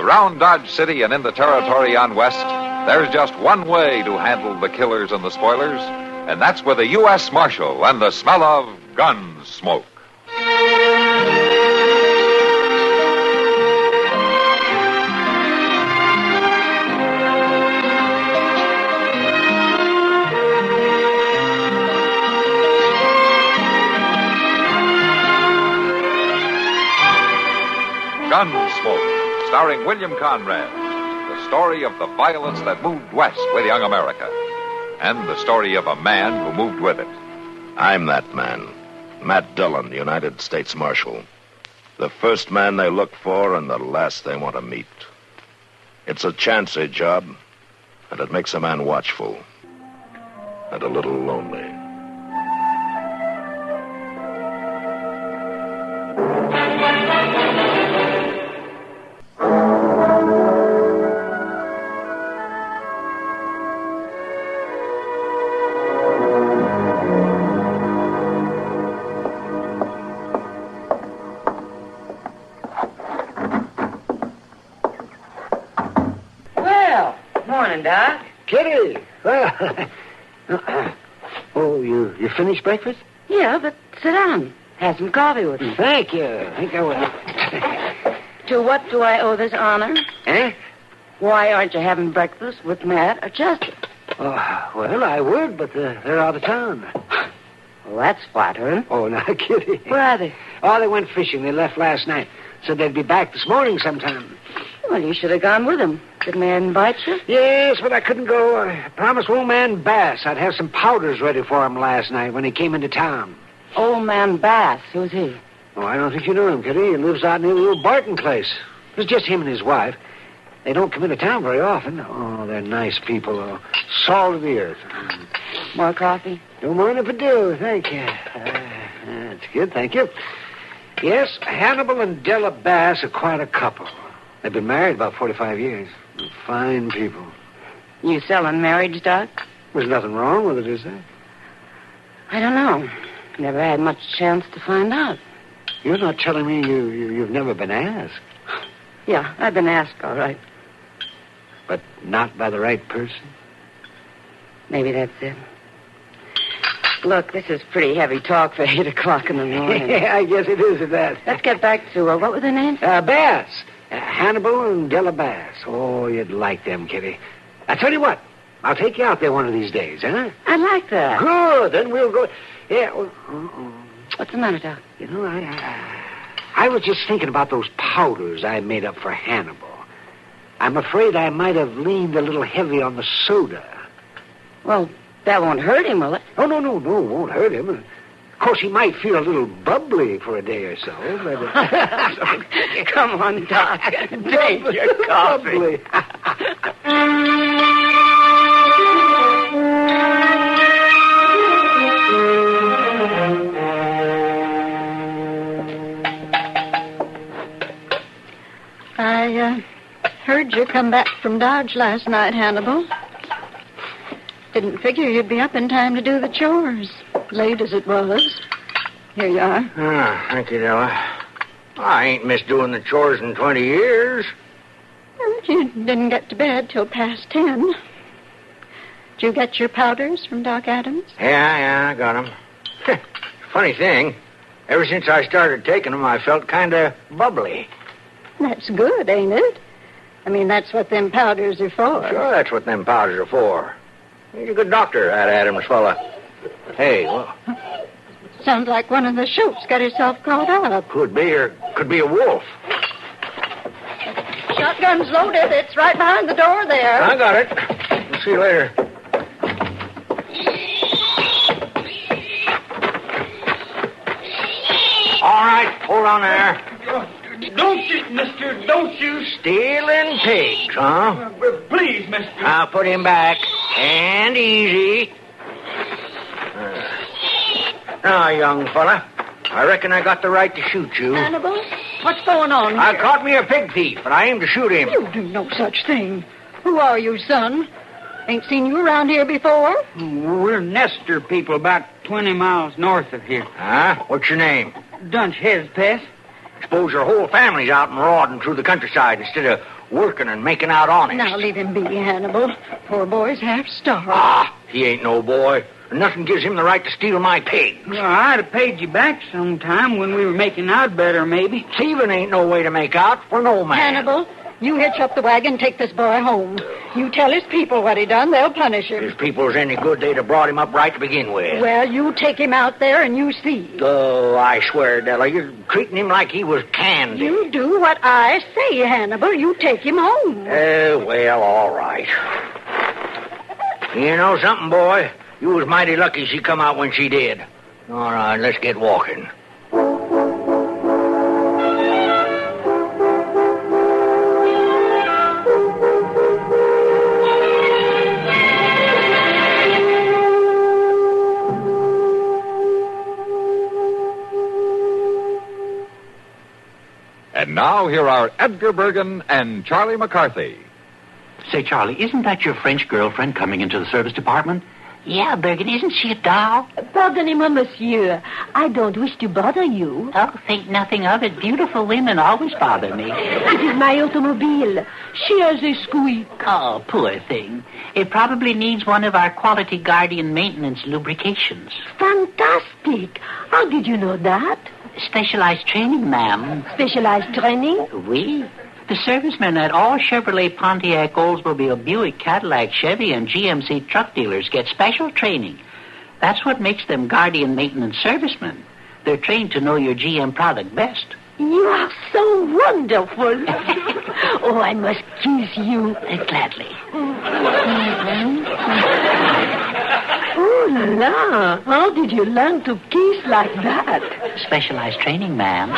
Around Dodge City and in the territory on West, there's just one way to handle the killers and the spoilers, and that's with a U.S. Marshal and the smell of Gunsmoke. Gunsmoke, starring William Conrad. The story of the violence that moved west with young America. And the story of a man who moved with it. I'm that man. Matt Dillon, United States Marshal. The first man they look for and the last they want to meet. It's a chancy job, and it makes a man watchful. And a little lonely. Doc. Kitty! Well, oh, you finished breakfast? Yeah, but sit down. Have some coffee with me. Thank you. I think I will. To what do I owe this honor? Eh? Why aren't you having breakfast with Matt or Chester? Oh, well, I would, but they're out of town. Well, that's flattering. Oh, now, Kitty. Where are they? Oh, they went fishing. They left last night. Said they'd be back this morning sometime. Well, you should have gone with them. Didn't they invite you? Yes, but I couldn't go. I promised old man Bass I'd have some powders ready for him last night when he came into town. Old man Bass? Who's he? Oh, I don't think you know him, Kitty. He lives out near the old Barton place. It's just him and his wife. They don't come into town very often. Oh, they're nice people, though. Salt of the earth. More coffee? Don't mind if I do. Thank you. That's good, thank you. Yes, Hannibal and Della Bass are quite a couple. They've been married about 45 years. Fine people. You selling marriage, Doc? There's nothing wrong with it, is there? I don't know. Never had much chance to find out. You're not telling me you've never been asked? Yeah, I've been asked, all right. But not by the right person? Maybe that's it. Look, this is pretty heavy talk for 8 o'clock in the morning. Yeah, I guess it is at that. Let's get back to, what were their names? Bass. Hannibal and Della Bass. Oh, you'd like them, Kitty. I tell you what, I'll take you out there one of these days, huh? I like that. Good, then we'll go... Yeah, What's the matter, Doc? You know, I was just thinking about those powders I made up for Hannibal. I'm afraid I might have leaned a little heavy on the soda. Well, that won't hurt him, will it? Oh, no, it won't hurt him. Of course, he might feel a little bubbly for a day or so, but... Come on, Doc. Take your coffee. I heard you come back from Dodge last night, Hannibal. Didn't figure you'd be up in time to do the chores, late as it was. Here you are. Ah, thank you, Della. I ain't missed doing the chores in 20 years. You didn't get to bed till past 10. Did you get your powders from Doc Adams? Yeah, I got them. Funny thing, ever since I started taking them, I felt kind of bubbly. That's good, ain't it? I mean, that's what them powders are for. Sure, that's what them powders are for. He's a good doctor, that Adams fella. Hey, well... Sounds like one of the Schultz got himself caught up. Could be, or could be a wolf. Shotgun's loaded. It's right behind the door there. I got it. We'll see you later. All right, hold on there. Don't shoot, mister. Don't shoot. Stealing pigs, huh? Please, mister. I'll put him back. And easy. Now, young fella, I reckon I got the right to shoot you. Hannibal, what's going on here? I caught me a pig thief, but I aim to shoot him. You do no such thing. Who are you, son? Ain't seen you around here before. We're Nestor people about 20 miles north of here. Huh? What's your name? Dunch Hezpeth. Suppose your whole family's out marauding through the countryside instead of working and making out honest. Now leave him be, Hannibal. Poor boy's half starved. Ah, he ain't no boy. Nothing gives him the right to steal my pigs. Well, I'd have paid you back sometime when we were making out better, maybe. Thieving ain't no way to make out for no man. Hannibal, you hitch up the wagon and take this boy home. You tell his people what he done, they'll punish him. If his people's any good, they'd have brought him up right to begin with. Well, you take him out there and you see. Oh, I swear, Della, you're treating him like he was candy. You do what I say, Hannibal. You take him home. Well, all right. You know something, boy? You was mighty lucky she come out when she did. All right, let's get walking. And now here are Edgar Bergen and Charlie McCarthy. Say, Charlie, isn't that your French girlfriend coming into the service department? Yeah, Bergen, isn't she a doll? Pardonnez-moi, monsieur. I don't wish to bother you. Oh, think nothing of it. Beautiful women always bother me. It is my automobile. She has a squeak. Oh, poor thing. It probably needs one of our quality guardian maintenance lubrications. Fantastic. How did you know that? Specialized training, ma'am. Specialized training? Oui. The servicemen at all Chevrolet, Pontiac, Oldsmobile, Buick, Cadillac, Chevy, and GMC truck dealers get special training. That's what makes them guardian maintenance servicemen. They're trained to know your GM product best. You are so wonderful. Oh, I must kiss you. Gladly. Oh, la. How did you learn to kiss like that? Specialized training, ma'am.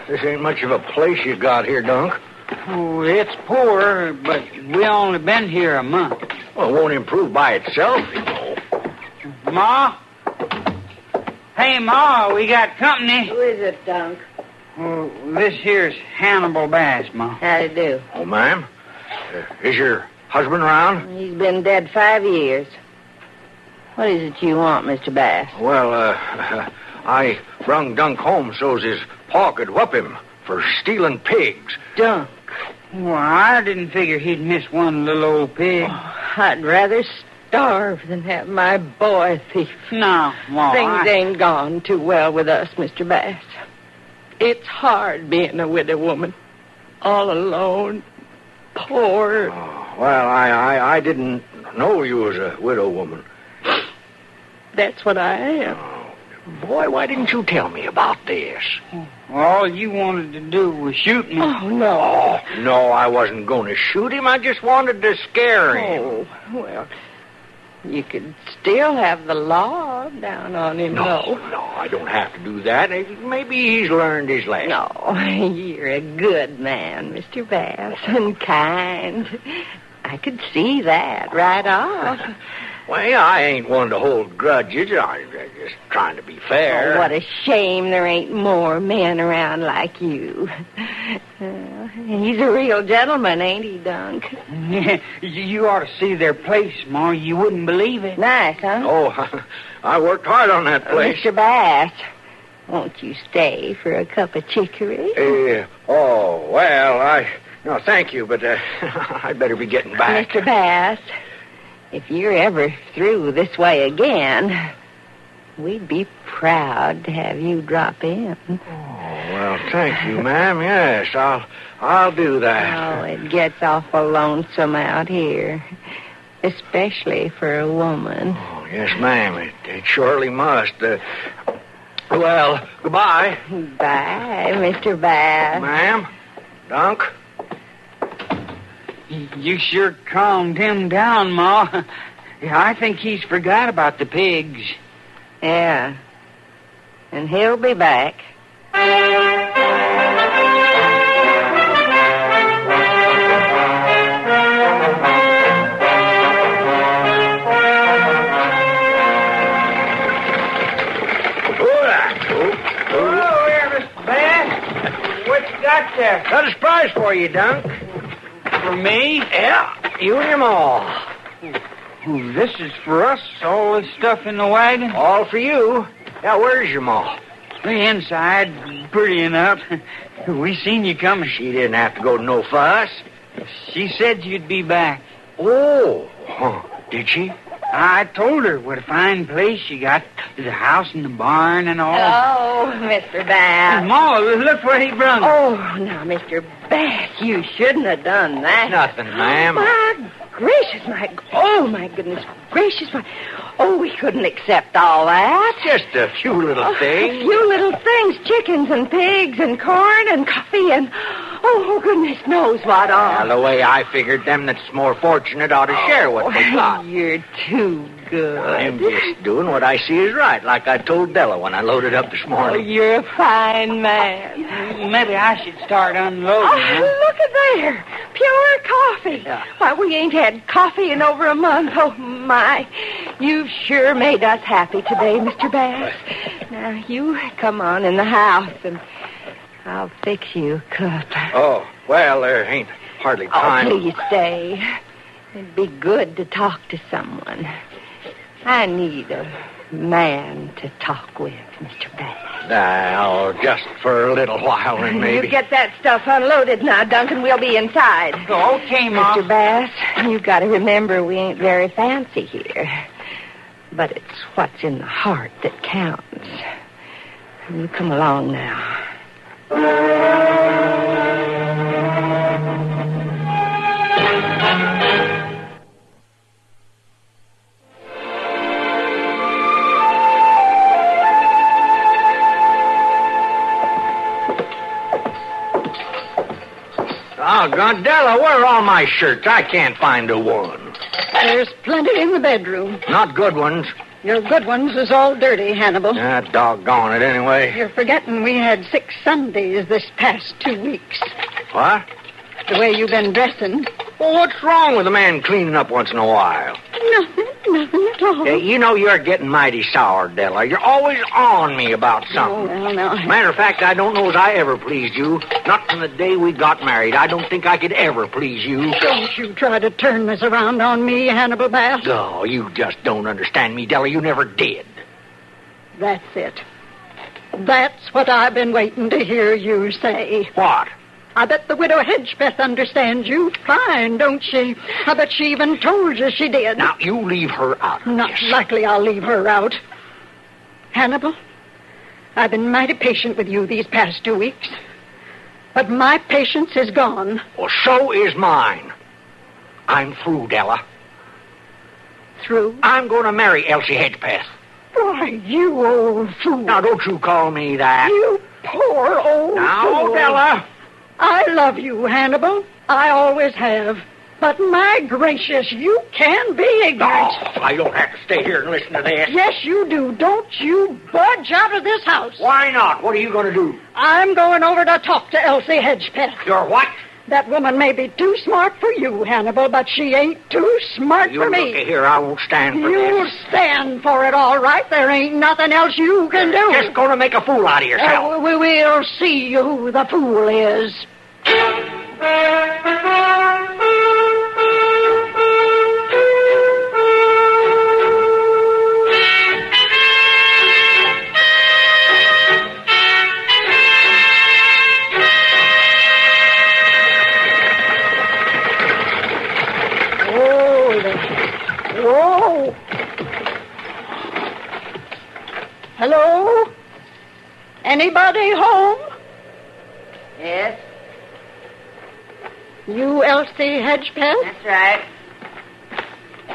This ain't much of a place you got here, Dunk. Oh, it's poor, but we only been here a month. Well, it won't improve by itself, you know. Ma? Hey, Ma, we got company. Who is it, Dunk? Oh, this here's Hannibal Bass, Ma. How'd it do? Oh, ma'am? Is your husband around? He's been dead 5 years. What is it you want, Mr. Bass? Well, I brung Dunk home so's his pa could whoop him for stealing pigs. Dunk. Well, I didn't figure he'd miss one little old pig. Oh, I'd rather starve than have my boy thief. No, Ma. Things ain't gone too well with us, Mr. Bass. It's hard being a widow woman. All alone. Poor. Oh, well, I didn't know you was a widow woman. That's what I am. Boy, why didn't you tell me about this? All you wanted to do was shoot me. Oh, no. No, I wasn't going to shoot him. I just wanted to scare him. Oh, well, you could still have the law down on him, No, though. I don't have to do that. Maybe he's learned his lesson. No, you're a good man, Mr. Bass, and kind. I could see that right off. Well, I ain't one to hold grudges. I'm just trying to be fair. Oh, what a shame there ain't more men around like you. He's a real gentleman, ain't he, Dunk? You ought to see their place, Ma. You wouldn't believe it. Nice, huh? Oh, I worked hard on that place. Mr. Bass, won't you stay for a cup of chicory? No, thank you, but I'd better be getting back. Mr. Bass, if you're ever through this way again, we'd be proud to have you drop in. Oh, well, thank you, ma'am. Yes, I'll do that. Oh, it gets awful lonesome out here, especially for a woman. Oh, yes, ma'am. It surely must. Well, goodbye. Bye, Mr. Bass. Ma'am, Dunk. You sure calmed him down, Ma. I think he's forgot about the pigs. Yeah. And he'll be back. surprise for you, Dunk. For me? Yeah, you and your ma. Oh, this is for us, all this stuff in the wagon? All for you. Now, where's your ma? The inside, pretty enough. We seen you coming. She didn't have to go to no fuss. She said you'd be back. Oh, did she? I told her what a fine place you got. The house and the barn and all. Oh, Mr. Bass. Ma, look what he brung. Oh, now, Mr. Bass, you shouldn't have done that. Nothing, ma'am. My gracious, my goodness gracious, Oh, we couldn't accept all that. Just a few little things. A few little things, chickens and pigs and corn and coffee and, goodness knows what all. Well, the way I figured, them that's more fortunate ought to share what they got. You're too good. I'm just doing what I see is right, like I told Della when I loaded up this morning. Oh, you're a fine man. Maybe I should start unloading. Look at there. Pure coffee. Yeah. Why, we ain't had coffee in over a month. Oh, my. You've sure made us happy today, Mr. Bass. Now, you come on in the house, and I'll fix you a cup. Oh, well, there ain't hardly time. Oh, please stay. It'd be good to talk to someone. I need a man to talk with, Mr. Bass. Now, just for a little while, and maybe. You get that stuff unloaded now, Duncan. We'll be inside. Oh, okay, Ma. Mr. Bass, you've got to remember we ain't very fancy here. But it's what's in the heart that counts. You come along now. Oh, Gondella, where are all my shirts? I can't find a one. There's plenty in the bedroom. Not good ones. Your good ones is all dirty, Hannibal. Doggone it, anyway. You're forgetting we had 6 Sundays this past 2 weeks. What? The way you've been dressing. Well, what's wrong with a man cleaning up once in a while? Nothing at all. You know you're getting mighty sour, Della. You're always on me about something. Oh, well, now. Matter of fact, I don't know as I ever pleased you. Not from the day we got married. I don't think I could ever please you. Don't you try to turn this around on me, Hannibal Bass. Oh, you just don't understand me, Della. You never did. That's it. That's what I've been waiting to hear you say. What? I bet the widow Hedgepeth understands you fine, don't she? I bet she even told you she did. Now, you leave her out of Not this. likely I'll leave her out. Hannibal, I've been mighty patient with you these past 2 weeks. But my patience is gone. Well, so is mine. I'm through, Della. Through? I'm going to marry Elsie Hedgepeth. Why, you old fool. Now, don't you call me that. You poor old Now, fool. Della. I love you, Hannibal. I always have. But my gracious, you can be ignorant. Oh, I don't have to stay here and listen to this. Yes, you do. Don't you budge out of this house. Why not? What are you going to do? I'm going over to talk to Elsie Hedgepeth. You're what? That woman may be too smart for you, Hannibal, but she ain't too smart You for me. look here, I won't stand for You'll this. stand for it, all right. There ain't nothing else you can do. Just going to make a fool out of yourself. We'll see who the fool is. Whoa. Hello? Anybody home? Yes, You Elsie Hedgepeth? that's right.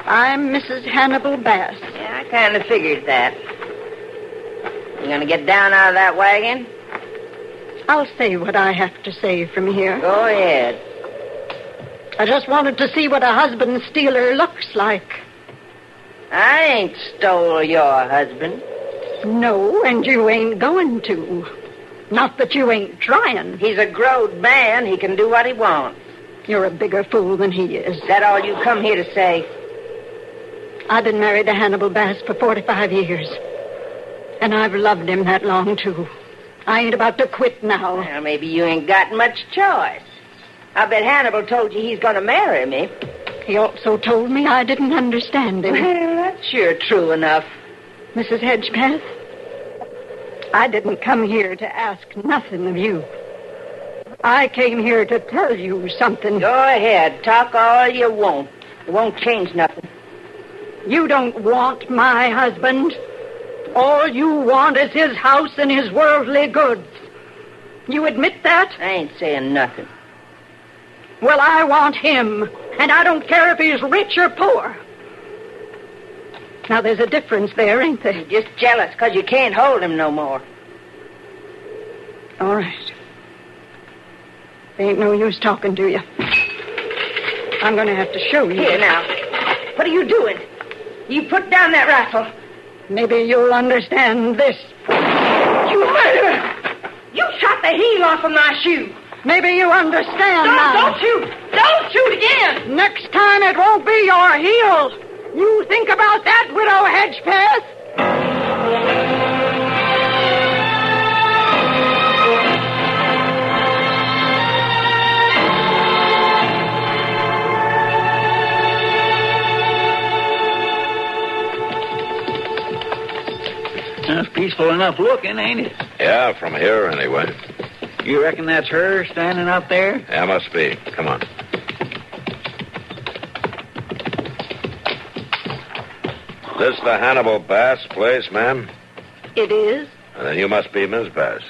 I'm Mrs. Hannibal Bass. Yeah, I kind of figured that. You gonna get down out of that wagon? I'll say what I have to say from here. Go ahead. I just wanted to see what a husband stealer looks like. I ain't stole your husband. No, and you ain't going to. Not that you ain't trying. He's a growed man. He can do what he wants. You're a bigger fool than he is. Is that all you come here to say? I've been married to Hannibal Bass for 45 years. And I've loved him that long, too. I ain't about to quit now. Well, maybe you ain't got much choice. I bet Hannibal told you he's going to marry me. He also told me I didn't understand him. Well, that's sure true enough. Mrs. Hedgepath, I didn't come here to ask nothing of you. I came here to tell you something. Go ahead. Talk all you want. It won't change nothing. You don't want my husband. All you want is his house and his worldly goods. You admit that? I ain't saying nothing. Well, I want him, and I don't care if he's rich or poor. Now, there's a difference there, ain't there? You're just jealous because you can't hold him no more. All right. There ain't no use talking to you. I'm going to have to show you. Here, now. What are you doing? You put down that rifle. Maybe you'll understand this. You murderer! You shot the heel off of my shoe. Maybe you understand now. Don't shoot! Don't shoot again! Next time it won't be your heel. You think about that, Widow Hedgepath? That's peaceful enough looking, ain't it? Yeah, from here anyway. You reckon that's her standing up there? Yeah, must be. Come on. This the Hannibal Bass place, ma'am? It is. Then you must be Miss Bass.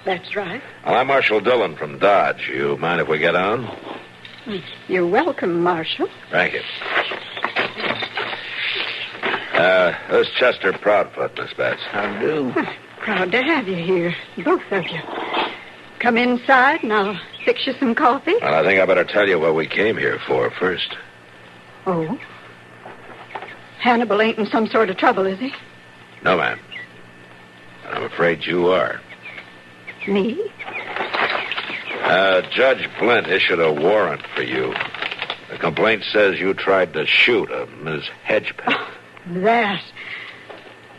That's right. Well, I'm Marshal Dillon from Dodge. You mind if we get on? You're welcome, Marshal. Thank you. This is Chester Proudfoot, Miss Bass. How do? Proud to have you here, both of you. Come inside and I'll fix you some coffee. Well, I think I better tell you what we came here for first. Oh? Hannibal ain't in some sort of trouble, is he? No, ma'am. I'm afraid you are. Me? Judge Blint issued a warrant for you. The complaint says you tried to shoot a Miss Hedgepath. That.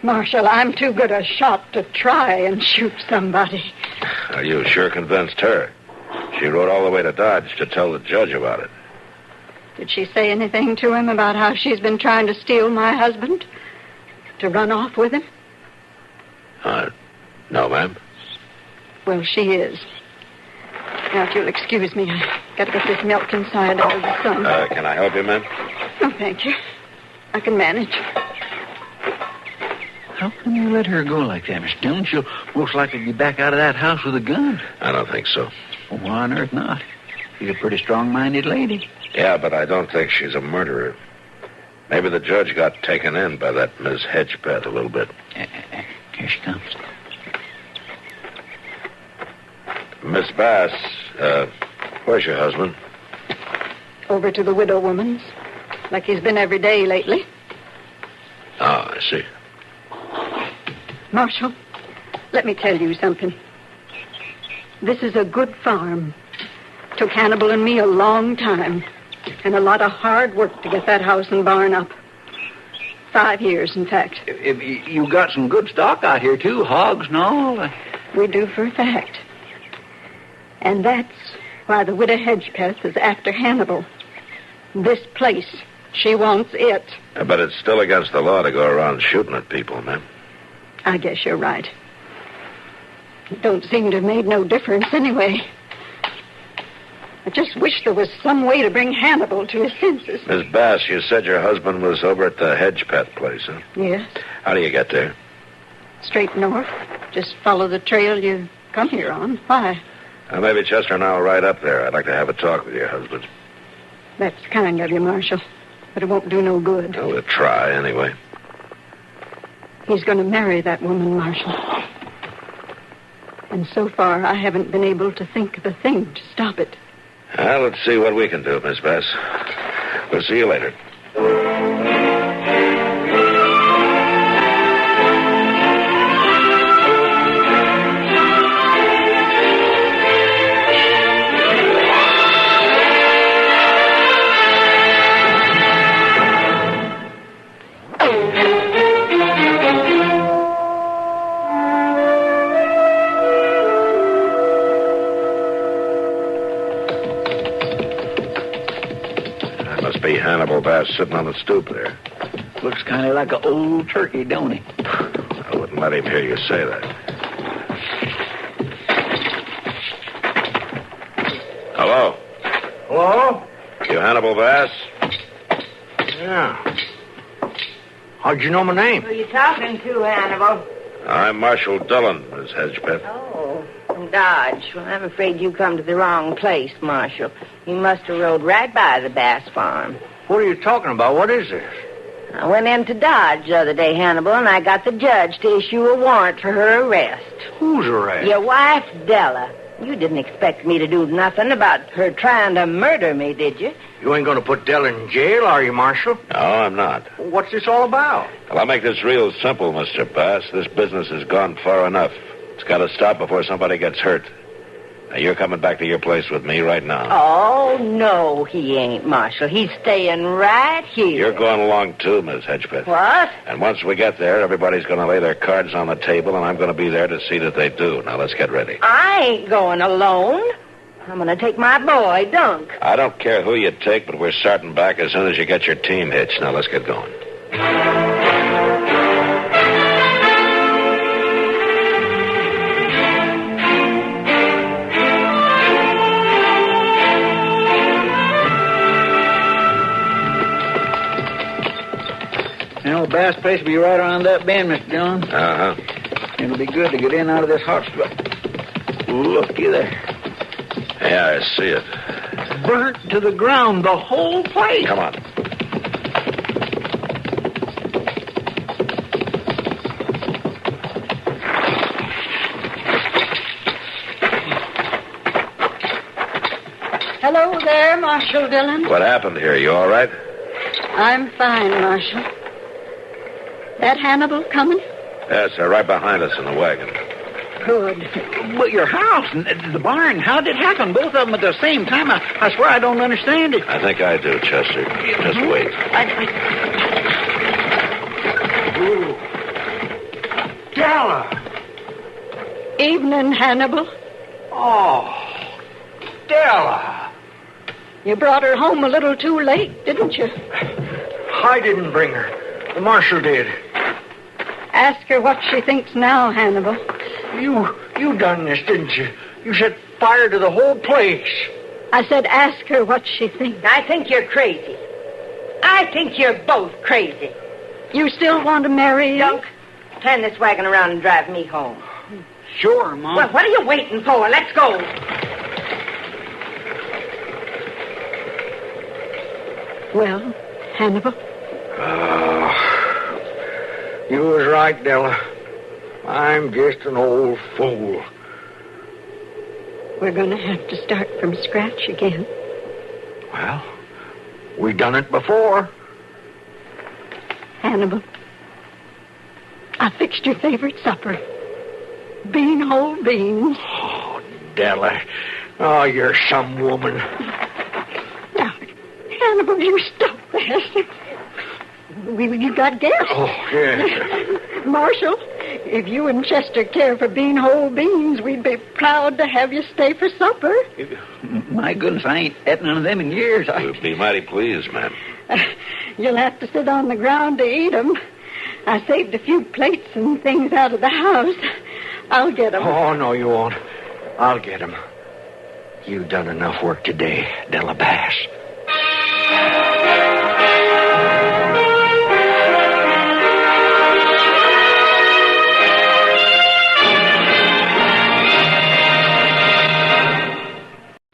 Marshal, I'm too good a shot to try and shoot somebody. You sure convinced her. She rode all the way to Dodge to tell the judge about it. Did she say anything to him about how she's been trying to steal my husband? To run off with him? No, ma'am. Well, she is. Now, if you'll excuse me, I've got to get this milk inside out of the sun. Can I help you, ma'am? Oh, thank you. I can manage. How can you let her go like that, Mr. Dillon? She'll most likely be back out of that house with a gun. I don't think so. Well, why on earth not? She's a pretty strong-minded lady. Yeah, but I don't think she's a murderer. Maybe the judge got taken in by that Miss Hedgepath a little bit. Here she comes. Miss Bass, where's your husband? Over to the widow woman's, like he's been every day lately. Oh, I see. Marshal, let me tell you something. This is a good farm. Took Hannibal and me a long time, and a lot of hard work to get that house and barn up. 5 years, in fact. If you got some good stock out here, too, hogs and all. We do for a fact. And that's why the widow Hedgepath is after Hannibal. This place. She wants it. But it's still against the law to go around shooting at people, ma'am. I guess you're right. It don't seem to have made no difference anyway. I just wish there was some way to bring Hannibal to his senses. Miss Bass, you said your husband was over at the Hedgepath place, huh? Yes. How do you get there? Straight north. Just follow the trail you come here on. Why? Maybe Chester and I will ride up there. I'd like to have a talk with your husband. That's kind of you, Marshal. But it won't do no good. Well, we'll try anyway. He's going to marry that woman, Marshal. And so far, I haven't been able to think of a thing to stop it. Well, let's see what we can do, Miss Bass. We'll see you later. Must be Hannibal Bass sitting on the stoop there. Looks kind of like an old turkey, don't he? I wouldn't let him hear you say that. Hello? Hello? You Hannibal Bass? Yeah. How'd you know my name? Who are you talking to, Hannibal? I'm Marshal Dillon, Miss Hedgepeth. Oh, from Dodge. Well, I'm afraid you come to the wrong place, Marshal. You must have rode right by the Bass farm. What are you talking about? What is this? I went into Dodge the other day, Hannibal, and I got the judge to issue a warrant for her arrest. Whose arrest? Your wife, Della. You didn't expect me to do nothing about her trying to murder me, did you? You ain't going to put Della in jail, are you, Marshal? No, I'm not. What's this all about? Well, I'll make this real simple, Mr. Bass. This business has gone far enough. It's got to stop before somebody gets hurt. Now, you're coming back to your place with me right now. Oh, no, he ain't, Marshal. He's staying right here. You're going along, too, Miss Hedgepeth. What? And once we get there, everybody's going to lay their cards on the table, and I'm going to be there to see that they do. Now, let's get ready. I ain't going alone. I'm going to take my boy, Dunk. I don't care who you take, but we're starting back as soon as you get your team hitched. Now, let's get going. You know, Bass Place will be right around that bend, Mr. Dillon. Uh-huh. It'll be good to get in out of this hot spot. Looky there. Yeah, I see it. Burnt to the ground, the whole place. Come on. Hello there, Marshal Dillon. What happened here? You all right? I'm fine, Marshal. That Hannibal coming? Yes, they're right behind us in the wagon. Good. But your house and the barn, how did it happen? Both of them at the same time? I swear I don't understand it. I think I do, Chester. Just wait. Della! Evening, Hannibal. Oh, Della! You brought her home a little too late, didn't you? I didn't bring her. The marshal did. Ask her what she thinks now, Hannibal. You done this, didn't you? You set fire to the whole place. I said ask her what she thinks. I think you're crazy. I think you're both crazy. You still want to marry him? Dunk, turn this wagon around and drive me home. Sure, Mom. Well, what are you waiting for? Let's go. Well, Hannibal? You was right, Della. I'm just an old fool. We're going to have to start from scratch again. Well, we done it before. Hannibal, I fixed your favorite supper. Whole beans. Oh, Della. Oh, you're some woman. Now, Hannibal, you stop that. You got guests. Oh, yes. Marshal, if you and Chester care for whole beans, we'd be proud to have you stay for supper. My goodness, I ain't had none of them in years. We'll be mighty pleased, ma'am. You'll have to sit on the ground to eat 'em. I saved a few plates and things out of the house. I'll get 'em. Oh, no, you won't. I'll get him. You've done enough work today, Della Bass.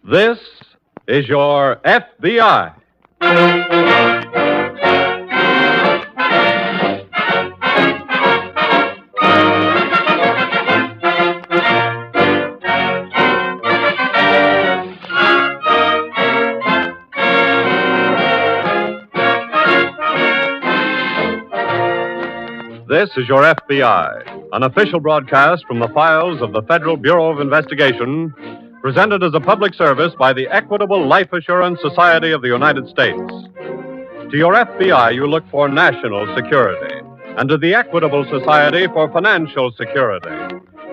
This is your FBI. This is your FBI, an official broadcast from the files of the Federal Bureau of Investigation, presented as a public service by the Equitable Life Assurance Society of the United States. To your FBI, you look for national security, and to the Equitable Society for financial security.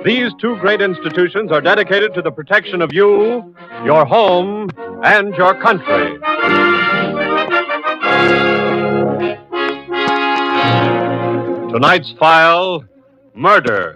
These two great institutions are dedicated to the protection of you, your home, and your country. Tonight's file, murder.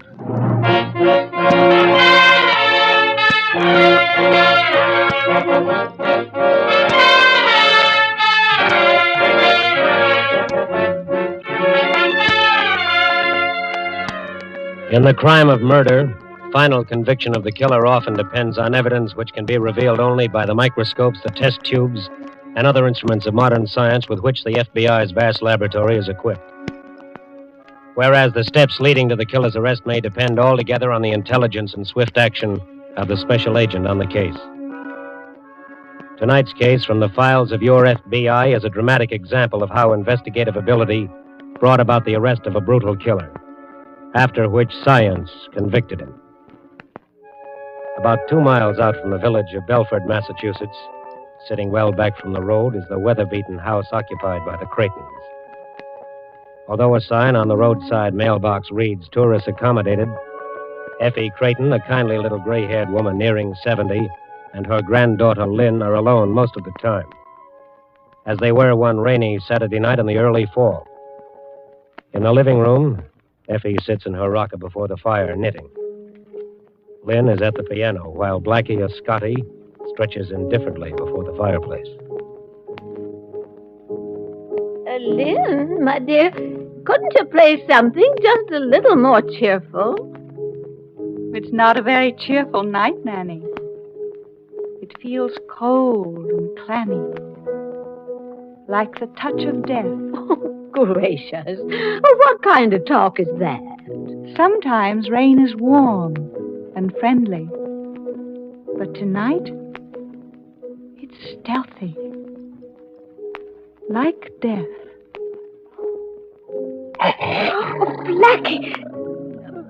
In the crime of murder, final conviction of the killer often depends on evidence which can be revealed only by the microscopes, the test tubes, and other instruments of modern science with which the FBI's vast laboratory is equipped. Whereas the steps leading to the killer's arrest may depend altogether on the intelligence and swift action of the special agent on the case. Tonight's case from the files of your FBI is a dramatic example of how investigative ability brought about the arrest of a brutal killer, after which science convicted him. About 2 miles out from the village of Belford, Massachusetts, sitting well back from the road, is the weather-beaten house occupied by the Creightons. Although a sign on the roadside mailbox reads, "Tourists accommodated," Effie Creighton, a kindly little gray-haired woman nearing 70, and her granddaughter Lynn are alone most of the time, as they were one rainy Saturday night in the early fall. In the living room, Effie sits in her rocker before the fire, knitting. Lynn is at the piano, while Blackie, a Scotty, stretches indifferently before the fireplace. Lynn, my dear, couldn't you play something just a little more cheerful? It's not a very cheerful night, Nanny. It feels cold and clammy, like the touch of death. Oh, gracious. Oh, what kind of talk is that? Sometimes rain is warm and friendly, but tonight it's stealthy, like death. Oh, Blackie!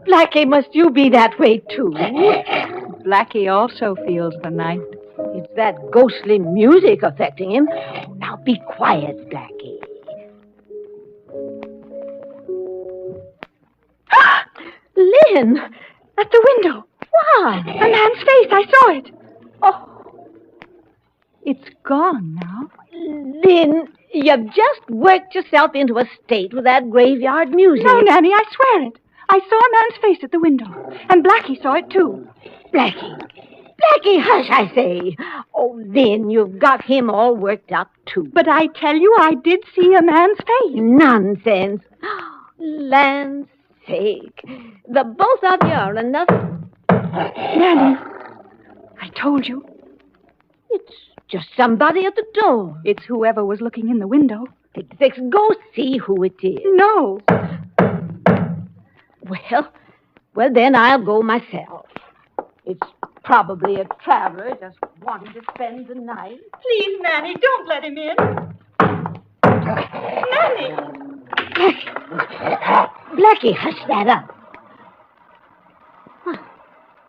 Blackie, must you be that way, too? Blackie also feels the night. It's that ghostly music affecting him. Oh, now be quiet, Blackie. Lynn! At the window. Wow! A man's face. I saw it. Oh. It's gone now. Lynn, you've just worked yourself into a state with that graveyard music. No, Nanny, I swear it. I saw a man's face at the window, and Blackie saw it, too. Blackie! Blackie, hush, I say. Oh, Lynn, you've got him all worked up, too. But I tell you, I did see a man's face. Nonsense. Land's sake. The both of you are another... Nanny, I told you. It's just somebody at the door. It's whoever was looking in the window. Fix, go see who it is. No. Well, then I'll go myself. It's probably a traveler just wanting to spend the night. Please, Nanny, don't let him in. Nanny! Blackie, hush that up.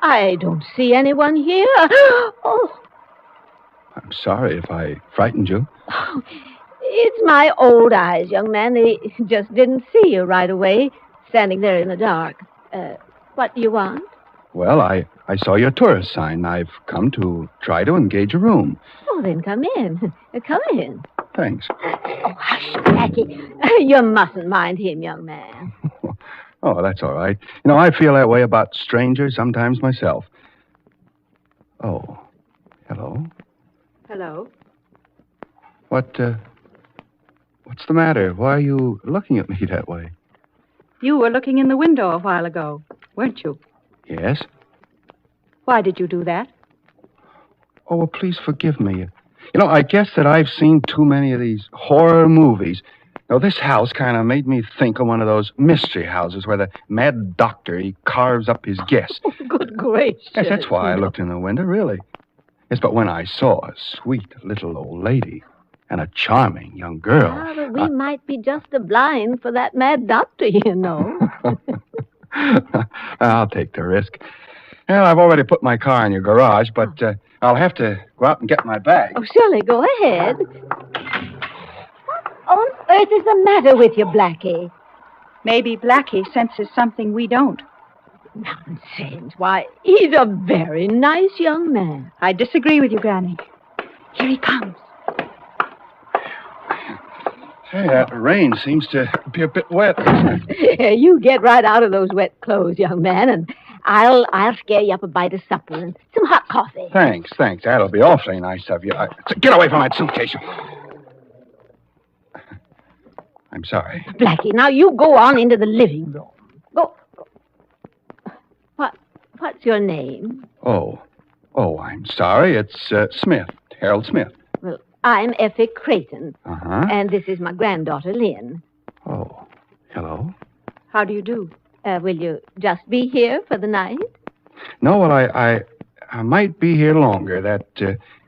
I don't see anyone here. Oh. I'm sorry if I frightened you. Oh, it's my old eyes, young man. They just didn't see you right away, standing there in the dark. What do you want? Well, I saw your tourist sign. I've come to try to engage a room. Oh, then come in. Come in. Thanks. Oh, hush, Blackie. You mustn't mind him, young man. Oh, that's all right. You know, I feel that way about strangers sometimes myself. Oh, hello. Hello. What's the matter? Why are you looking at me that way? You were looking in the window a while ago, weren't you? Yes. Why did you do that? Oh, well, please forgive me. You know, I guess that I've seen too many of these horror movies. Now, this house kind of made me think of one of those mystery houses where the mad doctor, he carves up his guests. Oh, good gracious. Yes, that's why I looked in the window, really. Yes, but when I saw a sweet little old lady and a charming young girl... Ah, but we might be just a blind for that mad doctor, you know. I'll take the risk. Well, I've already put my car in your garage, but I'll have to go out and get my bag. Oh, surely, go ahead. What on earth is the matter with you, Blackie? Maybe Blackie senses something we don't. Nonsense. Why, he's a very nice young man. I disagree with you, Granny. Here he comes. Hey, that rain seems to be a bit wet. You get right out of those wet clothes, young man, and I'll scare you up a bite of supper and some hot coffee. Thanks. That'll be awfully nice of you. Get away from that suitcase. I'm sorry. Blackie, now you go on into the living room. Go. What's your name? Oh, I'm sorry. It's Smith, Harold Smith. Well, I'm Effie Creighton. Uh-huh. And this is my granddaughter, Lynn. Oh, hello. How do you do? Will you just be here for the night? No, well, I might be here longer. That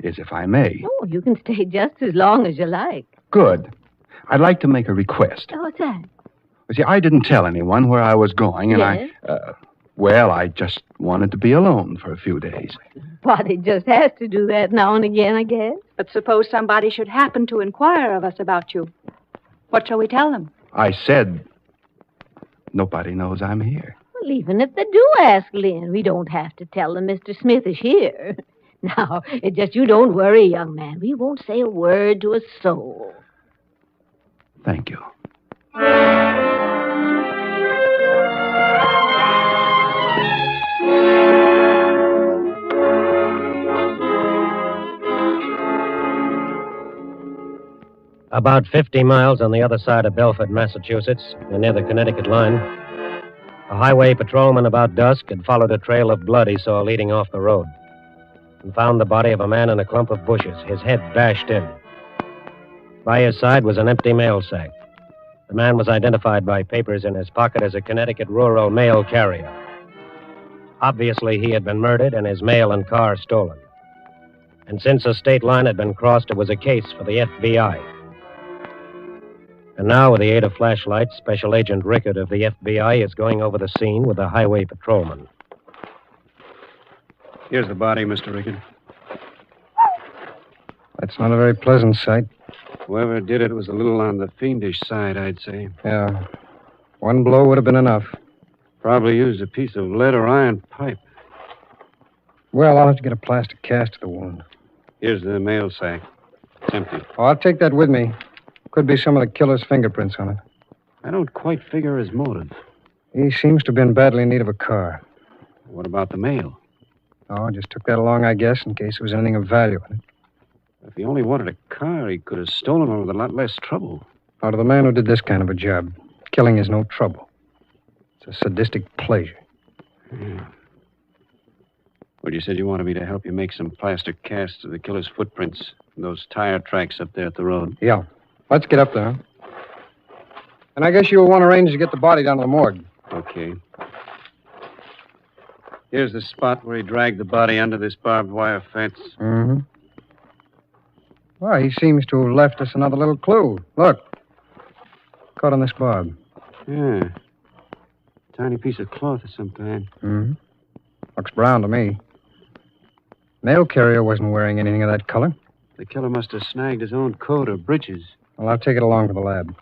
is, if I may. Oh, you can stay just as long as you like. Good. I'd like to make a request. Oh, what's that? You see, I didn't tell anyone where I was going, and yes? I just wanted to be alone for a few days. Body just has to do that now and again, I guess. But suppose somebody should happen to inquire of us about you. What shall we tell them? I said nobody knows I'm here. Well, even if they do ask Lynn, we don't have to tell them Mr. Smith is here. Now, it's just you don't worry, young man. We won't say a word to a soul. Thank you. About 50 miles on the other side of Belford, Massachusetts, and near the Connecticut line, a highway patrolman about dusk had followed a trail of blood he saw leading off the road and found the body of a man in a clump of bushes, his head bashed in. By his side was an empty mail sack. The man was identified by papers in his pocket as a Connecticut rural mail carrier. Obviously, he had been murdered and his mail and car stolen. And since a state line had been crossed, it was a case for the FBI. And now, with the aid of flashlights, Special Agent Rickard of the FBI is going over the scene with a highway patrolman. Here's the body, Mr. Rickard. That's not a very pleasant sight. Whoever did it was a little on the fiendish side, I'd say. Yeah. One blow would have been enough. Probably used a piece of lead or iron pipe. Well, I'll have to get a plaster cast to the wound. Here's the mail sack. It's empty. Oh, I'll take that with me. Could be some of the killer's fingerprints on it. I don't quite figure his motive. He seems to have been badly in need of a car. What about the mail? Oh, just took that along, I guess, in case there was anything of value in it. If he only wanted a car, he could have stolen one with a lot less trouble. Now, to the man who did this kind of a job, killing is no trouble. It's a sadistic pleasure. Yeah. Well, you said you wanted me to help you make some plaster casts of the killer's footprints from those tire tracks up there at the road. Yeah. Let's get up there. And I guess you'll want to arrange to get the body down to the morgue. Okay. Here's the spot where he dragged the body under this barbed wire fence. Mm-hmm. Well, he seems to have left us another little clue. Look. Caught on this barb. Yeah. Tiny piece of cloth of some kind. Mm-hmm. Looks brown to me. Mail carrier wasn't wearing anything of that color. The killer must have snagged his own coat or breeches. Well, I'll take it along to the lab.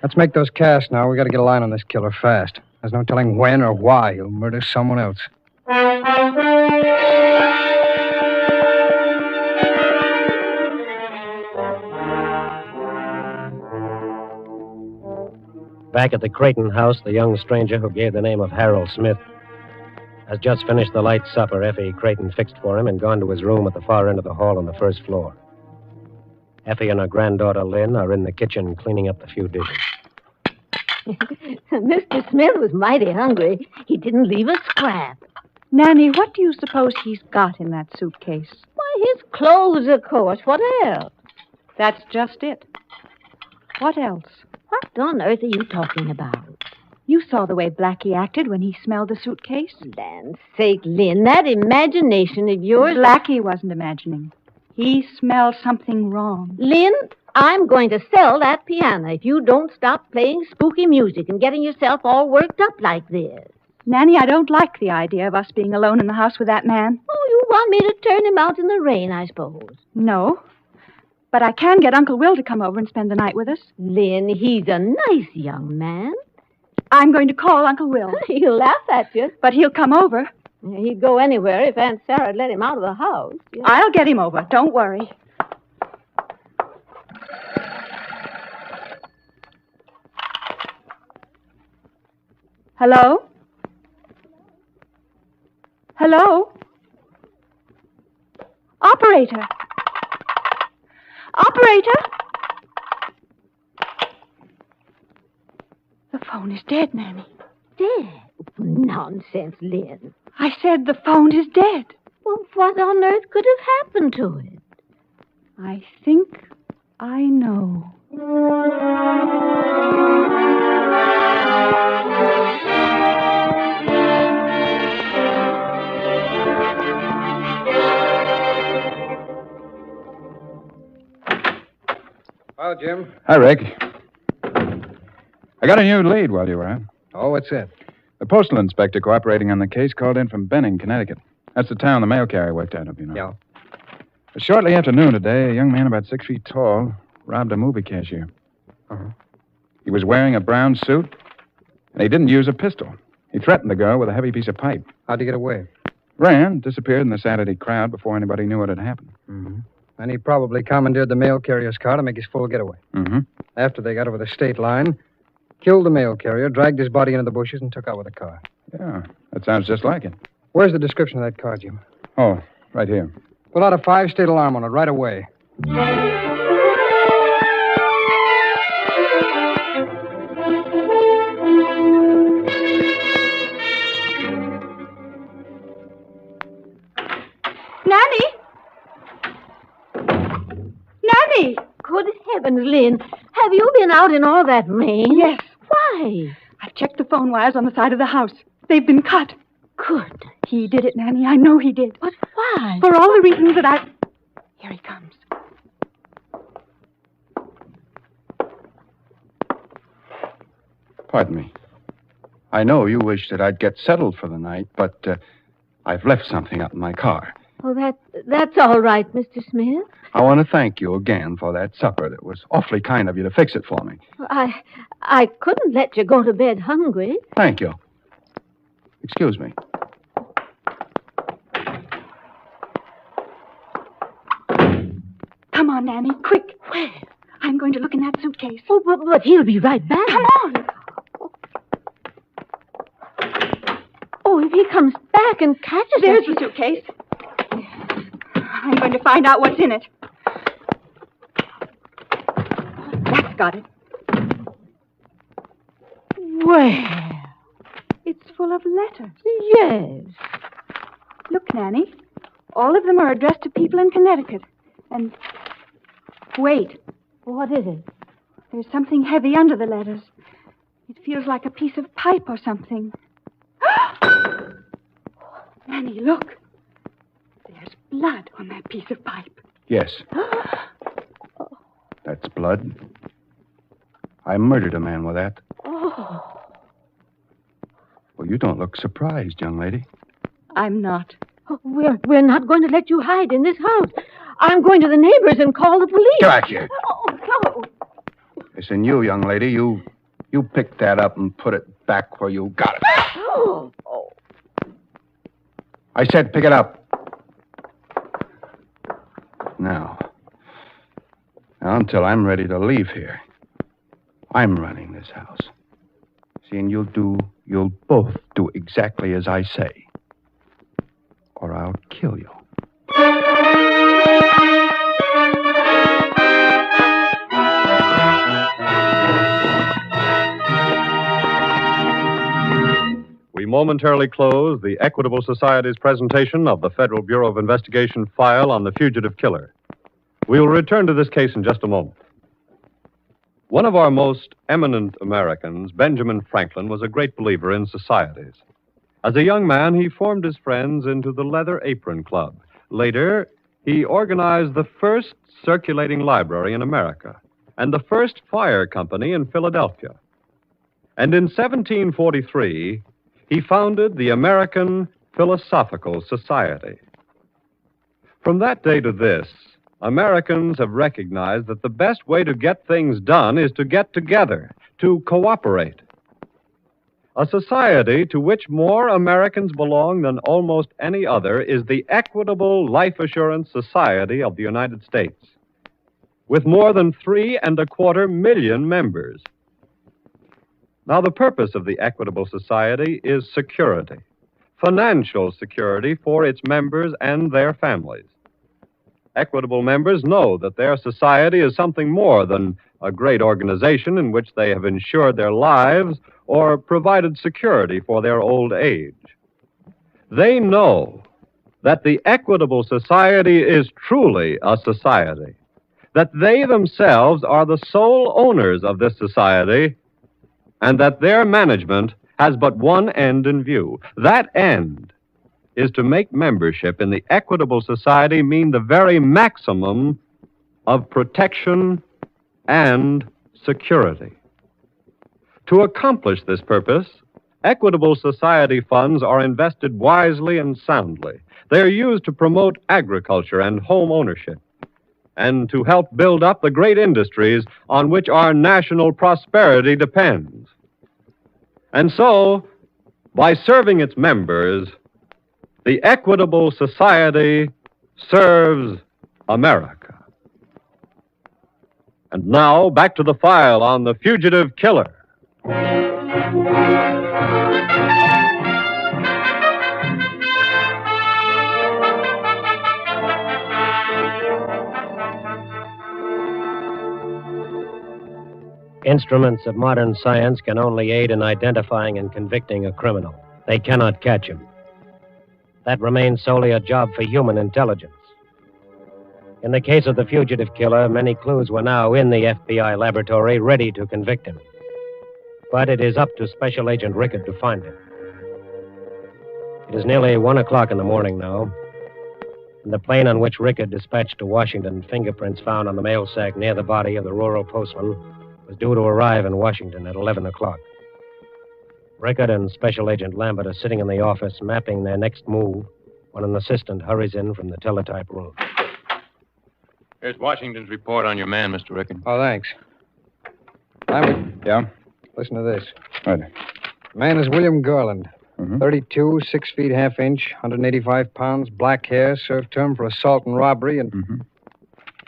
Let's make those casts now. We got to get a line on this killer fast. There's no telling when or why he'll murder someone else. Back at the Creighton house, the young stranger who gave the name of Harold Smith has just finished the light supper Effie Creighton fixed for him and gone to his room at the far end of the hall on the first floor. Effie and her granddaughter, Lynn, are in the kitchen cleaning up the few dishes. Mr. Smith was mighty hungry. He didn't leave a scrap. Nanny, what do you suppose he's got in that suitcase? Why, his clothes, of course. What else? That's just it. What else? What on earth are you talking about? You saw the way Blackie acted when he smelled the suitcase. Land's sake, Lynn, that imagination of yours... Blackie wasn't imagining. He smelled something wrong. Lynn, I'm going to sell that piano if you don't stop playing spooky music and getting yourself all worked up like this. Nanny, I don't like the idea of us being alone in the house with that man. Oh, you want me to turn him out in the rain, I suppose? No. But I can get Uncle Will to come over and spend the night with us. Lynn, he's a nice young man. I'm going to call Uncle Will. He'll laugh at you. But he'll come over. He'd go anywhere if Aunt Sarah'd let him out of the house. Yeah. I'll get him over. Don't worry. Hello? Hello? Operator? Operator? The phone is dead, Nanny. Dead? Nonsense, Lynn. I said the phone is dead. Well, what on earth could have happened to it? I think I know. Well, Jim. Hi, Rick. I got a new lead while you were out. Oh, what's that? The postal inspector cooperating on the case called in from Benning, Connecticut. That's the town the mail carrier worked out of, you know. Yeah. Shortly after noon today, a young man about 6 feet tall robbed a movie cashier. Uh-huh. He was wearing a brown suit, and he didn't use a pistol. He threatened the girl with a heavy piece of pipe. How'd he get away? Ran, disappeared in the Saturday crowd before anybody knew what had happened. Mm-hmm. And he probably commandeered the mail carrier's car to make his full getaway. Mm-hmm. After they got over the state line, killed the mail carrier, dragged his body into the bushes, and took out with the car. Yeah, that sounds just like it. Where's the description of that car, Jim? Oh, right here. Put out a 5-state alarm on it right away. Nanny! Nanny! Good heavens, Lynn. Have you been out in all that rain? Yes. Why? I've checked the phone wires on the side of the house. They've been cut. Good. He did it, Nanny. I know he did. But why? For all the reasons that I... Here he comes. Pardon me. I know you wish that I'd get settled for the night, but I've left something out in my car. Oh, that's all right, Mr. Smith. I want to thank you again for that supper. That was awfully kind of you to fix it for me. I couldn't let you go to bed hungry. Thank you. Excuse me. Come on, Nanny, quick. Where? I'm going to look in that suitcase. Oh, but he'll be right back. Come on. Oh, if he comes back and catches There's us... the suitcase. I'm going to find out what's in it. That's got it. Where? It's full of letters. Yes. Look, Nanny. All of them are addressed to people in Connecticut. And... Wait. What is it? There's something heavy under the letters. It feels like a piece of pipe or something. Nanny, look. There's blood on that piece of pipe. Yes. That's blood. I murdered a man with that. Oh. Well, you don't look surprised, young lady. I'm not. Oh, we're not going to let you hide in this house. I'm going to the neighbors and call the police. Get back here. Oh, no. Listen, you, young lady, you pick that up and put it back where you got it. Oh. I said pick it up. Now, until I'm ready to leave here, I'm running this house. See, and you'll both do exactly as I say, or I'll kill you. We momentarily close the Equitable Society's presentation of the Federal Bureau of Investigation file on the fugitive killer. We will return to this case in just a moment. One of our most eminent Americans, Benjamin Franklin, was a great believer in societies. As a young man, he formed his friends into the Leather Apron Club. Later, he organized the first circulating library in America and the first fire company in Philadelphia. And in 1743, he founded the American Philosophical Society. From that day to this, Americans have recognized that the best way to get things done is to get together, to cooperate. A society to which more Americans belong than almost any other is the Equitable Life Assurance Society of the United States, with more than 3.25 million members. Now, the purpose of the Equitable Society is security, financial security for its members and their families. Equitable members know that their society is something more than a great organization in which they have insured their lives or provided security for their old age. They know that the Equitable Society is truly a society, that they themselves are the sole owners of this society, and that their management has but one end in view. That end is to make membership in the Equitable Society mean the very maximum of protection and security. To accomplish this purpose, Equitable Society funds are invested wisely and soundly. They are used to promote agriculture and home ownership, and to help build up the great industries on which our national prosperity depends. And so, by serving its members, the Equitable Society serves America. And now, back to the file on the fugitive killer. Instruments of modern science can only aid in identifying and convicting a criminal. They cannot catch him. That remains solely a job for human intelligence. In the case of the fugitive killer, many clues were now in the FBI laboratory, ready to convict him. But it is up to Special Agent Rickard to find him. It is nearly 1 o'clock in the morning now, and the plane on which Rickard dispatched to Washington fingerprints found on the mail sack near the body of the rural postman was due to arrive in Washington at 11 o'clock. Rickard and Special Agent Lambert are sitting in the office mapping their next move when an assistant hurries in from the teletype room. Here's Washington's report on your man, Mr. Rickard. Oh, thanks. Yeah? Listen to this. Right. Man is William Garland. 32, 6 feet half inch, 185 pounds, black hair, served term for assault and robbery, and...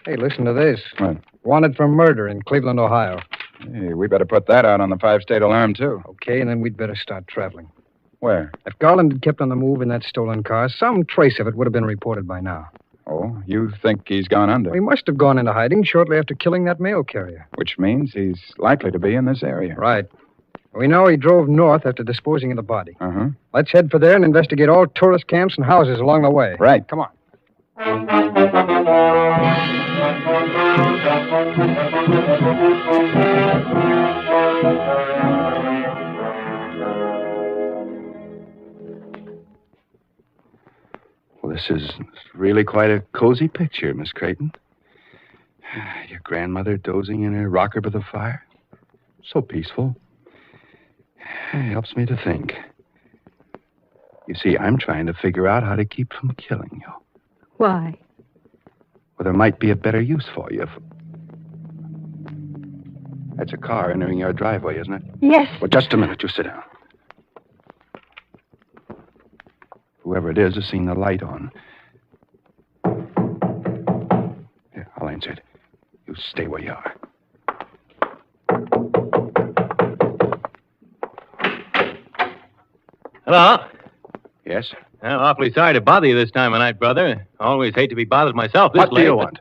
Hey, listen to this. Right. Wanted for murder in Cleveland, Ohio. Hey, we better put that out on the 5-state alarm, too. Okay, and then we'd better start traveling. Where? If Garland had kept on the move in that stolen car, some trace of it would have been reported by now. Oh, you think he's gone under? He must have gone into hiding shortly after killing that mail carrier. Which means he's likely to be in this area. Right. We know he drove north after disposing of the body. Uh-huh. Let's head for there and investigate all tourist camps and houses along the way. Right. Come on. Well, this is really quite a cozy picture, Miss Creighton. Your grandmother dozing in her rocker by the fire. So peaceful. It helps me to think. You see, I'm trying to figure out how to keep from killing you. Why? Well, there might be a better use for you. That's a car entering your driveway, isn't it? Yes. Well, just a minute. You sit down. Whoever it is has seen the light on. Here, I'll answer it. You stay where you are. Hello? Yes? Well, awfully sorry to bother you this time of night, brother. Always hate to be bothered myself this late. What do you want?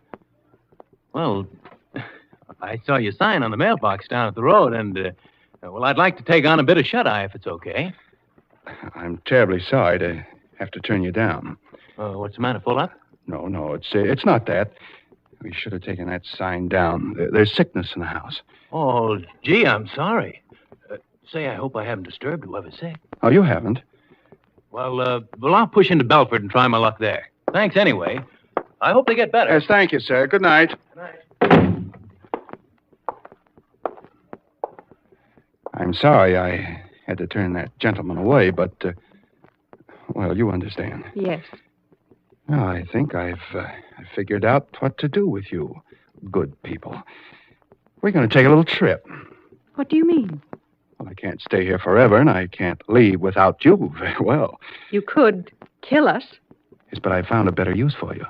Well, I saw your sign on the mailbox down at the road, and, I'd like to take on a bit of shut-eye if it's okay. I'm terribly sorry to have to turn you down. What's the matter, full up? No, it's not that. We should have taken that sign down. There's sickness in the house. Oh, gee, I'm sorry. Say, I hope I haven't disturbed whoever's sick. Oh, you haven't? Well, I'll push into Belford and try my luck there. Thanks anyway. I hope they get better. Yes, thank you, sir. Good night. Good night. I'm sorry I had to turn that gentleman away, but, you understand. Yes. Well, I think I've figured out what to do with you, good people. We're going to take a little trip. What do you mean? Well, I can't stay here forever, and I can't leave without you very well. You could kill us. Yes, but I found a better use for you.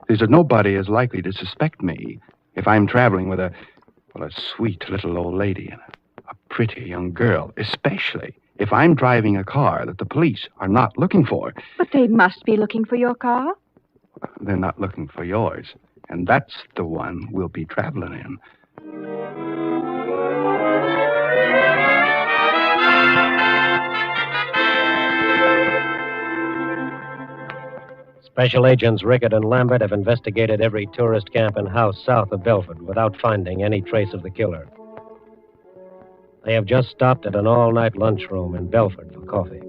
There's nobody is likely to suspect me if I'm traveling with a sweet little old lady and a pretty young girl, especially if I'm driving a car that the police are not looking for. But they must be looking for your car. They're not looking for yours, and that's the one we'll be traveling in. Special agents Rickett and Lambert have investigated every tourist camp and house south of Belford without finding any trace of the killer. They have just stopped at an all-night lunchroom in Belford for coffee.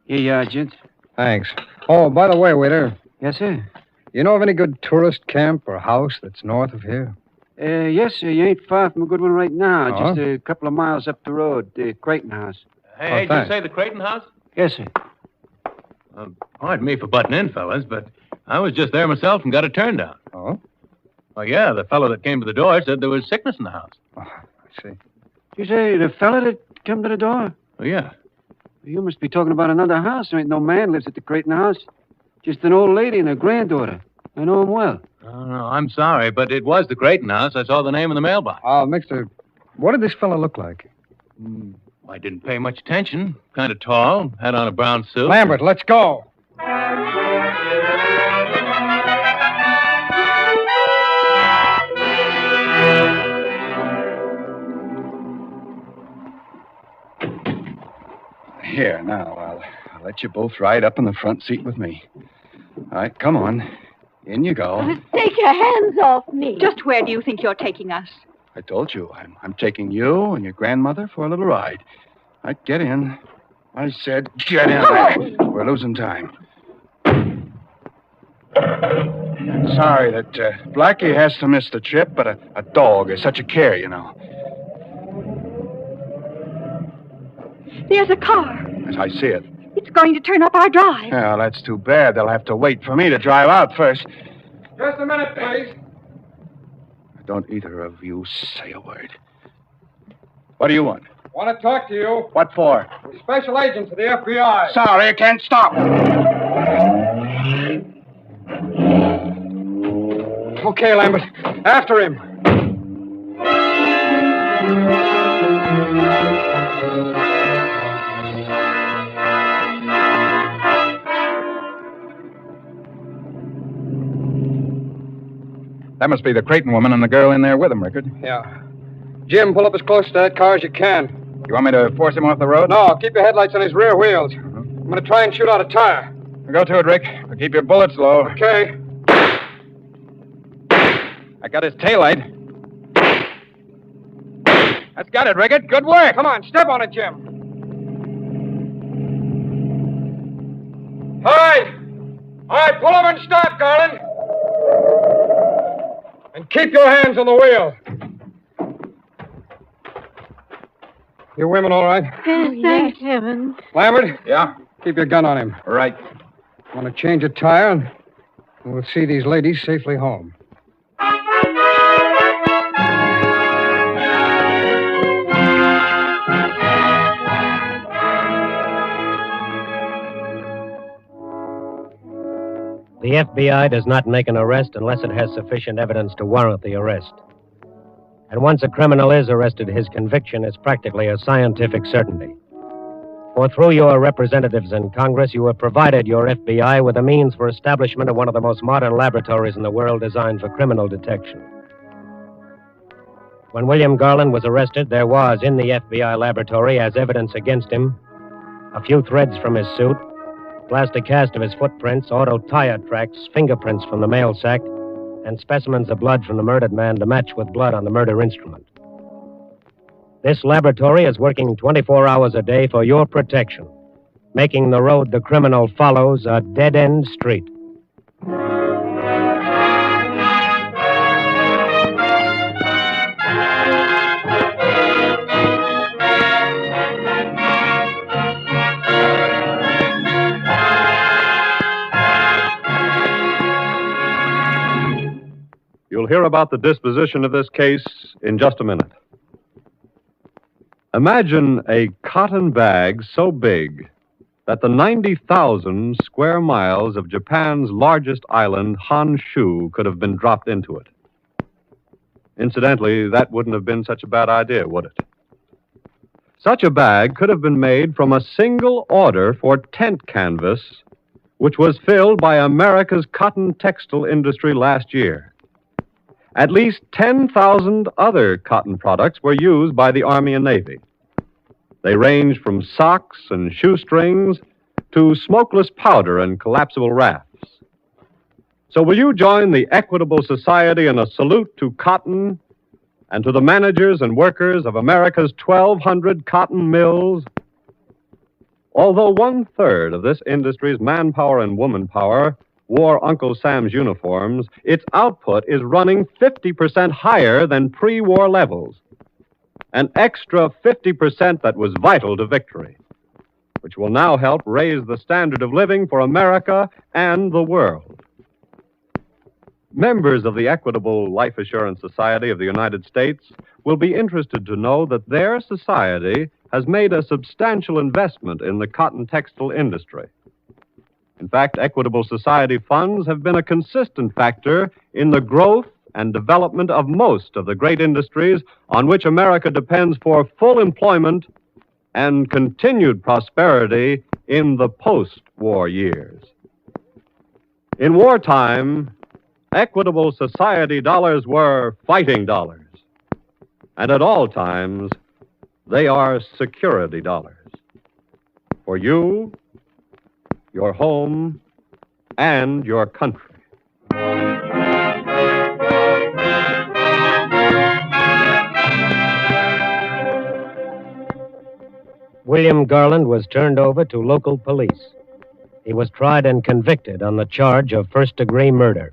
Here you are, gents. Thanks. Oh, by the way, waiter. Yes, sir. You know of any good tourist camp or house that's north of here? Yes, sir. You ain't far from a good one right now. Oh? Just a couple of miles up the road. The Creighton House. Hey, did you say the Creighton House? Yes, sir. Pardon me for butting in, fellas, but I was just there myself and got a turn down. Oh? Oh, yeah, the fellow that came to the door said there was sickness in the house. Oh, I see. You say the fella that come to the door? Oh, yeah. You must be talking about another house. There ain't no man lives at the Creighton House. Just an old lady and her granddaughter. I know him well. Oh, no, I'm sorry, but it was the Creighton House. I saw the name in the mailbox. Oh, mister, what did this fella look like? I didn't pay much attention. Kind of tall, had on a brown suit. Lambert, let's go. Here, now, I'll let you both ride up in the front seat with me. All right, come on. In you go. Take your hands off me. Just where do you think you're taking us? I told you, I'm taking you and your grandmother for a little ride. All right, get in. I said get in there. We're losing time. I'm sorry that Blackie has to miss the trip, but a dog is such a care, you know. There's a car. As I see it. It's going to turn up our drive. Well, that's too bad. They'll have to wait for me to drive out first. Just a minute, please. Don't either of you say a word. What do you want? Want to talk to you. What for? We're special agents of the FBI. Sorry, I can't stop. Okay, Lambert. After him. That must be the Creighton woman and the girl in there with him, Rickard. Yeah. Jim, pull up as close to that car as you can. You want me to force him off the road? No, keep your headlights on his rear wheels. I'm going to try and shoot out a tire. Go to it, Rick. But keep your bullets low. Okay. I got his taillight. That's got it, Rickard. Good work. Come on, step on it, Jim. All right. All right, pull over and stop, Garland. And keep your hands on the wheel. You women all right? Oh, thank heaven. Lambert? Yeah? Keep your gun on him. Right. Want to change a tire, and we'll see these ladies safely home. The FBI does not make an arrest unless it has sufficient evidence to warrant the arrest. And once a criminal is arrested, his conviction is practically a scientific certainty. For through your representatives in Congress, you have provided your FBI with the means for establishment of one of the most modern laboratories in the world designed for criminal detection. When William Garland was arrested, there was in the FBI laboratory, as evidence against him, a few threads from his suit, plastic cast of his footprints, auto tire tracks, fingerprints from the mail sack, and specimens of blood from the murdered man to match with blood on the murder instrument. This laboratory is working 24 hours a day for your protection, making the road the criminal follows a dead-end street. You'll hear about the disposition of this case in just a minute. Imagine a cotton bag so big that the 90,000 square miles of Japan's largest island, Honshu, could have been dropped into it. Incidentally, that wouldn't have been such a bad idea, would it? Such a bag could have been made from a single order for tent canvas, which was filled by America's cotton textile industry last year. At least 10,000 other cotton products were used by the Army and Navy. They ranged from socks and shoestrings to smokeless powder and collapsible rafts. So will you join the Equitable Society in a salute to cotton and to the managers and workers of America's 1,200 cotton mills? Although 1/3 of this industry's manpower and womanpower wore Uncle Sam's uniforms, its output is running 50% higher than pre-war levels. An extra 50% that was vital to victory, which will now help raise the standard of living for America and the world. Members of the Equitable Life Assurance Society of the United States will be interested to know that their society has made a substantial investment in the cotton textile industry. In fact, Equitable Society funds have been a consistent factor in the growth and development of most of the great industries on which America depends for full employment and continued prosperity in the post-war years. In wartime, Equitable Society dollars were fighting dollars. And at all times, they are security dollars. For you, your home, and your country. William Garland was turned over to local police. He was tried and convicted on the charge of first-degree murder.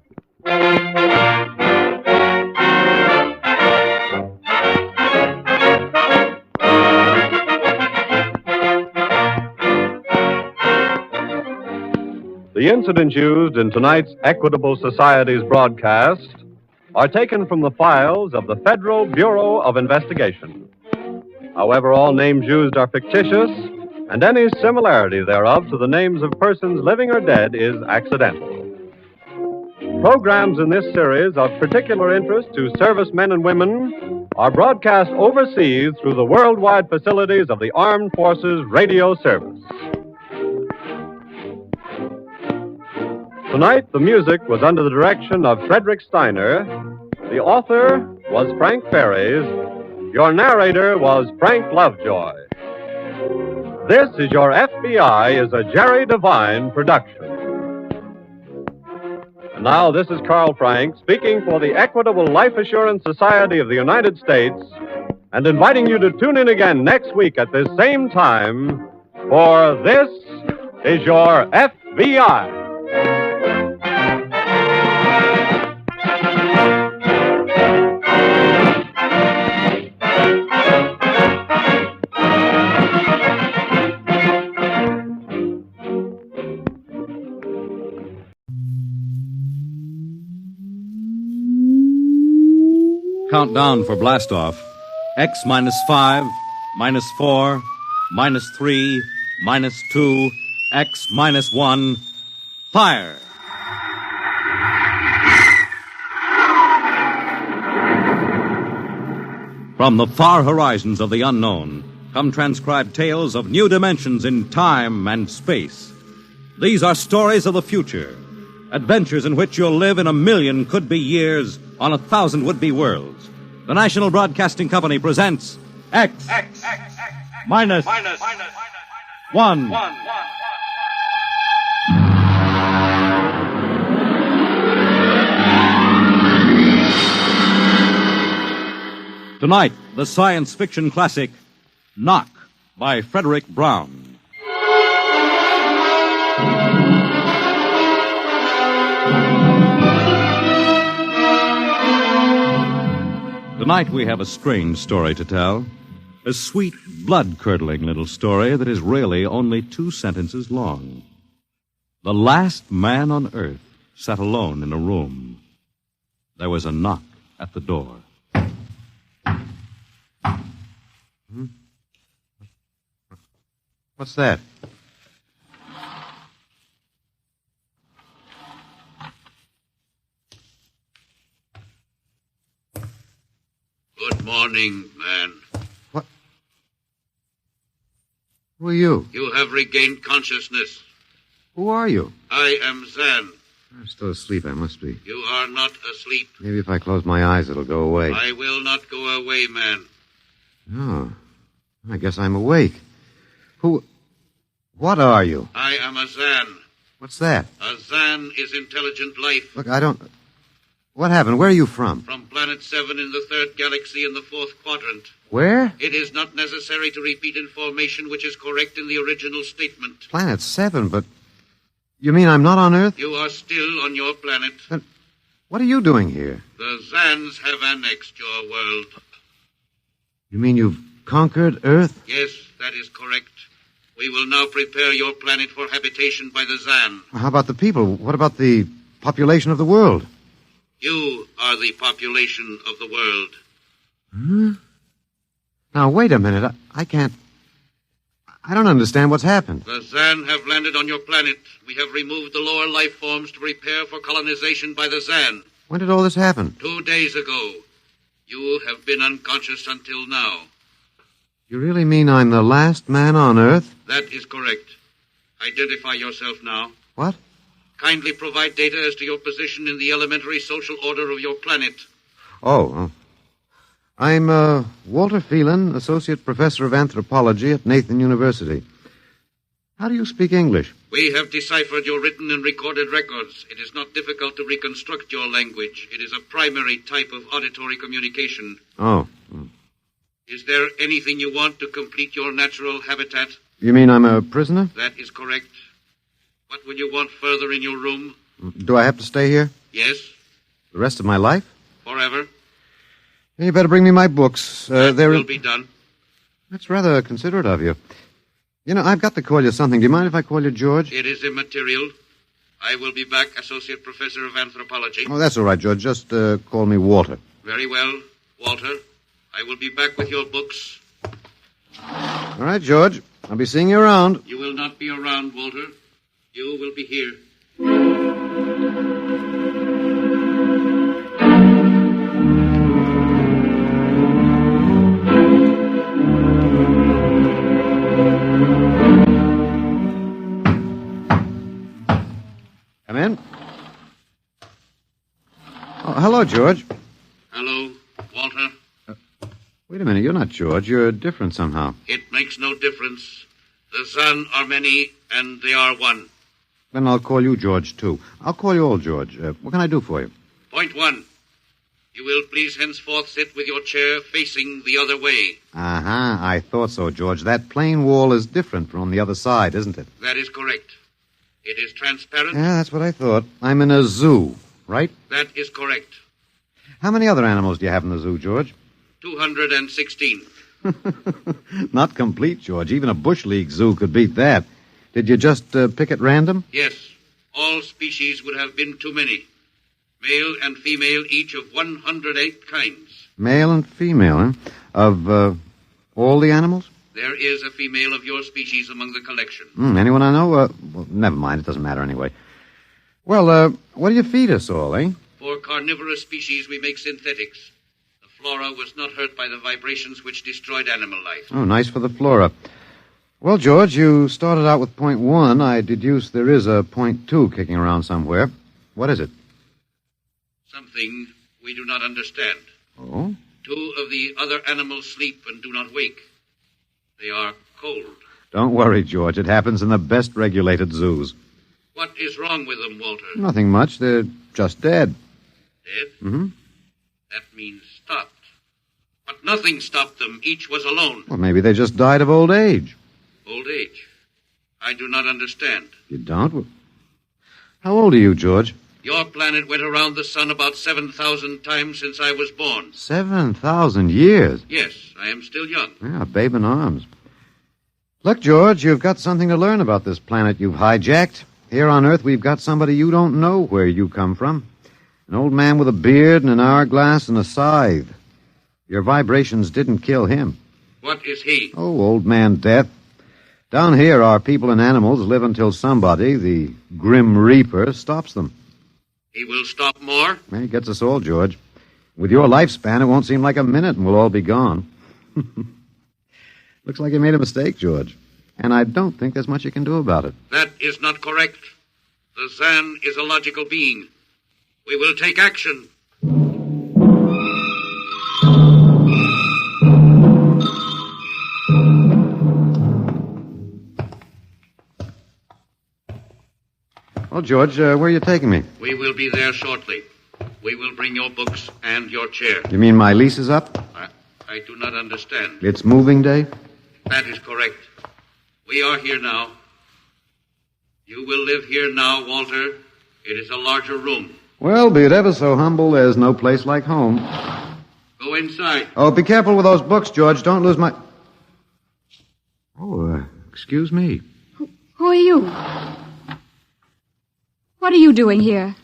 The incidents used in tonight's Equitable Society's broadcast are taken from the files of the Federal Bureau of Investigation. However, all names used are fictitious, and any similarity thereof to the names of persons living or dead is accidental. Programs in this series of particular interest to servicemen and women are broadcast overseas through the worldwide facilities of the Armed Forces Radio Service. Tonight, the music was under the direction of Frederick Steiner. The author was Frank Ferries. Your narrator was Frank Lovejoy. This is Your FBI is a Jerry Devine production. And now, this is Carl Frank speaking for the Equitable Life Assurance Society of the United States and inviting you to tune in again next week at this same time for This is Your FBI. Countdown for blastoff. X -5, -4, -3, -2, X -1. Fire! From the far horizons of the unknown come transcribed tales of new dimensions in time and space. These are stories of the future, adventures in which you'll live in 1,000,000 could-be years on 1,000 would-be worlds. The National Broadcasting Company presents X minus 1. Tonight, the science fiction classic, Knock, by Frederick Brown. Tonight we have a strange story to tell. A sweet, blood-curdling little story that is really only 2 sentences long. The last man on earth sat alone in a room. There was a knock at the door. What's that? morning, man. What? Who are you? You have regained consciousness. Who are you? I am Zan. I'm still asleep, I must be. You are not asleep. Maybe if I close my eyes, it'll go away. I will not go away, man. Oh. I guess I'm awake. What are you? I am a Zan. What's that? A Zan is intelligent life. Look, I don't... What happened? Where are you from? From Planet 7 in the 3rd galaxy in the 4th quadrant. Where? It is not necessary to repeat information which is correct in the original statement. Planet 7, but... You mean I'm not on Earth? You are still on your planet. Then what are you doing here? The Zans have annexed your world. You mean you've conquered Earth? Yes, that is correct. We will now prepare your planet for habitation by the Zan. How about the people? What about the population of the world? You are the population of the world. Hmm? Now, wait a minute. I can't... I don't understand what's happened. The Zan have landed on your planet. We have removed the lower life forms to prepare for colonization by the Zan. When did all this happen? 2 days ago. You have been unconscious until now. You really mean I'm the last man on Earth? That is correct. Identify yourself now. What? Kindly provide data as to your position in the elementary social order of your planet. Oh. I'm Walter Phelan, Associate Professor of Anthropology at Nathan University. How do you speak English? We have deciphered your written and recorded records. It is not difficult to reconstruct your language. It is a primary type of auditory communication. Oh. Is there anything you want to complete your natural habitat? You mean I'm a prisoner? That is correct. What will you want further in your room? Do I have to stay here? Yes. The rest of my life? Forever. You better bring me my books. That will be done. That's rather considerate of you. You know, I've got to call you something. Do you mind if I call you George? It is immaterial. I will be back, Associate Professor of Anthropology. Oh, that's all right, George. Just call me Walter. Very well, Walter. I will be back with your books. All right, George. I'll be seeing you around. You will not be around, Walter. You will be here. Come in. Oh, hello, George. Hello, Walter. Wait a minute. You're not George. You're different somehow. It makes no difference. The Zan are many, and they are one. Then I'll call you George, too. I'll call you old George. What can I do for you? Point 1. You will please henceforth sit with your chair facing the other way. Uh-huh. I thought so, George. That plain wall is different from the other side, isn't it? That is correct. It is transparent. Yeah, that's what I thought. I'm in a zoo, right? That is correct. How many other animals do you have in the zoo, George? 216. Not complete, George. Even a Bush League zoo could beat that. Did you just pick at random? Yes. All species would have been too many. Male and female, each of 108 kinds. Male and female, huh? Of all the animals? There is a female of your species among the collection. Anyone I know? Well, never mind. It doesn't matter anyway. Well, what do you feed us all, eh? For carnivorous species, we make synthetics. The flora was not hurt by the vibrations which destroyed animal life. Oh, nice for the flora. Well, George, you started out with point 1. I deduce there is a point 2 kicking around somewhere. What is it? Something we do not understand. Oh? 2 of the other animals sleep and do not wake. They are cold. Don't worry, George. It happens in the best regulated zoos. What is wrong with them, Walter? Nothing much. They're just dead. Dead? Mm-hmm. That means stopped. But nothing stopped them. Each was alone. Well, maybe they just died of old age. Old age? I do not understand. You don't? Well, how old are you, George? Your planet went around the sun about 7,000 times since I was born. 7,000 years? Yes, I am still young. Yeah, a babe in arms. Look, George, you've got something to learn about this planet you've hijacked. Here on Earth, we've got somebody you don't know where you come from. An old man with a beard and an hourglass and a scythe. Your vibrations didn't kill him. What is he? Oh, old man Death. Down here, our people and animals live until somebody, the Grim Reaper, stops them. He will stop more? He gets us all, George. With your lifespan, it won't seem like a minute and we'll all be gone. Looks like you made a mistake, George. And I don't think there's much you can do about it. That is not correct. The Zan is a logical being. We will take action. Well, George, where are you taking me? We will be there shortly. We will bring your books and your chair. You mean my lease is up? I do not understand. It's moving day? That is correct. We are here now. You will live here now, Walter. It is a larger room. Well, be it ever so humble, there's no place like home. Go inside. Oh, be careful with those books, George. Don't lose my... Oh, excuse me. Who are you? What are you doing here?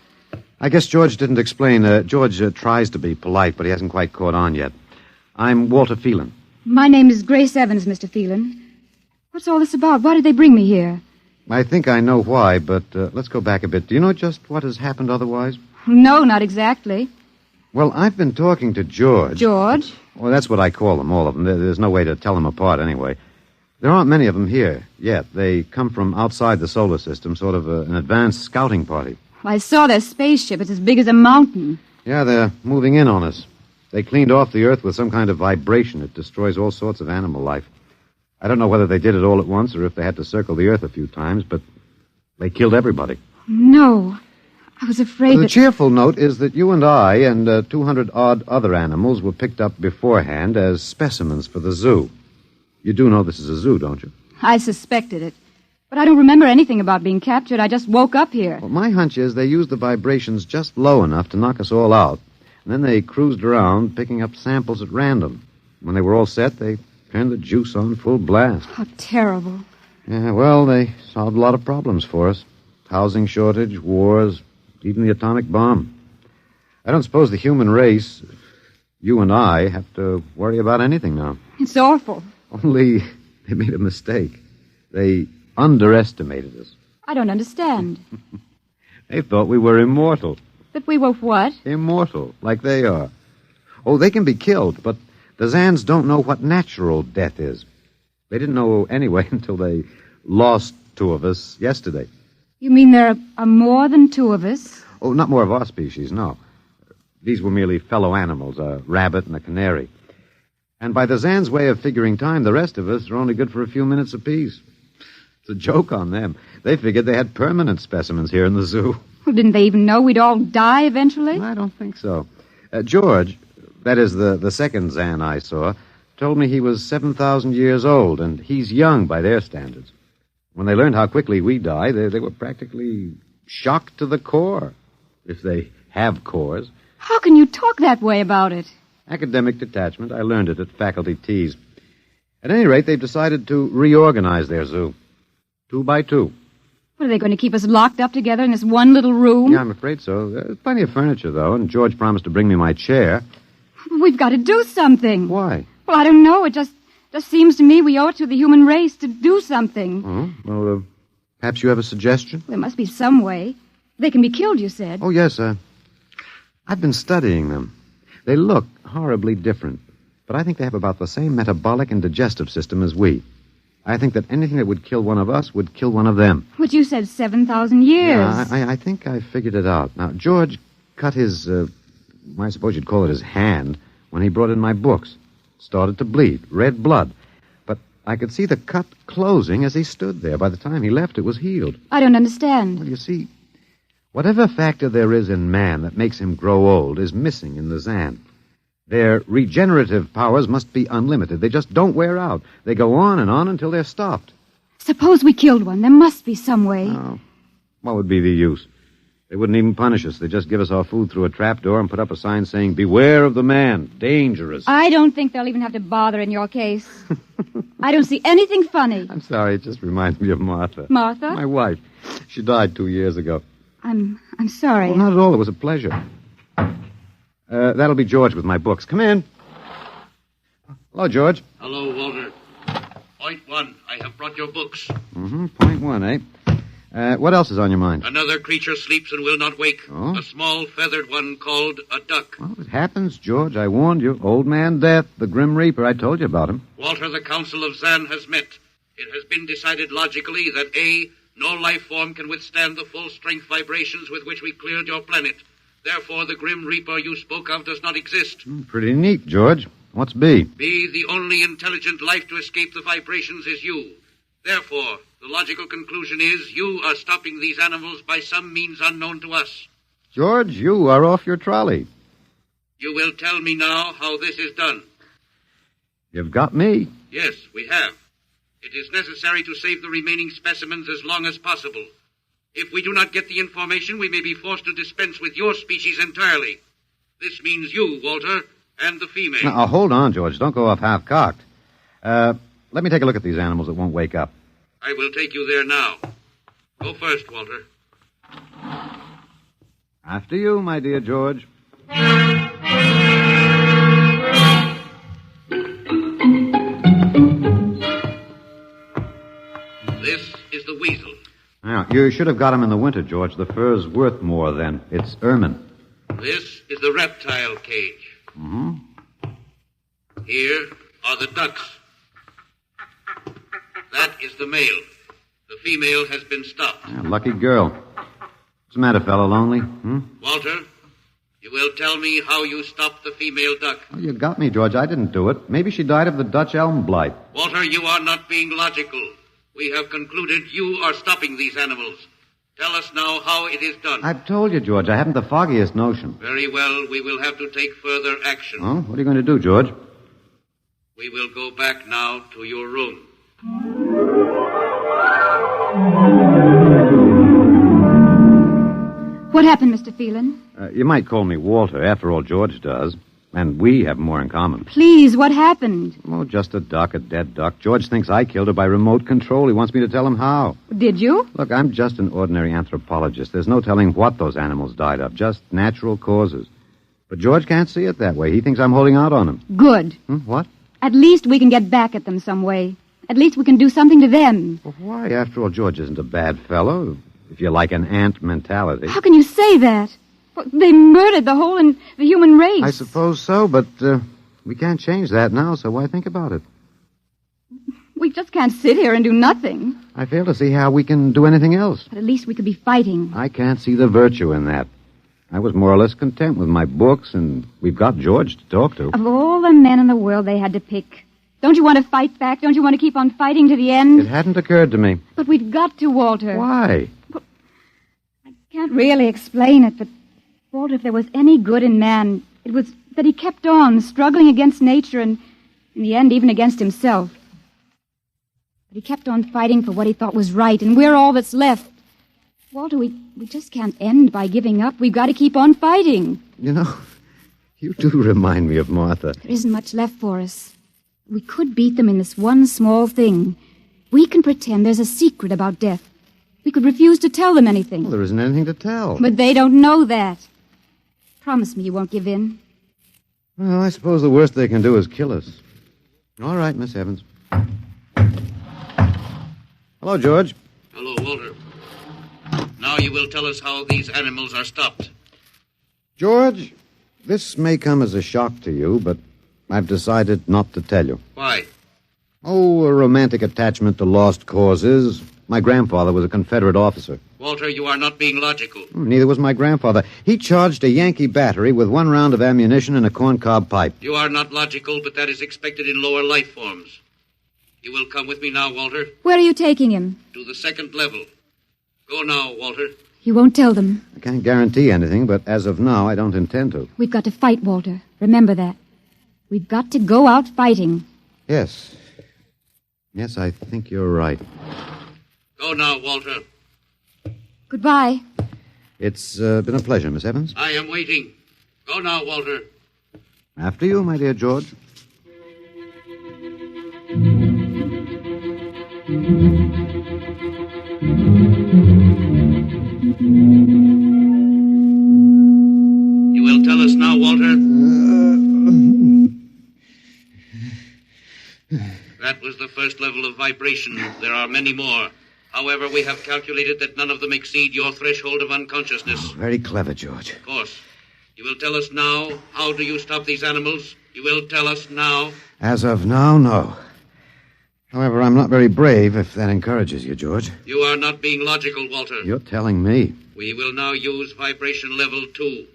I guess George didn't explain. George tries to be polite, but he hasn't quite caught on yet. I'm Walter Phelan. My name is Grace Evans, Mr. Phelan. What's all this about? Why did they bring me here? I think I know why, but let's go back a bit. Do you know just what has happened otherwise? No, not exactly. Well, I've been talking to George. George? Well, that's what I call them, all of them. There's no way to tell them apart anyway. There aren't many of them here yet. They come from outside the solar system, sort of an advanced scouting party. I saw their spaceship. It's as big as a mountain. Yeah, they're moving in on us. They cleaned off the Earth with some kind of vibration. It destroys all sorts of animal life. I don't know whether they did it all at once or if they had to circle the Earth a few times, but they killed everybody. No. I was afraid The cheerful note is that you and I and 200-odd other animals were picked up beforehand as specimens for the zoo. You do know this is a zoo, don't you? I suspected it. But I don't remember anything about being captured. I just woke up here. Well, my hunch is they used the vibrations just low enough to knock us all out. And then they cruised around, picking up samples at random. When they were all set, they turned the juice on full blast. How terrible. Yeah, well, they solved a lot of problems for us. Housing shortage, wars, even the atomic bomb. I don't suppose the human race, you and I, have to worry about anything now. It's awful. Only they made a mistake. They underestimated us. I don't understand. They thought we were immortal. That we were what? Immortal, like they are. Oh, they can be killed, but the Zans don't know what natural death is. They didn't know anyway until they lost two of us yesterday. You mean there are more than two of us? Oh, not more of our species, no. These were merely fellow animals, a rabbit and a canary. And by the Zan's way of figuring time, the rest of us are only good for a few minutes apiece. It's a joke on them. They figured they had permanent specimens here in the zoo. Well, didn't they even know we'd all die eventually? I don't think so. George, that is the second Zan I saw, told me he was 7,000 years old, and he's young by their standards. When they learned how quickly we die, they were practically shocked to the core, if they have cores. How can you talk that way about it? Academic detachment. I learned it at faculty teas. At any rate, they've decided to reorganize their zoo. 2 by 2. What, are they going to keep us locked up together in this one little room? Yeah, I'm afraid so. There's plenty of furniture, though, and George promised to bring me my chair. We've got to do something. Why? Well, I don't know. It just seems to me we owe it to the human race to do something. Oh, well, perhaps you have a suggestion? There must be some way. They can be killed, you said. Oh, yes, I've been studying them. They look horribly different, but I think they have about the same metabolic and digestive system as we. I think that anything that would kill one of us would kill one of them. But you said 7,000 years. Yeah, I think I figured it out. Now, George cut his, I suppose you'd call it his hand, when he brought in my books. It started to bleed, red blood. But I could see the cut closing as he stood there. By the time he left, it was healed. I don't understand. Well, you see, whatever factor there is in man that makes him grow old is missing in the Zan. Their regenerative powers must be unlimited. They just don't wear out. They go on until they're stopped. Suppose we killed one. There must be some way. Oh, what would be the use? They wouldn't even punish us. They'd just give us our food through a trapdoor and put up a sign saying, "Beware of the man. Dangerous." I don't think they'll even have to bother in your case. I don't see anything funny. I'm sorry. It just reminds me of Martha. Martha? My wife. She died 2 years ago. I'm sorry. Well, not at all. It was a pleasure. That'll be George with my books. Come in. Hello, George. Hello, Walter. Point 1. I have brought your books. Point 1, eh? What else is on your mind? Another creature sleeps and will not wake. Oh? A small feathered one called a duck. Well, it happens, George. I warned you. Old Man Death, the Grim Reaper. I told you about him. Walter, the Council of Zan has met. It has been decided logically that A, no life form can withstand the full strength vibrations with which we cleared your planet. Therefore, the Grim Reaper you spoke of does not exist. Pretty neat, George. What's B? B, the only intelligent life to escape the vibrations is you. Therefore, the logical conclusion is you are stopping these animals by some means unknown to us. George, you are off your trolley. You will tell me now how this is done. You've got me. Yes, we have. It is necessary to save the remaining specimens as long as possible. If we do not get the information, we may be forced to dispense with your species entirely. This means you, Walter, and the female. Now, hold on, George. Don't go off half-cocked. Let me take a look at these animals that won't wake up. I will take you there now. Go first, Walter. After you, my dear George. This is the weasel. Now, you should have got him in the winter, George. The fur's worth more then. It's ermine. This is the reptile cage. Mm-hmm. Here are the ducks. That is the male. The female has been stopped. Yeah, lucky girl. What's the matter, fellow? Lonely? Walter, you will tell me how you stopped the female duck. Oh, you got me, George. I didn't do it. Maybe she died of the Dutch elm blight. Walter, you are not being logical. We have concluded you are stopping these animals. Tell us now how it is done. I've told you, George. I haven't the foggiest notion. Very well. We will have to take further action. Oh, what are you going to do, George? We will go back now to your room. What happened, Mr. Phelan? You might call me Walter. After all, George does. And we have more in common. Please, what happened? Oh, just a duck, a dead duck. George thinks I killed her by remote control. He wants me to tell him how. Did you? Look, I'm just an ordinary anthropologist. There's no telling what those animals died of, just natural causes. But George can't see it that way. He thinks I'm holding out on him. Good. What? At least we can get back at them some way. At least we can do something to them. Well, why? After all, George isn't a bad fellow, if you like an ant mentality. How can you say that? Well, they murdered the human race. I suppose so, but we can't change that now, so why think about it? We just can't sit here and do nothing. I fail to see how we can do anything else. But at least we could be fighting. I can't see the virtue in that. I was more or less content with my books, and we've got George to talk to. Of all the men in the world they had to pick, don't you want to fight back? Don't you want to keep on fighting to the end? It hadn't occurred to me. But we've got to, Walter. Why? I can't really explain it, but, Walter, if there was any good in man, it was that he kept on struggling against nature and, in the end, even against himself. But he kept on fighting for what he thought was right, and we're all that's left. Walter, we just can't end by giving up. We've got to keep on fighting. You know, you do remind me of Martha. There isn't much left for us. We could beat them in this one small thing. We can pretend there's a secret about death. We could refuse to tell them anything. Well, there isn't anything to tell. But they don't know that. Promise me you won't give in. Well, I suppose the worst they can do is kill us. All right, Miss Evans. Hello, George. Hello, Walter. Now you will tell us how these animals are stopped. George, this may come as a shock to you, but I've decided not to tell you. Why? Oh, a romantic attachment to lost causes. My grandfather was a Confederate officer. Walter, you are not being logical. Neither was my grandfather. He charged a Yankee battery with 1 round of ammunition and a corncob pipe. You are not logical, but that is expected in lower life forms. You will come with me now, Walter. Where are you taking him? To the 2nd level. Go now, Walter. You won't tell them. I can't guarantee anything, but as of now, I don't intend to. We've got to fight, Walter. Remember that. We've got to go out fighting. Yes. Yes, I think you're right. Go now, Walter. Goodbye. It's been a pleasure, Miss Evans. I am waiting. Go now, Walter. After you, my dear George. You will tell us now, Walter? That was the 1st level of vibration. There are many more. However, we have calculated that none of them exceed your threshold of unconsciousness. Oh, very clever, George. Of course. You will tell us now, how do you stop these animals? You will tell us now. As of now, no. However, I'm not very brave, if that encourages you, George. You are not being logical, Walter. You're telling me. We will now use vibration level 2.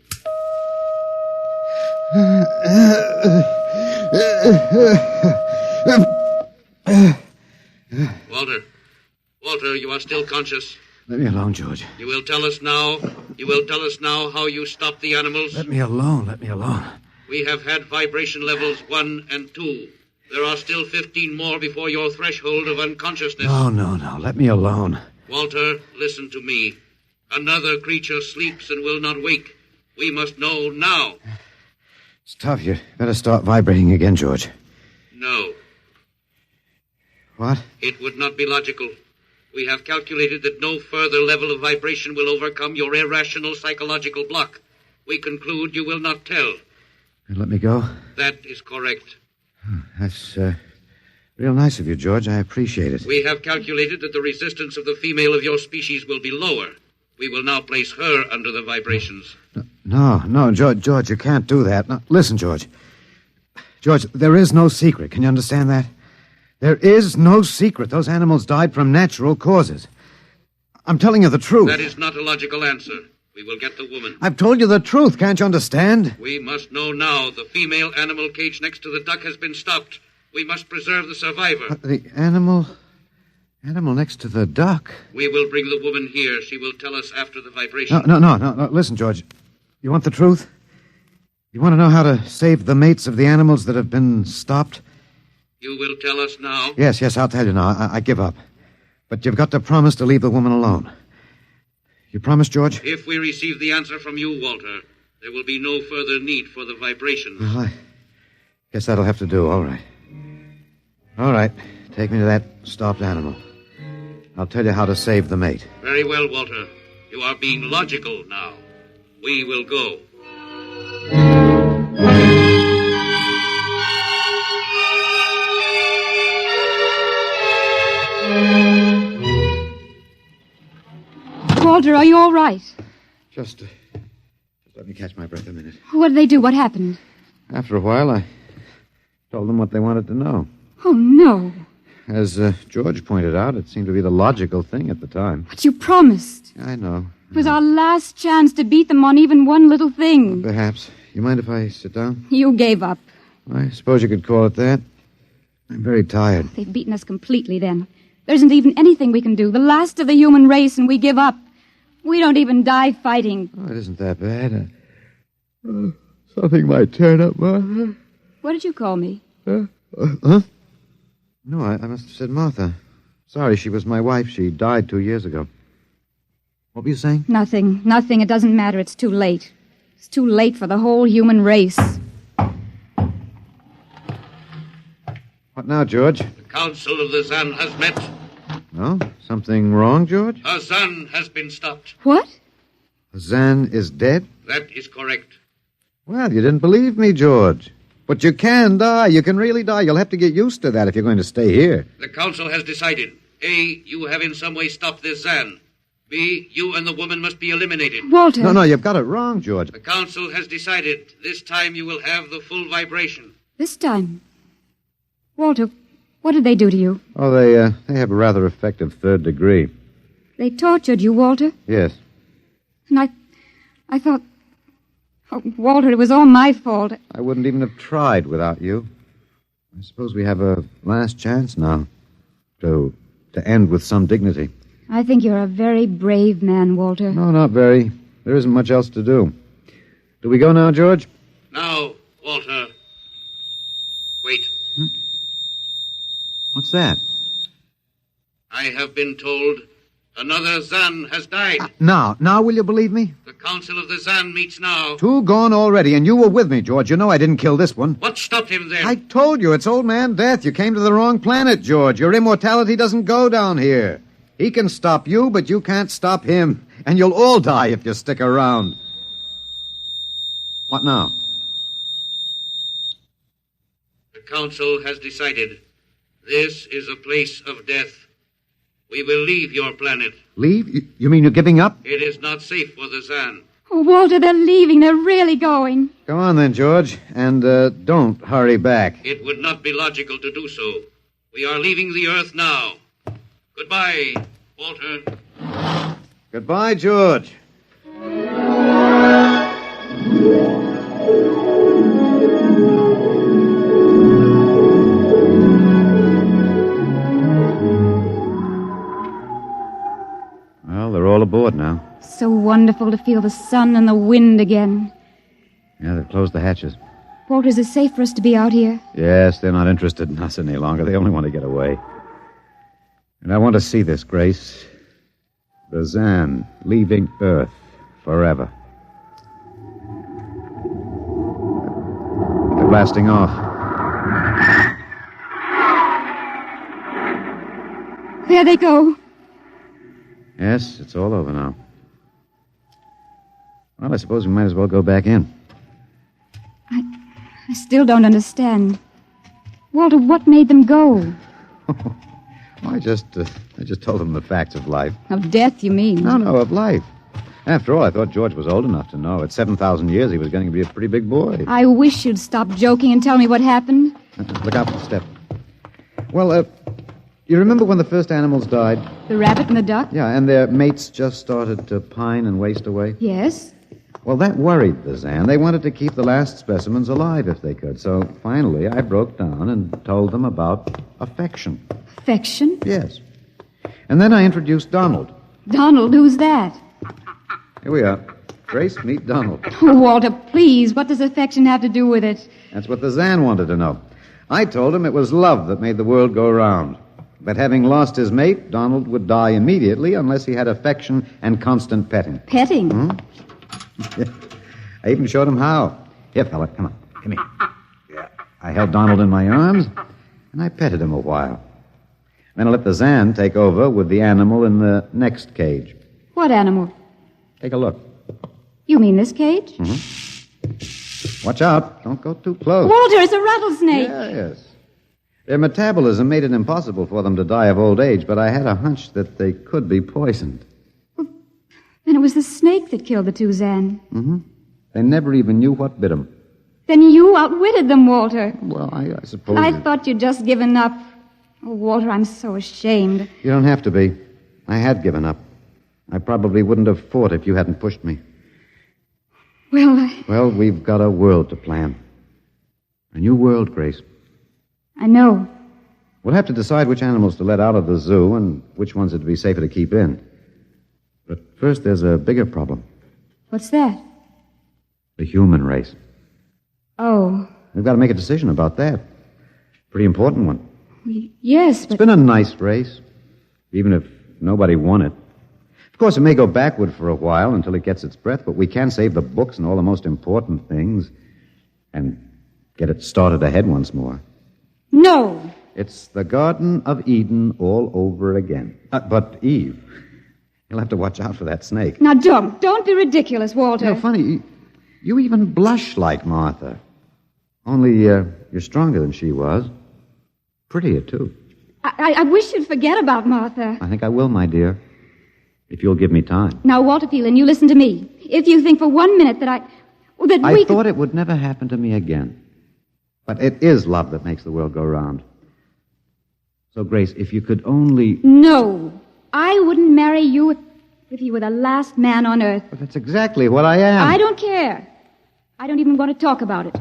Walter, you are still conscious. Let me alone, George. You will tell us now how you stop the animals. Let me alone. We have had vibration levels 1 and 2. There are still 15 more before your threshold of unconsciousness. No. Let me alone. Walter, listen to me. Another creature sleeps and will not wake. We must know now. It's tough. You better start vibrating again, George. No. What? It would not be logical. We have calculated that no further level of vibration will overcome your irrational psychological block. We conclude you will not tell. Let me go? That is correct. That's real nice of you, George. I appreciate it. We have calculated that the resistance of the female of your species will be lower. We will now place her under the vibrations. No, George, you can't do that. No, listen, George. George, there is no secret. Can you understand that? There is no secret. Those animals died from natural causes. I'm telling you the truth. That is not a logical answer. We will get the woman. I've told you the truth. Can't you understand? We must know now. The female animal cage next to the duck has been stopped. We must preserve the survivor. The animal next to the duck? We will bring the woman here. She will tell us after the vibration. No. Listen, George. You want the truth? You want to know how to save the mates of the animals that have been stopped? You will tell us now? Yes, I'll tell you now. I give up. But you've got to promise to leave the woman alone. You promise, George? If we receive the answer from you, Walter, there will be no further need for the vibrations. Well, I guess that'll have to do. All right. Take me to that stopped animal. I'll tell you how to save the mate. Very well, Walter. You are being logical now. We will go. Walter, are you all right? Just let me catch my breath a minute. What did they do? What happened? After a while, I told them what they wanted to know. Oh, no. As George pointed out, it seemed to be the logical thing at the time. But you promised. I know. It was our last chance to beat them on even one little thing. Perhaps. You mind if I sit down? You gave up. I suppose you could call it that. I'm very tired. They've beaten us completely then. There isn't even anything we can do. The last of the human race, and we give up. We don't even die fighting. Oh, it isn't that bad. Something might turn up, Martha. What did you call me? Huh? No, I must have said Martha. Sorry, she was my wife. She died 2 years ago. What were you saying? Nothing. It doesn't matter. It's too late. It's too late for the whole human race. What now, George? The Council of the Zan has met. No? Something wrong, George? A Zan has been stopped. What? Zan is dead? That is correct. Well, you didn't believe me, George. But you can die. You can really die. You'll have to get used to that if you're going to stay here. The Council has decided. A, you have in some way stopped this Zan. B, you and the woman must be eliminated. Walter. No, you've got it wrong, George. The Council has decided. This time you will have the full vibration. This time? Walter, what did they do to you? Oh, they have a rather effective third degree. They tortured you, Walter? Yes. And I thought... Oh, Walter, it was all my fault. I wouldn't even have tried without you. I suppose we have a last chance now to end with some dignity. I think you're a very brave man, Walter. No, not very. There isn't much else to do. Do we go now, George? Now, Walter. Wait. What's that? I have been told another Zan has died. Now will you believe me? The Council of the Zan meets now. 2 gone already, and you were with me, George. You know I didn't kill this one. What stopped him then? I told you, it's Old Man Death. You came to the wrong planet, George. Your immortality doesn't go down here. He can stop you, but you can't stop him. And you'll all die if you stick around. What now? The Council has decided. This is a place of death. We will leave your planet. Leave? You mean you're giving up? It is not safe for the Zan. Oh, Walter, they're leaving. They're really going. Come on then, George. And don't hurry back. It would not be logical to do so. We are leaving the Earth now. Goodbye, Walter. Goodbye, George. Well, they're all aboard now. So wonderful to feel the sun and the wind again. Yeah, they've closed the hatches. Walter, is it safe for us to be out here? Yes, they're not interested in us any longer. They only want to get away. And I want to see this, Grace. The Zan leaving Earth forever. They're blasting off. There they go. Yes, it's all over now. Well, I suppose we might as well go back in. I still don't understand. Walter, what made them go? I just told them the facts of life. Of death, you mean? No, of life. After all, I thought George was old enough to know. At 7,000 years, he was going to be a pretty big boy. I wish you'd stop joking and tell me what happened. Look out for the step. Well, you remember when the first animals died? The rabbit and the duck? Yeah, and their mates just started to pine and waste away? Yes. Well, that worried the Zan. They wanted to keep the last specimens alive if they could. So finally, I broke down and told them about affection. Affection? Yes. And then I introduced Donald. Donald? Who's that? Here we are. Grace, meet Donald. Oh, Walter, please. What does affection have to do with it? That's what the Zan wanted to know. I told him it was love that made the world go round. But having lost his mate, Donald would die immediately unless he had affection and constant petting. Petting? Hmm? I even showed him how. Here, fella, come on. Come here. Yeah. I held Donald in my arms, and I petted him a while. Then I let the Zan take over with the animal in the next cage. What animal? Take a look. You mean this cage? Mm-hmm. Watch out. Don't go too close. Walter, it's a rattlesnake. Yes. Their metabolism made it impossible for them to die of old age, but I had a hunch that they could be poisoned. Then it was the snake that killed the two Zan. Mm-hmm. They never even knew what bit them. Then you outwitted them, Walter. Well, I suppose... I thought you'd just given up. Oh, Walter, I'm so ashamed. You don't have to be. I had given up. I probably wouldn't have fought if you hadn't pushed me. Well, we've got a world to plan. A new world, Grace. I know. We'll have to decide which animals to let out of the zoo and which ones it'd be safer to keep in. But first, there's a bigger problem. What's that? The human race. Oh. We've got to make a decision about that. Pretty important one. Yes, but... It's been a nice race, even if nobody won it. Of course, it may go backward for a while until it gets its breath, but we can save the books and all the most important things and get it started ahead once more. No. It's the Garden of Eden all over again. But Eve, you'll have to watch out for that snake. Now, don't be ridiculous, Walter. You know, funny, you even blush like Martha. Only you're stronger than she was. Prettier, too. I wish you'd forget about Martha. I think I will, my dear, if you'll give me time. Now, Walter Phelan, you listen to me. If you think for 1 minute that I thought it would never happen to me again. But it is love that makes the world go round. So, Grace, if you could only... No. I wouldn't marry you if you were the last man on earth. But that's exactly what I am. I don't care. I don't even want to talk about it.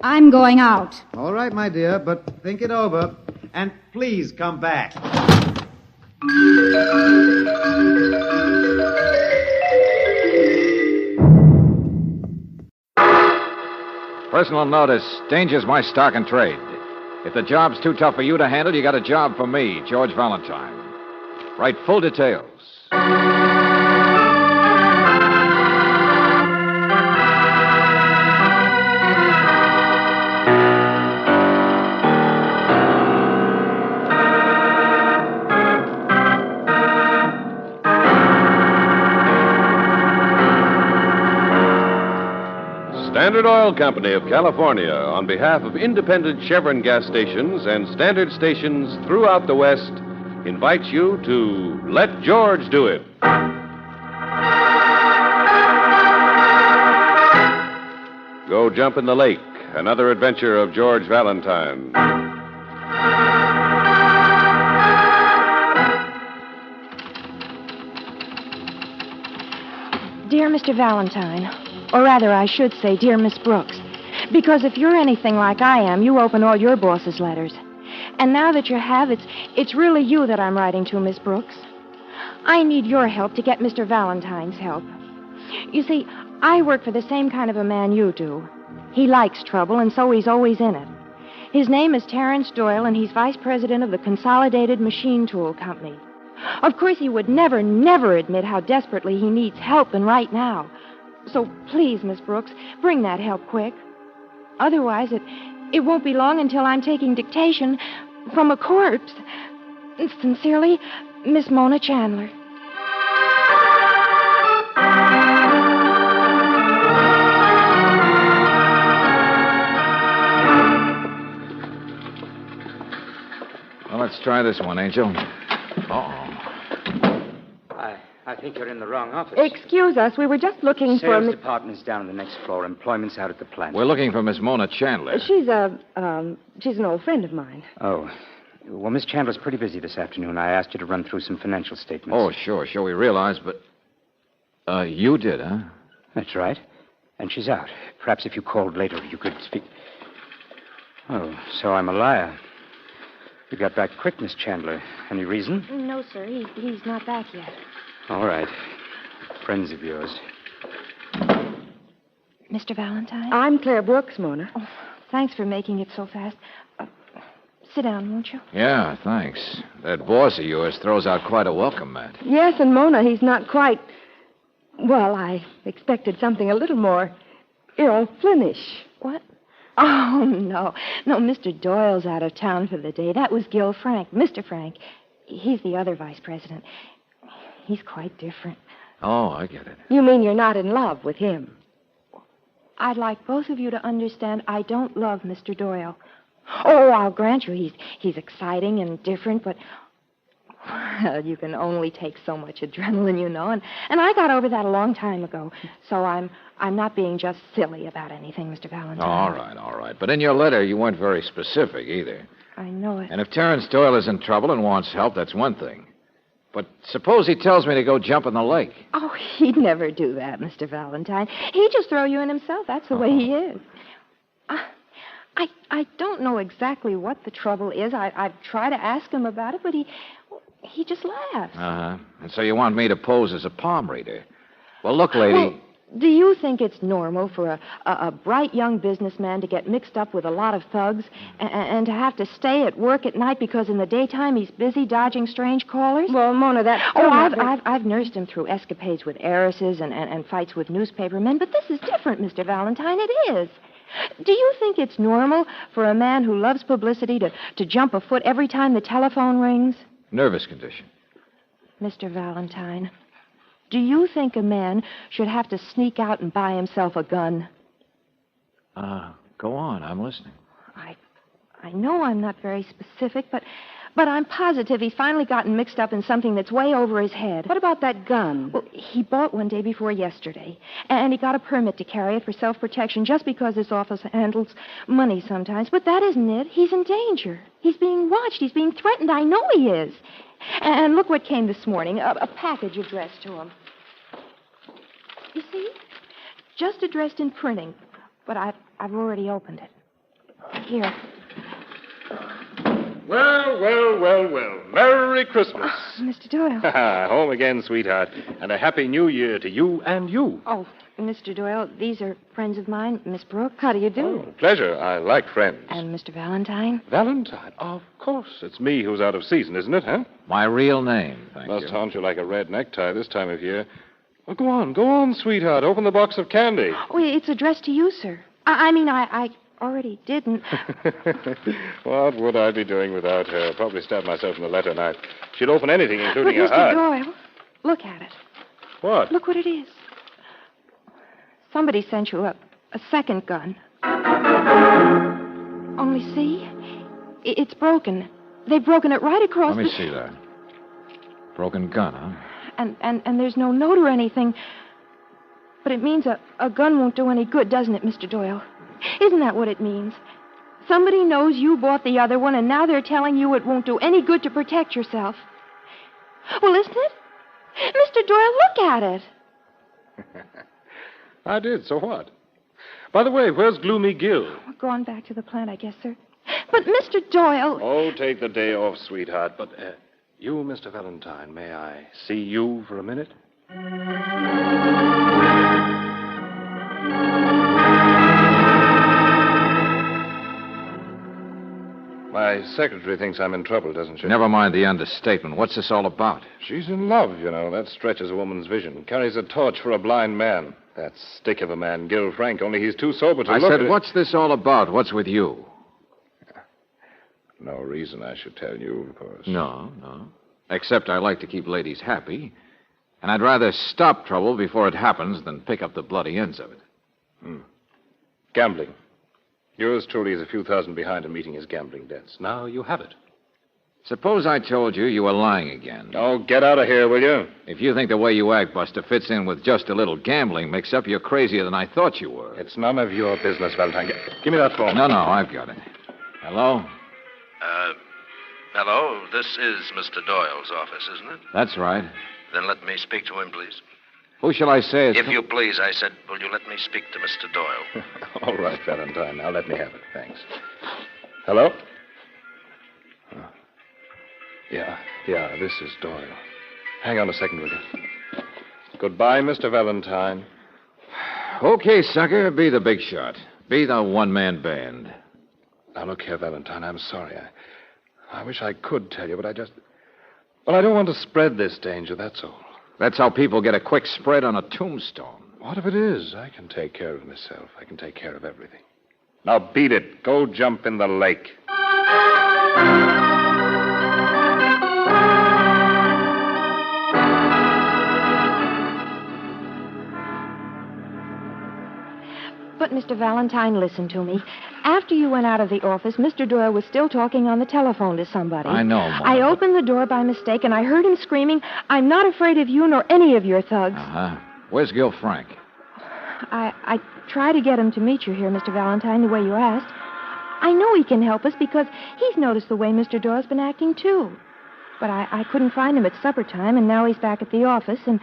I'm going out. All right, my dear, but think it over. And please come back. Personal notice. Danger's my stock and trade. If the job's too tough for you to handle, you got a job for me, George Valentine. Write full details. Standard Oil Company of California, on behalf of independent Chevron gas stations and standard stations throughout the West, invites you to Let George Do It. Go Jump in the Lake, another adventure of George Valentine. Dear Mr. Valentine, or rather I should say, dear Miss Brooks, because if you're anything like I am, you open all your boss's letters. And now that you have, it's really you that I'm writing to, Miss Brooks. I need your help to get Mr. Valentine's help. You see, I work for the same kind of a man you do. He likes trouble, and so he's always in it. His name is Terrence Doyle, and he's vice president of the Consolidated Machine Tool Company. Of course, he would never admit how desperately he needs help, and right now. So please, Miss Brooks, bring that help quick. Otherwise, it won't be long until I'm taking dictation from a corpse. Sincerely, Miss Mona Chandler. Well, let's try this one, Angel. Uh-oh. I think you're in the wrong office. Excuse us, we were just looking for... Sales department's down on the next floor. Employment's out at the plant. We're looking for Miss Mona Chandler. She's an old friend of mine. Oh. Well, Miss Chandler's pretty busy this afternoon. I asked you to run through some financial statements. Oh, sure, we realize, but... you did, huh? That's right. And she's out. Perhaps if you called later, you could speak... Oh, so I'm a liar. You got back quick, Miss Chandler. Any reason? No, sir. He's not back yet. All right. Friends of yours. Mr. Valentine? I'm Claire Brooks, Mona. Oh, thanks for making it so fast. Sit down, won't you? Yeah, thanks. That boss of yours throws out quite a welcome mat. Yes, and Mona, he's not quite... Well, I expected something a little more Flynnish. What? Oh, no. No, Mr. Doyle's out of town for the day. That was Gil Frank. Mr. Frank. He's the other vice president. He's quite different. Oh, I get it. You mean you're not in love with him? I'd like both of you to understand I don't love Mr. Doyle. Oh, I'll grant you he's exciting and different, but well, you can only take so much adrenaline, you know, and I got over that a long time ago. So I'm not being just silly about anything, Mr. Valentine. All right. But in your letter, you weren't very specific either. I know it. And if Terrence Doyle is in trouble and wants help, that's one thing. But suppose he tells me to go jump in the lake. Oh, he'd never do that, Mr. Valentine. He'd just throw you in himself. That's the way he is. I don't know exactly what the trouble is. I've tried to ask him about it, but he just laughs. Uh-huh. And so you want me to pose as a palm reader. Well, look, lady... Well, do you think it's normal for a bright young businessman to get mixed up with a lot of thugs and to have to stay at work at night because in the daytime he's busy dodging strange callers? Well, Mona, that's... Oh, I've nursed him through escapades with heiresses and fights with newspapermen, but this is different, Mr. Valentine. It is. Do you think it's normal for a man who loves publicity to jump a foot every time the telephone rings? Nervous condition. Mr. Valentine, do you think a man should have to sneak out and buy himself a gun? Go on. I'm listening. I know I'm not very specific, but I'm positive he's finally gotten mixed up in something that's way over his head. What about that gun? Well, he bought one day before yesterday, and he got a permit to carry it for self-protection just because his office handles money sometimes. But that isn't it. He's in danger. He's being watched. He's being threatened. I know he is. And look what came this morning, a package addressed to him. You see? Just addressed in printing, but I've already opened it. Here. Well. Merry Christmas. Oh, Mr. Doyle. Home again, sweetheart. And a Happy New Year to you and you. Oh, Mr. Doyle, these are friends of mine, Miss Brooke. How do you do? Oh, pleasure. I like friends. And Mr. Valentine? Valentine? Of course. It's me who's out of season, isn't it, huh? My real name, thank you. Must haunt you like a red necktie this time of year. Well, go on, sweetheart. Open the box of candy. Oh, it's addressed to you, sir. I already didn't. What would I be doing without her? Probably stab myself in the letter knife. She'd open anything, including but a heart. Mr. Doyle, look at it. What? Look what it is. Somebody sent you a second gun. Only see? It's broken. They've broken it right across Let me see that. Broken gun, huh? And there's no note or anything. But it means a gun won't do any good, doesn't it, Mr. Doyle? Isn't that what it means? Somebody knows you bought the other one, and now they're telling you it won't do any good to protect yourself. Well, isn't it? Mr. Doyle, look at it. I did, so what? By the way, where's Gloomy Gill? We're going back to the plant, I guess, sir. But, Mr. Doyle... Oh, take the day off, sweetheart. But, you, Mr. Valentine, may I see you for a minute? My secretary thinks I'm in trouble, doesn't she? Never mind the understatement. What's this all about? She's in love, you know. That stretches a woman's vision. Carries a torch for a blind man. That stick of a man, Gil Frank, only he's too sober to I look said, at what's this all about? What's with you? No reason I should tell you, of course. No. Except I like to keep ladies happy. And I'd rather stop trouble before it happens than pick up the bloody ends of it. Gambling. Yours truly is a few thousand behind in meeting his gambling debts. Now you have it. Suppose I told you you were lying again. Oh, get out of here, will you? If you think the way you act, Buster, fits in with just a little gambling mix-up, you're crazier than I thought you were. It's none of your business, Valentine. Give me that phone. No, I've got it. Hello? Hello, this is Mr. Doyle's office, isn't it? That's right. Then let me speak to him, please. Who shall I say is... If you please, I said, will you let me speak to Mr. Doyle? All right, Valentine. Now let me have it. Thanks. Hello? Yeah, this is Doyle. Hang on a second, will you? Goodbye, Mr. Valentine. Okay, sucker, be the big shot. Be the one-man band. Now, look here, Valentine, I'm sorry. I wish I could tell you, but I just... Well, I don't want to spread this danger, that's all. That's how people get a quick spread on a tombstone. What if it is? I can take care of myself. I can take care of everything. Now, beat it. Go jump in the lake. But, Mr. Valentine, listen to me. After you went out of the office, Mr. Doyle was still talking on the telephone to somebody. I know, Mom. I opened the door by mistake, and I heard him screaming, "I'm not afraid of you nor any of your thugs." Uh-huh. Where's Gil Frank? I tried to get him to meet you here, Mr. Valentine, the way you asked. I know he can help us because he's noticed the way Mr. Doyle's been acting, too. But I couldn't find him at supper time, and now he's back at the office. And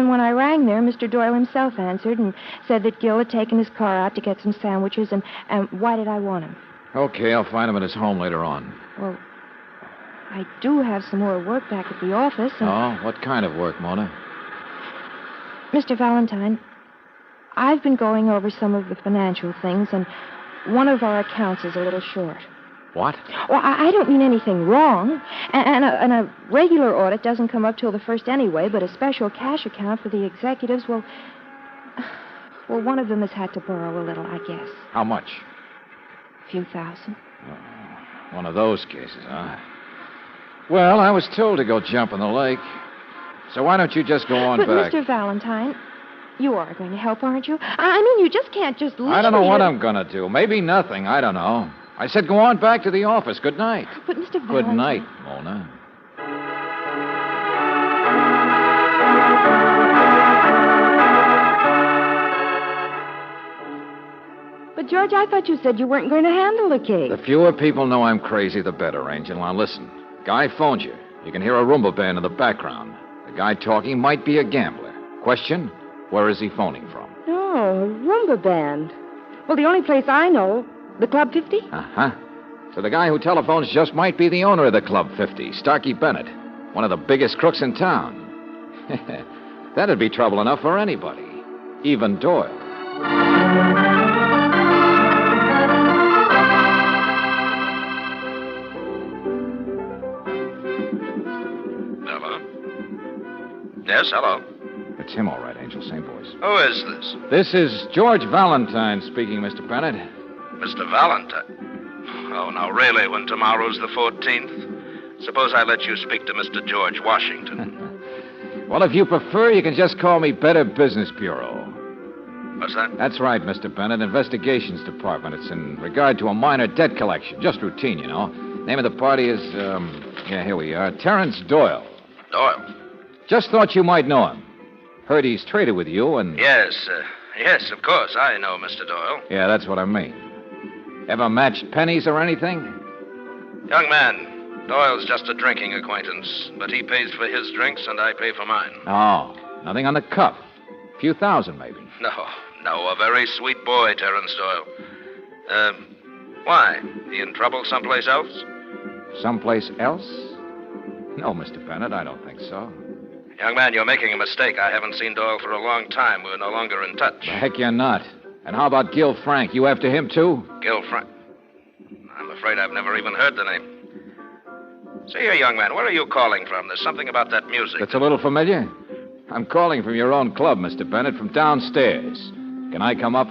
when I rang there, Mr. Doyle himself answered and said that Gil had taken his car out to get some sandwiches, and why did I want him? Okay, I'll find him at his home later on. Well, I do have some more work back at the office. And... Oh, what kind of work, Mona? Mr. Valentine, I've been going over some of the financial things, and one of our accounts is a little short. What? Well, I don't mean anything wrong. And a regular audit doesn't come up till the first anyway, but a special cash account for the executives, well, one of them has had to borrow a little, I guess. How much? A few thousand. Oh, one of those cases, huh? Well, I was told to go jump in the lake. So why don't you just go on back? But, Mr. Valentine, you are going to help, aren't you? I mean, you just can't just leave I don't know me what here. I'm going to do. Maybe nothing. I don't know. I said go on back to the office. Good night. But, Mr. Valentine... Good night, Mona. But, George, I thought you said you weren't going to handle the case. The fewer people know I'm crazy, the better, Angel. Now, listen. Guy phoned you. You can hear a Roomba band in the background. The guy talking might be a gambler. Question, where is he phoning from? Oh, Roomba band. Well, the only place I know, the Club 50? Uh-huh. So the guy who telephones just might be the owner of the Club 50, Starkey Bennett, one of the biggest crooks in town. That'd be trouble enough for anybody, even Doyle. Yes, hello. It's him, all right, Angel. Same voice. Who is this? This is George Valentine speaking, Mr. Bennett. Mr. Valentine? Oh, now, really, when tomorrow's the 14th? Suppose I let you speak to Mr. George Washington. Well, if you prefer, you can just call me Better Business Bureau. What's that? That's right, Mr. Bennett. Investigations Department. It's in regard to a minor debt collection. Just routine, you know. Name of the party is, here we are. Terrence Doyle. Doyle. Just thought you might know him. Heard he's traded with you and... Yes, of course. I know Mr. Doyle. Yeah, that's what I mean. Ever matched pennies or anything? Young man, Doyle's just a drinking acquaintance, but he pays for his drinks and I pay for mine. Oh, nothing on the cuff. A few thousand, maybe. No, a very sweet boy, Terence Doyle. Why? He in trouble someplace else? Someplace else? No, Mr. Bennett, I don't think so. Young man, you're making a mistake. I haven't seen Doyle for a long time. We're no longer in touch. The heck you're not. And how about Gil Frank? You after him, too? Gil Frank? I'm afraid I've never even heard the name. See here, young man, where are you calling from? There's something about that music. That's a little familiar. I'm calling from your own club, Mr. Bennett, from downstairs. Can I come up?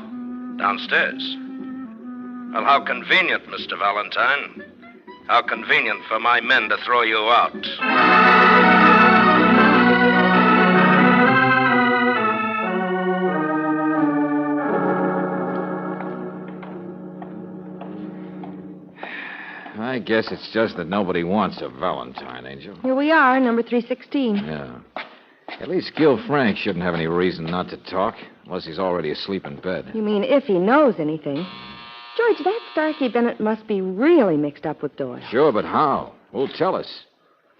Downstairs? Well, how convenient, Mr. Valentine. How convenient for my men to throw you out. I guess it's just that nobody wants a Valentine, Angel. Here we are, number 316. Yeah. At least Gil Frank shouldn't have any reason not to talk, unless he's already asleep in bed. You mean if he knows anything? George, that Starkey Bennett must be really mixed up with Doyle. Sure, but how? Who'll tell us?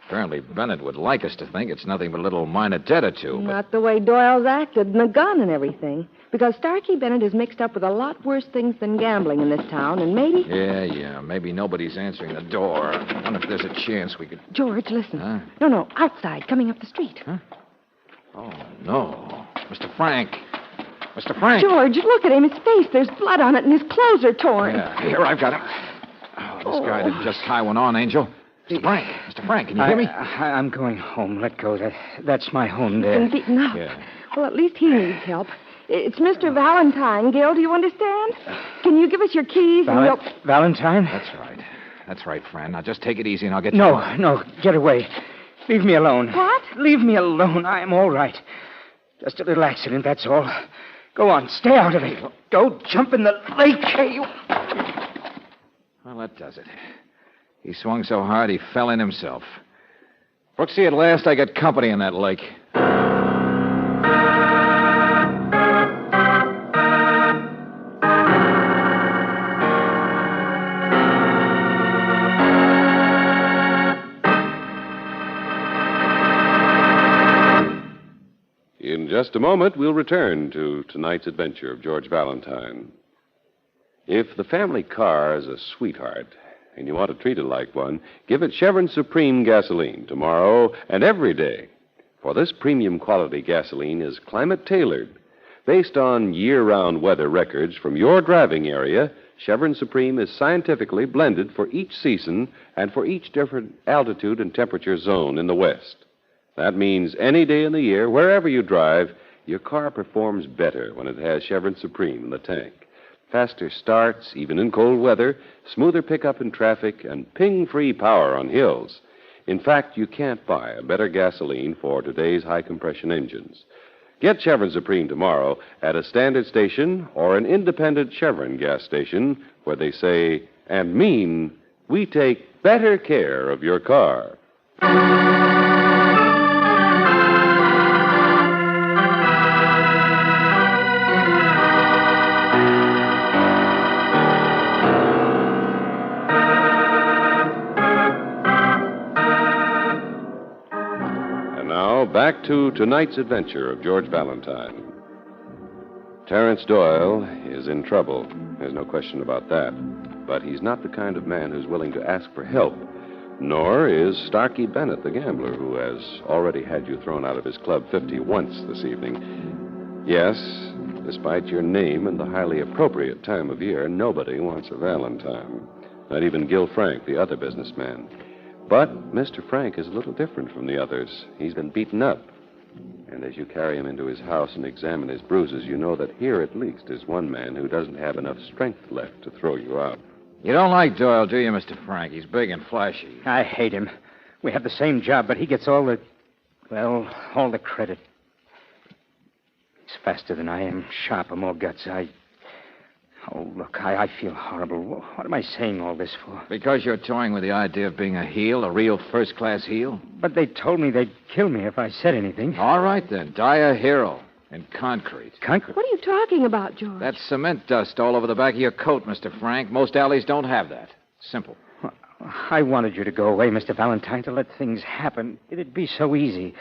Apparently Bennett would like us to think it's nothing but a little minor debt or two. Not the way Doyle's acted, and the gun and everything. Because Starkey Bennett is mixed up with a lot worse things than gambling in this town, and maybe... Yeah. Maybe nobody's answering the door. I wonder if there's a chance we could... George, listen. Huh? No, outside, coming up the street. Huh? Oh, no. Mr. Frank. Mr. Frank. George, look at him. His face, there's blood on it, and his clothes are torn. Yeah, here, I've got him. Oh, this guy didn't just tie one on, Angel. Mr. Frank, can you hear me? I'm going home. Let go. That's my home there. He's been beaten up. Yeah. Well, at least he needs help. It's Mr. Valentine, Gil. Do you understand? Can you give us your keys? Valentine? That's right, friend. Now, just take it easy and I'll get you... No. Get away. Leave me alone. What? Leave me alone. I'm all right. Just a little accident, that's all. Go on. Stay out of it. Don't jump in the lake. Hey, Well, that does it. He swung so hard he fell in himself. Brooksy, at last I got company in that lake. In just a moment, we'll return to tonight's adventure of George Valentine. If the family car is a sweetheart and you want to treat it like one, give it Chevron Supreme gasoline tomorrow and every day. For this premium quality gasoline is climate-tailored. Based on year-round weather records from your driving area, Chevron Supreme is scientifically blended for each season and for each different altitude and temperature zone in the West. That means any day in the year, wherever you drive, your car performs better when it has Chevron Supreme in the tank. Faster starts, even in cold weather, smoother pickup in traffic, and ping-free power on hills. In fact, you can't buy a better gasoline for today's high-compression engines. Get Chevron Supreme tomorrow at a standard station or an independent Chevron gas station where they say and mean, we take better care of your car. Back to tonight's adventure of George Valentine. Terence Doyle is in trouble. There's no question about that. But he's not the kind of man who's willing to ask for help. Nor is Starkey Bennett, the gambler, who has already had you thrown out of his Club 50 once this evening. Yes, despite your name and the highly appropriate time of year, nobody wants a Valentine. Not even Gil Frank, the other businessman. But Mr. Frank is a little different from the others. He's been beaten up. And as you carry him into his house and examine his bruises, you know that here at least is one man who doesn't have enough strength left to throw you out. You don't like Doyle, do you, Mr. Frank? He's big and flashy. I hate him. We have the same job, but he gets all the credit. He's faster than I am, sharper, more guts. Oh, look, I feel horrible. What am I saying all this for? Because you're toying with the idea of being a heel, a real first-class heel? But they told me they'd kill me if I said anything. All right, then. Die a hero. In concrete. Concrete? What are you talking about, George? That's cement dust all over the back of your coat, Mr. Frank. Most alleys don't have that. Simple. I wanted you to go away, Mr. Valentine, to let things happen. It'd be so easy.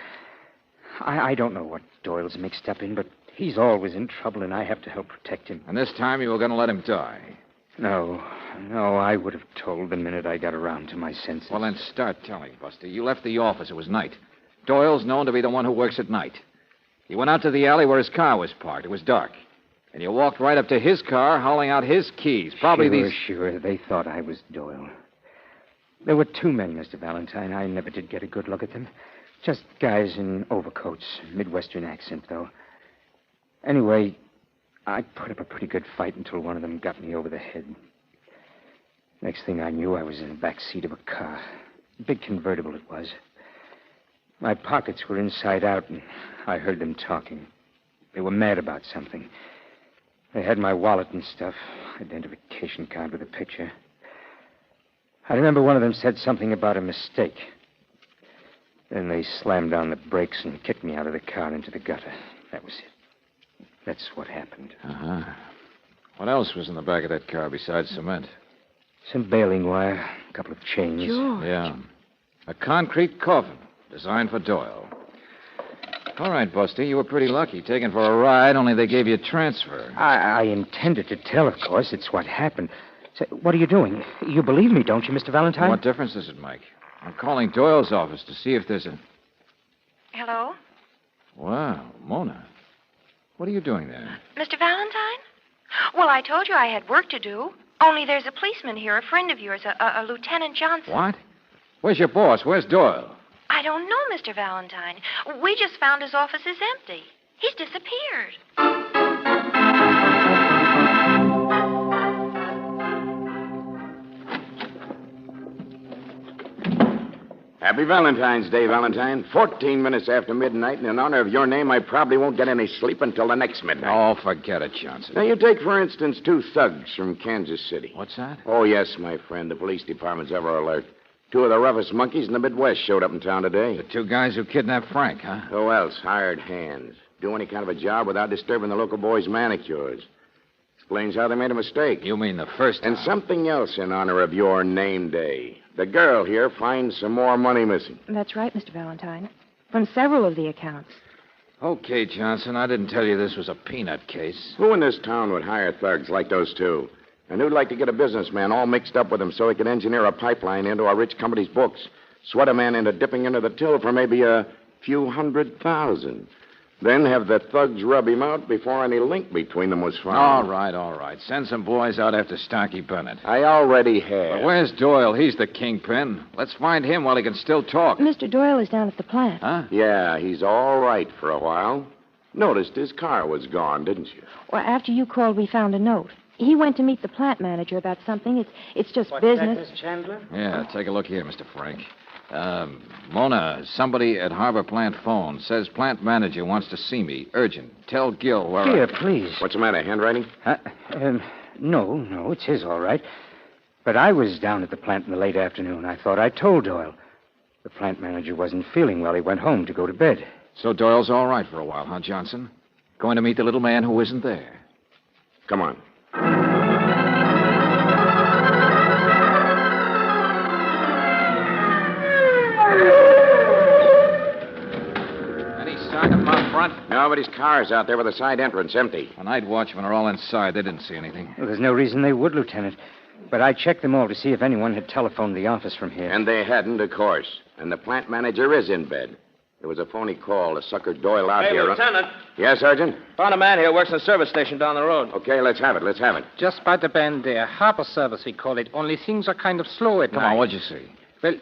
I don't know what Doyle's mixed up in, but he's always in trouble, and I have to help protect him. And this time you were going to let him die. No, I would have told the minute I got around to my senses. Well, then start telling, Buster. You left the office. It was night. Doyle's known to be the one who works at night. You went out to the alley where his car was parked. It was dark. And you walked right up to his car, hauling out his keys. Probably Sure. They thought I was Doyle. There were two men, Mr. Valentine. I never did get a good look at them. Just guys in overcoats. Midwestern accent, though. Anyway, I put up a pretty good fight until one of them got me over the head. Next thing I knew, I was in the back seat of a car. A big convertible it was. My pockets were inside out, and I heard them talking. They were mad about something. They had my wallet and stuff, identification card with a picture. I remember one of them said something about a mistake. Then they slammed down the brakes and kicked me out of the car into the gutter. That was it. That's what happened. Uh-huh. What else was in the back of that car besides cement? Some baling wire, a couple of chains. George. Yeah. A concrete coffin designed for Doyle. All right, Buster, you were pretty lucky. Taken for a ride, only they gave you a transfer. I intended to tell, of course. It's what happened. Say, what are you doing? You believe me, don't you, Mr. Valentine? What difference does it make? I'm calling Doyle's office to see if there's a... Hello? Wow, Mona. What are you doing there? Mr. Valentine? Well, I told you I had work to do. Only there's a policeman here, a friend of yours, a Lieutenant Johnson. What? Where's your boss? Where's Doyle? I don't know, Mr. Valentine. We just found his office is empty. He's disappeared. Happy Valentine's Day, Valentine. 14 minutes after midnight, and in honor of your name, I probably won't get any sleep until the next midnight. Oh, forget it, Johnson. Now, you take, for instance, two thugs from Kansas City. What's that? Oh, yes, my friend. The police department's ever alert. Two of the roughest monkeys in the Midwest showed up in town today. The two guys who kidnapped Frank, huh? Who else? Hired hands. Do any kind of a job without disturbing the local boys' manicures. Explains how they made a mistake. You mean the first time? And something else in honor of your name day. The girl here finds some more money missing. That's right, Mr. Valentine. From several of the accounts. Okay, Johnson, I didn't tell you this was a peanut case. Who in this town would hire thugs like those two? And who'd like to get a businessman all mixed up with him so he could engineer a pipeline into a rich company's books, sweat a man into dipping into the till for maybe a few $100,000, then have the thugs rub him out before any link between them was found? All right. Send some boys out after Starkey Bennett. I already have. But where's Doyle? He's the kingpin. Let's find him while he can still talk. Mr. Doyle is down at the plant. Huh? Yeah, he's all right for a while. Noticed his car was gone, didn't you? Well, after you called, we found a note. He went to meet the plant manager about something. It's just What's business. that, Miss Chandler? Yeah, take a look here, Mr. Frank. Mona, somebody at Harbor Plant phone says plant manager wants to see me. Urgent. Tell Gil where Here, please. What's the matter, handwriting? No, it's his, all right. But I was down at the plant in the late afternoon. I thought I told Doyle. The plant manager wasn't feeling well. He went home to go to bed. So Doyle's all right for a while, huh, Johnson? Going to meet the little man who isn't there. Come on. Any sign of him out front? Nobody's car's out there with the side entrance empty. The night watchmen are all inside. They didn't see anything. Well, there's no reason they would, Lieutenant. But I checked them all to see if anyone had telephoned the office from here. And they hadn't, of course. And the plant manager is in bed. There was a phony call to sucker Doyle out here. Lieutenant. Yes, Sergeant? Found a man here who works in a service station down the road. Okay, let's have it. Just by the bend there. Harbor service, we call it. Only things are kind of slow at Come night. on, what'd you see? Well,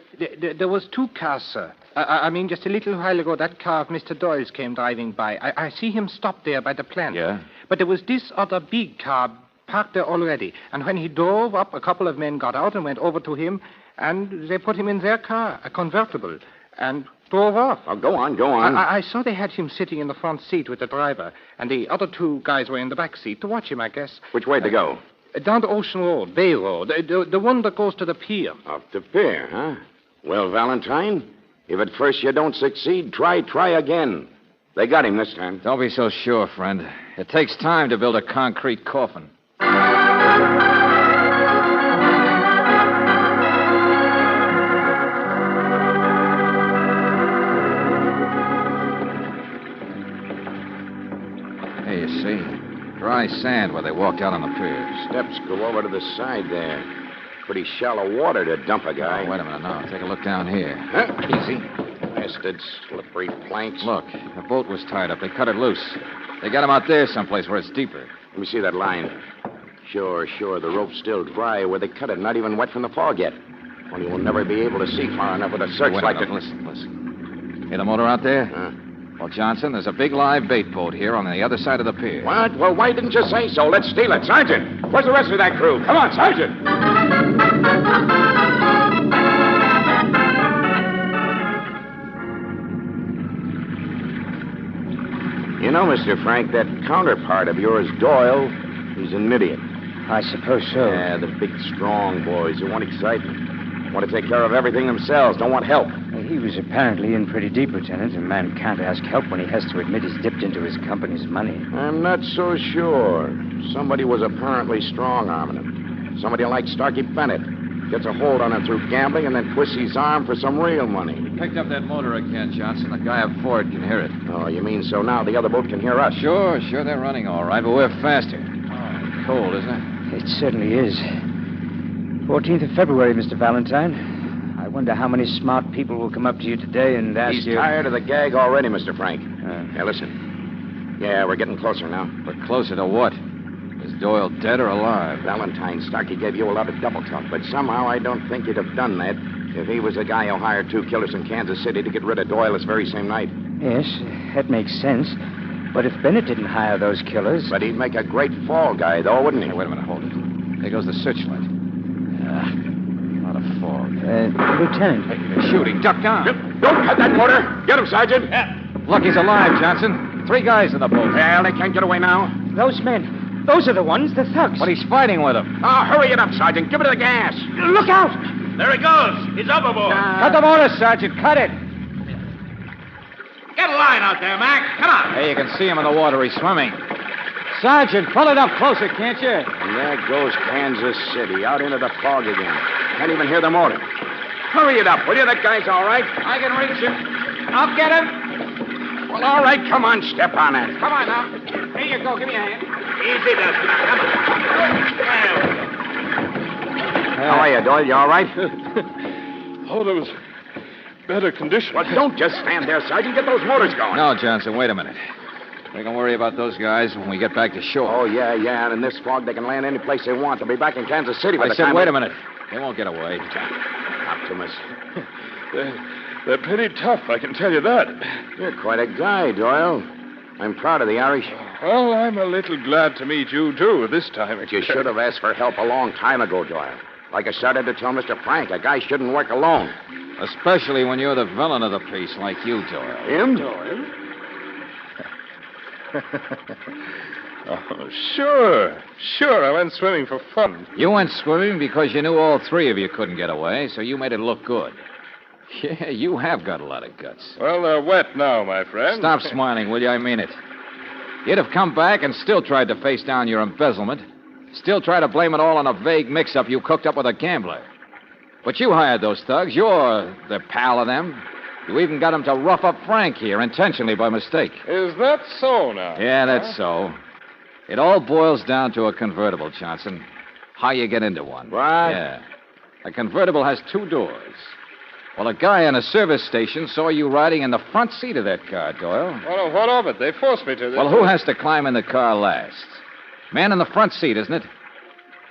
there was two cars, sir. I mean, just a little while ago, that car of Mr. Doyle's came driving by. I see him stop there by the plant. Yeah? But there was this other big car parked there already. And when he drove up, a couple of men got out and went over to him, and they put him in their car, a convertible, and drove off. Oh, go on. I saw they had him sitting in the front seat with the driver, and the other two guys were in the back seat to watch him, I guess. Which way to go? Down to Ocean Road, Bay Road, the one that goes to the pier. Off the pier, huh? Well, Valentine, if at first you don't succeed, try again. They got him this time. Don't be so sure, friend. It takes time to build a concrete coffin. Hey, you see? Dry sand where they walked out on the pier. Steps go over to the side there. Pretty shallow water to dump a guy. Oh, wait a minute now. Take a look down here. Huh? Easy. Bastards, slippery planks. Look, the boat was tied up. They cut it loose. They got him out there someplace where it's deeper. Let me see that line. Sure. The rope's still dry where they cut it. Not even wet from the fog yet. Only we'll never be able to see far enough with a searchlight to... Listen. Hear the motor out there? Huh? Well, Johnson, there's a big live bait boat here on the other side of the pier. What? Well, why didn't you say so? Let's steal it. Sergeant, where's the rest of that crew? Come on, Sergeant. You know, Mr. Frank, that counterpart of yours, Doyle, he's an idiot. I suppose so. Yeah, the big, strong boys who want excitement. Want to take care of everything themselves, don't want help. Well, he was apparently in pretty deep, Lieutenant. A man can't ask help when he has to admit he's dipped into his company's money. I'm not so sure. Somebody was apparently strong-arming him. Somebody like Starkey Bennett. Gets a hold on him through gambling and then twists his arm for some real money. We picked up that motor again, Johnson. The guy aboard can hear it. Oh, you mean so now the other boat can hear us? Sure, they're running all right, but we're faster. Oh, cold, isn't it? It certainly is. 14th of February, Mr. Valentine. I wonder how many smart people will come up to you today and ask He's you... tired of the gag already, Mr. Frank. Hey, listen. Yeah, we're getting closer now. But closer to what? Is Doyle dead or alive? Valentine Starkey gave you a lot of double talk, but somehow I don't think he'd have done that if he was the guy who hired 2 killers in Kansas City to get rid of Doyle this very same night. Yes, that makes sense. But if Bennett didn't hire those killers... But he'd make a great fall guy, though, wouldn't he? Hey, wait a minute, hold it. There goes the searchlight. A lot of fog. Lieutenant. Hey, they're shooting. Duck down. Don't cut that motor. Get him, Sergeant. Yeah. Look, he's alive, Johnson. 3 guys in the boat. Well, they can't get away now. Those men. Those are the ones, the thugs. But he's fighting with them. Oh, hurry it up, Sergeant. Give it the gas. Look out. There he goes. He's overboard. Cut the motor, Sergeant. Cut it. Get a line out there, Mac. Come on. Hey, you can see him in the water. He's swimming. Sergeant, pull it up closer, can't you? And there goes Kansas City, out into the fog again. Can't even hear the motor. Hurry it up, will you? That guy's all right. I can reach him. I'll get him. Well, all right, come on, step on it. Come on now. Here you go. Give me a hand. Easy, Dusty. Come on. How are you, Doyle? You all right? Oh, there was better condition. Well, don't just stand there, Sergeant. Get those motors going. No, Johnson, wait a minute. We can worry about those guys when we get back to shore. Oh, yeah. And in this fog, they can land any place they want. They'll be back in Kansas City by the time... I said, wait a minute. They won't get away. Optimus. They're pretty tough, I can tell you that. You're quite a guy, Doyle. I'm proud of the Irish. Well, I'm a little glad to meet you, too, this time. But you should have asked for help a long time ago, Doyle. Like I started to tell Mr. Frank, a guy shouldn't work alone. Especially when you're the villain of the piece, like you, Doyle. Him? Doyle? Oh, sure. I went swimming for fun. You went swimming because you knew all 3 of you couldn't get away, so you made it look good. Yeah, you have got a lot of guts. Well, they're wet now, my friend. Stop smiling, will you? I mean it. You'd have come back and still tried to face down your embezzlement. Still try to blame it all on a vague mix-up you cooked up with a gambler. But you hired those thugs. You're the pal of them. You even got them to rough up Frank here intentionally by mistake. Is that so now? Yeah, that's so. It all boils down to a convertible, Johnson. How you get into one. Right. Yeah. A convertible has 2 doors. Well, a guy in a service station saw you riding in the front seat of that car, Doyle. Well, what of it? They forced me to. Well, who has to climb in the car last? Man in the front seat, isn't it?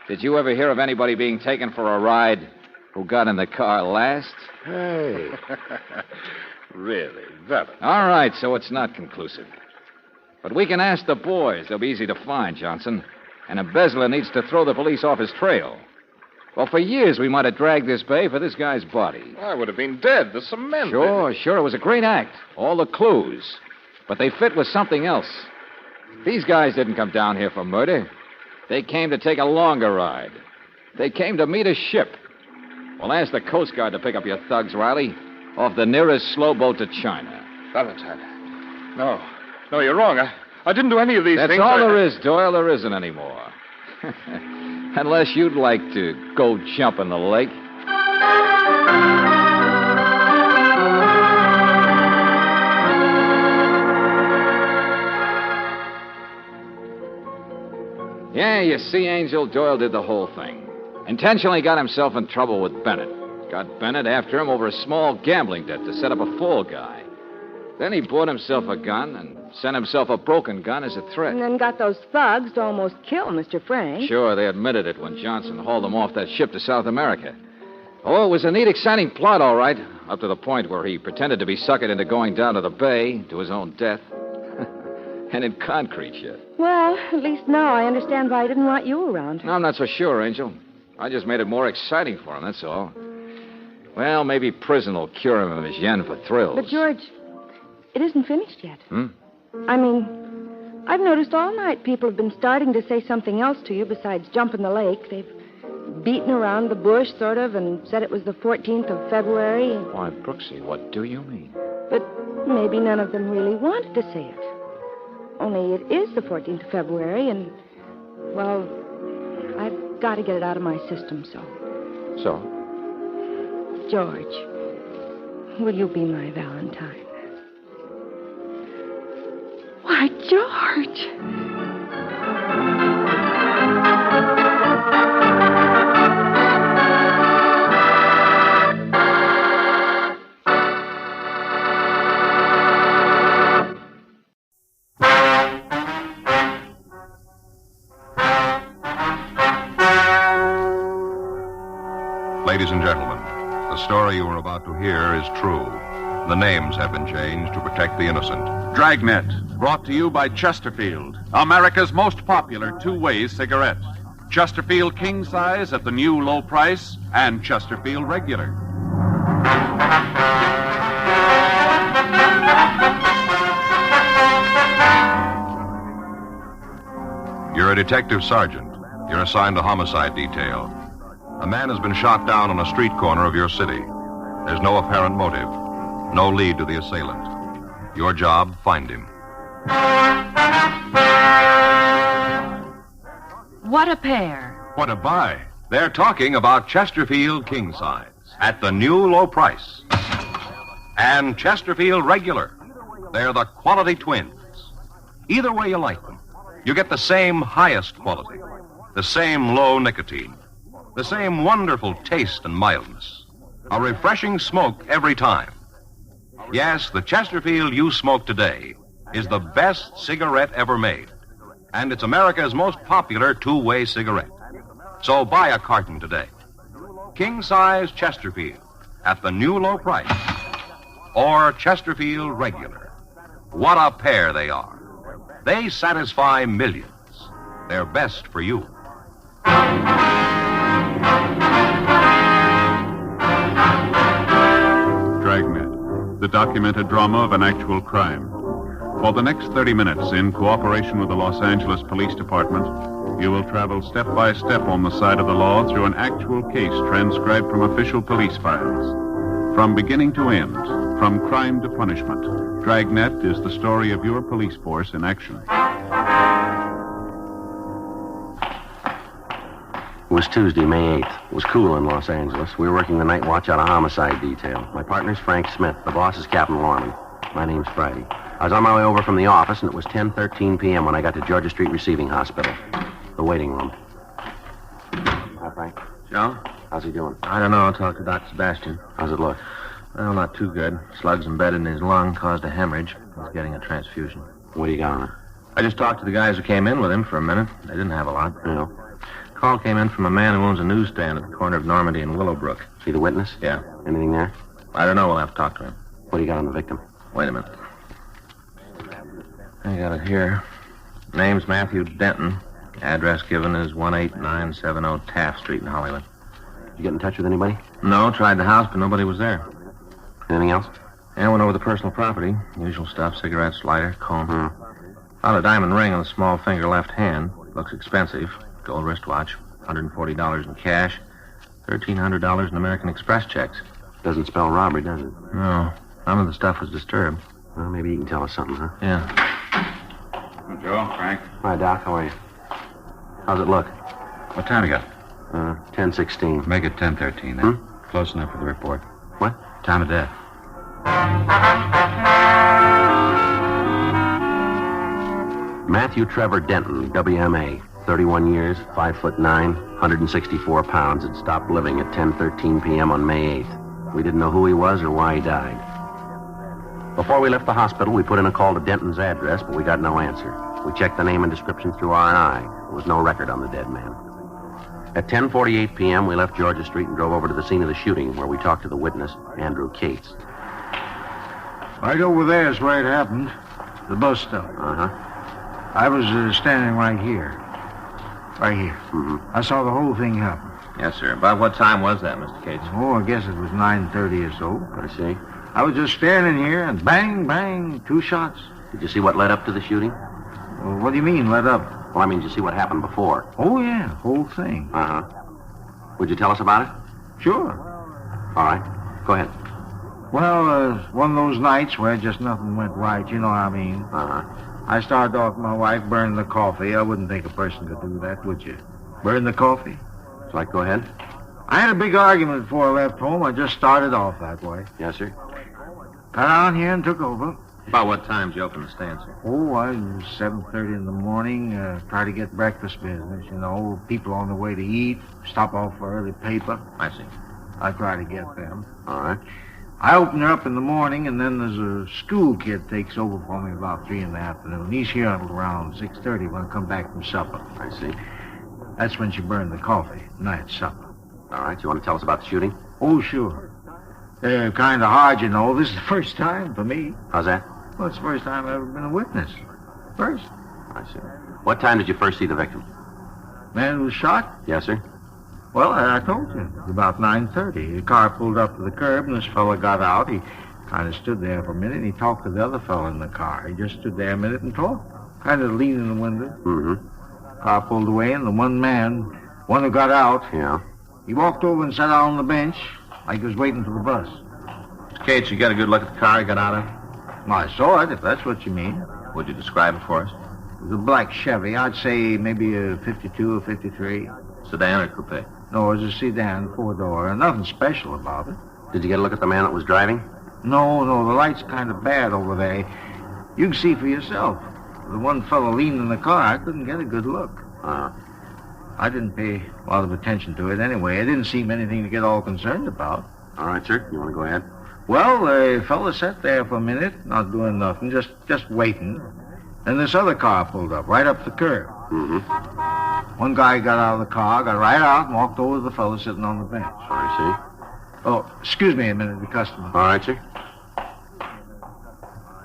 Did you ever hear of anybody being taken for a ride who got in the car last? Hey. Really? That. All right, so it's not conclusive. But we can ask the boys. They'll be easy to find, Johnson. An embezzler needs to throw the police off his trail. Well, for years we might have dragged this bay for this guy's body. I would have been dead. The cement. Sure. It was a great act. All the clues. But they fit with something else. These guys didn't come down here for murder. They came to take a longer ride. They came to meet a ship. Well, ask the Coast Guard to pick up your thugs, Riley, off the nearest slow boat to China. Valentine. No. No, you're wrong. I didn't do any of these That's things. all there is, Doyle. There isn't any more. Unless you'd like to go jump in the lake. Yeah, you see, Angel, Doyle did the whole thing. Intentionally got himself in trouble with Bennett. Got Bennett after him over a small gambling debt to set up a fall guy. Then he bought himself a gun and sent himself a broken gun as a threat. And then got those thugs to almost kill Mr. Frank. Sure, they admitted it when Johnson hauled them off that ship to South America. Oh, it was a neat, exciting plot, all right, up to the point where he pretended to be suckered into going down to the bay to his own death. And in concrete shit. Well, at least now I understand why he didn't want you around. No, I'm not so sure, Angel. I just made it more exciting for him, that's all. Well, maybe prison will cure him of his yen for thrills. But, George, it isn't finished yet. Hmm? I mean, I've noticed all night people have been starting to say something else to you besides jump in the lake. They've beaten around the bush, sort of, and said it was the 14th of February. Why, Brooksy, what do you mean? But maybe none of them really wanted to say it. Only it is the 14th of February, and, well, I've got to get it out of my system, so. So? George, will you be my Valentine? Why, George! Ladies and gentlemen, the story you are about to hear is true. The names have been changed to protect the innocent. Dragnet, brought to you by Chesterfield, America's most popular two-way cigarette. Chesterfield King Size at the new low price, and Chesterfield Regular. You're a detective sergeant. You're assigned to homicide detail. A man has been shot down on a street corner of your city. There's no apparent motive, no lead to the assailant. Your job, find him. What a pair. What a buy. They're talking about Chesterfield King Size at the new low price. And Chesterfield Regular. They're the quality twins. Either way you like them, you get the same highest quality, the same low nicotine, the same wonderful taste and mildness. A refreshing smoke every time. Yes, the Chesterfield you smoke today is the best cigarette ever made. And it's America's most popular two-way cigarette. So buy a carton today. King-size Chesterfield at the new low price. Or Chesterfield Regular. What a pair they are. They satisfy millions. They're best for you. Dragnet, the documented drama of an actual crime. For the next 30 minutes, in cooperation with the Los Angeles Police Department, you will travel step by step on the side of the law through an actual case transcribed from official police files. From beginning to end, from crime to punishment, Dragnet is the story of your police force in action. It was Tuesday, May 8th. It was cool in Los Angeles. We were working the night watch out of homicide detail. My partner's Frank Smith. The boss is Captain Lorman. My name's Friday. I was on my way over from the office, and it was 10:13 p.m. when I got to Georgia Street Receiving Hospital. The waiting room. Hi, Frank. Joe? How's he doing? I don't know. I'll talk to Dr. Sebastian. How's it look? Well, not too good. Slugs embedded in his lung caused a hemorrhage. He's getting a transfusion. What do you got on it? I just talked to the guys who came in with him for a minute. They didn't have a lot. No. Call came in from a man who owns a newsstand at the corner of Normandy and Willowbrook. See the witness? Yeah. Anything there? I don't know. We'll have to talk to him. What do you got on the victim? Wait a minute. I got it here. Name's Matthew Denton. Address given is 18970 Taft Street in Hollywood. Did you get in touch with anybody? No, tried the house, but nobody was there. Anything else? Yeah, went over the personal property. Usual stuff, cigarettes, lighter, comb. Found a diamond ring on the small finger left hand. Looks expensive. Gold wristwatch, $140 in cash, $1,300 in American Express checks. Doesn't spell robbery, does it? No. None of the stuff was disturbed. Well, maybe you can tell us something, huh? Yeah. Joe, Frank. Hi, Doc. How are you? How's it look? What time you got? 10:16. Make it 10:13 then. Close enough for the report. What? Time of death. Matthew Trevor Denton, WMA, 31 years, 5'9", 164 pounds, had stopped living at 10:13 p.m. on May 8th. We didn't know who he was or why he died. Before we left the hospital, we put in a call to Denton's address, but we got no answer. We checked the name and description through R&I. There was no record on the dead man. At 10:48 p.m., we left Georgia Street and drove over to the scene of the shooting, where we talked to the witness, Andrew Cates. Right over there is where it happened. The bus stop. Uh-huh. I was standing right here. Right here. Mm-hmm. I saw the whole thing happen. Yes, sir. About what time was that, Mr. Cates? Oh, I guess it was 9:30 or so. I see. I was just standing here, and bang, bang, 2 shots. Did you see what led up to the shooting? Well, what do you mean, led up? Well, I mean, did you see what happened before? Oh, yeah, whole thing. Uh-huh. Would you tell us about it? Sure. All right. Go ahead. Well, one of those nights where just nothing went right, you know what I mean. Uh-huh. I started off with my wife burning the coffee. I wouldn't think a person could do that, would you? Burn the coffee? So I go ahead? I had a big argument before I left home. I just started off that way. Yes, sir. Got on here and took over. About what time did you open the stand, sir? Oh, I was 7:30 in the morning. Try to get breakfast business. You know, people on the way to eat, stop off for early paper. I see. I try to get them. All right. I open her up in the morning, and then there's a school kid takes over for me about 3 in the afternoon. He's here until around 6:30 when I come back from supper. I see. That's when she burned the coffee, night supper. All right. You want to tell us about the shooting? Oh, sure. Kind of hard, you know. This is the first time for me. How's that? Well, it's the first time I've ever been a witness. First. I see. What time did you first see the victim? Man who was shot? Yes, sir. Well, I told you. It was about 9:30. The car pulled up to the curb, and this fella got out. He kind of stood there for a minute, and he talked to the other fella in the car. He just stood there a minute and talked, kind of leaning in the window. Mm-hmm. Car pulled away, and the one who got out, yeah, he walked over and sat down on the bench like he was waiting for the bus. Mr. Cates, you got a good look at the car he got out of? I saw it, if that's what you mean. Would you describe it for us? It was a black Chevy. I'd say maybe a 52 or 53. Sedan or coupe? No, it was a sedan, 4-door. Nothing special about it. Did you get a look at the man that was driving? No, the light's kind of bad over there. You can see for yourself. The one fellow leaning in the car, I couldn't get a good look. I didn't pay a lot of attention to it anyway. It didn't seem anything to get all concerned about. All right, sir. You want to go ahead? Well, the fella sat there for a minute, not doing nothing, just waiting. Then this other car pulled up, right up the curb. Mm-hmm. One guy got out of the car, got right out, and walked over to the fella sitting on the bench. I see. Oh, excuse me a minute, the customer. All right, sir.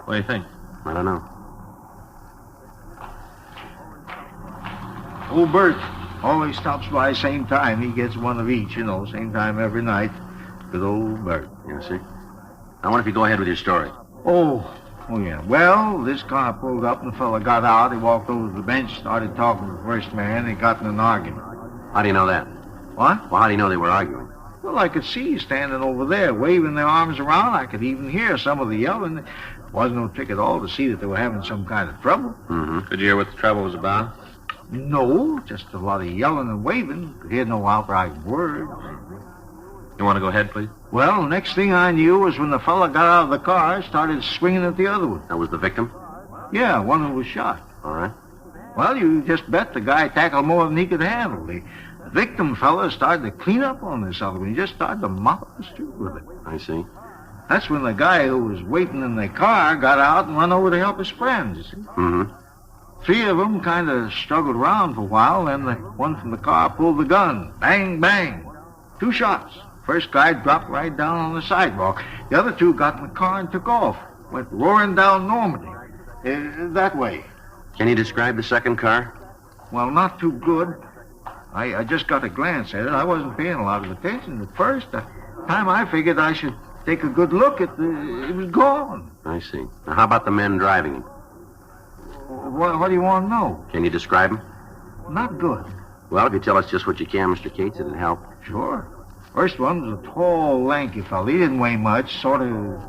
What do you think? I don't know. Old Bert always stops by same time. He gets one of each, you know, same time every night. Good old Bert. Yes, sir. I wonder if you go ahead with your story. Oh, yeah. Well, this car pulled up and the fella got out. He walked over to the bench, started talking to the first man. They got in an argument. How do you know that? What? Well, how do you know they were arguing? Well, I could see standing over there, waving their arms around. I could even hear some of the yelling. There wasn't no trick at all to see that they were having some kind of trouble. Mm-hmm. Could you hear what the trouble was about? No, just a lot of yelling and waving. Could hear no outright words. You want to go ahead, please? Well, next thing I knew was when the fella got out of the car, started swinging at the other one. That was the victim? Yeah, one who was shot. All right. Well, you just bet the guy tackled more than he could handle. The victim fella started to clean up on this other one. He just started to mop the street with it. I see. That's when the guy who was waiting in the car got out and run over to help his friends, you see. Mm-hmm. 3 of them kind of struggled around for a while, then the one from the car pulled the gun. Bang, bang. 2 shots. First guy dropped right down on the sidewalk. The other 2 got in the car and took off. Went roaring down Normandy. That way. Can you describe the second car? Well, not too good. I just got a glance at it. I wasn't paying a lot of attention at first. The time I figured I should take a good look at it was gone. I see. Now, how about the men driving him? What do you want to know? Can you describe them? Not good. Well, if you tell us just what you can, Mr. Cates, it'd help. Sure. First one was a tall, lanky fellow. He didn't weigh much, sort of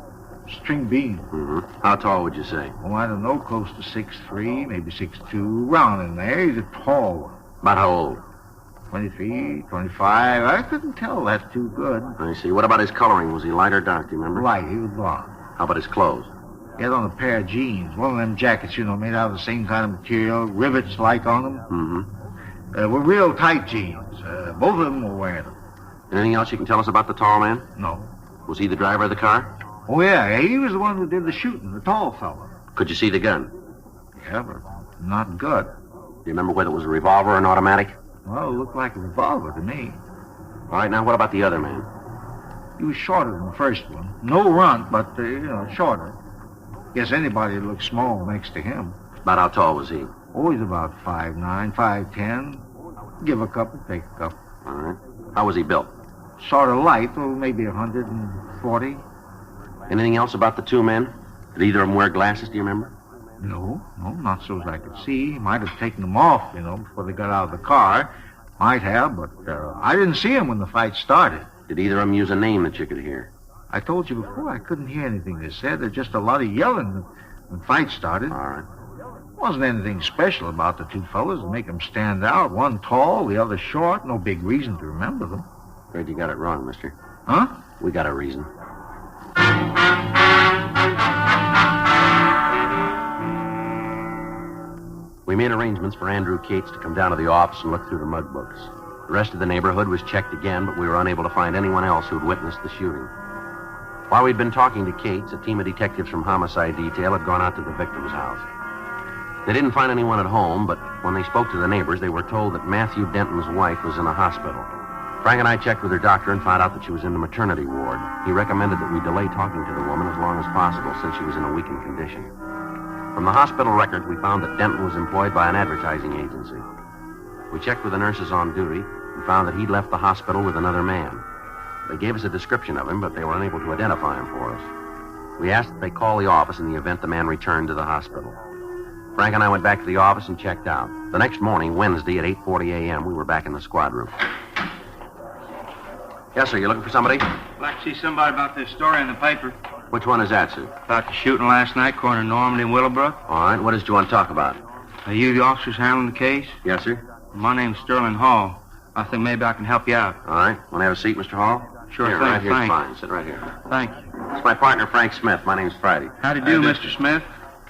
string bean. Mm-hmm. How tall would you say? Oh, I don't know, close to 6'3", maybe 6'2", round in there. He's a tall one. About how old? 23, 25. I couldn't tell that too good. I see. What about his coloring? Was he light or dark, do you remember? Light. He was blonde. How about his clothes? He had on a pair of jeans. One of them jackets, made out of the same kind of material. Rivets like on them. Mm-hmm. Were real tight jeans. Both of them were wearing them. Anything else you can tell us about the tall man? No. Was he the driver of the car? Oh, yeah. He was the one who did the shooting, the tall fellow. Could you see the gun? Yeah, but not good. Do you remember whether it was a revolver or an automatic? Well, it looked like a revolver to me. All right, now what about the other man? He was shorter than the first one. No runt, but, shorter. Guess anybody would look small next to him. About how tall was he? Always about 5'9", 5'10". Give a couple, take a couple. All right. How was he built? Sort of light, maybe 140. Anything else about the two men? Did either of them wear glasses, do you remember? No, not so as I could see. He might have taken them off, before they got out of the car. Might have, but I didn't see him when the fight started. Did either of them use a name that you could hear? I told you before, I couldn't hear anything they said. There's just a lot of yelling when the fight started. All right. Wasn't anything special about the two fellas to make them stand out. One tall, the other short. No big reason to remember them. Afraid you got it wrong, mister. Huh? We got a reason. We made arrangements for Andrew Cates to come down to the office and look through the mug books. The rest of the neighborhood was checked again, but we were unable to find anyone else who'd witnessed the shooting. While we'd been talking to Cates, a team of detectives from Homicide Detail had gone out to the victim's house. They didn't find anyone at home, but when they spoke to the neighbors, they were told that Matthew Denton's wife was in a hospital. Frank and I checked with her doctor and found out that she was in the maternity ward. He recommended that we delay talking to the woman as long as possible since she was in a weakened condition. From the hospital records, we found that Denton was employed by an advertising agency. We checked with the nurses on duty and found that he'd left the hospital with another man. They gave us a description of him, but they were unable to identify him for us. We asked that they call the office in the event the man returned to the hospital. Frank and I went back to the office and checked out. The next morning, Wednesday, at 8:40 a.m., we were back in the squad room. Yes, sir. You looking for somebody? I'd like to see somebody about this story in the paper. Which one is that, sir? About the shooting last night, corner Normandy and Willowbrook. All right. What is it you want to talk about? Are you the officers handling the case? Yes, sir. My name's Sterling Hall. I think maybe I can help you out. All right. Want to have a seat, Mr. Hall? Sure here, thing, right here's thanks. fine. Sit right here. Thank you. It's my partner, Frank Smith. My name's Friday. How do you do, Mr. Smith?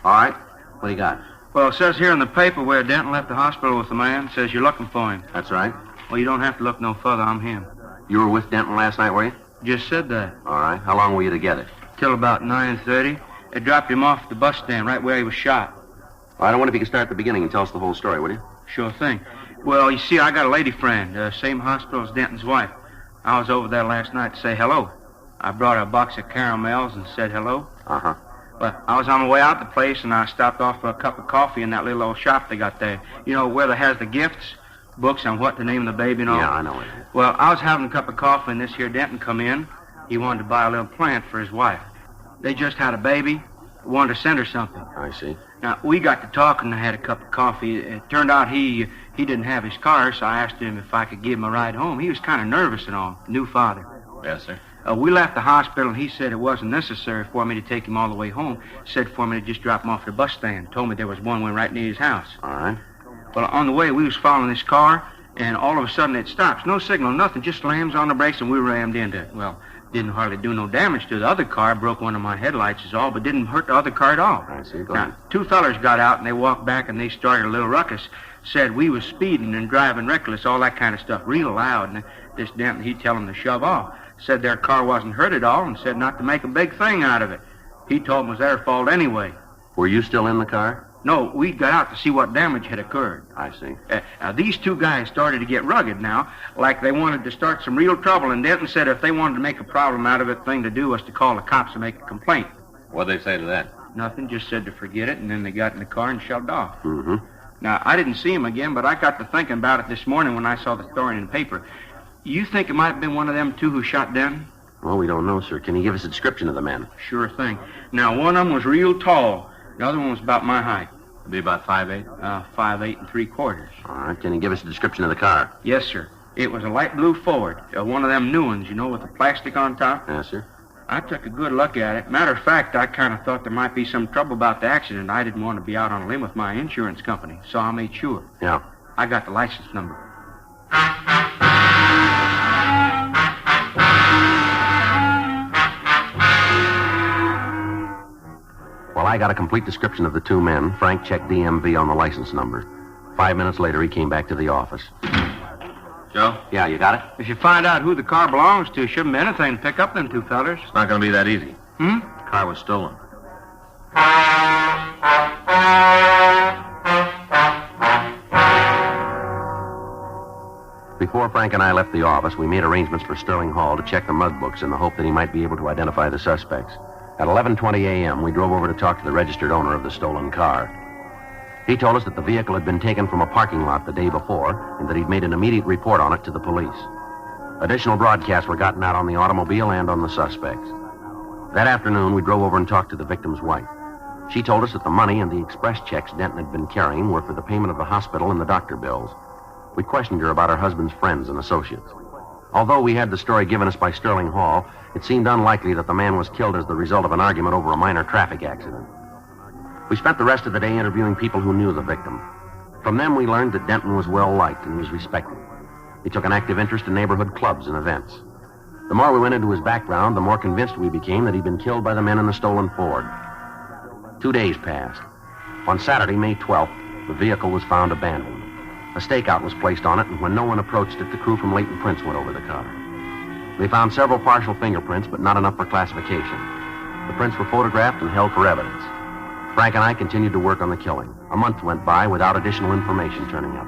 All right. What do you got? Well, it says here in the paper where Denton left the hospital with the man. It says you're looking for him. That's right. Well, you don't have to look no further. I'm him. You were with Denton last night, were you? Just said that. All right. How long were you together? Till about 9:30. They dropped him off at the bus stand right where he was shot. All right, I wonder if you can start at the beginning and tell us the whole story, will you? Sure thing. Well, you see, I got a lady friend, same hospital as Denton's wife. I was over there last night to say hello. I brought her a box of caramels and said hello. Uh-huh. But I was on my way out the place, and I stopped off for a cup of coffee in that little old shop they got there. You know, where they has the gifts, books on what to name the baby and all. Yeah, I know it. Well, I was having a cup of coffee, and this here Denton come in. He wanted to buy a little plant for his wife. They just had a baby. Wanted to send her something. I see. Now, we got to talking and had a cup of coffee. It turned out he didn't have his car, so I asked him if I could give him a ride home. He was kind of nervous and all. New father. Yes, sir. We left the hospital, and he said it wasn't necessary for me to take him all the way home. Said for me to just drop him off at the bus stand. Told me there was one right near his house. All right. Well, on the way, we was following this car, and all of a sudden it stops. No signal, nothing. Just slams on the brakes, and we rammed into it. Well, didn't hardly do no damage to the other car. Broke one of my headlights is all, but didn't hurt the other car at all. I see. Go Now, ahead. two fellers got out, and they walked back, and they started a little ruckus. Said we was speeding and driving reckless, all that kind of stuff, real loud. And this Denton, he'd tell them to shove off. Said their car wasn't hurt at all, and said not to make a big thing out of it. He told them it was their fault anyway. Were you still in the car? No, we got out to see what damage had occurred. I see. Now, these two guys started to get rugged now, like they wanted to start some real trouble, and Denton said if they wanted to make a problem out of it, the thing to do was to call the cops and make a complaint. What'd they say to that? Nothing, just said to forget it, and then they got in the car and shoved off. Mm-hmm. Now, I didn't see him again, but I got to thinking about it this morning when I saw the story in the paper. You think it might have been one of them two who shot Denton? Well, we don't know, sir. Can you give us a description of the men? Sure thing. Now, one of them was real tall. The other one was about my height. It'll be about 5'8"? 5'8 3/4. All right. Can you give us a description of the car? Yes, sir. It was a light blue Ford. One of them new ones, you know, with the plastic on top. Yes, sir. I took a good look at it. Matter of fact, I kind of thought there might be some trouble about the accident. I didn't want to be out on a limb with my insurance company, so I made sure. Yeah. I got the license number. Well, I got a complete description of the two men. Frank checked DMV on the license number. 5 minutes later, he came back to the office. Joe? Yeah, you got it? If you find out who the car belongs to, shouldn't be anything to pick up them two fellers. It's not going to be that easy. Hmm? The car was stolen. Before Frank and I left the office, we made arrangements for Sterling Hall to check the mug books in the hope that he might be able to identify the suspects. At 11:20 a.m., we drove over to talk to the registered owner of the stolen car. He told us that the vehicle had been taken from a parking lot the day before and that he'd made an immediate report on it to the police. Additional broadcasts were gotten out on the automobile and on the suspects. That afternoon, we drove over and talked to the victim's wife. She told us that the money and the express checks Denton had been carrying were for the payment of the hospital and the doctor bills. We questioned her about her husband's friends and associates. Although we had the story given us by Sterling Hall, it seemed unlikely that the man was killed as the result of an argument over a minor traffic accident. We spent the rest of the day interviewing people who knew the victim. From them, we learned that Denton was well-liked and was respected. He took an active interest in neighborhood clubs and events. The more we went into his background, the more convinced we became that he'd been killed by the men in the stolen Ford. 2 days passed. On Saturday, May 12th, the vehicle was found abandoned. A stakeout was placed on it, and when no one approached it, the crew from Leighton Prince went over the car. They found several partial fingerprints, but not enough for classification. The prints were photographed and held for evidence. Frank and I continued to work on the killing. A month went by without additional information turning up.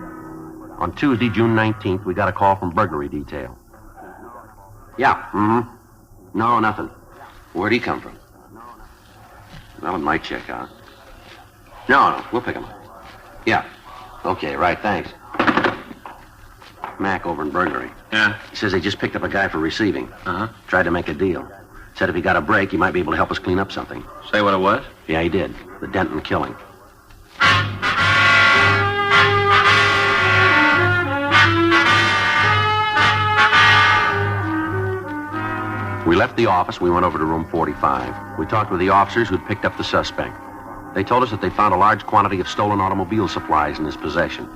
On Tuesday, June 19th, we got a call from burglary detail. Yeah, No, nothing. Where'd he come from? Well, it might check out. No, we'll pick him up. Yeah. Okay, right, thanks. Mac over in burglary. Yeah? He says they just picked up a guy for receiving. Uh-huh. Tried to make a deal. Said if he got a break, he might be able to help us clean up something. Say what it was? Yeah, he did. The Denton killing. We left the office. We went over to room 45. We talked with the officers who'd picked up the suspect. They told us that they found a large quantity of stolen automobile supplies in his possession.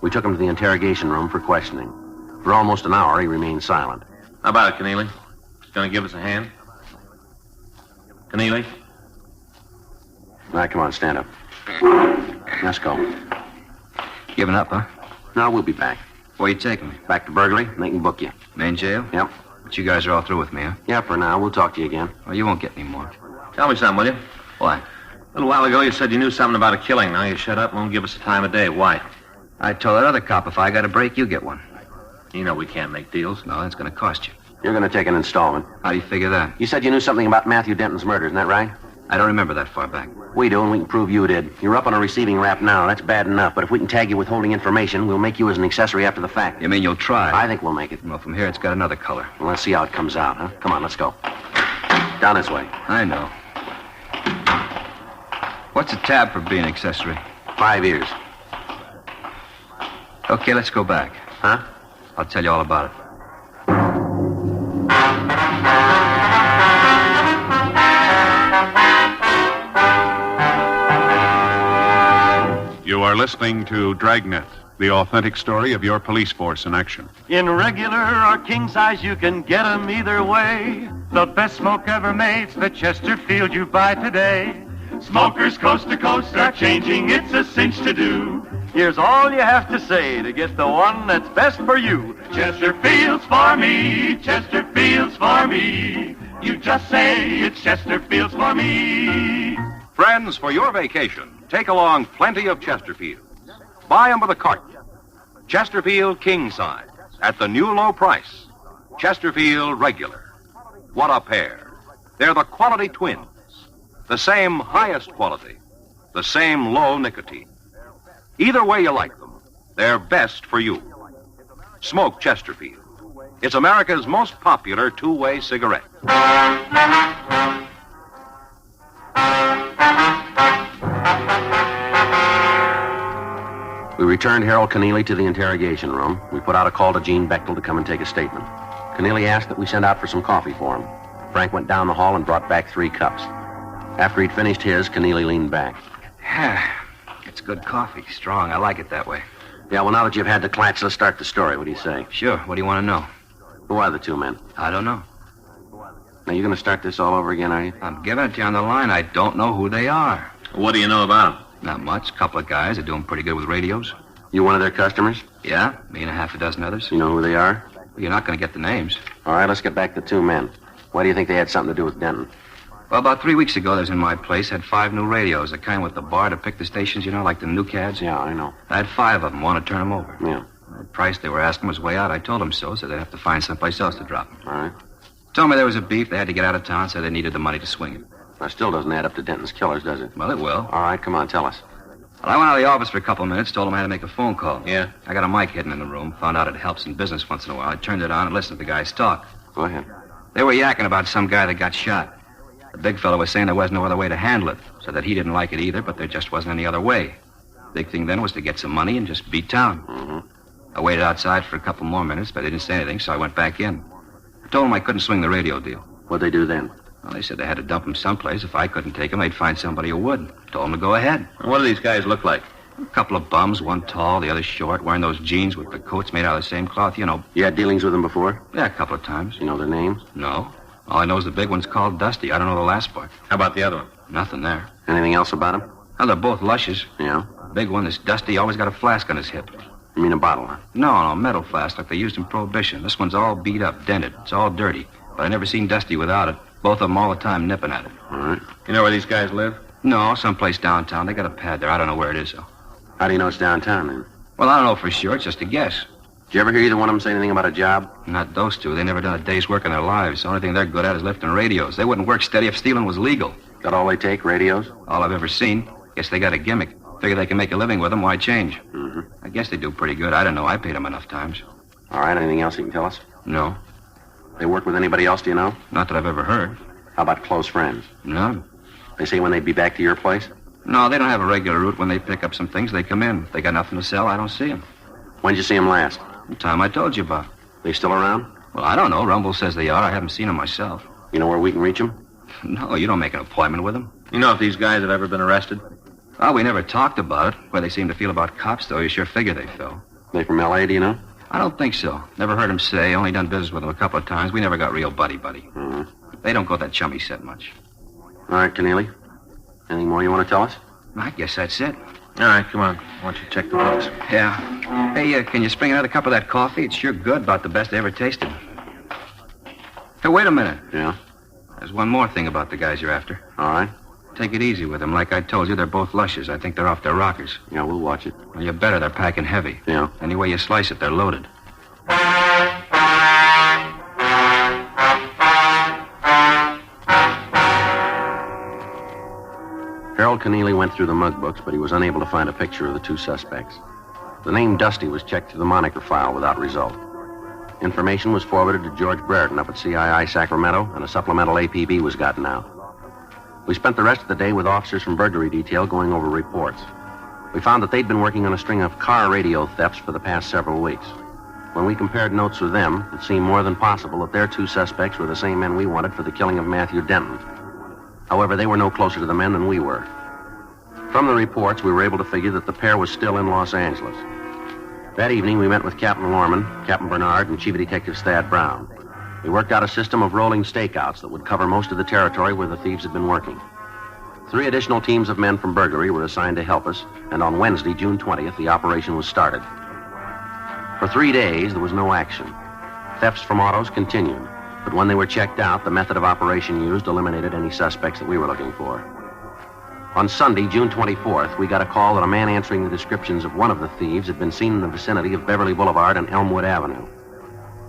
We took him to the interrogation room for questioning. For almost an hour, he remained silent. How about it, Keneally? Going to give us a hand? Keneally? All right, come on, stand up. Let's go. Giving up, huh? No, we'll be back. Where you taking me? Back to burglary, and they can book you. Main jail? Yep. But you guys are all through with me, huh? Yeah, for now. We'll talk to you again. Well, you won't get any more. Tell me something, will you? What? A little while ago, you said you knew something about a killing. Now you shut up and won't give us the time of day. Why? I told that other cop if I got a break, you get one. You know we can't make deals. No, that's going to cost you. You're going to take an installment. How do you figure that? You said you knew something about Matthew Denton's murder, isn't that right? I don't remember that far back. We do, and we can prove you did. You're up on a receiving rap now. That's bad enough. But if we can tag you with holding information, we'll make you as an accessory after the fact. You mean you'll try? I think we'll make it. Well, from here, it's got another color. Well, let's see how it comes out, huh? Come on, let's go. Down this way. I know. What's the tab for being accessory? 5 years. Okay, let's go back. Huh? I'll tell you all about it. You are listening to Dragnet, the authentic story of your police force in action. In regular or king size, you can get 'em either way. The best smoke ever made's the Chesterfield you buy today. Smokers coast to coast are changing, it's a cinch to do. Here's all you have to say to get the one that's best for you. Chesterfield's for me, Chesterfield's for me. You just say it's Chesterfield's for me. Friends, for your vacation, take along plenty of Chesterfields. Buy them by the carton. Chesterfield king size at the new low price. Chesterfield regular. What a pair. They're the quality twins. The same highest quality. The same low nicotine. Either way you like them, they're best for you. Smoke Chesterfield. It's America's most popular two-way cigarette. returned Harold Keneally to the interrogation room. We put out a call to Gene Bechtel to come and take a statement. Keneally asked that we send out for some coffee for him. Frank went down the hall and brought back 3 cups. After he'd finished his, Keneally leaned back. It's good coffee. Strong. I like it that way. Yeah, well, now that you've had the clatch, let's start the story. What do you say? Sure. What do you want to know? Who are the 2 men? I don't know. Now, you going to start this all over again, are you? I'm giving it to you on the line. I don't know who they are. What do you know about them? Not much. A couple of guys are doing pretty good with radios. You one of their customers? Yeah, me and a half a dozen others. You know who they are? Well, you're not going to get the names. All right, let's get back to 2 men. Why do you think they had something to do with Denton? Well, about 3 weeks ago, they was in my place, had 5 new radios, the kind with the bar to pick the stations, you know, like the new cads. Yeah, I know. I had 5 of them, wanted to turn them over. Yeah. The price they were asking was way out. I told them so they'd have to find someplace else to drop them. All right. Told me there was a beef, they had to get out of town, so they needed the money to swing it. That still doesn't add up to Denton's killers, does it? Well, it will. All right, come on, tell us. Well, I went out of the office for a couple of minutes, told them I had to make a phone call. Yeah? I got a mic hidden in the room, found out it helps in business once in a while. I turned it on and listened to the guys talk. Go ahead. They were yakking about some guy that got shot. The big fellow was saying there was no other way to handle it, so that he didn't like it either, but there just wasn't any other way. Big thing then was to get some money and just beat town. Mm-hmm. I waited outside for a couple more minutes, but they didn't say anything, so I went back in. I told them I couldn't swing the radio deal. What'd they do then? Well, they said they had to dump him someplace. If I couldn't take him, they'd find somebody who would. Told them to go ahead. And what do these guys look like? A couple of bums, one tall, the other short, wearing those jeans with the coats made out of the same cloth, you know. You had dealings with them before? Yeah, a couple of times. You know their names? No. All I know is the big one's called Dusty. I don't know the last part. How about the other one? Nothing there. Anything else about them? Well, they're both lushes. Yeah? The big one, this Dusty, always got a flask on his hip. You mean a bottle, huh? No, metal flask like they used in Prohibition. This one's all beat up, dented. It's all dirty. But I never seen Dusty without it. Both of them all the time nipping at it. All right. You know where these guys live? No, someplace downtown. They got a pad there. I don't know where it is, though. How do you know it's downtown, then? Well, I don't know for sure. It's just a guess. Did you ever hear either one of them say anything about a job? Not those 2. They never done a day's work in their lives. The only thing they're good at is lifting radios. They wouldn't work steady if stealing was legal. That all they take, radios? All I've ever seen. Guess they got a gimmick. Figure they can make a living with them. Why change? Mm-hmm. I guess they do pretty good. I don't know. I paid them enough times. All right, anything else you can tell us? No. They work with anybody else, do you know? Not that I've ever heard. How about close friends? None. They say when they'd be back to your place? No, they don't have a regular route. When they pick up some things, they come in. If they got nothing to sell, I don't see them. When'd you see them last? The time I told you about. They still around? Well, I don't know. Rumble says they are. I haven't seen them myself. You know where we can reach them? No, you don't make an appointment with them. You know if these guys have ever been arrested? Well, we never talked about it. Where they seem to feel about cops, though, you sure figure they feel. They from L.A., do you know? I don't think so. Never heard them say. Only done business with them a couple of times. We never got real buddy-buddy. Mm-hmm. They don't go that chummy set much. All right, Keneally. Anything more you want to tell us? I guess that's it. All right, come on. Why don't you check the books? Yeah. Hey, can you spring another cup of that coffee? It's sure good. About the best I ever tasted. Hey, wait a minute. Yeah? There's one more thing about the guys you're after. All right. Take it easy with them. Like I told you, they're both lushes. I think they're off their rockers. Yeah, we'll watch it. Well, you better. They're packing heavy. Yeah. Any way you slice it, they're loaded. Harold Keneally went through the mug books, but he was unable to find a picture of the 2 suspects. The name Dusty was checked through the moniker file without result. Information was forwarded to George Brereton up at CII Sacramento, and a supplemental APB was gotten out. We spent the rest of the day with officers from burglary detail going over reports. We found that they'd been working on a string of car radio thefts for the past several weeks. When we compared notes with them, it seemed more than possible that their 2 suspects were the same men we wanted for the killing of Matthew Denton. However, they were no closer to the men than we were. From the reports, we were able to figure that the pair was still in Los Angeles. That evening, we met with Captain Lorman, Captain Bernard, and Chief Detective Thad Brown. We worked out a system of rolling stakeouts that would cover most of the territory where the thieves had been working. 3 additional teams of men from burglary were assigned to help us, and on Wednesday, June 20th, the operation was started. For 3 days, there was no action. Thefts from autos continued, but when they were checked out, the method of operation used eliminated any suspects that we were looking for. On Sunday, June 24th, we got a call that a man answering the descriptions of one of the thieves had been seen in the vicinity of Beverly Boulevard and Elmwood Avenue.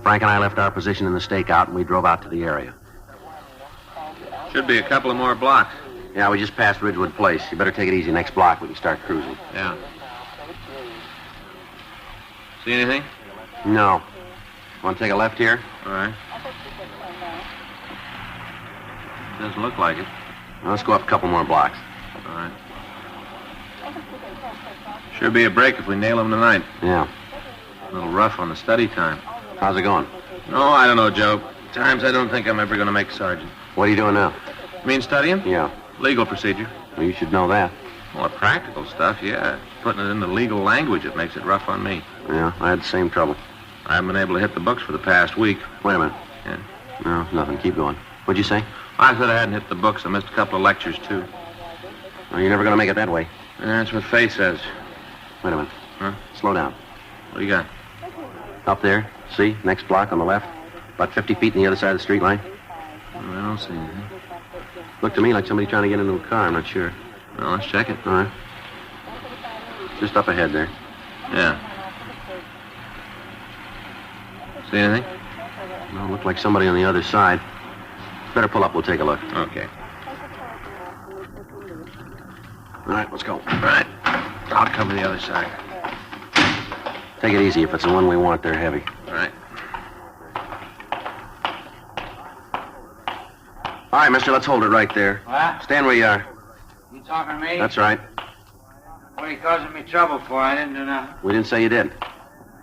Frank and I left our position in the stakeout, and we drove out to the area. Should be a couple of more blocks. Yeah, we just passed Ridgewood Place. You better take it easy. Next block, we can start cruising. Yeah. See anything? No. Want to take a left here? All right. Doesn't look like it. Well, let's go up a couple more blocks. All right. Sure be a break if we nail him tonight. Yeah. A little rough on the study time. How's it going? No, I don't know, Joe. Times I don't think I'm ever going to make sergeant. What are you doing now? You mean studying? Yeah. Legal procedure. Well, you should know that. Well, the practical stuff, yeah. Putting it into legal language, it makes it rough on me. Yeah, I had the same trouble. I haven't been able to hit the books for the past week. Wait a minute. Yeah. No, nothing. Keep going. What'd you say? I said I hadn't hit the books. I missed a couple of lectures, too. Well, you're never going to make it that way. That's what Faye says. Wait a minute. Huh? Slow down. What do you got? Up there. See? Next block on the left. About 50 feet on the other side of the street line. I don't see anything. Looked to me like somebody trying to get into a car. I'm not sure. Well, let's check it. All right. Just up ahead there. Yeah. See anything? No, looked like somebody on the other side. Better pull up. We'll take a look. Okay. All right, let's go. All right. I'll cover the other side. Take it easy. If it's the one we want, they're heavy. All right. All right, mister, let's hold it right there. What? Stand where you are. You talking to me? That's right. What are you causing me trouble for? I didn't do nothing. We didn't say you did.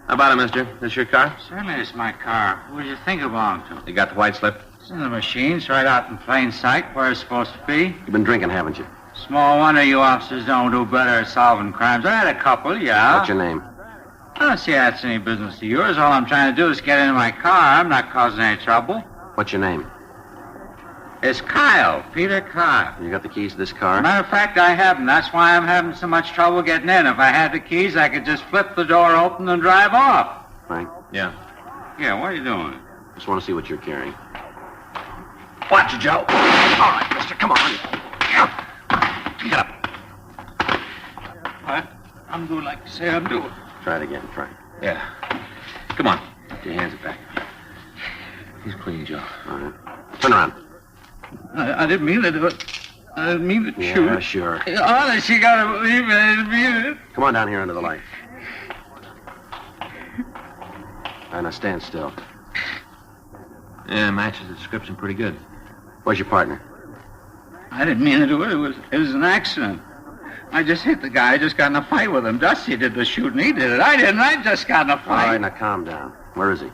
How about it, mister? This your car? Certainly it's my car. Who do you think it belonged to? You got the white slip? It's in the machine. It's right out in plain sight where it's supposed to be. You've been drinking, haven't you? Small wonder you officers don't do better at solving crimes. I had a couple, yeah. What's your name? I don't see that's any business of yours. All I'm trying to do is get into my car. I'm not causing any trouble. What's your name? It's Kyle, Peter Kyle. You got the keys to this car? Matter of fact, I haven't. That's why I'm having so much trouble getting in. If I had the keys, I could just flip the door open and drive off. Frank? Yeah. Yeah, what are you doing? Just want to see what you're carrying. Watch it, Joe. All right, mister, come on. Get up. What? I'm doing like you say I'm doing. Try it again, Frank. Yeah. Come on. Get your hands back. He's clean, Joe. All right. Turn around. I didn't mean to do it. I didn't mean to shoot. Yeah, sure. Honest, you gotta believe me. I didn't mean it. Come on down here under the light. All right, now stand still. Yeah, matches the description pretty good. Where's your partner? I didn't mean to do it. It was an accident. I just hit the guy. I just got in a fight with him. Dusty did the shooting. He did it. I didn't. I just got in a fight. All right, now calm down. Where is he?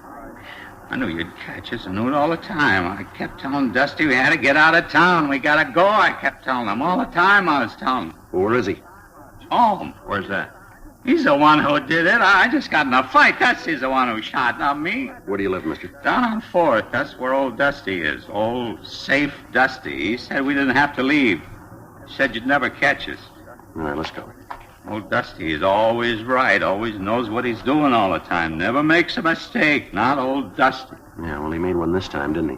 I knew you'd catch us. I knew it all the time. I kept telling Dusty we had to get out of town. We gotta go. I kept telling him all the time. I was telling him. Well, where is he? Home. Where's that? He's the one who did it. I just got in a fight. Dusty's the one who shot, not me. Where do you live, mister? Down on 4th. That's where old Dusty is. Old, safe Dusty. He said we didn't have to leave. He said you'd never catch us. All right, let's go. Old Dusty is always right. Always knows what he's doing all the time. Never makes a mistake. Not old Dusty. Yeah, well, he made one this time, didn't he?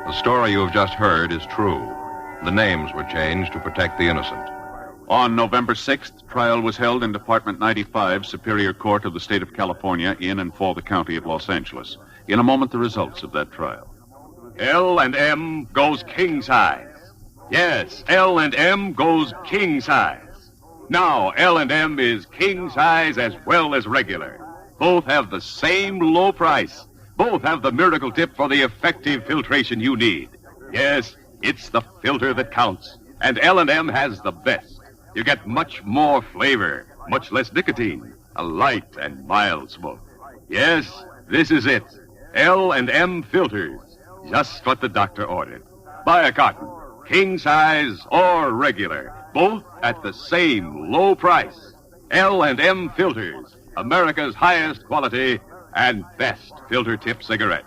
The story you have just heard is true. The names were changed to protect the innocent. On November 6th, trial was held in Department 95, Superior Court of the State of California, in and for the County of Los Angeles. In a moment, the results of that trial. L&M goes king size. Yes, L&M goes king size. Now, L&M is king size as well as regular. Both have the same low price. Both have the miracle tip for the effective filtration you need. Yes, it's the filter that counts. And L&M has the best. You get much more flavor, much less nicotine, a light and mild smoke. Yes, this is it. L&M filters. Just what the doctor ordered. Buy a carton, king size or regular, both at the same low price. L&M filters, America's highest quality and best filter tip cigarette.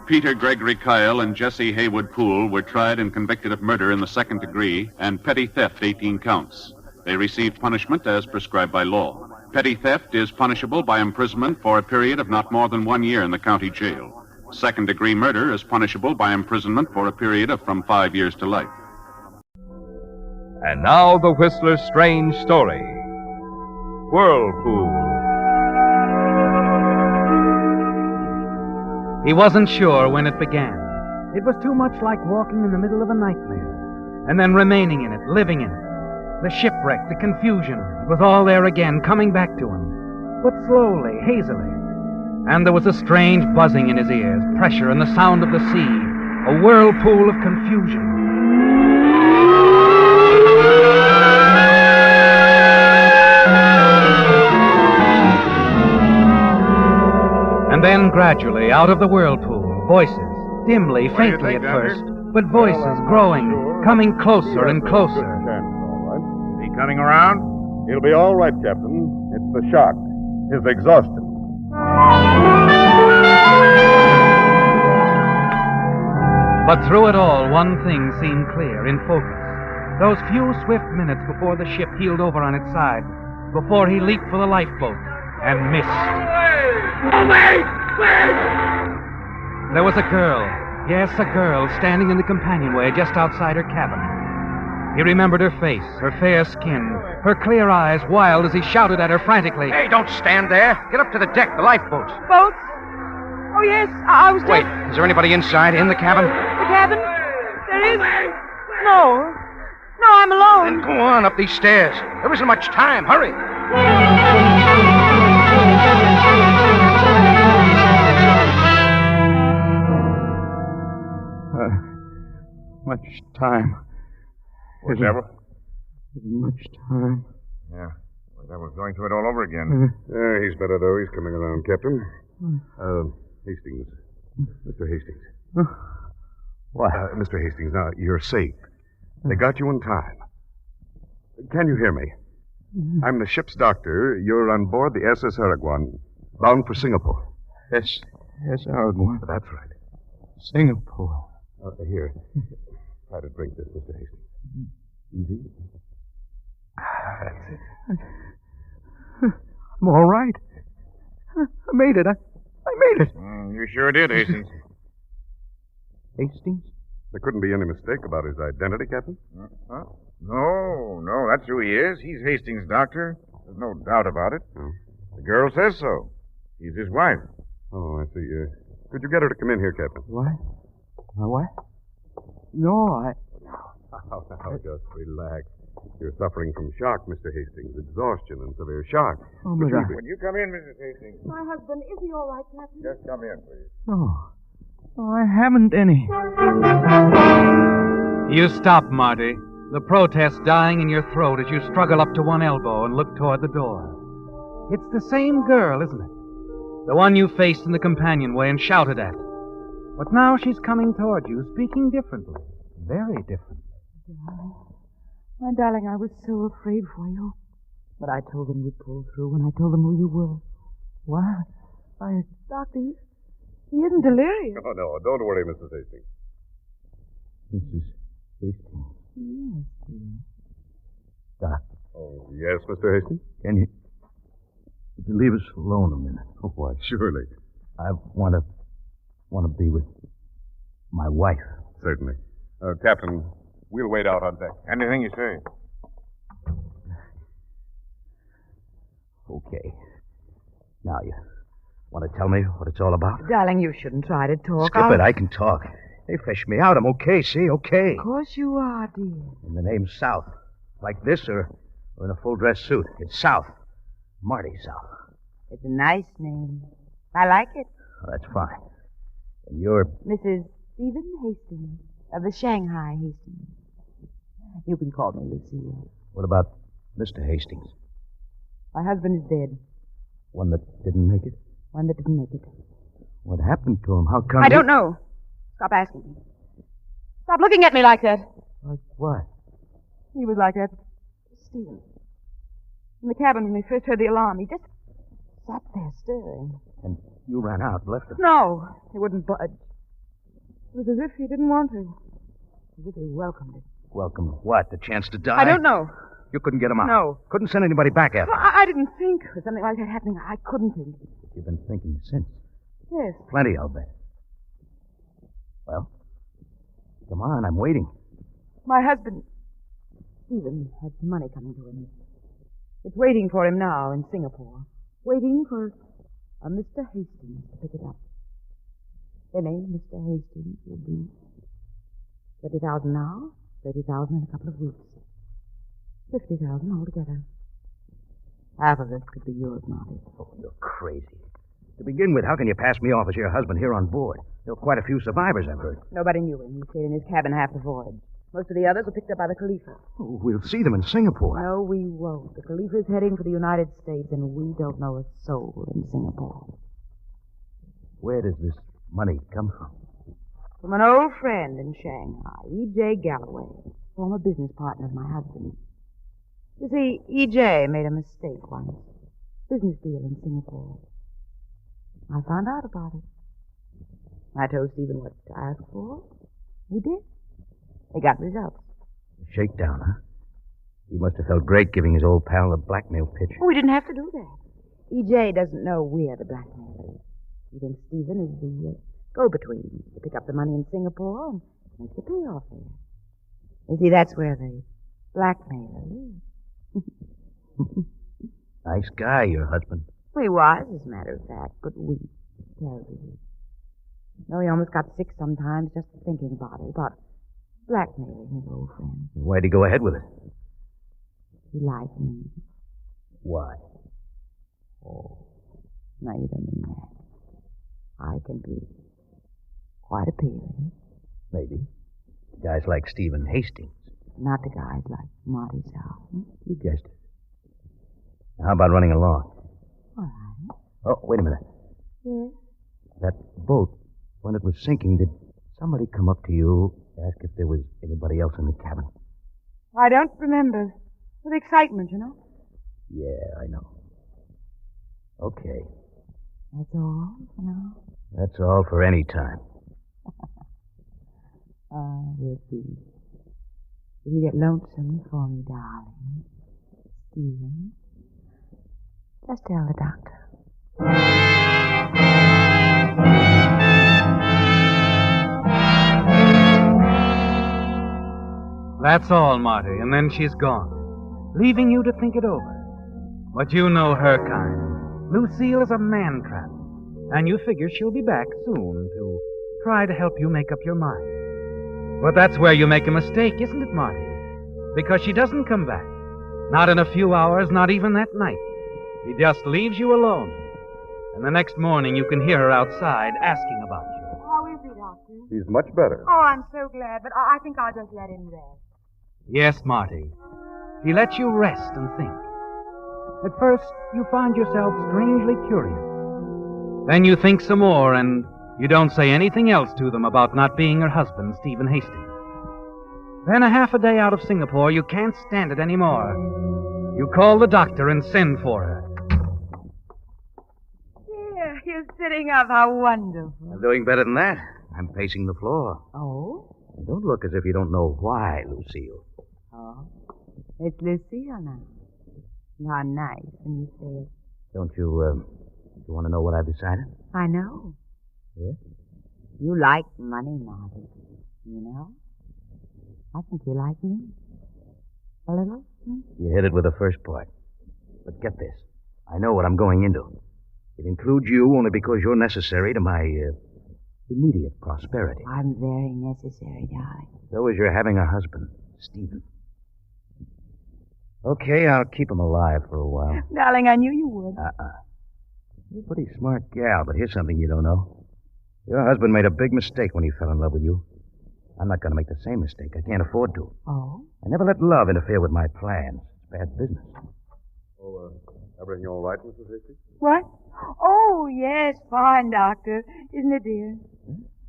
Peter Gregory Kyle and Jesse Haywood Poole were tried and convicted of murder in the second degree and petty theft, 18 counts. They received punishment as prescribed by law. Petty theft is punishable by imprisonment for a period of not more than 1 year in the county jail. Second-degree murder is punishable by imprisonment for a period of from 5 years to life. And now the Whistler's strange story. Whirlpool. He wasn't sure when it began. It was too much like walking in the middle of a nightmare, and then remaining in it, living in it. The shipwreck, the confusion, it was all there again, coming back to him. But slowly, hazily. And there was a strange buzzing in his ears, pressure and the sound of the sea, a whirlpool of confusion. And then, gradually, out of the whirlpool, voices, dimly, faintly at first, but voices growing, coming closer and closer. Is he coming around? He'll be all right, Captain. It's the shock. His exhaustion. But through it all, one thing seemed clear, in focus. Those few swift minutes before the ship heeled over on its side, before he leaped for the lifeboat and missed. There was a girl, yes, a girl, standing in the companionway just outside her cabin. He remembered her face, her fair skin, her clear eyes, wild as he shouted at her frantically. Hey, don't stand there. Get up to the deck, the lifeboats. Boats? Oh, yes, I was Wait, is there anybody inside, in the cabin? The cabin? There is? No. No, I'm alone. Then go on up these stairs. There isn't much time. Hurry. Much time. Whatever? Much time. Yeah. That was going through it all over again. He's better, though. He's coming around, Captain. Hastings. Mr. Hastings. What? Mr. Hastings, now, you're safe. They got you in time. Can you hear me? I'm the ship's doctor. You're on board the SS Aragon, bound for Singapore. Yes, Aragon. That's right. Singapore. Here. Try to drink this, Mr. Hastings. Easy. That's it. I'm all right. I made it. I made it. You sure did, Hastings. Hastings? There couldn't be any mistake about his identity, Captain? No, that's who he is. He's Hastings' doctor. There's no doubt about it. Oh. The girl says so. He's his wife. Oh, I see. Could you get her to come in here, Captain? What? My wife? No, Now, just relax. You're suffering from shock, Mr. Hastings. Exhaustion and severe shock. Oh, but Would you come in, Mrs. Hastings? My husband, is he all right, Captain? Just come in, please. No, I haven't any. You stop, Marty. The protest dying in your throat as you struggle up to one elbow and look toward the door. It's the same girl, isn't it? The one you faced in the companionway and shouted at. But now she's coming toward you, speaking differently. Very differently. My darling, I was so afraid for you. But I told them you'd pull through when I told them who you were. What? Doctor, he isn't delirious. Oh, no, don't worry, Mrs. Hastings. Mrs. Hastings. Yes, dear. Doc. Oh, yes, Mr. Hastings? Can you leave us alone a minute? Oh, why, surely. I want to be with my wife. Certainly. Captain, we'll wait out on deck. Anything you say. Okay. Now, you want to tell me what it's all about? Darling, you shouldn't try to talk. Skip it. I can talk. They fished me out. I'm okay, see? Okay. Of course you are, dear. And the name's South. Like this or in a full-dress suit. It's South. Marty South. It's a nice name. I like it. Oh, that's fine. And you're... Mrs. Stephen Hastings of the Shanghai Hastings. You can call me Lucille. What about Mr. Hastings? My husband is dead. One that didn't make it? One that didn't make it. What happened to him? How come I don't know. Stop asking me. Stop looking at me like that. Like what? He was like that. Stephen. In the cabin when we first heard the alarm, he just sat there staring. And you ran out and left him? No, he wouldn't budge. It was as if he didn't want to. As if he welcomed it. Welcome what? The chance to die? I don't know. You couldn't get him out? No. Couldn't send anybody back after him? I didn't think of something like that happening. I couldn't think. You've been thinking since. Yes. Plenty, I'll bet. Well, come on, I'm waiting. My husband, Stephen, had some money coming to him. It's waiting for him now in Singapore. Waiting for a Mr. Hastings to pick it up. The name Mr. Hastings will be 30,000 now, 30,000 in a couple of weeks. $50,000 altogether. Half of it could be yours, Marty. Oh, you're crazy. To begin with, how can you pass me off as your husband here on board? There were quite a few survivors, I've heard. Nobody knew him. He stayed in his cabin half the voyage. Most of the others were picked up by the Khalifa. Oh, we'll see them in Singapore. No, we won't. The Khalifa's heading for the United States, and we don't know a soul in Singapore. Where does this money come from? From an old friend in Shanghai, E.J. Galloway, former business partner of my husband. You see, E.J. made a mistake once. Business deal in Singapore. I found out about it. I told Stephen what to ask for. He did. They got results. Shakedown, huh? He must have felt great giving his old pal the blackmail pitch. Oh, we didn't have to do that. E.J. doesn't know we're the blackmailers. He thinks Stephen is the go-between to pick up the money in Singapore and make the payoff there. You see, that's where the blackmailer lives. Nice guy, your husband. He was, as a matter of fact, but weak. Terribly weak. No, he almost got sick sometimes just thinking about it, about blackmailing his old friend. Why'd he go ahead with it? He liked me. Why? Oh, now you don't mean that. I can be quite appealing. Maybe. Guys like Stephen Hastings. Not the guys like Marty South. You guessed it. How about running along? All right. Oh, wait a minute. Yes? That boat, when it was sinking, did somebody come up to you, ask if there was anybody else in the cabin? I don't remember. With excitement, you know. Yeah, I know. Okay. That's all for now? That's all for any time. We'll see. If you get lonesome for me, darling, Stephen, just tell the doctor. That's all, Marty, and then she's gone, leaving you to think it over. But you know her kind. Lucille is a man-trap, and you figure she'll be back soon to try to help you make up your mind. But that's where you make a mistake, isn't it, Marty? Because she doesn't come back. Not in a few hours, not even that night. She just leaves you alone. And the next morning you can hear her outside asking about you. How is he, Doctor? He's much better. Oh, I'm so glad, but I think I'll just let him rest. Yes, Marty. She lets you rest and think. At first, you find yourself strangely curious. Then you think some more, and you don't say anything else to them about not being her husband, Stephen Hastings. Then a half a day out of Singapore, you can't stand it anymore. You call the doctor and send for her. Dear, you're sitting up. How wonderful. I'm doing better than that. I'm pacing the floor. Oh? Don't look as if you don't know why, Lucille. Oh. It's Lucille now. How nice when you say it. Don't you want to know what I've decided? I know. Yeah? You like money, Marty. You know? I think you like me. A little? You hit it with the first part. But get this. I know what I'm going into. It includes you only because you're necessary to my immediate prosperity. I'm very necessary, darling. So is your having a husband, Stephen. Okay, I'll keep him alive for a while. Darling, I knew you would. You're a pretty smart gal, but here's something you don't know. Your husband made a big mistake when he fell in love with you. I'm not going to make the same mistake. I can't afford to. Oh? I never let love interfere with my plans. It's bad business. Oh, everything all right, Mrs. Hastings? What? Oh, yes, fine, Doctor. Isn't it, dear?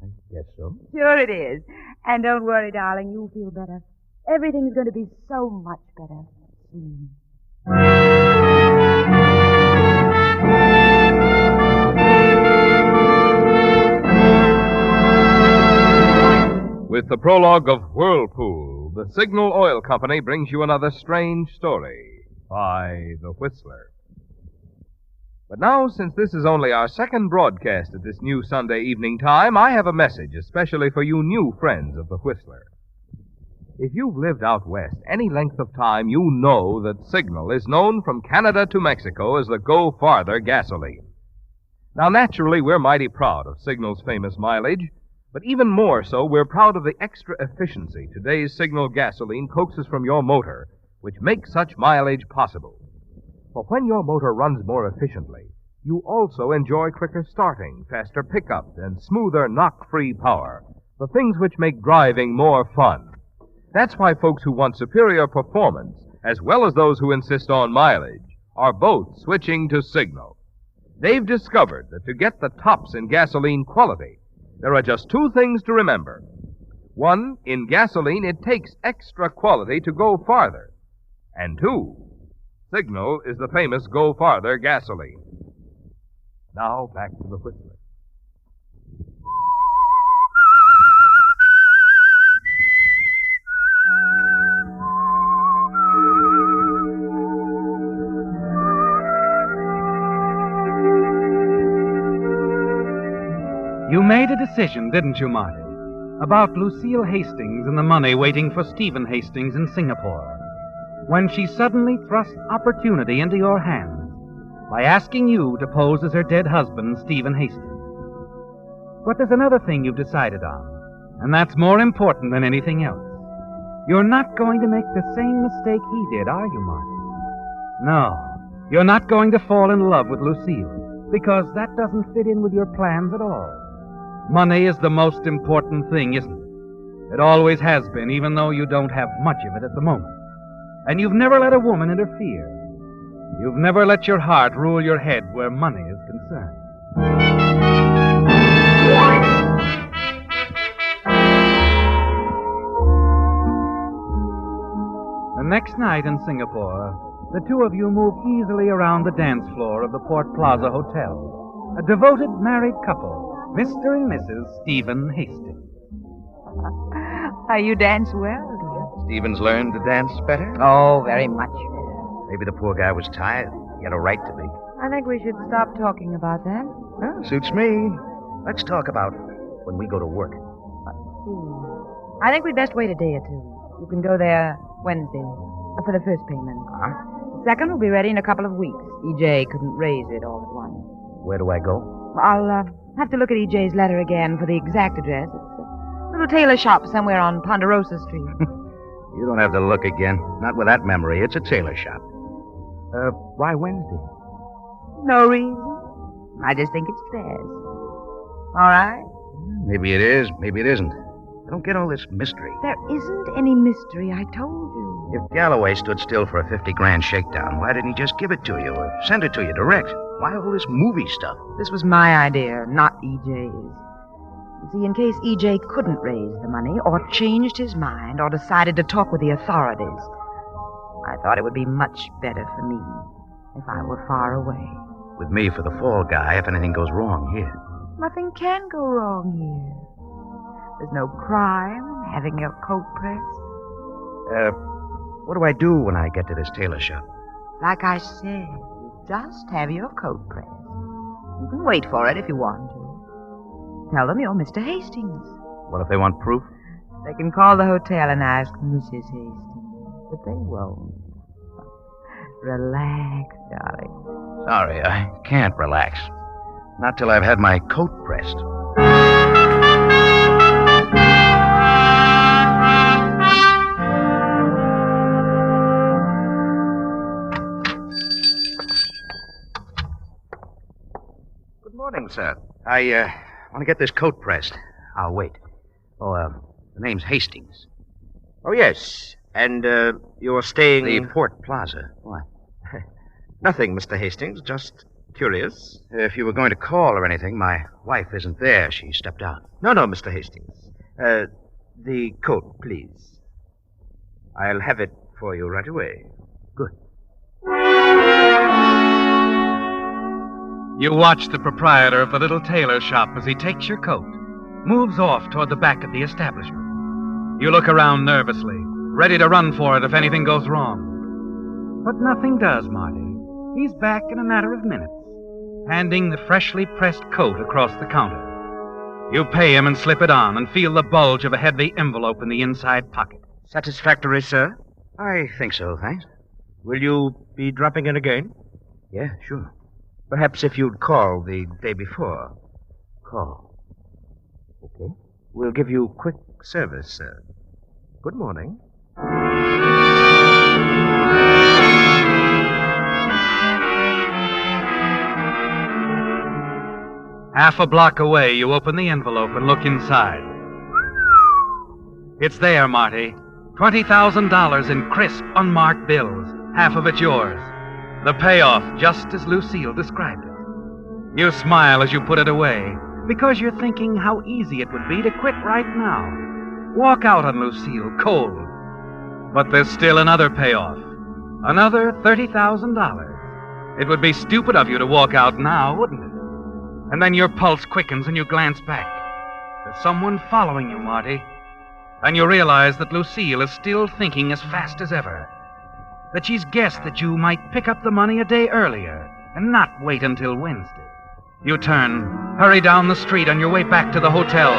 I guess so. Sure it is. And don't worry, darling, you'll feel better. Everything's going to be so much better soon. With the prologue of Whirlpool, the Signal Oil Company brings you another strange story by The Whistler. But now, since this is only our second broadcast at this new Sunday evening time, I have a message especially for you new friends of The Whistler. If you've lived out west any length of time, you know that Signal is known from Canada to Mexico as the Go Farther gasoline. Now, naturally, we're mighty proud of Signal's famous mileage, but even more so, we're proud of the extra efficiency today's Signal gasoline coaxes from your motor which make such mileage possible. For when your motor runs more efficiently, you also enjoy quicker starting, faster pickup, and smoother knock-free power, the things which make driving more fun. That's why folks who want superior performance, as well as those who insist on mileage, are both switching to Signal. They've discovered that to get the tops in gasoline quality, there are just two things to remember. One, in gasoline, it takes extra quality to go farther. And two, Signal is the famous Go Farther gasoline. Now, back to the Whistler. You made a decision, didn't you, Marty? About Lucille Hastings and the money waiting for Stephen Hastings in Singapore, when she suddenly thrust opportunity into your hands by asking you to pose as her dead husband, Stephen Hastings. But there's another thing you've decided on, and that's more important than anything else. You're not going to make the same mistake he did, are you, Marty? No, you're not going to fall in love with Lucille, because that doesn't fit in with your plans at all. Money is the most important thing, isn't it? It always has been, even though you don't have much of it at the moment. And you've never let a woman interfere. You've never let your heart rule your head where money is concerned. The next night in Singapore, the two of you move easily around the dance floor of the Port Plaza Hotel. A devoted married couple, Mr. and Mrs. Stephen Hastings. You dance well, dear. Stephen's learned to dance better? Oh, very much better. Maybe the poor guy was tired. He had a right to be. I think we should stop talking about that. Well, suits me. Let's talk about when we go to work. I think we'd best wait a day or two. You can go there Wednesday for the first payment. The second will be ready in a couple of weeks. E.J. couldn't raise it all at once. Where do I go? I'll have to look at E.J.'s letter again for the exact address. It's a little tailor shop somewhere on Ponderosa Street. You don't have to look again. Not with that memory. It's a tailor shop. Why Wednesday? No reason. I just think it's best. All right? Maybe it is. Maybe it isn't. I don't get all this mystery. There isn't any mystery, I told you. If Galloway stood still for a 50-grand shakedown, why didn't he just give it to you or send it to you direct? Why all this movie stuff? This was my idea, not E.J.'s. You see, in case E.J. couldn't raise the money or changed his mind or decided to talk with the authorities, I thought it would be much better for me if I were far away. With me for the fall guy if anything goes wrong here. Nothing can go wrong here. There's no crime in having your coat pressed. What do I do when I get to this tailor shop? Like I said, you just have your coat pressed. You can wait for it if you want to. Tell them you're Mr. Hastings. What if they want proof? They can call the hotel and ask Mrs. Hastings. But they won't. Relax, darling. Sorry, I can't relax. Not till I've had my coat pressed. Good morning, sir. I want to get this coat pressed. I'll wait. Oh, the name's Hastings. Oh, yes. And you're staying... The Port Plaza. What? Nothing, Mr. Hastings. Just curious. If you were going to call or anything, my wife isn't there. She stepped out. No, Mr. Hastings. The coat, please. I'll have it for you right away. Good. You watch the proprietor of the little tailor shop as he takes your coat, moves off toward the back of the establishment. You look around nervously, ready to run for it if anything goes wrong. But nothing does, Marty. He's back in a matter of minutes, handing the freshly pressed coat across the counter. You pay him and slip it on and feel the bulge of a heavy envelope in the inside pocket. Satisfactory, sir? I think so, thanks. Will you be dropping in again? Yeah, sure. Perhaps if you'd call the day before. Call. Okay. We'll give you quick service, sir. Good morning. Half a block away, you open the envelope and look inside. It's there, Marty. $20,000 in crisp, unmarked bills. Half of it yours. The payoff, just as Lucille described it. You smile as you put it away, because you're thinking how easy it would be to quit right now. Walk out on Lucille, cold. But there's still another payoff. Another $30,000. It would be stupid of you to walk out now, wouldn't it? And then your pulse quickens and you glance back. There's someone following you, Marty. And you realize that Lucille is still thinking as fast as ever. That she's guessed that you might pick up the money a day earlier and not wait until Wednesday. You turn, hurry down the street on your way back to the hotel.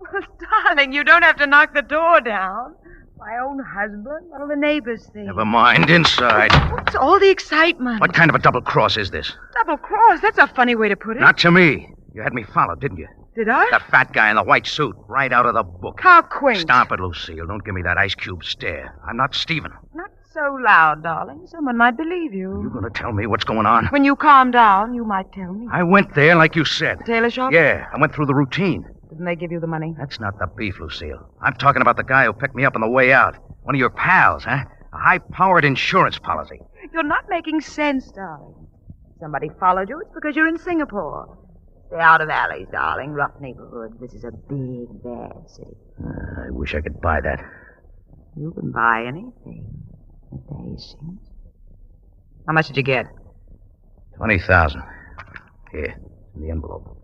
Well, darling, you don't have to knock the door down. My own husband? What'll the neighbors think? Never mind, inside. What's all the excitement? What kind of a double cross is this? Double cross? That's a funny way to put it. Not to me. You had me followed, didn't you? Did I? The fat guy in the white suit, right out of the book. How quaint. Stop it, Lucille. Don't give me that ice cube stare. I'm not Stephen. Not so loud, darling. Someone might believe you. You gonna tell me what's going on? When you calm down, you might tell me. I went there like you said. The tailor shop? Yeah, I went through the routine. Didn't they give you the money? That's not the beef, Lucille. I'm talking about the guy who picked me up on the way out. One of your pals, huh? A high-powered insurance policy. You're not making sense, darling. Somebody followed you. It's because you're in Singapore. Stay out of alleys, darling. Rough neighborhood. This is a big, bad city. I wish I could buy that. You can buy anything, Mr. Hastings. How much did you get? 20,000. Here, in the envelope.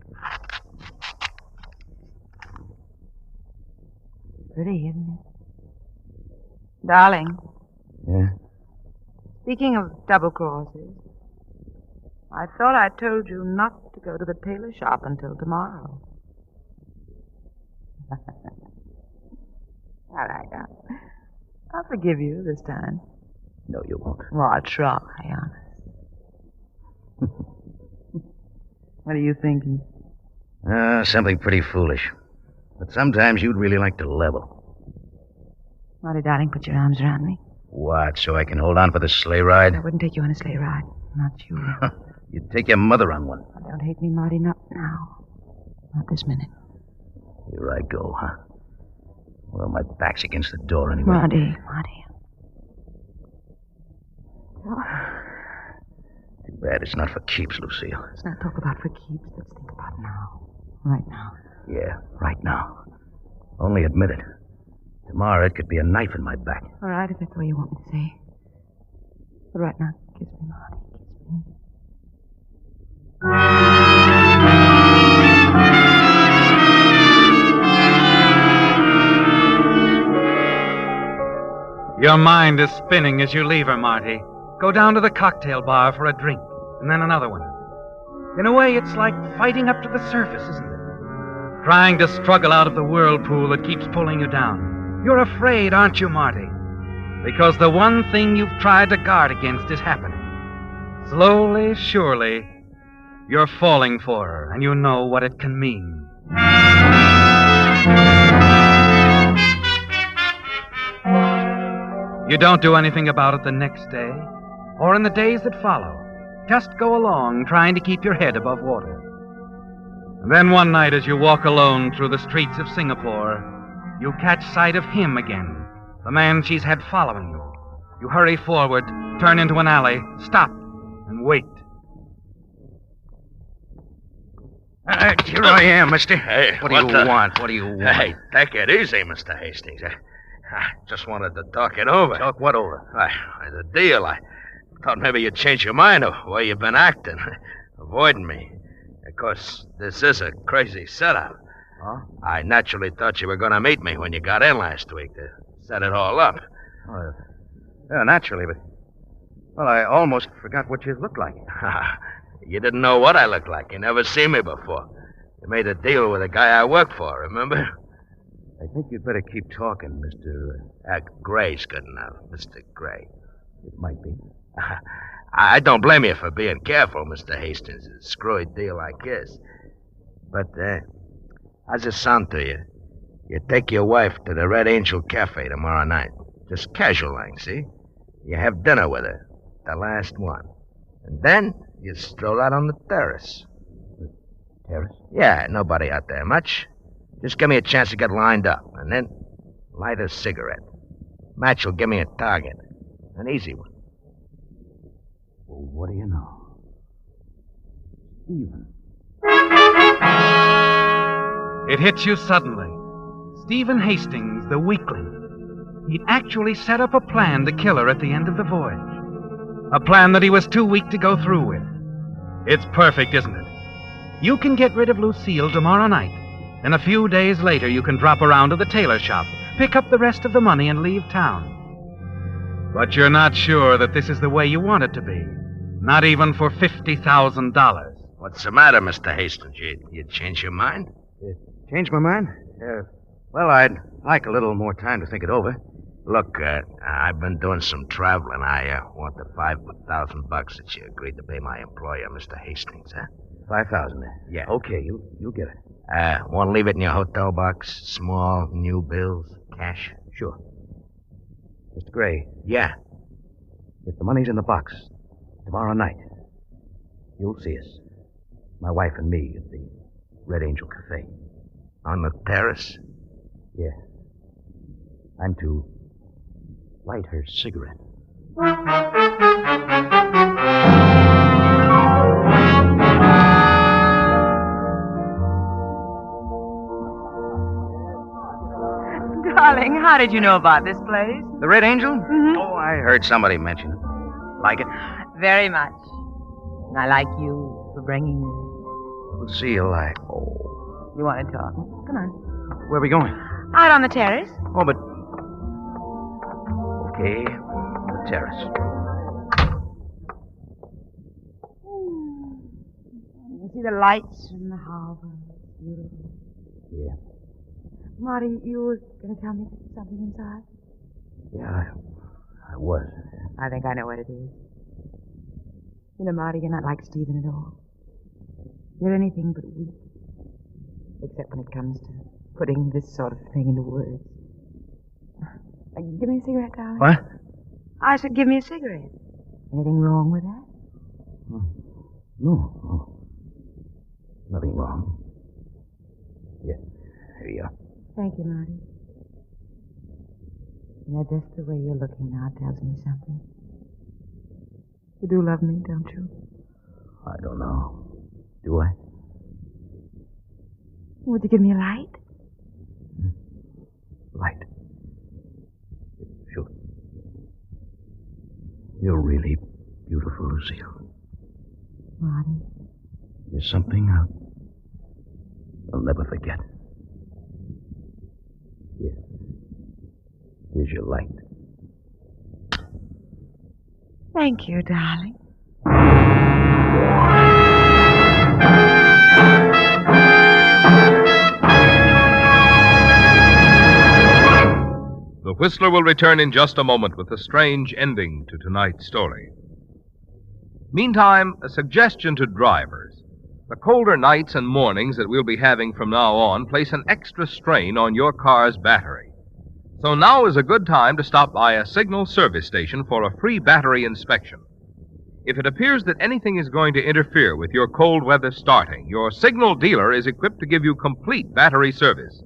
Pretty, isn't it? Darling. Yeah? Speaking of double crosses, I thought I told you not to go to the tailor shop until tomorrow. All right, I'll forgive you this time. No, you won't. Well, I'll try, honest. What are you thinking? Something pretty foolish. But sometimes you'd really like to level. Marty, darling, put your arms around me. What, so I can hold on for the sleigh ride? I wouldn't take you on a sleigh ride. Not you. You'd take your mother on one. Oh, don't hate me, Marty. Not now. Not this minute. Here I go, huh? Well, my back's against the door anyway. Marty. Too bad it's not for keeps, Lucille. Let's not talk about for keeps. Let's think about now. Right now. Yeah, right now. Only admit it. Tomorrow it could be a knife in my back. All right, if that's the way you want me to say. But right now, kiss me, Marty. Kiss me. Your mind is spinning as you leave her, Marty. Go down to the cocktail bar for a drink, and then another one. In a way, it's like fighting up to the surface, isn't it? Trying to struggle out of the whirlpool that keeps pulling you down. You're afraid, aren't you, Marty? Because the one thing you've tried to guard against is happening. Slowly, surely, you're falling for her, and you know what it can mean. You don't do anything about it the next day, or in the days that follow. Just go along, trying to keep your head above water. And then one night, as you walk alone through the streets of Singapore, you catch sight of him again, the man she's had following you. You hurry forward, turn into an alley, stop, and wait. Here I am, mister. Hey, what do you want? What do you want? Hey, take it easy, Mr. Hastings. I just wanted to talk it over. Talk what over? The deal. I thought maybe you'd change your mind of the way you've been acting, avoiding me. Of course, this is a crazy setup. Huh? I naturally thought you were going to meet me when you got in last week to set it all up. Oh, yeah, naturally, but... Well, I almost forgot what you looked like. You didn't know what I looked like. You never seen me before. You made a deal with a guy I work for, remember? I think you'd better keep talking, Mr... Gray's good enough, Mr. Gray. It might be. I don't blame you for being careful, Mr. Hastings. A screwy deal like this. But, how's it sound to you? You take your wife to the Red Angel Cafe tomorrow night. Just casual like, see? You have dinner with her. The last one. And then you stroll out on the terrace. Terrace? Yeah, nobody out there much. Just give me a chance to get lined up. And then light a cigarette. Match will give me a target. An easy one. Well, what do you know? Stephen. It hits you suddenly. Stephen Hastings, the weakling. He'd actually set up a plan to kill her at the end of the voyage. A plan that he was too weak to go through with. It's perfect, isn't it? You can get rid of Lucille tomorrow night, and a few days later you can drop around to the tailor shop, pick up the rest of the money, and leave town. But you're not sure that this is the way you want it to be. Not even for $50,000. What's the matter, Mr. Hastings? You change your mind? Change my mind? Well, I'd like a little more time to think it over. Look, I've been doing some traveling. I want the $5,000 that you agreed to pay my employer, Mr. Hastings, huh? 5,000. Yeah. Okay, you'll get it. Want to leave it in your hotel box? Small, new bills, cash? Sure. Mr. Gray. Yeah. If the money's in the box, tomorrow night, you'll see us. My wife and me at the Red Angel Cafe. On the terrace? Yeah. I'm to light her cigarette. Darling, how did you know about this place? The Red Angel? Mm-hmm. Oh, I heard somebody mention it. Like it? Very much. And I like you for bringing me. Lucille, You want to talk? Come on. Where are we going? Out on the terrace. Oh, but... Okay, the terrace. You see the lights from the harbor. Beautiful. Yeah. Marty, you were going to tell me something inside? Yeah, I was. I think I know what it is. You know, Marty, you're not like Stephen at all. You're anything but weak. Except when it comes to putting this sort of thing into words. Give me a cigarette, darling. What? I said give me a cigarette. Anything wrong with that? No. Nothing wrong. Yeah, here you are. Thank you, Marty. You know, just the way you're looking now tells me something. You do love me, don't you? I don't know. Do I? Would you give me a light? Light? Sure. You're really beautiful, Lucille. Marty. You're something I'll never forget. Here. Here's your light. Thank you, darling. The Whistler will return in just a moment with a strange ending to tonight's story. Meantime, a suggestion to drivers. The colder nights and mornings that we'll be having from now on place an extra strain on your car's battery. So now is a good time to stop by a Signal service station for a free battery inspection. If it appears that anything is going to interfere with your cold weather starting, your Signal dealer is equipped to give you complete battery service.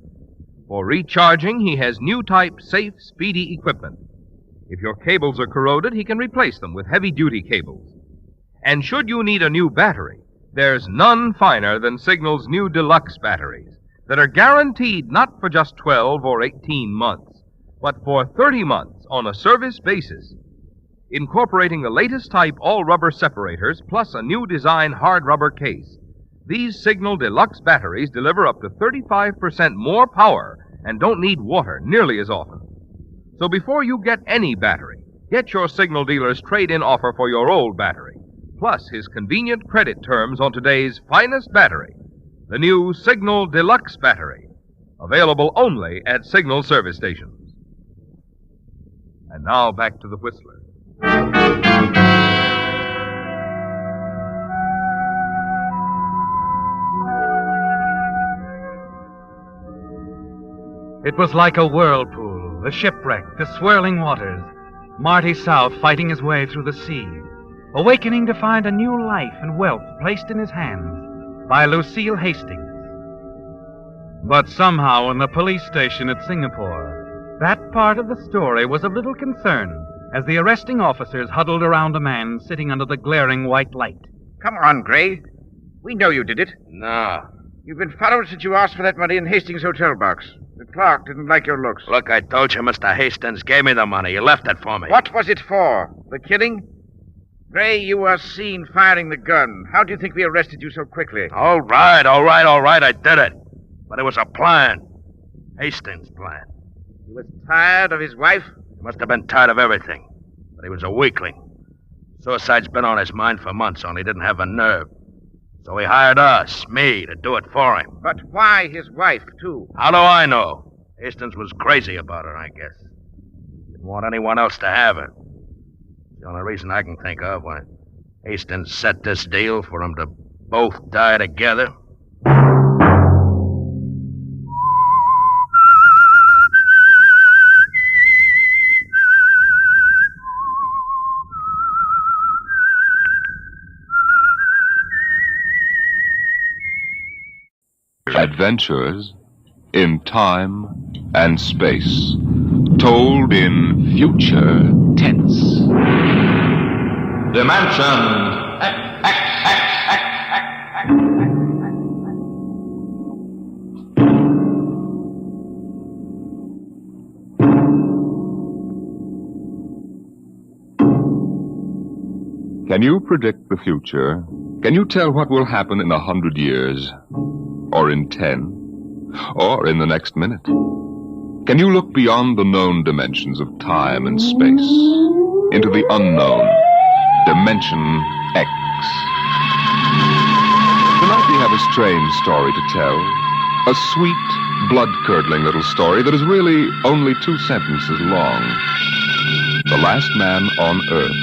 For recharging, he has new type safe, speedy equipment. If your cables are corroded, he can replace them with heavy-duty cables. And should you need a new battery, there's none finer than Signal's new deluxe batteries that are guaranteed not for just 12 or 18 months, but for 30 months on a service basis. Incorporating the latest type all-rubber separators plus a new design hard rubber case, these Signal deluxe batteries deliver up to 35% more power and don't need water nearly as often. So before you get any battery, get your Signal dealer's trade-in offer for your old battery, plus his convenient credit terms on today's finest battery, the new Signal Deluxe battery, available only at Signal service stations. And now back to the Whistler. It was like a whirlpool, the shipwreck, the swirling waters, Marty South fighting his way through the sea, awakening to find a new life and wealth placed in his hands by Lucille Hastings. But somehow in the police station at Singapore, that part of the story was of little concern as the arresting officers huddled around a man sitting under the glaring white light. Come on, Gray. We know you did it. No. You've been followed since you asked for that money in Hastings' hotel box. The clerk didn't like your looks. Look, I told you Mr. Hastings gave me the money. He left it for me. What was it for? The killing? Gray, you were seen firing the gun. How do you think we arrested you so quickly? All right. I did it. But it was a plan. Hastings' plan. He was tired of his wife? He must have been tired of everything. But he was a weakling. Suicide's been on his mind for months, only didn't have a nerve. So he hired us, me, to do it for him. But why his wife, too? How do I know? Hastings was crazy about her, I guess. Didn't want anyone else to have her. The only reason I can think of why Hastings set this deal for them to both die together. Adventures in time and space, told in future tense. Dimension Can you predict the future? Can you tell what will happen in 100 years? Or in 10? Or in the next minute? Can you look beyond the known dimensions of time and space into the unknown, Dimension X? Tonight we have a strange story to tell. A sweet, blood-curdling little story that is really only 2 sentences long. The last man on Earth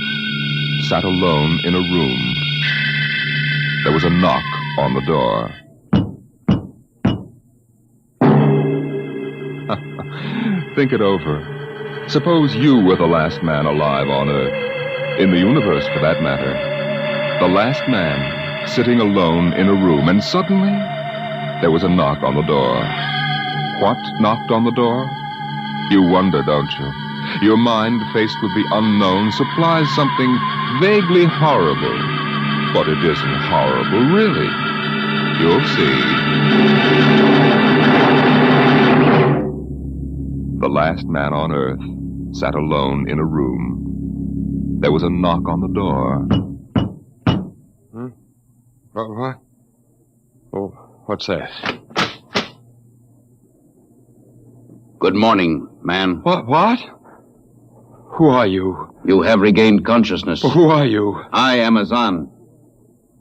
sat alone in a room. There was a knock on the door. Think it over. Suppose you were the last man alive on Earth, in the universe for that matter. The last man sitting alone in a room, and suddenly there was a knock on the door. What knocked on the door? You wonder, don't you? Your mind, faced with the unknown, supplies something vaguely horrible. But it isn't horrible, really. You'll see. The last man on Earth sat alone in a room. There was a knock on the door. What? Oh, what's that? Good morning, man. What? Who are you? You have regained consciousness. Who are you? I am Azan.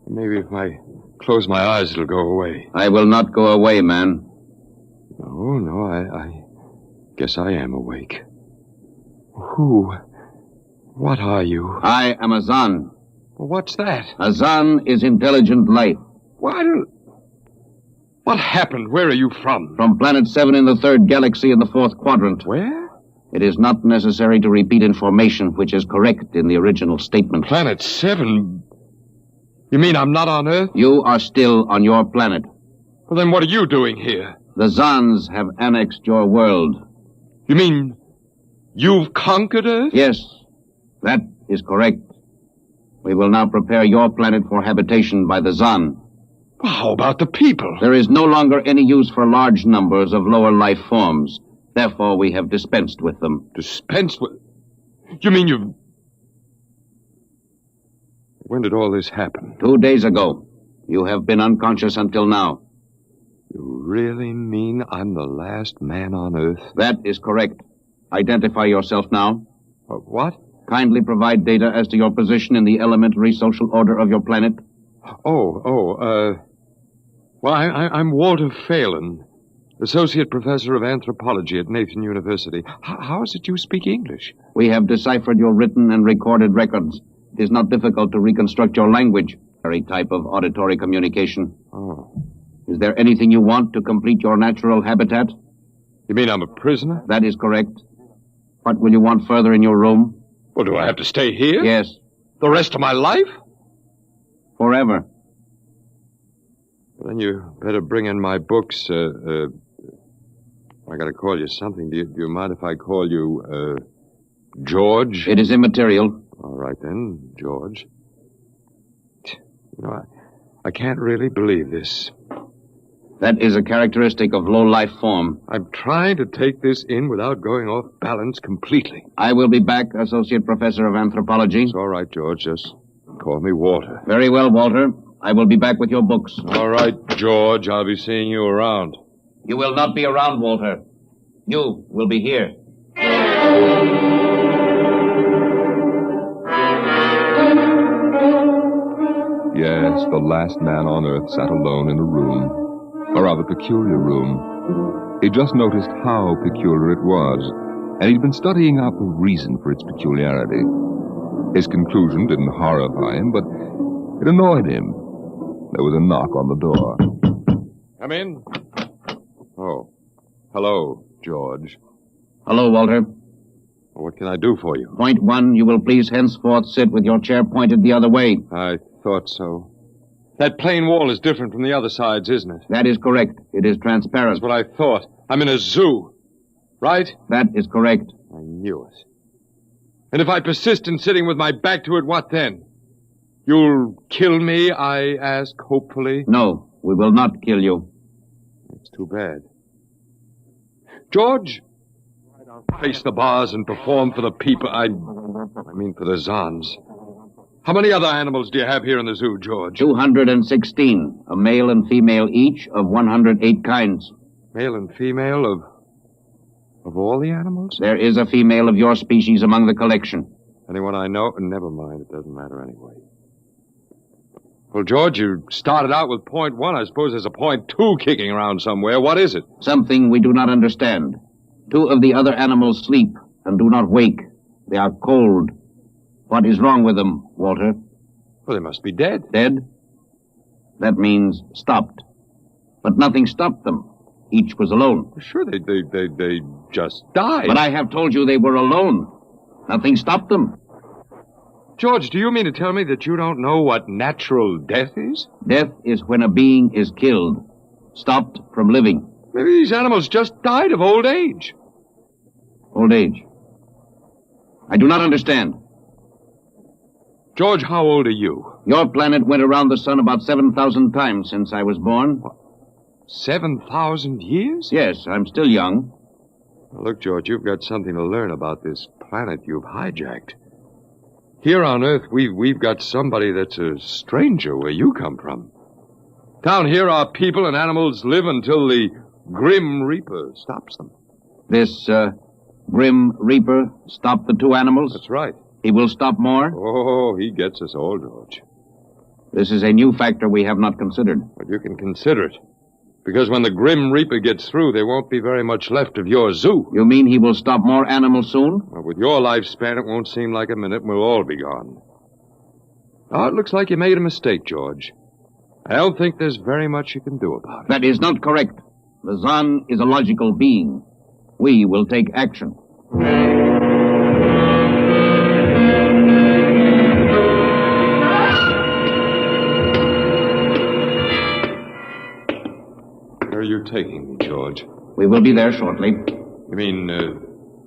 Maybe if I close my eyes, it'll go away. I will not go away, man. No, I guess I am awake. Who? What are you? I am Azan. What's that? Azan is intelligent life. What happened? Where are you from? From Planet 7 in the 3rd galaxy in the 4th quadrant. Where? It is not necessary to repeat information which is correct in the original statement. Planet 7? You mean I'm not on Earth? You are still on your planet. Well, then what are you doing here? The Zans have annexed your world. You mean you've conquered Earth? Yes, that is correct. We will now prepare your planet for habitation by the Zan. Well, how about the people? There is no longer any use for large numbers of lower life forms. Therefore, we have dispensed with them. Dispensed with? You mean you've... When did all this happen? 2 days ago. You have been unconscious until now. You really mean I'm the last man on Earth? That is correct. Identify yourself now. What? Kindly provide data as to your position in the elementary social order of your planet. Well, I'm Walter Phelan, Associate Professor of Anthropology at Nathan University. How is it you speak English? We have deciphered your written and recorded records. It is not difficult to reconstruct your language, very type of auditory communication. Oh. Is there anything you want to complete your natural habitat? You mean I'm a prisoner? That is correct. What will you want further in your room? Well, do I have to stay here? Yes. The rest of my life? Forever. Then you better bring in my books. I gotta call you something. Do you mind if I call you, George? It is immaterial. All right, then, George. You know, I can't really believe this. That is a characteristic of low-life form. I'm trying to take this in without going off balance completely. I will be back, Associate Professor of Anthropology. It's all right, George. Just call me Walter. Very well, Walter. I will be back with your books. All right, George. I'll be seeing you around. You will not be around, Walter. You will be here. Yes, the last man on Earth sat alone in a room. A rather peculiar room. He just noticed how peculiar it was, and he'd been studying out the reason for its peculiarity. His conclusion didn't horrify him, but it annoyed him. There was a knock on the door. Come in. Oh. Hello, George. Hello, Walter. What can I do for you? Point 1, you will please henceforth sit with your chair pointed the other way. I thought so. That plain wall is different from the other sides, isn't it? That is correct. It is transparent. That's what I thought. I'm in a zoo. Right? That is correct. I knew it. And if I persist in sitting with my back to it, what then? You'll kill me, I ask, hopefully? No, we will not kill you. It's too bad. George, I'll face the bars and perform for the people. I mean for the Zons. How many other animals do you have here in the zoo, George? 216. A male and female each of 108 kinds. Male and female of all the animals? There is a female of your species among the collection. Anyone I know? Never mind. It doesn't matter anyway. Well, George, you started out with point 1. I suppose there's a point 2 kicking around somewhere. What is it? Something we do not understand. 2 of the other animals sleep and do not wake. They are cold. What is wrong with them, Walter? Well, they must be dead. Dead? That means stopped. But nothing stopped them. Each was alone. Sure, they just died. But I have told you they were alone. Nothing stopped them. George, do you mean to tell me that you don't know what natural death is? Death is when a being is killed, stopped from living. Maybe these animals just died of old age. Old age? I do not understand. George, how old are you? Your planet went around the sun about 7,000 times since I was born. What? 7,000 years? Yes, I'm still young. Well, look, George, you've got something to learn about this planet you've hijacked. Here on Earth, we've got somebody that's a stranger where you come from. Down here, our people and animals live until the Grim Reaper stops them. This, Grim Reaper stopped the 2 animals? That's right. He will stop more? Oh, he gets us all, George. This is a new factor we have not considered. But you can consider it. Because when the Grim Reaper gets through, there won't be very much left of your zoo. You mean he will stop more animals soon? Well, with your lifespan, it won't seem like a minute and we'll all be gone. Oh, it looks like you made a mistake, George. I don't think there's very much you can do about it. That is not correct. The Zon is a logical being. We will take action. Where are you taking me, George? We will be there shortly. You mean,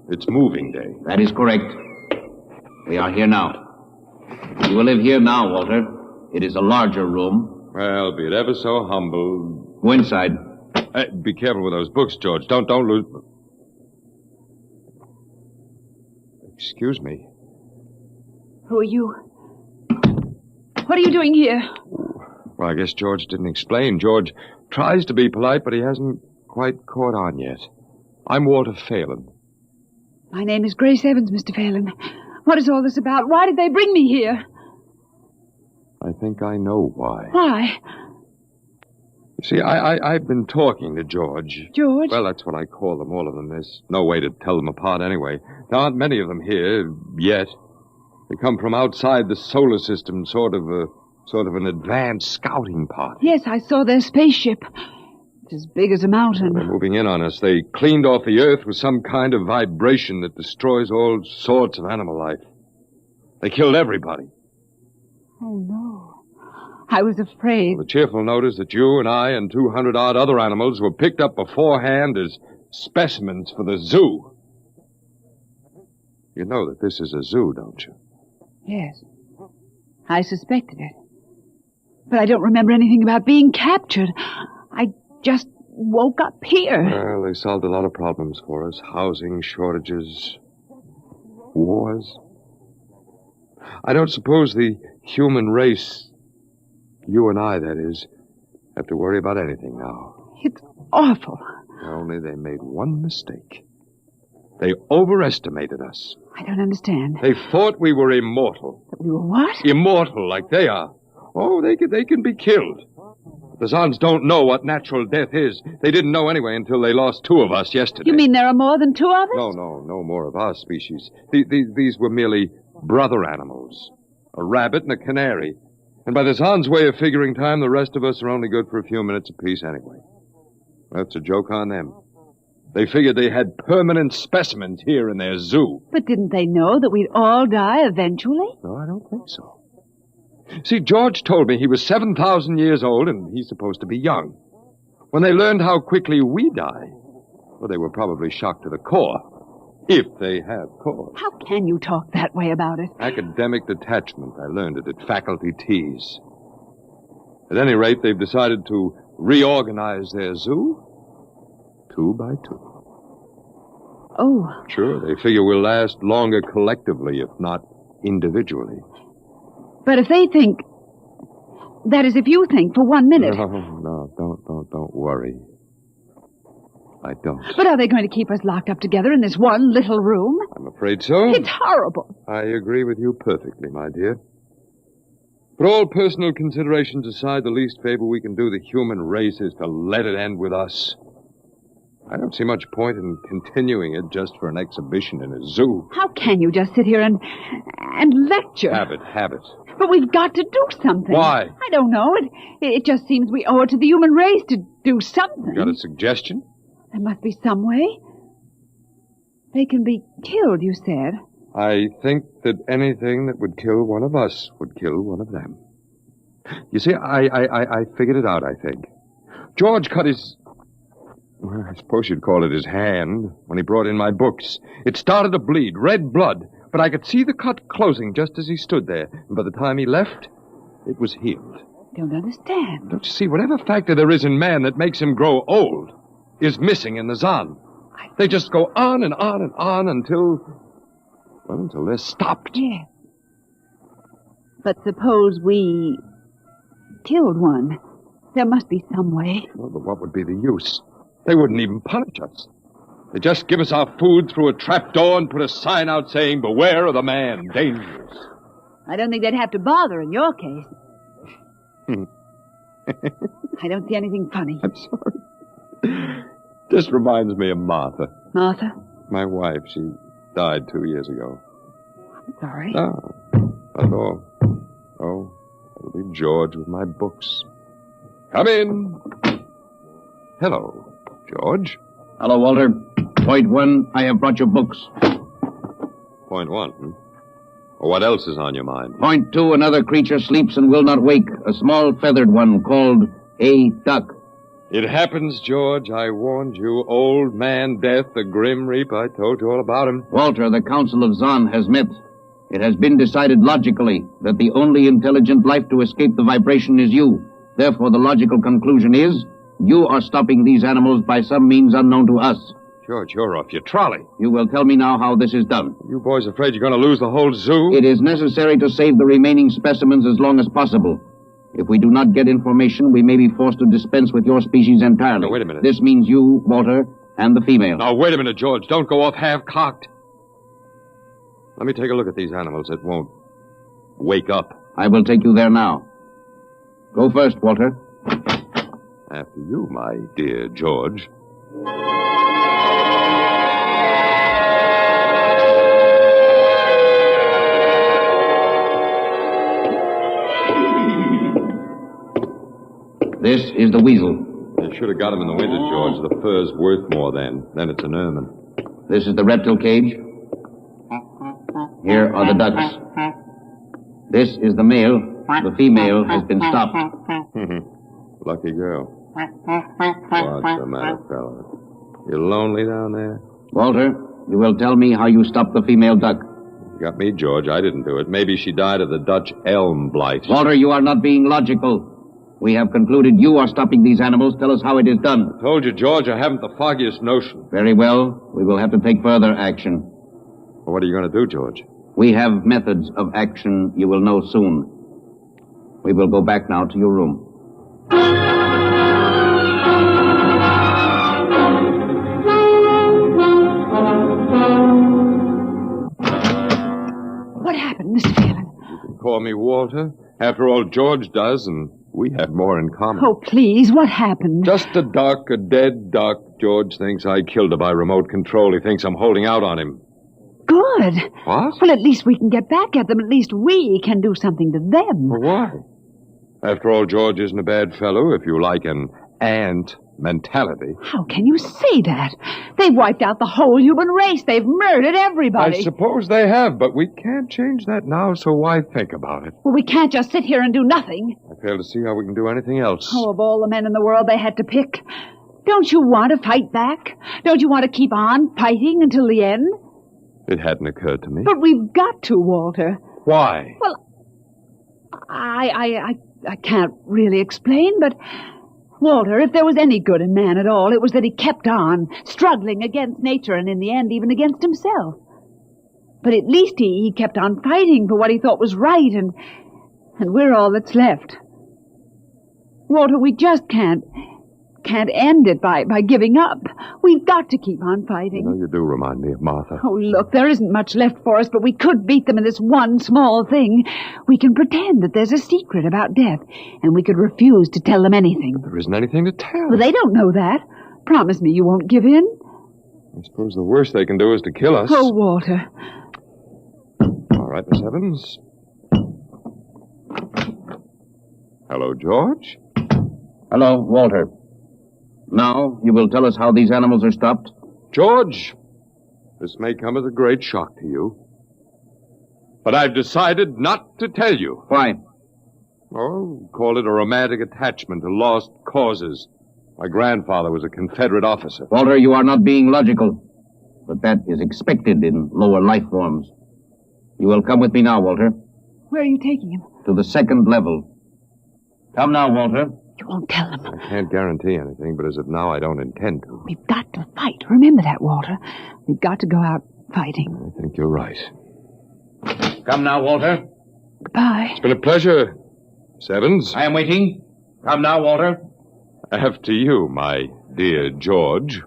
it's moving day? That is correct. We are here now. You will live here now, Walter. It is a larger room. Well, be it ever so humble. Go inside. Be careful with those books, George. Don't lose... Excuse me. Who are you? What are you doing here? Well, I guess George didn't explain. George tries to be polite, but he hasn't quite caught on yet. I'm Walter Phelan. My name is Grace Evans, Mr. Phelan. What is all this about? Why did they bring me here? I think I know why. Why? You see, I've been talking to George. George? Well, that's what I call them, all of them. There's no way to tell them apart anyway. There aren't many of them here, yet. They come from outside the solar system, sort of an advanced scouting party. Yes, I saw their spaceship. It's as big as a mountain. They're moving in on us. They cleaned off the earth with some kind of vibration that destroys all sorts of animal life. They killed everybody. Oh, no. I was afraid. Well, the cheerful note is that you and I and 200-odd other animals were picked up beforehand as specimens for the zoo. You know that this is a zoo, don't you? Yes. I suspected it. But I don't remember anything about being captured. I just woke up here. Well, they solved a lot of problems for us. Housing shortages, wars. I don't suppose the human race, you and I, that is, have to worry about anything now. It's awful. Only they made one mistake. They overestimated us. I don't understand. They thought we were immortal. That we were what? Immortal, like they are. Oh, they can be killed. The Zons don't know what natural death is. They didn't know anyway until they lost 2 of us yesterday. You mean there are more than 2 of us? No more of our species. These were merely brother animals. A rabbit and a canary. And by the Zons' way of figuring time, the rest of us are only good for a few minutes apiece anyway. That's a joke on them. They figured they had permanent specimens here in their zoo. But didn't they know that we'd all die eventually? No, I don't think so. See, George told me he was 7,000 years old and he's supposed to be young. When they learned how quickly we die, well, they were probably shocked to the core. If they have cause. How can you talk that way about it? Academic detachment. I learned it at faculty teas. At any rate, they've decided to reorganize their zoo 2 by 2. Oh. Sure, they figure we'll last longer collectively, if not individually. But if they think... That is, if you think for 1 minute... No, don't worry. I don't. But are they going to keep us locked up together in this one little room? I'm afraid so. It's horrible. I agree with you perfectly, my dear. But all personal considerations aside, the least favor we can do the human race is to let it end with us. I don't see much point in continuing it just for an exhibition in a zoo. How can you just sit here and lecture? Habit. But we've got to do something. Why? I don't know. It just seems we owe it to the human race to do something. You got a suggestion? There must be some way. They can be killed, you said. I think that anything that would kill one of us would kill one of them. You see, I figured it out, I think. George cut his... Well, I suppose you'd call it his hand when he brought in my books. It started to bleed, red blood, but I could see the cut closing just as he stood there. And by the time he left, it was healed. Don't understand. Don't you see, whatever factor there is in man that makes him grow old is missing in the Zon. They just go on and on and on until they're stopped. Yes. But suppose we killed one. There must be some way. Well, but what would be the use? They wouldn't even punish us. They just give us our food through a trap door and put a sign out saying, "Beware of the man, dangerous." I don't think they'd have to bother in your case. I don't see anything funny. I'm sorry. Just reminds me of Martha. Martha? My wife. She died 2 years ago. I'm sorry. No, not at all. Oh, it'll be George with my books. Come in. Hello, George. Hello, Walter. Point 1, I have brought your books. Point 1, Well, what else is on your mind? Point 2, another creature sleeps and will not wake. A small feathered one called a duck. It happens, George. I warned you. Old man Death, the Grim Reaper. I told you all about him. Walter, the Council of Zon has met. It has been decided logically that the only intelligent life to escape the vibration is you. Therefore, the logical conclusion is you are stopping these animals by some means unknown to us. George, you're off your trolley. You will tell me now how this is done. You boys afraid you're going to lose the whole zoo? It is necessary to save the remaining specimens as long as possible. If we do not get information, we may be forced to dispense with your species entirely. Now, wait a minute. This means you, Walter, and the female. Now, wait a minute, George. Don't go off half-cocked. Let me take a look at these animals that won't wake up. I will take you there now. Go first, Walter. After you, my dear George. This is the weasel. I should have got him in the winter, George. The fur's worth more then. Then it's an ermine. This is the reptile cage. Here are the ducks. This is the male. The female has been stopped. Lucky girl. What's the matter, fella? You lonely down there? Walter, you will tell me how you stopped the female duck. You got me, George. I didn't do it. Maybe she died of the Dutch elm blight. Walter, you are not being logical. We have concluded you are stopping these animals. Tell us how it is done. I told you, George, I haven't the foggiest notion. Very well. We will have to take further action. Well, what are you going to do, George? We have methods of action you will know soon. We will go back now to your room. What happened, Mr. Phelan? You can call me Walter. After all, George does, and we have more in common. Oh, please, what happened? Just a duck, a dead duck. George thinks I killed her by remote control. He thinks I'm holding out on him. Good. What? Well, at least we can get back at them. At least we can do something to them. Well, why? After all, George isn't a bad fellow, if you like an ant mentality. How can you say that? They've wiped out the whole human race. They've murdered everybody. I suppose they have, but we can't change that now, so why think about it? Well, we can't just sit here and do nothing. I fail to see how we can do anything else. Oh, of all the men in the world they had to pick. Don't you want to fight back? Don't you want to keep on fighting until the end? It hadn't occurred to me. But we've got to, Walter. Why? Well, I can't really explain, but Walter, if there was any good in man at all, it was that he kept on, struggling against nature and in the end even against himself. But at least he kept on fighting for what he thought was right, and we're all that's left. Walter, we just can't end it by giving up. We've got to keep on fighting. You know, you do remind me of Martha. Oh, look, there isn't much left for us, but we could beat them in this one small thing. We can pretend that there's a secret about death, and we could refuse to tell them anything. There isn't anything to tell. Well, they don't know that. Promise me you won't give in. I suppose the worst they can do is to kill us. Oh, Walter. All right, Miss Evans. Hello, George. Hello, Walter. Now, you will tell us how these animals are stopped? George, this may come as a great shock to you, but I've decided not to tell you. Why? Oh, call it a romantic attachment to lost causes. My grandfather was a Confederate officer. Walter, you are not being logical, but that is expected in lower life forms. You will come with me now, Walter. Where are you taking him? To the second level. Come now, Walter. You won't tell them. I can't guarantee anything, but as of now, I don't intend to. We've got to fight. Remember that, Walter. We've got to go out fighting. I think you're right. Come now, Walter. Goodbye. It's been a pleasure, Miss Evans. I am waiting. Come now, Walter. After you, my dear George.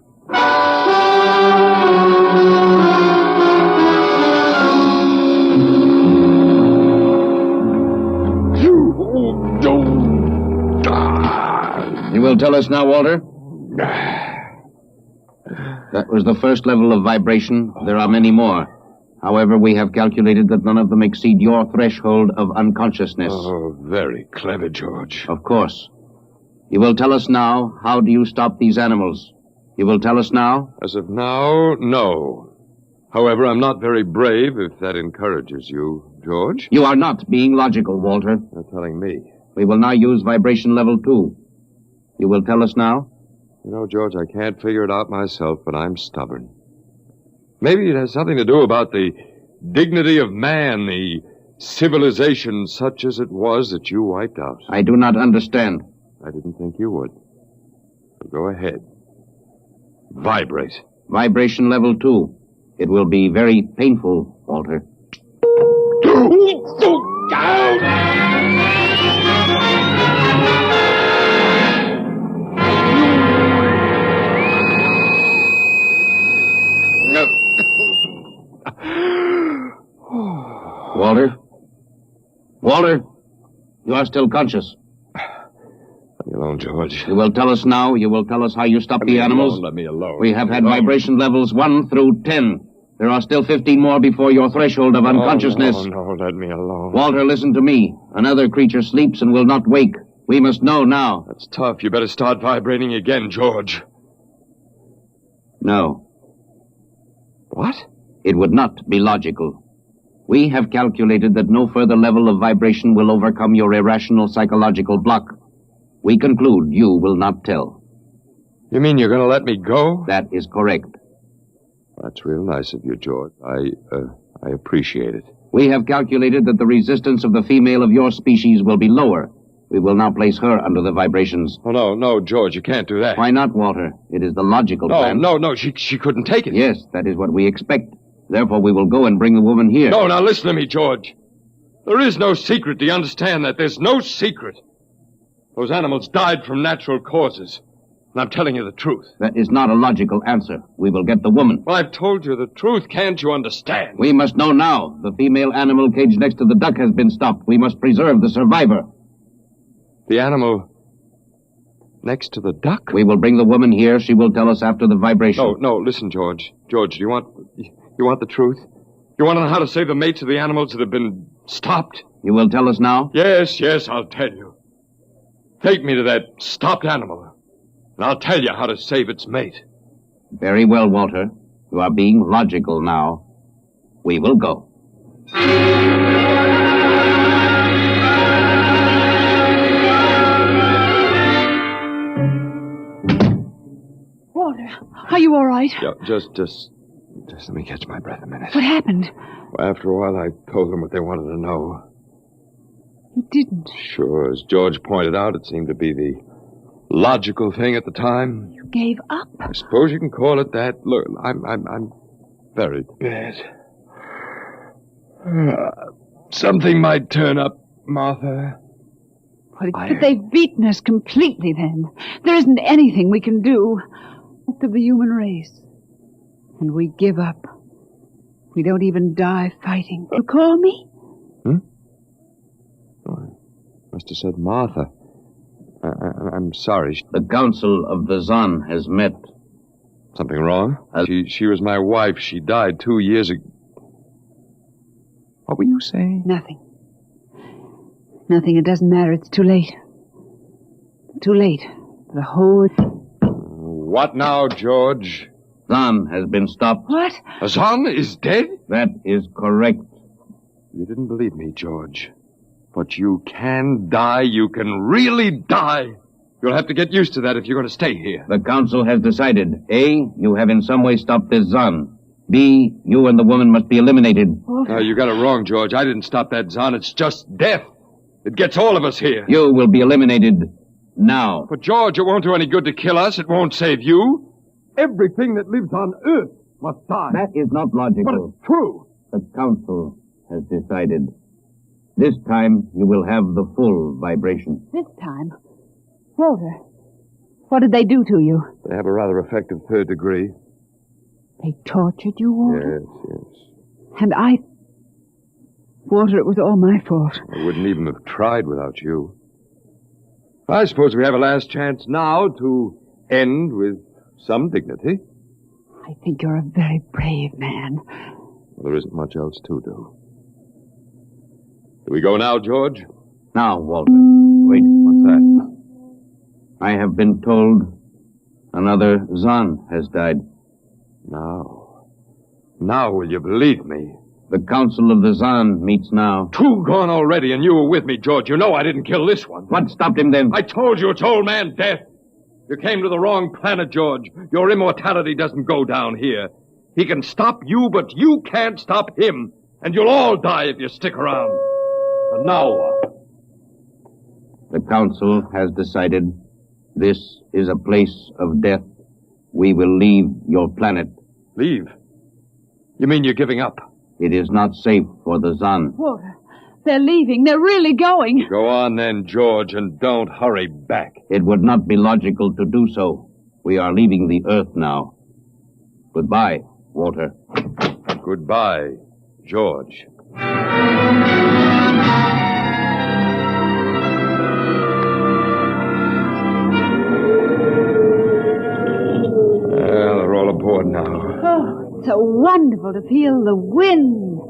You will tell us now, Walter? That was the first level of vibration. There are many more. However, we have calculated that none of them exceed your threshold of unconsciousness. Oh, very clever, George. Of course. You will tell us now, how do you stop these animals? You will tell us now? As of now, no. However, I'm not very brave, if that encourages you, George. You are not being logical, Walter. You're telling me. We will now use vibration level 2. You will tell us now? You know, George, I can't figure it out myself, but I'm stubborn. Maybe it has something to do about the dignity of man, the civilization such as it was that you wiped out. I do not understand. I didn't think you would. So go ahead. Vibrate. Vibration level 2. It will be very painful, Walter. Walter? Walter? You are still conscious. Let me alone, George. You will tell us now. You will tell us how you stopped the animals. Let me alone. We have had vibration levels 1 through 10. There are still 15 more before your threshold of unconsciousness. No, let me alone. Walter, listen to me. Another creature sleeps and will not wake. We must know now. That's tough. You better start vibrating again, George. No. What? It would not be logical. We have calculated that no further level of vibration will overcome your irrational psychological block. We conclude you will not tell. You mean you're going to let me go? That is correct. That's real nice of you, George. I appreciate it. We have calculated that the resistance of the female of your species will be lower. We will now place her under the vibrations. Oh, no, George, you can't do that. Why not, Walter? It is the logical plan. No, she couldn't take it. Yes, that is what we expect. Therefore, we will go and bring the woman here. No, now listen to me, George. There is no secret. Do you understand that? There's no secret. Those animals died from natural causes. And I'm telling you the truth. That is not a logical answer. We will get the woman. Well, I've told you the truth. Can't you understand? We must know now. The female animal caged next to the duck has been stopped. We must preserve the survivor. The animal next to the duck? We will bring the woman here. She will tell us after the vibration. No, listen, George. George, do you want the truth? You want to know how to save the mates of the animals that have been stopped? You will tell us now? Yes, I'll tell you. Take me to that stopped animal, and I'll tell you how to save its mate. Very well, Walter. You are being logical now. We will go. Walter, are you all right? Yeah, just let me catch my breath a minute. What happened? Well, after a while, I told them what they wanted to know. You didn't. Sure, as George pointed out, it seemed to be the logical thing at the time. You gave up? I suppose you can call it that. Look, I'm very bad. Something might turn up, Martha. But they've beaten us completely then. There isn't anything we can do after the human race. And we give up. We don't even die fighting. You call me? Oh, I must have said Martha. I'm sorry. The Council of the Zon has met. Something wrong? She was my wife. She died 2 years ago. What were you saying? Nothing. It doesn't matter. It's too late. Too late. The whole... What now, George? Zon has been stopped. What? Zon is dead? That is correct. You didn't believe me, George. But you can die. You can really die. You'll have to get used to that if you're going to stay here. The Council has decided. A, you have in some way stopped this Zon. B, you and the woman must be eliminated. You got it wrong, George. I didn't stop that Zon. It's just death. It gets all of us here. You will be eliminated now. But, George, it won't do any good to kill us. It won't save you. Everything that lives on Earth must die. That is not logical. But it's true. The Council has decided. This time, you will have the full vibration. This time? Walter, what did they do to you? They have a rather effective third degree. They tortured you, Walter? Yes. And Walter, it was all my fault. I wouldn't even have tried without you. I suppose we have a last chance now to end with some dignity. I think you're a very brave man. Well, there isn't much else to do. Do we go now, George? Now, Walter. Wait, what's that? I have been told another Zon has died. Now will you believe me? The Council of the Zon meets now. 2 gone already, and you were with me, George. You know I didn't kill this one. What stopped him then? I told you it's old man death. You came to the wrong planet, George. Your immortality doesn't go down here. He can stop you, but you can't stop him. And you'll all die if you stick around. And now what? The Council has decided this is a place of death. We will leave your planet. Leave? You mean you're giving up? It is not safe for the Zon. Walter, they're leaving. They're really going. Go on then, George, and don't hurry back. It would not be logical to do so. We are leaving the Earth now. Goodbye, Walter. Goodbye, George. Well, they're all aboard now. Oh, so wonderful to feel the wind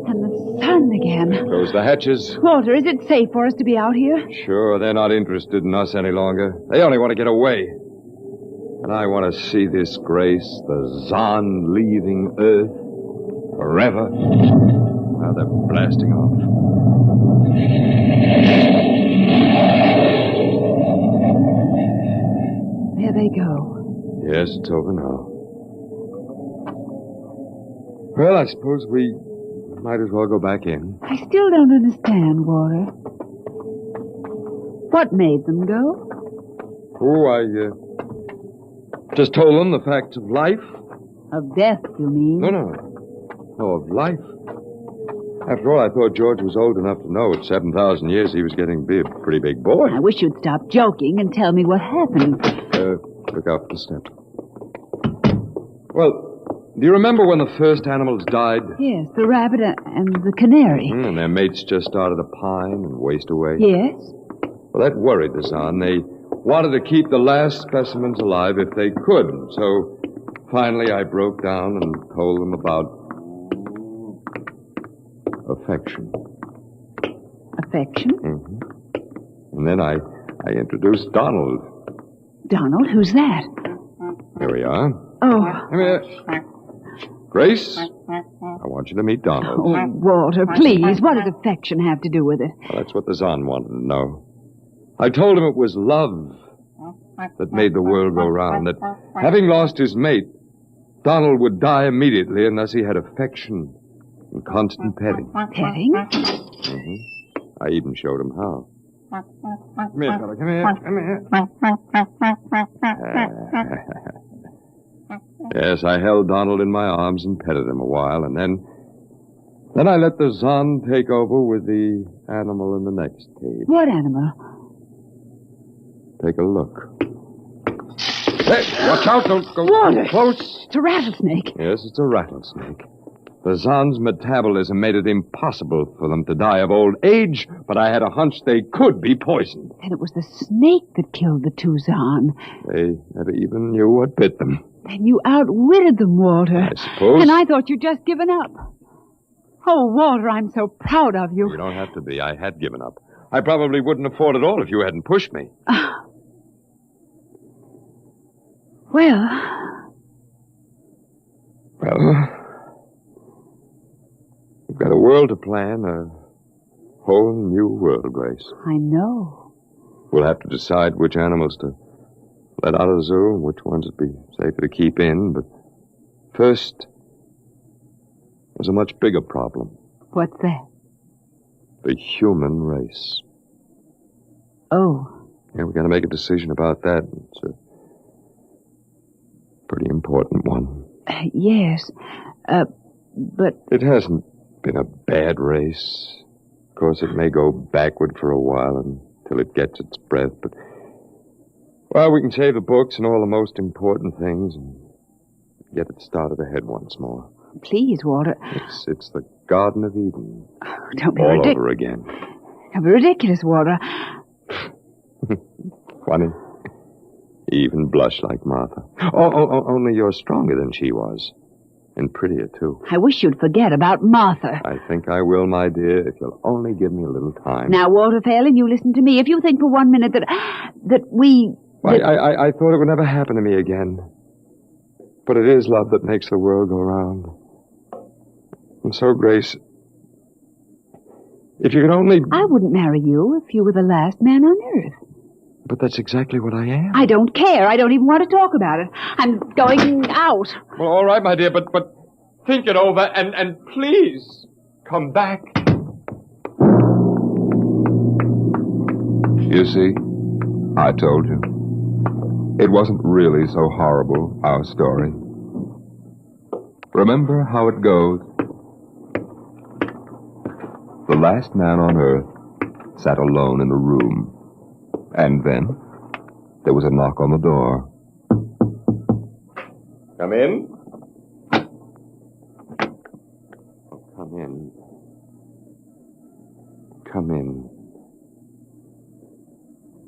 and the sun again. Close the hatches. Walter, is it safe for us to be out here? Sure, they're not interested in us any longer. They only want to get away. And I want to see this, Grace, the Zon leaving Earth forever. Now they're blasting off. There they go. Yes, it's over now. Well, I suppose we might as well go back in. I still don't understand, Walter. What made them go? Oh, I just told them the facts of life. Of death, you mean? No, of life. After all, I thought George was old enough to know at 7,000 years he was getting to be a pretty big boy. I wish you'd stop joking and tell me what happened. Look out for the steps. Well, do you remember when the first animals died? Yes, the rabbit and the canary. And their mates just started to pine and waste away? Yes. Well, that worried the Zon. They wanted to keep the last specimens alive if they could. So, finally, I broke down and told them about affection. Affection? Mm-hmm. And then I introduced Donald. Donald? Who's that? Here we are. Oh. Come here. Grace, I want you to meet Donald. Oh, Walter, please. What does affection have to do with it? Well, that's what the Zon wanted to know. I told him it was love that made the world go round, that having lost his mate, Donald would die immediately unless he had affection and constant petting. Petting? Mm-hmm. I even showed him how. Come here, fella. Come here. Yes, I held Donald in my arms and petted him a while, and then I let the Zon take over with the animal in the next cage. What animal? Take a look. Hey, watch out. Don't go Walter, too close. It's a rattlesnake. Yes, it's a rattlesnake. The Zon's metabolism made it impossible for them to die of old age, but I had a hunch they could be poisoned. Then it was the snake that killed the two Zon. They never even knew what bit them. And you outwitted them, Walter. I suppose. And I thought you'd just given up. Oh, Walter, I'm so proud of you. You don't have to be. I had given up. I probably wouldn't have fought at all if you hadn't pushed me. Well, we've got a world to plan, a whole new world, Grace. I know. We'll have to decide which animals to let out of the zoo and which ones would be safer to keep in. But first, there's a much bigger problem. What's that? The human race. Oh. Yeah, we've got to make a decision about that. It's a pretty important one. Yes. But... It hasn't been a bad race. Of course, it may go backward for a while until it gets its breath, but... Well, we can save the books and all the most important things and get it started ahead once more. Please, Walter. It's the Garden of Eden. Don't be all over again. Don't be ridiculous, Walter. Funny. You even blush like Martha. Only you're stronger than she was. And prettier, too. I wish you'd forget about Martha. I think I will, my dear, if you'll only give me a little time. Now, Walter Phelan, you listen to me. If you think for 1 minute that we... I thought it would never happen to me again. But it is love that makes the world go round. And so, Grace, if you could only... I wouldn't marry you if you were the last man on earth. But that's exactly what I am. I don't care. I don't even want to talk about it. I'm going out. Well, all right, my dear, but think it over and please come back. You see, I told you. It wasn't really so horrible, our story. Remember how it goes. The last man on earth sat alone in a room. And then there was a knock on the door. Come in. Come in. Come in.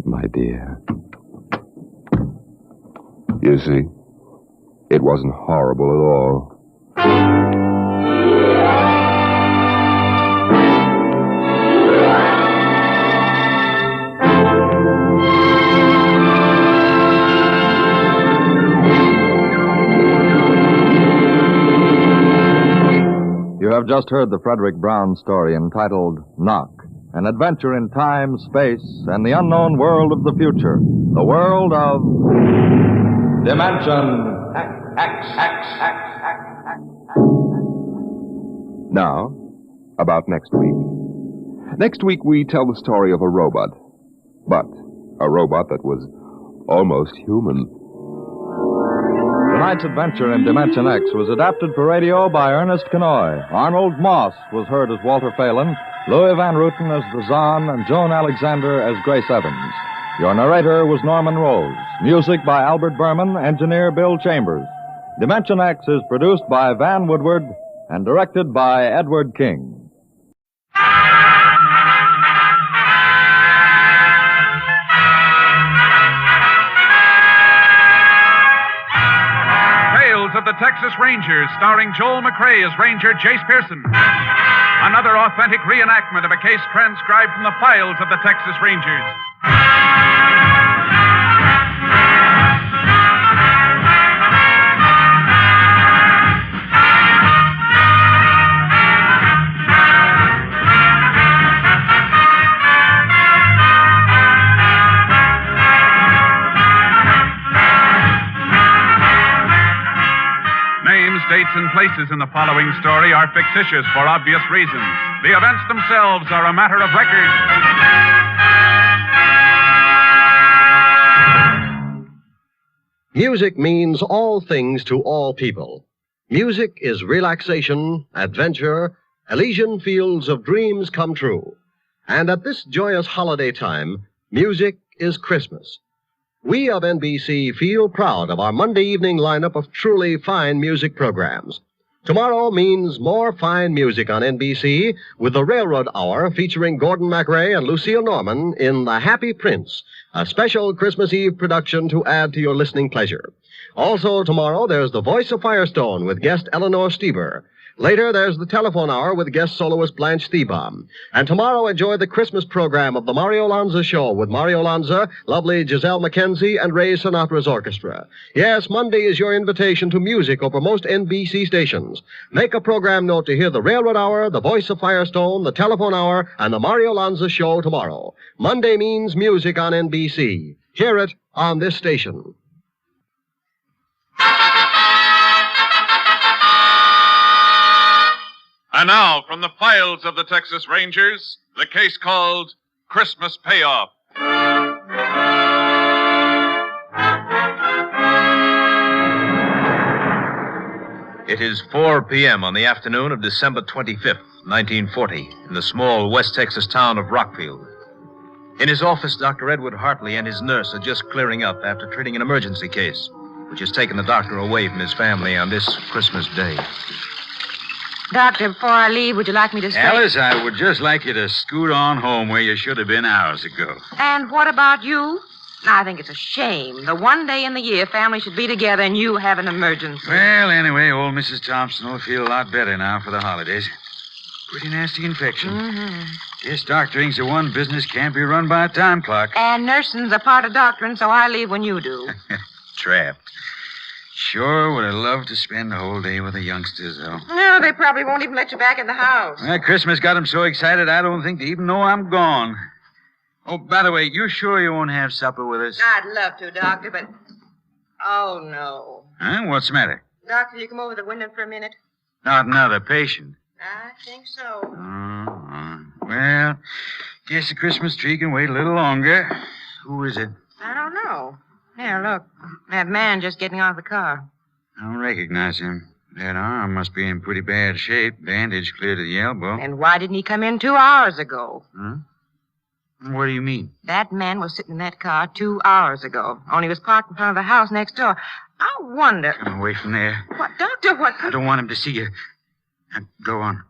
My dear. You see, it wasn't horrible at all. have just heard the Frederick Brown story entitled Knock, an adventure in time, space, and the unknown world of the future. The world of Dimension Now, about next week. Next week, we tell the story of a robot. But a robot that was almost human. Tonight's adventure in Dimension X was adapted for radio by Ernest Kenoy. Arnold Moss was heard as Walter Phelan, Louis Van Ruten as the Zahn, and Joan Alexander as Grace Evans. Your narrator was Norman Rose. Music by Albert Berman, engineer Bill Chambers. Dimension X is produced by Van Woodward and directed by Edward King. Of the Texas Rangers, starring Joel McRae as Ranger Jace Pearson. Another authentic reenactment of a case transcribed from the files of the Texas Rangers. Dates and places in the following story are fictitious for obvious reasons. The events themselves are a matter of record. Music means all things to all people. Music is relaxation, adventure, Elysian fields of dreams come true. And at this joyous holiday time, music is Christmas. We of NBC feel proud of our Monday evening lineup of truly fine music programs. Tomorrow means more fine music on NBC with the Railroad Hour featuring Gordon MacRae and Lucille Norman in The Happy Prince, a special Christmas Eve production to add to your listening pleasure. Also tomorrow, there's The Voice of Firestone with guest Eleanor Steber. Later, there's the Telephone Hour with guest soloist Blanche Thiebaum. And tomorrow, enjoy the Christmas program of the Mario Lanza Show with Mario Lanza, lovely Giselle McKenzie, and Ray Sinatra's orchestra. Yes, Monday is your invitation to music over most NBC stations. Make a program note to hear the Railroad Hour, the Voice of Firestone, the Telephone Hour, and the Mario Lanza Show tomorrow. Monday means music on NBC. Hear it on this station. And now, from the files of the Texas Rangers, the case called Christmas Payoff. It is 4 p.m. on the afternoon of December 25th, 1940, in the small West Texas town of Rockfield. In his office, Dr. Edward Hartley and his nurse are just clearing up after treating an emergency case, which has taken the doctor away from his family on this Christmas Day. Doctor, before I leave, would you like me to stay? Alice, I would just like you to scoot on home where you should have been hours ago. And what about you? I think it's a shame. The one day in the year families should be together and you have an emergency. Well, anyway, old Mrs. Thompson will feel a lot better now for the holidays. Pretty nasty infection. Mm-hmm. Yes, doctoring's the one business can't be run by a time clock. And nursing's a part of doctoring, so I leave when you do. Trapped. Sure would have loved to spend the whole day with the youngsters, though. No, they probably won't even let you back in the house. Well, Christmas got them so excited I don't think they even know I'm gone. Oh, by the way, you sure you won't have supper with us? I'd love to, Doctor, but... Oh, no. Huh? What's the matter? Doctor, you come over the window for a minute? Not another patient. I think so. Well, guess the Christmas tree can wait a little longer. Who is it? I don't know. Here, look. That man just getting off the car. I don't recognize him. That arm must be in pretty bad shape. Bandage clear to the elbow. And why didn't he come in 2 hours ago? Huh? What do you mean? That man was sitting in that car 2 hours ago. Only was parked in front of the house next door. I wonder... Come away from there. What, Doctor, what... I don't want him to see you. Now, go on.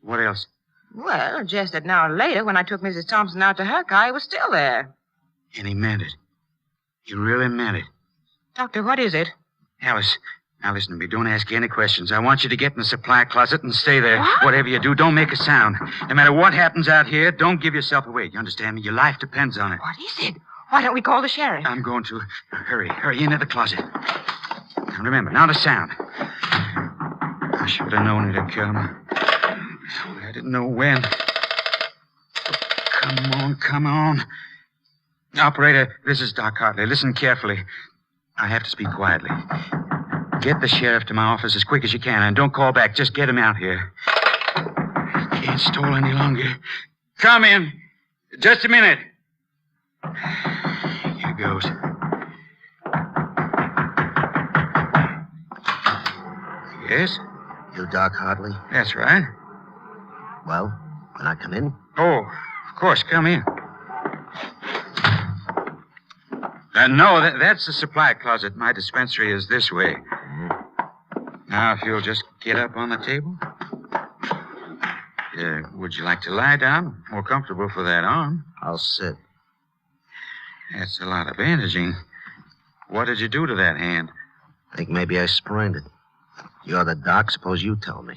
What else? Well, just an hour later, when I took Mrs. Thompson out to her car, he was still there. And he meant it. He really meant it. Doctor, what is it? Alice, now listen to me. Don't ask any questions. I want you to get in the supply closet and stay there. What? Whatever you do, don't make a sound. No matter what happens out here, don't give yourself away. You understand me? Your life depends on it. What is it? Why don't we call the sheriff? I'm going to. Hurry into the closet. Now remember, not a sound. I should have known it'd kill him. didn't know when. Come on. Operator, this is Doc Hartley. Listen carefully. I have to speak quietly. Get the sheriff to my office as quick as you can, and don't call back. Just get him out here. Can't stall any longer. Come in. Just a minute. Here goes. Yes? You Doc Hartley? That's right. Well, can I come in? Oh, of course. Come in. No, that's the supply closet. My dispensary is this way. Now, if you'll just get up on the table. Would you like to lie down? More comfortable for that arm. I'll sit. That's a lot of bandaging. What did you do to that hand? I think maybe I sprained it. You're the doc. Suppose you tell me.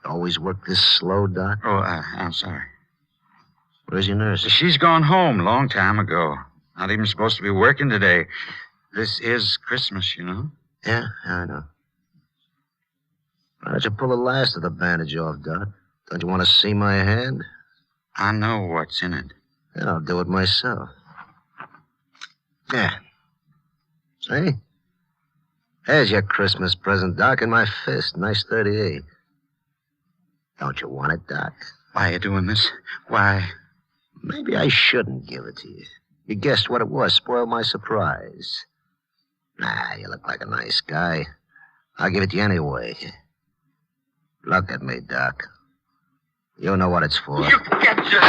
Always work this slow, Doc? Oh, I'm sorry. Where's your nurse? She's gone home a long time ago. Not even supposed to be working today. This is Christmas, you know. Yeah, I know. Why don't you pull the last of the bandage off, Doc? Don't you want to see my hand? I know what's in it. Then I'll do it myself. Yeah. See? There's your Christmas present, Doc, in my fist. Nice 38. Don't you want it, Doc? Why are you doing this? Why? Maybe I shouldn't give it to you. You guessed what it was. Spoiled my surprise. Nah, you look like a nice guy. I'll give it to you anyway. Look at me, Doc. You know what it's for. You get your...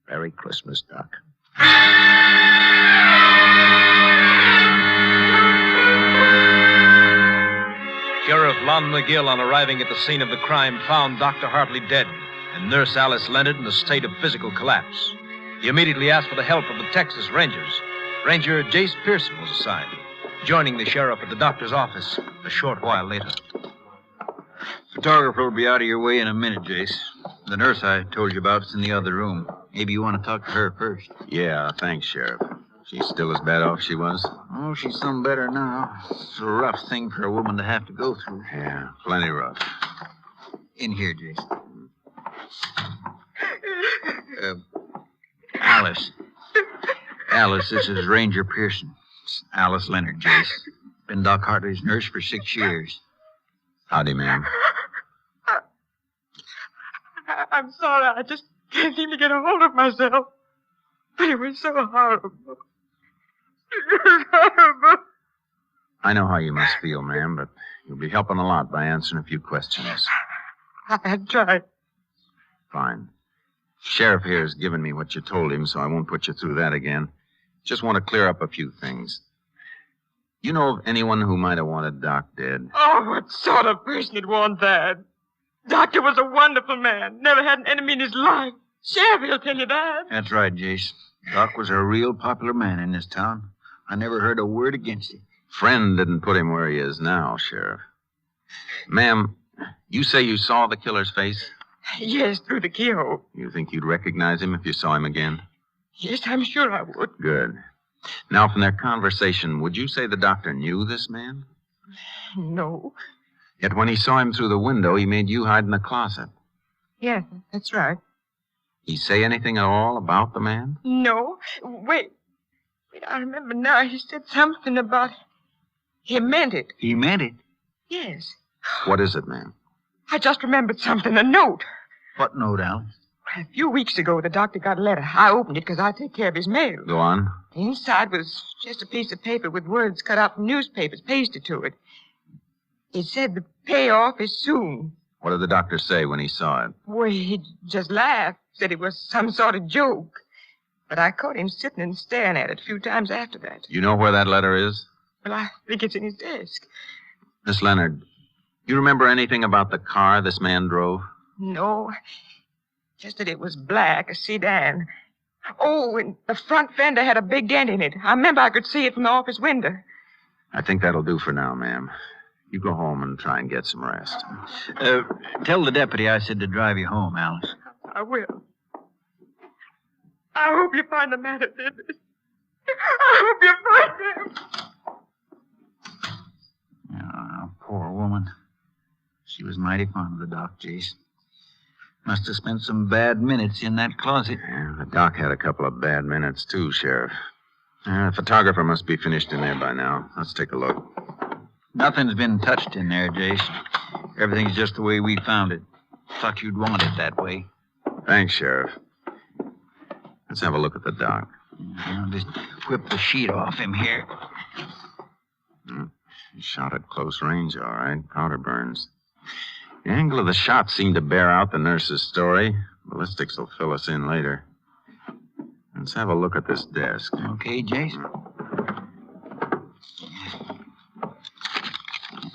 Merry Christmas, Doc. Sheriff Lon McGill, on arriving at the scene of the crime, found Dr. Hartley dead and Nurse Alice Leonard in a state of physical collapse. He immediately asked for the help of the Texas Rangers. Ranger Jace Pearson was assigned, joining the sheriff at the doctor's office a short while later. Photographer will be out of your way in a minute, Jace. The nurse I told you about is in the other room. Maybe you want to talk to her first. Yeah, thanks, Sheriff. She's still as bad off as she was? Oh, she's some better now. It's a rough thing for a woman to have to go through. Yeah, plenty rough. In here, Jace. Alice. Alice, this is Ranger Pearson. It's Alice Leonard, Jace. Been Doc Hartley's nurse for 6 years. Howdy, ma'am. I'm sorry. I just can't seem to get a hold of myself. But it was so horrible. I know how you must feel, ma'am, but you'll be helping a lot by answering a few questions. I tried. Fine. Sheriff here has given me what you told him, so I won't put you through that again. Just want to clear up a few things. You know of anyone who might have wanted Doc dead? Oh, what sort of person would want that? Doctor was a wonderful man. Never had an enemy in his life. Sheriff, he'll tell you that. That's right, Jace. Doc was a real popular man in this town. I never heard a word against him. Friend didn't put him where he is now, Sheriff. Ma'am, you say you saw the killer's face? Yes, through the keyhole. You think you'd recognize him if you saw him again? Yes, I'm sure I would. Good. Now, from their conversation, would you say the doctor knew this man? No. Yet when he saw him through the window, he made you hide in the closet. Yes, that's right. He say anything at all about the man? No. Wait, I remember now. He said something about... He meant it. He meant it? Yes. What is it, ma'am? I just remembered something. A note. What note, Alice? A few weeks ago, the doctor got a letter. I opened it because I take care of his mail. Go on. Inside was just a piece of paper with words cut out from newspapers pasted to it. It said the payoff is soon. What did the doctor say when he saw it? Well, he just laughed, said it was some sort of joke. But I caught him sitting and staring at it a few times after that. You know where that letter is? Well, I think it's in his desk. Miss Leonard, you remember anything about the car this man drove? No, just that it was black, a sedan. Oh, and the front fender had a big dent in it. I remember I could see it from the office window. I think that'll do for now, ma'am. You go home and try and get some rest. Tell the deputy I said to drive you home, Alice. I will. I hope you find the man who did this. I hope you find him. Poor woman. She was mighty fond of the doc, Jace. Must have spent some bad minutes in that closet. Yeah, the doc had a couple of bad minutes, too, Sheriff. The photographer must be finished in there by now. Let's take a look. Nothing's been touched in there, Jace. Everything's just the way we found it. Thought you'd want it that way. Thanks, Sheriff. Let's have a look at the doc. I'll just whip the sheet off him here. He shot at close range, all right. Powder burns. The angle of the shot seemed to bear out the nurse's story. Ballistics will fill us in later. Let's have a look at this desk. Okay, Jace.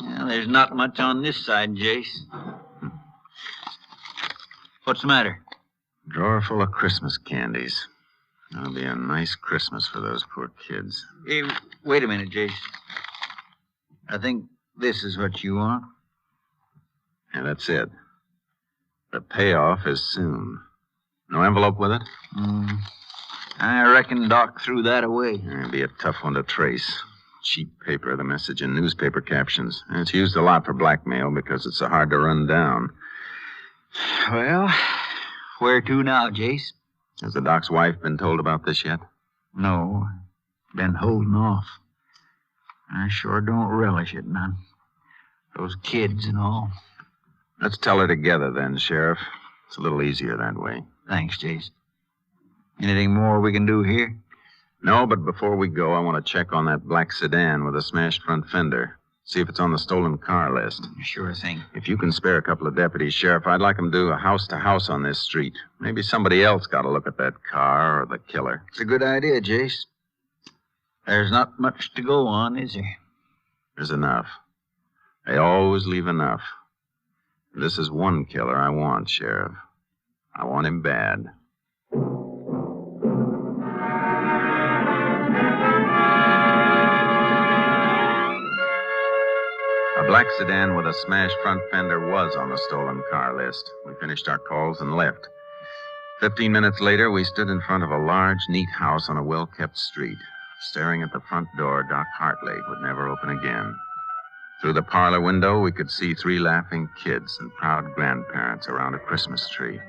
Well, there's not much on this side, Jace. What's the matter? Drawer full of Christmas candies. That'll be a nice Christmas for those poor kids. Hey, wait a minute, Jace. I think this is what you want. Yeah, that's it. The payoff is soon. No envelope with it? I reckon Doc threw that away. It'd be a tough one to trace. Cheap paper, the message in newspaper captions. And it's used a lot for blackmail because it's so hard to run down. Well, where to now, Jace? Has the doc's wife been told about this yet? No. Been holding off. I sure don't relish it none. Those kids and all. Let's tell her together then, Sheriff. It's a little easier that way. Thanks, Jace. Anything more we can do here? No, but before we go, I want to check on that black sedan with a smashed front fender. See if it's on the stolen car list. Sure thing. If you can spare a couple of deputies, Sheriff, I'd like them to do a house-to-house on this street. Maybe somebody else got a look at that car or the killer. It's a good idea, Jace. There's not much to go on, is there? There's enough. They always leave enough. This is one killer I want, Sheriff. I want him bad. A black sedan with a smashed front fender was on the stolen car list. We finished our calls and left. 15 minutes later, we stood in front of a large, neat house on a well-kept street. Staring at the front door, Doc Hartley would never open again. Through the parlor window, we could see 3 laughing kids and proud grandparents around a Christmas tree.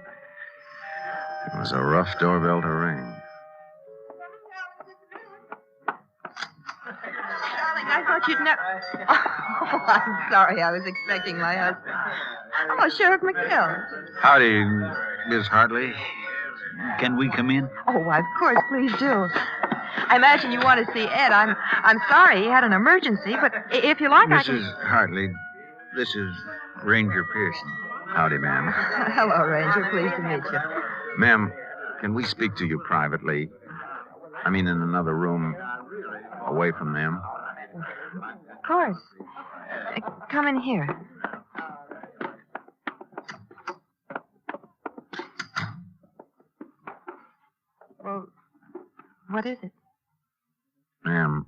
It was a rough doorbell to ring. Darling, I thought you'd never... Oh, I'm sorry. I was expecting my husband. Oh, Sheriff McGill. Howdy, Miss Hartley. Can we come in? Oh, why, of course. Please do. I imagine you want to see Ed. I'm sorry he had an emergency, but if you like, I can... Mrs. Hartley, this is Ranger Pearson. Howdy, ma'am. Hello, Ranger. Pleased to meet you. Ma'am, can we speak to you privately? I mean, in another room, away from them. Of course. Come in here. Well, what is it? Ma'am,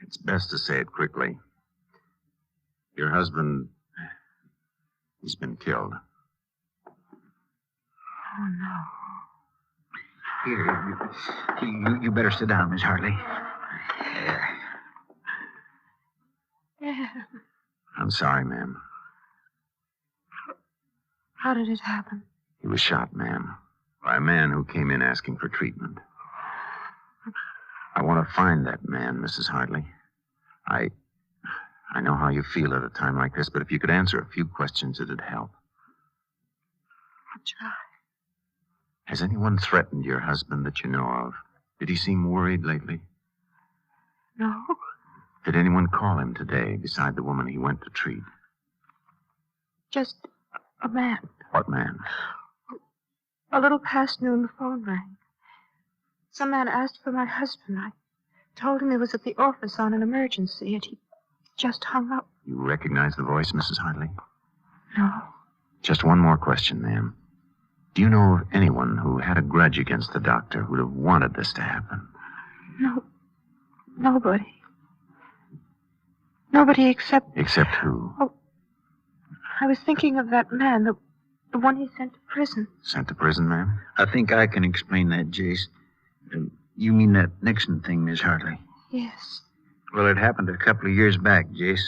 it's best to say it quickly. Your husband, he's been killed. Oh, no. Here, you better sit down, Miss Hartley. Yeah. I'm sorry, ma'am. How did it happen? He was shot, ma'am, by a man who came in asking for treatment. I want to find that man, Mrs. Hartley. I know how you feel at a time like this, but if you could answer a few questions, it'd help. I'll try. Has anyone threatened your husband that you know of? Did he seem worried lately? No. Did anyone call him today beside the woman he went to treat? Just a man. What man? A little past noon, the phone rang. Some man asked for my husband. I told him he was at the office on an emergency, and he just hung up. You recognize the voice, Mrs. Hartley? No. Just one more question, ma'am. Do you know of anyone who had a grudge against the doctor who'd have wanted this to happen? No. Nobody. Nobody except... Except who? Oh, I was thinking of that man, the one he sent to prison. Sent to prison, ma'am? I think I can explain that, Jace. You mean that Nixon thing, Miss Hartley? Yes. Well, it happened a couple of years back, Jace.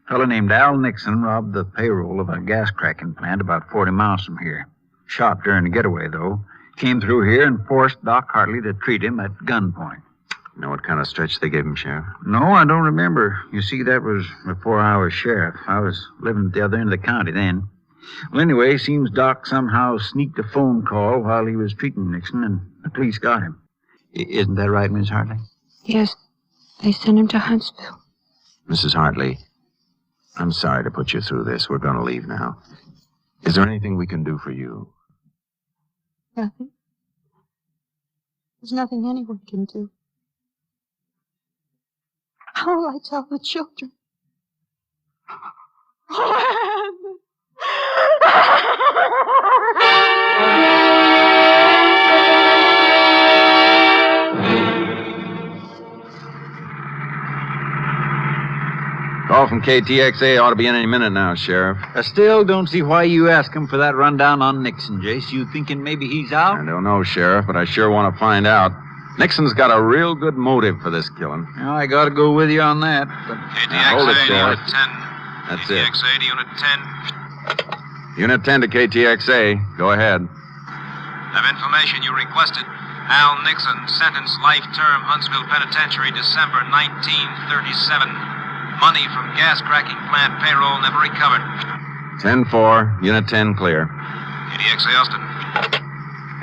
A fellow named Al Nixon robbed the payroll of a gas cracking plant about 40 miles from here. Shot during the getaway, though. Came through here and forced Doc Hartley to treat him at gunpoint. You know what kind of stretch they gave him, Sheriff? No, I don't remember. You see, that was before I was sheriff. I was living at the other end of the county then. Well, anyway, seems Doc somehow sneaked a phone call while he was treating Nixon, and the police got him. Isn't that right, Miss Hartley? Yes. They sent him to Huntsville. Mrs. Hartley, I'm sorry to put you through this. We're going to leave now. Is there anything we can do for you? Nothing. There's nothing anyone can do. How will I tell the children? Call from KTXA ought to be in any minute now, Sheriff. I still don't see why you asked him for that rundown on Nixon, Jace. You thinking maybe he's out? I don't know, Sheriff, but I sure want to find out. Nixon's got a real good motive for this killing. Well, I got to go with you on that. But... KTXA hold it, to Sheriff. Unit 10. That's KTXA to Unit 10. Unit 10 to KTXA. Go ahead. Have information you requested. Al Nixon, sentenced life term, Huntsville Penitentiary, December 1937. Money from gas cracking plant payroll never recovered. 10-4. Unit 10 clear. KTXA Austin.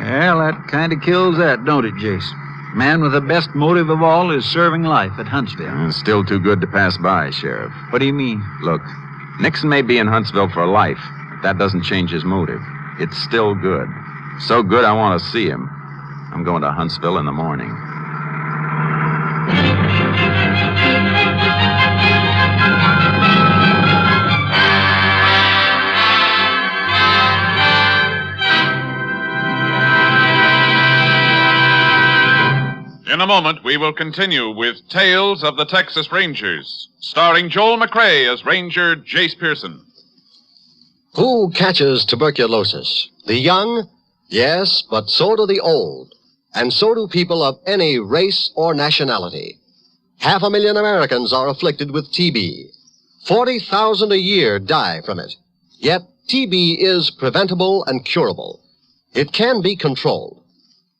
Well, that kind of kills that, don't it, Jace? Man with the best motive of all is serving life at Huntsville. It's still too good to pass by, Sheriff. What do you mean? Look, Nixon may be in Huntsville for life, but that doesn't change his motive. It's still good. So good I want to see him. I'm going to Huntsville in the morning. In a moment, we will continue with Tales of the Texas Rangers, starring Joel McCrea as Ranger Jace Pearson. Who catches tuberculosis? The young? Yes, but so do the old. And so do people of any race or nationality. 500,000 Americans are afflicted with TB. 40,000 a year die from it. Yet TB is preventable and curable. It can be controlled.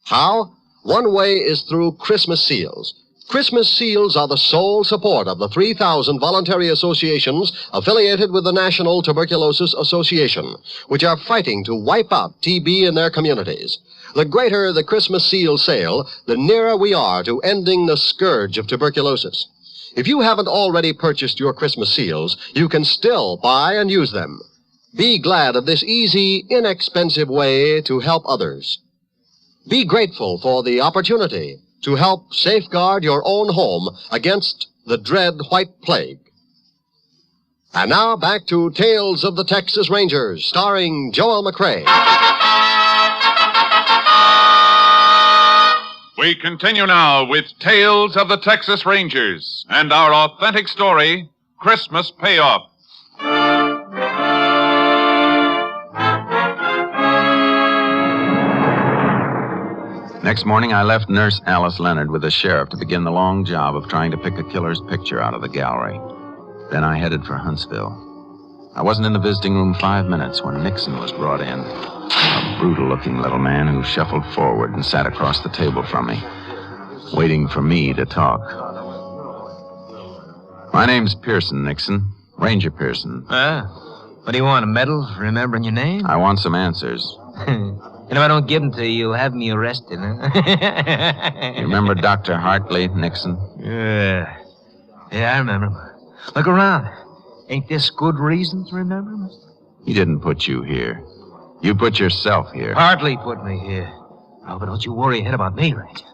How? One way is through Christmas seals. Christmas seals are the sole support of the 3,000 voluntary associations affiliated with the National Tuberculosis Association, which are fighting to wipe out TB in their communities. The greater the Christmas seal sale, the nearer we are to ending the scourge of tuberculosis. If you haven't already purchased your Christmas seals, you can still buy and use them. Be glad of this easy, inexpensive way to help others. Be grateful for the opportunity to help safeguard your own home against the dread white plague. And now back to Tales of the Texas Rangers, starring Joel McCrea. We continue now with Tales of the Texas Rangers and our authentic story, Christmas Payoff. Next morning, I left Nurse Alice Leonard with the sheriff to begin the long job of trying to pick a killer's picture out of the gallery. Then I headed for Huntsville. I wasn't in the visiting room 5 minutes when Nixon was brought in. A brutal-looking little man who shuffled forward and sat across the table from me, waiting for me to talk. My name's Pearson, Nixon. Ranger Pearson. What do you want, a medal for remembering your name? I want some answers. And if I don't give them to you, you'll have me arrested, huh? You remember Dr. Hartley, Nixon? Yeah, I remember him. Look around. Ain't this good reason to remember him? He didn't put you here. You put yourself here. Hartley put me here. Oh, but don't you worry a head about me, Ranger.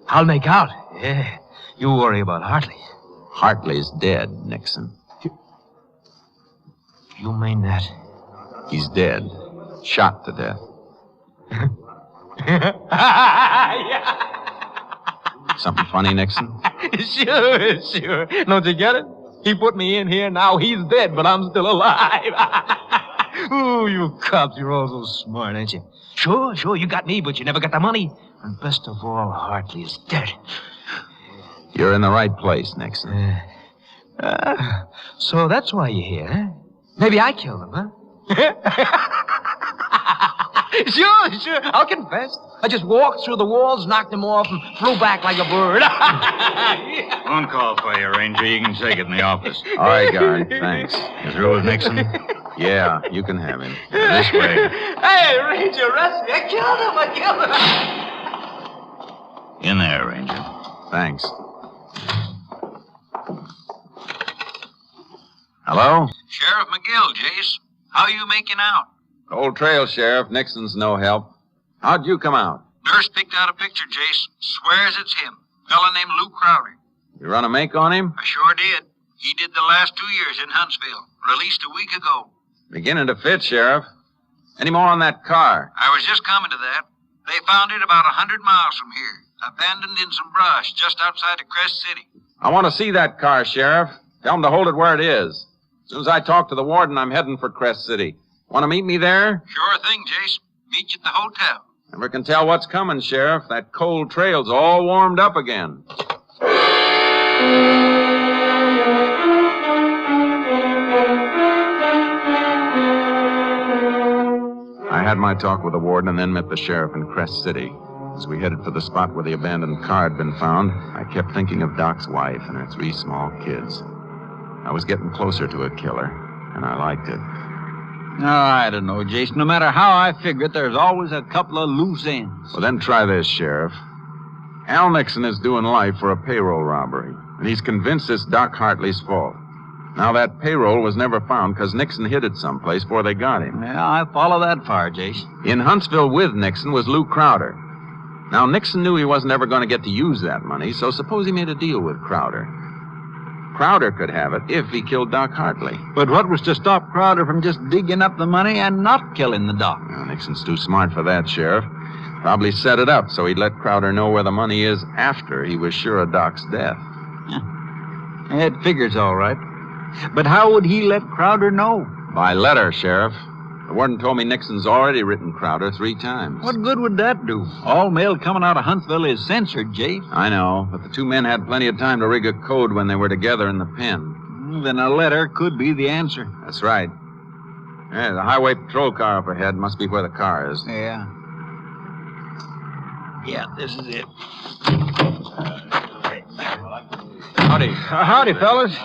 I'll make out. Yeah, you worry about Hartley. Hartley's dead, Nixon. You mean that? He's dead. Shot to death. Something funny, Nixon? Sure. Don't you get it? He put me in here, now he's dead, but I'm still alive. Ooh, you cops, you're all so smart, ain't you? Sure, you got me, but you never got the money. And best of all, Hartley is dead. You're in the right place, Nixon. So that's why you're here, huh? Maybe I killed him, huh? Sure. I'll confess. I just walked through the walls, knocked him off, and flew back like a bird. Phone call for you, Ranger. You can take it in the office. All right, guard. Thanks. You through with Nixon? Yeah, you can have him. This way. Hey, Ranger, arrest me. I killed him. In there, Ranger. Thanks. Hello? Sheriff McGill, Jace. How are you making out? Old trail, Sheriff. Nixon's no help. How'd you come out? Nurse picked out a picture, Jace. Swears it's him. Fella named Lou Crowder. You run a make on him? I sure did. He did the last 2 years in Huntsville. Released a week ago. Beginning to fit, Sheriff. Any more on that car? I was just coming to that. They found it about 100 miles from here. Abandoned in some brush just outside of Crest City. I want to see that car, Sheriff. Tell him to hold it where it is. As soon as I talk to the warden, I'm heading for Crest City. Want to meet me there? Sure thing, Jace. Meet you at the hotel. Never can tell what's coming, Sheriff. That cold trail's all warmed up again. I had my talk with the warden and then met the sheriff in Crest City. As we headed for the spot where the abandoned car had been found, I kept thinking of Doc's wife and her 3 small kids. I was getting closer to a killer, and I liked it. Oh, I don't know, Jason. No matter how I figure it, there's always a couple of loose ends. Well, then try this, Sheriff. Al Nixon is doing life for a payroll robbery, and he's convinced it's Doc Hartley's fault. Now, that payroll was never found because Nixon hid it someplace before they got him. Yeah, I follow that far, Jason. In Huntsville with Nixon was Lou Crowder. Now, Nixon knew he wasn't ever going to get to use that money, so suppose he made a deal with Crowder. Crowder could have it if he killed Doc Hartley. But what was to stop Crowder from just digging up the money and not killing the doc? Well, Nixon's too smart for that, Sheriff. Probably set it up so he'd let Crowder know where the money is after he was sure of Doc's death. Yeah. It figures all right. But how would he let Crowder know? By letter, Sheriff. The warden told me Nixon's already written Crowder 3 times. What good would that do? All mail coming out of Huntsville is censored, Jay. I know, but the 2 men had plenty of time to rig a code when they were together in the pen. Then a letter could be the answer. That's right. Yeah, the highway patrol car up ahead must be where the car is. Yeah. Yeah, this is it. Howdy. Howdy, fellas.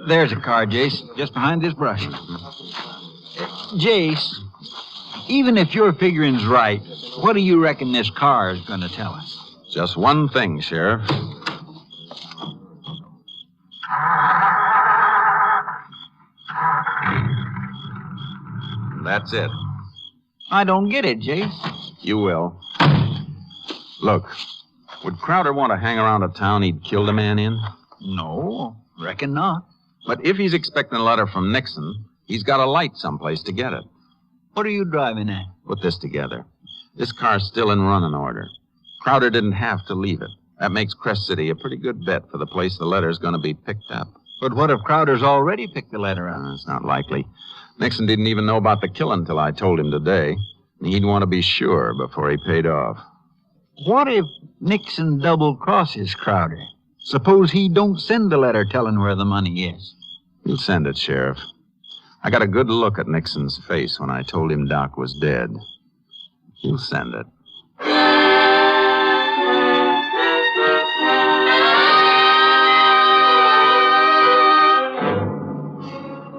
There's a car, Jace, just behind this brush. Jace, even if your figuring's right, what do you reckon this car is going to tell us? Just one thing, Sheriff. That's it. I don't get it, Jace. You will. Look, would Crowder want to hang around a town he'd killed a man in? No, reckon not. But if he's expecting a letter from Nixon, he's got a light someplace to get it. What are you driving at? Put this together. This car's still in running order. Crowder didn't have to leave it. That makes Crest City a pretty good bet for the place the letter's going to be picked up. But what if Crowder's already picked the letter up? It's not likely. Nixon didn't even know about the killing till I told him today. He'd want to be sure before he paid off. What if Nixon double-crosses Crowder? Suppose he don't send the letter telling where the money is. He'll send it, Sheriff. I got a good look at Nixon's face when I told him Doc was dead. He'll send it.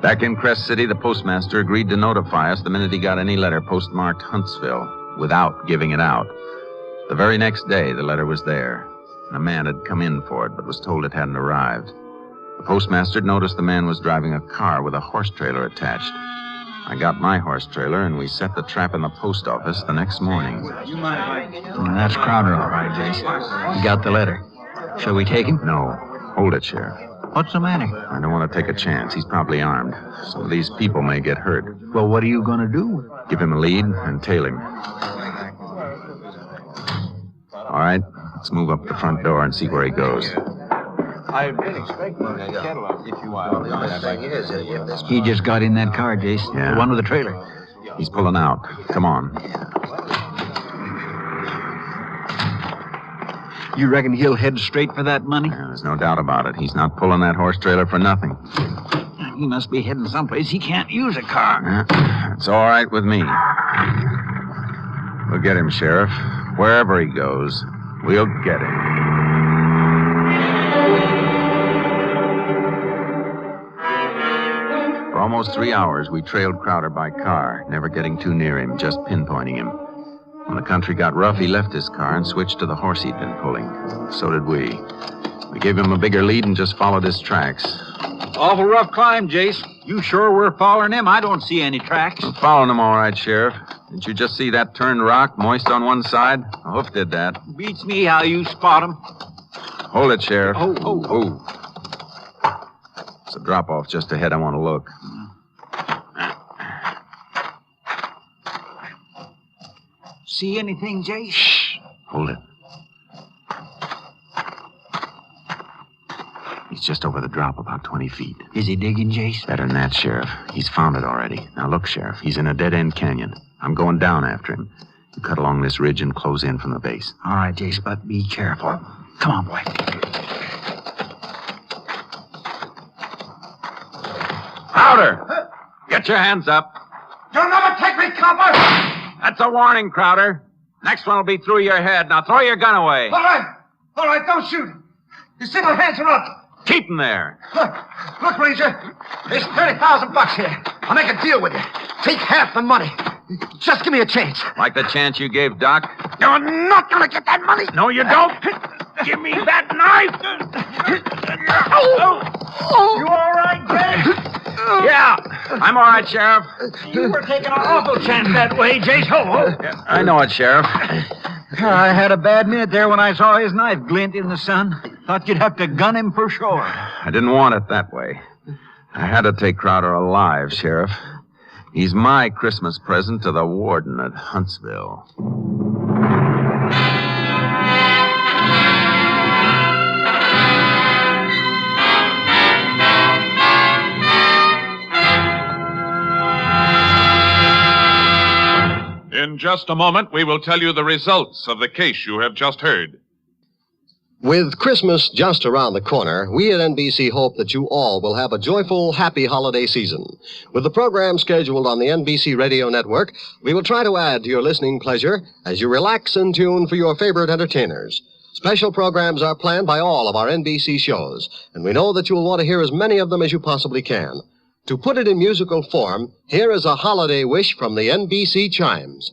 Back in Crest City, the postmaster agreed to notify us the minute he got any letter postmarked Huntsville without giving it out. The very next day, the letter was there. A man had come in for it, but was told it hadn't arrived. The postmaster noticed the man was driving a car with a horse trailer attached. I got my horse trailer, and we set the trap in the post office the next morning. That's Crowder, all right, Jason. He got the letter. Shall we take him? No. Hold it, Sheriff. What's the matter? I don't want to take a chance. He's probably armed. Some of these people may get hurt. Well, what are you going to do? Give him a lead and tail him. All right, let's move up the front door and see where he goes. I've been expecting that kettle up, if you want. The only thing is, He just got in that car, Jason. Yeah. The one with the trailer. He's pulling out. Come on. You reckon he'll head straight for that money? Yeah, there's no doubt about it. He's not pulling that horse trailer for nothing. He must be heading someplace he can't use a car. It's all right with me. We'll get him, Sheriff. Wherever he goes, we'll get him. For almost 3 hours, we trailed Crowder by car, never getting too near him, just pinpointing him. When the country got rough, he left his car and switched to the horse he'd been pulling. So did we. We gave him a bigger lead and just followed his tracks. Awful rough climb, Jace. You sure we're following him? I don't see any tracks. I'm following him all right, Sheriff. Didn't you just see that turned rock, moist on one side? A hoof did that. Beats me how you spot him. Hold it, Sheriff. Oh. It's a drop-off just ahead. I want to look. See anything, Jace? Shh. Hold it. He's just over the drop, about 20 feet. Is he digging, Jace? Better than that, Sheriff. He's found it already. Now, look, Sheriff. He's in a dead-end canyon. I'm going down after him. You cut along this ridge and close in from the base. All right, Jace, but be careful. Come on, boy. Crowder! Get your hands up. You'll never take me, copper! That's a warning, Crowder. Next one will be through your head. Now throw your gun away. All right, don't shoot. Your single hands are up. Keep them there. Look, Ranger. There's $30,000 here. I'll make a deal with you. Take half the money. Just give me a chance. Like the chance you gave Doc? You're not going to get that money. No, you don't. Give me that knife. You all right, Jace? Yeah, I'm all right, Sheriff. You were taking an awful chance that way, Jace. Yeah, I know it, Sheriff. I had a bad minute there when I saw his knife glint in the sun. Thought you'd have to gun him for sure. I didn't want it that way. I had to take Crowder alive, Sheriff. He's my Christmas present to the warden at Huntsville. In just a moment, we will tell you the results of the case you have just heard. With Christmas just around the corner, we at NBC hope that you all will have a joyful, happy holiday season. With the program scheduled on the NBC Radio Network, we will try to add to your listening pleasure as you relax and tune for your favorite entertainers. Special programs are planned by all of our NBC shows, and we know that you will want to hear as many of them as you possibly can. To put it in musical form, here is a holiday wish from the NBC Chimes.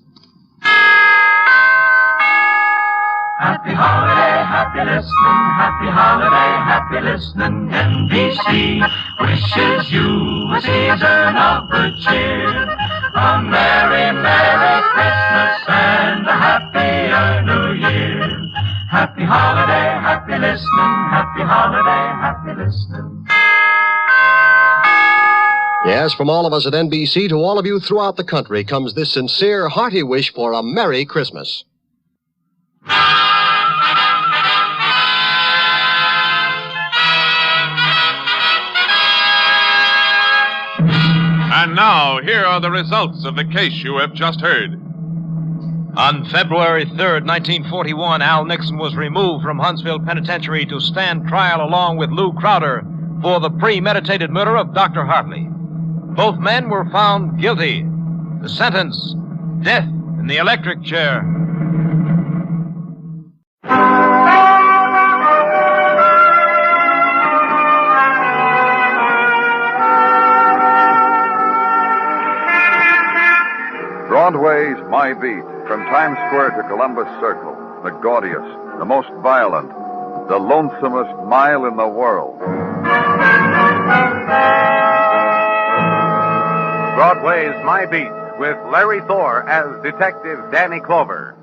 Happy holiday, happy listening, happy holiday, happy listening. NBC wishes you a season of good cheer. A merry, merry Christmas and a happier New Year. Happy holiday, happy listening, happy holiday, happy listening. Yes, from all of us at NBC to all of you throughout the country comes this sincere, hearty wish for a Merry Christmas. And now, here are the results of the case you have just heard. On February 3rd, 1941, Al Nixon was removed from Huntsville Penitentiary to stand trial along with Lou Crowder for the premeditated murder of Dr. Hartley. Both men were found guilty. The sentence, death in the electric chair. Broadway's My Beat, from Times Square to Columbus Circle, the gaudiest, the most violent, the lonesomest mile in the world. Broadway's My Beat, with Larry Thor as Detective Danny Clover.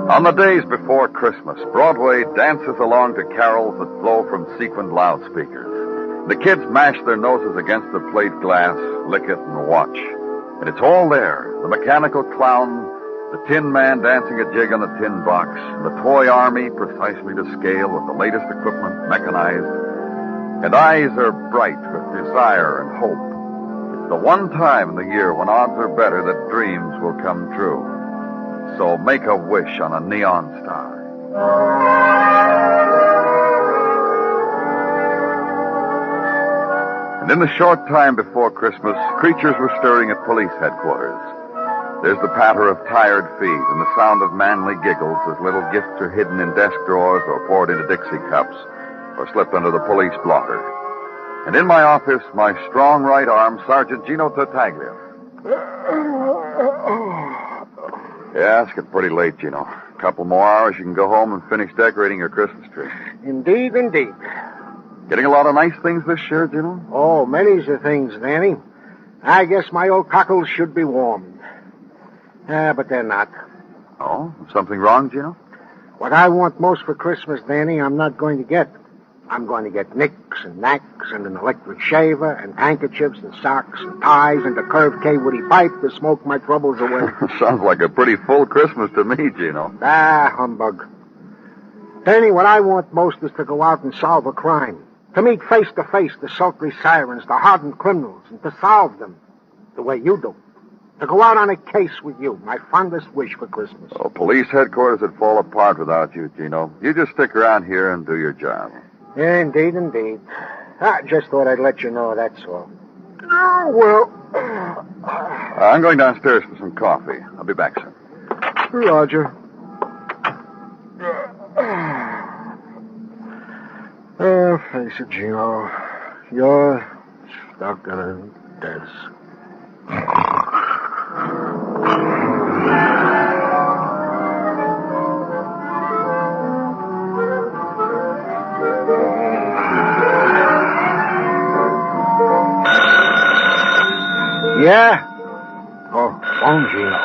On the days before Christmas, Broadway dances along to carols that flow from sequined loudspeakers. The kids mash their noses against the plate glass, lick it, and watch. And it's all there. The mechanical clown, the tin man dancing a jig on the tin box, the toy army precisely to scale with the latest equipment, mechanized. and eyes are bright with desire and hope. It's the one time in the year when odds are better that dreams will come true. So make a wish on a neon star. And in the short time before Christmas, creatures were stirring at police headquarters. There's the patter of tired feet and the sound of manly giggles as little gifts are hidden in desk drawers or poured into Dixie cups or slipped under the police blotter. And in my office, my strong right arm, Sergeant Gino Tartaglia. Yeah, it's getting pretty late, Gino. A couple more hours, you can go home and finish decorating your Christmas tree. Indeed, indeed. Getting a lot of nice things this year, Gino? Oh, many's the things, Danny. I guess my old cockles should be warmed. But they're not. Oh? Something wrong, Gino? What I want most for Christmas, Danny, I'm not going to get. I'm going to get nicks and knacks and an electric shaver and handkerchiefs and socks and ties and a curved K-Woody pipe to smoke my troubles away. Sounds like a pretty full Christmas to me, Gino. Humbug. Danny, what I want most is to go out and solve a crime. To meet face to face the sultry sirens, the hardened criminals, and to solve them the way you do. To go out on a case with you, my fondest wish for Christmas. Oh, police headquarters would fall apart without you, Gino. You just stick around here and do your job. Indeed, indeed. I just thought I'd let you know, that's all. Oh, well. I'm going downstairs for some coffee. I'll be back soon. Roger. Face it, Gino. You're stuck in a desk. Yeah? Oh, phone, Gino.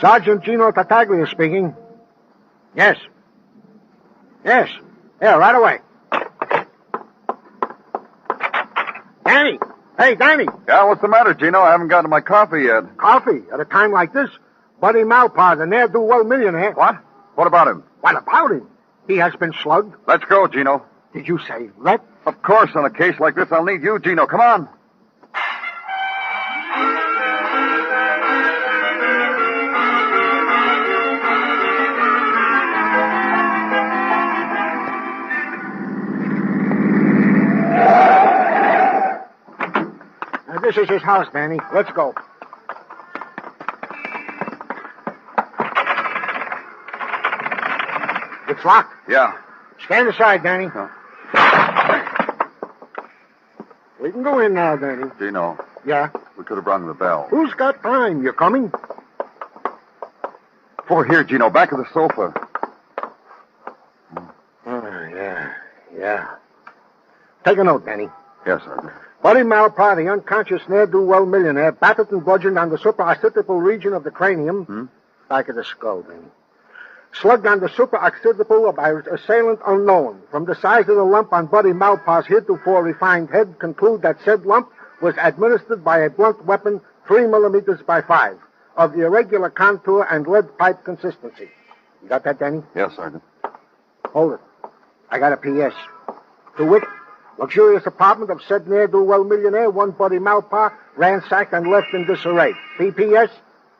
Sergeant Gino Tartaglia speaking. Yes. Yes. Yeah, right away. Danny! Hey, Danny! Yeah, what's the matter, Gino? I haven't gotten my coffee yet. Coffee? At a time like this? Buddy Malpaugh, the ne'er-do-well millionaire. What? What about him? What about him? He has been slugged. Let's go, Gino. Did you say let? Of course, on a case like this, I'll need you, Gino. Come on. This is his house, Danny. Let's go. It's locked. Yeah. Stand aside, Danny. We can go in now, Danny. Gino. Yeah? We could have rung the bell. Who's got time? You coming? For here, Gino. Back of the sofa. Oh, yeah. Take a note, Danny. Yes, Sergeant. Buddy Malpaugh, the unconscious ne'er-do-well millionaire, battered and bludgeoned on the supraoccipital region of the cranium, back of the skull, Danny. Slugged on the supraoccipital by assailant unknown. From the size of the lump on Buddy Malpaugh's heretofore refined head, conclude that said lump was administered by a blunt weapon 3 millimeters by 5, of the irregular contour and lead pipe consistency. You got that, Danny? Yes, Sergeant. Hold it. I got a P.S. To wit, luxurious apartment of said ne'er-do-well millionaire, one Buddy Malpaugh, ransacked and left in disarray. P.P.S.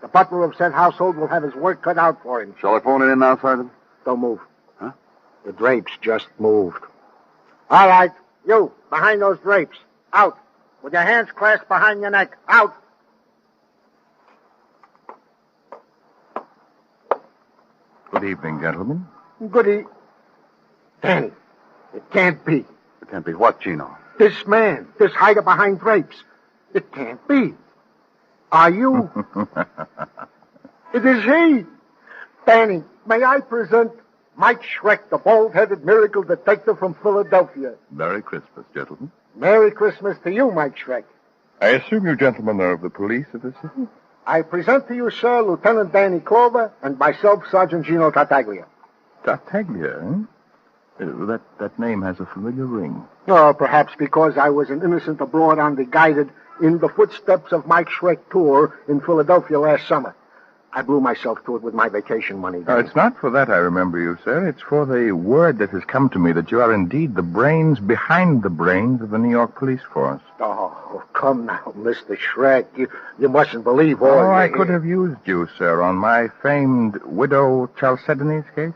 The butler of said household will have his work cut out for him. Shall I phone it in now, Sergeant? Don't move. Huh? The drapes just moved. All right. You, behind those drapes. Out. With your hands clasped behind your neck. Out. Good evening, gentlemen. Goody. Danny, it can't be. It can't be what, Gino? This man, this hider behind drapes. It can't be. Are you? It is he. Danny, may I present Mike Schreck, the bald-headed miracle detective from Philadelphia. Merry Christmas, gentlemen. Merry Christmas to you, Mike Schreck. I assume you gentlemen are of the police of the city? I present to you, sir, Lieutenant Danny Clover, and myself, Sergeant Gino Tartaglia. Tartaglia, eh? That name has a familiar ring. Oh, perhaps because I was an innocent abroad on the guided In the Footsteps of Mike Schreck tour in Philadelphia last summer. I blew myself to it with my vacation money. No, it's not for that I remember you, sir. It's for the word that has come to me that you are indeed the brains behind the brains of the New York police force. Oh, come now, Mr. Shrek. You mustn't believe all Oh, I you could hear. have used you, sir, on my famed widow Chalcedony's case.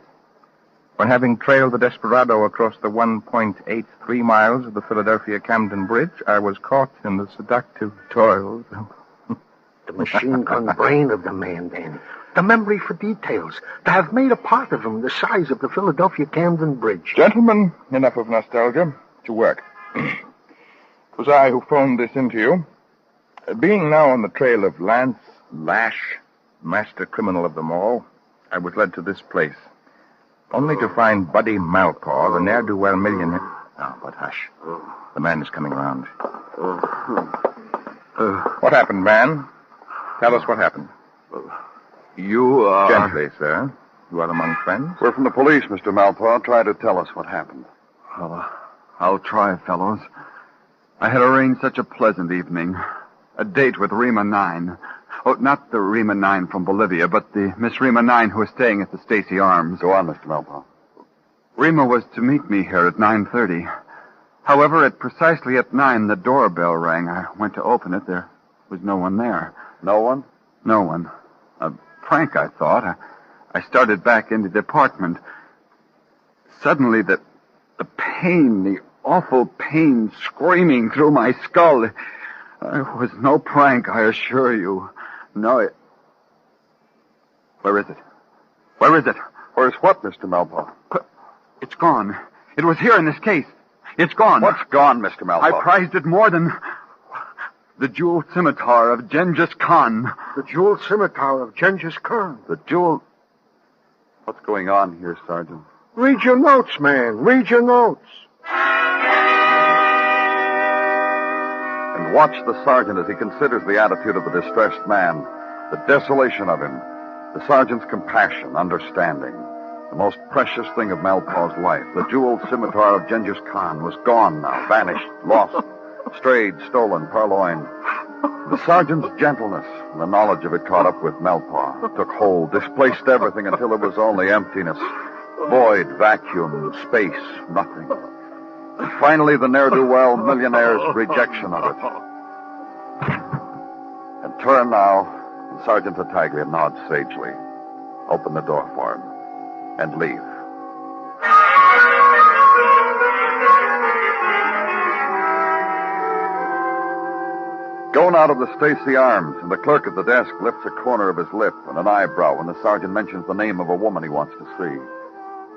When having trailed the desperado across the 1.83 miles of the Philadelphia-Camden Bridge, I was caught in the seductive toils of... The machine gun brain of the man, Danny. The memory for details. To have made a part of him the size of the Philadelphia-Camden Bridge. Gentlemen, enough of nostalgia. To work. It was I who phoned this in to you. Being now on the trail of Lance Lash, master criminal of them all, I was led to this place. Only to find Buddy Malpaugh, the ne'er-do-well millionaire. Oh, but hush. The man is coming around. What happened, man? Tell us what happened. You, Gently, sir. You are among friends? We're from the police, Mr. Malpaugh. Try to tell us what happened. Well, I'll try, fellows. I had arranged such a pleasant evening. A date with Rima 9. Oh, not the Rima 9 from Bolivia, but the Miss Rima 9 who was staying at the Stacy Arms. Go on, Mr. Malpaugh. Rima was to meet me here at 9:30. However, at precisely at 9, the doorbell rang. I went to open it. There was no one there. No one? No one. A prank, I thought. I started back into the apartment. Suddenly, the pain, the awful pain screaming through my skull. It was no prank, I assure you. No, Where is it? Where is it? Where's what, Mr. Malpaugh? It's gone. It was here in this case. It's gone. What's gone, Mr. Malpaugh? I prized it more than... the jeweled scimitar of Genghis Khan. The jeweled scimitar of Genghis Khan. The jewel... What's going on here, Sergeant? Read your notes, man. Read your notes. And watch the sergeant as he considers the attitude of the distressed man, the desolation of him, the sergeant's compassion, understanding. The most precious thing of Malpaugh's life, the jeweled scimitar of Genghis Khan, was gone now, vanished, lost, strayed, stolen, purloined. The sergeant's gentleness and the knowledge of it caught up with Malpaugh, took hold, displaced everything until it was only emptiness, void, vacuum, space, nothing. And finally, the ne'er-do-well millionaire's rejection of it. And turn now, and Sergeant Tartaglia nods sagely. Open the door for him, and leave. Going out of the Stacy Arms, and the clerk at the desk lifts a corner of his lip and an eyebrow when the sergeant mentions the name of a woman he wants to see.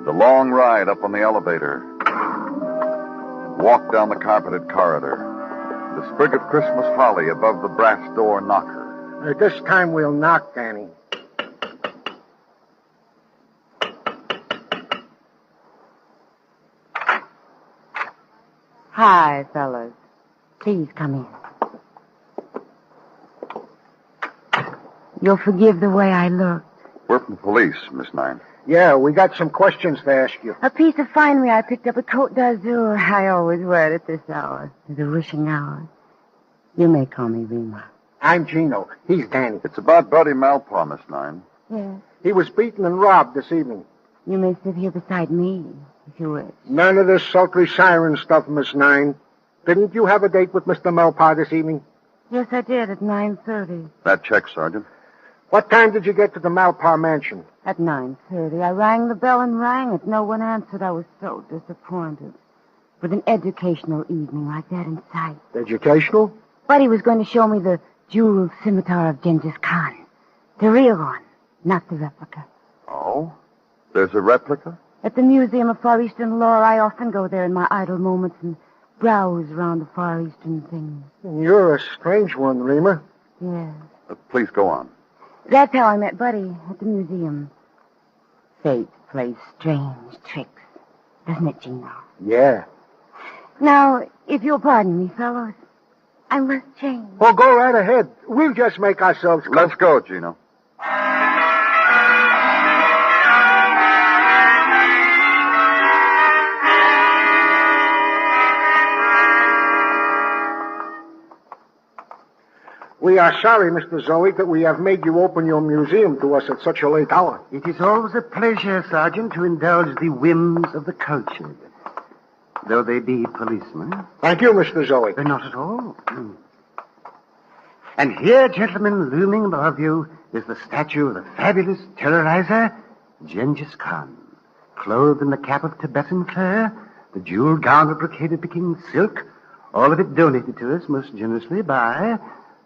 The long ride up on the elevator. Walk down the carpeted corridor. The sprig of Christmas holly above the brass door knocker. This time we'll knock, Danny. Hi, fellas. Please come in. You'll forgive the way I look. We're from the police, Miss Nine. Yeah, we got some questions to ask you. A piece of finery I picked up at Côte d'Azur. I always wear it at this hour, the wishing hour. You may call me Rima. I'm Gino. He's Danny. It's about Buddy Malpaugh, Miss Nine. Yes. He was beaten and robbed this evening. You may sit here beside me, if you wish. None of this sultry siren stuff, Miss Nine. Didn't you have a date with Mr. Malpaugh this evening? Yes, I did, at 9:30. That check, Sergeant. What time did you get to the Malpaugh mansion? At 9:30. I rang the bell and rang it. No one answered. I was so disappointed. With an educational evening like that in sight. Educational? Buddy was going to show me the jeweled scimitar of Genghis Khan. The real one, not the replica. Oh? There's a replica? At the Museum of Far Eastern Lore, I often go there in my idle moments and browse around the Far Eastern things. You're a strange one, Rima. Yes. Please go on. That's how I met Buddy at the museum. Fate plays strange tricks, doesn't it, Gino? Yeah. Now, if you'll pardon me, fellows, I must change. Well, go right ahead. We'll just make ourselves... Let's go, Gino. We are sorry, Mr. Zoic, that we have made you open your museum to us at such a late hour. It is always a pleasure, Sergeant, to indulge the whims of the cultured, though they be policemen. Thank you, Mr. Zoic. Not at all. And here, gentlemen, looming above you, is the statue of the fabulous terrorizer, Genghis Khan. Clothed in the cap of Tibetan fur, the jeweled gown of brocaded Peking silk, all of it donated to us most generously by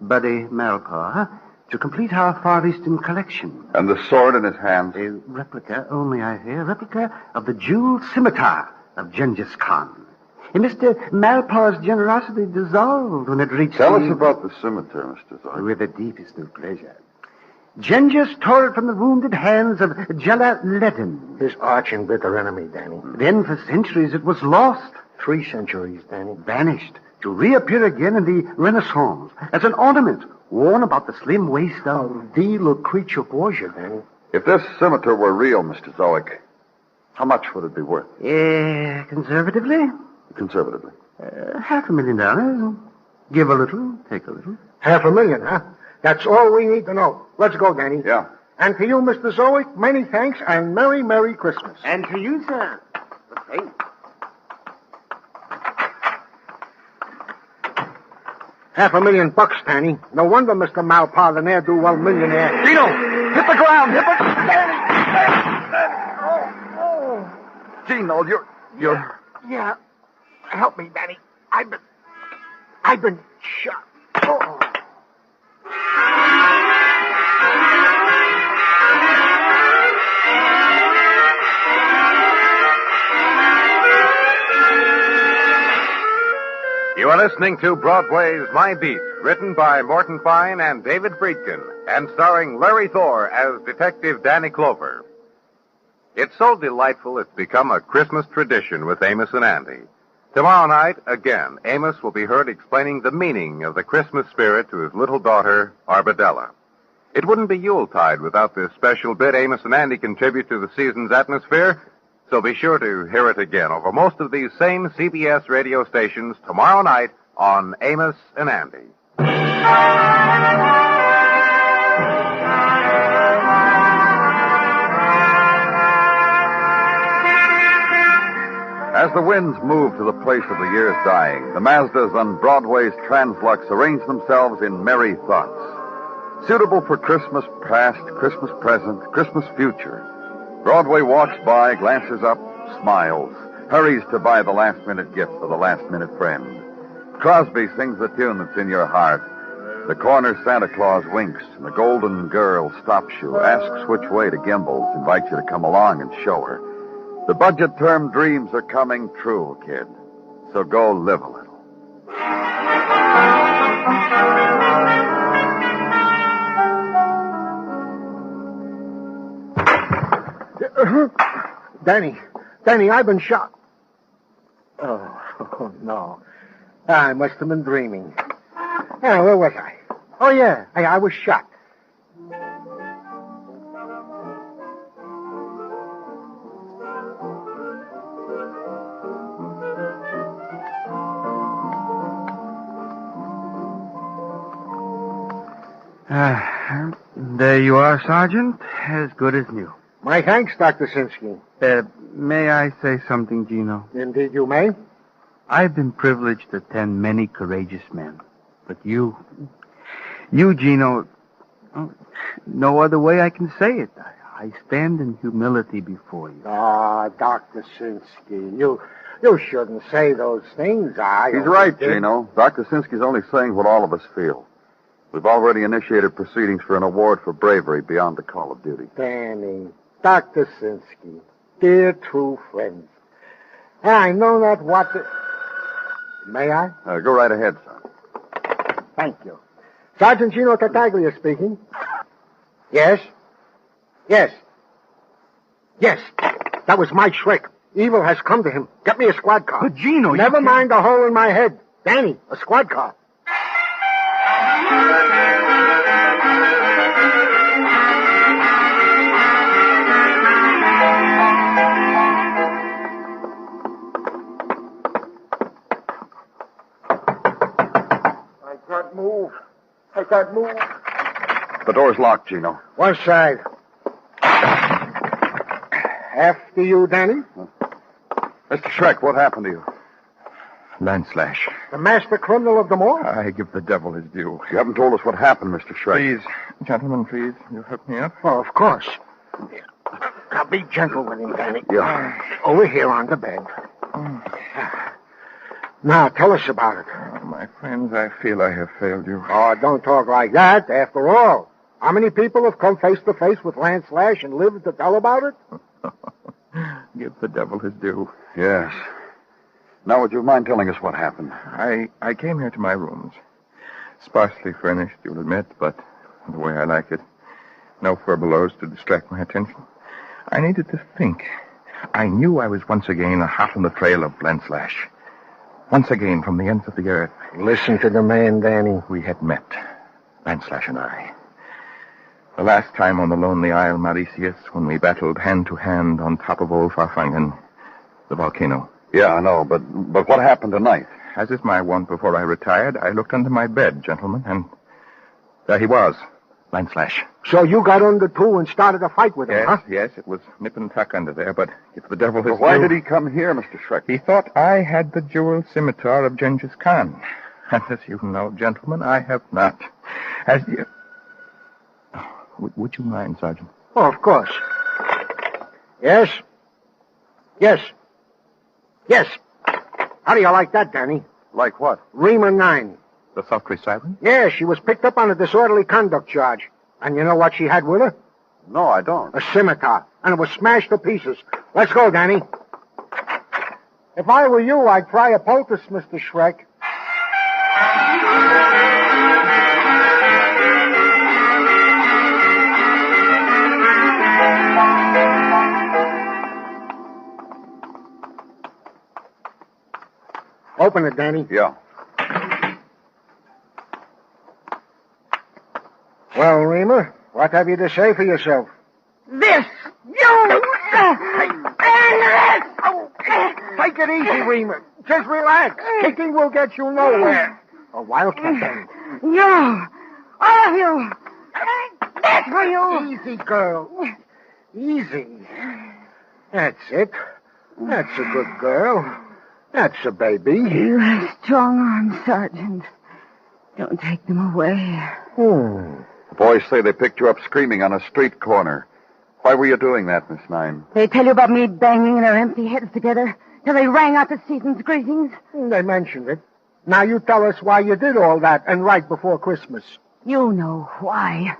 Buddy Malpaugh to complete our Far Eastern collection. And the sword in his hand? A replica, only I hear, replica of the jeweled scimitar of Genghis Khan. And Mr. Malpaugh's generosity dissolved when it reached Tell us about the scimitar, Mr. Zoic. With the deepest of pleasure. Genghis tore it from the wounded hands of Jalaleddin. His arch and bitter enemy, Danny. Then for centuries it was lost. 3 centuries, Danny. Vanished, to reappear again in the Renaissance as an ornament worn about the slim waist of the Lucrezia Borgia, Danny. If this scimitar were real, Mr. Zoic, how much would it be worth? Conservatively? Conservatively. $500,000. Give a little, take a little. $500,000, huh? That's all we need to know. Let's go, Danny. Yeah. And to you, Mr. Zoic, many thanks and Merry, Merry Christmas. And to you, sir. Thanks. $500,000, Danny. No wonder Mr. Malpaugh, the ne'er-do-well millionaire. Gino, hit the ground, hit the... Gino, you're... Yeah. Help me, Danny. I've been shot. Oh. You are listening to Broadway's My Beat, written by Morton Fine and David Friedkin, and starring Larry Thor as Detective Danny Clover. It's so delightful it's become a Christmas tradition with Amos and Andy. Tomorrow night, again, Amos will be heard explaining the meaning of the Christmas spirit to his little daughter, Arbadella. It wouldn't be Yuletide without this special bit Amos and Andy contribute to the season's atmosphere, so be sure to hear it again over most of these same CBS radio stations tomorrow night on Amos and Andy. As the winds move to the place of the year's dying, the Mazdas on Broadway's Translux arrange themselves in merry thoughts. Suitable for Christmas past, Christmas present, Christmas future. Broadway walks by, glances up, smiles, hurries to buy the last-minute gift for the last-minute friend. Crosby sings the tune that's in your heart. The corner Santa Claus winks, and the golden girl stops you, asks which way to Gimbel's, invites you to come along and show her. The budget term dreams are coming true, kid. So go live a little. Danny, I've been shot. Oh, no. I must have been dreaming. Yeah, where was I? Oh, yeah, I was shot. There you are, Sergeant. As good as new. My thanks, Dr. Sinsky. May I say something, Gino? Indeed you may. I've been privileged to attend many courageous men. But you, Gino, no other way I can say it. I stand in humility before you. Ah, Dr. Sinsky, you shouldn't say those things. He's right, Gino. Dr. Sinsky's only saying what all of us feel. We've already initiated proceedings for an award for bravery beyond the call of duty. Danny, Dr. Sinsky, dear true friends. I know not what to... May I? Go right ahead, son. Thank you. Sergeant Gino Tartaglia speaking. Yes? Yes. Yes. That was my trick. Evil has come to him. Get me a squad car. But Gino, never mind the hole in my head. Danny, a squad car. make that move. The door's locked, Gino. One side. After you, Danny. Mr. Shrek, what happened to you? Landslash. The master criminal of them all? I give the devil his due. You haven't told us what happened, Mr. Shrek. Please, gentlemen, please. You hook me up? Oh, of course. Now, be gentle with him, Danny. Yeah. Over here on the bed. Now, tell us about it. Oh, my friends, I feel I have failed you. Oh, don't talk like that. After all, how many people have come face to face with Landslash and lived to tell about it? Give the devil his due. Yes. Now, would you mind telling us what happened? I came here to my rooms. Sparsely furnished, you'll admit, but the way I like it. No furbelows to distract my attention. I needed to think. I knew I was once again hot on the trail of Landslash. Once again from the ends of the earth. Listen to the man, Danny. We had met, Landslash and I. The last time on the lonely Isle Mauritius, when we battled hand to hand on top of old Farfangan, the volcano. Yeah, I know, but what happened tonight? As is my wont before I retired, I looked under my bed, gentlemen, and there he was, Landslash. So you got under too and started a fight with him, huh? Yes, it was nip and tuck under there, but if the devil has... But why did he come here, Mr. Shrek? He thought I had the jeweled scimitar of Genghis Khan. And as you know, gentlemen, I have not. As you... Would you mind, Sergeant? Oh, of course. Yes? Yes. Yes. How do you like that, Danny? Like what? Rema 9. The sultry siren? Yeah, she was picked up on a disorderly conduct charge. And you know what she had with her? No, I don't. A scimitar. And it was smashed to pieces. Let's go, Danny. If I were you, I'd try a poultice, Mr. Shrek. Open it, Danny. Yeah. Well, Rema, what have you to say for yourself? This! You! Take it easy, Rema. Just relax. Kicking will get you nowhere. A wildcat, Danny. You! All of you! That's for you! Easy, girl. Easy. That's it. That's a good girl. That's a baby. You have strong arms, Sergeant. Don't take them away. The boys say they picked you up screaming on a street corner. Why were you doing that, Miss Nine? They tell you about me banging their empty heads together till they rang out the season's greetings? They mentioned it. Now you tell us why you did all that and right before Christmas. You know why.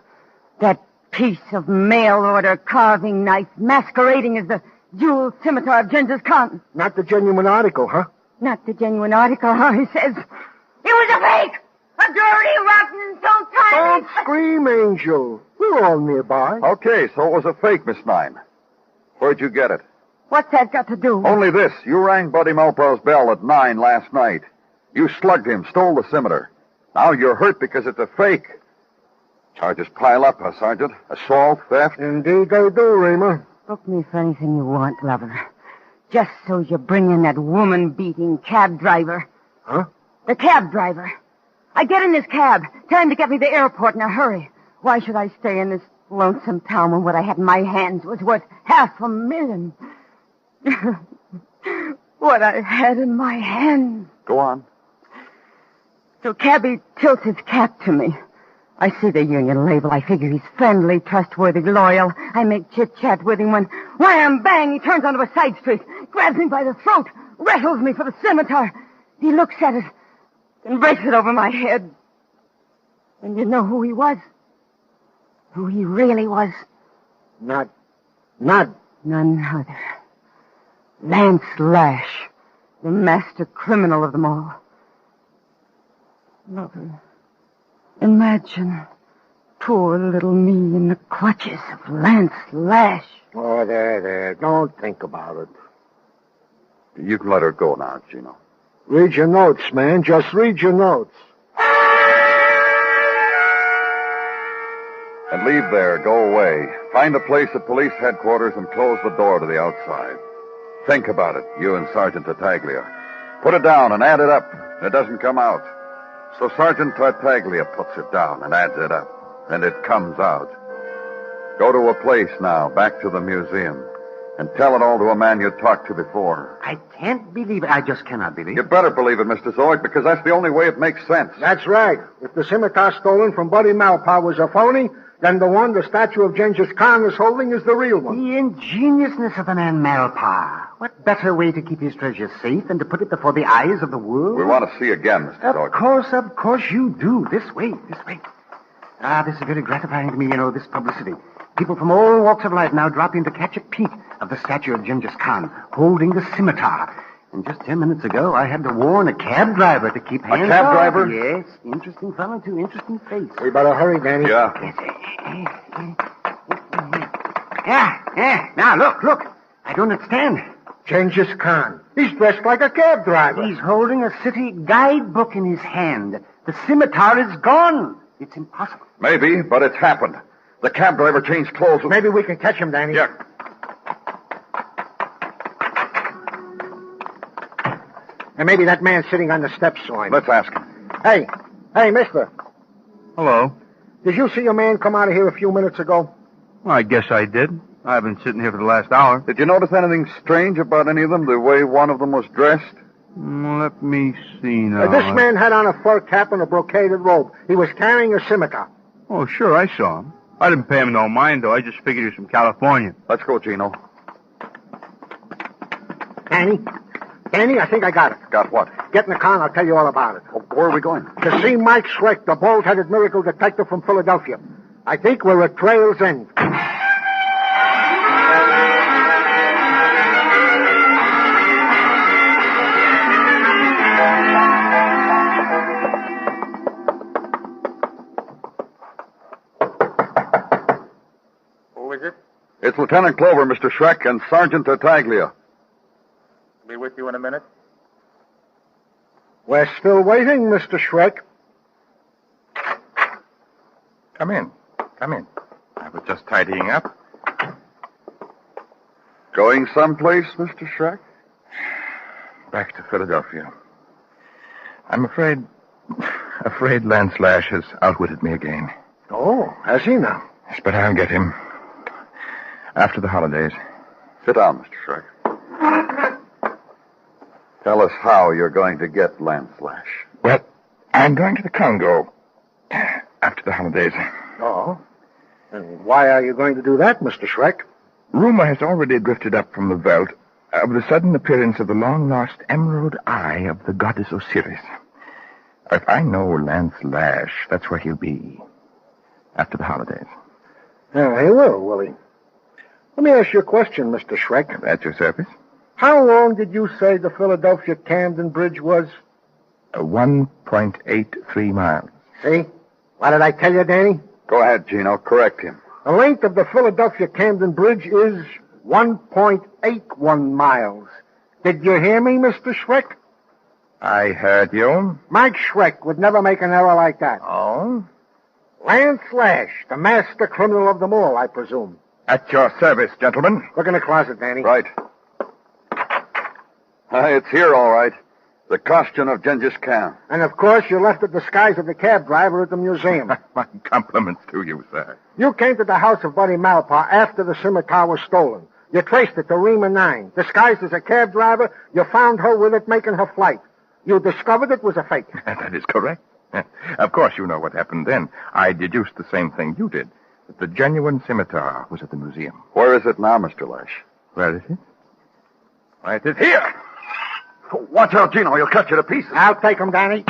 That piece of mail-order carving knife masquerading as the jeweled scimitar of Genghis Khan. Not the genuine article, huh? Not the genuine article, huh? He says. It was a fake! A dirty, rotten, so-tired... Don't scream, Angel. We're all nearby. Okay, so it was a fake, Miss Nine. Where'd you get it? What's that got to do? Only this. You rang Buddy Malpaugh's bell at 9 last night. You slugged him, stole the scimitar. Now you're hurt because it's a fake. Charges pile up, huh, Sergeant? Assault, theft? Indeed they do, Rema. Book me for anything you want, lover. Just so you bring in that woman-beating cab driver. Huh? The cab driver. I get in this cab. Tell him to get me to the airport in a hurry. Why should I stay in this lonesome town when what I had in my hands was worth $500,000? What I had in my hands. Go on. So cabby tilts his cap to me. I see the union label. I figure he's friendly, trustworthy, loyal. I make chit-chat with him when, wham, bang, he turns onto a side street, grabs me by the throat, wrestles me for the scimitar. He looks at it and breaks it over my head. And you know who he was? Who he really was? Not. None other. Landslash, the master criminal of them all. Lover. Imagine poor little me in the clutches of Landslash. Oh, there. Don't think about it. You can let her go now, Gino. Read your notes, man. Just read your notes. And leave there. Go away. Find a place at police headquarters and close the door to the outside. Think about it, you and Sergeant Tartaglia. Put it down and add it up. It doesn't come out. So Sergeant Tartaglia puts it down and adds it up, and it comes out. Go to a place now, back to the museum, and tell it all to a man you talked to before. I can't believe it. I just cannot believe You it. better believe it, Mr. Zoid, because that's the only way it makes sense. That's right. If the scimitar stolen from Buddy Malpaugh was a phony, then the one the statue of Genghis Khan is holding is the real one. The ingeniousness of the man Malpaugh. What better way to keep his treasure safe than to put it before the eyes of the world? We want to see again, Mr. Zoid. Of course you do. This way. This is very gratifying to me, this publicity. People from all walks of life now drop in to catch a peek of the statue of Genghis Khan holding the scimitar. And just 10 minutes ago, I had to warn a cab driver to keep hands off. A cab driver? Yes. Interesting fellow, too. Interesting face. We better hurry, Danny. Yeah. Yeah. Now, look. I don't understand. Genghis Khan. He's dressed like a cab driver. He's holding a city guidebook in his hand. The scimitar is gone. It's impossible. Maybe, but it's happened. The cab driver changed clothes. Maybe we can catch him, Danny. Yeah. And maybe that man sitting on the steps saw him. Let's ask him. Hey, mister. Hello. Did you see a man come out of here a few minutes ago? Well, I guess I did. I've been sitting here for the last hour. Did you notice anything strange about any of them, the way one of them was dressed? Let me see now. This man had on a fur cap and a brocaded robe. He was carrying a scimitar. Oh, sure, I saw him. I didn't pay him no mind, though. I just figured he was from California. Let's go, Gino. Danny, I think I got it. Got what? Get in the car and I'll tell you all about it. Where are we going? To see Mike Schreck, the bald-headed miracle detective from Philadelphia. I think we're at trail's end. Who is it? It's Lieutenant Clover, Mr. Schreck, and Sergeant Tartaglia. Be with you in a minute. We're still waiting, Mr. Schreck. Come in. I was just tidying up. Going someplace, Mr. Schreck? Back to Philadelphia. I'm afraid Lance Lash has outwitted me again. Oh, has he now? Yes, but I'll get him. After the holidays. Sit down, Mr. Schreck. Tell us how you're going to get Lance Lash. Well, I'm going to the Congo after the holidays. Oh? And why are you going to do that, Mr. Schreck? Rumor has already drifted up from the veldt of the sudden appearance of the long-lost emerald eye of the goddess Osiris. If I know Lance Lash, that's where he'll be. After the holidays. Yeah, he will he? Let me ask you a question, Mr. Schreck. At your service. How long did you say the Philadelphia-Camden Bridge was? 1.83 miles. See? What did I tell you, Danny? Go ahead, Gino. Correct him. The length of the Philadelphia-Camden Bridge is 1.81 miles. Did you hear me, Mr. Schreck? I heard you. Mike Schreck would never make an error like that. Oh? Lance Lash, the master criminal of them all, I presume. At your service, gentlemen. Look in the closet, Danny. Right. It's here, all right. The costume of Genghis Khan. And, of course, you left the disguise of the cab driver at the museum. My compliments to you, sir. You came to the house of Buddy Malpaugh after the scimitar was stolen. You traced it to Rema 9. Disguised as a cab driver, you found her with it making her flight. You discovered it was a fake. That is correct. Of course, you know what happened then. I deduced the same thing you did. That the genuine scimitar was at the museum. Where is it now, Mr. Lash? Where is it? Why, it is here. Watch out, Gino. He'll cut you to pieces. I'll take him, Danny.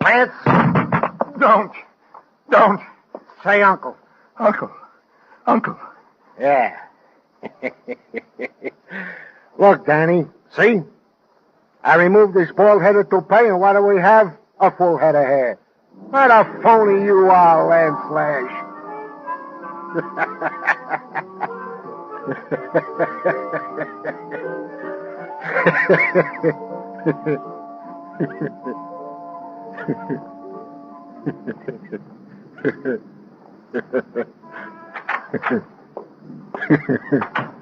Lance. Don't. Say uncle. Uncle. Yeah. Look, Danny. See? I removed his bald-headed toupee, and what do we have? A full head of hair. What a phony you are, Lance Lash.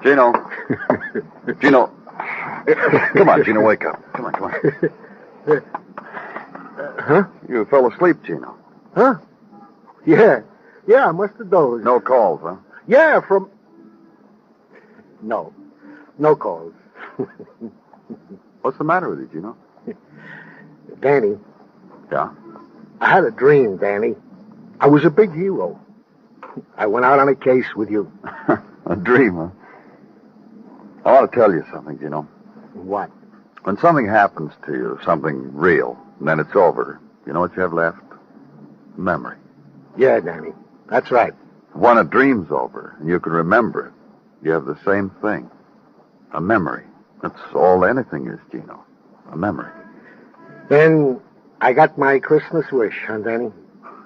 Gino. Come on, Gino, wake up. Come on. Huh? You fell asleep, Gino. Huh? Yeah, I must have dozed. No calls, huh? Yeah, from... No calls. What's the matter with you, Gino? Danny. Yeah? I had a dream, Danny. I was a big hero. I went out on a case with you. A dream, huh? I want to tell you something, Gino. What? When something happens to you, something real, and then it's over, you know what you have left? Memory. Yeah, Danny. That's right. When a dream's over, and you can remember it, you have the same thing. A memory. That's all anything is, Gino. A memory. Then I got my Christmas wish, huh, Danny?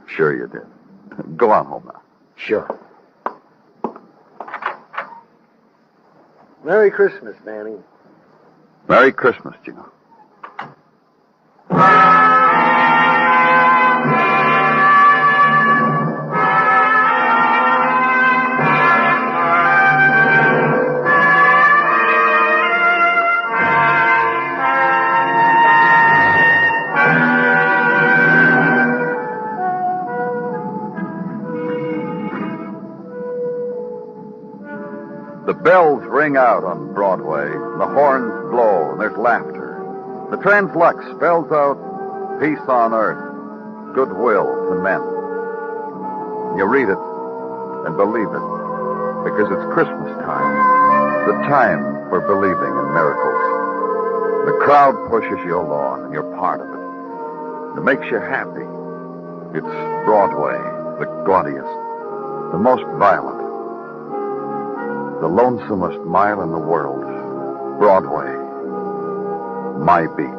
Sure you did. Go on home now. Sure. Merry Christmas, Danny. Merry Christmas, Gino. The bells ring out on Broadway, the horns blow, and there's laughter. The translux spells out peace on earth, goodwill to men. You read it and believe it, because it's Christmas time, the time for believing in miracles. The crowd pushes you along, and you're part of it. It makes you happy. It's Broadway, the gaudiest, the most violent, the lonesomest mile in the world. Broadway. My beat.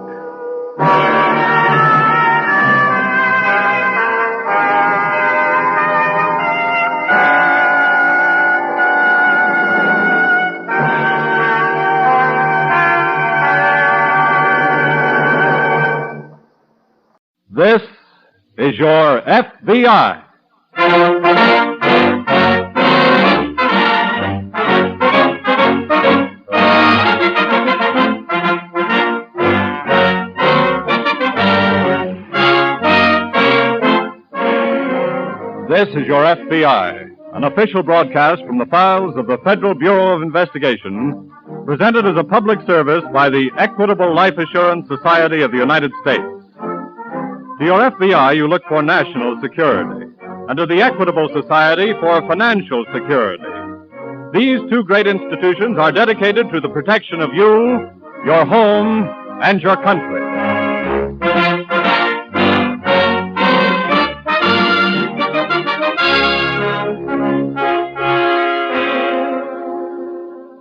This is your FBI. This is your FBI, an official broadcast from the files of the Federal Bureau of Investigation, presented as a public service by the Equitable Life Assurance Society of the United States. To your FBI, you look for national security, and to the Equitable Society for financial security. These two great institutions are dedicated to the protection of you, your home, and your country.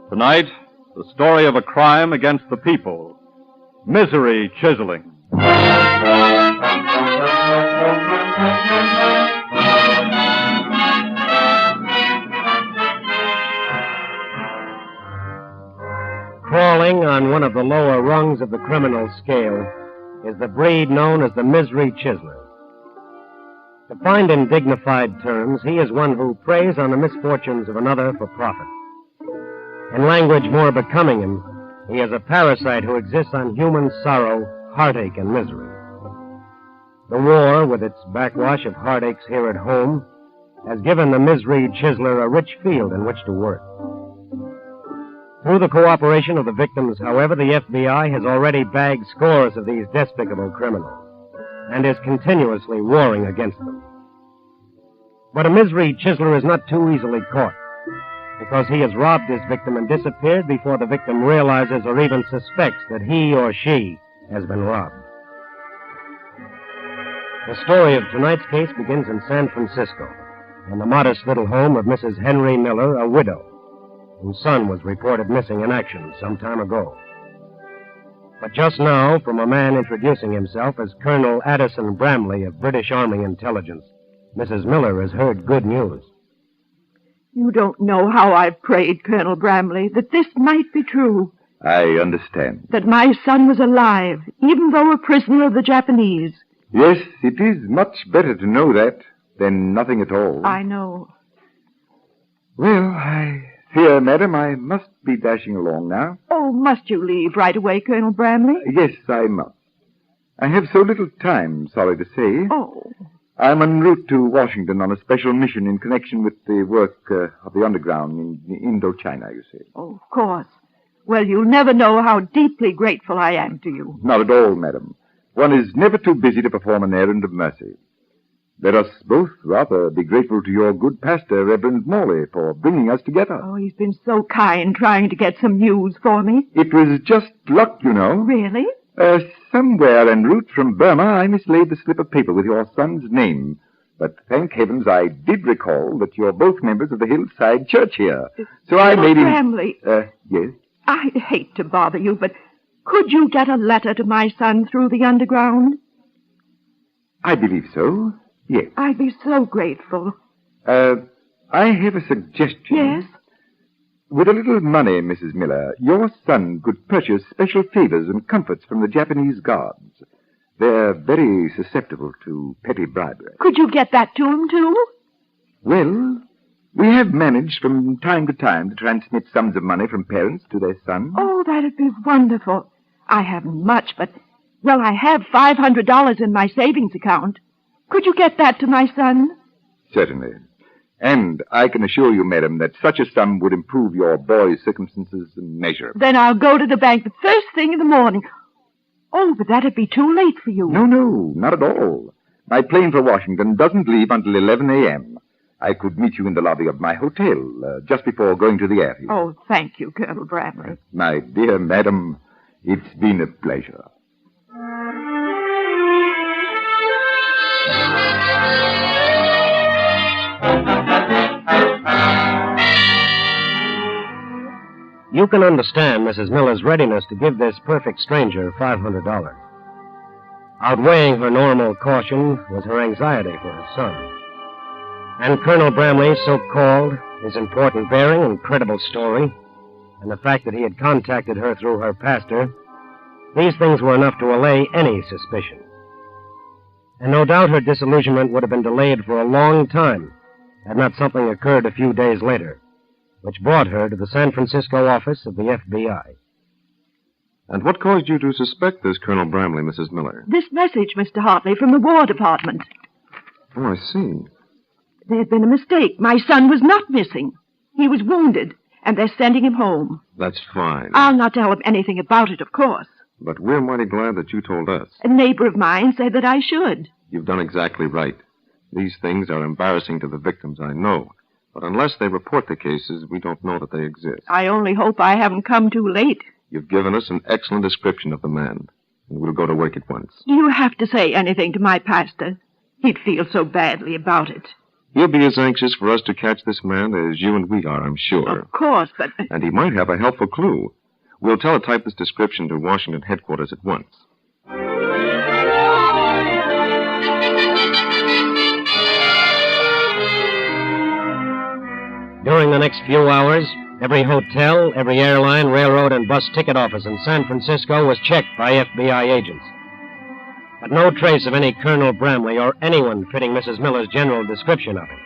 Tonight, the story of a crime against the people. Misery Chiseling. Crawling on one of the lower rungs of the criminal scale is the breed known as the Misery Chiseler. Defined in dignified terms, he is one who preys on the misfortunes of another for profit. In language more becoming him, he is a parasite who exists on human sorrow, heartache, and misery. The war, with its backwash of heartaches here at home, has given the Misery Chiseler a rich field in which to work. Through the cooperation of the victims, however, the FBI has already bagged scores of these despicable criminals and is continuously warring against them. But a Misery Chiseler is not too easily caught, because he has robbed his victim and disappeared before the victim realizes or even suspects that he or she has been robbed. The story of tonight's case begins in San Francisco, in the modest little home of Mrs. Henry Miller, a widow, whose son was reported missing in action some time ago. But just now, from a man introducing himself as Colonel Addison Bramley of British Army Intelligence, Mrs. Miller has heard good news. You don't know how I've prayed, Colonel Bramley, that this might be true. I understand. That my son was alive, even though a prisoner of the Japanese. Yes, it is much better to know that than nothing at all. I know. Well, I fear, madam, I must be dashing along now. Oh, must you leave right away, Colonel Bramley? Yes, I must. I have so little time, sorry to say. Oh. I'm en route to Washington on a special mission in connection with the work of the underground in Indochina, you see. Oh, of course. Well, you'll never know how deeply grateful I am to you. Not at all, madam. One is never too busy to perform an errand of mercy. Let us both rather be grateful to your good pastor, Reverend Morley, for bringing us together. Oh, he's been so kind trying to get some news for me. It was just luck, you know. Really? Somewhere en route from Burma, I mislaid the slip of paper with your son's name. But thank heavens I did recall that you're both members of the Hillside Church here. So I made him... Family. Yes? I'd hate to bother you, but could you get a letter to my son through the underground? I believe so, yes. I'd be so grateful. I have a suggestion. Yes? With a little money, Mrs. Miller, your son could purchase special favors and comforts from the Japanese guards. They're very susceptible to petty bribery. Could you get that to him, too? Well, we have managed from time to time to transmit sums of money from parents to their sons. Oh, that'd be wonderful. I haven't much, but, well, I have $500 in my savings account. Could you get that to my son? Certainly. And I can assure you, madam, that such a sum would improve your boy's circumstances immeasurably. Then I'll go to the bank the first thing in the morning. Oh, but that'd be too late for you. No, not at all. My plane for Washington doesn't leave until 11 a.m. I could meet you in the lobby of my hotel just before going to the airfield. Oh, thank you, Colonel Bramley. My dear madam, it's been a pleasure. You can understand Mrs. Miller's readiness to give this perfect stranger $500. Outweighing her normal caution was her anxiety for her son. And Colonel Bramley's so-called, his important bearing and credible story, and the fact that he had contacted her through her pastor, these things were enough to allay any suspicion. And no doubt her disillusionment would have been delayed for a long time had not something occurred a few days later, which brought her to the San Francisco office of the FBI. And what caused you to suspect this Colonel Bramley, Mrs. Miller? This message, Mr. Hartley, from the War Department. Oh, I see. There had been a mistake. My son was not missing. He was wounded, and they're sending him home. That's fine. I'll not tell him anything about it, of course. But we're mighty glad that you told us. A neighbor of mine said that I should. You've done exactly right. These things are embarrassing to the victims, I know. But unless they report the cases, we don't know that they exist. I only hope I haven't come too late. You've given us an excellent description of the man, and we'll go to work at once. Do you have to say anything to my pastor? He'd feel so badly about it. He'll be as anxious for us to catch this man as you and we are, I'm sure. Of course, but... And he might have a helpful clue. We'll teletype this description to Washington headquarters at once. During the next few hours, every hotel, every airline, railroad, and bus ticket office in San Francisco was checked by FBI agents. But no trace of any Colonel Bramley or anyone fitting Mrs. Miller's general description of him.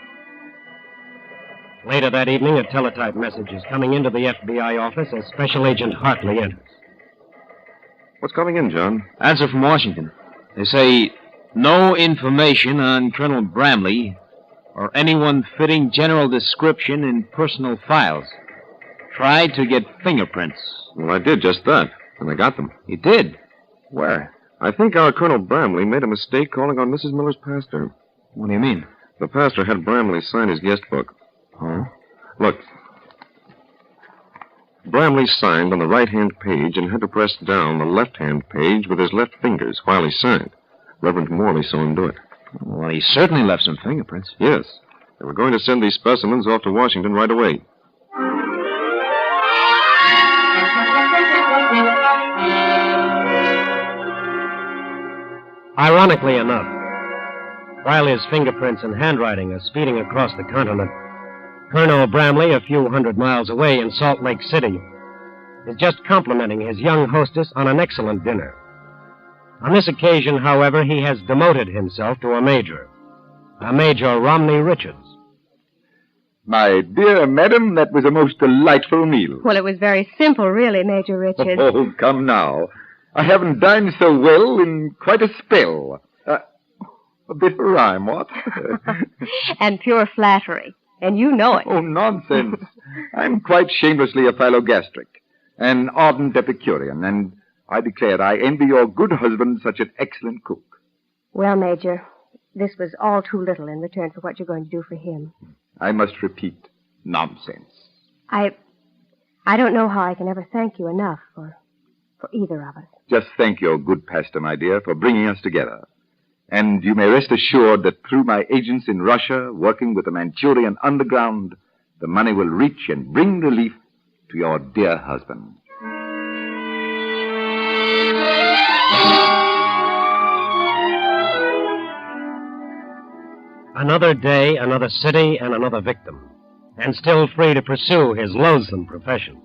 Later that evening, a teletype message is coming into the FBI office as Special Agent Hartley enters. What's coming in, John? Answer from Washington. They say no information on Colonel Bramley or anyone fitting general description in personal files. Tried to get fingerprints. Well, I did just that, and I got them. You did? Where? I think our Colonel Bramley made a mistake calling on Mrs. Miller's pastor. What do you mean? The pastor had Bramley sign his guest book. Huh? Look. Bramley signed on the right-hand page and had to press down the left-hand page with his left fingers while he signed. Reverend Morley saw him do it. Well, he certainly left some fingerprints. Yes. They were going to send these specimens off to Washington right away. Ironically enough, while his fingerprints and handwriting are speeding across the continent, Colonel Bramley, a few hundred miles away in Salt Lake City, is just complimenting his young hostess on an excellent dinner. On this occasion, however, he has demoted himself to a Major Romney Richards. My dear madam, that was a most delightful meal. Well, it was very simple, really, Major Richards. Oh, come now. I haven't dined so well in quite a spell. A bit of a rhyme, what? And pure flattery. And you know it. Oh, nonsense. I'm quite shamelessly a philogastric, an ardent Epicurean, and I declare I envy your good husband such an excellent cook. Well, Major, this was all too little in return for what you're going to do for him. I must repeat, nonsense. I don't know how I can ever thank you enough for either of us. Just thank your good pastor, my dear, for bringing us together. And you may rest assured that through my agents in Russia, working with the Manchurian underground, the money will reach and bring relief to your dear husband. Another day, another city, and another victim, and still free to pursue his loathsome profession.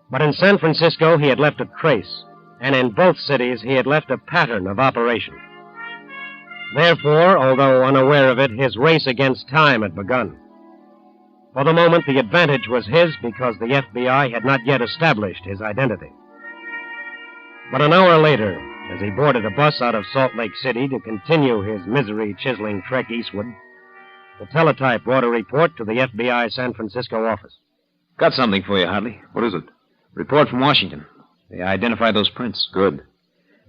But in San Francisco, he had left a trace, and in both cities, he had left a pattern of operation. Therefore, although unaware of it, his race against time had begun. For the moment, the advantage was his because the FBI had not yet established his identity. But an hour later, as he boarded a bus out of Salt Lake City to continue his misery-chiseling trek eastward, the teletype brought a report to the FBI San Francisco office. Got something for you, Hartley. What is it? Report from Washington. They identified those prints. Good.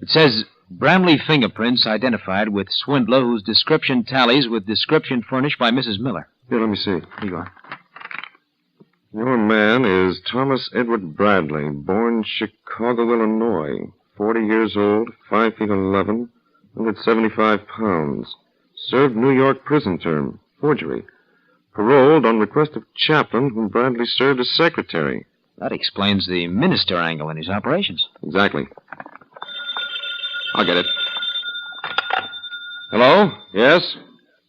It says Bramley fingerprints identified with swindler whose description tallies with description furnished by Mrs. Miller. Here, let me see. Here you are. Your man is Thomas Edward Bradley, born Chicago, Illinois. 40 years old, 5 feet 11, 175 pounds. Served New York prison term. Forgery. Paroled on request of chaplain whom Bradley served as secretary. That explains the minister angle in his operations. Exactly. I'll get it. Hello? Yes?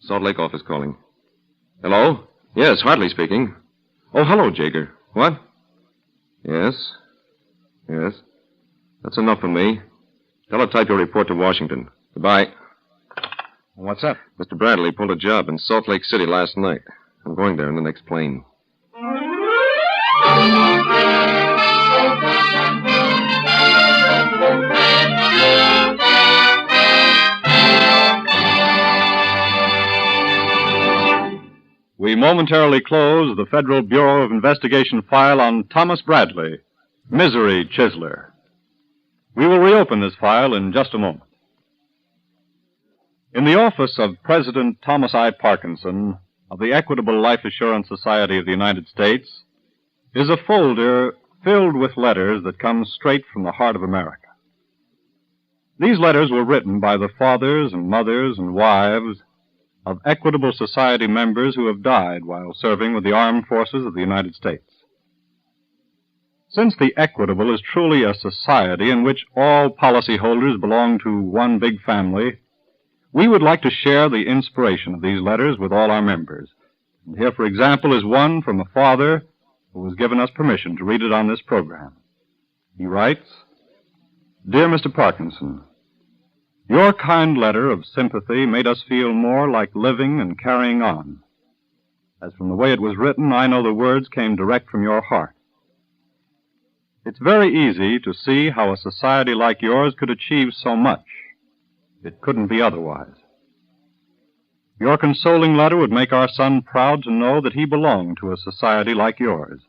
Salt Lake office calling. Hello? Yes, Hartley speaking. Oh, hello, Jager. What? Yes? Yes. That's enough for me. Teletype your report to Washington. Goodbye. What's up? Mr. Bradley pulled a job in Salt Lake City last night. I'm going there in the next plane. We momentarily close the Federal Bureau of Investigation file on Thomas Bradley, Misery Chiseler. We will reopen this file in just a moment. In the office of President Thomas I. Parkinson of the Equitable Life Assurance Society of the United States is a folder filled with letters that come straight from the heart of America. These letters were written by the fathers and mothers and wives of Equitable Society members who have died while serving with the armed forces of the United States. Since the Equitable is truly a society in which all policyholders belong to one big family, we would like to share the inspiration of these letters with all our members. And here, for example, is one from a father who has given us permission to read it on this program. He writes, Dear Mr. Parkinson, your kind letter of sympathy made us feel more like living and carrying on. As from the way it was written, I know the words came direct from your heart. It's very easy to see how a society like yours could achieve so much. It couldn't be otherwise. Your consoling letter would make our son proud to know that he belonged to a society like yours.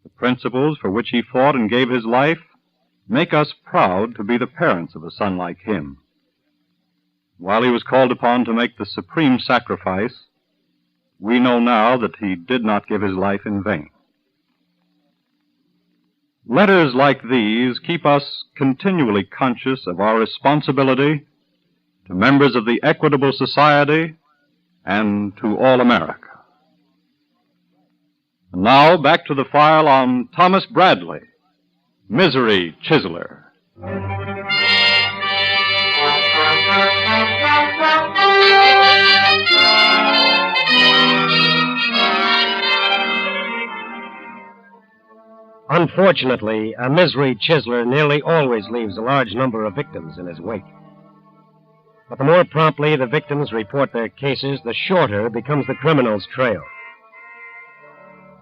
The principles for which he fought and gave his life make us proud to be the parents of a son like him. While he was called upon to make the supreme sacrifice, we know now that he did not give his life in vain. Letters like these keep us continually conscious of our responsibility to members of the Equitable Society and to all America. And now, back to the file on Thomas Bradley, Misery Chiseler. Unfortunately, a misery chiseler nearly always leaves a large number of victims in his wake. But the more promptly the victims report their cases, the shorter becomes the criminal's trail.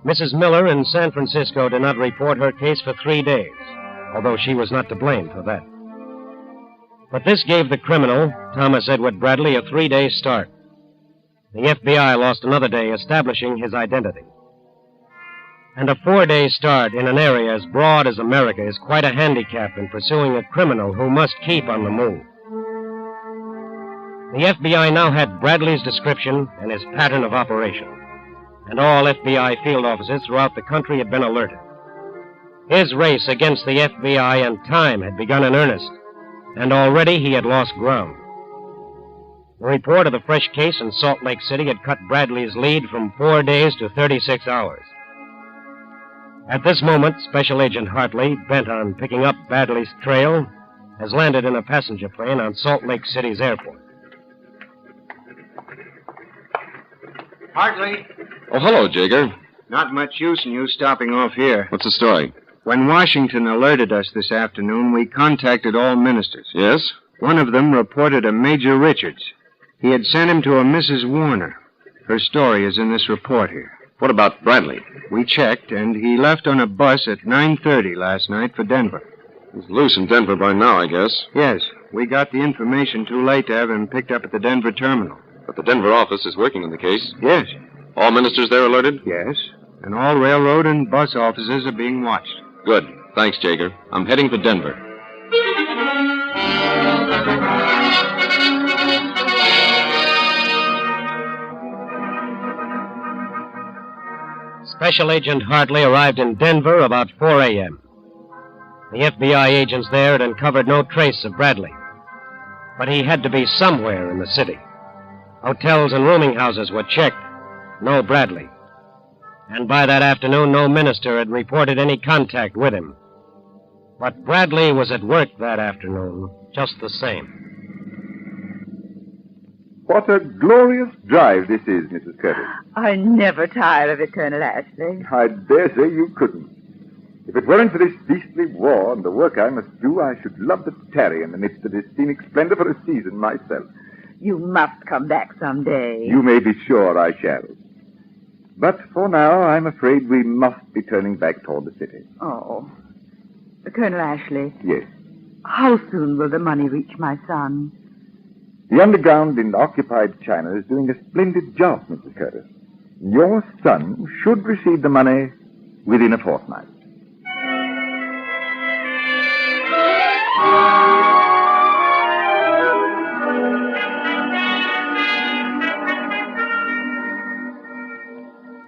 Mrs. Miller in San Francisco did not report her case for 3 days, although she was not to blame for that. But this gave the criminal, Thomas Edward Bradley, a 3-day start. The FBI lost another day establishing his identity. And a 4-day start in an area as broad as America is quite a handicap in pursuing a criminal who must keep on the move. The FBI now had Bradley's description and his pattern of operation, and all FBI field offices throughout the country had been alerted. His race against the FBI and time had begun in earnest, and already he had lost ground. The report of the fresh case in Salt Lake City had cut Bradley's lead from 4 days to 36 hours. At this moment, Special Agent Hartley, bent on picking up Bradley's trail, has landed in a passenger plane on Salt Lake City's airport. Hartley, Oh, hello, Jager. not much use in you stopping off here. What's the story? When Washington alerted us this afternoon, we contacted all ministers. Yes? One of them reported a Major Richards. He had sent him to a Mrs. Warner. Her story is in this report here. What about Bradley? We checked, and he left on a bus at 9:30 last night for Denver. He's loose in Denver by now, I guess. Yes, we got the information too late to have him picked up at the Denver terminal. But the Denver office is working on the case. Yes. All ministers there alerted? Yes, and all railroad and bus offices are being watched. Good. Thanks, Jager. I'm heading for Denver. Special Agent Hartley arrived in Denver about 4 a.m. The FBI agents there had uncovered no trace of Bradley. But he had to be somewhere in the city. Hotels and rooming houses were checked. No Bradley. And by that afternoon, no minister had reported any contact with him. But Bradley was at work that afternoon, just the same. What a glorious drive this is, Mrs. Curtis. I never tire of it, Colonel Ashley. I dare say you couldn't. If it weren't for this beastly war and the work I must do, I should love to tarry in the midst of this scenic splendor for a season myself. You must come back someday. You may be sure I shall. But for now, I'm afraid we must be turning back toward the city. Oh. Colonel Ashley. Yes. How soon will the money reach my son? The underground in occupied China is doing a splendid job, Mrs. Curtis. Your son should receive the money within a fortnight.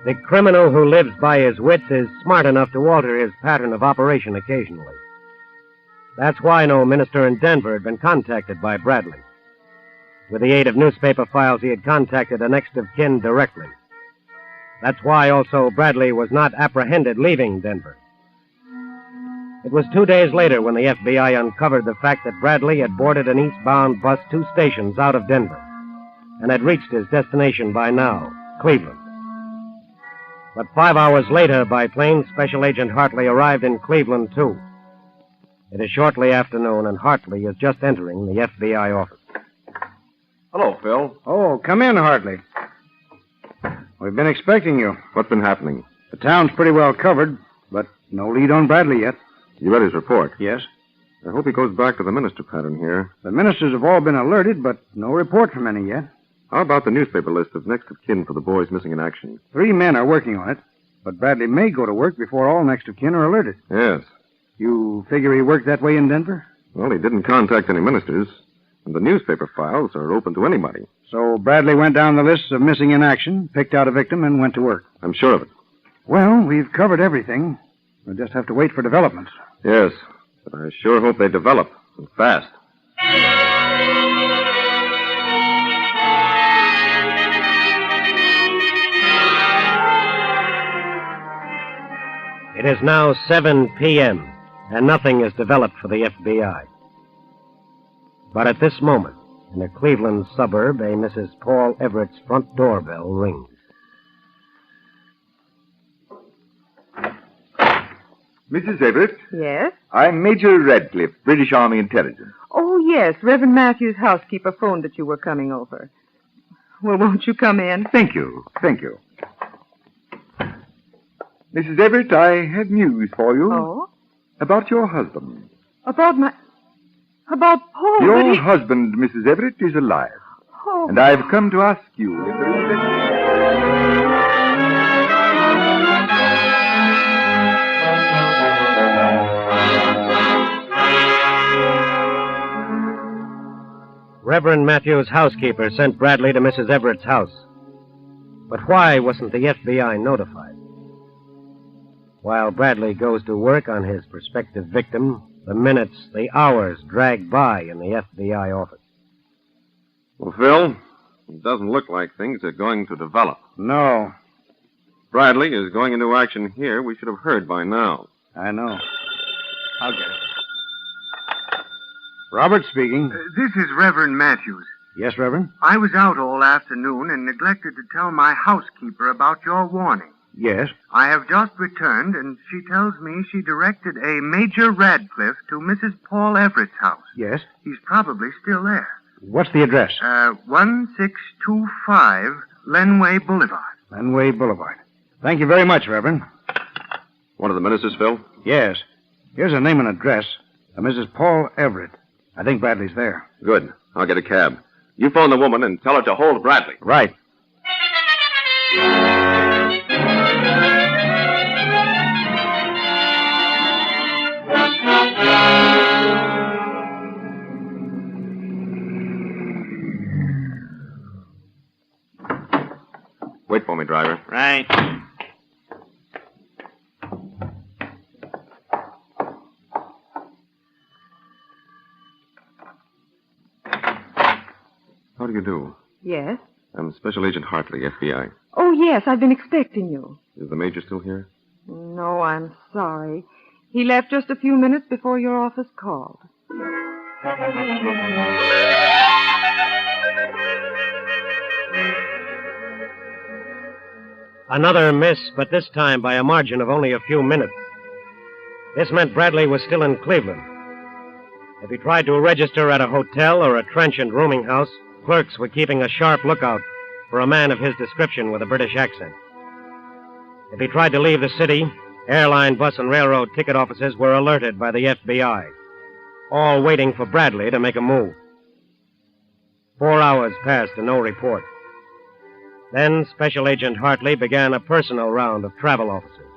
The criminal who lives by his wits is smart enough to alter his pattern of operation occasionally. That's why no minister in Denver had been contacted by Bradley. With the aid of newspaper files, he had contacted a next of kin directly. That's why also Bradley was not apprehended leaving Denver. It was 2 days later when the FBI uncovered the fact that Bradley had boarded an eastbound bus 2 stations out of Denver and had reached his destination by now, Cleveland. But 5 hours later, by plane, Special Agent Hartley arrived in Cleveland, too. It is shortly afternoon, and Hartley is just entering the FBI office. Hello, Phil. Oh, come in, Hartley. We've been expecting you. What's been happening? The town's pretty well covered, but no lead on Bradley yet. You read his report? Yes. I hope he goes back to the minister pattern here. The ministers have all been alerted, but no report from any yet. How about the newspaper list of next of kin for the boys missing in action? 3 men are working on it, but Bradley may go to work before all next of kin are alerted. Yes. You figure he worked that way in Denver? Well, he didn't contact any ministers, and the newspaper files are open to anybody. So Bradley went down the list of missing in action, picked out a victim, and went to work. I'm sure of it. Well, we've covered everything. We'll just have to wait for developments. Yes, but I sure hope they develop, and fast. It is now 7 p.m., and nothing is developed for the FBI. But at this moment, in a Cleveland suburb, a Mrs. Paul Everett's front doorbell rings. Mrs. Everett? Yes? I'm Major Radcliffe, British Army Intelligence. Oh, yes. Reverend Matthew's housekeeper phoned that you were coming over. Well, won't you come in? Thank you. Thank you. Mrs. Everett, I have news for you. Oh? About your husband. About Paul. Your husband, Mrs. Everett, is alive. Oh. And I've come to ask you if there is any... Reverend Matthews' housekeeper sent Bradley to Mrs. Everett's house. But why wasn't the FBI notified? While Bradley goes to work on his prospective victim, the minutes, the hours drag by in the FBI office. Well, Phil, it doesn't look like things are going to develop. No. Bradley is going into action here. We should have heard by now. I know. I'll get it. Robert speaking. This is Reverend Matthews. Yes, Reverend? I was out all afternoon and neglected to tell my housekeeper about your warning. Yes. I have just returned, and she tells me she directed a Major Radcliffe to Mrs. Paul Everett's house. Yes. He's probably still there. What's the address? 1625 Lenway Boulevard. Lenway Boulevard. Thank you very much, Reverend. One of the ministers, Phil? Yes. Here's a name and address. Mrs. Paul Everett. I think Bradley's there. Good. I'll get a cab. You phone the woman and tell her to hold Bradley. Right. Wait for me, driver. Right. How do you do? Yes? I'm Special Agent Hartley, FBI. Oh, yes, I've been expecting you. Is the major still here? No, I'm sorry. He left just a few minutes before your office called. Another miss, but this time by a margin of only a few minutes. This meant Bradley was still in Cleveland. If he tried to register at a hotel or a trenchant rooming house, clerks were keeping a sharp lookout for a man of his description with a British accent. If he tried to leave the city, airline, bus, and railroad ticket offices were alerted by the FBI, all waiting for Bradley to make a move. 4 hours passed and no report. Then Special Agent Hartley began a personal round of travel officers.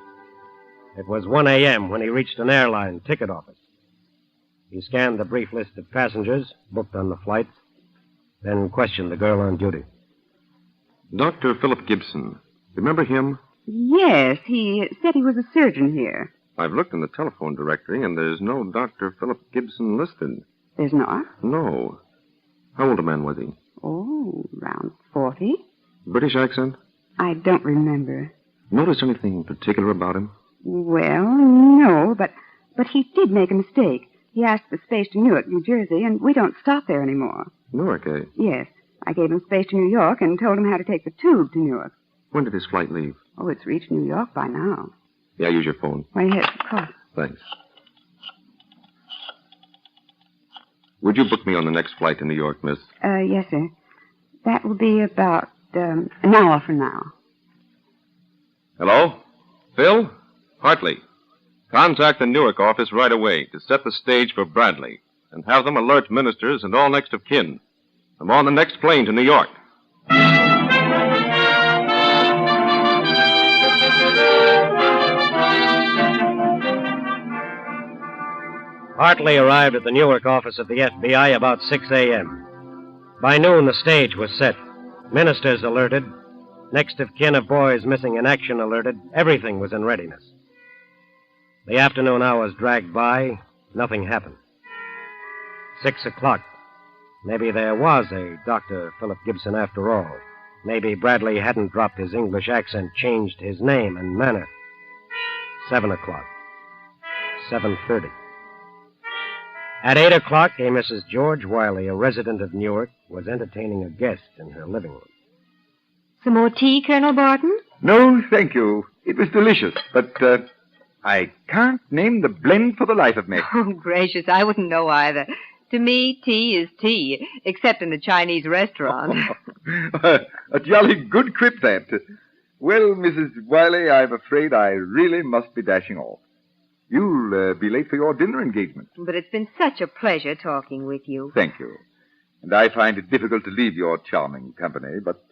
It was 1 a.m. when he reached an airline ticket office. He scanned the brief list of passengers booked on the flights, then questioned the girl on duty. Dr. Philip Gibson. Remember him? Yes, he said he was a surgeon here. I've looked in the telephone directory, and there's no Dr. Philip Gibson listed. There's not? No. How old a man was he? Oh, around 40. British accent? I don't remember. Notice anything particular about him? Well, no, but he did make a mistake. He asked for space to Newark, New Jersey, and we don't stop there anymore. Newark, eh? Yes. I gave him space to New York and told him how to take the tube to Newark. When did his flight leave? Oh, it's reached New York by now. Yeah, use your phone. Right ahead, of course. Thanks. Would you book me on the next flight to New York, miss? Yes, sir. That will be about an hour from now. Hello? Phil? Hartley. Contact the Newark office right away to set the stage for Bradley and have them alert ministers and all next of kin. I'm on the next plane to New York. Hartley arrived at the Newark office of the FBI about 6 a.m. By noon, the stage was set. Ministers alerted. Next of kin of boys missing in action alerted. Everything was in readiness. The afternoon hours dragged by. Nothing happened. 6 o'clock. Maybe there was a Dr. Philip Gibson after all. Maybe Bradley hadn't dropped his English accent, changed his name and manner. 7 o'clock. 7:30. At 8 o'clock, a Mrs. George Wiley, a resident of Newark, was entertaining a guest in her living room. Some more tea, Colonel Barton? No, thank you. It was delicious, but I can't name the blend for the life of me. Oh, gracious, I wouldn't know either. To me, tea is tea, except in the Chinese restaurant. A jolly good quip, that. Well, Mrs. Wiley, I'm afraid I really must be dashing off. You'll be late for your dinner engagement. But it's been such a pleasure talking with you. Thank you. And I find it difficult to leave your charming company, but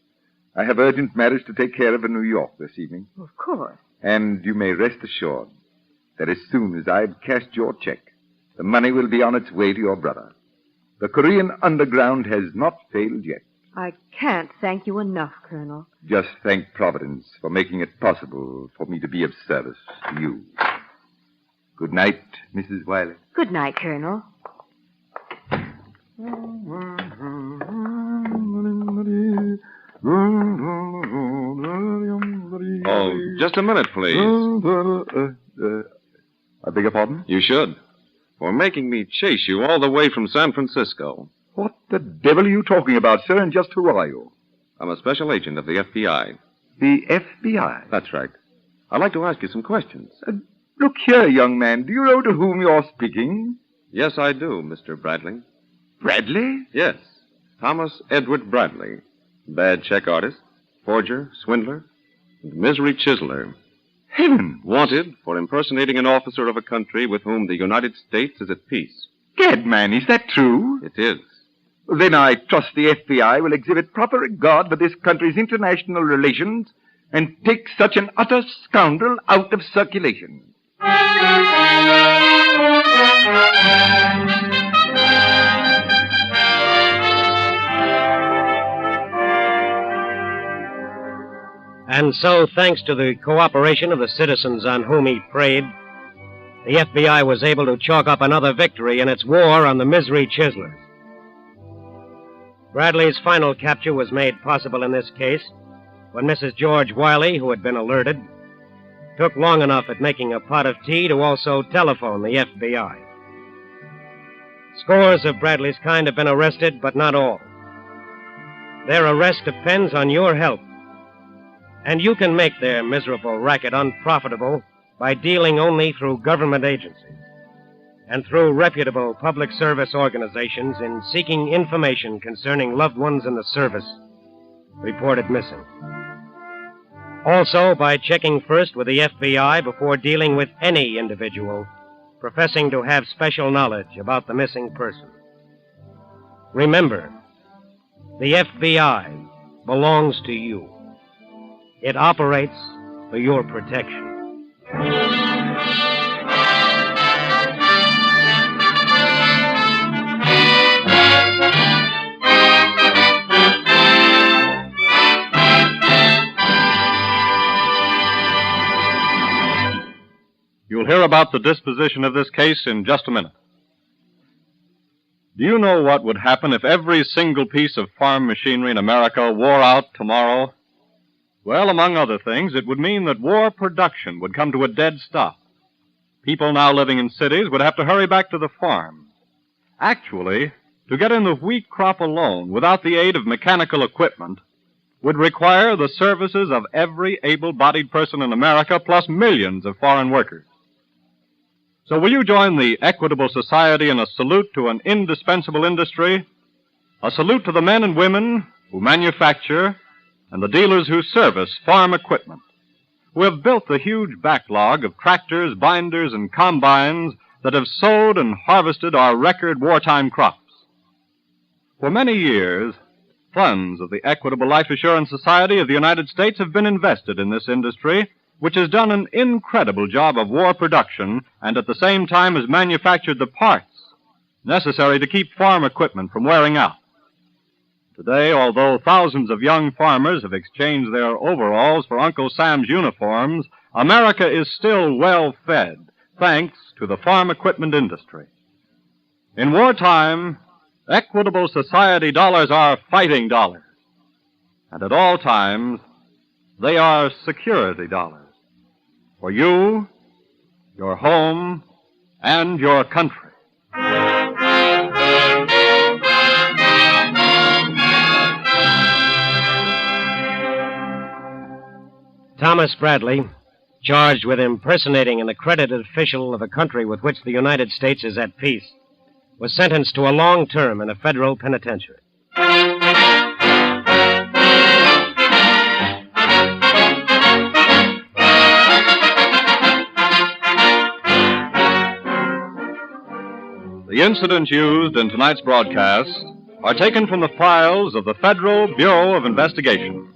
I have urgent matters to take care of in New York this evening. Of course. And you may rest assured that as soon as I've cashed your check, the money will be on its way to your brother. The Korean underground has not failed yet. I can't thank you enough, Colonel. Just thank Providence for making it possible for me to be of service to you. Good night, Mrs. Wiley. Good night, Colonel. Oh, just a minute, please. I beg your pardon? You should. For making me chase you all the way from San Francisco. What the devil are you talking about, sir, and just who are you? I'm a special agent of the FBI. The FBI? That's right. I'd like to ask you some questions. Look here, young man. Do you know to whom you're speaking? Yes, I do, Mr. Bradley. Bradley? Yes. Thomas Edward Bradley. Bad check artist, forger, swindler, and misery chiseler. Heaven! Wanted for impersonating an officer of a country with whom the United States is at peace. Gad, man, is that true? It is. Then I trust the FBI will exhibit proper regard for this country's international relations and take such an utter scoundrel out of circulation. And so, thanks to the cooperation of the citizens on whom he preyed, the FBI was able to chalk up another victory in its war on the misery chiselers. Bradley's final capture was made possible in this case when Mrs. George Wiley, who had been alerted, took long enough at making a pot of tea to also telephone the FBI. Scores of Bradley's kind have been arrested, but not all. Their arrest depends on your help. And you can make their miserable racket unprofitable by dealing only through government agencies and through reputable public service organizations in seeking information concerning loved ones in the service reported missing. Also, by checking first with the FBI before dealing with any individual professing to have special knowledge about the missing person. Remember, the FBI belongs to you. It operates for your protection. You'll hear about the disposition of this case in just a minute. Do you know what would happen if every single piece of farm machinery in America wore out tomorrow? Well, among other things, it would mean that war production would come to a dead stop. People now living in cities would have to hurry back to the farm. Actually, to get in the wheat crop alone without the aid of mechanical equipment would require the services of every able-bodied person in America plus millions of foreign workers. So will you join the Equitable Society in a salute to an indispensable industry, a salute to the men and women who manufacture and the dealers who service farm equipment, who have built the huge backlog of tractors, binders, and combines that have sowed and harvested our record wartime crops? For many years, funds of the Equitable Life Assurance Society of the United States have been invested in this industry, which has done an incredible job of war production and at the same time has manufactured the parts necessary to keep farm equipment from wearing out. Today, although thousands of young farmers have exchanged their overalls for Uncle Sam's uniforms, America is still well fed, thanks to the farm equipment industry. In wartime, Equitable Society dollars are fighting dollars. And at all times, they are security dollars. For you, your home, and your country. Thomas Bradley, charged with impersonating an accredited official of a country with which the United States is at peace, was sentenced to a long term in a federal penitentiary. The incidents used in tonight's broadcast are taken from the files of the Federal Bureau of Investigation.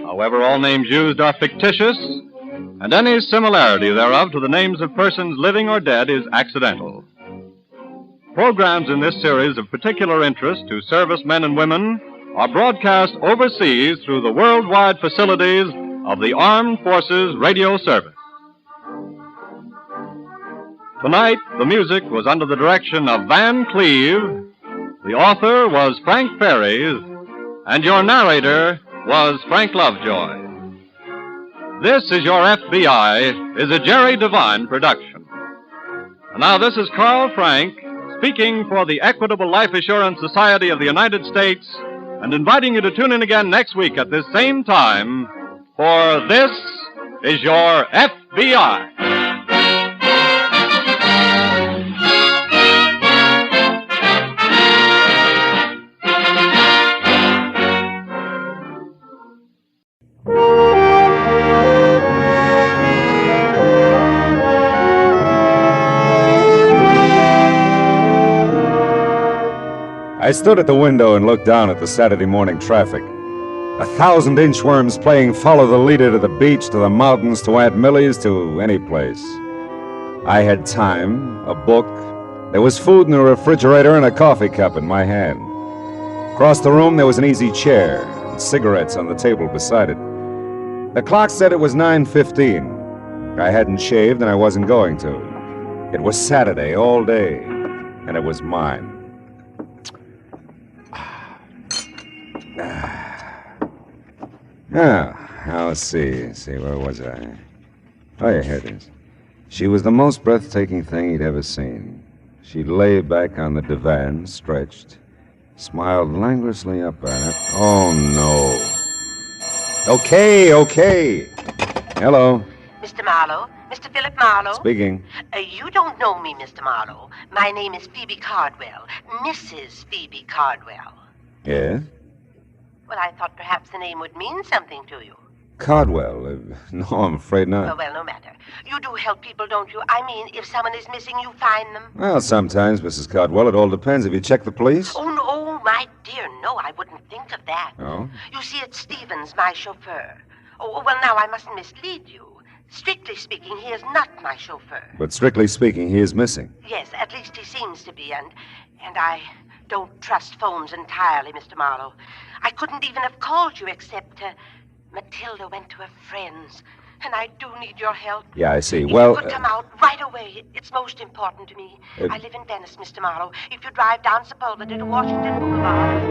However, all names used are fictitious, and any similarity thereof to the names of persons living or dead is accidental. Programs in this series of particular interest to servicemen and women are broadcast overseas through the worldwide facilities of the Armed Forces Radio Service. Tonight, the music was under the direction of Van Cleve, the author was Frank Ferries, and your narrator was Frank Lovejoy. This is Your FBI is a Jerry Devine production. And now this is Carl Frank speaking for the Equitable Life Assurance Society of the United States and inviting you to tune in again next week at this same time for This is Your FBI. I stood at the window and looked down at the Saturday morning traffic. 1,000 inchworms playing follow the leader to the beach, to the mountains, to Aunt Millie's, to any place. I had time, a book. There was food in the refrigerator and a coffee cup in my hand. Across the room there was an easy chair and cigarettes on the table beside it. The clock said it was 9:15. I hadn't shaved and I wasn't going to. It was Saturday all day, and it was mine. Now, let's see, where was I? Oh, yeah, here it is. She was the most breathtaking thing he'd ever seen. She lay back on the divan, stretched, smiled languorously up at him. Oh, no. Okay. Hello. Mr. Marlowe? Mr. Philip Marlowe? Speaking. You don't know me, Mr. Marlowe. My name is Phoebe Cardwell. Mrs. Phoebe Cardwell. Yes? Well, I thought perhaps the name would mean something to you. Cardwell? No, I'm afraid not. Well, no matter. You do help people, don't you? I mean, if someone is missing, you find them. Well, sometimes, Mrs. Cardwell. It all depends. Have you checked the police? Oh, no, my dear, no, I wouldn't think of that. Oh? You see, it's Stevens, my chauffeur. Oh, well, now, I mustn't mislead you. Strictly speaking, he is not my chauffeur. But strictly speaking, he is missing. Yes, at least he seems to be, and I don't trust phones entirely, Mr. Marlowe. I couldn't even have called you except Matilda went to her friend's, and I do need your help. Yeah, I see. If Well, you could come out right away. It's most important to me. I live in Venice, Mr. Marlowe. If you drive down Sepulveda to Washington Boulevard...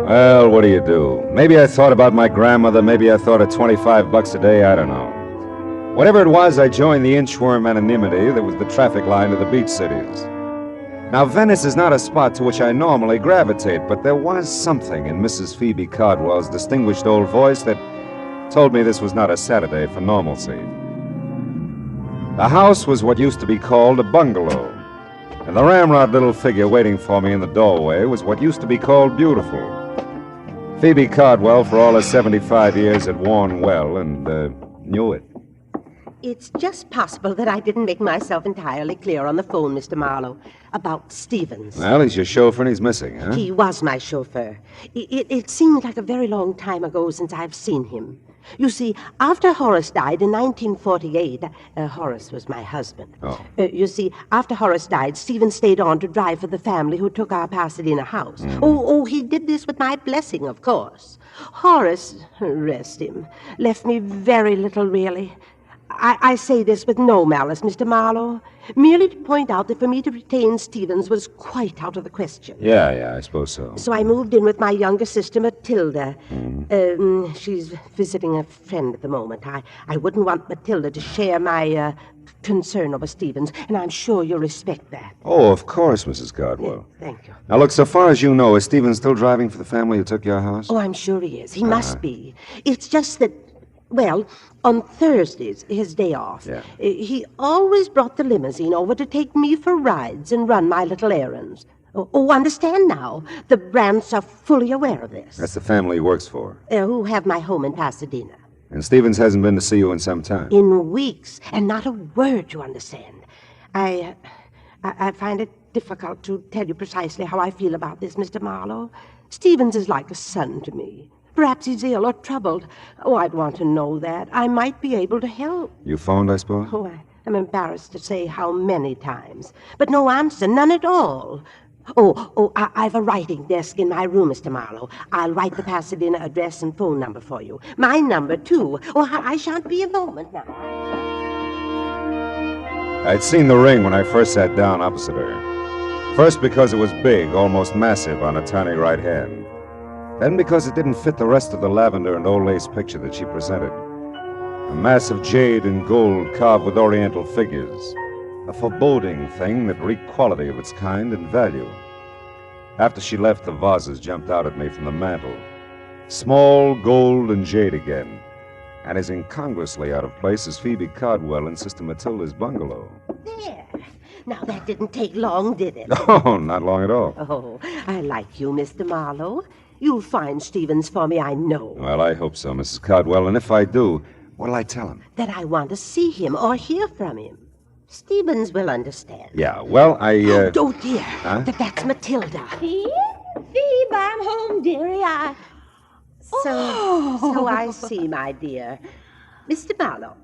Well, what do you do? Maybe I thought about my grandmother. Maybe I thought of $25 a day. I don't know. Whatever it was, I joined the inchworm anonymity that was the traffic line to the beach cities. Now, Venice is not a spot to which I normally gravitate, but there was something in Mrs. Phoebe Cardwell's distinguished old voice that told me this was not a Saturday for normalcy. The house was what used to be called a bungalow, and the ramrod little figure waiting for me in the doorway was what used to be called beautiful. Phoebe Cardwell, for all her 75 years, had worn well and knew it. It's just possible that I didn't make myself entirely clear on the phone, Mr. Marlowe, about Stevens. Well, he's your chauffeur and he's missing, huh? He was my chauffeur. It seemed like a very long time ago since I've seen him. You see, after Horace died in 1948, Horace was my husband. Oh. You see, after Horace died, Stephen stayed on to drive for the family who took our Pasadena house. Oh, he did this with my blessing, of course. Horace, rest him, left me very little, really. I say this with no malice, Mr. Marlowe, merely to point out that for me to retain Stevens was quite out of the question. Yeah, I suppose so. So I moved in with my younger sister, Matilda. She's visiting a friend at the moment. I wouldn't want Matilda to share my concern over Stevens, and I'm sure you'll respect that. Oh, of course, Mrs. Cardwell. Thank you. Now, look, so far as you know, is Stevens still driving for the family who took your house? Oh, I'm sure he is. He must be. It's just that, well, on Thursdays, his day off, he always brought the limousine over to take me for rides and run my little errands. Oh, understand now. The Brandts are fully aware of this. That's the family he works for. Who have my home in Pasadena. And Stevens hasn't been to see you in some time. In weeks, and not a word, you understand. I find it difficult to tell you precisely how I feel about this, Mr. Marlowe. Stevens is like a son to me. Perhaps he's ill or troubled. Oh, I'd want to know that. I might be able to help. You phoned, I suppose? Oh, I'm embarrassed to say how many times. But no answer, none at all. I've a writing desk in my room, Mr. Marlowe. I'll write the Pasadena address and phone number for you. My number, too. Oh, I shan't be a moment now. I'd seen the ring when I first sat down opposite her. First because it was big, almost massive on a tiny right hand. Then because it didn't fit the rest of the lavender and old lace picture that she presented. A mass of jade and gold carved with oriental figures. A foreboding thing that reeked quality of its kind and value. After she left, the vases jumped out at me from the mantel. Small, gold, and jade again. And as incongruously out of place as Phoebe Cardwell in Sister Matilda's bungalow. There. Now, that didn't take long, did it? Oh, not long at all. Oh, I like you, Mr. Marlowe. You'll find Stevens for me, I know. Well, I hope so, Mrs. Cardwell. And if I do, what'll I tell him? That I want to see him or hear from him. Stevens will understand. Yeah, well, Oh, dear. Huh? That's Matilda. Phoebe, I'm home, dearie. So I see, my dear. Mr. Marlowe,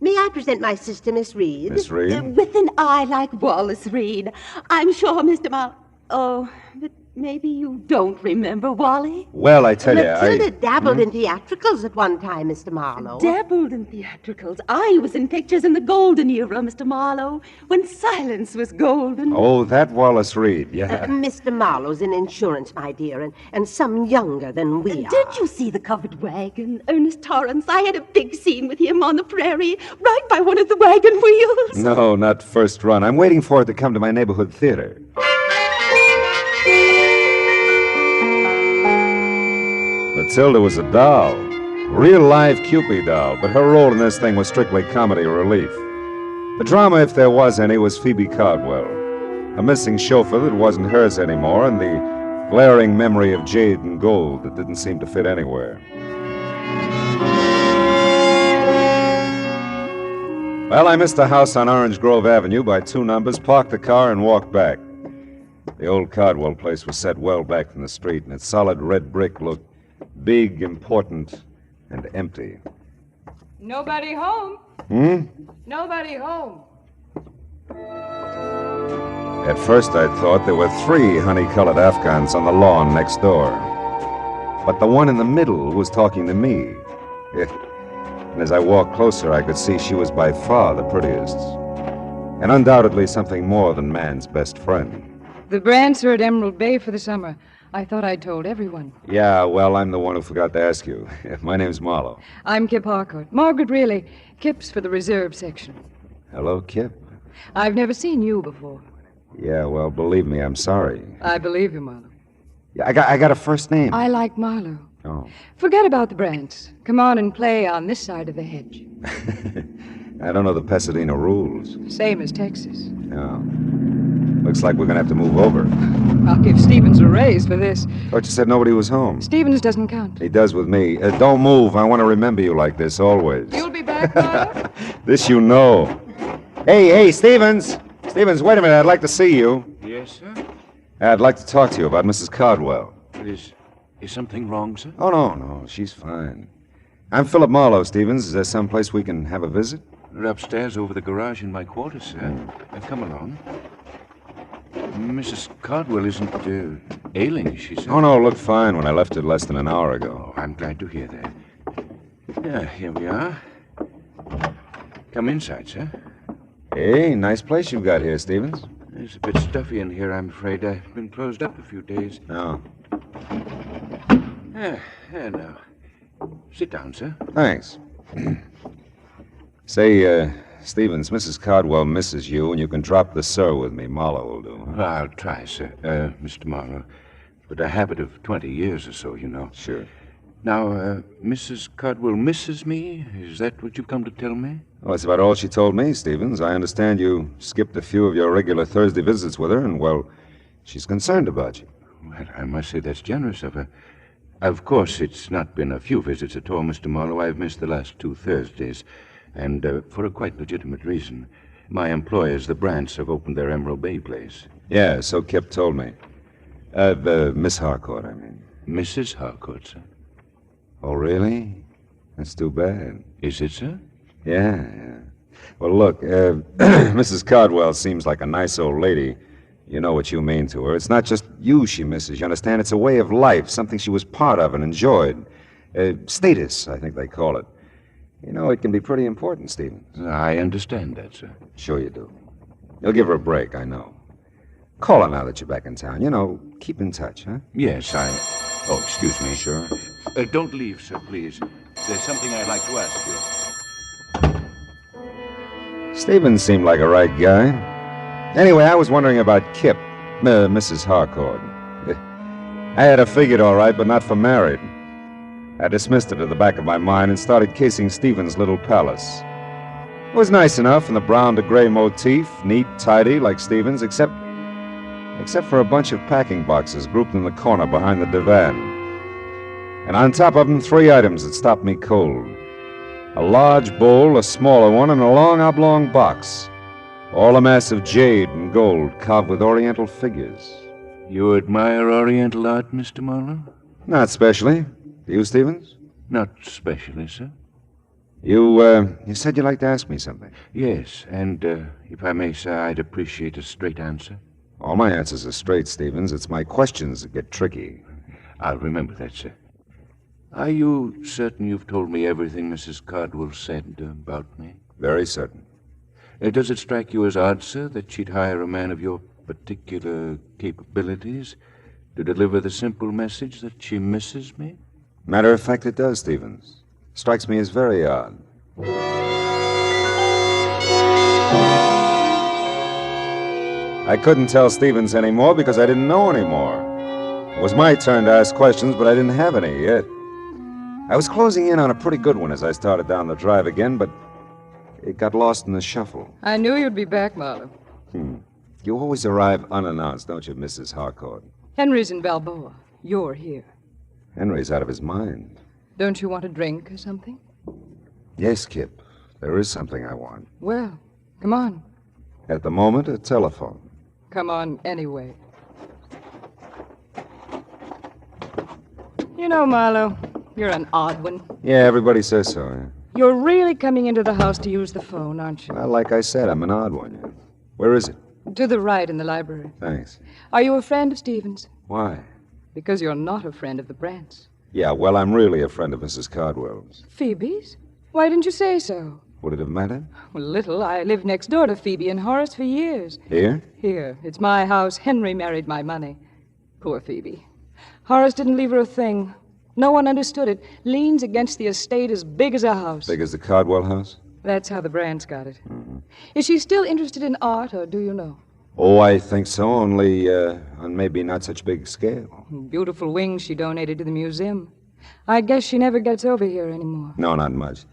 may I present my sister, Miss Reed? Miss Reed? With an eye like Wallace Reed. I'm sure, Mr. Marlowe. Oh, but maybe you don't remember Wally? Well, I tell you, Matilda dabbled in theatricals at one time, Mr. Marlowe. Dabbled in theatricals. I was in pictures in the golden era, Mr. Marlowe, when silence was golden. Oh, that Wallace Reed, yeah. Mr. Marlowe's in insurance, my dear, and some younger than we are. Did you see the covered wagon, Ernest Torrance? I had a big scene with him on the prairie, right by one of the wagon wheels. No, not first run. I'm waiting for it to come to my neighborhood theater. Matilda was a doll. Real live Cupid doll, but her role in this thing was strictly comedy relief. The drama, if there was any, was Phoebe Cardwell. A missing chauffeur that wasn't hers anymore, and the glaring memory of jade and gold that didn't seem to fit anywhere. Well, I missed a house on Orange Grove Avenue by 2 numbers, parked the car, and walked back. The old Cardwell place was set well back from the street, and its solid red brick looked big, important, and empty. Nobody home. Nobody home. At first I thought there were 3 honey-colored Afghans on the lawn next door. But the one in the middle was talking to me. And as I walked closer, I could see she was by far the prettiest. And undoubtedly something more than man's best friend. The Brants are at Emerald Bay for the summer. I thought I'd told everyone. Yeah, well, I'm the one who forgot to ask you. My name's Marlowe. I'm Kip Harcourt. Margaret Really. Kip's for the reserve section. Hello, Kip. I've never seen you before. Yeah, well, believe me, I'm sorry. I believe you, Marlowe. Yeah, I got a first name. I like Marlowe. Oh. Forget about the Brants. Come on and play on this side of the hedge. I don't know the Pasadena rules. Same as Texas. No. Looks like we're going to have to move over. I'll give Stevens a raise for this. Thought you said nobody was home. Stevens doesn't count. He does with me. Don't move. I want to remember you like this always. You'll be back, Marlowe? This you know. Hey, Stevens! Stevens, wait a minute. I'd like to see you. Yes, sir? I'd like to talk to you about Mrs. Cardwell. Is something wrong, sir? Oh, no. She's fine. I'm Philip Marlowe, Stevens. Is there someplace we can have a visit? They're upstairs over the garage in my quarters, sir. Come along. Mrs. Cardwell isn't ailing, is she, sir? Oh, no, looked fine when I left it less than an hour ago. Oh, I'm glad to hear that. Yeah, here we are. Come inside, sir. Hey, nice place you've got here, Stevens. It's a bit stuffy in here, I'm afraid. I've been closed up a few days. Oh. There now. Sit down, sir. Thanks. Say, Stevens, Mrs. Cardwell misses you, and you can drop the sir with me. Marlowe will do. Well, I'll try, sir. Mr. Marlowe. With a habit of 20 years or so, you know. Sure. Now, Mrs. Cardwell misses me? Is that what you've come to tell me? Well, that's about all she told me, Stevens. I understand you skipped a few of your regular Thursday visits with her, and, well, she's concerned about you. Well, I must say that's generous of her. Of course, it's not been a few visits at all, Mr. Marlowe. I've missed the last 2 Thursdays, and for a quite legitimate reason. My employers, the Brants, have opened their Emerald Bay place. Yeah, so Kip told me. Miss Harcourt, I mean. Mrs. Harcourt, sir? Oh, really? That's too bad. Is it, sir? Yeah. Well, look, Mrs. Cardwell seems like a nice old lady. You know what you mean to her. It's not just you she misses, you understand? It's a way of life, something she was part of and enjoyed. Status, I think they call it. You know, it can be pretty important, Stevens. I understand that, sir. Sure you do. You'll give her a break, I know. Call her now that you're back in town. You know, keep in touch, huh? Yes, Oh, excuse me. Sure. Don't leave, sir, please. There's something I'd like to ask you. Stevens seemed like a right guy. Anyway, I was wondering about Kip, Mrs. Harcourt. I had her figured all right, but not for married. I dismissed it at the back of my mind and started casing Stevens' little palace. It was nice enough in the brown to gray motif, neat, tidy, like Stevens, except for a bunch of packing boxes grouped in the corner behind the divan. And on top of them, 3 items that stopped me cold. A large bowl, a smaller one, and a long oblong box. All a mass of jade and gold carved with oriental figures. You admire Oriental art, Mr. Marlowe? Not especially. Do you, Stevens? Not especially, sir. You said you'd like to ask me something. Yes, and if I may, sir, I'd appreciate a straight answer. All my answers are straight, Stevens. It's my questions that get tricky. I'll remember that, sir. Are you certain you've told me everything Mrs. Cardwell said about me? Very certain. Does it strike you as odd, sir, that she'd hire a man of your particular capabilities to deliver the simple message that she misses me? Matter of fact, it does, Stevens. Strikes me as very odd. I couldn't tell Stevens anymore because I didn't know anymore. It was my turn to ask questions, but I didn't have any yet. I was closing in on a pretty good one as I started down the drive again, but it got lost in the shuffle. I knew you'd be back, Marlowe. You always arrive unannounced, don't you, Mrs. Harcourt? Henry's in Balboa. You're here. Henry's out of his mind. Don't you want a drink or something? Yes, Kip. There is something I want. Well, come on. At the moment, a telephone. Come on anyway. You know, Marlowe, you're an odd one. Yeah, everybody says so, yeah. You're really coming into the house to use the phone, aren't you? Well, like I said, I'm an odd one. Yeah. Where is it? To the right in the library. Thanks. Are you a friend of Stevens? Why? Because you're not a friend of the Brants. Yeah, well, I'm really a friend of Mrs. Cardwell's. Phoebe's? Why didn't you say so? Would it have mattered? Well, little. I lived next door to Phoebe and Horace for years. Here? Here. It's my house. Henry married my money. Poor Phoebe. Horace didn't leave her a thing. No one understood it. Leans against the estate as big as a house. Big as the Cardwell house? That's how the Brants got it. Mm-hmm. Is she still interested in art, or do you know? Oh, I think so, only on maybe not such big scale. Beautiful wings she donated to the museum. I guess she never gets over here anymore. No, not much.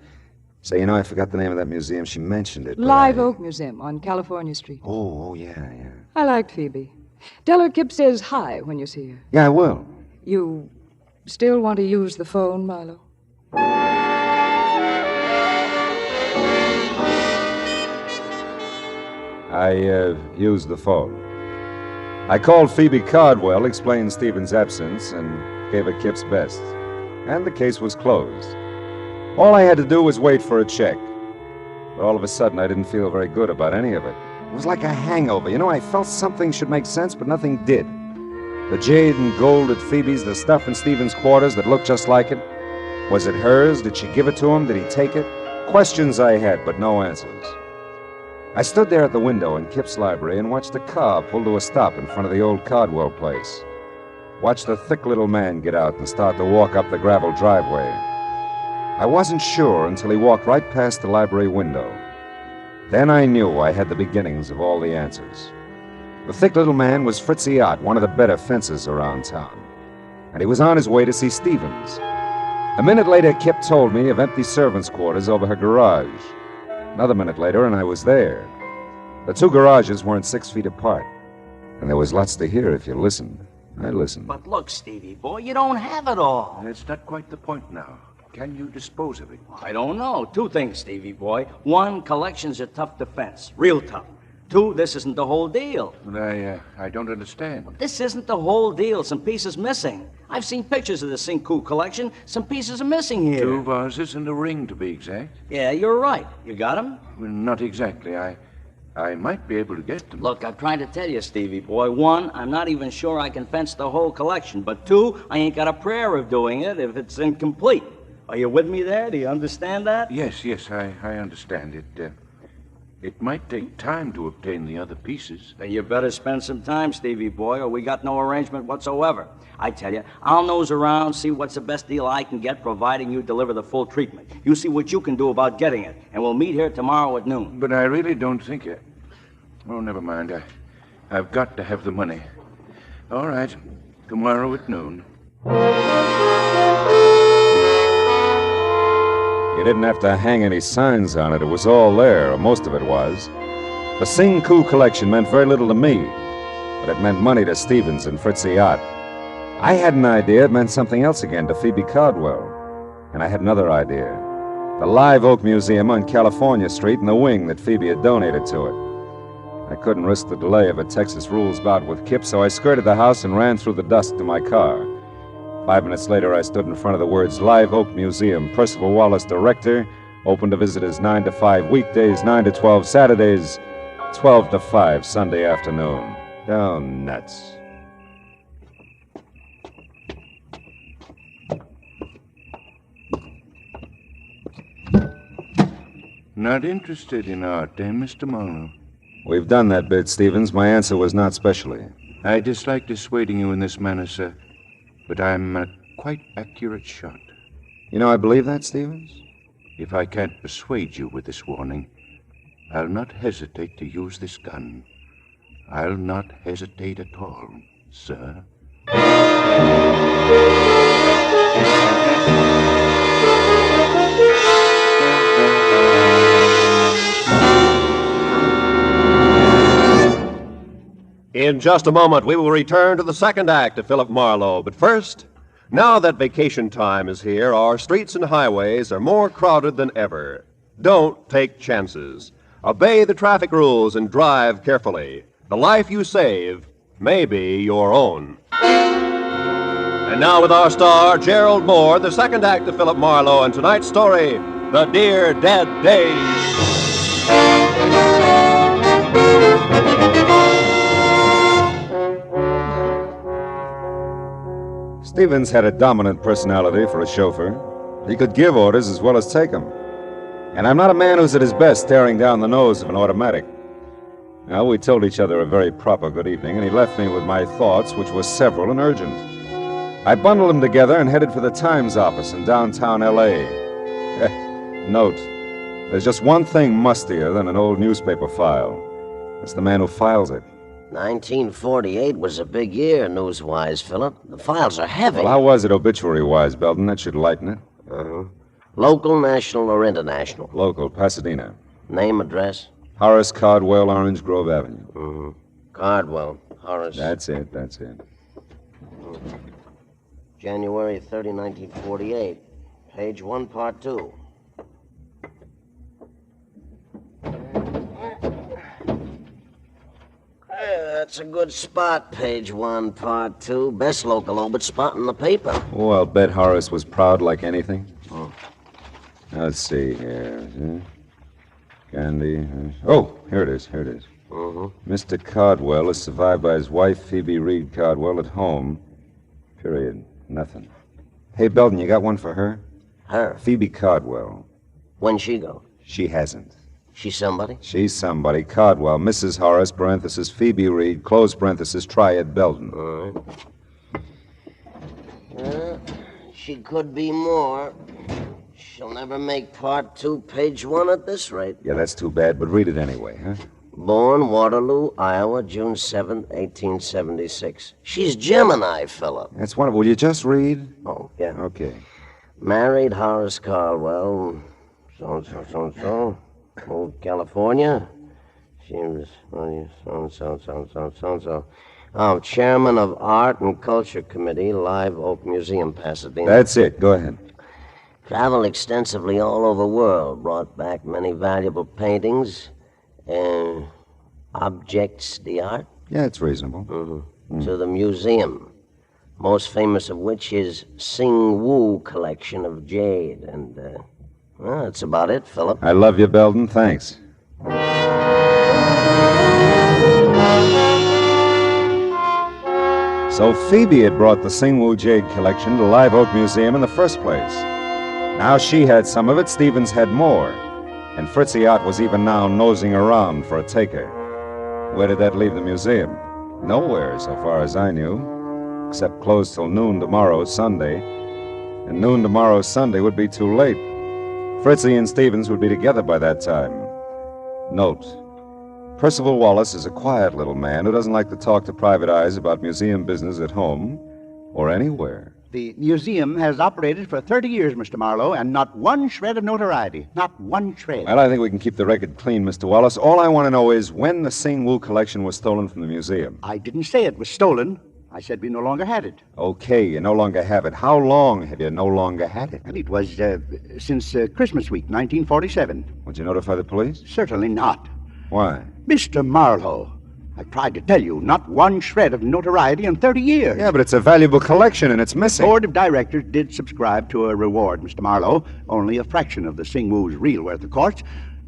Say, you know, I forgot the name of that museum. She mentioned it. Live Oak Museum on California Street. Oh, yeah. I liked Phoebe. Tell her Kip says hi when you see her. Yeah, I will. You still want to use the phone, Marlowe? I used the phone. I called Phoebe Cardwell, explained Stevens' absence, and gave her Kip's best. And the case was closed. All I had to do was wait for a check. But all of a sudden, I didn't feel very good about any of it. It was like a hangover. You know, I felt something should make sense, but nothing did. The jade and gold at Phoebe's, the stuff in Stevens' quarters that looked just like it. Was it hers? Did she give it to him? Did he take it? Questions I had, but no answers. I stood there at the window in Kip's library and watched a car pull to a stop in front of the old Cardwell place. Watched the thick little man get out and start to walk up the gravel driveway. I wasn't sure until he walked right past the library window. Then I knew I had the beginnings of all the answers. The thick little man was Fritzy Ott, one of the better fencers around town. And he was on his way to see Stevens. A minute later, Kip told me of empty servants' quarters over her garage. Another minute later, and I was there. The two garages weren't 6 feet apart. And there was lots to hear if you listened. I listen. But look, Stevie boy, you don't have it all. That's not quite the point now. Can you dispose of it? I don't know. Two things, Stevie boy. One, collection's a tough defense. Real tough. Two, this isn't the whole deal. But I don't understand. This isn't the whole deal. Some pieces missing. I've seen pictures of the Cinco collection. Some pieces are missing here. 2 vases and a ring, to be exact. Yeah, you're right. You got them? Well, not exactly. I might be able to get them. Look, I'm trying to tell you, Stevie boy. One, I'm not even sure I can fence the whole collection. But two, I ain't got a prayer of doing it if it's incomplete. Are you with me there? Do you understand that? Yes, I understand it. It might take time to obtain the other pieces. Then you better spend some time, Stevie boy, or we got no arrangement whatsoever. I tell you, I'll nose around, see what's the best deal I can get, providing you deliver the full treatment. You see what you can do about getting it, and we'll meet here tomorrow at noon. But I really don't think it. Oh, never mind. I've got to have the money. All right. Tomorrow at noon. You didn't have to hang any signs on it. It was all there, or most of it was. The Cinco collection meant very little to me, but it meant money to Stevens and Fritzy Ott. I had an idea it meant something else again to Phoebe Caldwell. And I had another idea. The Live Oak Museum on California Street and the wing that Phoebe had donated to it. I couldn't risk the delay of a Texas rules bout with Kip, so I skirted the house and ran through the dusk to my car. 5 minutes later, I stood in front of the words Live Oak Museum, Percival Wallace, director, open to visitors 9 to 5 weekdays, 9 to 12 Saturdays, 12 to 5 Sunday afternoon. Oh, nuts. Not interested in art, eh, Mr. Marlowe? We've done that bit, Stevens. My answer was not specially. I dislike dissuading you in this manner, sir, but I'm a quite accurate shot. You know, I believe that, Stevens. If I can't persuade you with this warning, I'll not hesitate to use this gun. I'll not hesitate at all, sir. In just a moment, we will return to the second act of Philip Marlowe. But first, now that vacation time is here, our streets and highways are more crowded than ever. Don't take chances. Obey the traffic rules and drive carefully. The life you save may be your own. And now with our star, Gerald Moore, the second act of Philip Marlowe, and tonight's story, The Dear Dead Days. Stevens had a dominant personality for a chauffeur. He could give orders as well as take them. And I'm not a man who's at his best staring down the nose of an automatic. Well, we told each other a very proper good evening, and he left me with my thoughts, which were several and urgent. I bundled them together and headed for the Times office in downtown L.A. Note, there's just one thing mustier than an old newspaper file. It's the man who files it. 1948 was a big year, news-wise, Philip. The files are heavy. Well, how was it obituary-wise, Belton? That should lighten it. Uh-huh. Local, national, or international? Local, Pasadena. Name, address? Horace Cardwell, Orange Grove Avenue. Mm-hmm. Cardwell, Horace. That's it. January 30, 1948. Page 1, Part 2. That's a good spot, page 1, part 2. Best local obit spot in the paper. Oh, I'll bet Horace was proud like anything. Oh. Let's see here. Candy. Oh, here it is. Mm-hmm. Mr. Cardwell is survived by his wife, Phoebe Reed Cardwell, at home. Period. Nothing. Hey, Belton, you got one for her? Her? Phoebe Cardwell. When'd she go? She hasn't. She's somebody? She's somebody. Cardwell, Mrs. Horace, parenthesis, Phoebe Reed, close parenthesis, Triad Belton. All right. She could be more. She'll never make part 2, page 1 at this rate. Yeah, that's too bad, but read it anyway, huh? Born Waterloo, Iowa, June 7th, 1876. She's Gemini, Philip. That's wonderful. Will you just read? Oh, yeah. Okay. Married Horace Caldwell, so-and-so. Moved to California. She was so-and-so. Oh, Chairman of Art and Culture Committee, Live Oak Museum, Pasadena. That's it. Go ahead. Traveled extensively all over the world, brought back many valuable paintings and objects d'art. Yeah, it's reasonable. To the museum, most famous of which is Sing Woo collection of jade. And, well, that's about it, Philip. I love you, Belden. Thanks. So Phoebe had brought the Singwoo Jade collection to Live Oak Museum in the first place. Now she had some of it, Stevens had more. And Fritzy Ott was even now nosing around for a taker. Where did that leave the museum? Nowhere, so far as I knew. Except closed till noon tomorrow, Sunday. And noon tomorrow, Sunday, would be too late. Fritzy and Stevens would be together by that time. Note: Percival Wallace is a quiet little man who doesn't like to talk to private eyes about museum business at home or anywhere. The museum has operated for 30 years, Mr. Marlowe, and not one shred of notoriety. Not one shred. Well, I think we can keep the record clean, Mr. Wallace. All I want to know is when the Sing Woo collection was stolen from the museum. I didn't say it was stolen. I said we no longer had it. Okay, you no longer have it. How long have you no longer had it? And it was since Christmas week, 1947. Would you notify the police? Certainly not. Why? Mr. Marlowe, I tried to tell you, not one shred of notoriety in 30 years. Yeah, but it's a valuable collection and it's missing. The board of directors did subscribe to a reward, Mr. Marlowe. Only a fraction of the Sing Woo's real worth, of course.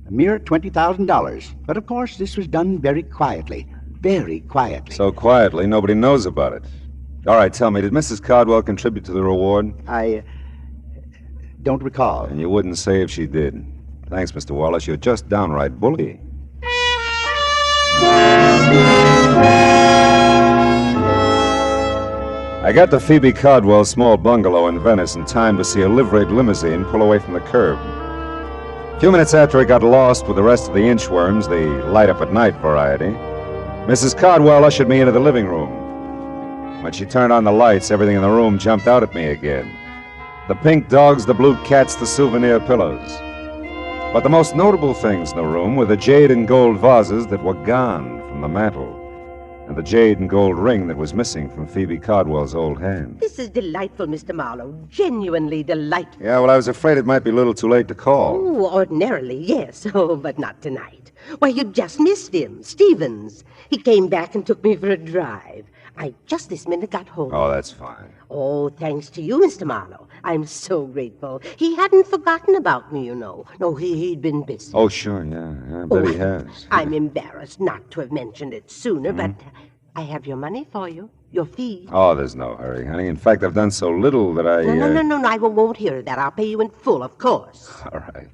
A mere $20,000. But, of course, this was done very quietly. Very quietly. So quietly, nobody knows about it. All right, tell me, did Mrs. Cardwell contribute to the reward? I don't recall. And you wouldn't say if she did. Thanks, Mr. Wallace. You're just downright bully. I got to Phoebe Cardwell's small bungalow in Venice in time to see a liveried limousine pull away from the curb. A few minutes after it got lost with the rest of the inchworms, the light-up-at-night variety, Mrs. Cardwell ushered me into the living room. When she turned on the lights, everything in the room jumped out at me again. The pink dogs, the blue cats, the souvenir pillows. But the most notable things in the room were the jade and gold vases that were gone from the mantel, and the jade and gold ring that was missing from Phoebe Cardwell's old hand. This is delightful, Mr. Marlowe. Genuinely delightful. Yeah, well, I was afraid it might be a little too late to call. Oh, ordinarily, yes. Oh, but not tonight. Why, you just missed him, Stevens. He came back and took me for a drive. I just this minute got home. Oh, that's fine. Oh, thanks to you, Mr. Marlowe. I'm so grateful. He hadn't forgotten about me, you know. No, he'd been busy. Oh, sure, yeah. I bet he has. I'm embarrassed not to have mentioned it sooner, but I have your money for you. Your fee. Oh, there's no hurry, honey. In fact, I've done so little that I... No, I won't hear of that. I'll pay you in full, of course. All right.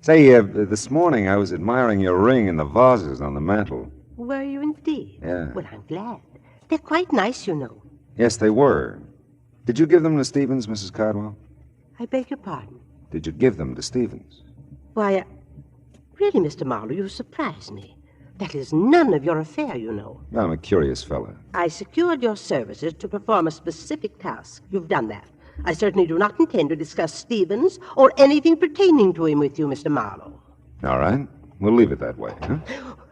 Say, this morning I was admiring your ring and the vases on the mantel. Were you indeed? Yeah. Well, I'm glad. They're quite nice, you know. Yes, they were. Did you give them to Stevens, Mrs. Cardwell? I beg your pardon? Did you give them to Stevens? Why, really, Mr. Marlowe, you surprise me. That is none of your affair, you know. I'm a curious fellow. I secured your services to perform a specific task. You've done that. I certainly do not intend to discuss Stevens or anything pertaining to him with you, Mr. Marlowe. All right. We'll leave it that way, huh?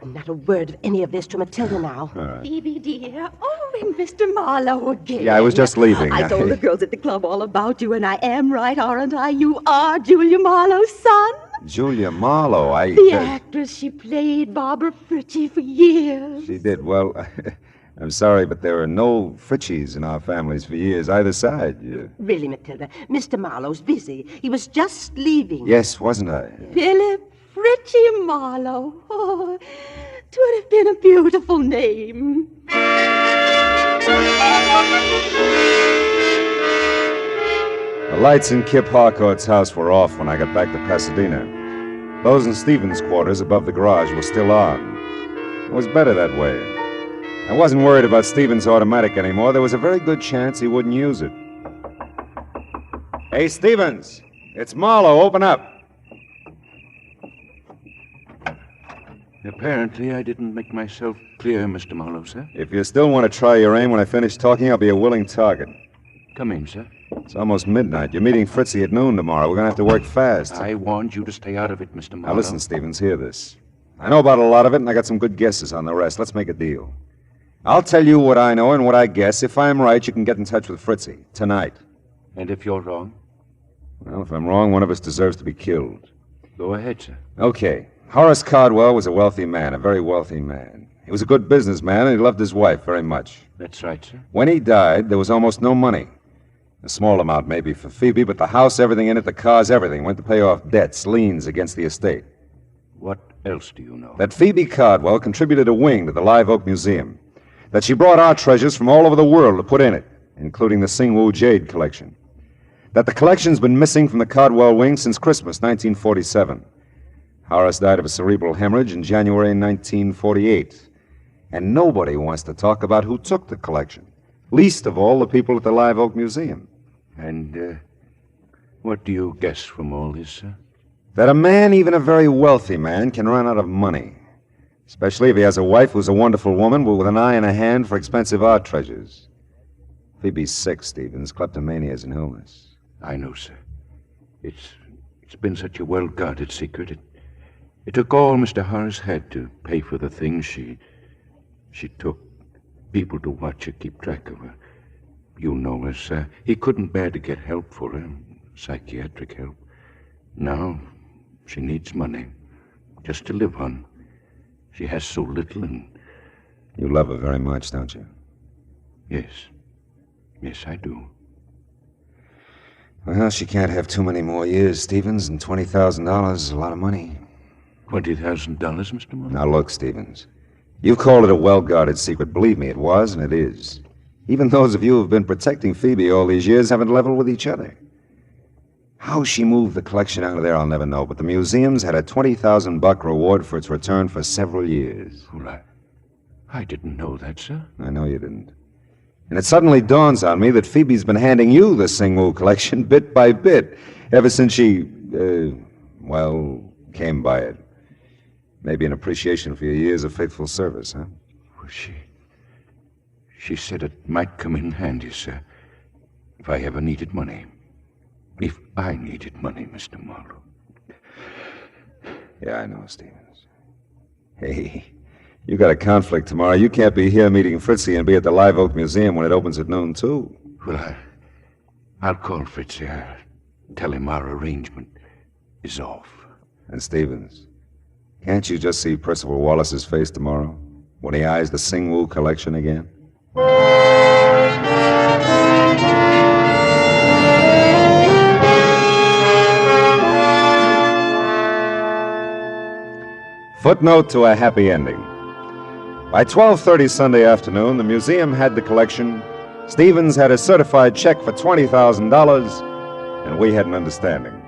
Not a word of any of this to Matilda now. All right. Phoebe, dear. Oh, and Mr. Marlowe again. Yeah, I was just leaving. I told the girls at the club all about you, and I am right, aren't I? You are Julia Marlowe's son. Julia Marlowe, The actress, she played Barbara Fritchie for years. She did. Well, I'm sorry, but there are no Fritchies in our families for years, either side. Yeah. Really, Matilda, Mr. Marlowe's busy. He was just leaving. Yes, wasn't I? Philip Fritchie Marlowe. Oh, 'twould have been a beautiful name. The lights in Kip Harcourt's house were off when I got back to Pasadena. Those in Stevens' quarters above the garage were still on. It was better that way. I wasn't worried about Stevens' automatic anymore. There was a very good chance he wouldn't use it. Hey, Stevens! It's Marlowe. Open up. Apparently, I didn't make myself clear, Mr. Marlowe, sir. If you still want to try your aim when I finish talking, I'll be a willing target. Come in, sir. It's almost midnight. You're meeting Fritzy at noon tomorrow. We're going to have to work fast. I warned you to stay out of it, Mr. Marlowe. Now, listen, Stevens, hear this. I know about a lot of it, and I got some good guesses on the rest. Let's make a deal. I'll tell you what I know and what I guess. If I'm right, you can get in touch with Fritzy tonight. And if you're wrong? Well, if I'm wrong, one of us deserves to be killed. Go ahead, sir. Okay. Horace Cardwell was a wealthy man, a very wealthy man. He was a good businessman, and he loved his wife very much. That's right, sir. When he died, there was almost no money. A small amount maybe for Phoebe, but the house, everything in it, the cars, everything, went to pay off debts, liens against the estate. What else do you know? That Phoebe Cardwell contributed a wing to the Live Oak Museum. That she brought art treasures from all over the world to put in it, including the Singwu jade collection. That the collection's been missing from the Cardwell wing since Christmas 1947. Horace died of a cerebral hemorrhage in January 1948. And nobody wants to talk about who took the collection, least of all the people at the Live Oak Museum. And, what do you guess from all this, sir? That a man, even a very wealthy man, can run out of money. Especially if he has a wife who's a wonderful woman, but with an eye and a hand for expensive art treasures. Phoebe's sick, Stevens. Kleptomania is an illness. I know, sir. It's been such a well-guarded secret. It took all Mr. Horace had to pay for the things she took. People to watch her, keep track of her. You know us, sir. He couldn't bear to get help for her, psychiatric help. Now, she needs money, just to live on. She has so little, and... You love her very much, don't you? Yes. Yes, I do. Well, she can't have too many more years, Stevens, and $20,000 is a lot of money. $20,000, Mr. Morniel? Now, look, Stevens. You called it a well-guarded secret. Believe me, it was, and it is. Even those of you who have been protecting Phoebe all these years haven't leveled with each other. How she moved the collection out of there, I'll never know, but the museum's had a $20,000 reward for its return for several years. Well, I didn't know that, sir. I know you didn't. And it suddenly dawns on me that Phoebe's been handing you the Singwu collection bit by bit ever since she, came by it. Maybe in appreciation for your years of faithful service, huh? Well, she said it might come in handy, sir, if I ever needed money. If I needed money, Mr. Marlowe. Yeah, I know, Stevens. Hey, you got a conflict tomorrow. You can't be here meeting Fritzy and be at the Live Oak Museum when it opens at noon, too. Well, I'll call Fritzy. I'll tell him our arrangement is off. And Stevens, can't you just see Percival Wallace's face tomorrow when he eyes the Singwu collection again? Footnote to a happy ending. By 12:30 Sunday afternoon, the museum had the collection, Stevens had a certified check for $20,000, and we had an understanding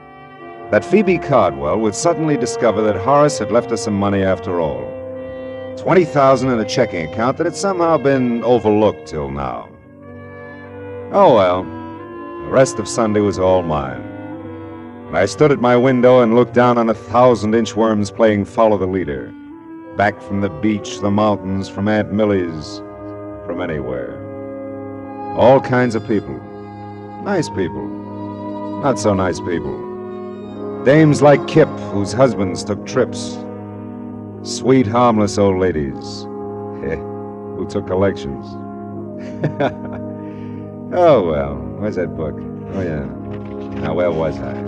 that Phoebe Cardwell would suddenly discover that Horace had left her some money after all. $20,000 in a checking account that had somehow been overlooked till now. Oh well, the rest of Sunday was all mine. And I stood at my window and looked down on 1,000 inchworms playing Follow the Leader. Back from the beach, the mountains, from Aunt Millie's, from anywhere. All kinds of people. Nice people. Not so nice people. Dames like Kip, whose husbands took trips. Sweet, harmless old ladies who took collections. Oh, well, where's that book? Oh, yeah. Now, where was I?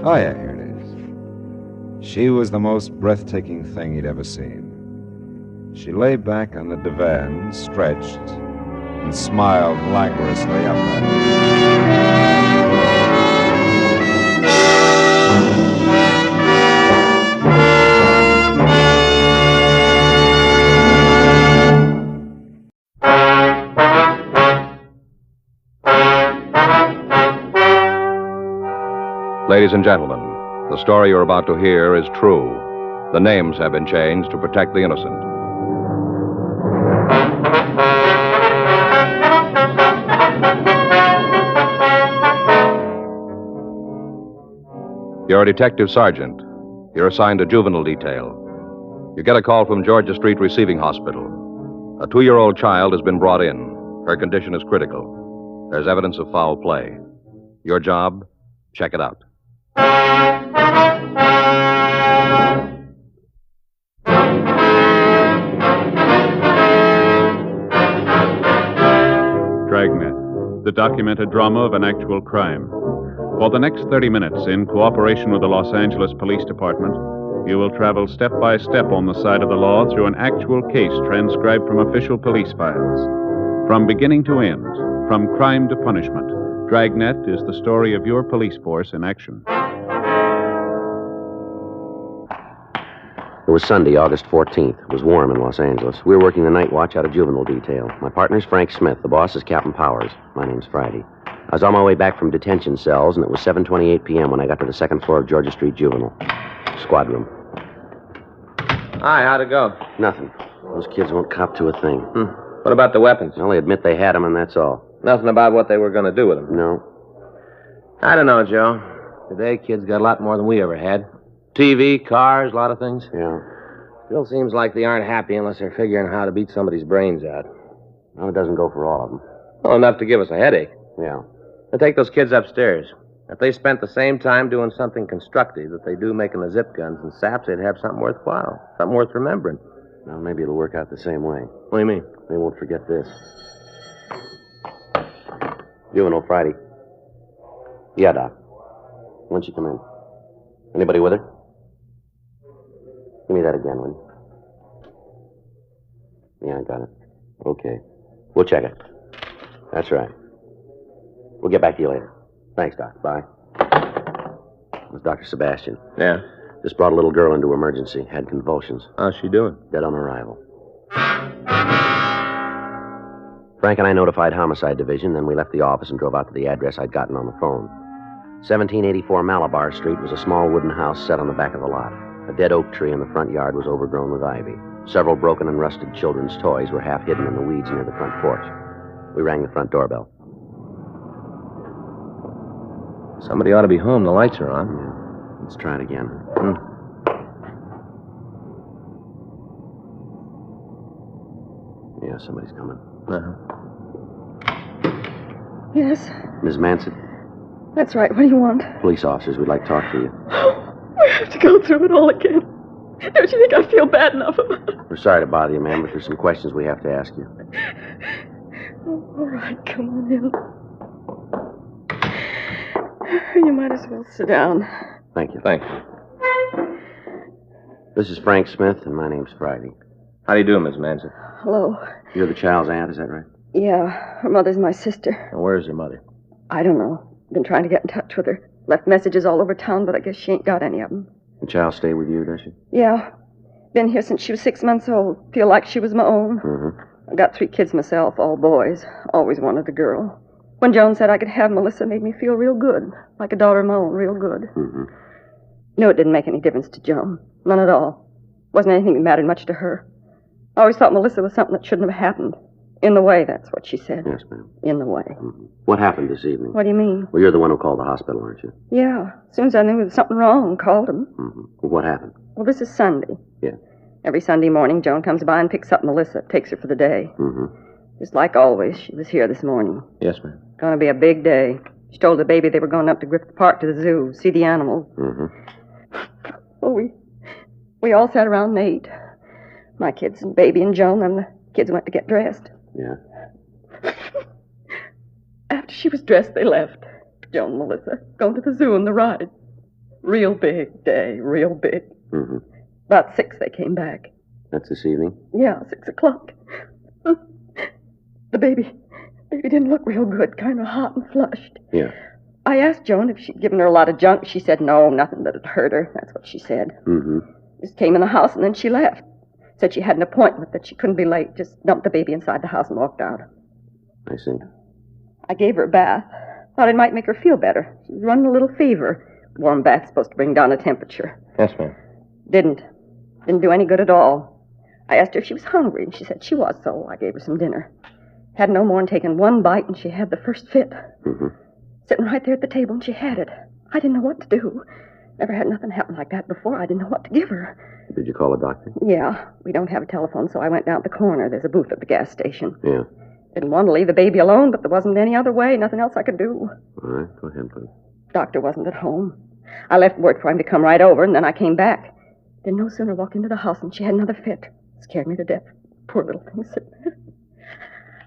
Oh, yeah, here it is. She was the most breathtaking thing he'd ever seen. She lay back on the divan, stretched, and smiled languorously up at him. Ladies and gentlemen, the story you're about to hear is true. The names have been changed to protect the innocent. You're a detective sergeant. You're assigned to juvenile detail. You get a call from Georgia Street Receiving Hospital. A 2-year-old child has been brought in. Her condition is critical. There's evidence of foul play. Your job? Check it out. the documented drama of an actual crime. For the next 30 minutes, in cooperation with the Los Angeles Police Department, you will travel step by step on the side of the law through an actual case transcribed from official police files. From beginning to end, from crime to punishment, Dragnet is the story of your police force in action. It was Sunday, August 14th. It was warm in Los Angeles. We were working the night watch out of juvenile detail. My partner's Frank Smith. The boss is Captain Powers. My name's Friday. I was on my way back from detention cells, and it was 7:28 p.m. when I got to the second floor of Georgia Street Juvenile. Squad room. Hi, how'd it go? Nothing. Those kids won't cop to a thing. What about the weapons? Well, they admit they had them, and that's all. Nothing about what they were going to do with them? No. I don't know, Joe. Today, kids got a lot more than we ever had. TV, cars, a lot of things. Yeah. Still seems like they aren't happy unless they're figuring how to beat somebody's brains out. Well, it doesn't go for all of them. Well, enough to give us a headache. Yeah. Now take those kids upstairs. If they spent the same time doing something constructive that they do making the zip guns and saps, they'd have something worthwhile, something worth remembering. Well, maybe it'll work out the same way. What do you mean? They won't forget this. Juvenile, Friday. Yeah, Doc. When'd she come in? Anybody with her? Give me that again, will you? Yeah, I got it. Okay. We'll check it. That's right. We'll get back to you later. Thanks, Doc. Bye. It was Dr. Sebastian. Yeah? Just brought a little girl into emergency. Had convulsions. How's she doing? Dead on arrival. Frank and I notified Homicide Division, then we left the office and drove out to the address I'd gotten on the phone. 1784 Malabar Street was a small wooden house set on the back of the lot. A dead oak tree in the front yard was overgrown with ivy. Several broken and rusted children's toys were half hidden in the weeds near the front porch. We rang the front doorbell. Somebody ought to be home. The lights are on. Yeah. Let's try it again. Yeah, somebody's coming. Yes, Ms. Manson, that's right. What do you want? police officers, we'd like to talk to you. We have to go through it all again. Don't you think I feel bad enough about it? We're sorry to bother you, ma'am, but there's some questions we have to ask you. All right, come on in. You might as well sit down. Thank you. Thank you. This is Frank Smith, and my name's Friday. How do you do, Miss Manson? Hello. You're the child's aunt, is that right? Yeah, her mother's my sister. And where's her mother? I don't know. Been trying to get in touch with her. Left messages all over town, but I guess she ain't got any of them. The child stay with you, does she? Yeah. Been here since she was 6 months old. Feel like she was my own. Mm-hmm. I got 3 kids myself, all boys. Always wanted a girl. When Joan said I could have Melissa, made me feel real good. Like a daughter of my own, real good. Mm-hmm. Knew it didn't make any difference to Joan. None at all. Wasn't anything that mattered much to her. I always thought Melissa was something that shouldn't have happened. In the way, that's what she said. Yes, ma'am. In the way. Mm-hmm. What happened this evening? What do you mean? Well, you're the one who called the hospital, aren't you? Yeah. As soon as I knew there was something wrong, called him. Mm-hmm. Well, what happened? Well, this is Sunday. Yeah. Every Sunday morning, Joan comes by and picks up Melissa, takes her for the day. Mm-hmm. Just like always, she was here this morning. Yes, ma'am. Gonna be a big day. She told the baby they were going up to Griffith Park to the zoo, see the animals. Mm-hmm. Well, we all sat around and ate. My kids and baby and Joan, and the kids went to get dressed. Yeah. After she was dressed, they left. Joan and Melissa, going to the zoo and the ride. Real big day, real big. Mm-hmm. About 6 they came back. That's this evening? Yeah, 6 o'clock. The baby didn't look real good, kind of hot and flushed. Yeah. I asked Joan if she'd given her a lot of junk. She said no, nothing that'd hurt her. That's what she said. Mm-hmm. Just came in the house and then she left. Said she had an appointment, that she couldn't be late. Just dumped the baby inside the house and walked out. I see. I gave her a bath. Thought it might make her feel better. She was running a little fever. Warm bath's supposed to bring down the temperature. Yes, ma'am. Didn't do any good at all. I asked her if she was hungry, and she said she was, so I gave her some dinner. Had no more than taken 1 bite, and she had the first fit. Mm-hmm. Sitting right there at the table, and she had it. I didn't know what to do. Never had nothing happen like that before. I didn't know what to give her. Did you call a doctor? Yeah. We don't have a telephone, so I went down to the corner. There's a booth at the gas station. Yeah. Didn't want to leave the baby alone, but there wasn't any other way. Nothing else I could do. All right. Go ahead, please. Doctor wasn't at home. I left word for him to come right over, and then I came back. Didn't no sooner walk into the house than she had another fit. Scared me to death. Poor little thing sitting there.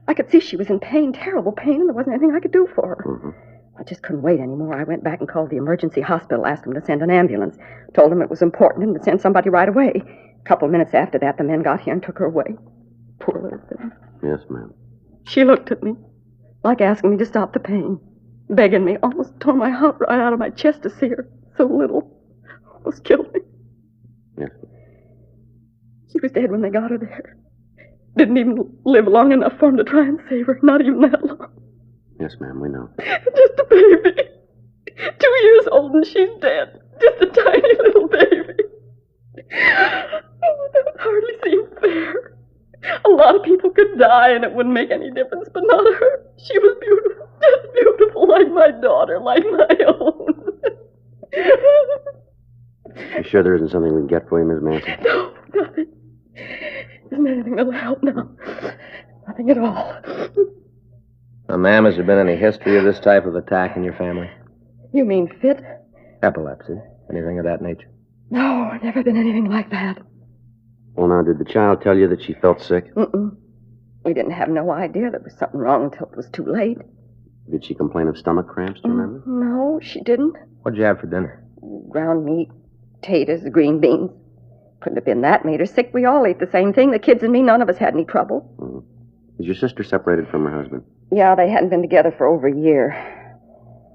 I could see she was in pain, terrible pain, and there wasn't anything I could do for her. I just couldn't wait anymore. I went back and called the emergency hospital, asked them to send an ambulance, told them it was important and to send somebody right away. A couple of minutes after that, the men got here and took her away. Poor little thing. Yes, ma'am. She looked at me, like asking me to stop the pain, begging me, almost tore my heart right out of my chest to see her so little. Almost killed me. Yes. She was dead when they got her there. Didn't even live long enough for them to try and save her, not even that long. Yes, ma'am, we know. Just a baby. 2 years old and she's dead. Just a tiny little baby. Oh, that would hardly seem fair. A lot of people could die and it wouldn't make any difference, but not her. She was beautiful. Just beautiful, like my daughter, like my own. You sure there isn't something we can get for you, Miss Manson? No, nothing. Isn't anything that'll help now. Nothing at all. Now, ma'am, has there been any history of this type of attack in your family? You mean fit? Epilepsy? Anything of that nature? No, never been anything like that. Well, now, did the child tell you that she felt sick? Mm-mm. We didn't have no idea there was something wrong until it was too late. Did she complain of stomach cramps, do you remember? No, she didn't. What'd you have for dinner? Ground meat, potatoes, green beans. Couldn't have been that made her sick. We all ate the same thing. The kids and me, none of us had any trouble. Is your sister separated from her husband? Yeah, they hadn't been together for over a year.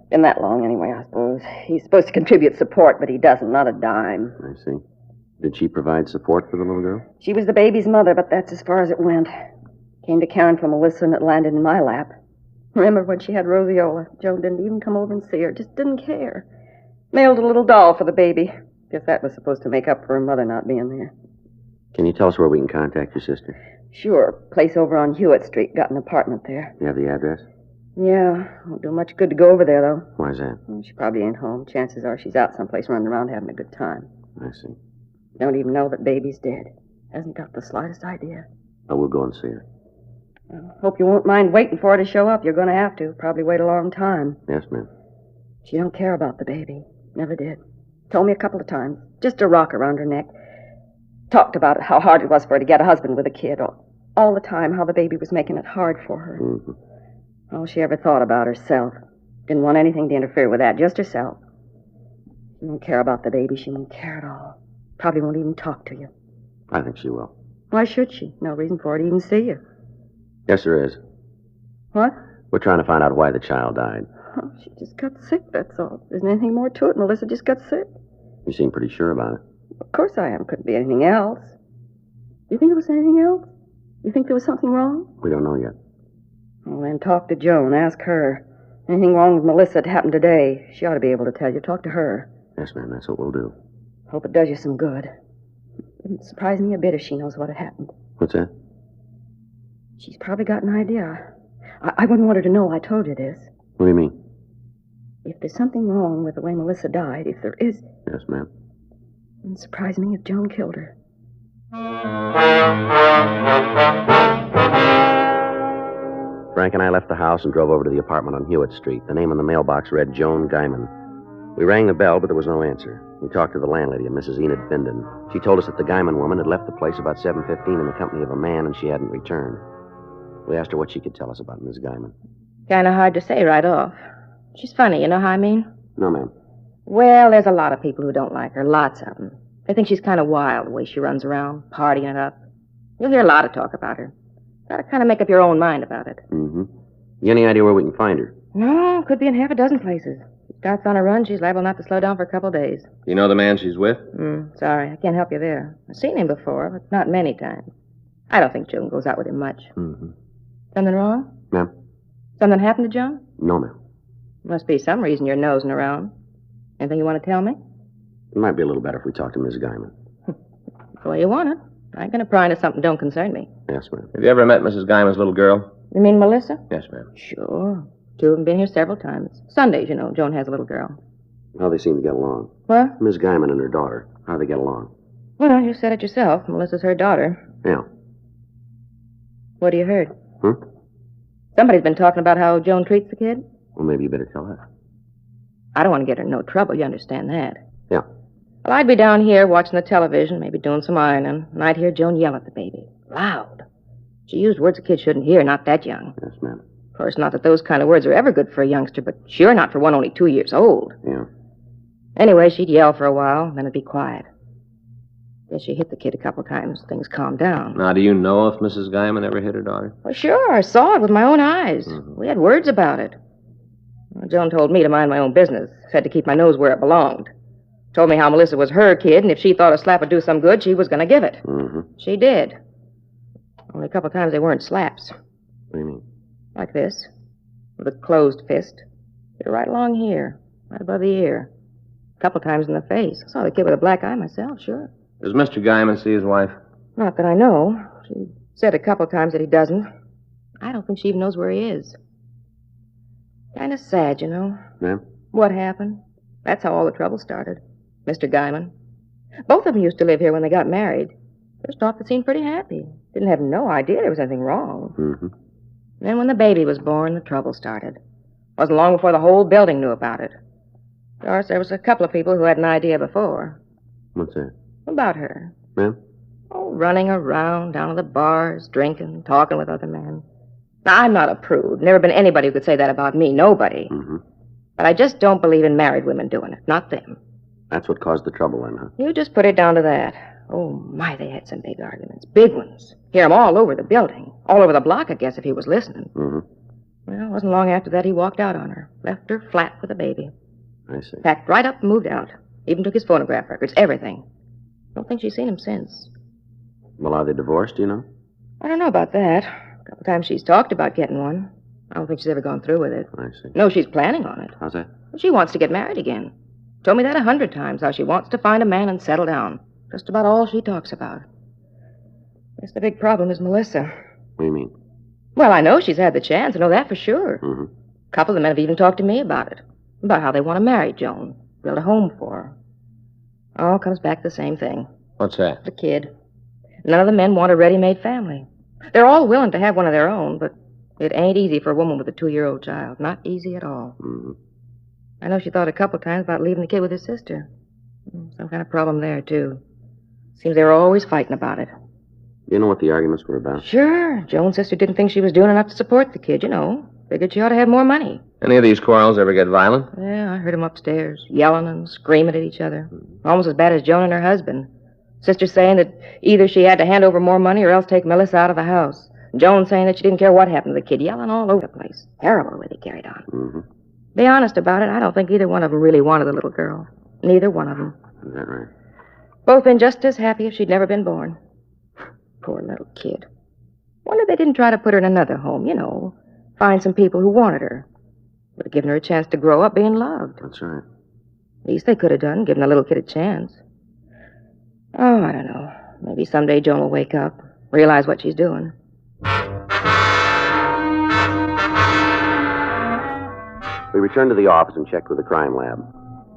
Been that long anyway, I suppose. He's supposed to contribute support, but he doesn't, not a dime. I see. Did she provide support for the little girl? She was the baby's mother, but that's as far as it went. Came to caring for Melissa and it landed in my lap. Remember when she had roseola? Joan didn't even come over and see her, just didn't care. Mailed a little doll for the baby. Guess that was supposed to make up for her mother not being there. Can you tell us where we can contact your sister? Sure. Place over on Hewitt Street. Got an apartment there. You have the address? Yeah. Won't do much good to go over there, though. Why's that? Well, she probably ain't home. Chances are she's out someplace running around having a good time. I see. Don't even know that baby's dead. Hasn't got the slightest idea. I will go and see her. Hope you won't mind waiting for her to show up. You're going to have to. Probably wait a long time. Yes, ma'am. She don't care about the baby. Never did. Told me a couple of times. Just a rock around her neck. Talked about it, how hard it was for her to get a husband with a kid. All the time, how the baby was making it hard for her. Mm-hmm. All she ever thought about herself. Didn't want anything to interfere with that, just herself. She won't care about the baby. She won't care at all. Probably won't even talk to you. I think she will. Why should she? No reason for her to even see you. Yes, there is. What? We're trying to find out why the child died. Oh, she just got sick, that's all. There isn't anything more to it. Melissa just got sick. You seem pretty sure about it. Of course I am. Couldn't be anything else. You think it was anything else? You think there was something wrong? We don't know yet. Well, then talk to Joan. Ask her. Anything wrong with Melissa that happened today? She ought to be able to tell you. Talk to her. Yes, ma'am. That's what we'll do. Hope it does you some good. It wouldn't surprise me a bit if she knows what had happened. What's that? She's probably got an idea. I wouldn't want her to know I told you this. What do you mean? If there's something wrong with the way Melissa died, if there is... Yes, ma'am. It wouldn't surprise me if Joan killed her. Frank and I left the house and drove over to the apartment on Hewitt Street. The name on the mailbox read Joan Guyman. We rang the bell, but there was no answer. We talked to the landlady, a Mrs. Enid Bindon. She told us that the Guyman woman had left the place about 7:15 in the company of a man, and she hadn't returned. We asked her what she could tell us about Miss Guyman. Kind of hard to say right off. She's funny, you know how I mean? No, ma'am. Well, there's a lot of people who don't like her, lots of them. They think she's kind of wild, the way she runs around, partying it up. You'll hear a lot of talk about her. Gotta kind of make up your own mind about it. Mm-hmm. You any idea where we can find her? No, could be in half a dozen places. She starts on a run, she's liable not to slow down for a couple of days. You know the man she's with? Sorry, I can't help you there. I've seen him before, but not many times. I don't think Joan goes out with him much. Mm-hmm. Something wrong? Ma'am? Something happened to Joan? No, ma'am. Must be some reason you're nosing around. Anything you want to tell me? It might be a little better if we talk to Miss Guyman. The way you want it. I ain't gonna pry into something that don't concern me. Yes, ma'am. Have you ever met Mrs. Guyman's little girl? You mean Melissa? Yes, ma'am. Sure. Two of them been here several times. Sundays, you know, Joan has a little girl. How they seem to get along. What? Miss Guyman and her daughter. How they get along. Well, you said it yourself. Melissa's her daughter. Yeah. What have you heard? Hmm? Somebody's been talking about how Joan treats the kid. Well, maybe you better tell her. I don't want to get her in no trouble. You understand that? Yeah. Well, I'd be down here watching the television, maybe doing some ironing, and I'd hear Joan yell at the baby. Loud. She used words a kid shouldn't hear, not that young. Yes, ma'am. Of course, not that those kind of words are ever good for a youngster, but sure not for one only 2 years old. Yeah. Anyway, she'd yell for a while, then it'd be quiet. Guess she hit the kid a couple times. Things calmed down. Now, do you know if Mrs. Guyman ever hit her daughter? Well, sure. I saw it with my own eyes. We had words about it. Well, Joan told me to mind my own business. Said to keep my nose where it belonged. Told me how Melissa was her kid, and if she thought a slap would do some good, she was going to give it. She did. Only a couple times they weren't slaps. What do you mean? Like this. With a closed fist. Hit her right along here. Right above the ear. A couple times in the face. I saw the kid with a black eye myself, sure. Does Mr. Guyman see his wife? Not that I know. She said a couple times that he doesn't. I don't think she even knows where he is. Kind of sad, you know. Yeah? What happened? That's how all the trouble started. Mr. Guyman. Both of them used to live here when they got married. First off, they seemed pretty happy. Didn't have no idea there was anything wrong. Then when the baby was born, the trouble started. Wasn't long before the whole building knew about it. Of course, there was a couple of people who had an idea before. What's that? About her. Yeah? Oh, running around, down to the bars, drinking, talking with other men. Now, I'm not a prude. Never been anybody who could say that about me. Nobody. But I just don't believe in married women doing it. Not them. That's what caused the trouble then, huh? You just put it down to that. Oh, my, they had some big arguments. Big ones. Hear 'em all over the building. All over the block, I guess, if he was listening. Well, it wasn't long after that he walked out on her. Left her flat with a baby. I see. Packed right up and moved out. Even took his phonograph records, everything. Don't think she's seen him since. Well, are they divorced, do you know? I don't know about that. A couple times she's talked about getting one. I don't think she's ever gone through with it. I see. No, she's planning on it. How's that? She wants to get married again. Told me that 100 times, how she wants to find a man and settle down. Just about all she talks about. Guess the big problem is Melissa. What do you mean? Well, I know she's had the chance. I know that for sure. A couple of the men have even talked to me about it. About how they want to marry Joan. Build a home for her. All comes back to the same thing. What's that? The kid. None of the men want a ready-made family. They're all willing to have one of their own, but it ain't easy for a woman with a 2-year-old child. Not easy at all. I know she thought a couple times about leaving the kid with his sister. Some kind of problem there, too. Seems they were always fighting about it. Do you know what the arguments were about? Sure. Joan's sister didn't think she was doing enough to support the kid, you know. Figured she ought to have more money. Any of these quarrels ever get violent? Yeah, I heard them upstairs, yelling and screaming at each other. Almost as bad as Joan and her husband. Sister saying that either she had to hand over more money or else take Melissa out of the house. Joan saying that she didn't care what happened to the kid, yelling all over the place. Terrible the way they carried on. Be honest about it, I don't think either one of them really wanted the little girl. Neither one of them. Is that right? Both been just as happy if she'd never been born. Poor little kid. Wonder they didn't try to put her in another home, you know. Find some people who wanted her. Would have given her a chance to grow up being loved. That's right. Least they could have done, given the little kid a chance. Oh, I don't know. Maybe someday Joan will wake up, realize what she's doing. We returned to the office and checked with the crime lab.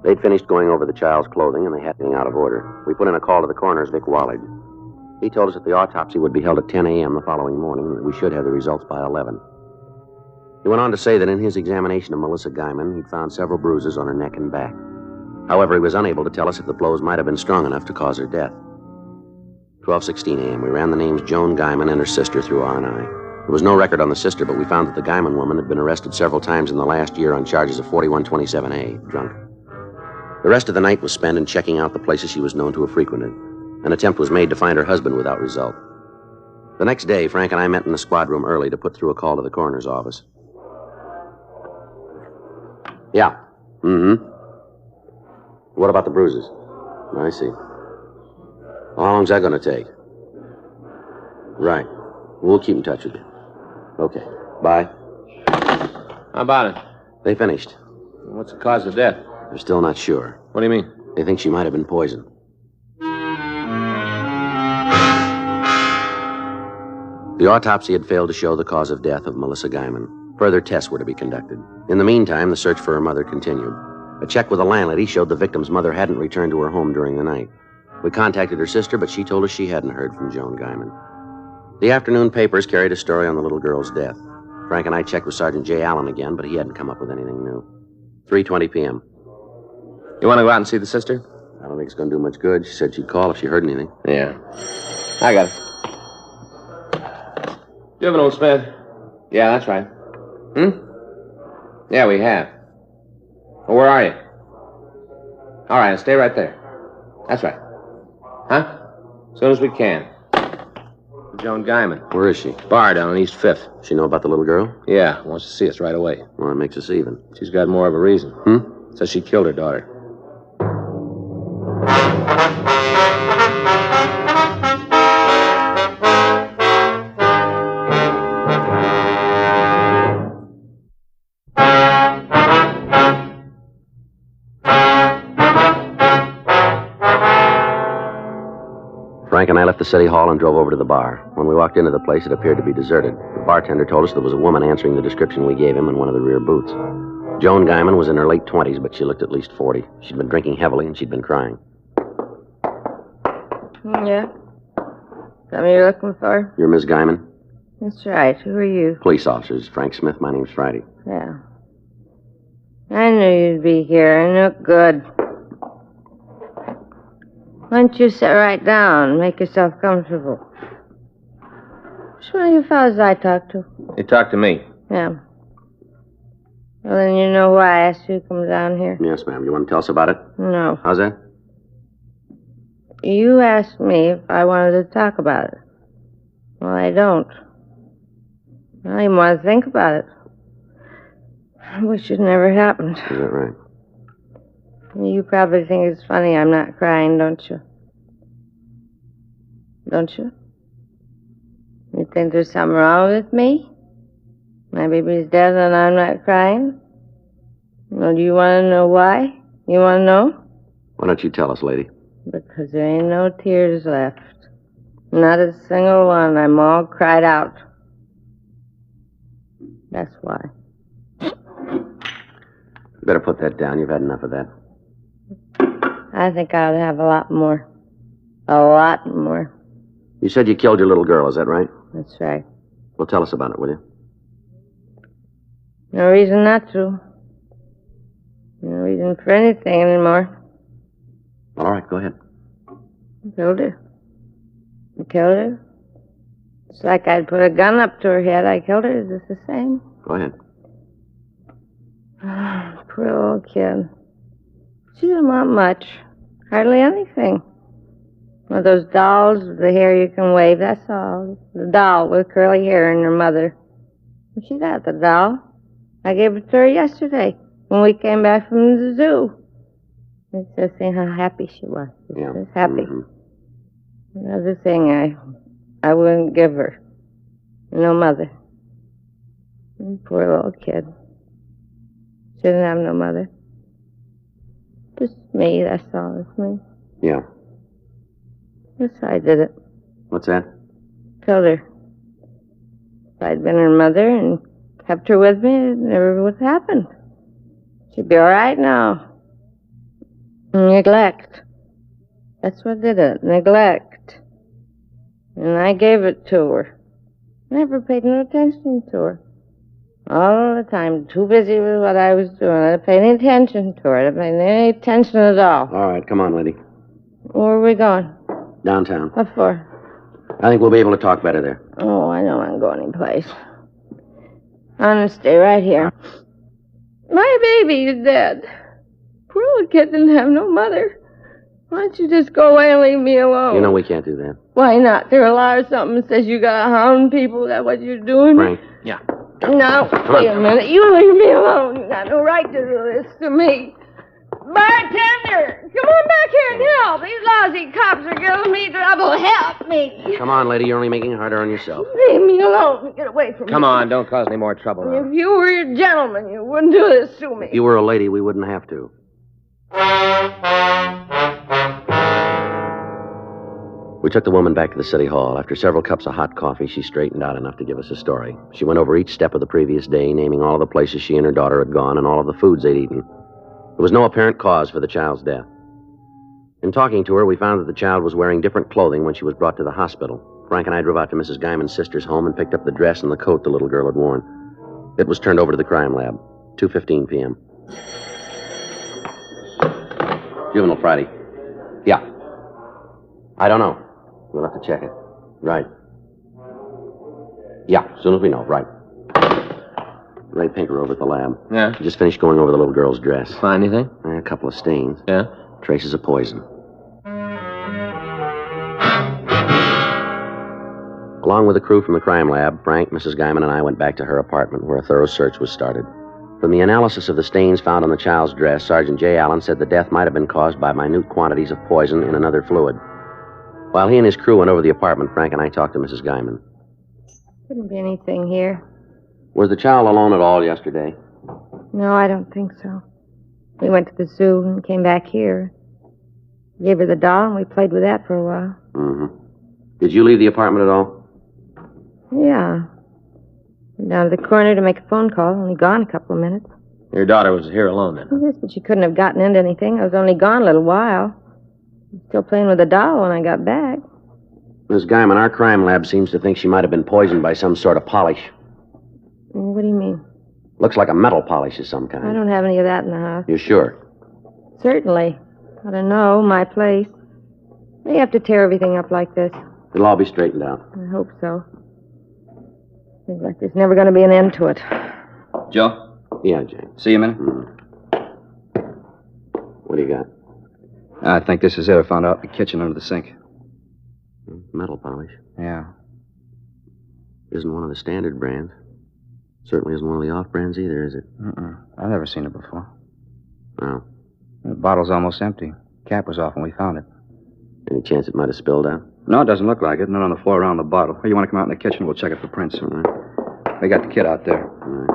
They'd finished going over the child's clothing, and they had everything out of order. We put in a call to the coroner's Vic Wallage. He told us that the autopsy would be held at 10 a.m. the following morning, and that we should have the results by 11. He went on to say that in his examination of Melissa Guyman, he'd found several bruises on her neck and back. However, he was unable to tell us if the blows might have been strong enough to cause her death. 12:16 a.m. We ran the names Joan Guyman and her sister through R&I. There was no record on the sister, but we found that the Guyman woman had been arrested several times in the last year on charges of 4127A, drunk. The rest of the night was spent in checking out the places she was known to have frequented. An attempt was made to find her husband without result. The next day, Frank and I met in the squad room early to put through a call to the coroner's office. Yeah. What about the bruises? I see. Well, how long's that going to take? Right. We'll keep in touch with you. Okay. Bye. How about it? They finished. What's the cause of death? They're still not sure. What do you mean? They think she might have been poisoned. The autopsy had failed to show the cause of death of Melissa Guyman. Further tests were to be conducted. In the meantime, the search for her mother continued. A check with the landlady showed the victim's mother hadn't returned to her home during the night. We contacted her sister, but she told us she hadn't heard from Joan Guyman. The afternoon papers carried a story on the little girl's death. Frank and I checked with Sergeant J. Allen again, but he hadn't come up with anything new. 3:20 p.m. You want to go out and see the sister? I don't think it's going to do much good. She said she'd call if she heard anything. Yeah. I got it. Juvenile, Smith. Yeah, that's right. Yeah, we have. Well, where are you? All right, stay right there. That's right. Huh? As soon as we can. Joan Guyman. Where is she? Bar down on East 5th. She know about the little girl? Yeah, wants to see us right away. Well, that makes us even. She's got more of a reason. Says she killed her daughter. Frank and I left the city hall and drove over to the bar. When we walked into the place, it appeared to be deserted. The bartender told us there was a woman answering the description we gave him in one of the rear booths. Joan Guyman was in her late 20s, but she looked at least 40. She'd been drinking heavily, and she'd been crying. Yeah? Something you're looking for? You're Miss Guyman? That's right. Who are you? Police officers. Frank Smith. My name's Friday. Yeah. I knew you'd be here. I knew it good. Why don't you sit right down and make yourself comfortable? Which one of you fellas I talked to? You talked to me. Yeah. Well, then you know why I asked you to come down here? Yes, ma'am. You want to tell us about it? No. How's that? You asked me if I wanted to talk about it. Well, I don't. I don't even want to think about it. I wish it never happened. Is that right? You probably think it's funny I'm not crying, don't you? Don't you? You think there's something wrong with me? My baby's dead and I'm not crying? Well, do you want to know why? You want to know? Why don't you tell us, lady? Because there ain't no tears left. Not a single one. I'm all cried out. That's why. You better put that down. You've had enough of that. I think I ought to have a lot more. A lot more. You said you killed your little girl, is that right? That's right. Well, tell us about it, will you? No reason not to. No reason for anything anymore. All right, go ahead. I killed her. I killed her. It's like I'd put a gun up to her head. I killed her. Is this the same? Go ahead. Poor old kid. She didn't want much. Hardly anything. One of those dolls with the hair you can wave, that's all. The doll with curly hair and her mother. And she got the doll. I gave it to her yesterday when we came back from the zoo. It's just seeing how happy she was. She was happy. Another thing I wouldn't give her. No mother. Poor little kid. She didn't have no mother. Just me, that's all. It's me. Yeah. Yes, I did it. What's that? Killed her. If I'd been her mother and kept her with me, it never would have happened. She'd be all right now. Neglect. That's what did it. Neglect. And I gave it to her. Never paid no attention to her. All the time, too busy with what I was doing. I didn't pay any attention to her. I didn't pay any attention at all. All right, come on, lady. Where are we going? Downtown. What for? I think we'll be able to talk better there. Oh, I don't want to go anyplace. I'm going to stay right here. My baby is dead. Poor little kid didn't have no mother. Why don't you just go away and leave me alone? You know we can't do that. Why not? There a law or something that says you gotta hound people. Is that what you're doing? Frank. Yeah. No, wait a minute. You leave me alone. You got no right to do this to me. Bartender, come on back here and help. These lousy cops are giving me trouble. Help me. Come on, lady. You're only making it harder on yourself. Leave me alone. Get away from me. Come on, don't cause any more trouble now. If you were a gentleman, you wouldn't do this to me. If you were a lady, we wouldn't have to. We took the woman back to the city hall. After several cups of hot coffee, she straightened out enough to give us a story. She went over each step of the previous day, naming all of the places she and her daughter had gone and all of the foods they'd eaten. There was no apparent cause for the child's death. In talking to her, we found that the child was wearing different clothing when she was brought to the hospital. Frank and I drove out to Mrs. Guyman's sister's home and picked up the dress and the coat the little girl had worn. It was turned over to the crime lab. 2:15 p.m. Juvenile Friday. Yeah. I don't know. We'll have to check it. Right. Yeah, as soon as we know, right. Ray Pinker over at the lab. Yeah? Just finished going over the little girl's dress. Find anything? A couple of stains. Yeah? Traces of poison. Along with the crew from the crime lab, Frank, Mrs. Guyman, and I went back to her apartment where a thorough search was started. From the analysis of the stains found on the child's dress, Sergeant J. Allen said the death might have been caused by minute quantities of poison in another fluid. While he and his crew went over the apartment, Frank and I talked to Mrs. Guyman. Couldn't be anything here. Was the child alone at all yesterday? No, I don't think so. We went to the zoo and came back here. Gave her the doll, and we played with that for a while. Mm-hmm. Did you leave the apartment at all? Yeah. Went down to the corner to make a phone call. Only gone a couple of minutes. Your daughter was here alone then? Yes, but she couldn't have gotten into anything. I was only gone a little while. Still playing with the doll when I got back. Miss Guyman, our crime lab seems to think she might have been poisoned by some sort of polish. What do you mean? Looks like a metal polish of some kind. I don't have any of that in the house. You sure? Certainly. I don't know, my place. They have to tear everything up like this. It'll all be straightened out. I hope so. Seems like there's never going to be an end to it. Joe? Yeah, Jane. See you a minute? What do you got? I think this is it. I found out in the kitchen under the sink. Metal polish. Yeah. Isn't one of the standard brands. Certainly isn't one of the off brands either, is it? I've never seen it before. No. The bottle's almost empty. Cap was off when we found it. Any chance it might have spilled out? No, it doesn't look like it. None on the floor around the bottle. Hey, you want to come out in the kitchen? We'll check it for prints. All right. They got the kid out there. All right.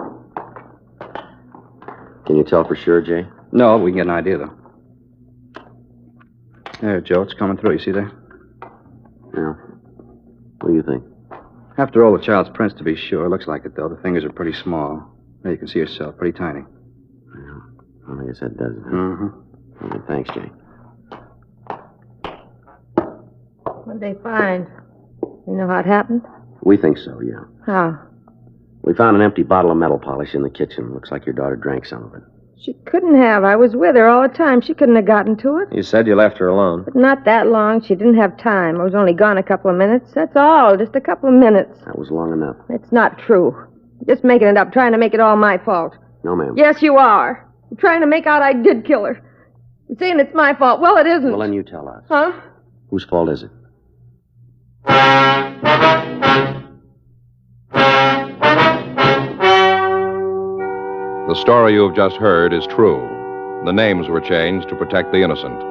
Can you tell for sure, Jay? No, we can get an idea, though. There, Joe, it's coming through. You see there? Yeah. What do you think? Have to roll the child's prints to be sure. Looks like it, though. The fingers are pretty small. There, you can see yourself. Pretty tiny. Yeah. Well, I guess that does it. Mm-hmm. Okay, thanks, Jay. What'd they find? You know how it happened? We think so, yeah. How? We found an empty bottle of metal polish in the kitchen. Looks like your daughter drank some of it. She couldn't have. I was with her all the time. She couldn't have gotten to it. You said you left her alone. But not that long. She didn't have time. I was only gone a couple of minutes. That's all. Just a couple of minutes. That was long enough. It's not true. You're just making it up, trying to make it all my fault. No, ma'am. Yes, you are. You're trying to make out I did kill her. You're saying it's my fault. Well, it isn't. Well, then you tell us. Huh? Whose fault is it? The story you have just heard is true. The names were changed to protect the innocent.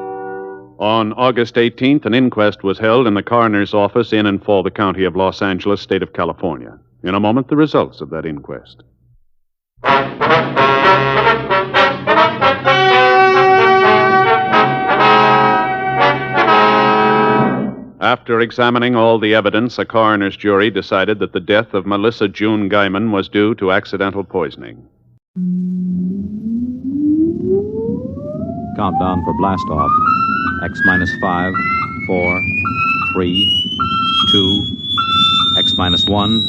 On August 18th, an inquest was held in the coroner's office in and for the county of Los Angeles, state of California. In a moment, the results of that inquest. After examining all the evidence, a coroner's jury decided that the death of Melissa June Guyman was due to accidental poisoning. Countdown for blast off. X minus 5, 4, 3, 2, X minus 1,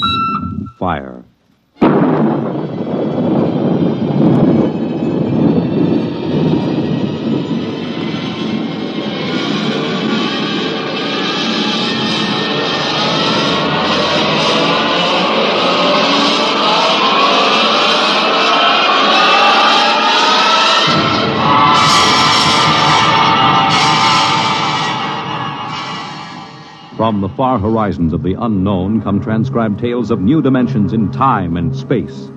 fire. From the far horizons of the unknown come transcribed tales of new dimensions in time and space.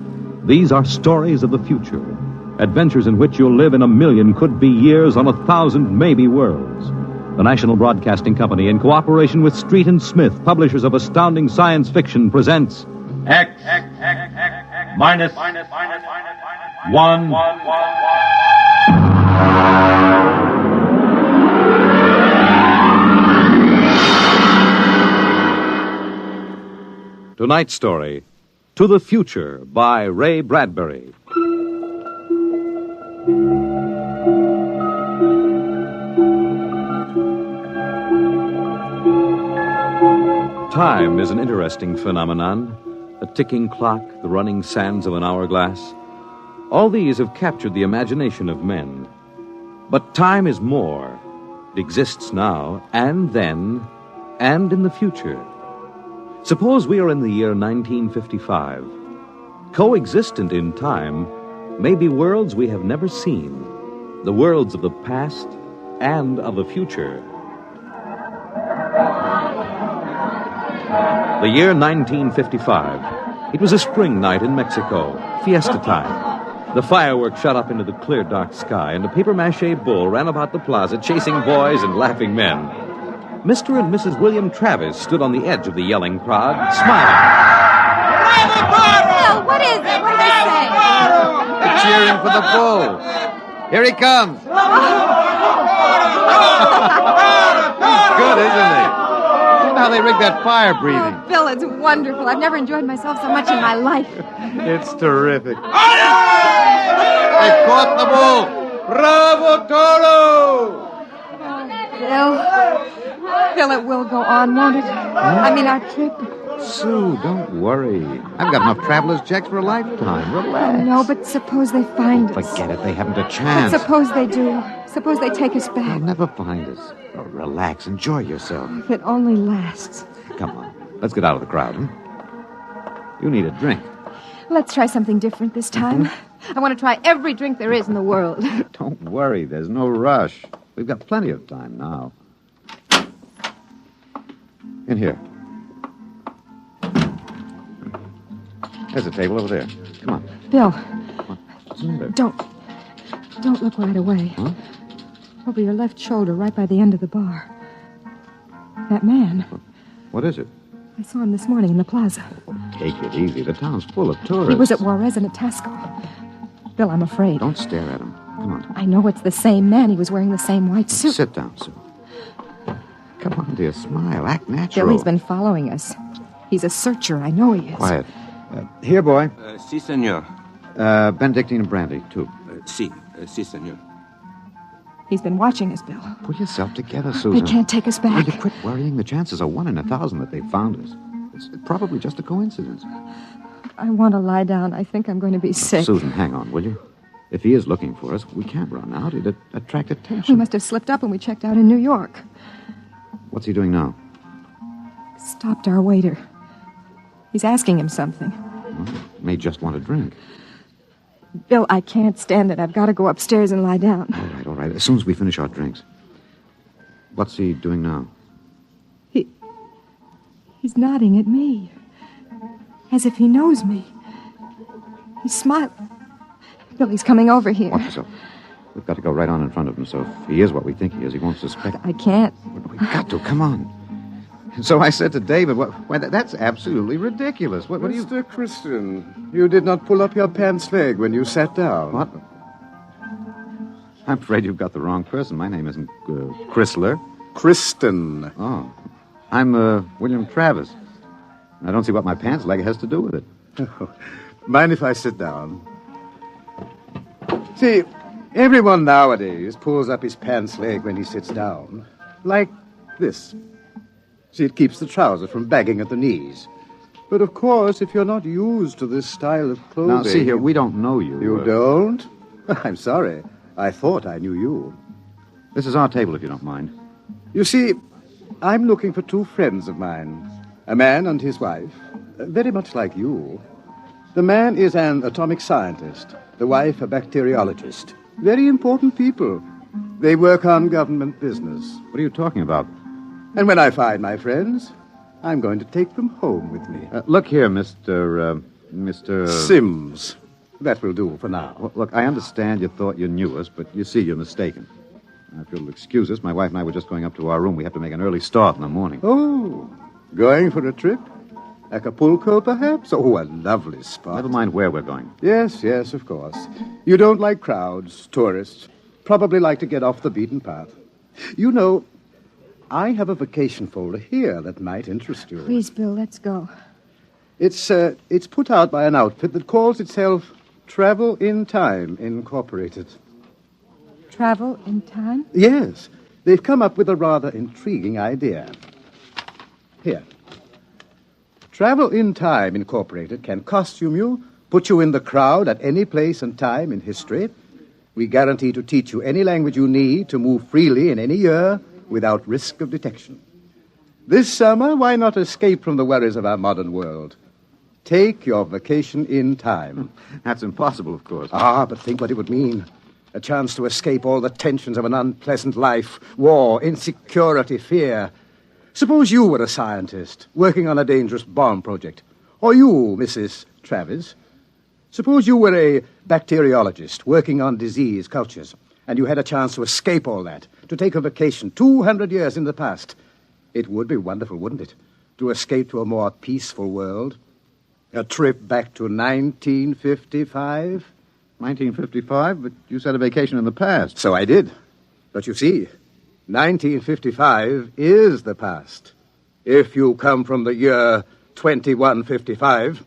These are stories of the future, adventures in which you'll live in a million could-be years on 1,000 maybe worlds. The National Broadcasting Company, in cooperation with Street and Smith, publishers of astounding science fiction, presents X minus 1. Tonight's story, To the Future, by Ray Bradbury. Time is an interesting phenomenon. A ticking clock, the running sands of an hourglass. All these have captured the imagination of men. But time is more. It exists now, and then, and in the future. Suppose we are in the year 1955. Coexistent in time may be worlds we have never seen, the worlds of the past and of the future. The year 1955. It was a spring night in Mexico, fiesta time. The fireworks shot up into the clear, dark sky, and a papier-mâché bull ran about the plaza chasing boys and laughing men. Mr. and Mrs. William Travis stood on the edge of the yelling crowd, smiling. Bill, what is it? What are they saying? They're cheering for the bull. Here he comes. He's good, isn't he? Look how they rigged that fire breathing. Oh, Bill, it's wonderful. I've never enjoyed myself so much in my life. It's terrific. They caught the bull. Bravo, Toro! Bill, it will go on, won't it? I mean, our trip. Sue, don't worry. I've got enough traveler's checks for a lifetime. Relax. No, but suppose they find us. Forget it. They haven't a chance. But suppose they do. Suppose they take us back. They'll never find us. Oh, relax. Enjoy yourself. If it only lasts. Come on. Let's get out of the crowd, huh? You need a drink. Let's try something different this time. I want to try every drink there is in the world. Don't worry. There's no rush. We've got plenty of time now. In here. There's a table over there. Come on. Bill. What's the matter? Don't look right away. Huh? Over your left shoulder, right by the end of the bar. That man. What is it? I saw him this morning in the plaza. Take it easy. The town's full of tourists. He was at Juarez and at Tasco. Bill, I'm afraid. Don't stare at him. Come on. I know it's the same man. He was wearing the same white suit. Sit down, Sue. Come on, dear. Smile. Act natural. Bill, he's been following us. He's a searcher. I know he is. Quiet. Here, boy. Si, senor. Benedictine and brandy, too. Si, senor. He's been watching us, Bill. Pull yourself together, Susan. They can't take us back. Will you quit worrying? The chances are 1 in 1,000 that they found us. It's probably just a coincidence. I want to lie down. I think I'm going to be sick. Susan, hang on, will you? If he is looking for us, we can't run out. It'd attract We attention. must have slipped up when we checked out in New York. What's he doing now? Stopped our waiter. He's asking him something. May just want a drink. Bill, I can't stand it. I've got to go upstairs and lie down. All right. As soon as we finish our drinks. What's he doing now? He's nodding at me. As if he knows me. He's smiling. Bill, he's coming over here. Watch yourself. We've got to go right on in front of him, so if he is what we think he is, he won't suspect. I can't. We've got to. Come on. And so I said to David, that's absolutely ridiculous. What do you... Mr. Kristen, you did not pull up your pants leg when you sat down. What? I'm afraid you've got the wrong person. My name isn't Chrysler. Kristen. Oh. I'm William Travis. I don't see what my pants leg has to do with it. Mind if I sit down? See, everyone nowadays pulls up his pants leg when he sits down. Like this. See, it keeps the trouser from bagging at the knees. But of course, if you're not used to this style of clothing... Now, see here, we don't know you. You don't? I'm sorry. I thought I knew you. This is our table, if you don't mind. You see, I'm looking for 2 friends of mine. A man and his wife. Very much like you. The man is an atomic scientist. The wife, a bacteriologist. Very important people. They work on government business. What are you talking about? And when I find my friends, I'm going to take them home with me. Look here, Mr. Sims. That will do for now. Well, look, I understand you thought you knew us, but you see, you're mistaken. If you'll excuse us, my wife and I were just going up to our room. We have to make an early start in the morning. Oh, going for a trip? Acapulco, perhaps? Oh, a lovely spot. Never mind where we're going. Yes, of course. You don't like crowds, tourists. Probably like to get off the beaten path. You know, I have a vacation folder here that might interest you. Please, Bill, let's go. It's put out by an outfit that calls itself Travel in Time, Incorporated. Travel in time? Yes. They've come up with a rather intriguing idea. Here. Travel in Time, Incorporated can costume you, put you in the crowd at any place and time in history. We guarantee to teach you any language you need to move freely in any year without risk of detection. This summer, why not escape from the worries of our modern world? Take your vacation in time. That's impossible, of course. Ah, but think what it would mean. A chance to escape all the tensions of an unpleasant life. War, insecurity, fear. Suppose you were a scientist working on a dangerous bomb project. Or you, Mrs. Travis. Suppose you were a bacteriologist working on disease cultures, and you had a chance to escape all that, to take a vacation 200 years in the past. It would be wonderful, wouldn't it, to escape to a more peaceful world? A trip back to 1955? 1955? But you said a vacation in the past. So I did. But you see, 1955 is the past. If you come from the year 2155.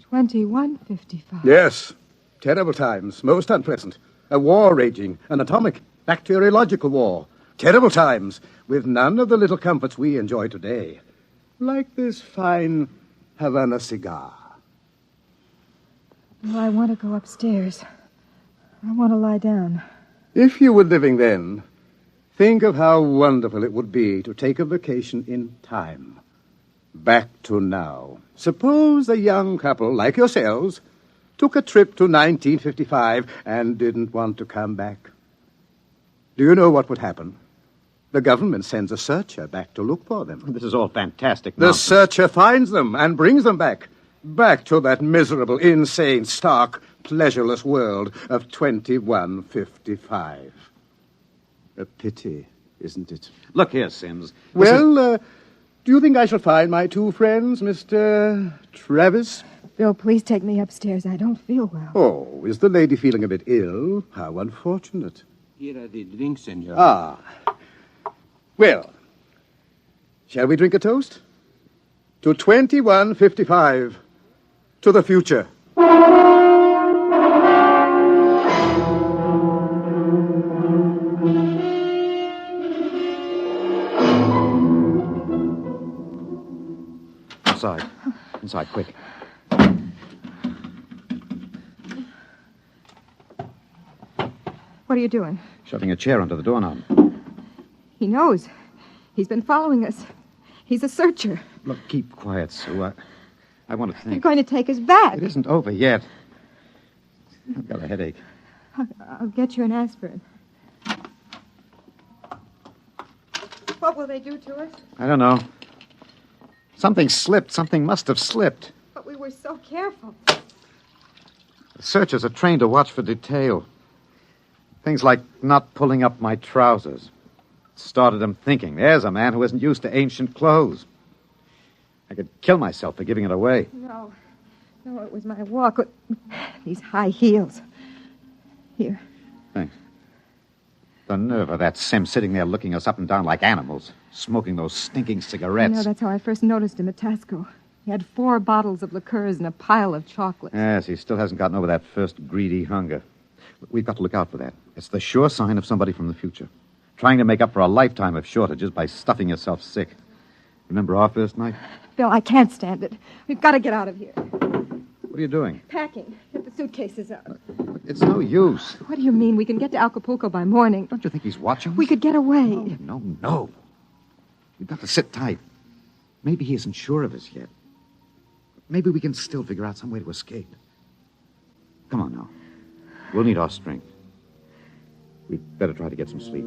2155? Yes. Terrible times, most unpleasant. A war raging, an atomic, bacteriological war. Terrible times, with none of the little comforts we enjoy today. Like this fine Havana cigar. Well, I want to go upstairs. I want to lie down. If you were living then, think of how wonderful it would be to take a vacation in time. Back to now. Suppose a young couple like yourselves took a trip to 1955 and didn't want to come back. Do you know what would happen? The government sends a searcher back to look for them. This is all fantastic The nonsense. searcher finds them and brings them back. Back to that miserable, insane, stark, pleasureless world of 2155. A pity, isn't it? Look here, Sims. Well, do you think I shall find my two friends, Mr. Travis? Bill, please take me upstairs. I don't feel well. Oh, is the lady feeling a bit ill? How unfortunate. Here are the drinks, senor. Ah. Well, shall we drink a toast? To 2155. To the future. Inside. Inside, quick. What are you doing? Shoving a chair under the doorknob. He knows. He's been following us. He's a searcher. Look, keep quiet, Sue. I want to think. You're going to take us back. It isn't over yet. I've got a headache. I'll get you an aspirin. What will they do to us? I don't know. Something slipped. Something must have slipped. But we were so careful. The searchers are trained to watch for detail. Things like not pulling up my trousers. It started them thinking, there's a man who isn't used to ancient clothes. I could kill myself for giving it away. No, it was my walk. These high heels. Here. Thanks. The nerve of that Sim sitting there looking us up and down like animals, smoking those stinking cigarettes. I know, that's how I first noticed him at Tasco. He had 4 bottles of liqueurs and a pile of chocolates. Yes, he still hasn't gotten over that first greedy hunger. We've got to look out for that. It's the sure sign of somebody from the future. Trying to make up for a lifetime of shortages by stuffing yourself sick. Remember our first night? Bill, I can't stand it. We've got to get out of here. What are you doing? Packing. Get the suitcases out. It's no use. What do you mean? We can get to Acapulco by morning. Don't you think he's watching us? We could get away. No. We've got to sit tight. Maybe he isn't sure of us yet. Maybe we can still figure out some way to escape. Come on now. We'll need our strength. We'd better try to get some sleep.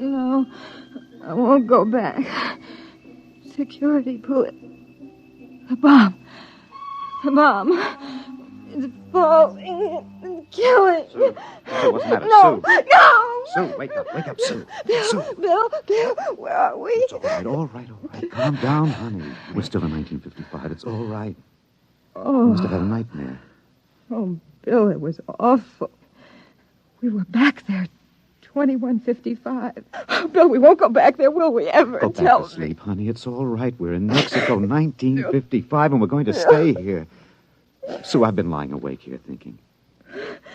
No, I won't go back. Security, pull it. The bomb. It's falling and killing. Sue, what's the matter? No, Sue. no. Sue, wake up, Sue. Bill, where are we? It's all right. Calm down, honey. We're still in 1955. It's all right. Oh. You must have had a nightmare. Oh, Bill, it was awful. We were back there, 2155. Oh, Bill, we won't go back there, will we ever? Go back to sleep, honey. It's all right. We're in Mexico, 1955, and we're going to stay here. Sue, I've been lying awake here thinking.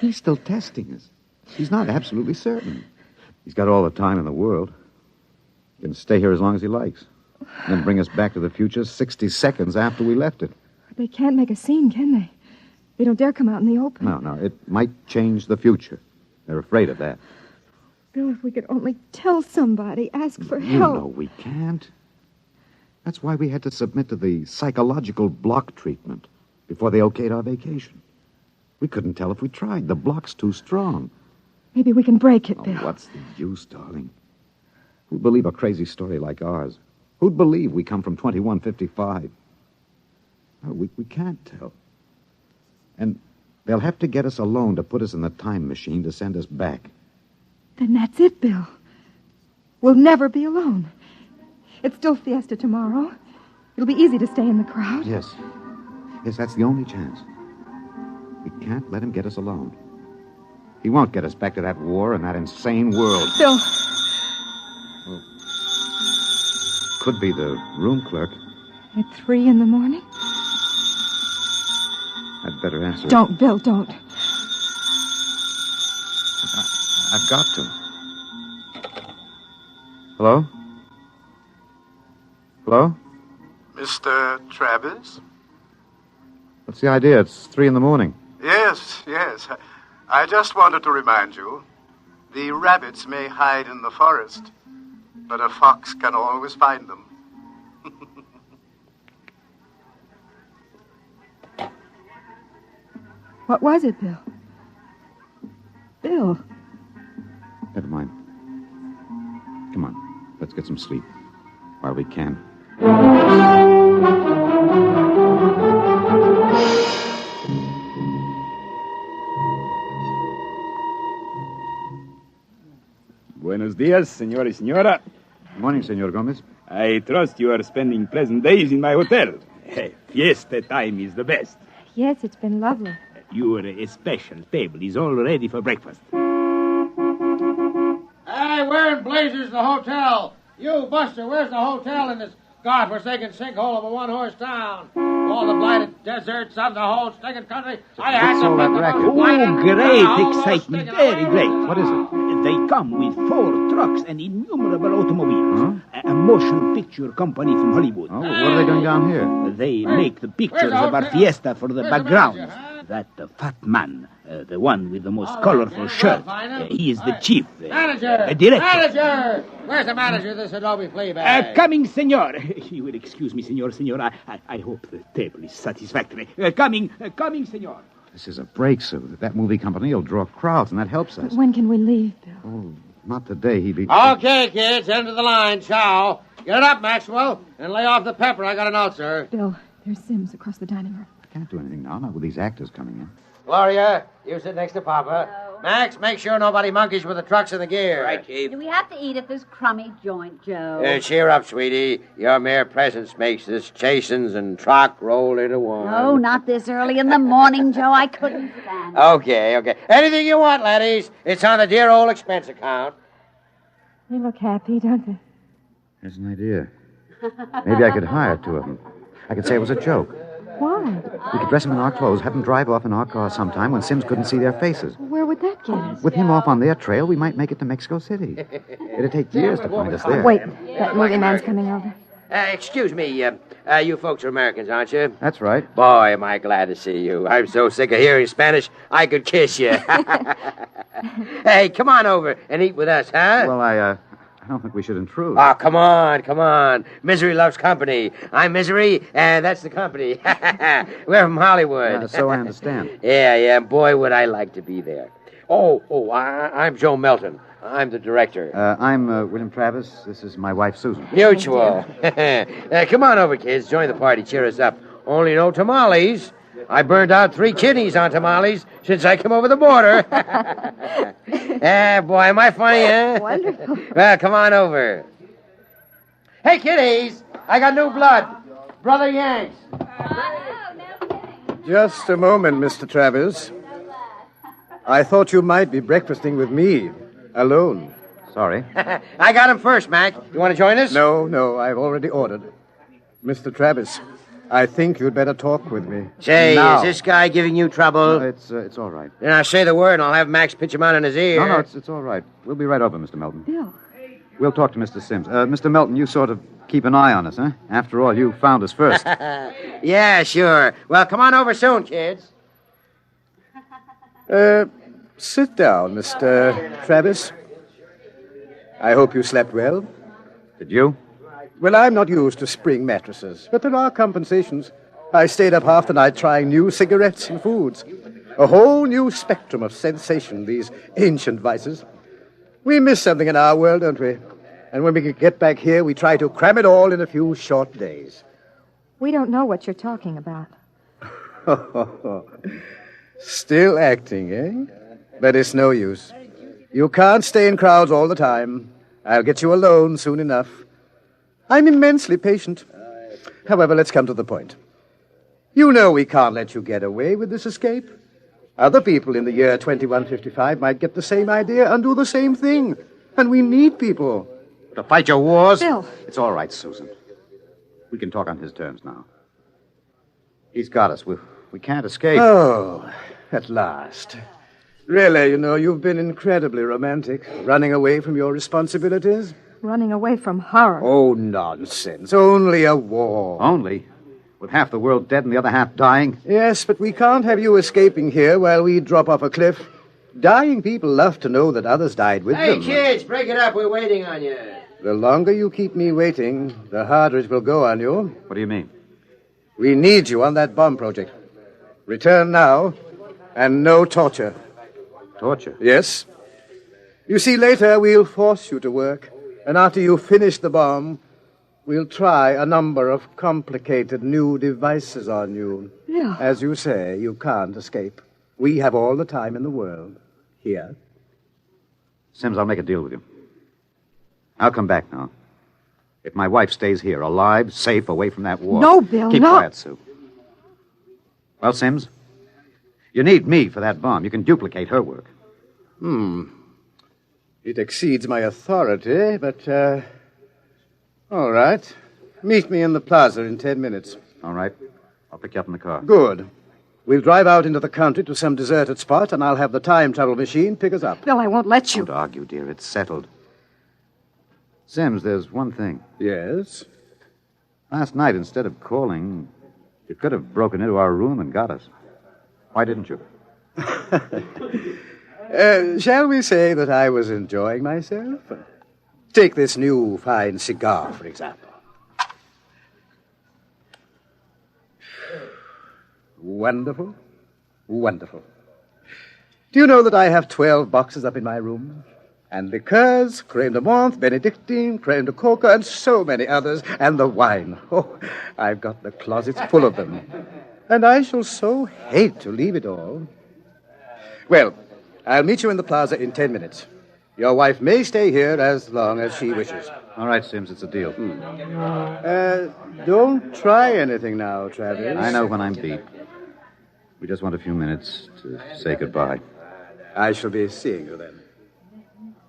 He's still testing us. He's not absolutely certain. He's got all the time in the world. He can stay here as long as he likes. Then bring us back to the future 60 seconds after we left it. They can't make a scene, can they? They don't dare come out in the open. No, it might change the future. They're afraid of that. Bill, if we could only tell somebody, ask for You help. know we can't. That's why we had to submit to the psychological block treatment before they okayed our vacation. We couldn't tell if we tried. The block's too strong. Maybe we can break it, Bill. What's the use, darling? Who'd believe a crazy story like ours? Who'd believe we come from 2155? No, we can't tell. And they'll have to get us a loan to put us in the time machine to send us back. Then that's it, Bill. We'll never be alone. It's still Fiesta tomorrow. It'll be easy to stay in the crowd. Yes, that's the only chance. We can't let him get us alone. He won't get us back to that war and that insane world. Bill. Could be the room clerk. At 3 in the morning? I'd better answer it. Don't, Bill, don't. I've got to. Hello? Hello? Mr. Travis? What's the idea? It's 3 in the morning. Yes. I just wanted to remind you. The rabbits may hide in the forest, but a fox can always find them. What was it, Bill? Bill. Never mind. Come on. Let's get some sleep. While we can. Buenos dias, senor y señora. Good morning, Senor Gomez. I trust you are spending pleasant days in my hotel. Fiesta time is the best. Yes, it's been lovely. Your special table is all ready for breakfast. Hey, where in blazes the hotel? You, Buster, where's the hotel in this godforsaken sinkhole of a one-horse town? All the blighted deserts of the whole stinking country. I had to pick them up. Great excitement, very great. What is it? They come with 4 trucks and innumerable automobiles. A motion picture company from Hollywood. Oh, what are they doing down here? They make the pictures of our fiesta for the background. That fat man, the one with the most colorful shirt, he is the chief. Manager! Director. Manager! Where's the manager of this Adobe flea bag? Coming, senor. You will excuse me, senor. I hope the table is satisfactory. Coming, senor. This is a break, Sue. That movie company will draw crowds, and that helps us. When can we leave, Bill? Oh, not today. He'd be... Okay, kids, end of the line. Ciao. Get it up, Maxwell, and lay off the pepper. I got a note, sir. Bill, there's Sims across the dining room. I can't do anything now, not with these actors coming in. Gloria, you sit next to Papa. No. Max, make sure nobody monkeys with the trucks and the gear. Right, Chief. Do we have to eat at this crummy joint, Joe? Cheer up, sweetie. Your mere presence makes this chasins and truck roll into one. No, not this early in the morning, Joe. I couldn't stand it. Okay. Anything you want, laddies. It's on the dear old expense account. They look happy, don't they? There's an idea. Maybe I could hire 2 of them. I could say it was a joke. Why? We could dress them in our clothes, have them drive off in our car sometime when Sims couldn't see their faces. Where would that get us? With him off on their trail, we might make it to Mexico City. It'd take years to find us there. Wait, that movie man's coming over. Excuse me, you folks are Americans, aren't you? That's right. Boy, am I glad to see you. I'm so sick of hearing Spanish, I could kiss you. Hey, come on over and eat with us, huh? Well, I don't think we should intrude. Oh, come on. Misery loves company. I'm Misery, and that's the company. We're from Hollywood. So I understand. Yeah. Boy, would I like to be there. I'm Joe Melton. I'm the director. I'm William Travis. This is my wife, Susan. Mutual. Come on over, kids. Join the party. Cheer us up. Only no tamales. I burned out 3 kidneys on tamales since I came over the border. Boy, am I funny, huh? Wonderful. Well, come on over. Hey, kiddies, I got new blood. Brother Yanks. Just a moment, Mr. Travis. I thought you might be breakfasting with me, alone. Sorry. I got him first, Mac. You want to join us? No, I've already ordered. Mr. Travis, I think you'd better talk with me. Say, now. Is this guy giving you trouble? No, it's all right. Then I'll say the word and I'll have Max pitch him out in his ear. No, it's all right. We'll be right over, Mr. Melton. Bill, We'll talk to Mr. Sims. Mr. Melton, you sort of keep an eye on us, huh? After all, you found us first. Yeah, sure. Well, come on over soon, kids. Sit down, Mr. Travis. I hope you slept well. Did you? Well, I'm not used to spring mattresses, but there are compensations. I stayed up half the night trying new cigarettes and foods. A whole new spectrum of sensation, these ancient vices. We miss something in our world, don't we? And when we get back here, we try to cram it all in a few short days. We don't know what you're talking about. Still acting, eh? But it's no use. You can't stay in crowds all the time. I'll get you alone soon enough. I'm immensely patient. However, let's come to the point. You know we can't let you get away with this escape. Other people in the year 2155 might get the same idea and do the same thing. And we need people. To fight your wars? Bill. It's all right, Susan. We can talk on his terms now. He's got us. We can't escape. Oh, at last. Really, you've been incredibly romantic, running away from your responsibilities. Running away from horror. Oh, nonsense. Only a war. Only? With half the world dead and the other half dying? Yes, but we can't have you escaping here while we drop off a cliff. Dying people love to know that others died with them. Hey, kids, break it up. We're waiting on you. The longer you keep me waiting, the harder it will go on you. What do you mean? We need you on that bomb project. Return now, and no torture. Torture? Yes. You see, later we'll force you to work, and after you finish the bomb, we'll try a number of complicated new devices on you. Yeah. As you say, you can't escape. We have all the time in the world. Here. Sims, I'll make a deal with you. I'll come back now. If my wife stays here, alive, safe, away from that war. No, Bill, Keep no. quiet, Sue. Well, Sims, you need me for that bomb. You can duplicate her work. It exceeds my authority, but, all right. Meet me in the plaza in 10 minutes. All right. I'll pick you up in the car. Good. We'll drive out into the country to some deserted spot, and I'll have the time travel machine pick us up. Bill, I won't let you. Don't argue, dear. It's settled. Sims, there's one thing. Yes? Last night, instead of calling, you could have broken into our room and got us. Why didn't you? Shall we say that I was enjoying myself? Take this new fine cigar, for example. Wonderful. Wonderful. Do you know that I have 12 boxes up in my room? And liqueurs, creme de menthe, Benedictine, creme de coca, and so many others. And the wine. Oh, I've got the closets full of them. And I shall so hate to leave it all. Well, I'll meet you in the plaza in 10 minutes. Your wife may stay here as long as she wishes. All right, Sims, it's a deal. Don't try anything now, Travis. I know when I'm beat. We just want a few minutes to say goodbye. I shall be seeing you then.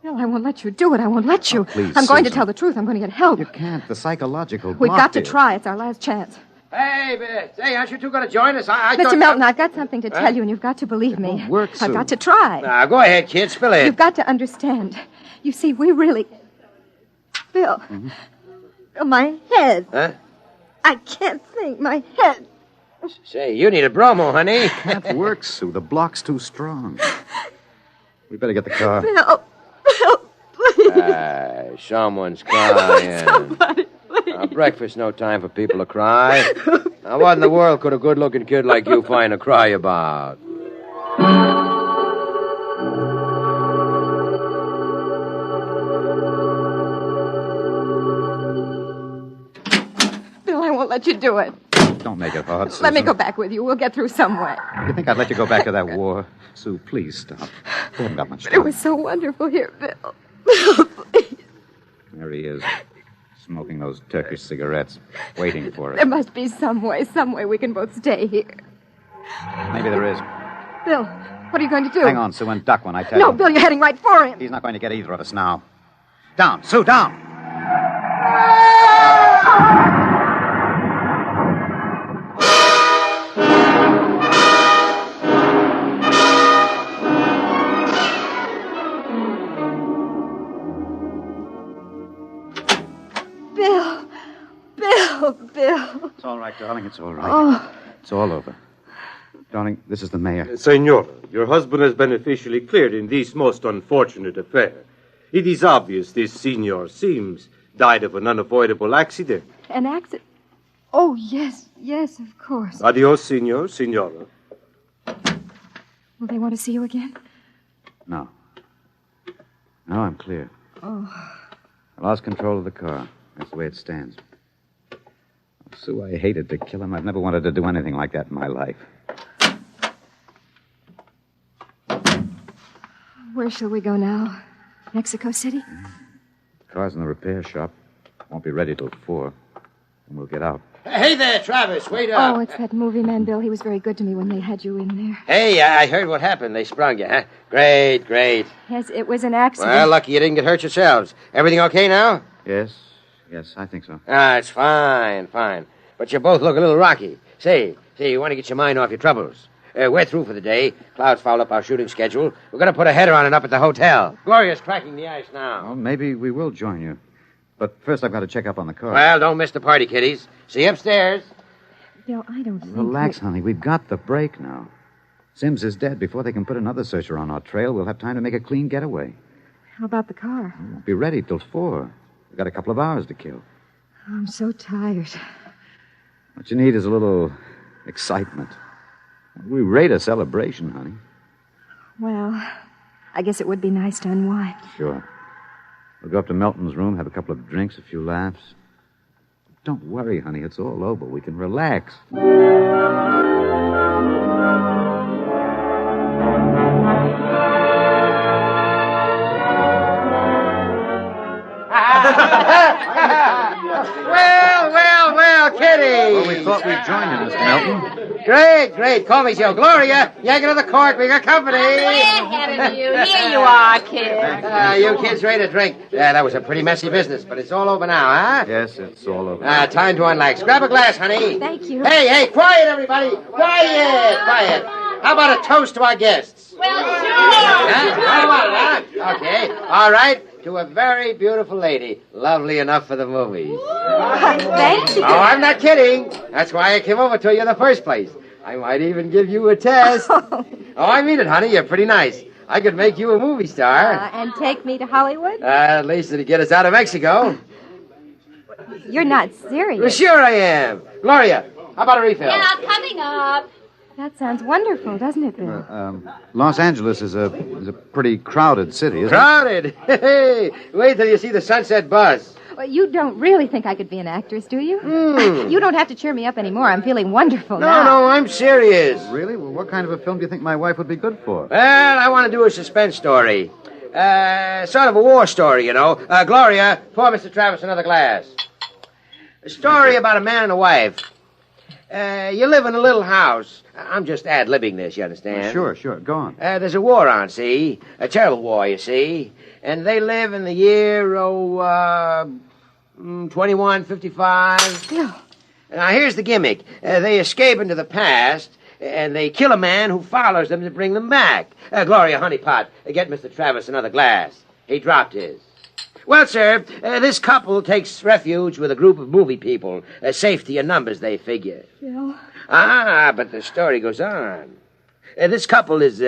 Bill, I won't let you do it. I won't let you. Oh, please, I'm going to Susan. tell the truth. I'm going to get help. You can't. The psychological We've block got to is- try. It's our last chance. Hey, aren't you two going to join us? I Mr. thought... Melton, I've got something to tell you, and you've got to believe me. work, I've Sue. got to try. Now, go ahead, kid. Spill it. You've got to understand. You see, we really... Bill. Bill, my head. Huh? I can't think. My head. Say, you need a bromo, honey. Can't work, Sue. The block's too strong. We better get the car. Bill. Bill, please. Someone's crying. Somebody, please. Breakfast, no time for people to cry. Now, what in the world could a good-looking kid like you find to cry about? Bill, I won't let you do it. Don't make it hard, Susan. Let me go back with you. We'll get through some way. You think I'd let you go back to that war? Sue, please stop. We haven't got much But it time. was so wonderful here, Bill. Bill, please. There he is, smoking those Turkish cigarettes, waiting for There us. must be some way we can both stay here. Maybe there is. Bill, what are you going to do? Hang on, Sue, and duck when I tell No, you. Bill, you're heading right for him. He's not going to get either of us now. Down, Sue, down. right, darling. It's all right. Oh. It's all over. Darling, this is the mayor. Senora, your husband has been officially cleared in this most unfortunate affair. It is obvious this senor seems died of an unavoidable accident. An accident? Oh, yes, of course. Adios, senora. Will they want to see you again? No. No, I'm clear. Oh. I lost control of the car. That's the way it stands. Sue, I hated to kill him. I've never wanted to do anything like that in my life. Where shall we go now? Mexico City? The car's in the repair shop. Won't be ready till 4. And we'll get out. Hey there, Travis. Wait up. Oh, it's that movie man, Bill. He was very good to me when they had you in there. Hey, I heard what happened. They sprung you, huh? Great. Yes, it was an accident. Well, lucky you didn't get hurt yourselves. Everything okay now? Yes, I think so. It's fine. But you both look a little rocky. Say, you want to get your mind off your troubles. We're through for the day. Cloud's fouled up our shooting schedule. We're going to put a header on it up at the hotel. Gloria's cracking the ice now. Well, maybe we will join you. But first I've got to check up on the car. Well, don't miss the party, kiddies. See you upstairs. Bill, I don't think... Relax, honey. We've got the break now. Sims is dead. Before they can put another searcher on our trail, we'll have time to make a clean getaway. How about the car? Won't be ready till 4. We've got a couple of hours to kill. I'm so tired. What you need is a little excitement. We rate a celebration, honey. Well, I guess it would be nice to unwind. Sure. We'll go up to Melton's room, have a couple of drinks, a few laughs. Don't worry, honey. It's all over. We can relax. Well, Kitty. Well, we thought we'd join you, Mr. Melton. Great. Call me Joe. Gloria, yank another cork. We got company. Way ahead of you. Here you are, kid. You kids ready to drink? That was a pretty messy business, but it's all over now, huh? Yes, it's all over. Time to unlax. Grab a glass, honey. Thank you. Hey, quiet, everybody. Quiet. How about a toast to our guests? Well, sure. Huh? Okay. All right. To a very beautiful lady. Lovely enough for the movies. Thank you. Oh, I'm not kidding. That's why I came over to you in the first place. I might even give you a test. Oh, I mean it, honey. You're pretty nice. I could make you a movie star. And take me to Hollywood? At least it'd get us out of Mexico. You're not serious. Well, sure I am. Gloria, how about a refill? Yeah, coming up. That sounds wonderful, doesn't it, Bill? Los Angeles is a pretty crowded city, isn't Crowded? Hey, wait till you see the sunset buzz. Well, you don't really think I could be an actress, do you? You don't have to cheer me up anymore. I'm feeling wonderful now. No, I'm serious. Really? Well, what kind of a film do you think my wife would be good for? Well, I want to do a suspense story. Sort of a war story, you know. Gloria, pour Mr. Travis another glass. A story about a man and a wife. You live in a little house. I'm just ad-libbing this, you understand? Sure. Go on. There's a war on, see? A terrible war, you see. And they live in the year, 2155. Bill. Now, here's the gimmick. They escape into the past, and they kill a man who follows them to bring them back. Gloria, honeypot, get Mr. Travis another glass. He dropped his. Well, sir, this couple takes refuge with a group of movie people. Safety in numbers, they figure. Bill. But the story goes on. This couple is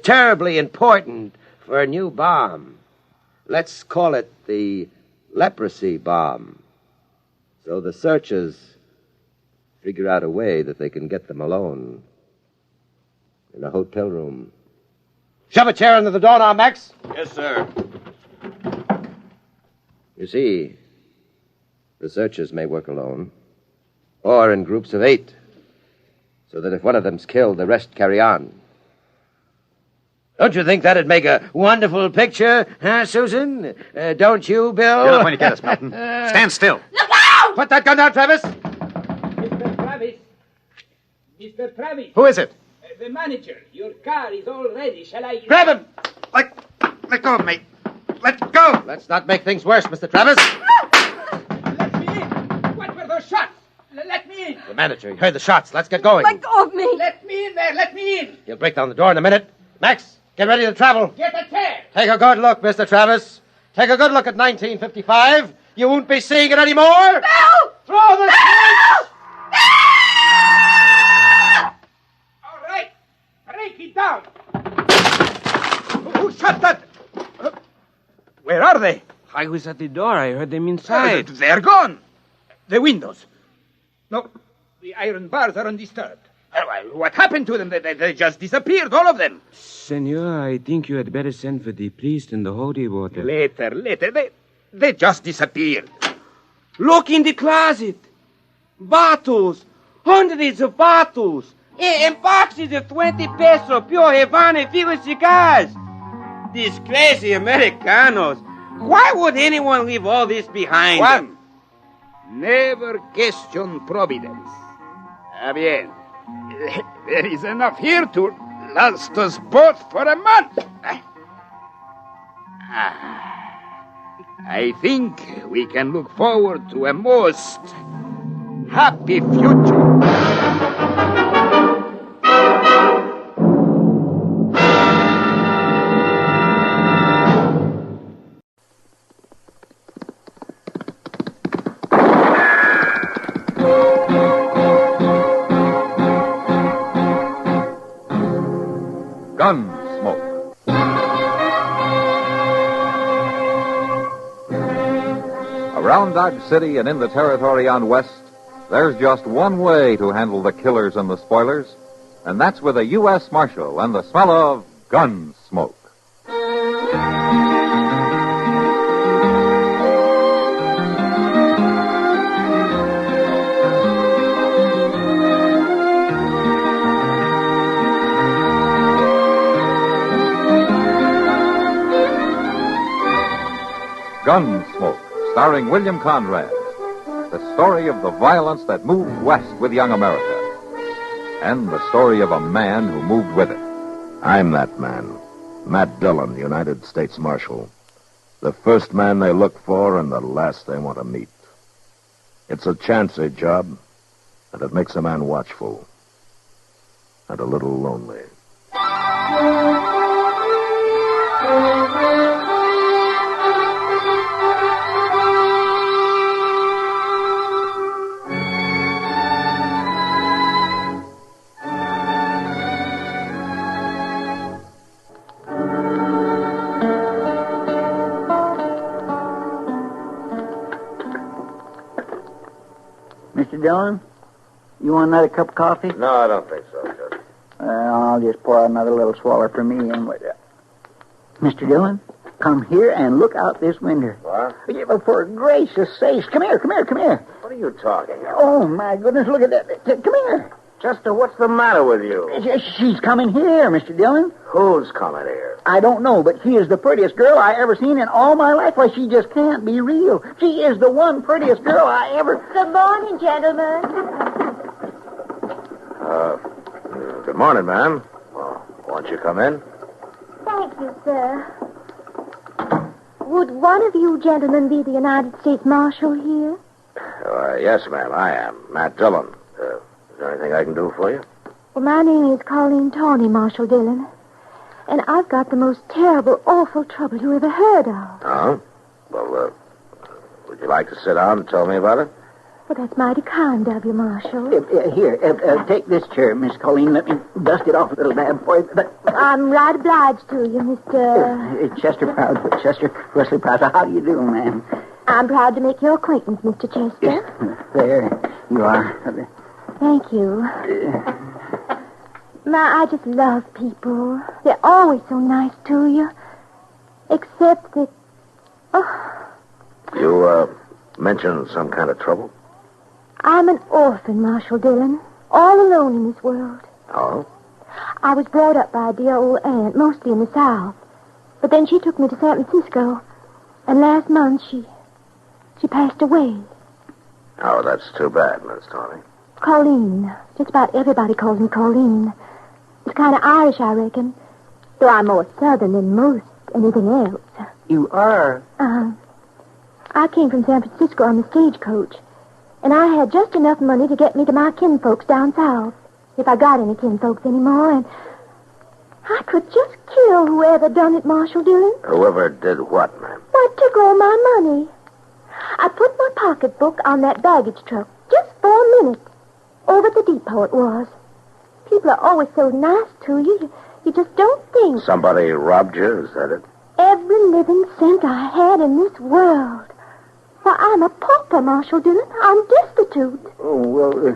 terribly important for a new bomb. Let's call it the leprosy bomb. So the searchers figure out a way that they can get them alone in a hotel room. Shove a chair under the door now, Max. Yes, sir. You see, the searchers may work alone, or in groups of 8, so that if one of them's killed, the rest carry on. Don't you think that'd make a wonderful picture, huh, Susan? Don't you, Bill? Get up when you get us, Melton. Stand still. Look out! Put that gun down, Travis. Mr. Travis. Mr. Travis. Who is it? The manager. Your car is all ready. Shall I... Grab him! Let go of me. Let go! Let's not make things worse, Mr. Travis. Let me in. What were those shots? Let me in. The manager, he heard the shots. Let's get going. Let go of me. Let me in there. Let me in. He'll break down the door in a minute. Max, get ready to travel. Get a chair. Take a good look, Mr. Travis. Take a good look at 1955. You won't be seeing it anymore. Bill! Throw the switch! Bill! Tut! Where are they? I was at the door. I heard them inside. They're gone. The windows. No, the iron bars are undisturbed. What happened to them? They just disappeared, all of them. Senor, I think you had better send for the priest and the holy water. Later. They just disappeared. Look in the closet. Bottles. Hundreds of bottles. And boxes of 20 peso pure Havana filled with cigars. These crazy Americanos. Why would anyone leave all this behind? Juan, never question providence. Bien. There is enough here to last us both for a month. I think we can look forward to a most happy future. Gunsmoke. Around Dodge City and in the territory on West, there's just one way to handle the killers and the spoilers, and that's with a U.S. Marshal and the smell of Gunsmoke. Gunsmoke, starring William Conrad. The story of the violence that moved west with young America. And the story of a man who moved with it. I'm that man. Matt Dillon, United States Marshal. The first man they look for and the last they want to meet. It's a chancy job, and it makes a man watchful. And a little lonely. Mr. Dillon, you want another cup of coffee? No, I don't think so, Judge. I'll just pour out another little swaller for me and with Mr. Dillon, come here and look out this window. What? Yeah, but for gracious sakes, come here. What are you talking about? Oh, my goodness, look at that. Come here. Chester, what's the matter with you? She's coming here, Mr. Dillon. Who's coming here? I don't know, but she is the prettiest girl I ever seen in all my life. Why, she just can't be real. She is the one prettiest girl I ever... Good morning, gentlemen. Good morning, ma'am. Well, won't you come in? Thank you, sir. Would one of you gentlemen be the United States Marshal here? Yes, ma'am, I am. Matt Dillon. Is there anything I can do for you? Well, my name is Colleen Tawney, Marshal Dillon. And I've got the most terrible, awful trouble you ever heard of. Oh? Well, would you like to sit down and tell me about it? Well, that's mighty kind of you, Marshal. Here, take this chair, Miss Colleen. Let me dust it off a little bit for you. But I'm right obliged to you, Mr... Chester Wesley Prowse. How do you do, ma'am? I'm proud to make your acquaintance, Mr. Chester. There you are. Thank you. I just love people. They're always so nice to you. Except that... Oh. You, mentioned some kind of trouble? I'm an orphan, Marshal Dillon. All alone in this world. Oh? I was brought up by a dear old aunt, mostly in the South. But then she took me to San Francisco. And last month, she passed away. Oh, that's too bad, Miss Tawney. Colleen. Just about everybody calls me Colleen. It's kind of Irish, I reckon. Though I'm more Southern than most anything else. You are? I came from San Francisco on the stagecoach. And I had just enough money to get me to my kinfolks down south. If I got any kinfolks anymore. And I could just kill whoever done it, Marshal Dillon. Whoever did what, ma'am? What took all my money? I put my pocketbook on that baggage truck just for a minute. Over at the depot it was. People are always so nice to you. You just don't think. Somebody robbed you, is that it? Every living cent I had in this world. Why, I'm a pauper, Marshal Dillon. I'm destitute. Oh, well,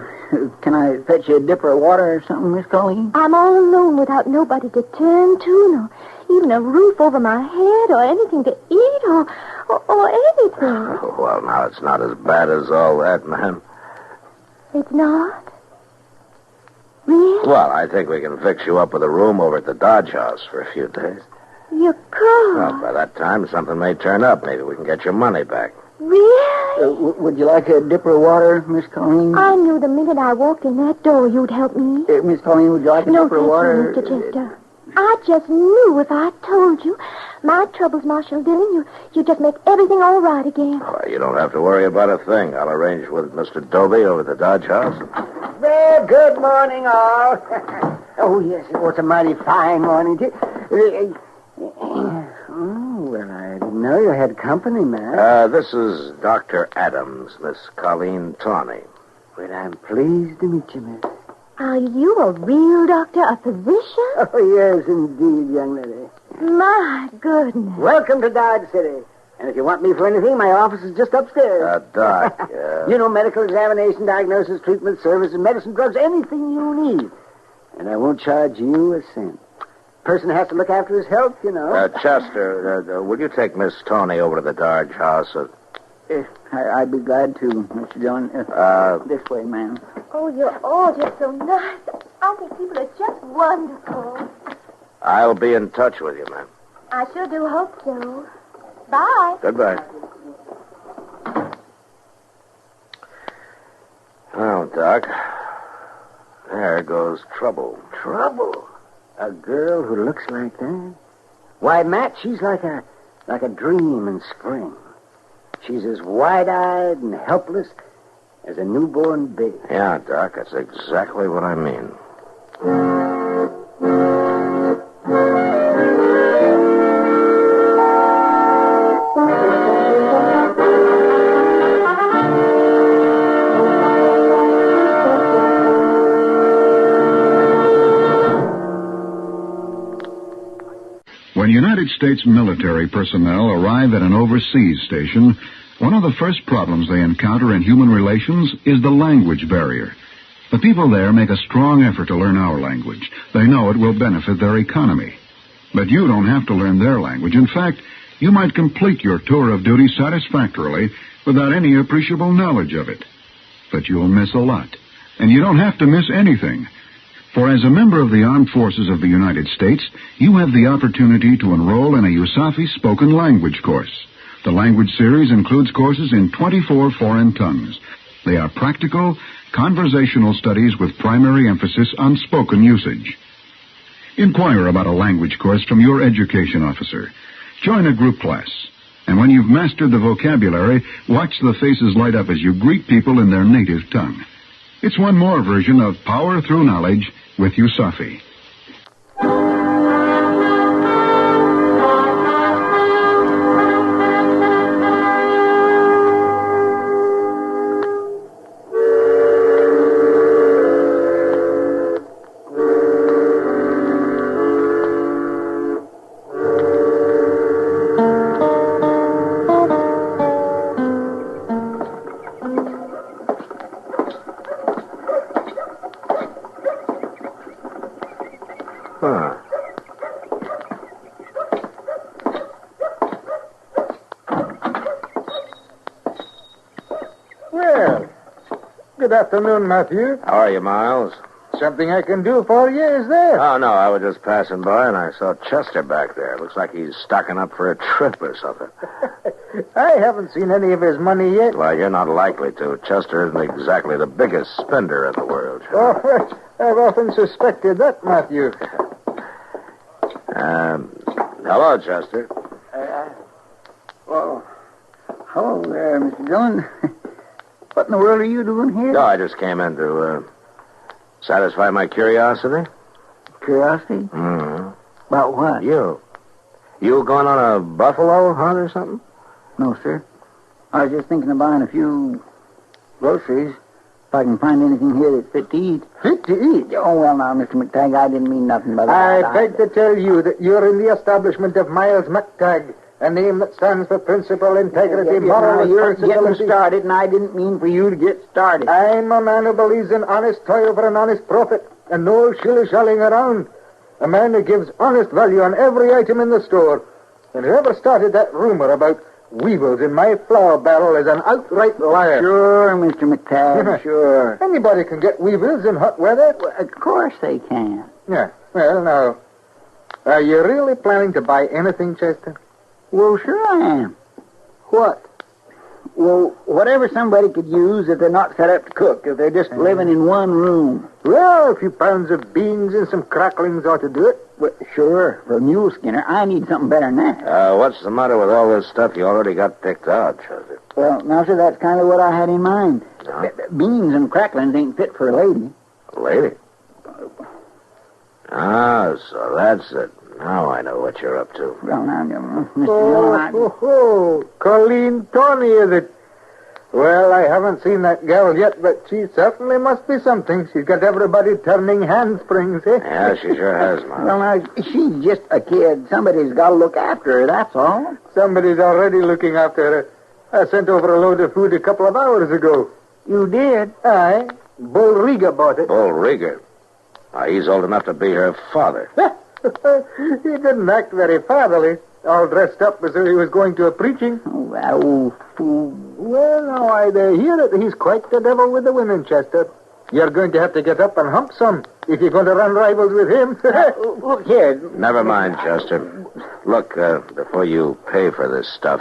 can I fetch you a dipper of water or something, Miss Colleen? I'm all alone without nobody to turn to, nor even a roof over my head, or anything to eat, or anything. Well, now, it's not as bad as all that, ma'am. It's not? Really? Well, I think we can fix you up with a room over at the Dodge House for a few days. You could? Well, by that time, something may turn up. Maybe we can get your money back. Really? Would you like a dipper of water, Miss Colleen? I knew the minute I walked in that door you'd help me. Miss Colleen, would you like a dipper of water? No, thank you, Mr. Chester. I just knew if I told you my troubles, Marshal Dillon, you'd just make everything all right again. Well, you don't have to worry about a thing. I'll arrange with Mr. Dobie over at the Dodge House. Well, good morning, all. Oh, yes, it was a mighty fine morning, too. Well, I didn't know you had company, man. This is Dr. Adams, Miss Colleen Tawney. Well, I'm pleased to meet you, miss. Are you a real doctor, a physician? Oh, yes, indeed, young lady. My goodness. Welcome to Dodge City. And if you want me for anything, my office is just upstairs. Doc, You know, medical examination, diagnosis, treatment, services, medicine, drugs, anything you need. And I won't charge you a cent. Person has to look after his health, you know. Chester, will you take Miss Tawney over to the Dodge House? I'd be glad to, Mr. Dillon. This way, ma'am. Oh, you're all just so nice. I think people are just wonderful. I'll be in touch with you, ma'am. I sure do hope so. Bye. Goodbye. Well, Doc, there goes trouble. Trouble? A girl who looks like that? Why, Matt, she's like a dream in spring. She's as wide-eyed and helpless as a newborn baby. Yeah, Doc, that's exactly what I mean. When United States military personnel arrive at an overseas station, one of the first problems they encounter in human relations is the language barrier. The people there make a strong effort to learn our language. They know it will benefit their economy. But you don't have to learn their language. In fact, you might complete your tour of duty satisfactorily without any appreciable knowledge of it. But you'll miss a lot. And you don't have to miss anything. For as a member of the Armed Forces of the United States, you have the opportunity to enroll in a USAFI spoken language course. The language series includes courses in 24 foreign tongues. They are practical, conversational studies with primary emphasis on spoken usage. Inquire about a language course from your education officer. Join a group class. And when you've mastered the vocabulary, watch the faces light up as you greet people in their native tongue. It's one more version of Power Through Knowledge with USAFI. Well, good afternoon, Matthew. How are you, Miles? Something I can do for you, is there? Oh, no, I was just passing by and I saw Chester back there. Looks like he's stocking up for a trip or something. I haven't seen any of his money yet. Well, you're not likely to. Chester isn't exactly the biggest spender in the world. Oh, I've often suspected that, Matthew. Hello, Chester. Well, hello there, Mr. Dillon. What in the world are you doing here? No, I just came in to satisfy my curiosity. Curiosity? Mm-hmm. About what? You going on a buffalo hunt or something? No, sir. I was just thinking of buying a few groceries. If I can find anything here that's fit to eat. Fit to eat? Oh, well, now, Mr. McTagg, I didn't mean nothing by that. I beg to tell you that you're in the establishment of Miles McTagg, a name that stands for principle, integrity, moral You're responsibility. getting started, and I didn't mean for you to get started. I'm a man who believes in honest toil for an honest profit, and no shilly-shallying around. A man who gives honest value on every item in the store. And whoever started that rumor about weevils in my flour barrel is an outright liar. Sure, Mr. McTagg, sure. Anybody can get weevils in hot weather. Well, of course they can. Yeah, well, now, are you really planning to buy anything, Chester? Well, sure I am. What? Well, whatever somebody could use if they're not set up to cook, if they're just living in one room. Well, a few pounds of beans and some cracklings ought to do it. Well, sure, for a mule skinner. I need something better than that. What's the matter with all this stuff you already got picked out, Chester? Well, now, sir, that's kind of what I had in mind. Beans and cracklings ain't fit for a lady. A lady? Ah, so that's it. Now I know what you're up to. Well, now, Mr. Colleen Tony, is it? Well, I haven't seen that gal yet, but she certainly must be something. She's got everybody turning handsprings, eh? Yeah, she sure has, man. Well, now, she's just a kid. Somebody's got to look after her, that's all. Somebody's already looking after her. I sent over a load of food a couple of hours ago. You did? Aye. Bull Rieger bought it. Bull Rieger? He's old enough to be her father. He didn't act very fatherly, all dressed up as though he was going to a preaching. Oh, that old fool. Well, now, I hear that he's quite the devil with the women, Chester. You're going to have to get up and hump some if you're going to run rivals with him. Look here. Never mind, Chester. Look, before you pay for this stuff,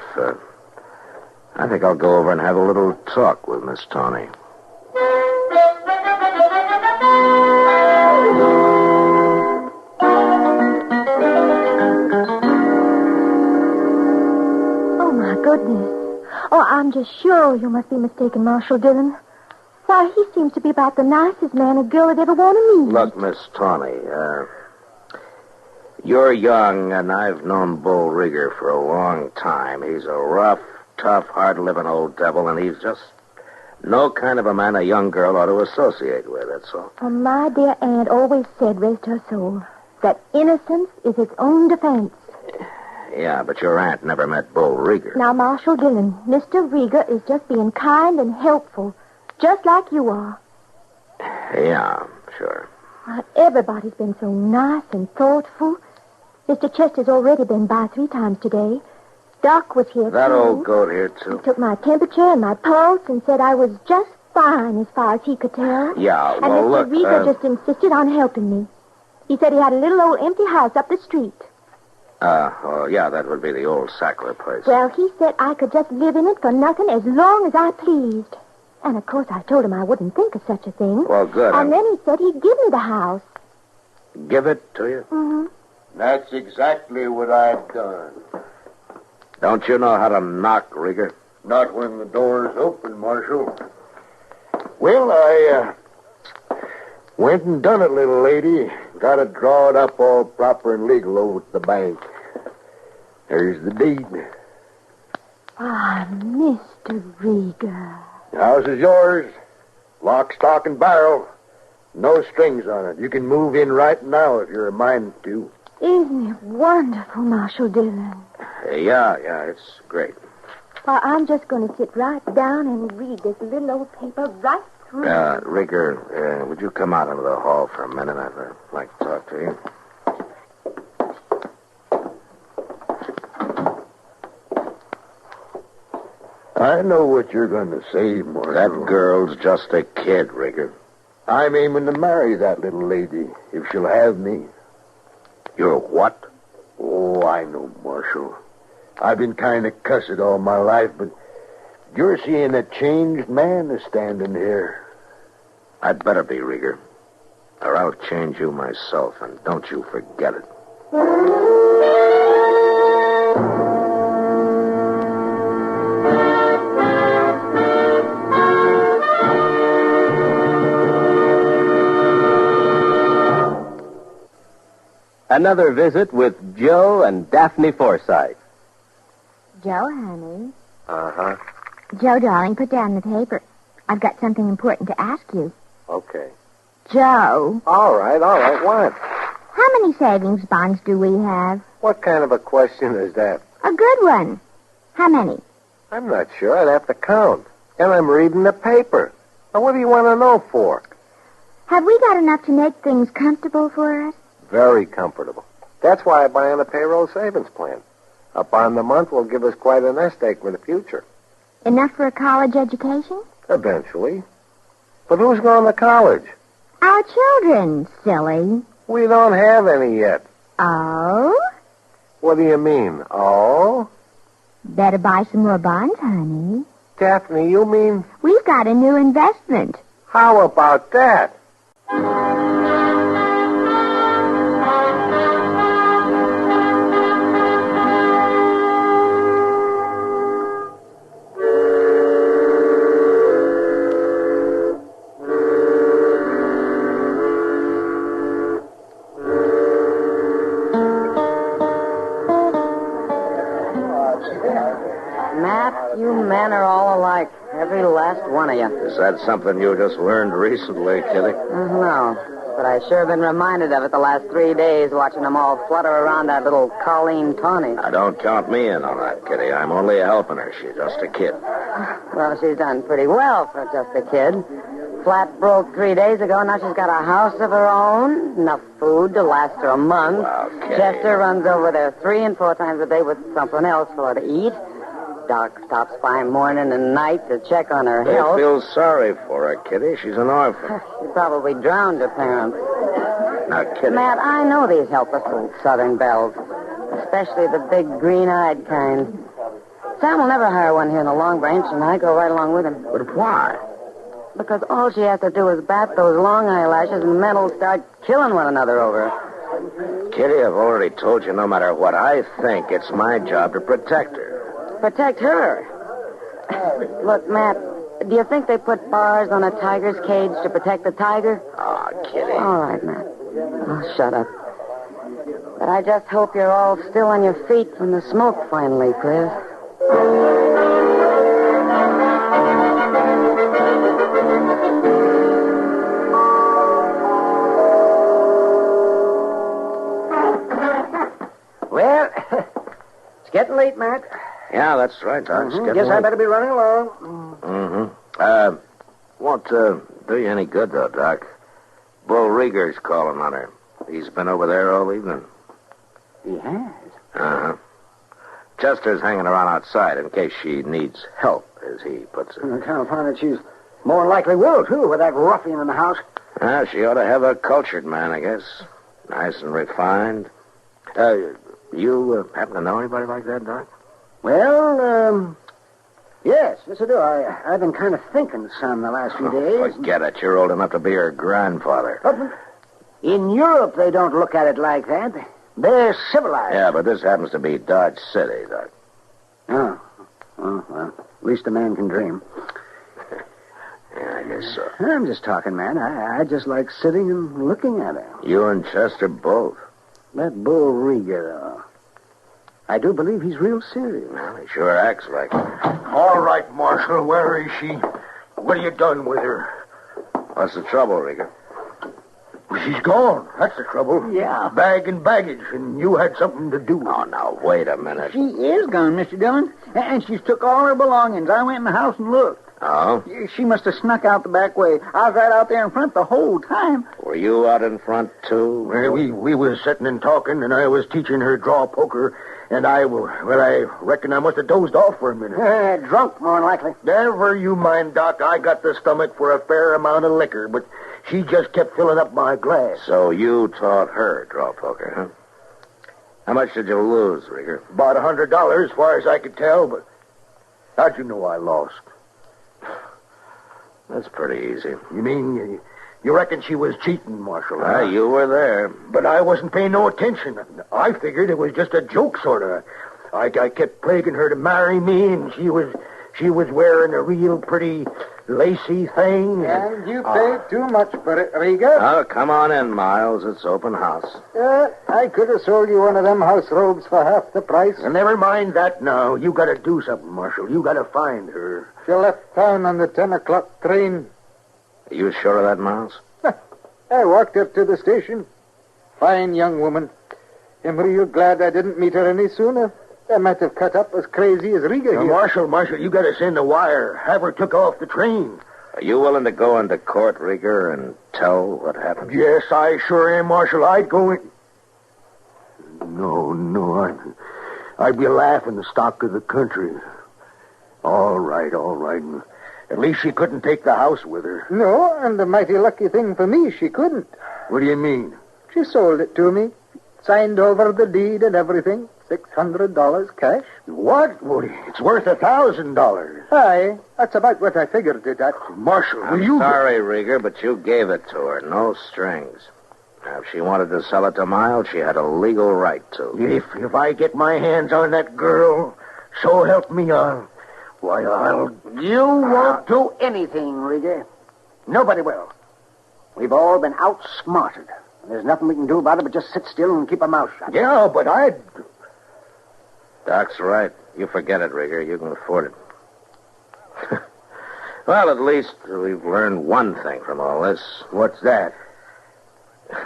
I think I'll go over and have a little talk with Miss Tawny. Goodness. Oh, I'm just sure you must be mistaken, Marshal Dillon. Why, he seems to be about the nicest man a girl would ever want to meet. Look, Miss Tawny, you're young, and I've known Bull Rieger for a long time. He's a rough, tough, hard-living old devil, and he's just no kind of a man a young girl ought to associate with, that's all. Oh, my dear aunt always said, rest her soul, that innocence is its own defense. Yeah, but your aunt never met Bull Rieger. Now, Marshal Dillon, Mr. Rieger is just being kind and helpful, just like you are. Yeah, sure. Everybody's been so nice and thoughtful. Mr. Chester's already been by 3 times today. Doc was here, That too. old goat here, too. He took my temperature and my pulse and said I was just fine as far as he could tell. Yeah, And well, Mr. look, Rieger just insisted on helping me. He said he had a little old empty house up the street. Yeah, that would be the old Sackler place. Well, he said I could just live in it for nothing as long as I pleased. And, of course, I told him I wouldn't think of such a thing. Well, good. And then he said he'd give me the house. Give it to you? Mm-hmm. That's exactly what I've done. Don't you know how to knock, Rieger? Not when the door's open, Marshal. Well, I went and done it, little lady. Got it drawn up all proper and legal over at the bank. There's the deed. Ah, Mr. Rieger. The house is yours. Lock, stock, and barrel. No strings on it. You can move in right now if you're a mind to. Isn't it wonderful, Marshal Dillon? Yeah, it's great. Well, I'm just going to sit right down and read this little old paper right through. Rieger, would you come out into the hall for a minute? I'd like to talk to you. I know what you're going to say, Marshal. That girl's just a kid, Rieger. I'm aiming to marry that little lady, if she'll have me. You're what? Oh, I know, Marshal. I've been kind of cussed all my life, but you're seeing a changed man standing here. I'd better be, Rieger. Or I'll change you myself, and don't you forget it. Another visit with Joe and Daphne Forsythe. Joe, honey. Uh-huh. Joe, darling, put down the paper. I've got something important to ask you. Okay. Joe. All right, what? How many savings bonds do we have? What kind of a question is that? A good one. How many? I'm not sure. I'd have to count. And I'm reading the paper. Now, what do you want to know for? Have we got enough to make things comfortable for us? Very comfortable. That's why I buy on a payroll savings plan. Up on the month will give us quite a nest egg for the future. Enough for a college education? Eventually. But who's going to college? Our children, silly. We don't have any yet. Oh? What do you mean, oh? Better buy some more bonds, honey. Daphne, you mean? We've got a new investment. How about that? You men are all alike. Every last one of you. Is that something you just learned recently, Kitty? No. But I sure been reminded of it the last 3 days, watching them all flutter around that little Colleen Tawny. Now, don't count me in on that, Kitty. I'm only helping her. She's just a kid. Well, she's done pretty well for just a kid. Flat broke 3 days ago. Now she's got a house of her own, enough food to last her a month. Okay. Chester runs over there 3 and 4 times a day with something else for her to eat. Doc stops by morning and night to check on her health. I feel sorry for her, Kitty. She's an orphan. She probably drowned her parents. Now, Kitty. Matt, I know these helpless little southern belles, especially the big green-eyed kind. Sam will never hire one here in the Long Branch, and I go right along with him. But why? Because all she has to do is bat those long eyelashes, and men will start killing one another over her. Kitty, I've already told you no matter what I think, it's my job to protect her. Protect her. Look, Matt, do you think they put bars on a tiger's cage to protect the tiger? Oh, Kitty. All right, Matt. Oh, shut up. But I just hope you're all still on your feet when the smoke finally clears. Well, it's getting late, Matt. Yeah, that's right, Doc. It's getting Guess I late. better be running along. Won't do you any good, though, Doc. Bull Rieger's calling on her. He's been over there all evening. He has? Uh-huh. Chester's hanging around outside in case she needs help, as he puts it. I kind of find that she's more than likely will, too, with that ruffian in the house. She ought to have a cultured man, I guess. Nice and refined. You happen to know anybody like that, Doc? Well, yes, I do. I've been kind of thinking some the last few days. Forget it. You're old enough to be her grandfather. In Europe, they don't look at it like that. They're civilized. Yeah, but this happens to be Dodge City, Doc. Oh, well, at least a man can dream. Yeah, I guess so. I'm just talking, man. I just like sitting and looking at her. You and Chester both. That Bull Rieger, though. I do believe he's real serious. Well, he sure acts like it. All right, Marshal, where is she? What have you done with her? What's the trouble, Rieger? She's gone. That's the trouble. Yeah. Bag and baggage, and you had something to do with it. Oh, now, wait a minute. She is gone, Mr. Dillon. And she's took all her belongings. I went in the house and looked. Oh? She must have snuck out the back way. I was right out there in front the whole time. Were you out in front, too? Well, we was sitting and talking, and I was teaching her draw poker, and I reckon I must have dozed off for a minute. Drunk, more than likely. Never you mind, Doc. I got the stomach for a fair amount of liquor, but she just kept filling up my glass. So you taught her draw poker, huh? How much did you lose, Rieger? About $100, as far as I could tell, but how'd you know I lost? That's pretty easy. You mean you reckon she was cheating, Marshal? Huh? You were there. But I wasn't paying no attention. I figured it was just a joke, sort of. I kept plaguing her to marry me, and she was She was wearing a real pretty lacy thing. And you paid too much for it, Rieger. Oh, come on in, Miles. It's open house. I could have sold you one of them house robes for half the price. Never mind that now. You got to do something, Marshal. You got to find her. She left town on the 10 o'clock train. Are you sure of that, Miles? I walked up to the station. Fine young woman. I'm real glad I didn't meet her any sooner. I might have cut up as crazy as Rieger Now, here. Marshal, you got to send a wire. Have her took off the train. Are you willing to go into court, Rieger, and tell what happened? Yes, I sure am, Marshal. I'd go in. No, I'd be laughing the stock of the country. All right. At least she couldn't take the house with her. No, and the mighty lucky thing for me, she couldn't. What do you mean? She sold it to me. Signed over the deed and everything. $600 cash. What? Well, it's worth $1,000. Aye, that's about what I figured it at. Marshal, I'm sorry, Rieger, but you gave it to her. No strings. Now, if she wanted to sell it to Miles, she had a legal right to. If I get my hands on that girl, so help me, I'll... You won't do anything, Rieger. Nobody will. We've all been outsmarted. There's nothing we can do about it but just sit still and keep our mouth shut. Yeah, but I'd... Doc's right. You forget it, Rieger. You can afford it. Well, at least we've learned one thing from all this. What's that?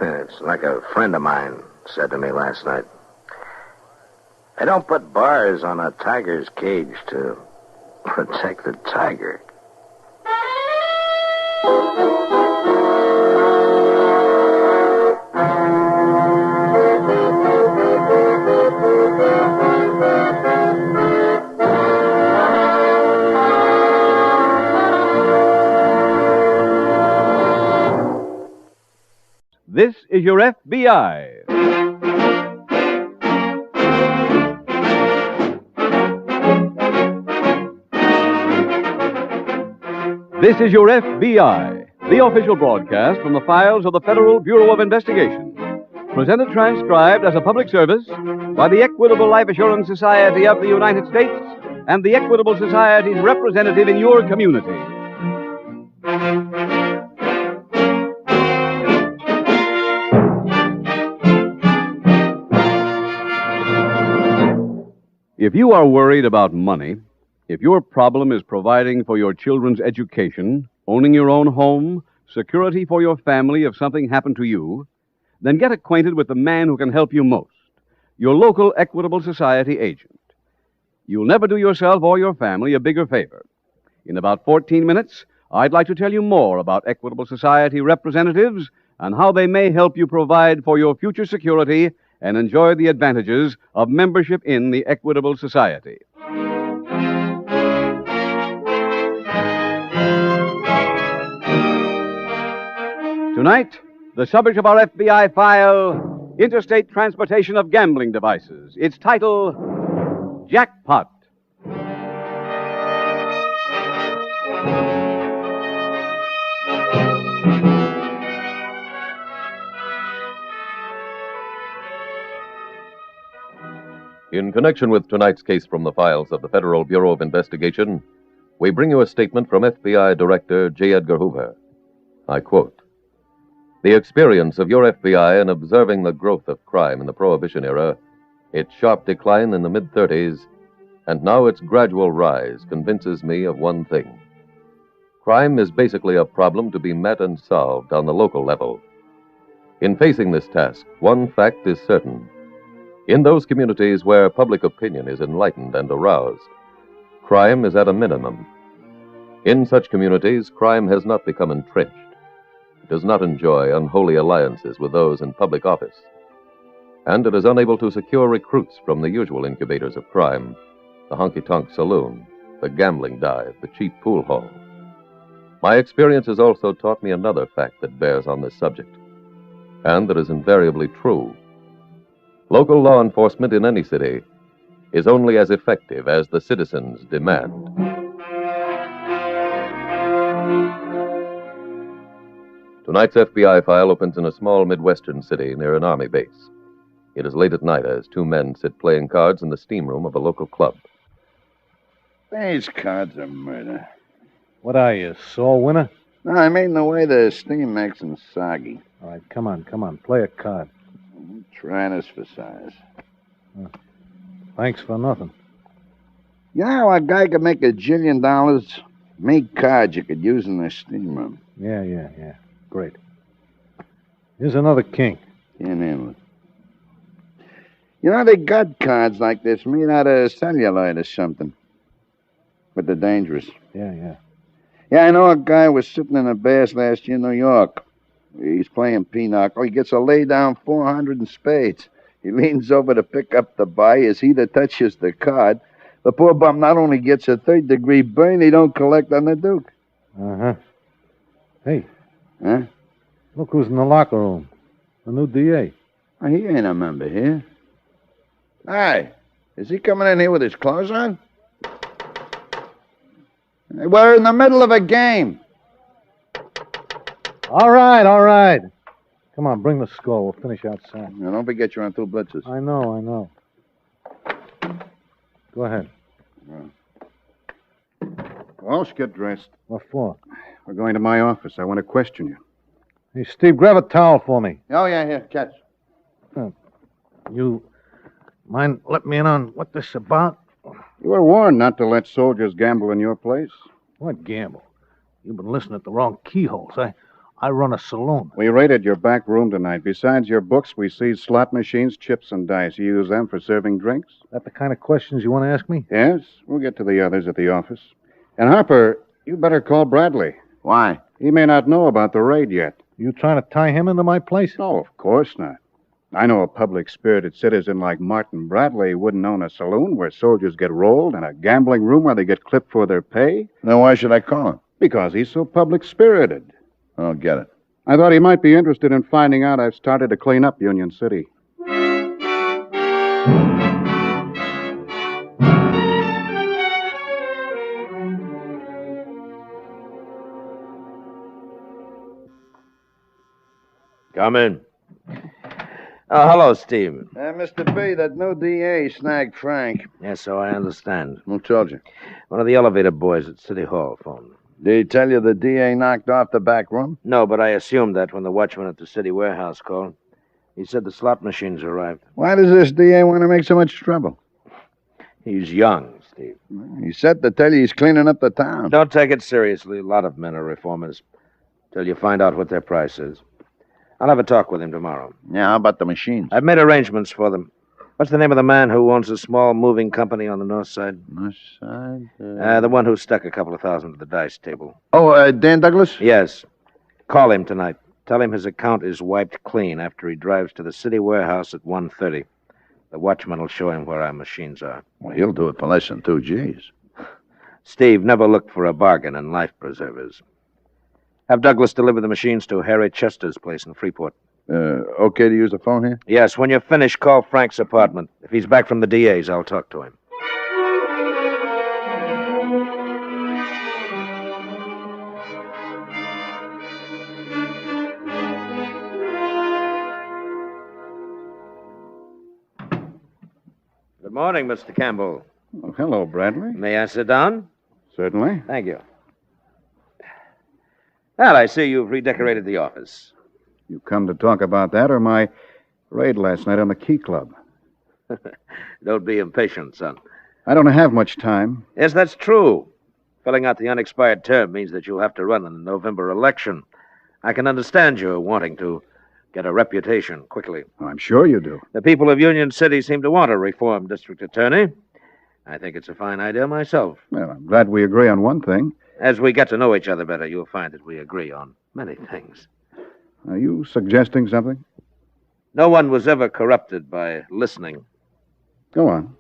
It's like a friend of mine said to me last night. I don't put bars on a tiger's cage to protect the tiger. This is your FBI. This is your FBI, the official broadcast from the files of the Federal Bureau of Investigation. Presented transcribed as a public service by the Equitable Life Assurance Society of the United States and the Equitable Society's representative in your community. If you are worried about money, if your problem is providing for your children's education, owning your own home, security for your family if something happened to you, then get acquainted with the man who can help you most, your local Equitable Society agent. You'll never do yourself or your family a bigger favor. In about 14 minutes, I'd like to tell you more about Equitable Society representatives and how they may help you provide for your future security and enjoy the advantages of membership in the Equitable Society. Tonight, the subject of our FBI file, Interstate Transportation of Gambling Devices. Its title, Jackpot. In connection with tonight's case from the files of the Federal Bureau of Investigation, we bring you a statement from FBI Director J. Edgar Hoover. I quote, "The experience of your FBI in observing the growth of crime in the Prohibition era, its sharp decline in the mid-30s, and now its gradual rise convinces me of one thing. Crime is basically a problem to be met and solved on the local level. In facing this task, one fact is certain. In those communities where public opinion is enlightened and aroused, crime is at a minimum. In such communities, crime has not become entrenched. It does not enjoy unholy alliances with those in public office. And it is unable to secure recruits from the usual incubators of crime, the honky-tonk saloon, the gambling dive, the cheap pool hall. My experience has also taught me another fact that bears on this subject, and that is invariably true. Local law enforcement in any city is only as effective as the citizens demand." Tonight's FBI file opens in a small Midwestern city near an Army base. It is late at night as two men sit playing cards in the steam room of a local club. These cards are murder. What are you, sore winner? No, I mean the way the steam makes them soggy. All right, come on. Play a card. Trying us for size. Thanks for nothing. You know how a guy could make $1 jillion? Make cards you could use in the steam room. Yeah. Great. Here's another king. Can't handle it. You know, they got cards like this made out of celluloid or something. But they're dangerous. Yeah. Yeah, I know a guy was sitting in a bass last year in New York. He's playing pinochle. He gets a lay down 400 in spades. He leans over to pick up the buy. As he that touches the card, the poor bum not only gets a third-degree burn, he don't collect on the Duke. Uh-huh. Hey. Huh? Look who's in the locker room. The new DA. Oh, he ain't a member here. Hi. Is he coming in here with his clothes on? We're in the middle of a game. All right. Come on, bring the score. We'll finish outside. Now, don't forget you're on 2 blitzes. I know. Go ahead. Well, let's get dressed. What for? We're going to my office. I want to question you. Hey, Steve, grab a towel for me. Oh, yeah, here, catch. You mind letting me in on what this is about? You were warned not to let soldiers gamble in your place. What gamble? You've been listening at the wrong keyholes. I run a saloon. We raided your back room tonight. Besides your books, we seized slot machines, chips, and dice. You use them for serving drinks? That the kind of questions you want to ask me? Yes. We'll get to the others at the office. And Harper, you better call Bradley. Why? He may not know about the raid yet. You trying to tie him into my place? No, of course not. I know a public-spirited citizen like Martin Bradley wouldn't own a saloon where soldiers get rolled and a gambling room where they get clipped for their pay. Then why should I call him? Because he's so public-spirited. I don't get it. I thought he might be interested in finding out I've started to clean up Union City. Come in. Hello, Steve. Mr. B, that new DA snagged Frank. Yes, so I understand. Who told you? One of the elevator boys at City Hall phoned. Did he tell you the DA knocked off the back room? No, but I assumed that when the watchman at the city warehouse called. He said the slot machines arrived. Why does this DA want to make so much trouble? He's young, Steve. He said to tell you he's cleaning up the town. Don't take it seriously. A lot of men are reformers. Till you find out what their price is. I'll have a talk with him tomorrow. Yeah, how about the machines? I've made arrangements for them. What's the name of the man who owns a small moving company on the north side? North side? The one who stuck a couple of thousand to the dice table. Oh, Dan Douglas? Yes. Call him tonight. Tell him his account is wiped clean after he drives to the city warehouse at 1:30. The watchman will show him where our machines are. Well, he'll do it for less than 2 G's. Steve, never look for a bargain in life preservers. Have Douglas deliver the machines to Harry Chester's place in Freeport. Okay to use the phone here? Yes, when you're finished, call Frank's apartment. If he's back from the DA's, I'll talk to him. Good morning, Mr. Campbell. Oh, hello, Bradley. May I sit down? Certainly. Thank you. Well, I see you've redecorated the office. You come to talk about that or my raid last night on the Key Club? Don't be impatient, son. I don't have much time. Yes, that's true. Filling out the unexpired term means that you'll have to run in the November election. I can understand you wanting to get a reputation quickly. I'm sure you do. The people of Union City seem to want a reformed district attorney. I think it's a fine idea myself. Well, I'm glad we agree on one thing. As we get to know each other better, you'll find that we agree on many things. Are you suggesting something? No one was ever corrupted by listening. Go on.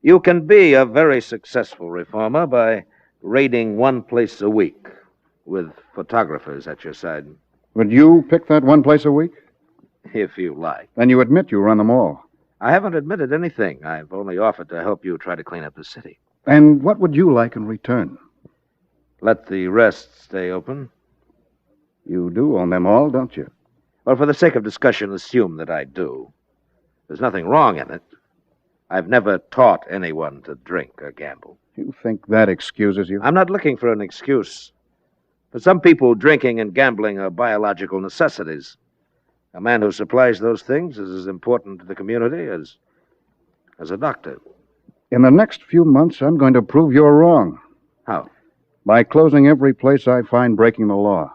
You can be a very successful reformer by raiding one place a week with photographers at your side. Would you pick that one place a week? If you like. Then you admit you run them all. I haven't admitted anything. I've only offered to help you try to clean up the city. And what would you like in return? Let the rest stay open. You do own them all, don't you? Well, for the sake of discussion, assume that I do. There's nothing wrong in it. I've never taught anyone to drink or gamble. You think that excuses you? I'm not looking for an excuse. For some people, drinking and gambling are biological necessities. A man who supplies those things is as important to the community as a doctor. In the next few months, I'm going to prove you're wrong. How? By closing every place I find breaking the law.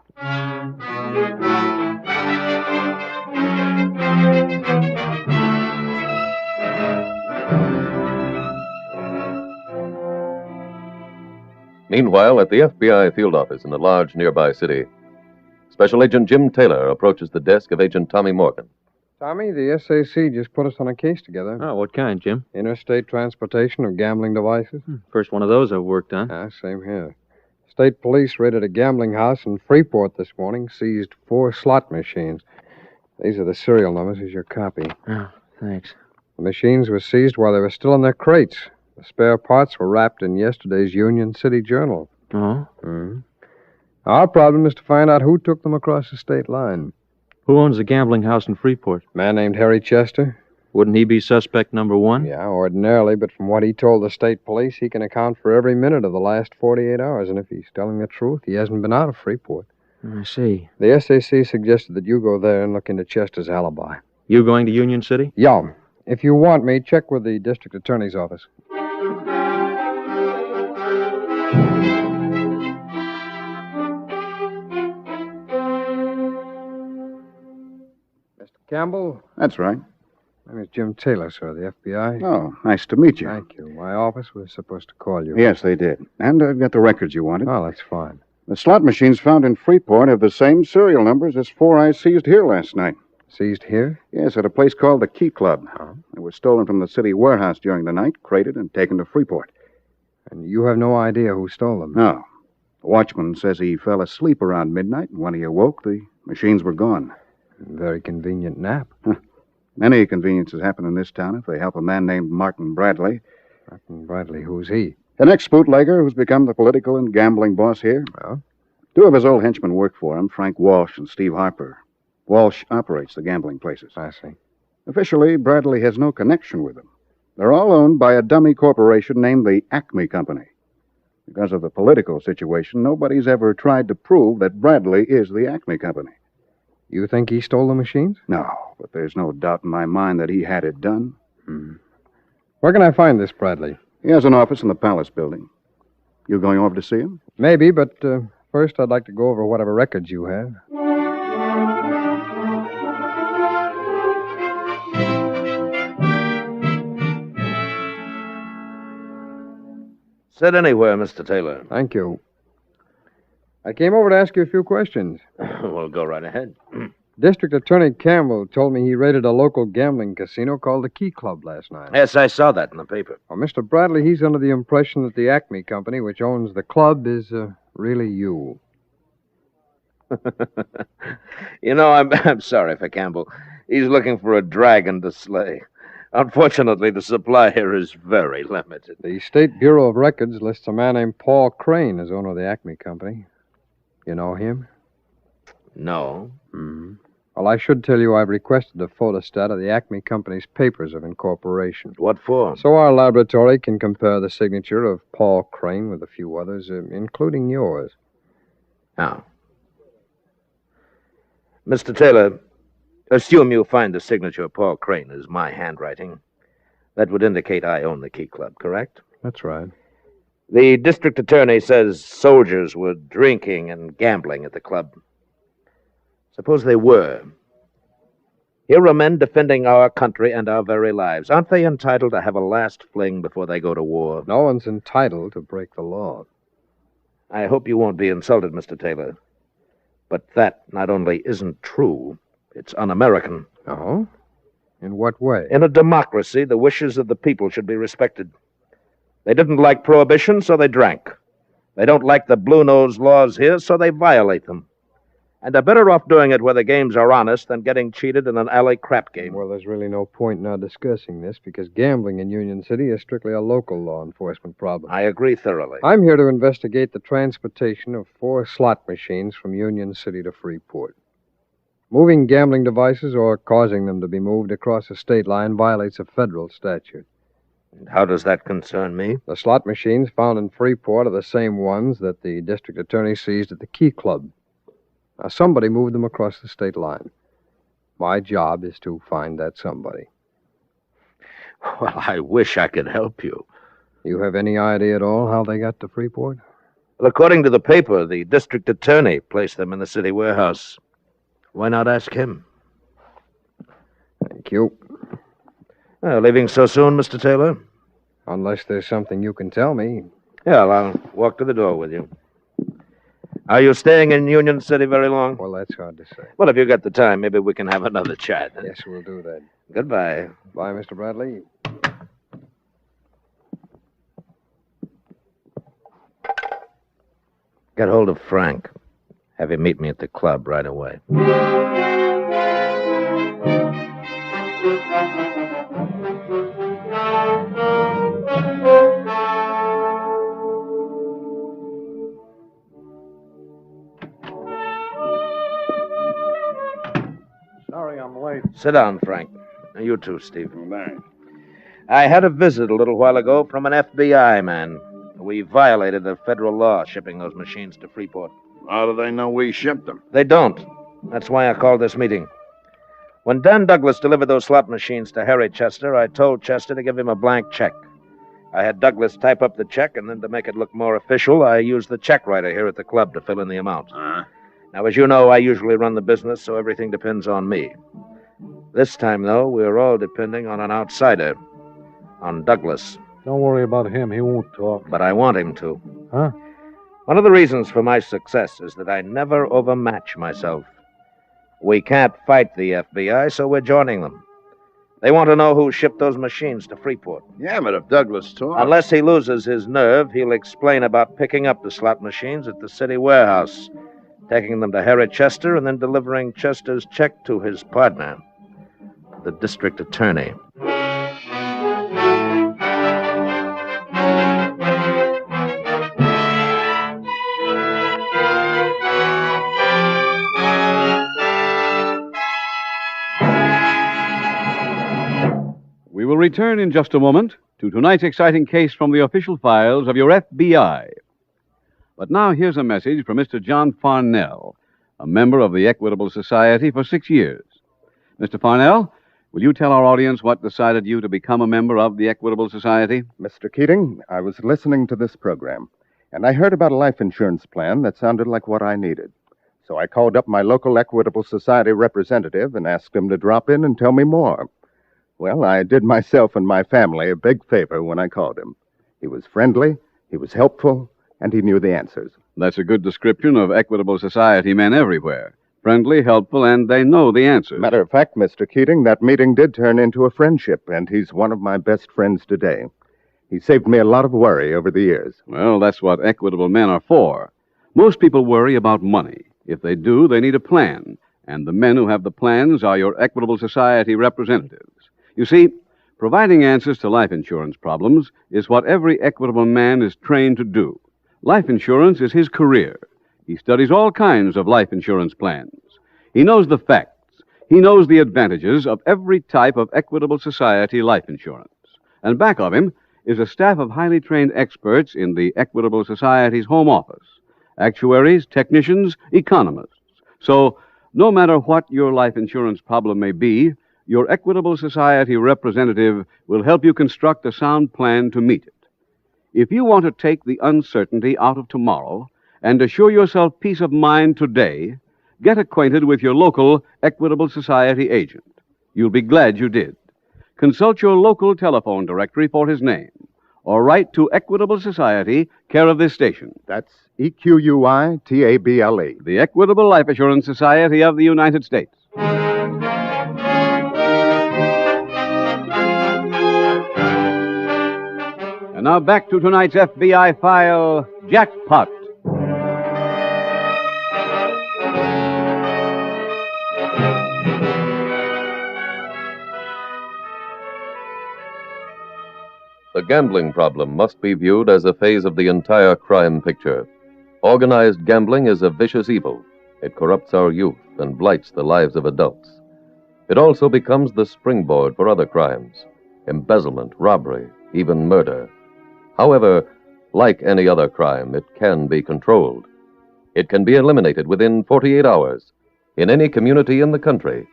Meanwhile, at the FBI field office in a large nearby city, Special Agent Jim Taylor approaches the desk of Agent Tommy Morgan. Tommy, the SAC just put us on a case together. Oh, what kind, Jim? Interstate transportation of gambling devices. First one of those I've worked on. Same here. State police raided a gambling house in Freeport this morning, seized 4 slot machines. These are the serial numbers. Here's your copy. Oh, thanks. The machines were seized while they were still in their crates. The spare parts were wrapped in yesterday's Union City Journal. Oh? Mm-hmm. Our problem is to find out who took them across the state line. Who owns the gambling house in Freeport? A man named Harry Chester. Wouldn't he be suspect number 1? Yeah, ordinarily, but from what he told the state police, he can account for every minute of the last 48 hours, and if he's telling the truth, he hasn't been out of Freeport. I see. The SAC suggested that you go there and look into Chester's alibi. You going to Union City? Yeah. If you want me, check with the district attorney's office. Campbell? That's right. My name is Jim Taylor, sir, the FBI. Oh, nice to meet you. Thank you. My office was supposed to call you. Yes, they did. And I've got the records you wanted. Oh, that's fine. The slot machines found in Freeport have the same serial numbers as 4 I seized here last night. Seized here? Yes, at a place called the Key Club. They were stolen from the city warehouse during the night, crated, and taken to Freeport. And you have no idea who stole them? No. The watchman says he fell asleep around midnight, and when he awoke, the machines were gone. Very convenient nap. Many conveniences happen in this town if they help a man named Martin Bradley. Martin Bradley, who's he? An ex-bootlegger who's become the political and gambling boss here. Well? 2 of his old henchmen work for him, Frank Walsh and Steve Harper. Walsh operates the gambling places. I see. Officially, Bradley has no connection with them. They're all owned by a dummy corporation named the Acme Company. Because of the political situation, nobody's ever tried to prove that Bradley is the Acme Company. You think he stole the machines? No, but there's no doubt in my mind that he had it done. Where can I find this Bradley? He has an office in the Palace building. You going over to see him? Maybe, but first I'd like to go over whatever records you have. Sit anywhere, Mr. Taylor. Thank you. I came over to ask you a few questions. Well, go right ahead. District Attorney Campbell told me he raided a local gambling casino called the Key Club last night. Yes, I saw that in the paper. Well, Mr. Bradley, he's under the impression that the Acme Company, which owns the club, is really you. You know, I'm sorry for Campbell. He's looking for a dragon to slay. Unfortunately, the supply here is very limited. The State Bureau of Records lists a man named Paul Crane as owner of the Acme Company. You know him? No. Well, I should tell you I've requested a photostat of the Acme Company's papers of incorporation. What for? So our laboratory can compare the signature of Paul Crane with a few others, including yours. Now, Mr. Taylor, assume you find the signature of Paul Crane is my handwriting. That would indicate I own the Key Club, correct? That's right. The district attorney says soldiers were drinking and gambling at the club. Suppose they were. Here are men defending our country and our very lives. Aren't they entitled to have a last fling before they go to war? No one's entitled to break the law. I hope you won't be insulted, Mr. Taylor. But that not only isn't true, it's un-American. Oh? In what way? In a democracy, the wishes of the people should be respected. They didn't like prohibition, so they drank. They don't like the blue-nose laws here, so they violate them. And they're better off doing it where the games are honest than getting cheated in an alley crap game. Well, there's really no point in our discussing this, because gambling in Union City is strictly a local law enforcement problem. I agree thoroughly. I'm here to investigate the transportation of 4 slot machines from Union City to Freeport. Moving gambling devices or causing them to be moved across a state line violates a federal statute. And how does that concern me? The slot machines found in Freeport are the same ones that the district attorney seized at the Key Club. Now, somebody moved them across the state line. My job is to find that somebody. Well, I wish I could help you. You have any idea at all how they got to Freeport? Well, according to the paper, the district attorney placed them in the city warehouse. Why not ask him? Thank you. Leaving so soon, Mr. Taylor? Unless there's something you can tell me. Yeah, well, I'll walk to the door with you. Are you staying in Union City very long? Well, that's hard to say. Well, if you got the time, maybe we can have another chat. Yes, we'll do that. Goodbye. Bye, Mr. Bradley. Get hold of Frank. Have him meet me at the club right away. Sorry I'm late. Sit down, Frank. And you too, Steve. Thanks. I had a visit a little while ago from an FBI man. We violated a federal law shipping those machines to Freeport. How do they know we shipped them? They don't. That's why I called this meeting. When Dan Douglas delivered those slot machines to Harry Chester, I told Chester to give him a blank check. I had Douglas type up the check, and then to make it look more official, I used the check writer here at the club to fill in the amount. Now, as you know, I usually run the business, so everything depends on me. This time, though, we're all depending on an outsider, on Douglas. Don't worry about him. He won't talk. But I want him to. Huh? One of the reasons for my success is that I never overmatch myself. We can't fight the FBI, so we're joining them. They want to know who shipped those machines to Freeport. Yeah, but if Douglas talks... Unless he loses his nerve, he'll explain about picking up the slot machines at the city warehouse, taking them to Harry Chester, and then delivering Chester's check to his partner, the district attorney. We will return in just a moment to tonight's exciting case from the official files of your FBI. But now here's a message from Mr. John Farnell, a member of the Equitable Society for 6 years. Mr. Farnell, will you tell our audience what decided you to become a member of the Equitable Society? Mr. Keating, I was listening to this program, and I heard about a life insurance plan that sounded like what I needed. So I called up my local Equitable Society representative and asked him to drop in and tell me more. Well, I did myself and my family a big favor when I called him. He was friendly, he was helpful, and he knew the answers. That's a good description of Equitable Society men everywhere. Friendly, helpful, and they know the answers. Matter of fact, Mr. Keating, that meeting did turn into a friendship, and he's one of my best friends today. He saved me a lot of worry over the years. Well, that's what equitable men are for. Most people worry about money. If they do, they need a plan. And the men who have the plans are your Equitable Society representatives. You see, providing answers to life insurance problems is what every equitable man is trained to do. Life insurance is his career. He studies all kinds of life insurance plans. He knows the facts. He knows the advantages of every type of Equitable Society life insurance. And back of him is a staff of highly trained experts in the Equitable Society's home office. Actuaries, technicians, economists. So, no matter what your life insurance problem may be, your Equitable Society representative will help you construct a sound plan to meet it. If you want to take the uncertainty out of tomorrow and assure yourself peace of mind today, get acquainted with your local Equitable Society agent. You'll be glad you did. Consult your local telephone directory for his name, or write to Equitable Society, care of this station. That's EQUITABLE. The Equitable Life Assurance Society of the United States. And now back to tonight's FBI file, Jackpot. The gambling problem must be viewed as a phase of the entire crime picture. Organized gambling is a vicious evil. It corrupts our youth and blights the lives of adults. It also becomes the springboard for other crimes: embezzlement, robbery, even murder. However, like any other crime, it can be controlled. It can be eliminated within 48 hours in any community in the country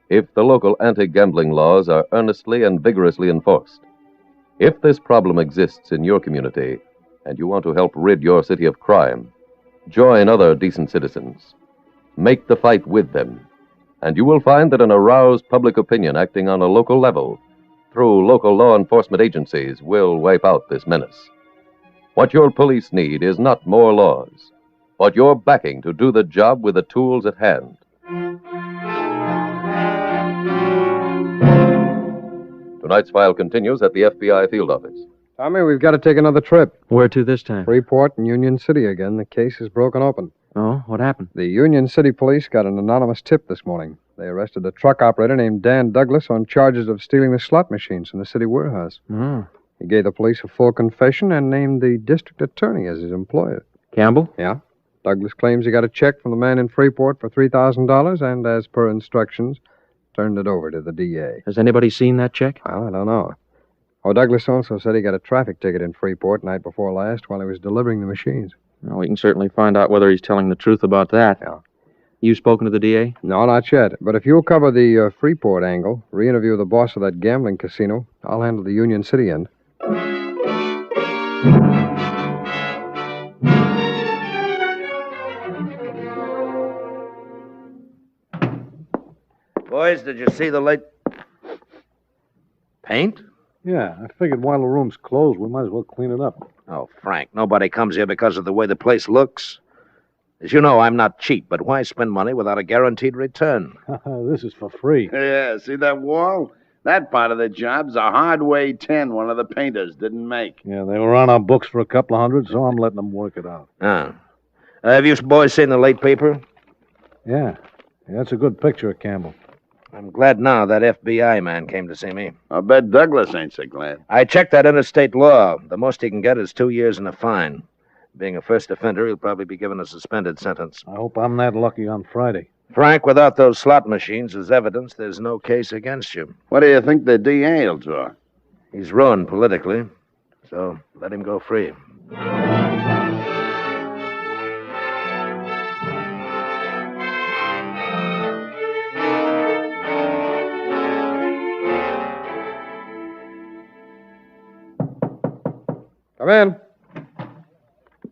if the local anti-gambling laws are earnestly and vigorously enforced. If this problem exists in your community and you want to help rid your city of crime, join other decent citizens. Make the fight with them, and you will find that an aroused public opinion acting on a local level through local law enforcement agencies will wipe out this menace. What your police need is not more laws, but your backing to do the job with the tools at hand. Tonight's file continues at the FBI field office. Tommy, we've got to take another trip. Where to this time? Freeport and Union City again. The case is broken open. Oh, what happened? The Union City police got an anonymous tip this morning. They arrested a truck operator named Dan Douglas on charges of stealing the slot machines from the city warehouse. Oh. He gave the police a full confession and named the district attorney as his employer. Campbell? Yeah. Douglas claims he got a check from the man in Freeport for $3,000 and, as per instructions, turned it over to the DA. Has anybody seen that check? Well, I don't know. Oh, Douglas also said he got a traffic ticket in Freeport night before last while he was delivering the machines. Well, we can certainly find out whether he's telling the truth about that. Yeah. You spoken to the DA? No, not yet. But if you'll cover the Freeport angle, re-interview the boss of that gambling casino, I'll handle the Union City end. Boys, did you see the late... Paint? Yeah, I figured while the room's closed, we might as well clean it up. Oh, Frank, nobody comes here because of the way the place looks. As you know, I'm not cheap, but why spend money without a guaranteed return? This is for free. Yeah, see that wall? That part of the job's a hardway 10 one of the painters didn't make. Yeah, they were on our books for a couple of hundred, so I'm letting them work it out. Have you boys seen the late paper? Yeah, that's a good picture of Campbell. I'm glad now that FBI man came to see me. I bet Douglas ain't so glad. I checked that interstate law. The most he can get is 2 years and a fine. Being a first offender, he'll probably be given a suspended sentence. I hope I'm that lucky on Friday. Frank, without those slot machines as evidence, there's no case against you. What do you think the DA will do? He's ruined politically, so let him go free. Come in.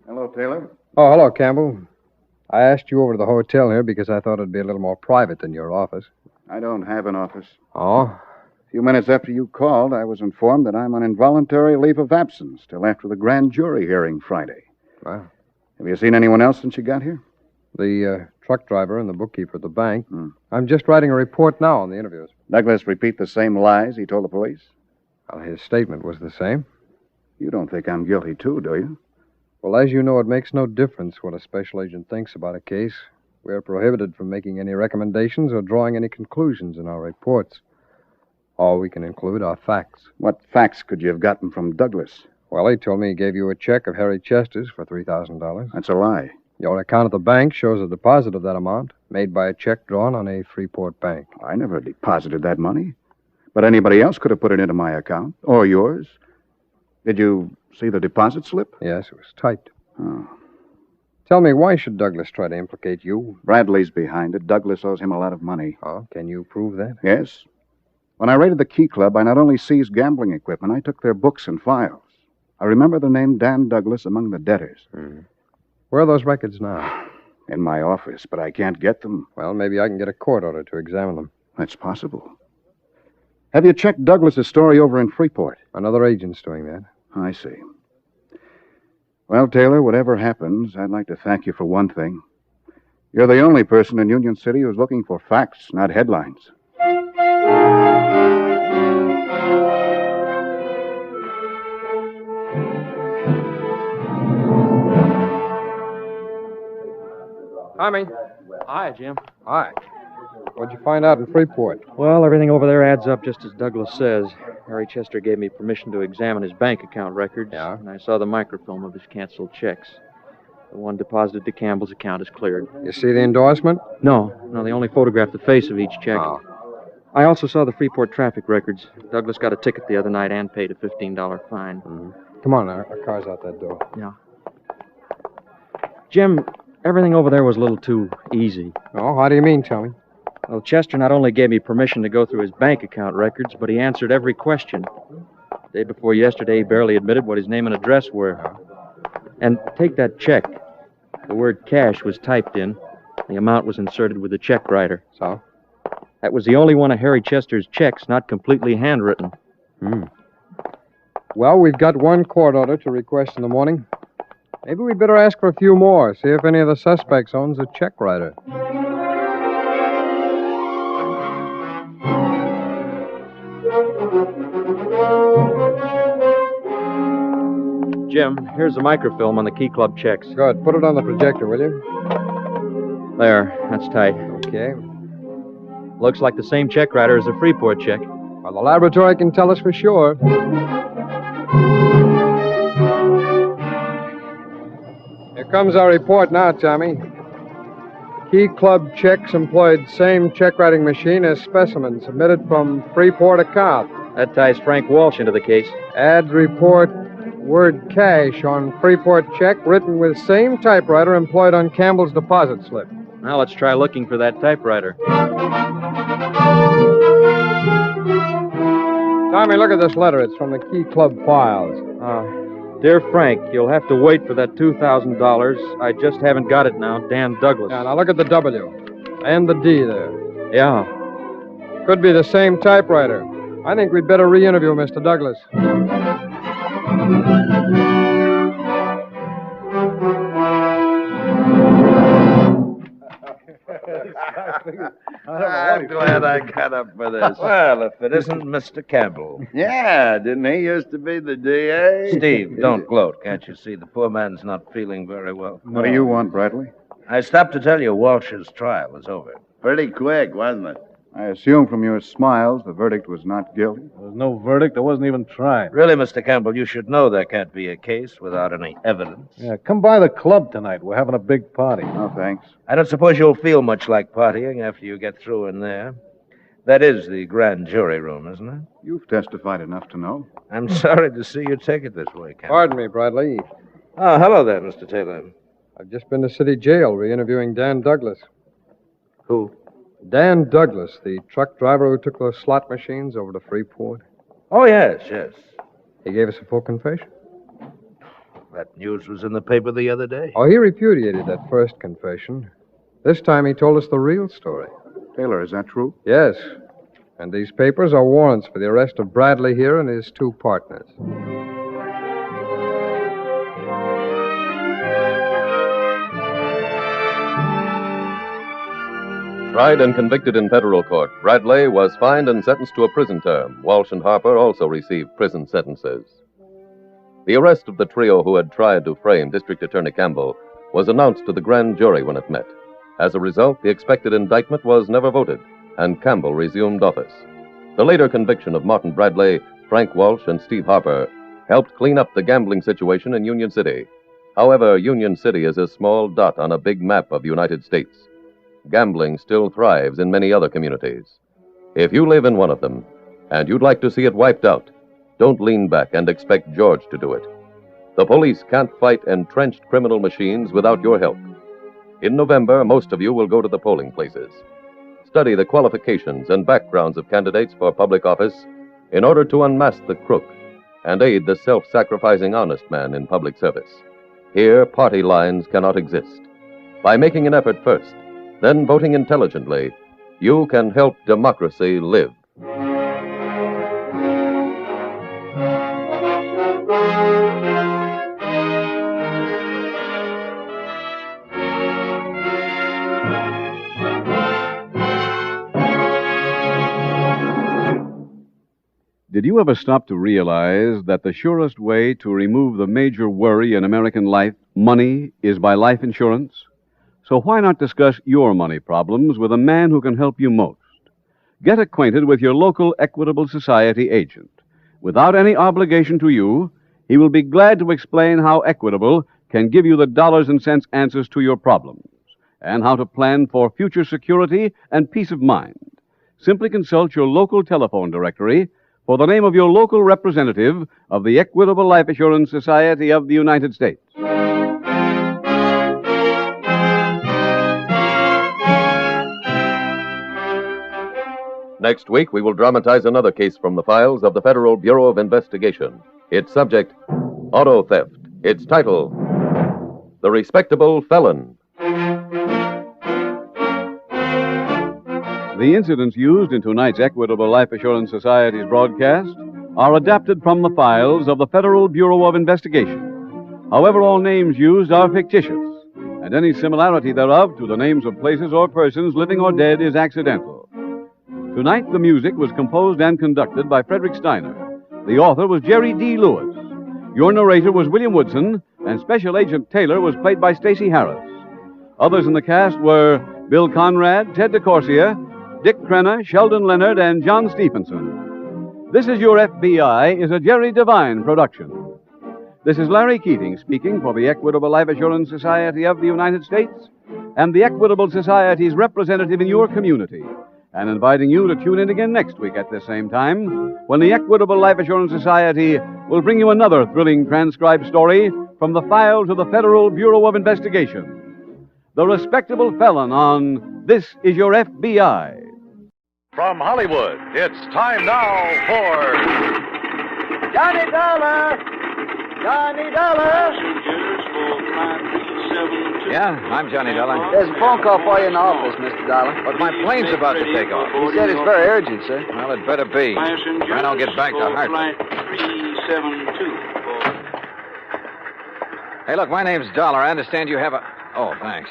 Hello, Taylor. Oh, hello, Campbell. I asked you over to the hotel here because I thought it'd be a little more private than your office. I don't have an office. Oh? A few minutes after you called, I was informed that I'm on involuntary leave of absence till after the grand jury hearing Friday. Wow. Have you seen anyone else since you got here? The truck driver and the bookkeeper at the bank. I'm just writing a report now on the interviews. Douglas repeat the same lies he told the police? Well, his statement was the same. You don't think I'm guilty, too, do you? Well, as you know, it makes no difference what a special agent thinks about a case. We're prohibited from making any recommendations or drawing any conclusions in our reports. All we can include are facts. What facts could you have gotten from Douglas? Well, he told me he gave you a check of Harry Chester's for $3,000. That's a lie. Your account at the bank shows a deposit of that amount made by a check drawn on a Freeport bank. I never deposited that money. But anybody else could have put it into my account, or yours. Did you see the deposit slip? Yes, it was typed. Oh. Tell me, why should Douglas try to implicate you? Bradley's behind it. Douglas owes him a lot of money. Oh, can you prove that? Yes. When I raided the Key Club, I not only seized gambling equipment, I took their books and files. I remember the name Dan Douglas among the debtors. Where are those records now? In my office, but I can't get them. Well, maybe I can get a court order to examine them. That's possible. Have you checked Douglas's story over in Freeport? Another agent's doing that. I see. Well, Taylor, whatever happens, I'd like to thank you for one thing. You're the only person in Union City who's looking for facts, not headlines. Tommy. Hi, Jim. Hi. What'd you find out in Freeport? Well, everything over there adds up just as Douglas says. Harry Chester gave me permission to examine his bank account records. Yeah? And I saw the microfilm of his canceled checks. The one deposited to Campbell's account is cleared. You see the endorsement? No, they only photographed the face of each check. Oh. I also saw the Freeport traffic records. Douglas got a ticket the other night and paid a $15 fine. Come on, our car's out that door. Yeah. Jim, everything over there was a little too easy. Oh, how do you mean, Tommy? Well, Chester not only gave me permission to go through his bank account records, but he answered every question. The day before yesterday, he barely admitted what his name and address were. And take that check. The word cash was typed in. The amount was inserted with the check writer. So? That was the only one of Harry Chester's checks not completely handwritten. Well, we've got one court order to request in the morning. Maybe we'd better ask for a few more, see if any of the suspects owns a check writer. Jim, here's the microfilm on the Key Club checks. Good. Put it on the projector, will you? There. That's tight. Okay. Looks like the same check writer as the Freeport check. Well, the laboratory can tell us for sure. Here comes our report now, Tommy. Key Club checks employed same check-writing machine as specimen submitted from Freeport account. That ties Frank Walsh into the case. Add report word cash on Freeport check written with same typewriter employed on Campbell's deposit slip. Now let's try looking for that typewriter. Tommy, look at this letter. It's from the Key Club files. Dear Frank, you'll have to wait for that $2,000. I just haven't got it now. Dan Douglas. Yeah, now look at the W and the D there. Yeah. Could be the same typewriter. I think we'd better re-interview Mr. Douglas. I'm glad I got up for this. Well, if it isn't Mr. Campbell. Yeah, didn't he used to be the DA? Steve, don't gloat. Can't you see the poor man's not feeling very well? What do you want, Bradley? I stopped to tell you Walsh's trial is over. Pretty quick, wasn't it? I assume from your smiles the verdict was not guilty. There was no verdict. There wasn't even tried. Really, Mr. Campbell, you should know there can't be a case without any evidence. Yeah, come by the club tonight. We're having a big party. No, thanks. I don't suppose you'll feel much like partying after you get through in there. That is the grand jury room, isn't it? You've testified enough to know. I'm sorry to see you take it this way, Campbell. Pardon me, Bradley. Oh, hello there, Mr. Taylor. I've just been to city jail re-interviewing Dan Douglas. Who? Dan Douglas, the truck driver who took those slot machines over to Freeport. Oh, yes. He gave us a full confession. That news was in the paper the other day. Oh, he repudiated that first confession. This time he told us the real story. Taylor, is that true? Yes. And these papers are warrants for the arrest of Bradley here and his two partners. Tried and convicted in federal court, Bradley was fined and sentenced to a prison term. Walsh and Harper also received prison sentences. The arrest of the trio who had tried to frame District Attorney Campbell was announced to the grand jury when it met. As a result, the expected indictment was never voted, and Campbell resumed office. The later conviction of Martin Bradley, Frank Walsh, and Steve Harper helped clean up the gambling situation in Union City. However, Union City is a small dot on a big map of the United States. Gambling still thrives in many other communities. If you live in one of them, and you'd like to see it wiped out, don't lean back and expect George to do it. The police can't fight entrenched criminal machines without your help. In November, most of you will go to the polling places. Study the qualifications and backgrounds of candidates for public office in order to unmask the crook and aid the self-sacrificing honest man in public service. Here, party lines cannot exist. By making an effort first, then voting intelligently, you can help democracy live. Did you ever stop to realize that the surest way to remove the major worry in American life, money, is by life insurance? So why not discuss your money problems with a man who can help you most? Get acquainted with your local Equitable Society agent. Without any obligation to you, he will be glad to explain how Equitable can give you the dollars and cents answers to your problems and how to plan for future security and peace of mind. simply consult your local telephone directory for the name of your local representative of the Equitable Life Assurance Society of the United States. Next week, we will dramatize another case from the files of the Federal Bureau of Investigation. Its subject, auto theft. Its title, The Respectable Felon. The incidents used in tonight's Equitable Life Assurance Society's broadcast are adapted from the files of the Federal Bureau of Investigation. However, all names used are fictitious, and any similarity thereof to the names of places or persons living or dead is accidental. Tonight, the music was composed and conducted by Frederick Steiner. The author was Jerry D. Lewis. Your narrator was William Woodson, and Special Agent Taylor was played by Stacey Harris. Others in the cast were Bill Conrad, Ted DeCorsia, Dick Crenna, Sheldon Leonard, and John Stephenson. This Is Your FBI is a Jerry Devine production. This is Larry Keating speaking for the Equitable Life Assurance Society of the United States and the Equitable Society's representative in your community, and inviting you to tune in again next week at this same time when the Equitable Life Assurance Society will bring you another thrilling transcribed story from the files of the Federal Bureau of Investigation. The Respectable Felon on This Is Your FBI. From Hollywood, it's time now for Johnny Dollar! Johnny Dollar! Yeah, I'm Johnny Dollar. There's a phone call for you in the office, Mr. Dollar. But my plane's about to take off. He said it's very urgent, sir. Well, it better be. I don't get back to Hartford. 372. Hey, look, my name's Dollar. I understand you have a... Oh, thanks.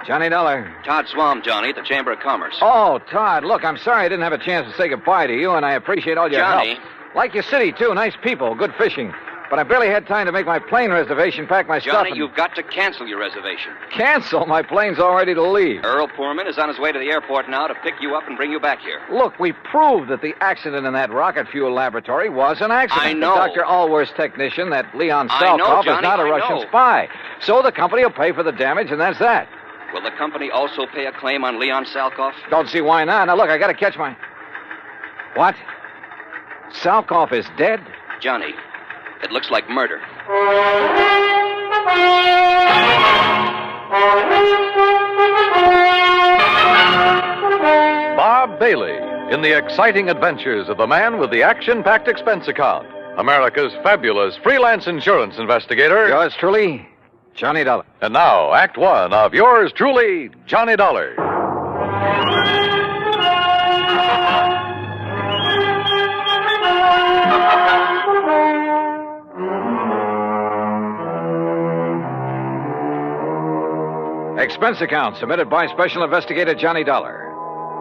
Johnny Dollar. Todd Swam, Johnny, at the Chamber of Commerce. Oh, Todd, look, I'm sorry I didn't have a chance to say goodbye to you, and I appreciate all your Johnny. help. Like your city, too. Nice people, good fishing. But I barely had time to make my plane reservation, pack my stuff, Johnny, and... you've got to cancel your reservation. Cancel? My plane's all ready to leave. Earl Poorman is on his way to the airport now to pick you up and bring you back here. Look, we proved that the accident in that rocket fuel laboratory was an accident. I know. Dr. Allworth's technician, that Leon I know, Salkoff, is Johnny, not a I Russian know. spy. So the company will pay for the damage, and that's that. Will the company also pay a claim on Leon Salkoff? Don't see why not. Now, look, I gotta catch my... What? Salkoff is dead? Johnny, it looks like murder. Bob Bailey in the exciting adventures of the man with the action-packed expense account, America's fabulous freelance insurance investigator. Yours truly, Johnny Dollar. And now, Act One of yours truly, Johnny Dollar. Expense account submitted by Special Investigator Johnny Dollar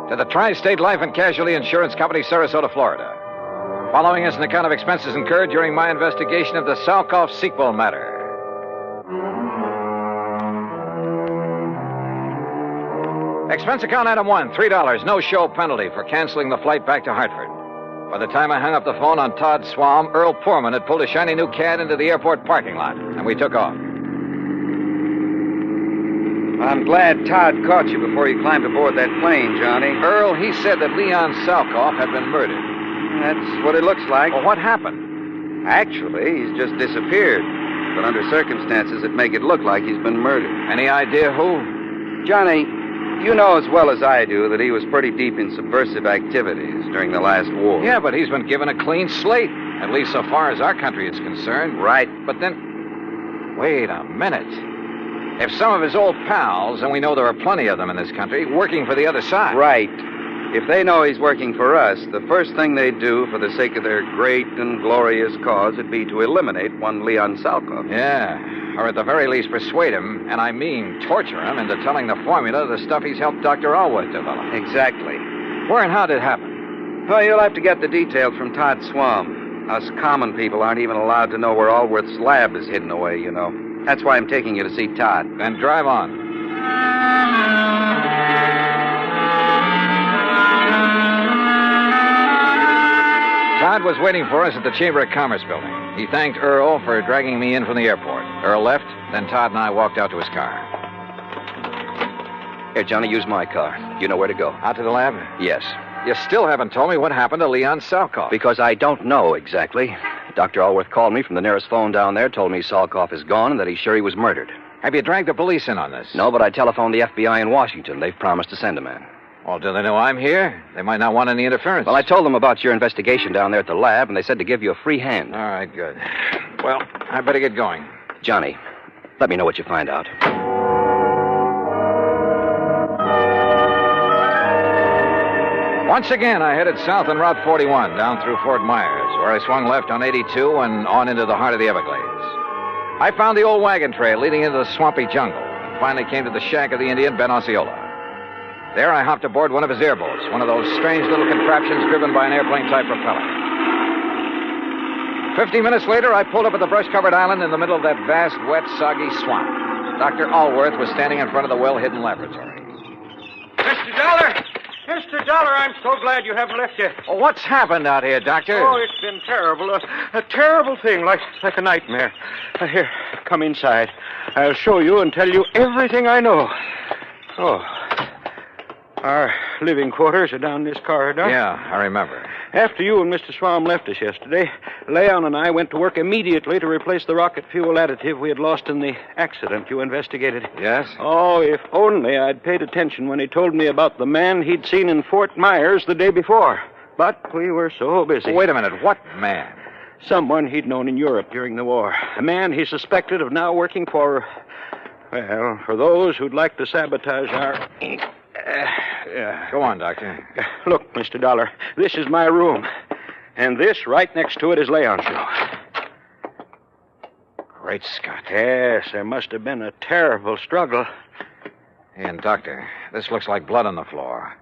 to the Tri-State Life and Casualty Insurance Company, Sarasota, Florida. Following is an account of expenses incurred during my investigation of the Salkoff sequel matter. Expense account item 1, $3, no show penalty for canceling the flight back to Hartford. By the time I hung up the phone on Todd Swam, Earl Poorman had pulled a shiny new Cad into the airport parking lot, and we took off. I'm glad Todd caught you before you climbed aboard that plane, Johnny. Earl, he said that Leon Salkoff had been murdered. That's what it looks like. Well, what happened? Actually, he's just disappeared. But under circumstances that make it look like he's been murdered. Any idea who? Johnny, you know as well as I do that he was pretty deep in subversive activities during the last war. Yeah, but he's been given a clean slate, at least so far as our country is concerned. Right. But then, wait a minute. If some of his old pals, and we know there are plenty of them in this country, working for the other side. Right. If they know he's working for us, the first thing they'd do for the sake of their great and glorious cause would be to eliminate one Leon Salkoff. Yeah, or at the very least persuade him, and I mean torture him, into telling the formula of the stuff he's helped Dr. Allworth develop. Exactly. Where and how did it happen? Well, you'll have to get the details from Todd Swam. Us common people aren't even allowed to know where Allworth's lab is hidden away, you know. That's why I'm taking you to see Todd. Then drive on. Todd was waiting for us at the Chamber of Commerce building. He thanked Earl for dragging me in from the airport. Earl left, then Todd and I walked out to his car. Here, Johnny, use my car. You know where to go. Out to the lab? Yes. You still haven't told me what happened to Leon Salkoff. Because I don't know exactly. Dr. Allworth called me from the nearest phone down there, told me Salkoff is gone, and that he's sure he was murdered. Have you dragged the police in on this? No, but I telephoned the FBI in Washington. They've promised to send a man. Well, do they know I'm here? They might not want any interference. Well, I told them about your investigation down there at the lab, and they said to give you a free hand. All right, good. Well, I better get going. Johnny, let me know what you find out. Once again, I headed south on Route 41, down through Fort Myers, where I swung left on 82 and on into the heart of the Everglades. I found the old wagon trail leading into the swampy jungle, and finally came to the shack of the Indian, Ben Osceola. There, I hopped aboard one of his airboats, one of those strange little contraptions driven by an airplane-type propeller. 50 minutes later, I pulled up at the brush-covered island in the middle of that vast, wet, soggy swamp. Dr. Allworth was standing in front of the well-hidden laboratory. Mr. Dollar! Mr. Dollar, I'm so glad you haven't left yet. Well, what's happened out here, Doctor? Oh, it's been terrible. A terrible thing, like a nightmare. Here, come inside. I'll show you and tell you everything I know. Oh. Our living quarters are down this corridor. Yeah, I remember. After you and Mr. Swam left us yesterday, Leon and I went to work immediately to replace the rocket fuel additive we had lost in the accident you investigated. Yes? Oh, if only I'd paid attention when he told me about the man he'd seen in Fort Myers the day before. But we were so busy. Wait a minute. What man? Someone he'd known in Europe during the war. A man he suspected of now working for, well, for those who'd like to sabotage our... Go on, Doctor. Look, Mr. Dollar, this is my room. And this, right next to it, is Leon's room. Great Scott. Yes, there must have been a terrible struggle. And, Doctor, this looks like blood on the floor.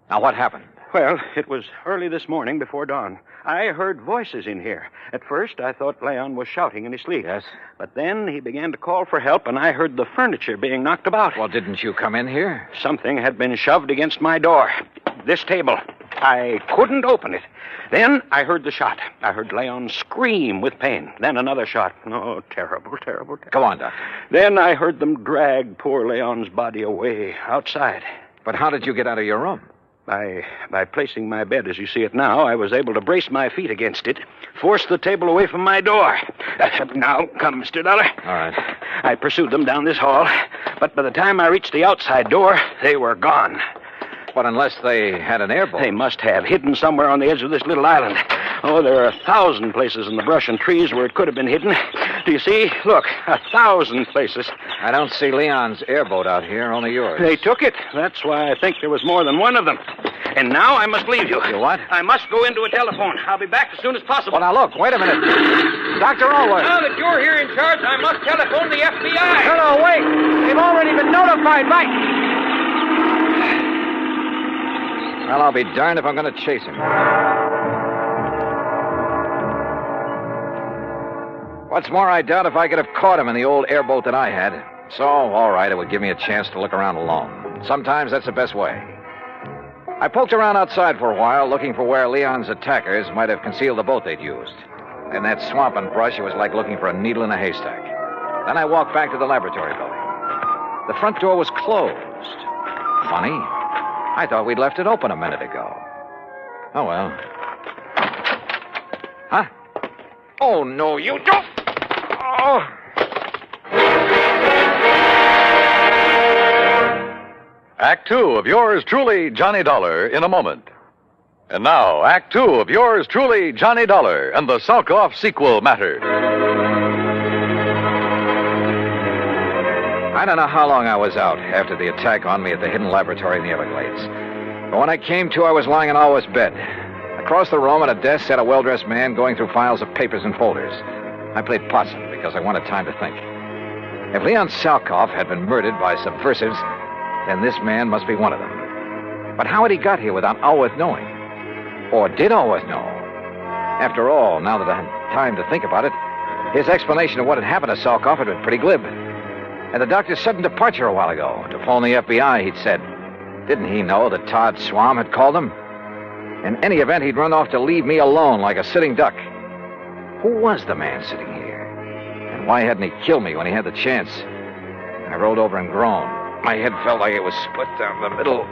Now, what happened? Well, it was early this morning before dawn. I heard voices in here. At first, I thought Leon was shouting in his sleep. Yes? But then he began to call for help, and I heard the furniture being knocked about. Well, didn't you come in here? Something had been shoved against my door. This table. I couldn't open it. Then I heard the shot. I heard Leon scream with pain. Then another shot. Oh, terrible, terrible, terrible. Go on, Doctor. Then I heard them drag poor Leon's body away outside. But how did you get out of your room? By placing my bed as you see it now, I was able to brace my feet against it, force the table away from my door. Now, come, Mr. Dollar. All right. I pursued them down this hall, but by the time I reached the outside door, they were gone. But unless they had an airboat. They must have, hidden somewhere on the edge of this little island. Oh, there are 1,000 places in the brush and trees where it could have been hidden. Do you see? Look, 1,000 places. I don't see Leon's airboat out here, only yours. They took it. That's why I think there was more than one of them. And now I must leave you. You what? I must go into a telephone. I'll be back as soon as possible. Well, now, look, wait a minute. Dr. Allworth. Now that you're here in charge, I must telephone the FBI. No, wait. They've already been notified by... Well, I'll be darned if I'm going to chase him. What's more, I doubt if I could have caught him in the old airboat that I had. So, all right, it would give me a chance to look around alone. Sometimes that's the best way. I poked around outside for a while, looking for where Leon's attackers might have concealed the boat they'd used. In that swamp and brush, it was like looking for a needle in a haystack. Then I walked back to the laboratory building. The front door was closed. Funny. I thought we'd left it open a minute ago. Oh, well. Huh? Oh, no, you don't. Oh. Act Two of yours truly, Johnny Dollar, in a moment. And now, Act Two of yours truly, Johnny Dollar, and the Salkoff sequel matter. I don't know how long I was out after the attack on me at the hidden laboratory in the Everglades. But when I came to, I was lying in Alwa's bed. Across the room at a desk sat a well-dressed man going through files of papers and folders. I played possum because I wanted time to think. If Leon Salkoff had been murdered by subversives, then this man must be one of them. But how had he got here without Allworth knowing? Or did Allworth know? After all, now that I had time to think about it, his explanation of what had happened to Salkoff had been pretty glib. And the doctor's sudden departure a while ago to phone the FBI, he'd said. Didn't he know that Todd Swam had called him? In any event, he'd run off to leave me alone like a sitting duck. Who was the man sitting here? And why hadn't he killed me when he had the chance? I rolled over and groaned. My head felt like it was split down the middle.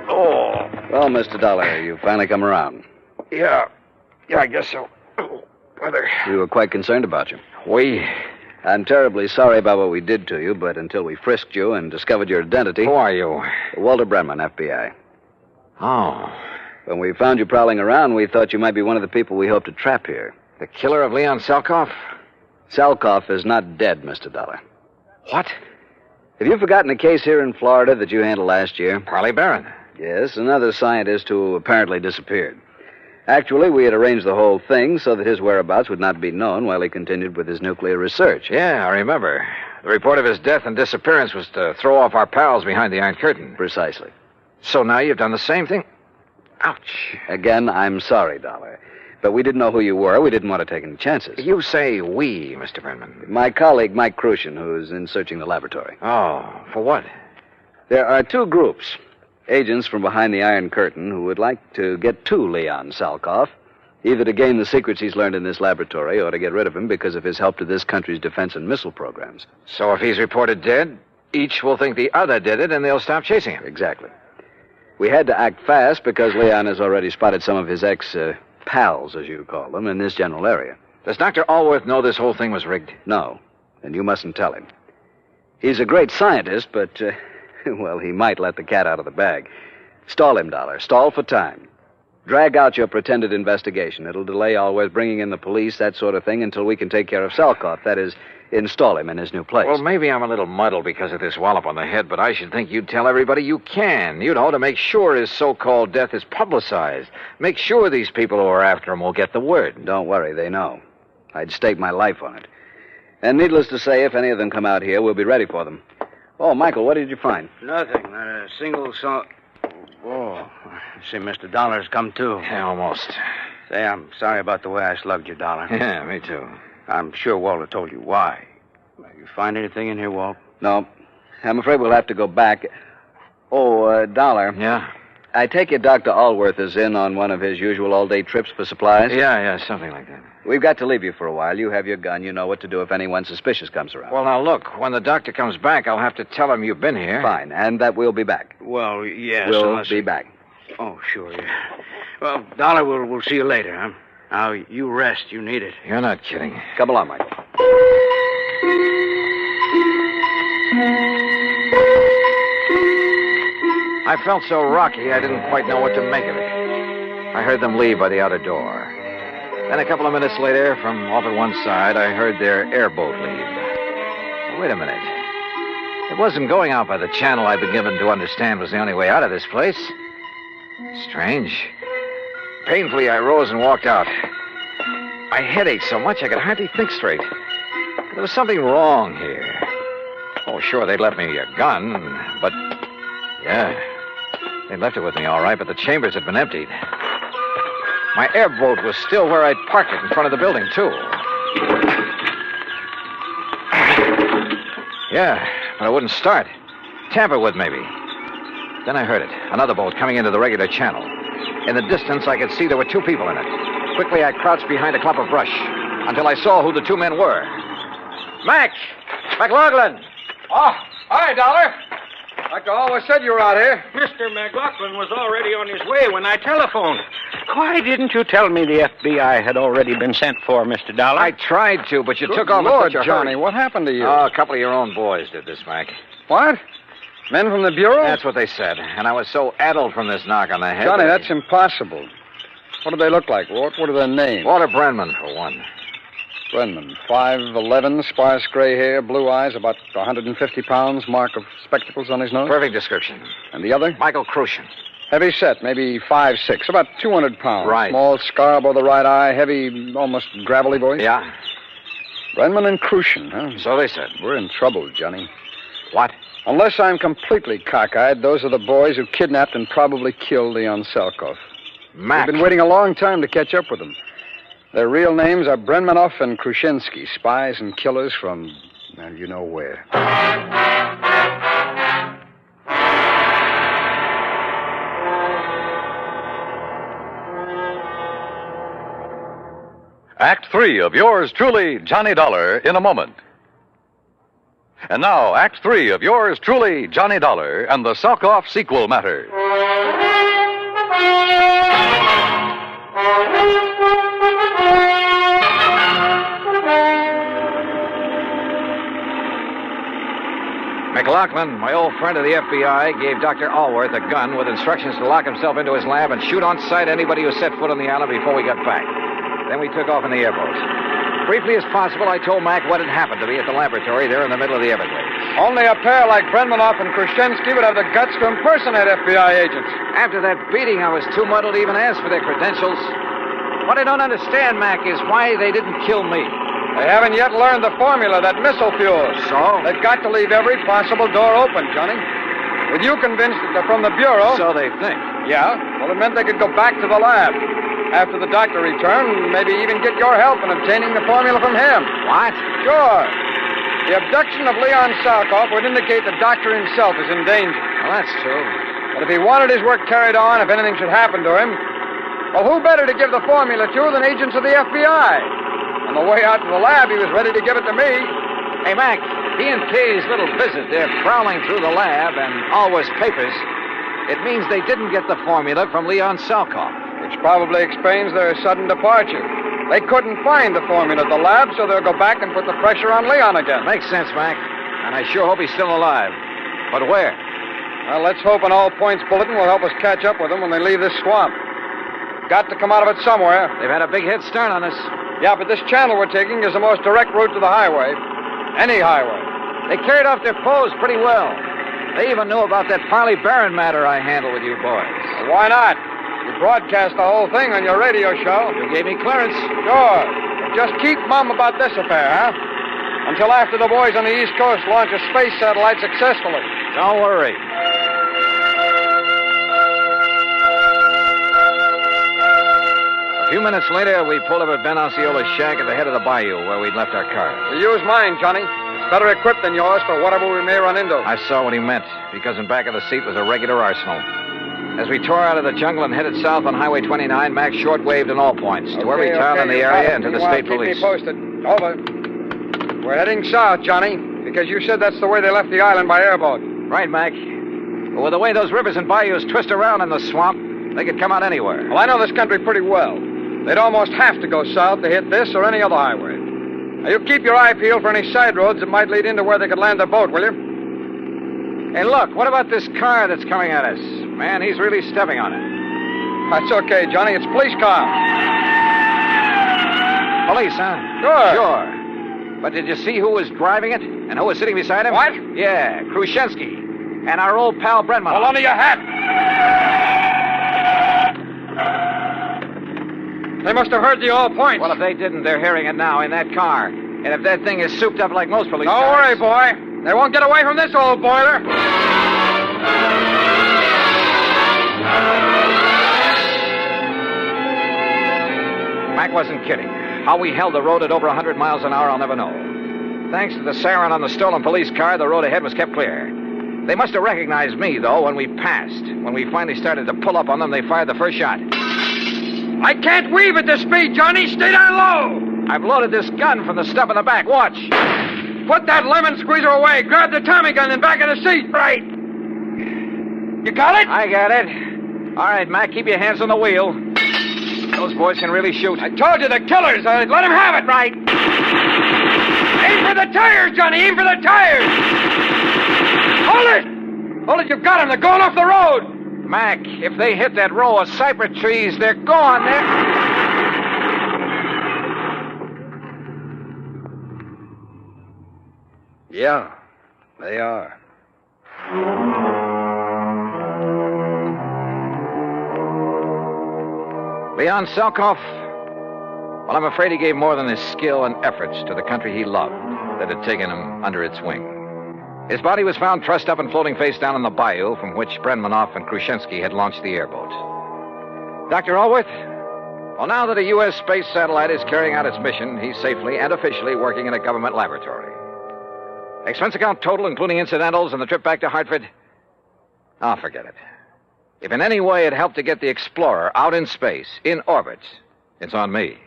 Oh. Well, Mr. Dollar, you finally come around. Yeah, I guess so. Oh, brother. We were quite concerned about you. I'm terribly sorry about what we did to you, but until we frisked you and discovered your identity... Who are you? Walter Brenman, FBI. Oh. When we found you prowling around, we thought you might be one of the people we hoped to trap here. The killer of Leon Salkoff? Salkoff is not dead, Mr. Dollar. What? Have you forgotten a case here in Florida that you handled last year? Parley Barron. Yes, another scientist who apparently disappeared. Actually, we had arranged the whole thing so that his whereabouts would not be known while he continued with his nuclear research. Yeah, I remember. The report of his death and disappearance was to throw off our pals behind the Iron Curtain. Precisely. So now you've done the same thing? Ouch. Again, I'm sorry, Dollar. But we didn't know who you were. We didn't want to take any chances. You say we, Mr. Brenman. My colleague, Mike Crucian, who's in searching the laboratory. Oh, for what? There are two groups. Agents from behind the Iron Curtain who would like to get to Leon Salkoff, either to gain the secrets he's learned in this laboratory or to get rid of him because of his help to this country's defense and missile programs. So if he's reported dead, each will think the other did it and they'll stop chasing him. Exactly. We had to act fast because Leon has already spotted some of his pals, as you call them, in this general area. Does Dr. Allworth know this whole thing was rigged? No, and you mustn't tell him. He's a great scientist, but, well, he might let the cat out of the bag. Stall him, Dollar. Stall for time. Drag out your pretended investigation. It'll delay Allworth bringing in the police, that sort of thing, until we can take care of Salkoff. That is, install him in his new place. Well, maybe I'm a little muddled because of this wallop on the head, but I should think you'd tell everybody you can. You know, to make sure his so-called death is publicized. Make sure these people who are after him will get the word. Don't worry, they know. I'd stake my life on it. And needless to say, if any of them come out here, we'll be ready for them. Oh, Michael, what did you find? Nothing. Not a single song. Oh, I see Mr. Dollar's come too. Yeah, almost. Say, I'm sorry about the way I slugged you, Dollar. Yeah, me too. I'm sure Walter told you why. You find anything in here, Walt? No. I'm afraid we'll have to go back. Oh, Dollar. Yeah? I take it Dr. Allworth is in on one of his usual all-day trips for supplies? Yeah, something like that. We've got to leave you for a while. You have your gun. You know what to do if anyone suspicious comes around. Well, now, look. When the doctor comes back, I'll have to tell him you've been here. Fine, and that we'll be back. Well, yes. We'll be back. Oh, sure, yeah. Well, Dollar, we'll see you later, huh? Now, you rest. You need it. You're not kidding. Come along, Mike. I felt so rocky, I didn't quite know what to make of it. I heard them leave by the outer door. Then a couple of minutes later, from off at one side, I heard their airboat leave. Wait a minute. It wasn't going out by the channel I'd been given to understand was the only way out of this place. Strange. Painfully, I rose and walked out. My head ached so much I could hardly think straight. There was something wrong here. Oh, sure, they'd left me a gun, but... Yeah, they left it with me all right, but the chambers had been emptied. My airboat was still where I'd parked it in front of the building, too. Yeah, but it wouldn't start. Tamper with, maybe. Then I heard it. Another boat coming into the regular channel. In the distance, I could see there were two people in it. Quickly, I crouched behind a clump of brush until I saw who the two men were. Mac! McLaughlin! Oh, hi, Dollar. Dr. Always said you were out here. Mr. McLaughlin was already on his way when I telephoned. Why didn't you tell me the FBI had already been sent for, Mr. Dollar? I tried to, but you Good took off Lord, in such a Johnny, hurry. what happened to you? Oh, a couple of your own boys did this, Mac. What? Men from the Bureau? That's what they said. And I was so addled from this knock on the head. Johnny, that that's impossible. What do they look like, Walt? What are their names? Walter Brenman, for one. Brenman, 5'11", sparse gray hair, blue eyes, about 150 pounds, mark of spectacles on his nose. Perfect description. And the other? Michael Crucian. Heavy set, maybe 5'6", about 200 pounds. Right. Small scar above the right eye, heavy, almost gravelly voice. Yeah. Brenman and Crucian, huh? So they said. We're in trouble, Johnny. What? Unless I'm completely cockeyed, those are the boys who kidnapped and probably killed Leon Salkoff. Mac. We've been waiting a long time to catch up with them. Their real names are Brenmanoff and Krushinsky, spies and killers from, well, you know where. Act 3 of yours truly, Johnny Dollar, in a moment. And now, Act 3 of yours truly, Johnny Dollar, and the Salkoff sequel matter. McLaughlin, my old friend of the FBI, gave Dr. Allworth a gun with instructions to lock himself into his lab and shoot on sight anybody who set foot on the island before we got back. Then we took off in the airboat. Briefly as possible, I told Mac what had happened to me at the laboratory there in the middle of the Everglades. Only a pair like Brenmanoff and Krushinsky would have the guts to impersonate FBI agents. After that beating, I was too muddled to even ask for their credentials. What I don't understand, Mac, is why they didn't kill me. They haven't yet learned the formula that missile fuels. So? They've got to leave every possible door open, Johnny. With you convinced that they're from the Bureau... So they think. Yeah. Well, it meant they could go back to the lab. After the doctor returned, maybe even get your help in obtaining the formula from him. What? Sure. The abduction of Leon Salkoff would indicate the doctor himself is in danger. Well, that's true. But if he wanted his work carried on, if anything should happen to him, well, who better to give the formula to than agents of the FBI? On the way out to the lab, he was ready to give it to me. Hey, Mac, he and Kay's little visit, they're prowling through the lab and Allworth's papers. It means they didn't get the formula from Leon Salkoff. Which probably explains their sudden departure. They couldn't find the formula at the lab, so they'll go back and put the pressure on Leon again. Makes sense, Mac. And I sure hope he's still alive. But where? Well, let's hope an all-points bulletin will help us catch up with them when they leave this swamp. Got to come out of it somewhere. They've had a big head start on us. Yeah, but this channel we're taking is the most direct route to the highway. Any highway. They carried off their foes pretty well. They even knew about that Farley Barron matter I handled with you boys. Well, why not? You broadcast the whole thing on your radio show. You gave me clearance. Sure. But just keep mum about this affair, huh? Until after the boys on the East Coast launch a space satellite successfully. Don't worry. A few minutes later, we pulled up at Ben Osceola's shack at the head of the bayou where we'd left our car. We use mine, Johnny. It's better equipped than yours for whatever we may run into. I saw what he meant, because in back of the seat was a regular arsenal. As we tore out of the jungle and headed south on Highway 29, Mac short-waved in all points to every town in the area and to the state police. Keep me posted. Over. We're heading south, Johnny, because you said that's the way they left the island by airboat. Right, Mac. But with the way those rivers and bayous twist around in the swamp, they could come out anywhere. Well, I know this country pretty well. They'd almost have to go south to hit this or any other highway. Now, you keep your eye peeled for any side roads that might lead into where they could land their boat, will you? Hey, look, what about this car that's coming at us? Man, he's really stepping on it. That's okay, Johnny. It's a police car. Police, huh? Sure. But did you see who was driving it and who was sitting beside him? What? Yeah, Krushinsky. And our old pal Brenman. Hold on to your hat. They must have heard the all points. Well, if they didn't, they're hearing it now in that car. And if that thing is souped up like most police Don't cars... worry, boy. They won't get away from this old boiler. Mac wasn't kidding. How we held the road at over 100 miles an hour, I'll never know. Thanks to the siren on the stolen police car, the road ahead was kept clear. They must have recognized me, though, when we passed. When we finally started to pull up on them, they fired the first shot. I can't weave at this speed, Johnny. Stay down low. I've loaded this gun from the stub in the back. Watch. Put that lemon squeezer away. Grab the Tommy gun in back of the seat. Right. You got it? I got it. All right, Mac, keep your hands on the wheel. Those boys can really shoot. I told you, the killers. Let them have it. Right. Aim for the tires, Johnny. Aim for the tires. Hold it. Hold it. You've got them. They're going off the road. Mac, if they hit that row of cypress trees, they're gone. Yeah, they are. Leon Salkoff? Well, I'm afraid he gave more than his skill and efforts to the country he loved that had taken him under its wing. His body was found trussed up and floating face down in the bayou from which Brenmanoff and Krushinsky had launched the airboat. Dr. Allworth? Well, now that a U.S. space satellite is carrying out its mission, he's safely and officially working in a government laboratory. Expense account total, including incidentals and the trip back to Hartford? Oh, forget it. If in any way it helped to get the Explorer out in space, in orbit, it's on me.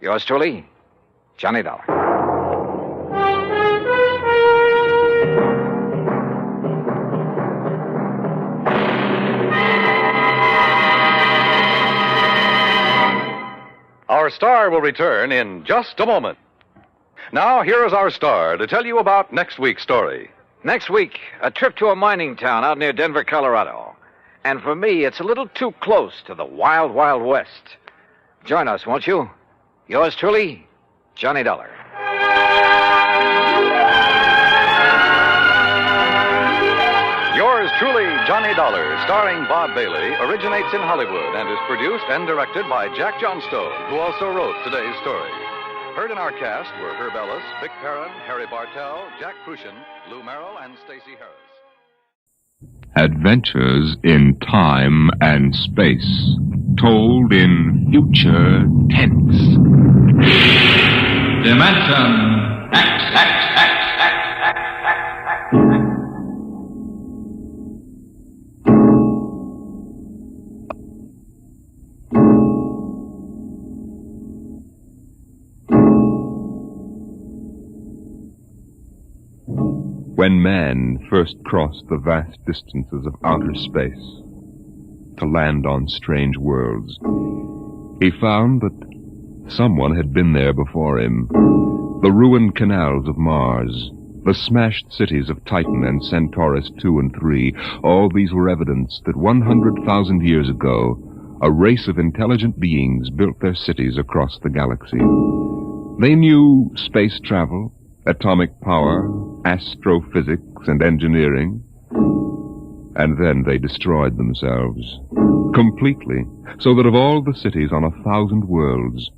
Yours truly, Johnny Dollar. Our star will return in just a moment. Now, here is our star to tell you about next week's story. Next week, a trip to a mining town out near Denver, Colorado. And for me, it's a little too close to the wild, wild west. Join us, won't you? Yours truly, Johnny Dollar. Yours truly, Johnny Dollar, starring Bob Bailey, originates in Hollywood and is produced and directed by Jack Johnstone, who also wrote today's story. Heard in our cast were Herb Ellis, Vic Perrin, Harry Bartell, Jack Crucian, Lou Merrill, and Stacey Harris. Adventures in time and space, told in future tense. Dimension X. When man first crossed the vast distances of outer space to land on strange worlds, he found that someone had been there before him. The ruined canals of Mars, the smashed cities of Titan and Centaurus II and III, all these were evidence that 100,000 years ago, a race of intelligent beings built their cities across the galaxy. They knew space travel, atomic power, astrophysics, and engineering. And then they destroyed themselves completely, so that of all the cities on 1,000 worlds,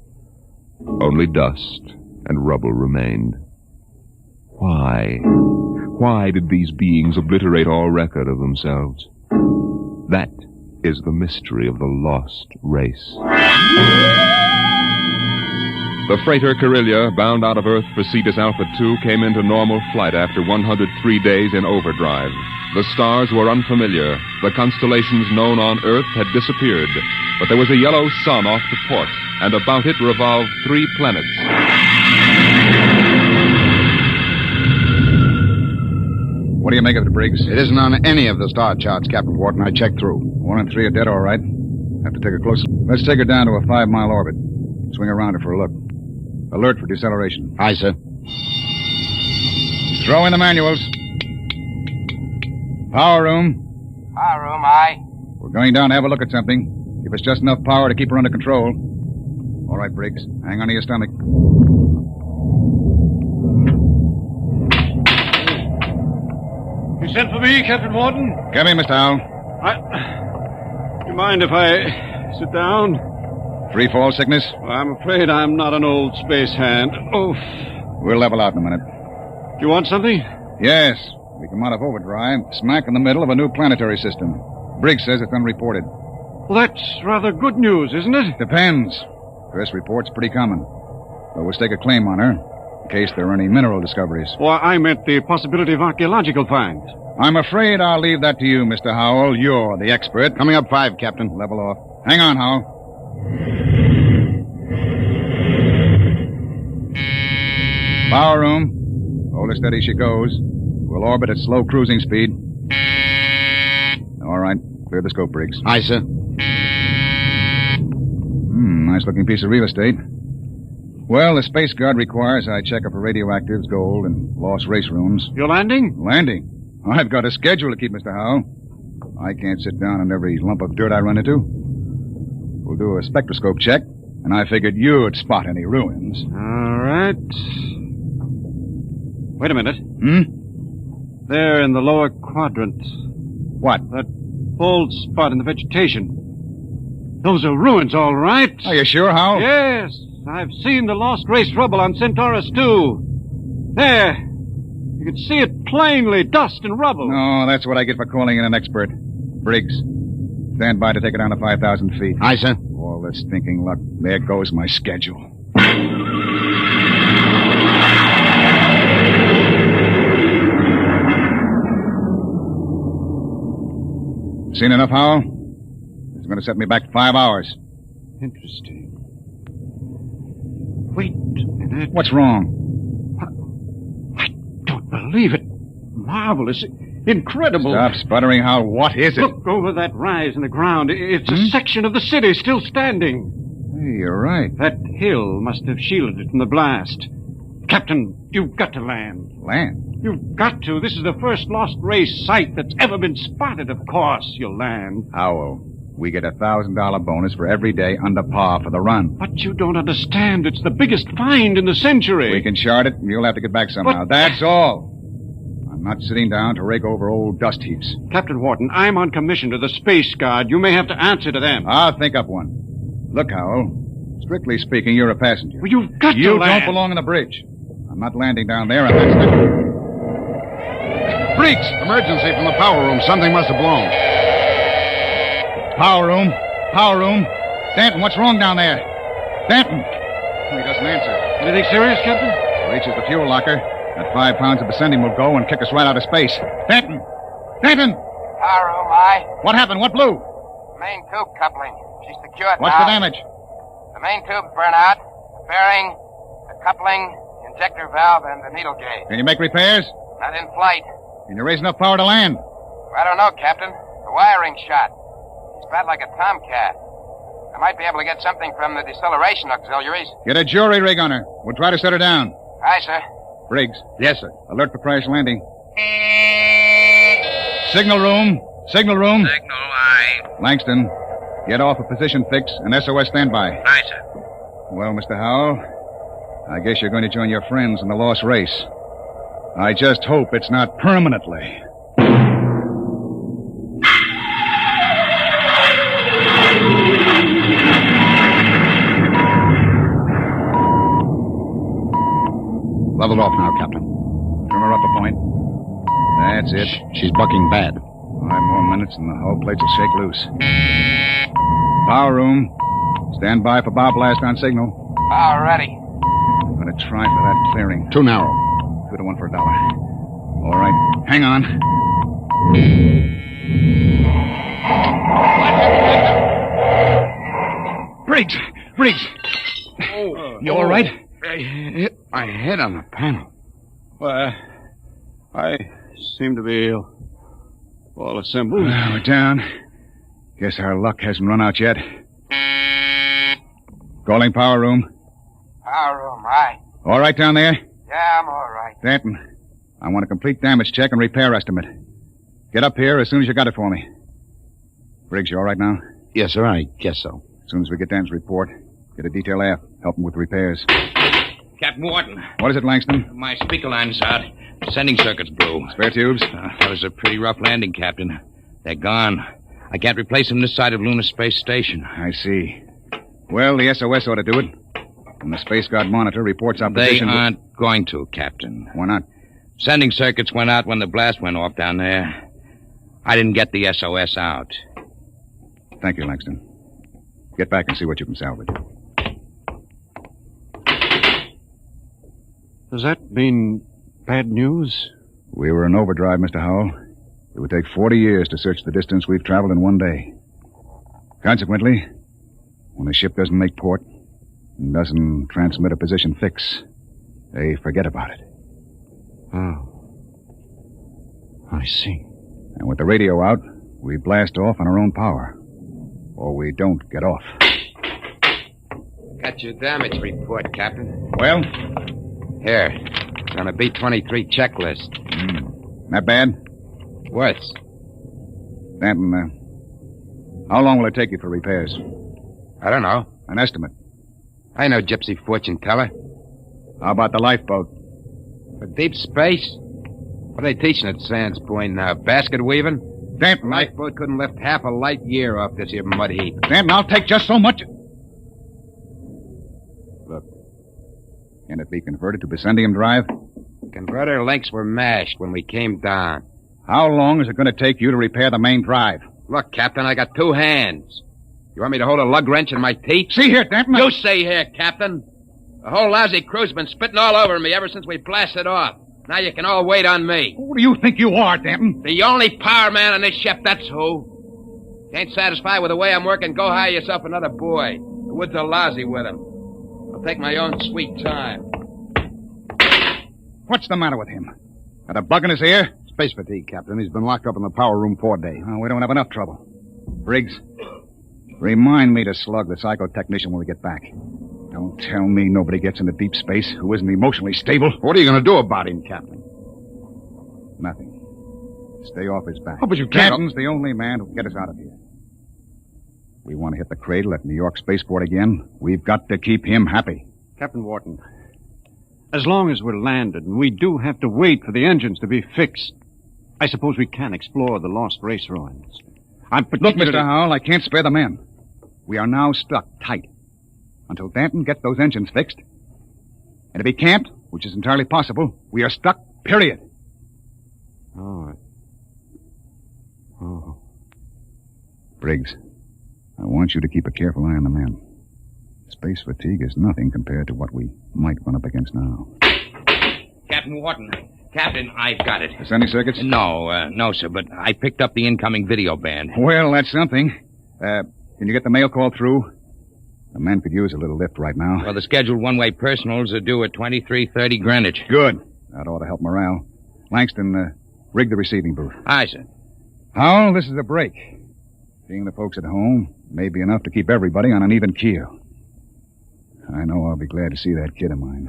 only dust and rubble remained. Why? Why did these beings obliterate all record of themselves? That is the mystery of the lost race. The freighter Carillia, bound out of Earth for Cetus Alpha 2, came into normal flight after 103 days in overdrive. The stars were unfamiliar. The constellations known on Earth had disappeared. But there was a yellow sun off the port, and about it revolved 3 planets. What do you make of it, Briggs? It isn't on any of the star charts, Captain Wharton. I checked through. 1 and 3 are dead, all right. Have to take a close look. Let's take her down to a 5-mile orbit. Swing around her for a look. Alert for deceleration. Aye, sir. Throw in the manuals. Power room. Power room, aye. We're going down to have a look at something. Give us just enough power to keep her under control. All right, Briggs. Hang on to your stomach. You sent for me, Captain Wharton? Come in, Mr. Howell. Do you mind if I sit down? Free fall sickness? Well, I'm afraid I'm not an old space hand. Oof. We'll level out in a minute. Do you want something? Yes. We come out of overdrive, smack in the middle of a new planetary system. Briggs says it's unreported. Well, that's rather good news, isn't it? Depends. First report's pretty common. But we'll stake a claim on her, in case there are any mineral discoveries. Well, I meant the possibility of archaeological finds. I'm afraid I'll leave that to you, Mr. Howell. You're the expert. Coming up 5, Captain. Level off. Hang on, Howell. Power room. Hold her steady she goes. We'll orbit at slow cruising speed. All right. Clear the scope, Briggs. Aye, sir. Nice-looking piece of real estate. Well, the Space Guard requires I check up for radioactives, gold, and lost race rooms. You're landing? Landing? I've got a schedule to keep, Mr. Howell. I can't sit down on every lump of dirt I run into. We'll do a spectroscope check, and I figured you'd spot any ruins. All right. Wait a minute. There in the lower quadrant. What? That bald spot in the vegetation. Those are ruins, all right. Are you sure, Howell? Yes. I've seen the lost race rubble on Centaurus II. There. You can see it plainly, dust and rubble. No, that's what I get for calling in an expert. Briggs, stand by to take it down to 5,000 feet. Aye, sir. All this stinking luck. There goes my schedule. Seen enough, Howell? It's going to set me back 5 hours. Interesting. Wait a minute. What's wrong? I don't believe it. Marvelous. Incredible. Stop sputtering, Howell. What is it? Look over that rise in the ground. It's a section of the city still standing. Hey, you're right. That hill must have shielded it from the blast. Captain, you've got to land. Land? You've got to. This is the first lost race site that's ever been spotted. Of course you'll land. Howell, we get a $1,000 bonus for every day under par for the run. But you don't understand. It's the biggest find in the century. We can chart it, and you'll have to get back somehow. That's all. I'm not sitting down to rake over old dust heaps. Captain Wharton, I'm on commission to the Space Guard. You may have to answer to them. I'll think up one. Look, Howell, strictly speaking, you're a passenger. Well, you've got to You land. don't belong on the bridge. I'm not landing down there, and that's the... Freaks! Emergency from the power room. Something must have blown. Power room. Power room. Danton, what's wrong down there? Danton! Oh, he doesn't answer. Anything serious, Captain? Reaches the fuel locker. That 5 pounds of ascending will go and kick us right out of space. Danton! Danton! Power room, aye. What happened? What blew? Main tube coupling. She's secured What's now. the damage? The main tube's burnt out. The bearing, the coupling, the injector valve, and the needle gauge. Can you make repairs? Not in flight. Can you raise enough power to land? I don't know, Captain. The wiring's shot. It's bad like a tomcat. I might be able to get something from the deceleration auxiliaries. Get a jury rig on her. We'll try to set her down. Aye, sir. Briggs. Yes, sir. Alert for crash landing. Signal room. Signal room. Signal, aye. Langston, get off a position fix and SOS standby. Aye, sir. Well, Mr. Howell, I guess you're going to join your friends in the lost race. I just hope it's not permanently. Leveled off now, Captain. Trim her up a point. That's it. She's bucking bad. 5 more minutes and the hull plates will shake loose. Power room. Stand by for bow blast on signal. Power ready. I'm going to try for that clearing. Too narrow. 2 to 1 for $1. All right. Hang on. Briggs! Briggs! You all right? I hit my head on the panel. Well, I seem to be all assembled. We're down. Guess our luck hasn't run out yet. Calling power room. Power room, aye. All right down there? Yeah, I'm all right. Danton, I want a complete damage check and repair estimate. Get up here as soon as you got it for me. Briggs, you all right now? Yes, sir, I guess so. As soon as we get Dan's report, get a detail aft. Help him with repairs. Captain Wharton. What is it, Langston? My speaker line's out. Sending circuits blew. Spare tubes? That was a pretty rough landing, Captain. They're gone. I can't replace them this side of Lunar Space Station. I see. Well, the SOS ought to do it. When the Space Guard monitor reports our position... They aren't going to, Captain. Why not? Sending circuits went out when the blast went off down there. I didn't get the SOS out. Thank you, Langston. Get back and see what you can salvage. Does that mean bad news? We were in overdrive, Mr. Howell. It would take 40 years to search the distance we've traveled in one day. Consequently, when a ship doesn't make port and doesn't transmit a position fix, they forget about it. Oh. I see. And with the radio out, we blast off on our own power. Or we don't get off. Got your damage report, Captain. Well? Here. It's on a B-23 checklist. Not bad? Worse. Danton, how long will it take you for repairs? I don't know. An estimate. I know gypsy fortune teller. How about the lifeboat? For deep space? What are they teaching at Sands Point now? Basket weaving? Danton, Lifeboat couldn't lift half a light year off this here mud heap. Danton, I'll take just so much... Look. Can it be converted to Bessendium drive? Converter links were mashed when we came down. How long is it going to take you to repair the main drive? Look, Captain, I got 2 hands. You want me to hold a lug wrench in my teeth? See here, Danton. You see here, Captain. The whole lousy crew's been spitting all over me ever since we blasted off. Now you can all wait on me. Who do you think you are, Danton? The only power man on this ship, that's who. If you ain't satisfied with the way I'm working, go hire yourself another boy. The woods are lousy with him. I'll take my own sweet time. What's the matter with him? Got a bug in his ear? Space fatigue, Captain. He's been locked up in the power room 4 days. Oh, we don't have enough trouble. Briggs, Remind me to slug the psycho-technician when we get back. Don't tell me nobody gets into deep space who isn't emotionally stable. What are you going to do about him, Captain? Nothing. Stay off his back. Oh, but you can't... Captain's the only man who can get us out of here. We want to hit the cradle at New York Spaceport again. We've got to keep him happy. Captain Wharton, as long as we're landed and we do have to wait for the engines to be fixed, I suppose we can explore the lost race ruins. Look, Mr. Howell, I can't spare the men. We are now stuck tight until Danton gets those engines fixed. And if he can't, which is entirely possible, we are stuck, period. Oh. Briggs, I want you to keep a careful eye on the men. Space fatigue is nothing compared to what we might run up against now. Captain Wharton. Captain, I've got it. Is any circuits? No, sir, but I picked up the incoming video band. Well, that's something. Can you get the mail call through? The men could use a little lift right now. Well, the scheduled one-way personals are due at 23:30 Greenwich. Good. That ought to help morale. Langston, rig the receiving booth. Aye, sir. Howell, this is a break. Seeing the folks at home may be enough to keep everybody on an even keel. I know I'll be glad to see that kid of mine.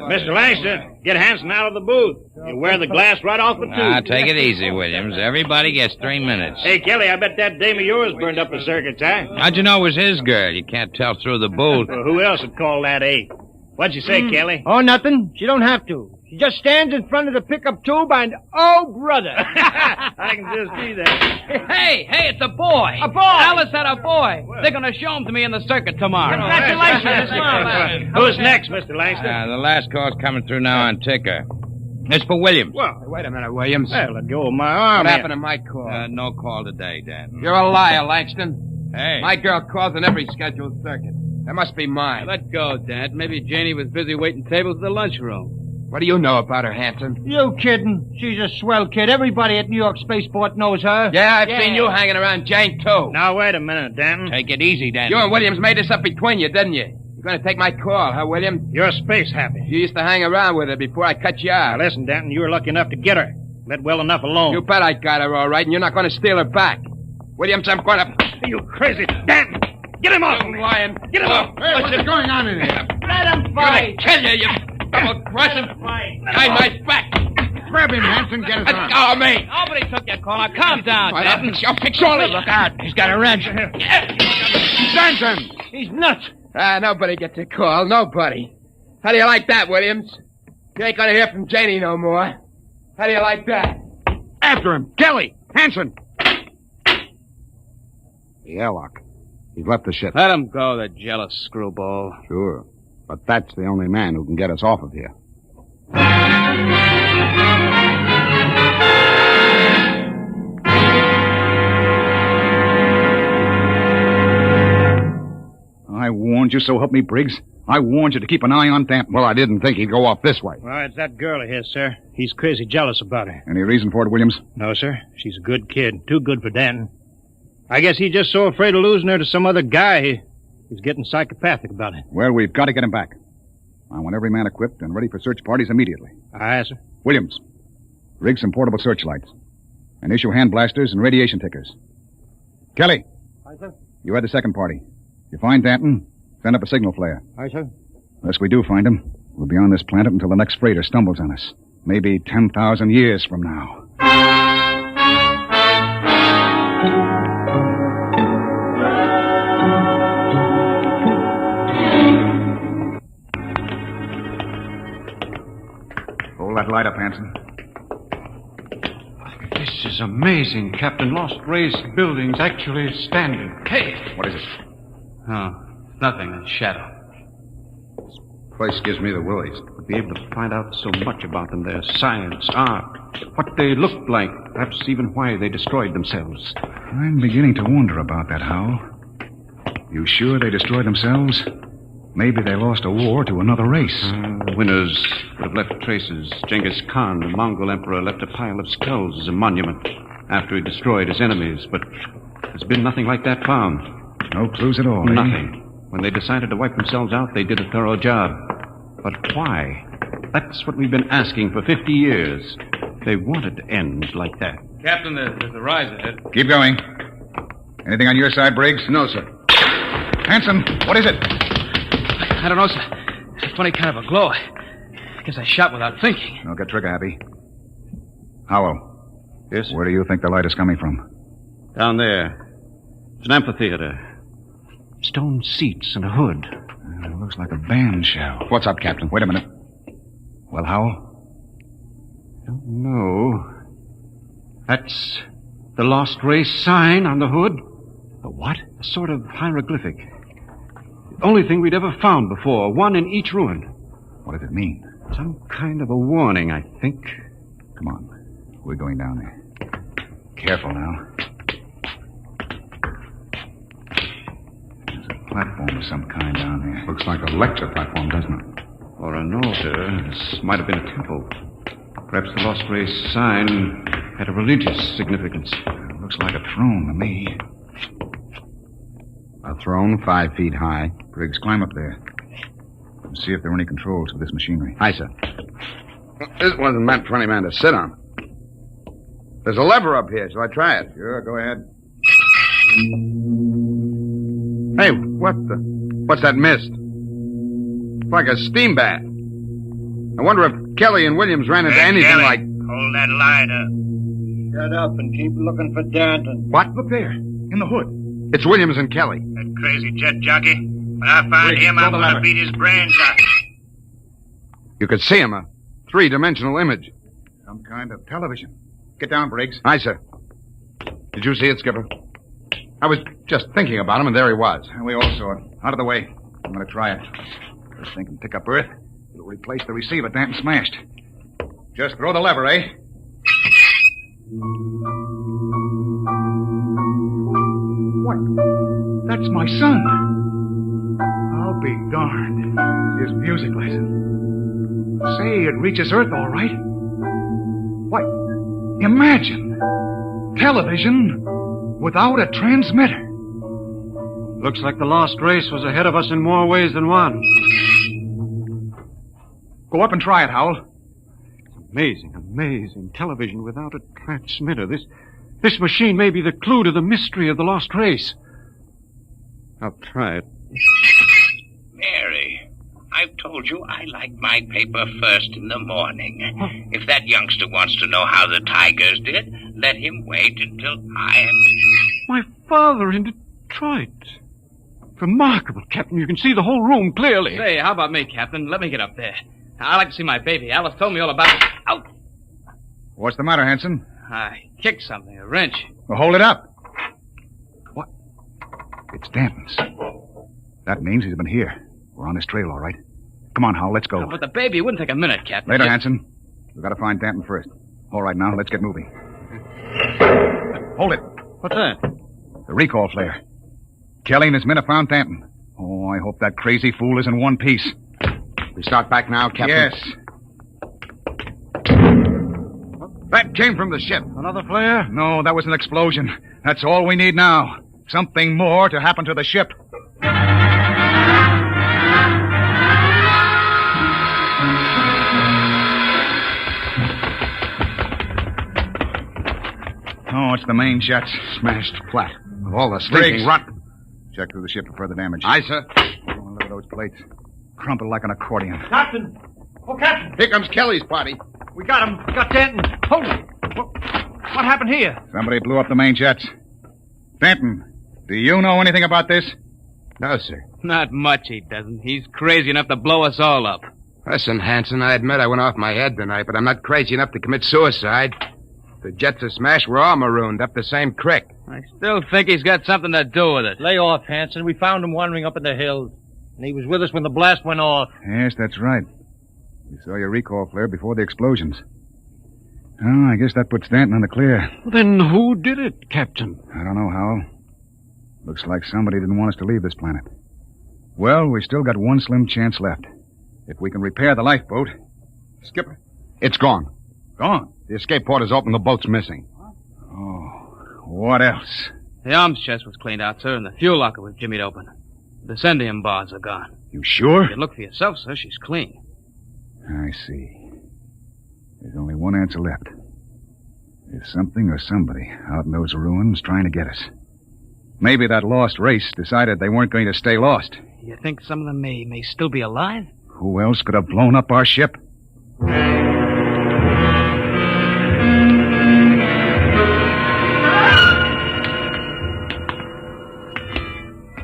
Mr. Langston, get Hanson out of the booth. You wear the glass right off the tube. Take it easy, Williams. Everybody gets 3 minutes. Hey, Kelly, I bet that dame of yours burned up the circuits, huh? How'd you know it was his girl? You can't tell through the booth. Well, who else would call that eight? What'd you say, Kelly? Oh, nothing. She don't have to. She just stands in front of the pickup tube and, oh, brother. I can just see that. Hey, it's a boy. A boy? Alice had a boy. They're going to show him to me in the circuit tomorrow. Congratulations. Who's next, Mr. Langston? The last call's coming through now on ticker. It's for Williams. Well, wait a minute, Williams. Well, let go of my arm. What here. happened to my call? No call today, Dan. You're a liar, Langston. Hey. My girl calls on every scheduled circuit. That must be mine. Let go, Dad. Maybe Janie was busy waiting tables at the lunchroom. What do you know about her, Hanson? You kidding? She's a swell kid. Everybody at New York Spaceport knows her. Yeah, I've seen you hanging around Jane, too. Now, wait a minute, Danton. Take it easy, Dan. You and Williams made this up between you, didn't you? You're going to take my call, huh, William? You're space happy. You used to hang around with her before I cut you out. Now, listen, Danton, you were lucky enough to get her. Let well enough alone. You bet I got her all right, and you're not going to steal her back. Williams, I'm going to... Are you crazy? Danton! Get him off! You lying. Get him off! Hey, what's going on in here? Let him I'm fight! going to kill you double-crossing... Behind my back! Grab him, Hanson. Get his arm. Let go of me! Nobody took your call. Now, calm down, Dad. I'll fix all of you. Look out. He's got a wrench. Danton! He's nuts. Nobody gets a call. Nobody. How do you like that, Williams? You ain't going to hear from Janie no more. How do you like that? After him. Kelly! Hanson! The airlock. He's left the ship. Let him go, the jealous screwball. Sure. But that's the only man who can get us off of here. I warned you, so help me, Briggs. I warned you to keep an eye on Danton. Well, I didn't think he'd go off this way. Well, it's that girl of his, sir. He's crazy jealous about her. Any reason for it, Williams? No, sir. She's a good kid. Too good for Danton. I guess he's just so afraid of losing her to some other guy, he's getting psychopathic about it. Well, we've got to get him back. I want every man equipped and ready for search parties immediately. Aye, sir. Williams, rig some portable searchlights. And issue hand blasters and radiation tickers. Kelly. Aye, sir. You had the second party. If you find Danton, send up a signal flare. Aye, sir. Unless we do find him, we'll be on this planet until the next freighter stumbles on us. Maybe 10,000 years from now. Hold that light up, Hanson. This is amazing, Captain. Lost Race buildings actually standing. Hey! What is it? Oh, nothing. A shadow. This place gives me the willies. To be able to find out so much about them, their science, art, what they looked like, perhaps even why they destroyed themselves. I'm beginning to wonder about that, Howell. You sure they destroyed themselves? Maybe they lost a war to another race. The winners would have left traces. Genghis Khan, the Mongol emperor, left a pile of skulls as a monument after he destroyed his enemies, but there's been nothing like that found. No clues at all, Nothing. When they decided to wipe themselves out, they did a thorough job. But why? That's what we've been asking for 50 years. They wanted to end like that. Captain, there's a rise ahead. Keep going. Anything on your side, Briggs? No, sir. Hanson, what is it? I don't know, sir. It's a funny kind of a glow. I guess I shot without thinking. Don't get trigger happy. Howell. Yes, sir? Where do you think the light is coming from? Down there. It's an amphitheater. Stone seats and a hood. It looks like a band shell. What's up, Captain? Wait a minute. Well, Howell? Don't know. That's the Lost Race sign on the hood. The what? A sort of hieroglyphic. The only thing we'd ever found before. One in each ruin. What does it mean? Some kind of a warning, I think. Come on. We're going down there. Careful now. There's a platform of some kind down there. Looks like a lecture platform, doesn't it? Or an altar. This might have been a temple. Perhaps the Lost Race sign had a religious significance. Looks like a throne to me. A throne 5 feet high. Briggs, climb up there. And see if there are any controls for this machinery. Aye, sir. This wasn't meant for any man to sit on. There's a lever up here. Shall I try it? Sure, go ahead. Hey, what's that mist? It's like a steam bath. I wonder if Kelly and Williams ran into anything Kelly, like... hold that light up. Shut up and keep looking for Danton. What? Look there, in the hood. It's Williams and Kelly. That crazy jet jockey. When I find him, I'm going to beat his brains out. You could see him, a 3-dimensional image. Some kind of television. Get down, Briggs. Aye, sir. Did you see it, Skipper? I was just thinking about him, and there he was. And we all saw it. Out of the way. I'm going to try it. First thing can pick up Earth. It'll replace the receiver Danton smashed. Just throw the lever, eh? What? That's my son. I'll be darned. His music lesson. Say, it reaches Earth all right. What? Imagine. Television without a transmitter. Looks like the Lost Race was ahead of us in more ways than one. Go up and try it, Howell. Amazing, amazing. Television without a transmitter. This machine may be the clue to the mystery of the Lost Race. I'll try it. Mary, I've told you I like my paper first in the morning. If that youngster wants to know how the Tigers did, let him wait until I am... My father in Detroit. Remarkable, Captain. You can see the whole room clearly. Say, how about me, Captain? Let me get up there. I'd like to see my baby. Alice told me all about it. Out! What's the matter, Hanson? I kicked something, a wrench. Well, hold it up. What? It's Danton's. That means he's been here. We're on his trail, all right. Come on, Howell, let's go. But the baby wouldn't take a minute, Captain. Later, Hanson. We've got to find Danton first. All right, now, let's get moving. Hold it. What's that? The recall flare. Kelly and his men have found Danton. Oh, I hope that crazy fool is in one piece. We start back now, Captain? Yes. That came from the ship. Another flare? No, that was an explosion. That's all we need now. Something more to happen to the ship. Oh, it's the main jets. Smashed flat. With all the stinking rot. Check through the ship for further damage. Aye, sir. Oh, look at those plates. Crumpled like an accordion. Captain! Oh, Captain! Here comes Kelly's party. We got him. We got Danton. Hold it. What happened here? Somebody blew up the main jets. Danton, do you know anything about this? No, sir. Not much, he doesn't. He's crazy enough to blow us all up. Listen, Hanson, I admit I went off my head tonight, but I'm not crazy enough to commit suicide. The jets are smashed. We're all marooned up the same creek. I still think he's got something to do with it. Lay off, Hanson. We found him wandering up in the hills. And he was with us when the blast went off. Yes, that's right. We saw your recall flare before the explosions. Oh, I guess that puts Danton in the clear. Well, then who did it, Captain? I don't know, Howell. Looks like somebody didn't want us to leave this planet. Well, we still got one slim chance left. If we can repair the lifeboat... Skipper, it's gone. Gone? The escape port is open. The boat's missing. Oh, what else? The arms chest was cleaned out, sir, and the fuel locker was jimmied open. The sendium bars are gone. You sure? You can look for yourself, sir. She's clean. I see. There's only one answer left. There's something or somebody out in those ruins trying to get us. Maybe that lost race decided they weren't going to stay lost. You think some of them may still be alive? Who else could have blown up our ship?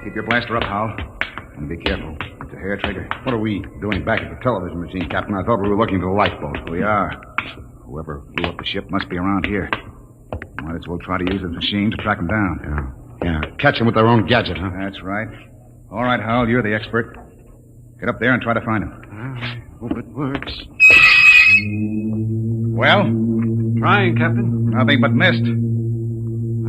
Keep your blaster up, Hal. And be careful. It's a hair trigger. What are we doing back at the television machine, Captain? I thought we were looking for the lifeboat. We are. Whoever blew up the ship must be around here. Might as well try to use the machine to track them down. Yeah. Catch them with their own gadget, huh? That's right. All right, Hal, you're the expert. Get up there and try to find them. I hope it works. Well? Trying, Captain. Nothing but mist.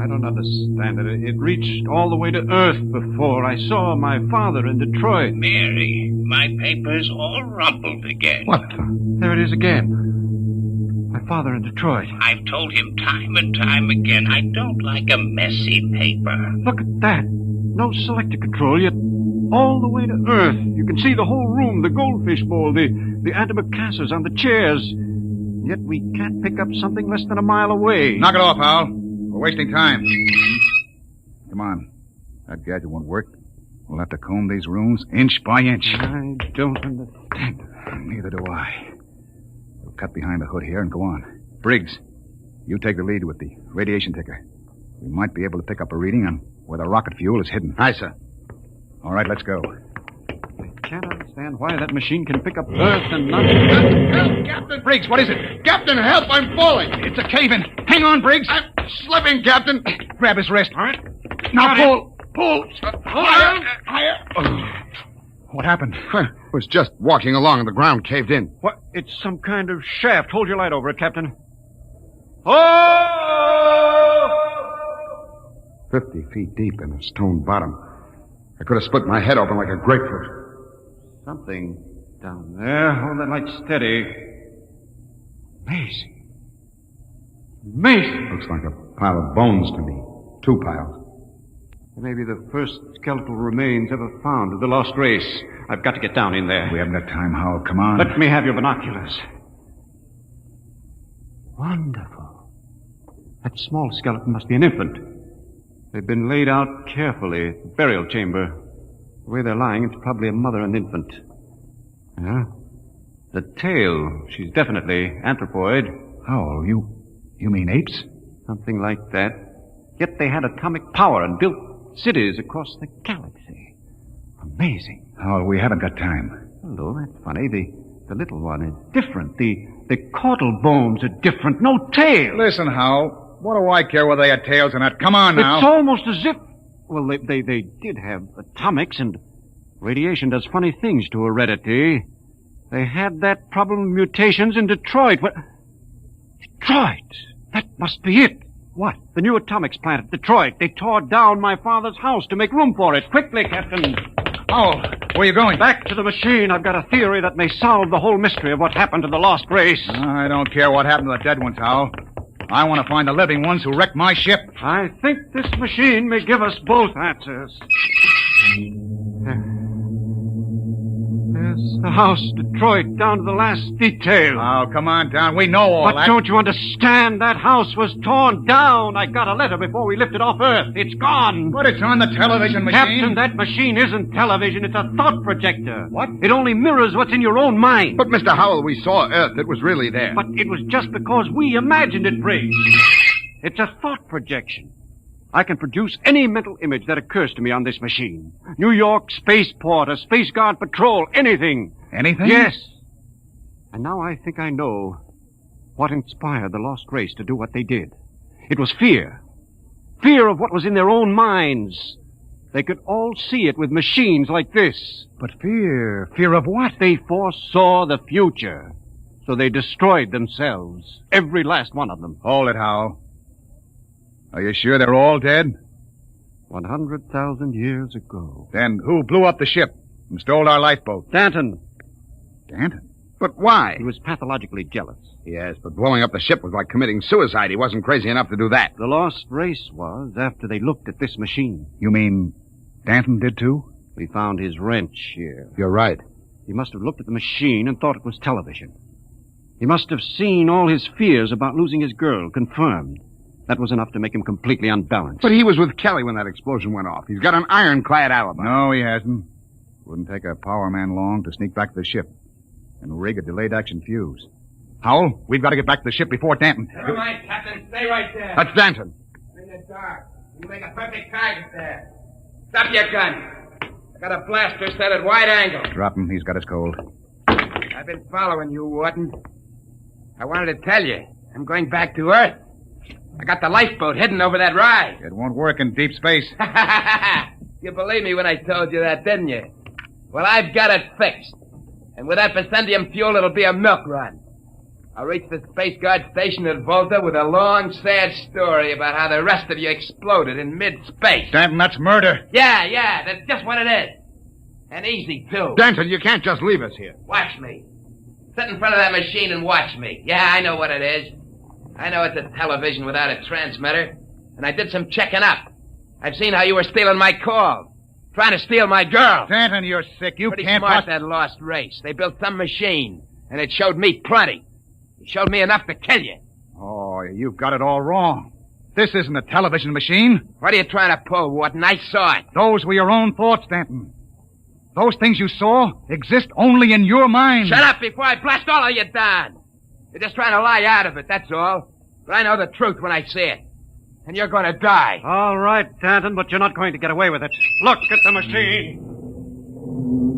I don't understand it. It reached all the way to Earth before. I saw my father in Detroit. Mary, my paper's all rumpled again. What? There it is again. My father in Detroit. I've told him time and time again I don't like a messy paper. Look at that. No selector control, yet all the way to Earth. You can see the whole room, the goldfish bowl, the antimacassars on the chairs. Yet we can't pick up something less than a mile away. Knock it off, Hal. We're wasting time. Come on. That gadget won't work. We'll have to comb these rooms inch by inch. I don't understand. Neither do I. We'll cut behind the hood here and go on. Briggs, you take the lead with the radiation ticker. We might be able to pick up a reading on where the rocket fuel is hidden. Aye, sir. All right, let's go. I can't understand why that machine can pick up Earth and not... Help, Captain! Briggs, what is it? Captain, help! I'm falling! It's a cave-in. Hang on, Briggs. I'm slipping, Captain. Grab his wrist. All right. Now pull. Pull. Higher. What happened? I was just walking along and the ground caved in. What? It's some kind of shaft. Hold your light over it, Captain. Oh! 50 feet deep in a stone bottom. I could have split my head open like a grapefruit. Something down there. Hold that light steady. Amazing. Amazing. Looks like a pile of bones to me. 2 piles. Maybe the first skeletal remains ever found of the lost race. I've got to get down in there. We haven't got time, Hal. Come on. Let me have your binoculars. Wonderful. That small skeleton must be an infant. They've been laid out carefully. Burial chamber. The way they're lying, it's probably a mother and infant. Yeah. The tail, she's definitely anthropoid. Oh, you mean apes? Something like that. Yet they had atomic power and built cities across the galaxy. Amazing. Oh, we haven't got time. Hello, that's funny. The little one is different. The caudal bones are different. No tail. Listen, Hal. What do I care whether they had tails or not? Come on now. It's almost as if... Well, they did have atomics, and radiation does funny things to heredity. They had that problem of mutations in Detroit. What? Detroit! That must be it. What? The new atomics plant at Detroit. They tore down my father's house to make room for it. Quickly, Captain. Oh, where are you going? Back to the machine. I've got a theory that may solve the whole mystery of what happened to the lost race. I don't care what happened to the dead ones, Hal. I want to find the living ones who wrecked my ship. I think this machine may give us both answers. There's the house, Detroit, down to the last detail. Oh, come on down. We know all that. But don't you understand? That house was torn down. I got a letter before we lifted off Earth. It's gone. But it's on the television machine. Captain, that machine isn't television. It's a thought projector. What? It only mirrors what's in your own mind. But, Mr. Howell, we saw Earth. It was really there. But it was just because we imagined it, Briggs. It's a thought projection. I can produce any mental image that occurs to me on this machine. New York spaceport, a space guard patrol, anything. Anything? Yes. And now I think I know what inspired the lost race to do what they did. It was fear. Fear of what was in their own minds. They could all see it with machines like this. But fear? Fear of what? They foresaw the future. So they destroyed themselves. Every last one of them. Hold it, Howell. Are you sure they're all dead? 100,000 years ago. Then who blew up the ship and stole our lifeboat? Danton. Danton? But why? He was pathologically jealous. Yes, but blowing up the ship was like committing suicide. He wasn't crazy enough to do that. The lost race was after they looked at this machine. You mean Danton did too? We found his wrench here. You're right. He must have looked at the machine and thought it was television. He must have seen all his fears about losing his girl confirmed. That was enough to make him completely unbalanced. But he was with Kelly when that explosion went off. He's got an ironclad alibi. No, he hasn't. Wouldn't take a power man long to sneak back to the ship and rig a delayed action fuse. Howell, we've got to get back to the ship before Danton. Never mind, Captain. Stay right there. That's Danton. I'm in the dark. You make a perfect target there. Stop your gun. I got a blaster set at wide angle. Drop him. He's got us cold. I've been following you, Wharton. I wanted to tell you. I'm going back to Earth. I got the lifeboat hidden over that rise. It won't work in deep space. You believed me when I told you that, didn't you? Well, I've got it fixed. And with that Vicendium fuel, it'll be a milk run. I'll reach the Space Guard station at Volta with a long, sad story about how the rest of you exploded in mid-space. Danton, that's murder. Yeah, that's just what it is. And easy, too. Danton, you can't just leave us here. Watch me. Sit in front of that machine and watch me. Yeah, I know what it is. I know it's a television without a transmitter. And I did some checking up. I've seen how you were stealing my calls. Trying to steal my girl. Danton, you're sick. You Pretty can't... smart, that lost race. They built some machine. And it showed me plenty. It showed me enough to kill you. Oh, you've got it all wrong. This isn't a television machine. What are you trying to pull, Wharton? I saw it. Those were your own thoughts, Danton. Those things you saw exist only in your mind. Shut up before I blast all of you down. You're just trying to lie out of it, that's all. But I know the truth when I see it. And you're going to die. All right, Danton, but you're not going to get away with it. Look at the machine.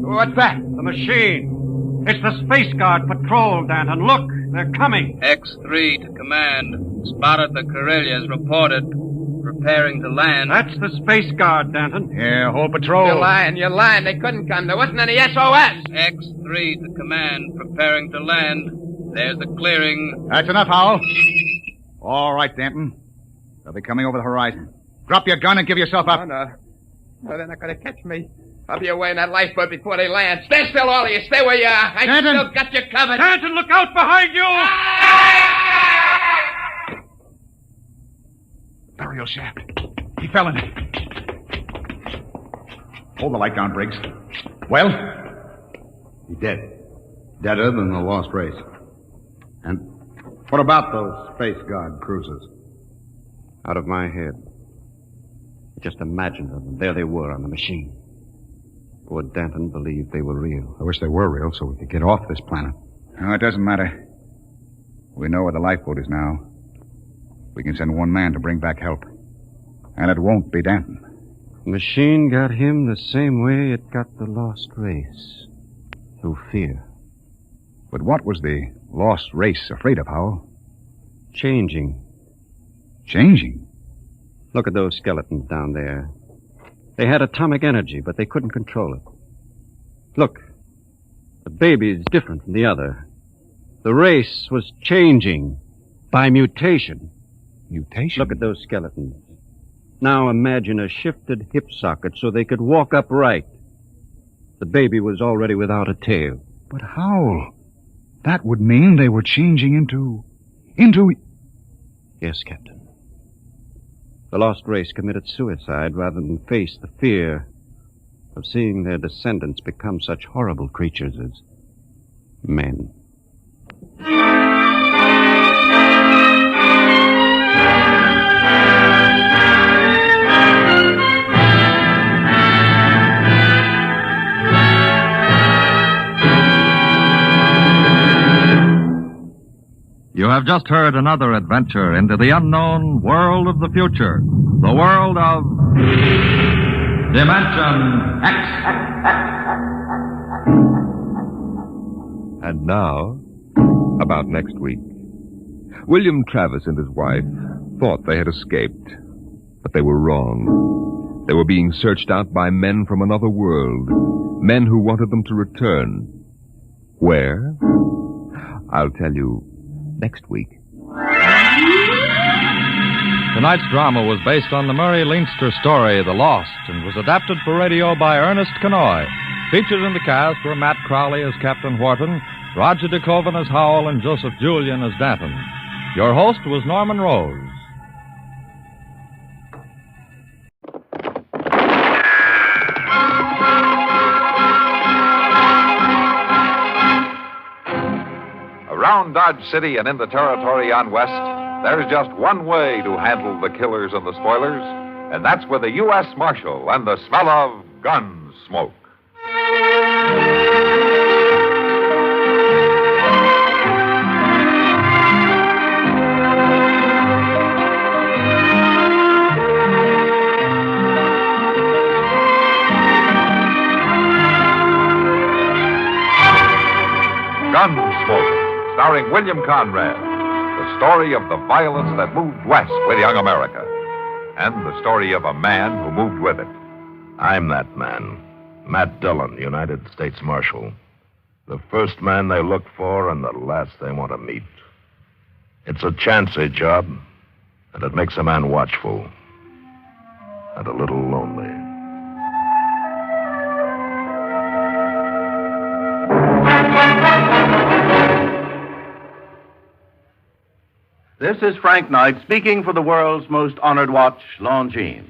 What's that? The machine. It's the Space Guard patrol, Danton. Look, they're coming. X3 to command. Spotted the Corellias. Reported. Preparing to land. That's the Space Guard, Danton. Yeah, whole patrol. You're lying. They couldn't come. There wasn't any SOS. X3 to command. Preparing to land. There's the clearing. That's enough, Howell. All right, Danton. They'll be coming over the horizon. Drop your gun and give yourself up. Oh, no. No, they're not going to catch me. I'll be away in that lifeboat before they land. Stand still, all of you. Stay where you are. I Danton. still got you covered. Danton, look out behind you! Burial shaft. He fell in it. Hold the light down, Briggs. Well? He's dead. Deader than the lost race. And what about those Space Guard cruisers? Out of my head. Just imagined them. There they were on the machine. Poor Danton believed they were real. I wish they were real so we could get off this planet. No, it doesn't matter. We know where the lifeboat is now. We can send one man to bring back help. And it won't be Danton. The machine got him the same way it got the lost race. Through fear. But what was the lost race afraid of, Howell? Changing. Changing? Look at those skeletons down there. They had atomic energy, but they couldn't control it. Look, the baby's different from the other. The race was changing by mutation. Mutation? Look at those skeletons. Now imagine a shifted hip socket so they could walk upright. The baby was already without a tail. But Howell, that would mean they were changing into... Yes, Captain. The lost race committed suicide rather than face the fear of seeing their descendants become such horrible creatures as men. You have just heard another adventure into the unknown world of the future. The world of Dimension X. And now, about next week. William Travis and his wife thought they had escaped, but they were wrong. They were being searched out by men from another world, men who wanted them to return. Where? I'll tell you next week. Tonight's drama was based on the Murray Leinster story, The Lost, and was adapted for radio by Ernest Kenoy. Featured in the cast were Matt Crowley as Captain Wharton, Roger DeKoven as Howell, and Joseph Julian as Danton. Your host was Norman Rose. around Dodge City and in the territory on west, there's just one way to handle the killers and the spoilers, and that's with a U.S. Marshal and the smell of Gunsmoke. Gunsmoke, starring William Conrad, the story of the violence that moved west with young America, and the story of a man who moved with it. I'm that man, Matt Dillon, United States Marshal. The first man they look for and the last they want to meet. It's a chancy job, and it makes a man watchful and a little lonely. This is Frank Knight speaking for the world's most honored watch, Longines.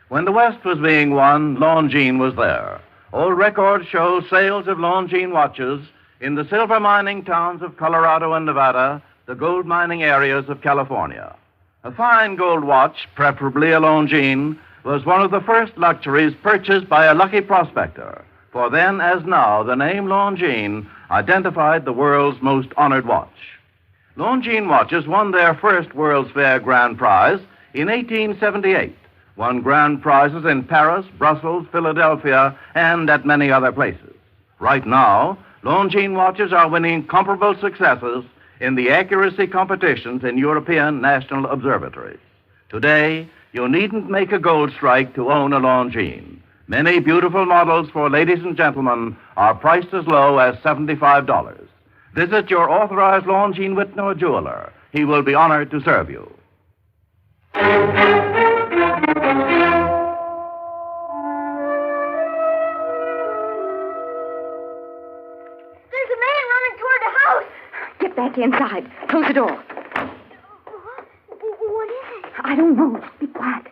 When the West was being won, Longines was there. Old records show sales of Longines watches in the silver mining towns of Colorado and Nevada, the gold mining areas of California. A fine gold watch, preferably a Longines, was one of the first luxuries purchased by a lucky prospector. For then, as now, the name Longines identified the world's most honored watch. Longines watches won their first World's Fair Grand Prize in 1878, won grand prizes in Paris, Brussels, Philadelphia, and at many other places. Right now, Longines watches are winning comparable successes in the accuracy competitions in European national observatories. Today, you needn't make a gold strike to own a Longines. Many beautiful models for ladies and gentlemen are priced as low as $75. Visit your authorized Longines Whitney jeweler. He will be honored to serve you. There's a man running toward the house. Get back inside. Close the door. What is it? I don't know. Be quiet.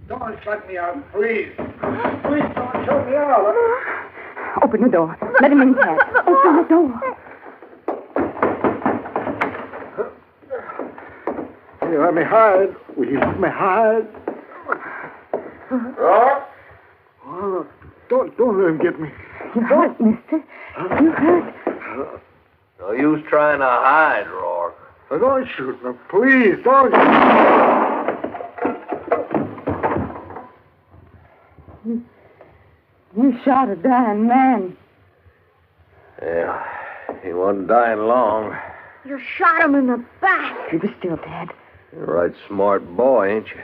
Don't shut me out, please. Please don't shut me out. Open the door. Let him in here. Open the door. Will you let me hide? Will you let me hide? Rock? Oh, don't let him get me. You hurt, mister. You hurt. No use trying to hide, Rourke. Don't shoot me. Please, don't. You shot a dying man. Yeah, he wasn't dying long. You shot him in the back. He was still dead. You're a right smart boy, ain't you?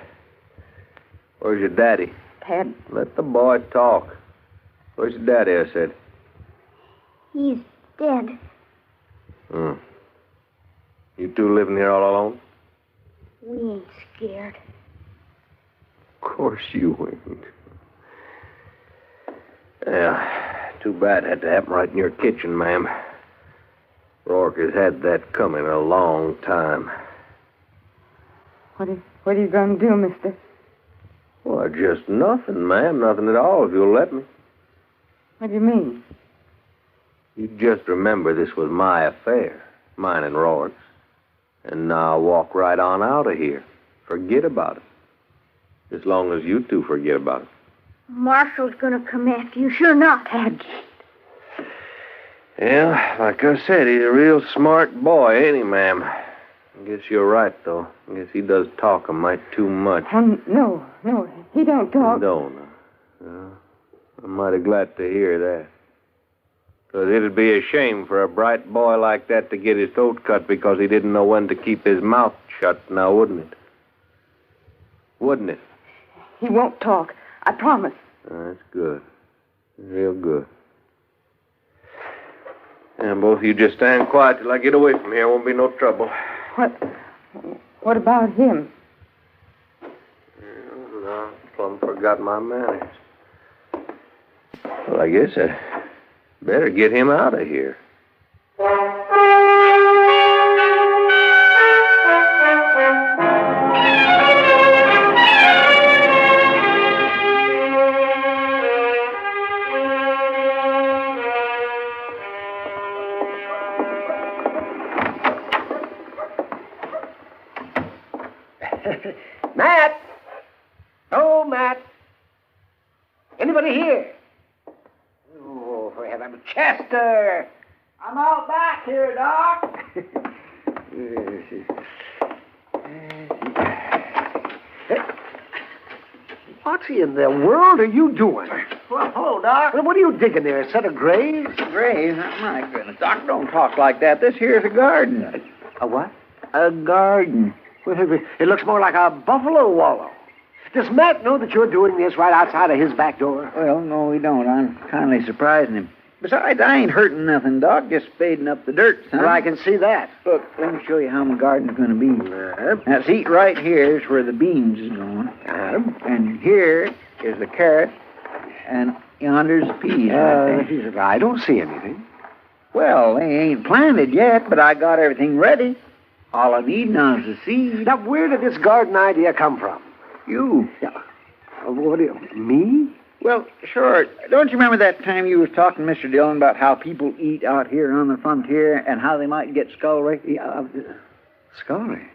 Where's your daddy? Dad. Let the boy talk. Where's your daddy, I said? He's dead. You two living here all alone? We ain't scared. Of course you ain't. Yeah, too bad it had to happen right in your kitchen, ma'am. Rourke has had that coming a long time. What are you going to do, mister? Well, just nothing, ma'am. Nothing at all, if you'll let me. What do you mean? You just remember this was my affair, mine and Rourke's. And now walk right on out of here. Forget about it. As long as you two forget about it. Marshall's gonna come after you. Sure not. Dad. Yeah, like I said, he's a real smart boy, ain't he, ma'am? I guess you're right, though. I guess he does talk a mite too much. No, he don't talk. He don't. I'm mighty glad to hear that. Because it'd be a shame for a bright boy like that to get his throat cut because he didn't know when to keep his mouth shut, now wouldn't it? Wouldn't it? He won't talk. I promise. That's good. Real good. And both of you just stand quiet till I get away from here. Won't be no trouble. What about him? No, plumb forgot my manners. Well, I guess I better get him out of here. Matt! Oh, Matt! Anybody here? Oh, for heaven's sake. Chester! I'm out back here, Doc. What in the world are you doing? Well, hello, Doc. What are you digging there? A set of graves? Graves? My goodness, Doc, don't talk like that. This here's a garden. A what? A garden. Well, it looks more like a buffalo wallow. Does Matt know that you're doing this right outside of his back door? Well, no, we don't. I'm kindly surprising him. Besides, I ain't hurting nothing, Doc. Just spading up the dirt, son. Well, I can see that. Look, let me show you how my garden's going to be. Now, see, right here is where the beans is going. And here is the carrot. And yonder's the peas. I don't see anything. Well, they ain't planted yet, but I got everything ready. All I need now is the seed. Now, where did this garden idea come from? You. Yeah. What do you... Me? Well, sure. Don't you remember that time you was talking to Mr. Dillon about how people eat out here on the frontier and how they might get scullery? Scullery?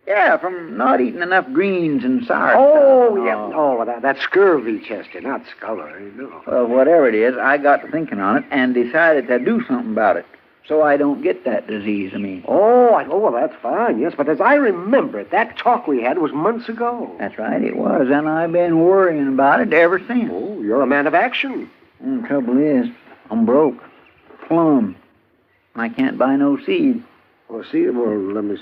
Yeah, from not eating enough greens and sour Oh, stuff. yeah. Oh, that's scurvy, Chester, not scullery. No. Well, whatever it is, I got to thinking on it and decided to do something about it. So I don't get that disease, I mean. Oh, well, that's fine, yes. But as I remember it, that talk we had was months ago. That's right, it was. And I've been worrying about it ever since. Oh, you're a man of action. The trouble is, I'm broke. Plumb. I can't buy no seed. Well, let me...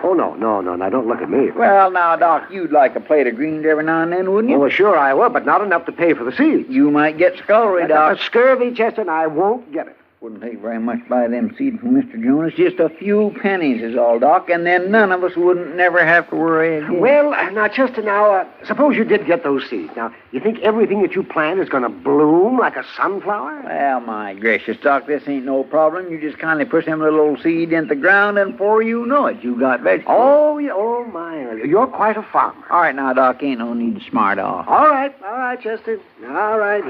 Oh, no, now don't look at me. Well, now, Doc, you'd like a plate of greens every now and then, wouldn't you? Oh, well, sure I would, but not enough to pay for the seeds. You might get scullery, Doc. Scurvy, Chester, and I won't get it. Wouldn't take very much to buy them seeds from Mr. Jonas. Just a few pennies is all, Doc, and then none of us wouldn't never have to worry again. Well, now, Chester, suppose you did get those seeds. Now, you think everything that you plant is going to bloom like a sunflower? Well, my gracious, Doc, this ain't no problem. You just kindly push them little old seed into the ground, and before you know it, you got vegetables. Oh, yeah, oh, my. You're quite a farmer. All right, now, Doc, ain't no need to smart off. All right, Chester. All right,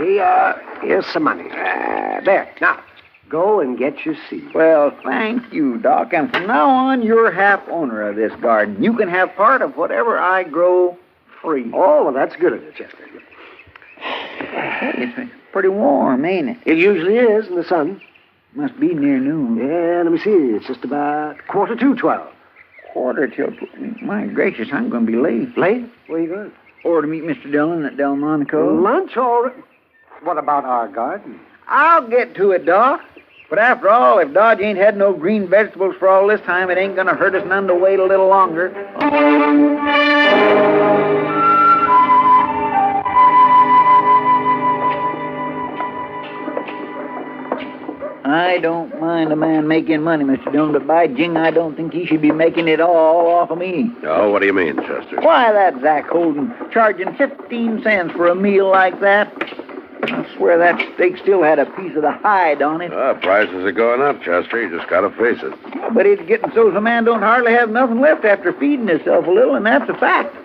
here's some money. There, now. Go and get your seed. Well, thank you, Doc. And from now on, you're half owner of this garden. You can have part of whatever I grow free. Oh, well, that's good of you, Chester. Hey, it's pretty warm, ain't it? It usually is in the sun. Must be near noon. Yeah, let me see. It's just about 12:45. Quarter till 12. My gracious, I'm going to be late. Late? Where are you going? Or to meet Mr. Dillon at Delmonico. Lunch, all right. What about our garden? I'll get to it, Doc. But after all, if Dodge ain't had no green vegetables for all this time, it ain't gonna hurt us none to wait a little longer. I don't mind a man making money, Mr. Dillon, but by jing, I don't think he should be making it all off of me. Oh, what do you mean, Chester? Why, that Zach Holden charging 15 cents for a meal like that. I swear that steak still had a piece of the hide on it. Prices are going up, Chester. You just gotta face it. But it's getting so the man don't hardly have nothing left after feeding himself a little, and that's a fact.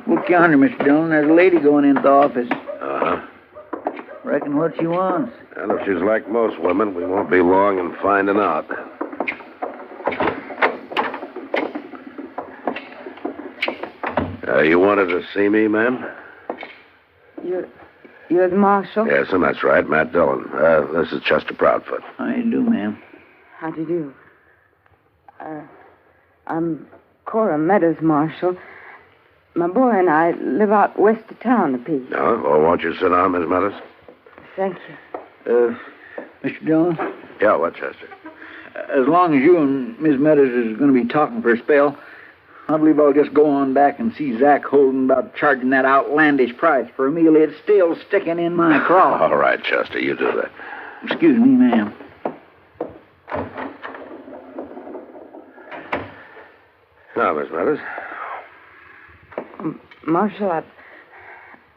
Look yonder, Mr. Dillon. There's a lady going into the office. Uh-huh. Reckon what she wants. And if she's like most women, we won't be long in finding out. You wanted to see me, ma'am? You're the marshal? Yes, and that's right, Matt Dillon. This is Chester Proudfoot. How do you do, ma'am? How do you do? I'm Cora Meadows, Marshal. My boy and I live out west of town a piece. No? Oh, won't you sit down, Miss Meadows? Thank you. Mr. Dillon? Yeah, what, Chester? As long as you and Miss Meadows is going to be talking for a spell, I believe I'll just go on back and see Zach Holden about charging that outlandish price for a meal. It's still sticking in my craw. All right, Chester, you do that. Excuse me, ma'am. Now, Miss Meadows. Marshal,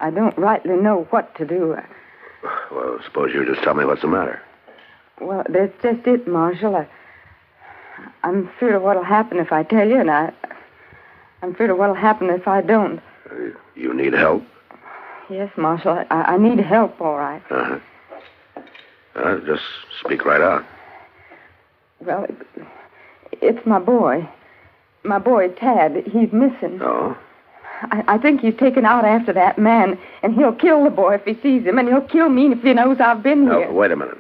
I don't rightly know what to do. Well, suppose you just tell me what's the matter. Well, that's just it, Marshal. I'm afraid of what'll happen if I tell you, and I'm afraid of what'll happen if I don't. You need help? Yes, Marshal. I need help, all right. Uh-huh. Just speak right out. Well, it's my boy. My boy, Tad, he's missing. Oh? I think he's taken out after that man, and he'll kill the boy if he sees him, and he'll kill me if he knows I've been here. Oh, wait a minute.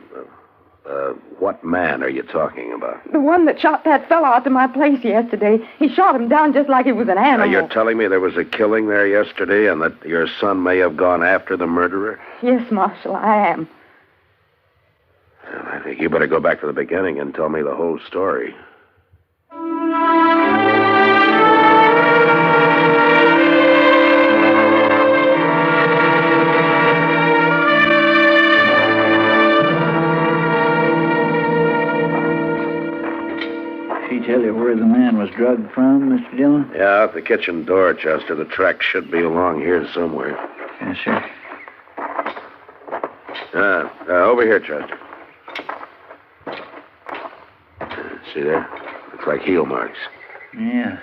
What man are you talking about? The one that shot that fellow out to my place yesterday. He shot him down just like he was an animal. Now, you're telling me there was a killing there yesterday and that your son may have gone after the murderer? Yes, Marshal, I am. Well, I think you better go back to the beginning and tell me the whole story. Tell you where the man was drugged from, Mr. Dillon? Yeah, out the kitchen door, Chester. The track should be along here somewhere. Yes, sir. Over here, Chester. See there? Looks like heel marks. Yeah.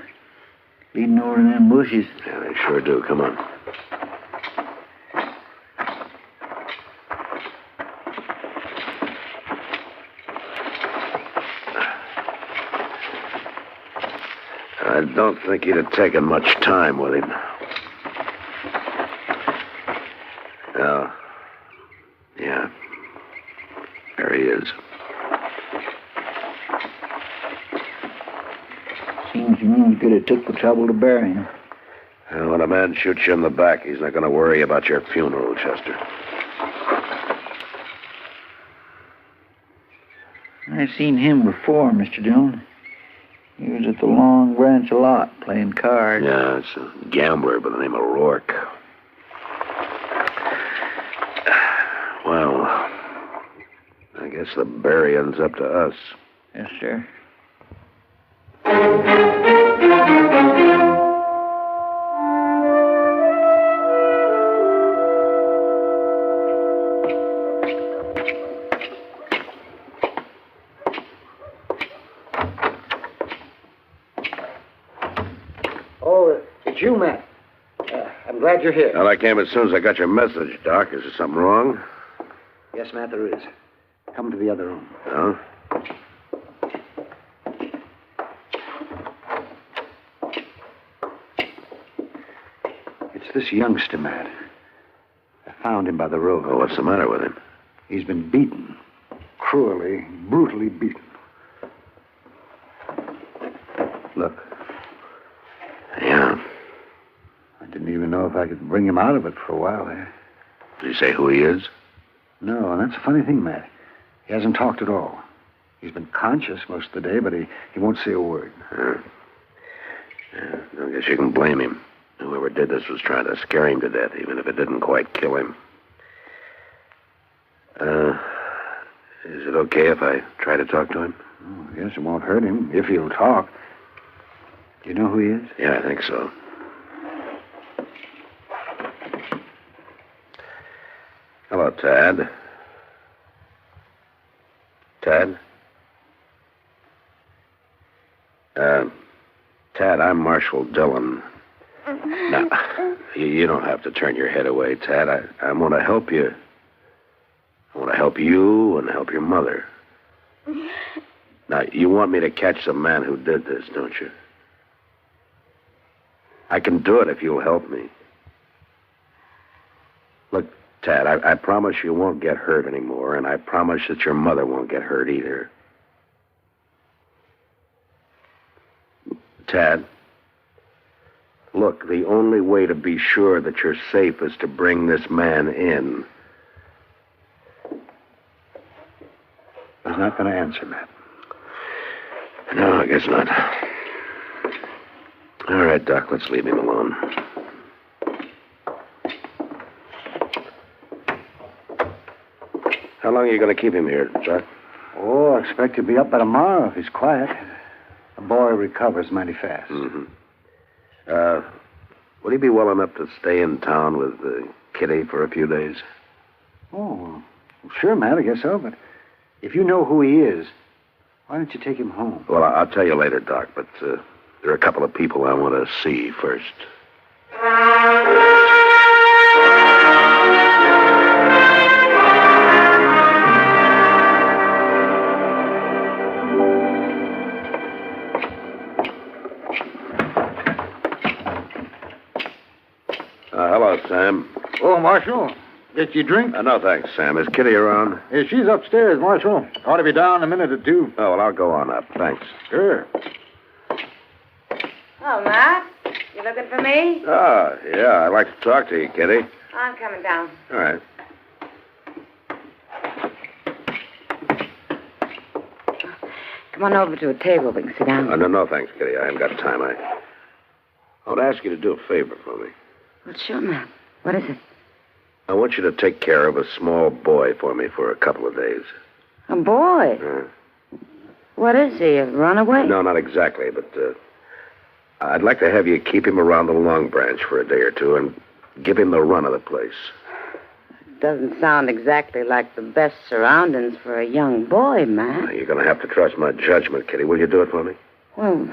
Leading over them bushes. Yeah, they sure do. Come on. I don't think he'd have taken much time with him. Oh. Yeah. There he is. Seems to me you could have took the trouble to bury him. Well, when a man shoots you in the back, he's not going to worry about your funeral, Chester. I've seen him before, Mr. Dillon. He was at the Long Branch a lot, playing cards. Yeah, it's a gambler by the name of Rourke. Well, I guess the burying's up to us. Yes, sir. It's you, Matt. I'm glad you're here. Well, I came as soon as I got your message, Doc. Is there something wrong? Yes, Matt, there is. Come to the other room. Oh? It's this youngster, Matt. I found him by the road. Oh, what's the matter with him? He's been beaten. Cruelly, brutally beaten. Look. Yeah. I didn't even know if I could bring him out of it for a while there. Did he say who he is? No, and that's the funny thing, Matt. He hasn't talked at all. He's been conscious most of the day, but he won't say a word. Yeah, I guess you can blame him. Whoever did this was trying to scare him to death, even if it didn't quite kill him. Is it okay if I try to talk to him? Oh, yes, it won't hurt him, if he'll talk. Do you know who he is? Yeah, I think so. Hello, Tad. Tad? Tad, I'm Marshal Dillon. Now, you don't have to turn your head away, Tad. I want to help you. I want to help you and help your mother. Now, you want me to catch the man who did this, don't you? I can do it if you'll help me. Look, Tad, I promise you won't get hurt anymore, and I promise that your mother won't get hurt either. Tad, look, the only way to be sure that you're safe is to bring this man in. He's not going to answer, Matt. No, I guess not. All right, Doc, let's leave him alone. How long are you going to keep him here, Doc? Oh, I expect he'll be up by tomorrow if he's quiet. The boy recovers mighty fast. Mm-hmm. Would he be well enough to stay in town with Kitty for a few days? Oh, well, sure, Matt, I guess so, but if you know who he is, why don't you take him home? Well, I'll tell you later, Doc, but there are a couple of people I want to see first. Marshal. Get you a drink? No, thanks, Sam. Is Kitty around? Yeah, she's upstairs, Marshal. Ought to be down in a minute or two. Oh, well, I'll go on up. Thanks. Sure. Oh, Matt, you looking for me? Oh, yeah, I'd like to talk to you, Kitty. I'm coming down. All right. Come on over to a table. We can sit down. No, thanks, Kitty. I haven't got time. I want to ask you to do a favor for me. Well, sure, Matt. What is it? I want you to take care of a small boy for me for a couple of days. A boy? What is he, a runaway? No, not exactly, but I'd like to have you keep him around the Long Branch for a day or two and give him the run of the place. Doesn't sound exactly like the best surroundings for a young boy, Matt. You're going to have to trust my judgment, Kitty. Will you do it for me? Well,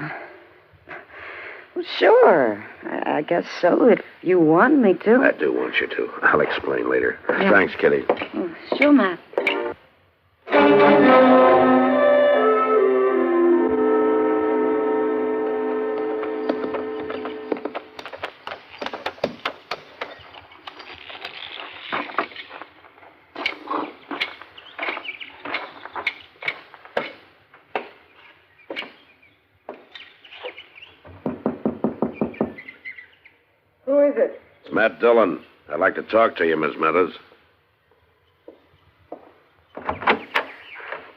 sure. I guess so, if you want me to. I do want you to. I'll explain later. Yeah. Thanks, Kitty. Oh, sure, Matt. Who is it? It's Matt Dillon. I'd like to talk to you, Miss Meadows.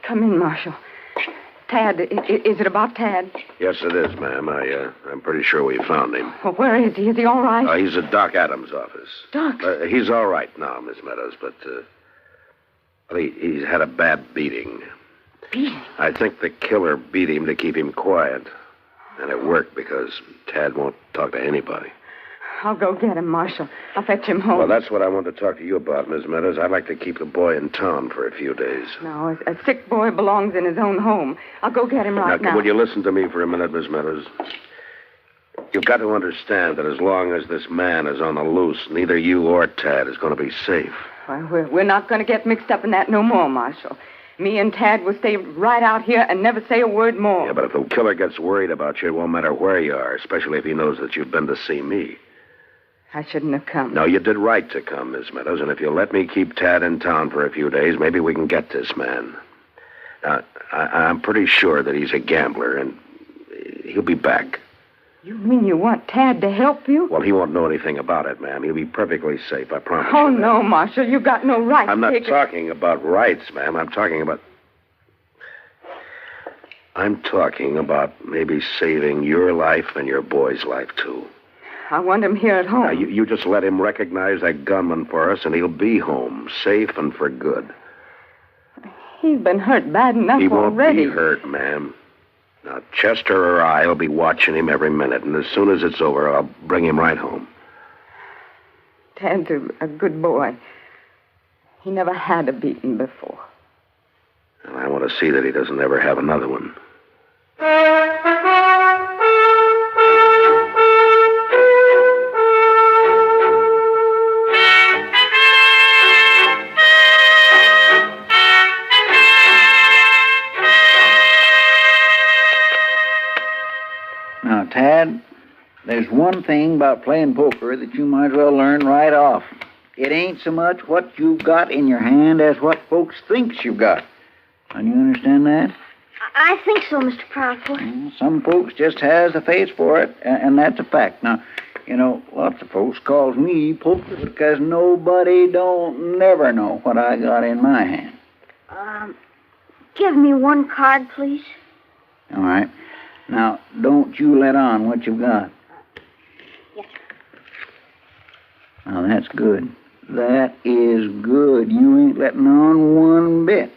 Come in, Marshal. Tad, is it about Tad? Yes, it is, ma'am. I'm pretty sure we found him. Well, where is he? Is he all right? He's at Doc Adams' office. Doc? He's all right now, Miss Meadows, but he's had a bad beating. Beating? I think the killer beat him to keep him quiet. And it worked because Tad won't talk to anybody. I'll go get him, Marshal. I'll fetch him home. Well, that's what I want to talk to you about, Miss Meadows. I'd like to keep the boy in town for a few days. No, a sick boy belongs in his own home. I'll go get him right now. Will you listen to me for a minute, Miss Meadows? You've got to understand that as long as this man is on the loose, neither you or Tad is going to be safe. Well, we're not going to get mixed up in that no more, Marshal. Me and Tad will stay right out here and never say a word more. Yeah, but if the killer gets worried about you, it won't matter where you are, especially if he knows that you've been to see me. I shouldn't have come. No, you did right to come, Miss Meadows, and if you'll let me keep Tad in town for a few days, maybe we can get this man. Now, I'm pretty sure that he's a gambler, and he'll be back. You mean you want Tad to help you? Well, he won't know anything about it, ma'am. He'll be perfectly safe, I promise Oh, you that. no, Marshal. You've got no right I'm to not take talking about rights, ma'am. I'm talking about maybe saving your life and your boy's life, too. I want him here at home. Now, you just let him recognize that gunman for us, and he'll be home, safe and for good. He's been hurt bad enough He won't already. be hurt, ma'am. Now, Chester or I will be watching him every minute, and as soon as it's over, I'll bring him right home. Tad's a good boy. He never had a beating before. And I want to see that he doesn't ever have another one. Now, Tad, there's one thing about playing poker that you might as well learn right off. It ain't so much what you've got in your hand as what folks thinks you've got. And you understand that? I think so, Mr. Proudfoot. Some folks just has a face for it, and that's a fact. Now, you know, lots of folks calls me poker because nobody don't never know what I got in my hand. Give me one card, please. All right. Now, don't you let on what you've got. Yes, Now, that's good. That is good. You ain't letting on one bit.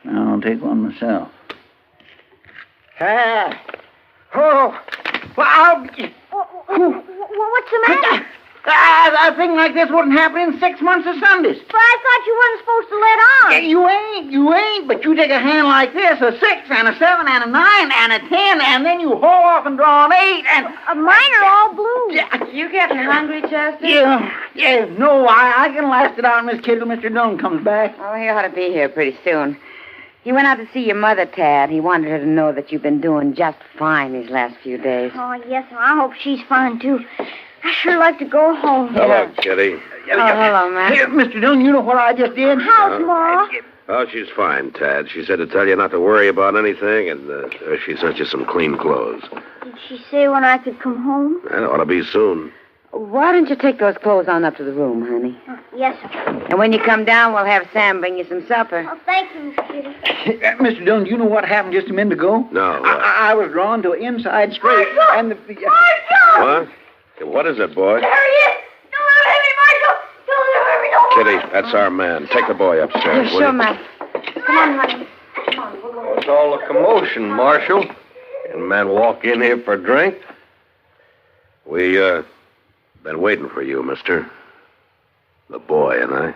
Now, I'll take one myself. What's the matter? A thing like this wouldn't happen in 6 months of Sundays. But I thought you weren't supposed to let on. Yeah, you ain't. But you take a hand like this, a 6 and a 7 and a 9 and a 10, and then you haul off and draw an 8 and... Mine are all blue. You getting hungry, Chester? Yeah. No, I can last it out, Miss Kid, till Mr. Dunn comes back. Oh, he ought to be here pretty soon. He went out to see your mother, Tad. He wanted her to know that you've been doing just fine these last few days. Oh, yes, I hope she's fine, too. I sure like to go home. Hello, Kitty. hello, man. Hey, Mr. Dillon, you know what I just did? How's Ma? Oh, she's fine, Tad. She said to tell you not to worry about anything, and she sent you some clean clothes. Did she say when I could come home? That ought to be soon. Why don't you take those clothes on up to the room, honey? Yes, sir. And when you come down, we'll have Sam bring you some supper. Oh, thank you, Miss Kitty. Mr. Dillon, you know what happened just a minute ago? No. I was drawn to an inside straight, and the... What? What is it, boy? There he is! Don't let him hit me, Marshal! Don't let him hit me, no more! Kitty, that's our man. Take the boy upstairs, will Sure, you? man. Come on, honey. What's all the commotion, Marshal? Can men walk in here for a drink? We, been waiting for you, mister. The boy and I.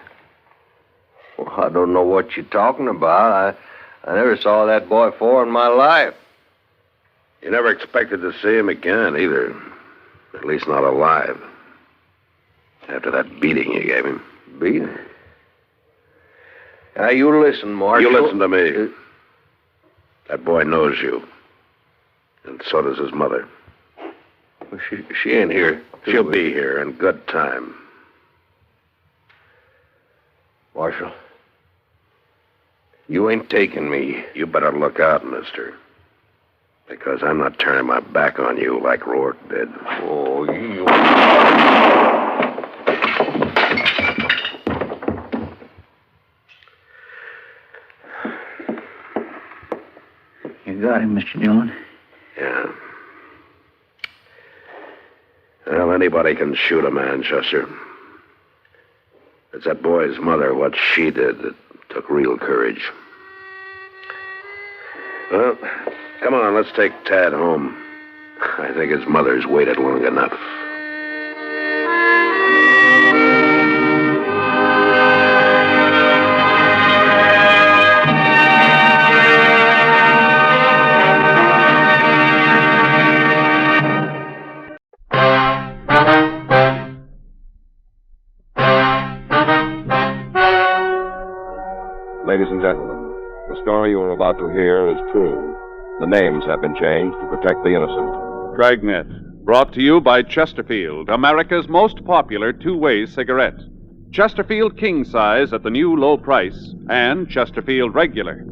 Well, I don't know what you're talking about. I never saw that boy before in my life. You never expected to see him again, either. At least not alive. After that beating you gave him. Beating? Now, you listen, Marshal. You listen to me. That boy knows you. And so does his mother. Well, she ain't here. She'll be here in good time. Marshal, you ain't taking me. You better look out, mister. Because I'm not turning my back on you like Rourke did. Oh, you... You got him, Mr. Dillon. Yeah. Well, anybody can shoot a man, Chester. It's that boy's mother, what she did, that took real courage. Well, come on, let's take Tad home. I think his mother's waited long enough. Ladies and gentlemen, the story you are about to hear is true. The names have been changed to protect the innocent. Dragnet, brought to you by Chesterfield, America's most popular two-way cigarette. Chesterfield King Size at the new low price, and Chesterfield Regular.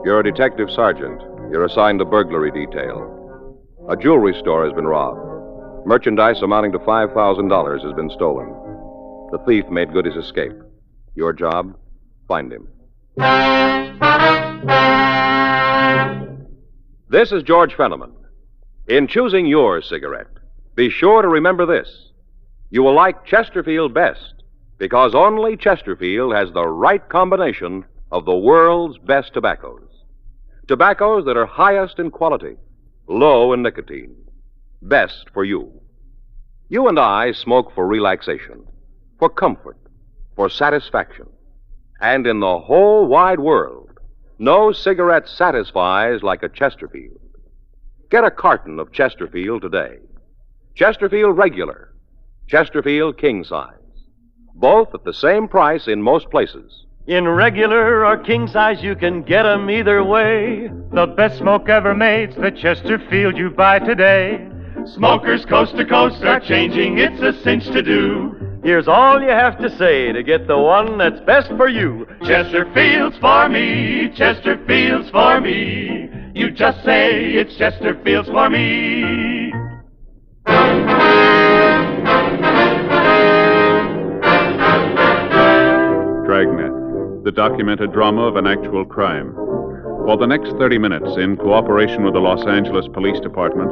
You're a detective sergeant. You're assigned to burglary detail. A jewelry store has been robbed. Merchandise amounting to $5,000 has been stolen. The thief made good his escape. Your job? Find him. This is George Fenneman. In choosing your cigarette, be sure to remember this. You will like Chesterfield best because only Chesterfield has the right combination of the world's best tobaccos. Tobaccos that are highest in quality, low in nicotine. Best for you. You and I smoke for relaxation, for comfort, for satisfaction. And in the whole wide world, no cigarette satisfies like a Chesterfield. Get a carton of Chesterfield today. Chesterfield Regular, Chesterfield King Size. Both at the same price in most places. In regular or king size, you can get 'em either way. The best smoke ever made's the Chesterfield you buy today. Smokers coast to coast are changing, it's a cinch to do. Here's all you have to say to get the one that's best for you. Chesterfield's for me, Chesterfield's for me. You just say it's Chesterfield's for me. Dragnet, the documented drama of an actual crime. For the next 30 minutes, in cooperation with the Los Angeles Police Department,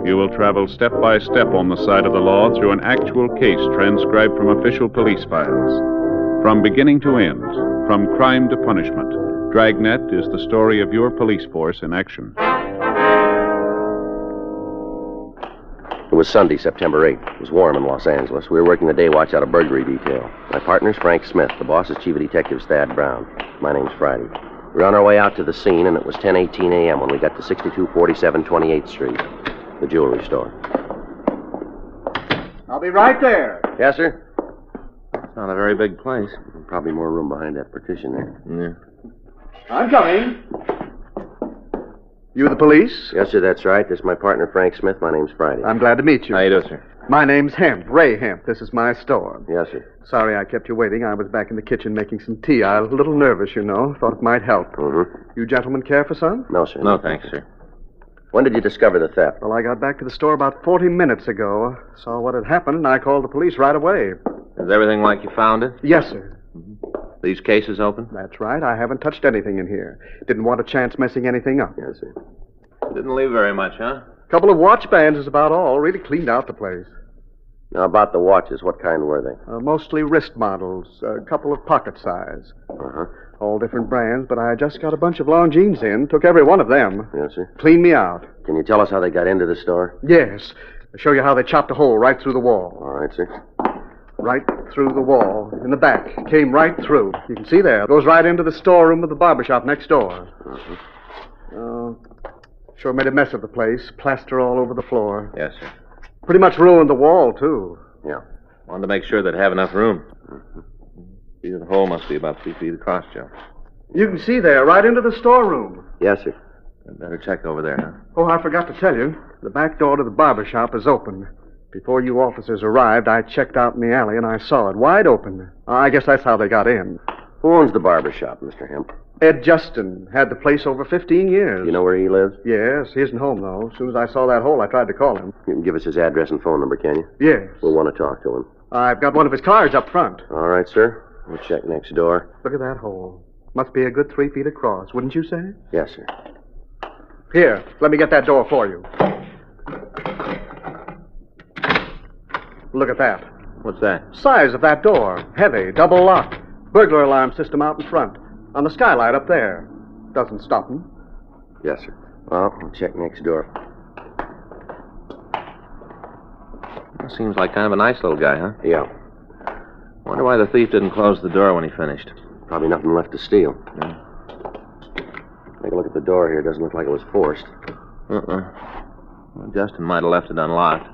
you will travel step by step on the side of the law through an actual case transcribed from official police files. From beginning to end, from crime to punishment, Dragnet is the story of your police force in action. It was Sunday, September 8th. It was warm in Los Angeles. We were working the day watch out of burglary detail. My partner's Frank Smith. The boss is Chief of Detectives Thad Brown. My name's Friday. We were on our way out to the scene, and it was 10:18 a.m. when we got to 6247 28th Street, the jewelry store. I'll be right there. Yes, sir? It's not a very big place. Probably more room behind that partition there. Yeah. I'm coming. You the police? Yes, sir, that's right. This is my partner, Frank Smith. My name's Friday. I'm glad to meet you. How you do, sir? My name's Hemp, Ray Hemp. This is my store. Yes, sir. Sorry I kept you waiting. I was back in the kitchen making some tea. I was a little nervous, you know. Thought it might help. Mm-hmm. You gentlemen care for some? No, sir. No, thanks, sir. When did you discover the theft? Well, I got back to the store about 40 minutes ago. Saw what had happened, and I called the police right away. Is everything like you found it? Yes, sir. These cases open? That's right. I haven't touched anything in here. Didn't want a chance messing anything up. Yes, sir. Didn't leave very much, huh? Couple of watch bands is about all. Really cleaned out the place. Now, about the watches, what kind were they? Mostly wrist models. A couple of pocket size. Uh-huh. All different brands, but I just got a bunch of Longines in. Took every one of them. Yes, sir. Cleaned me out. Can you tell us how they got into the store? Yes. I'll show you how they chopped a hole right through the wall. All right, sir. Right through the wall. In the back. Came right through. You can see there. Goes right into the storeroom of the barbershop next door. Uh-huh. Sure made a mess of the place. Plaster all over the floor. Yes, sir. Pretty much ruined the wall, too. Yeah. Wanted to make sure they'd have enough room. See, the hole must be about 3 feet across, Joe. You can see there, right into the storeroom. Yes, sir. I'd better check over there, huh? Oh, I forgot to tell you. The back door to the barber shop is open. Before you officers arrived, I checked out in the alley and I saw it wide open. I guess that's how they got in. Who owns the barber shop, Mr. Hemp? Ed Justin. Had the place over 15 years. You know where he lives? Yes, he isn't home, though. As soon as I saw that hole, I tried to call him. You can give us his address and phone number, can you? Yes. We'll want to talk to him. I've got one of his cars up front. All right, sir. We'll check next door. Look at that hole. Must be a good 3 feet across, wouldn't you say? Yes, sir. Here, let me get that door for you. Look at that. What's that? Size of that door. Heavy, double lock. Burglar alarm system out in front. On the skylight up there. Doesn't stop him. Yes, sir. Well, we'll check next door. Well, seems like kind of a nice little guy, huh? Yeah. Wonder why the thief didn't close the door when he finished. Probably nothing left to steal. Yeah. Take a look at the door here. Doesn't look like it was forced. Well, Justin might have left it unlocked.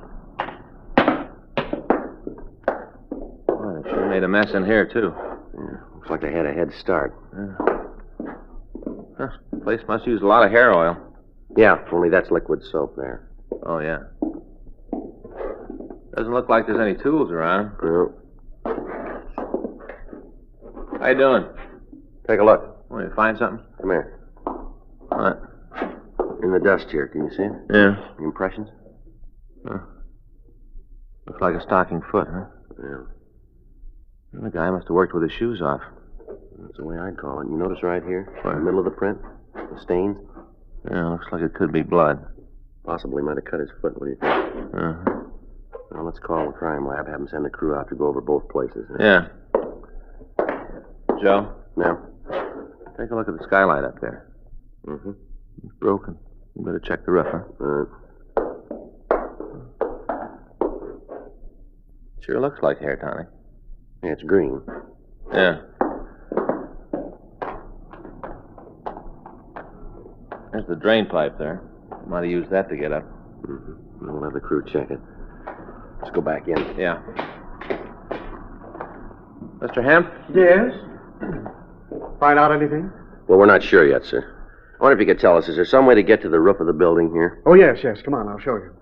Well, they sure made a mess in here, too. Yeah. Looks like they had a head start. Yeah. Huh. The place must use a lot of hair oil. Yeah, only that's liquid soap there. Oh, yeah. Doesn't look like there's any tools around. No. How you doing? Take a look. Want you find something? Come here. What? In the dust here. Can you see it? Yeah. Impressions? Huh. Looks like a stocking foot, huh? Yeah. The guy must have worked with his shoes off. That's the way I'd call it. You notice right here? Where? In the middle of the print? The stains? Yeah, looks like it could be blood. Possibly might have cut his foot. What do you think? Uh-huh. Well, let's call the crime lab. Have them send a crew out to go over both places. Yeah. Joe? Now? Take a look at the skylight up there. Mm-hmm. It's broken. You better check the roof, huh? Sure looks like hair tonic. Yeah, it's green. Yeah. There's the drain pipe there. Might have used that to get up. Mm-hmm. We'll have the crew check it. Let's go back in. Yeah. Mr. Hemp? Yes? Find out anything? Well, we're not sure yet, sir. I wonder if you could tell us, is there some way to get to the roof of the building here? Oh, yes. Come on, I'll show you.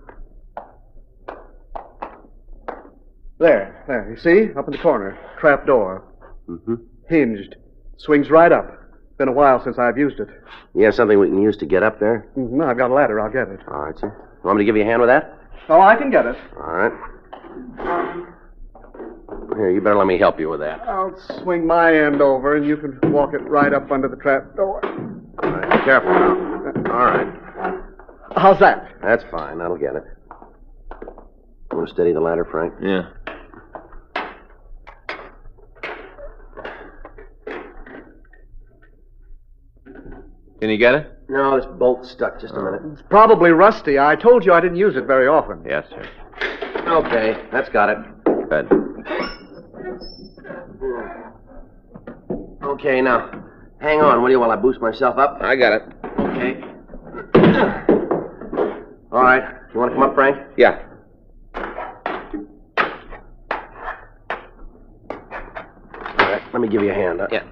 There. You see? Up in the corner. Trap door. Mm-hmm. Hinged. Swings right up. Been a while since I've used it. You have something we can use to get up there? Mm-hmm. I've got a ladder. I'll get it. All right, sir. You want me to give you a hand with that? Oh, I can get it. All right. Here, you better let me help you with that. I'll swing my end over, and you can walk it right up under the trap door. All right, be careful now. All right. How's that? That's fine. That'll get it. You want to steady the ladder, Frank? Yeah. Can you get it? No, this bolt's stuck. Just a minute. It's probably rusty. I told you I didn't use it very often. Yes, sir. Okay, that's got it. Good. Okay, now, hang on, will you, while I boost myself up? I got it. Okay. All right. You want to come up, Frank? Yeah. All right, let me give you a hand. Huh? Yeah.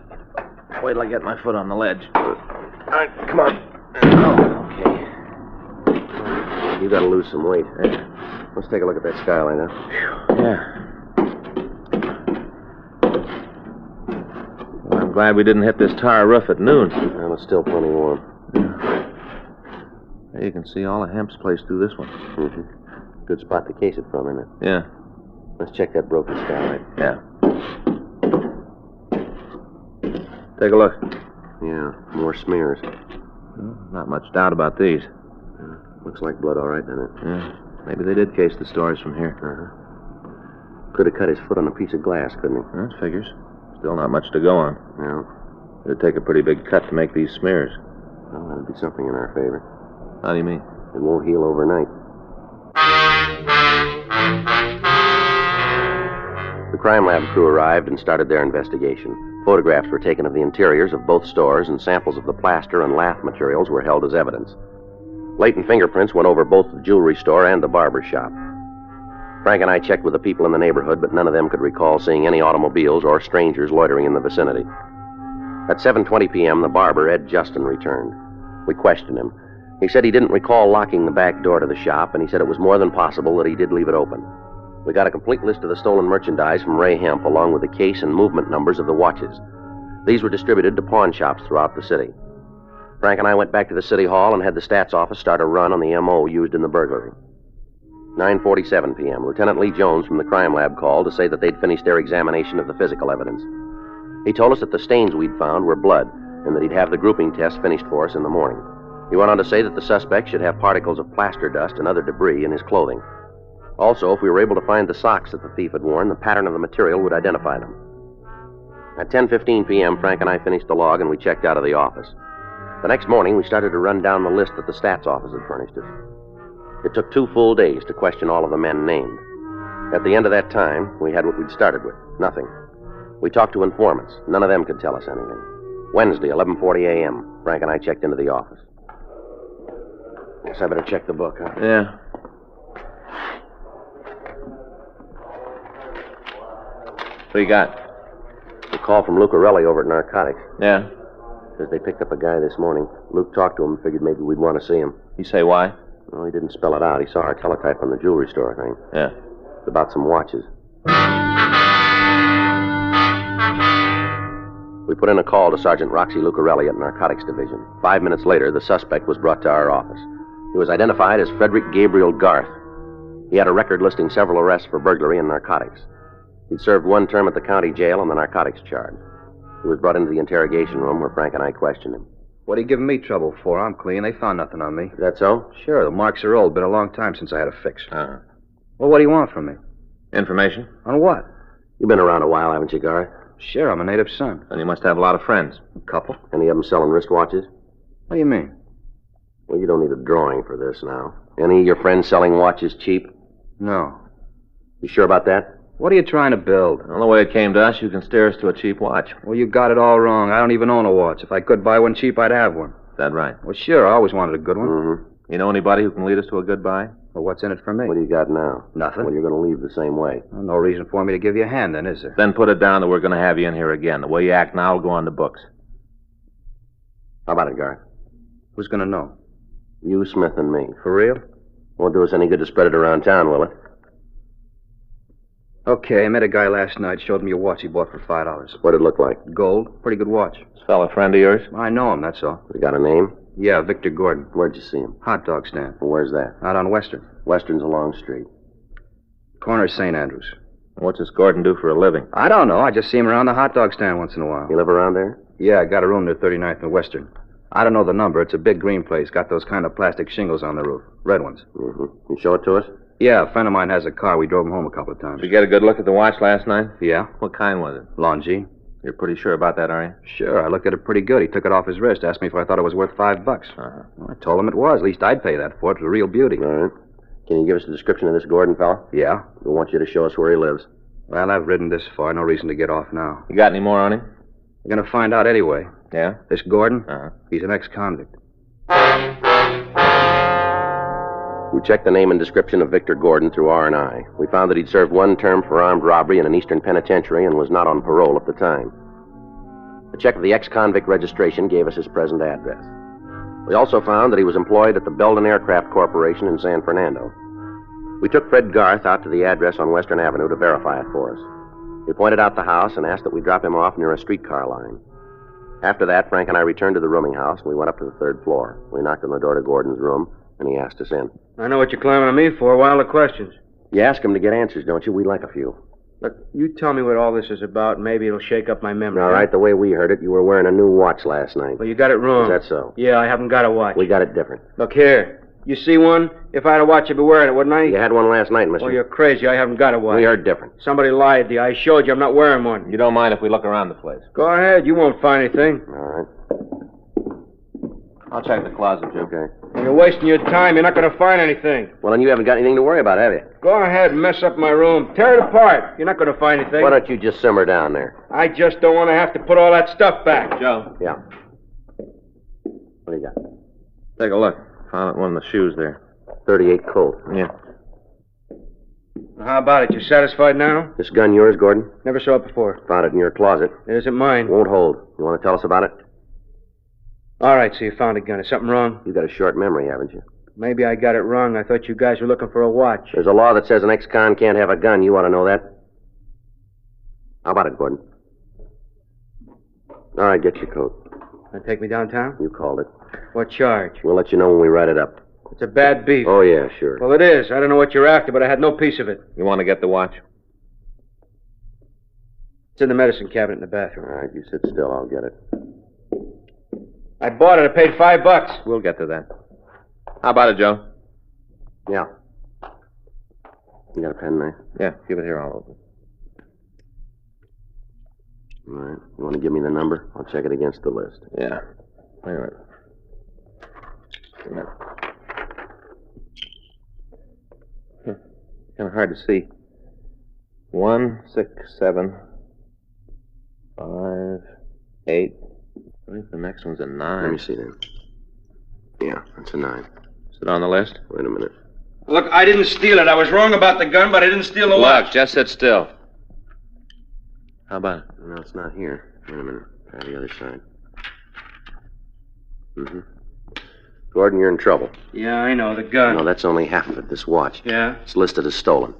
Wait till I get my foot on the ledge. All right, come on. Oh, okay. You gotta lose some weight. Let's take a look at that skyline, huh? Yeah. Well, I'm glad we didn't hit this tar roof at noon. Well, it's still plenty warm. There you can see all of Hemp's place through this one. Mm-hmm. Good spot to case it from, isn't it? Yeah. Let's check that broken skylight. Yeah. Take a look. Yeah, more smears. Not much doubt about these. Looks like blood, all right, doesn't it? Yeah. Maybe they did case the stores from here. Could have cut his foot on a piece of glass, couldn't he? That figures. Still not much to go on. No. It'd take a pretty big cut to make these smears. Well, that'd be something in our favor. How do you mean? It won't heal overnight. The crime lab crew arrived and started their investigation. Photographs were taken of the interiors of both stores, and samples of the plaster and lath materials were held as evidence. Latent fingerprints went over both the jewelry store and the barber shop. Frank and I checked with the people in the neighborhood, but none of them could recall seeing any automobiles or strangers loitering in the vicinity. At 7:20 p.m., the barber, Ed Justin, returned. We questioned him. He said he didn't recall locking the back door to the shop, and he said it was more than possible that he did leave it open. We got a complete list of the stolen merchandise from Ray Hemp, along with the case and movement numbers of the watches. These were distributed to pawn shops throughout the city. Frank and I went back to the city hall and had the stats office start a run on the M.O. used in the burglary. 9:47 p.m., Lieutenant Lee Jones from the crime lab called to say that they'd finished their examination of the physical evidence. He told us that the stains we'd found were blood, and that he'd have the grouping test finished for us in the morning. He went on to say that the suspect should have particles of plaster dust and other debris in his clothing. Also, if we were able to find the socks that the thief had worn, the pattern of the material would identify them. At 10:15 p.m., Frank and I finished the log, and we checked out of the office. The next morning, we started to run down the list that the stats office had furnished us. It took 2 full days to question all of the men named. At the end of that time, we had what we'd started with, nothing. We talked to informants. None of them could tell us anything. Wednesday, 11:40 a.m., Frank and I checked into the office. Guess I better check the book, huh? Yeah. What do you got? A call from Lucarelli over at Narcotics. Yeah? Says they picked up a guy this morning. Luke talked to him and figured maybe we'd want to see him. You say why? Well, he didn't spell it out. He saw our teletype on the jewelry store thing. Yeah. It's about some watches. We put in a call to Sergeant Roxy Lucarelli at Narcotics Division. 5 minutes later, the suspect was brought to our office. He was identified as Frederick Gabriel Garth. He had a record listing several arrests for burglary and narcotics. He'd served 1 term at the county jail on the narcotics charge. He was brought into the interrogation room where Frank and I questioned him. What are you giving me trouble for? I'm clean. They found nothing on me. Is that so? Sure, the marks are old. Been a long time since I had a fix. Uh-huh. Well, what do you want from me? Information? On what? You've been around a while, haven't you, Garth? Sure, I'm a native son. And you must have a lot of friends. A couple. Any of them selling wristwatches? What do you mean? Well, you don't need a drawing for this now. Any of your friends selling watches cheap? No. You sure about that? What are you trying to build? Well, the way it came to us, you can steer us to a cheap watch. Well, you got it all wrong. I don't even own a watch. If I could buy one cheap, I'd have one. Is that right? Well, sure. I always wanted a good one. Mm-hmm. You know anybody who can lead us to a good buy? Well, what's in it for me? What do you got now? Nothing. Well, you're going to leave the same way. Well, no reason for me to give you a hand, then, is there? Then put it down that we're going to have you in here again. The way you act now will go on the books. How about it, Garth? Who's going to know? You, Smith, and me. For real? Won't do us any good to spread it around town, will it? Okay, I met a guy last night, showed me a watch he bought for $5. What'd it look like? Gold. Pretty good watch. This fella a friend of yours? I know him, that's all. You got a name? Yeah, Victor Gordon. Where'd you see him? Hot dog stand. Well, where's that? Out on Western. Western's a long street. Corner of St. Andrews. What's this Gordon do for a living? I don't know. I just see him around the hot dog stand once in a while. You live around there? Yeah, I got a room near 39th and Western. I don't know the number. It's a big green place. Got those kind of plastic shingles on the roof. Red ones. Mm-hmm. You show it to us? Yeah, a friend of mine has a car. We drove him home a couple of times. Did you get a good look at the watch last night? Yeah. What kind was it? Longines. You're pretty sure about that, are you? Sure. I looked at it pretty good. He took it off his wrist, asked me if I thought it was worth $5. Uh-huh. Well, I told him it was. At least I'd pay that for it. It was a real beauty. All right. Can you give us a description of this Gordon fella? Yeah. We want you to show us where he lives. Well, I've ridden this far. No reason to get off now. You got any more on him? You're going to find out anyway. Yeah? This Gordon? Uh-huh. He's an ex-convict. We checked the name and description of Victor Gordon through R&I. We found that he'd served 1 term for armed robbery in an eastern penitentiary and was not on parole at the time. A check of the ex-convict registration gave us his present address. We also found that he was employed at the Belden Aircraft Corporation in San Fernando. We took Fred Garth out to the address on Western Avenue to verify it for us. He pointed out the house and asked that we drop him off near a streetcar line. After that, Frank and I returned to the rooming house, and we went up to the third floor. We knocked on the door to Gordon's room, and he asked us in. I know what you're climbing on me for. Why all the questions? You ask him to get answers, don't you? We'd like a few. Look, you tell me what all this is about, and maybe it'll shake up my memory. All right, the way we heard it, you were wearing a new watch last night. Well, you got it wrong. Is that so? Yeah, I haven't got a watch. We got it different. Look here. You see one? If I had a watch, I'd be wearing it, wouldn't I? You had one last night, mister. Oh, you're crazy. I haven't got a watch. We heard different. Somebody lied to you. I showed you I'm not wearing one. You don't mind if we look around the place? Go ahead. You won't find anything. All right. I'll check the closet, Jim. Okay. You're wasting your time. You're not going to find anything. Well, then you haven't got anything to worry about, have you? Go ahead and mess up my room. Tear it apart. You're not going to find anything. Why don't you just simmer down there? I just don't want to have to put all that stuff back. Joe. Yeah. What do you got? Take a look. Found one of the shoes there. 38 Colt. Yeah. How about it? You satisfied now? This gun yours, Gordon? Never saw it before. Found it in your closet. It isn't mine. Won't hold. You want to tell us about it? All right, so you found a gun. Is something wrong? You got a short memory, haven't you? Maybe I got it wrong. I thought you guys were looking for a watch. There's a law that says an ex-con can't have a gun. You ought to know that. How about it, Gordon? All right, get your coat. Want to take me downtown? You called it. What charge? We'll let you know when we write it up. It's a bad beef. Oh, yeah, sure. Well, it is. I don't know what you're after, but I had no piece of it. You want to get the watch? It's in the medicine cabinet in the bathroom. All right, you sit still. I'll get it. I bought it. I paid $5. We'll get to that. How about it, Joe? Yeah. You got a pen there? Yeah, give it here. I'll open. All right. You want to give me the number? I'll check it against the list. Yeah. Wait a minute. Kind of hard to see. 1, 6, 7, 5, 8. I think the next one's a 9. Let me see then. Yeah, that's a 9. Is it on the list? Wait a minute. Look, I didn't steal it. I was wrong about the gun, but I didn't steal the watch. Look, just sit still. How about it? No, it's not here. Wait a minute. Try the other side. Mm-hmm. Gordon, you're in trouble. Yeah, I know. The gun. No, that's only half of it, this watch. Yeah? It's listed as stolen.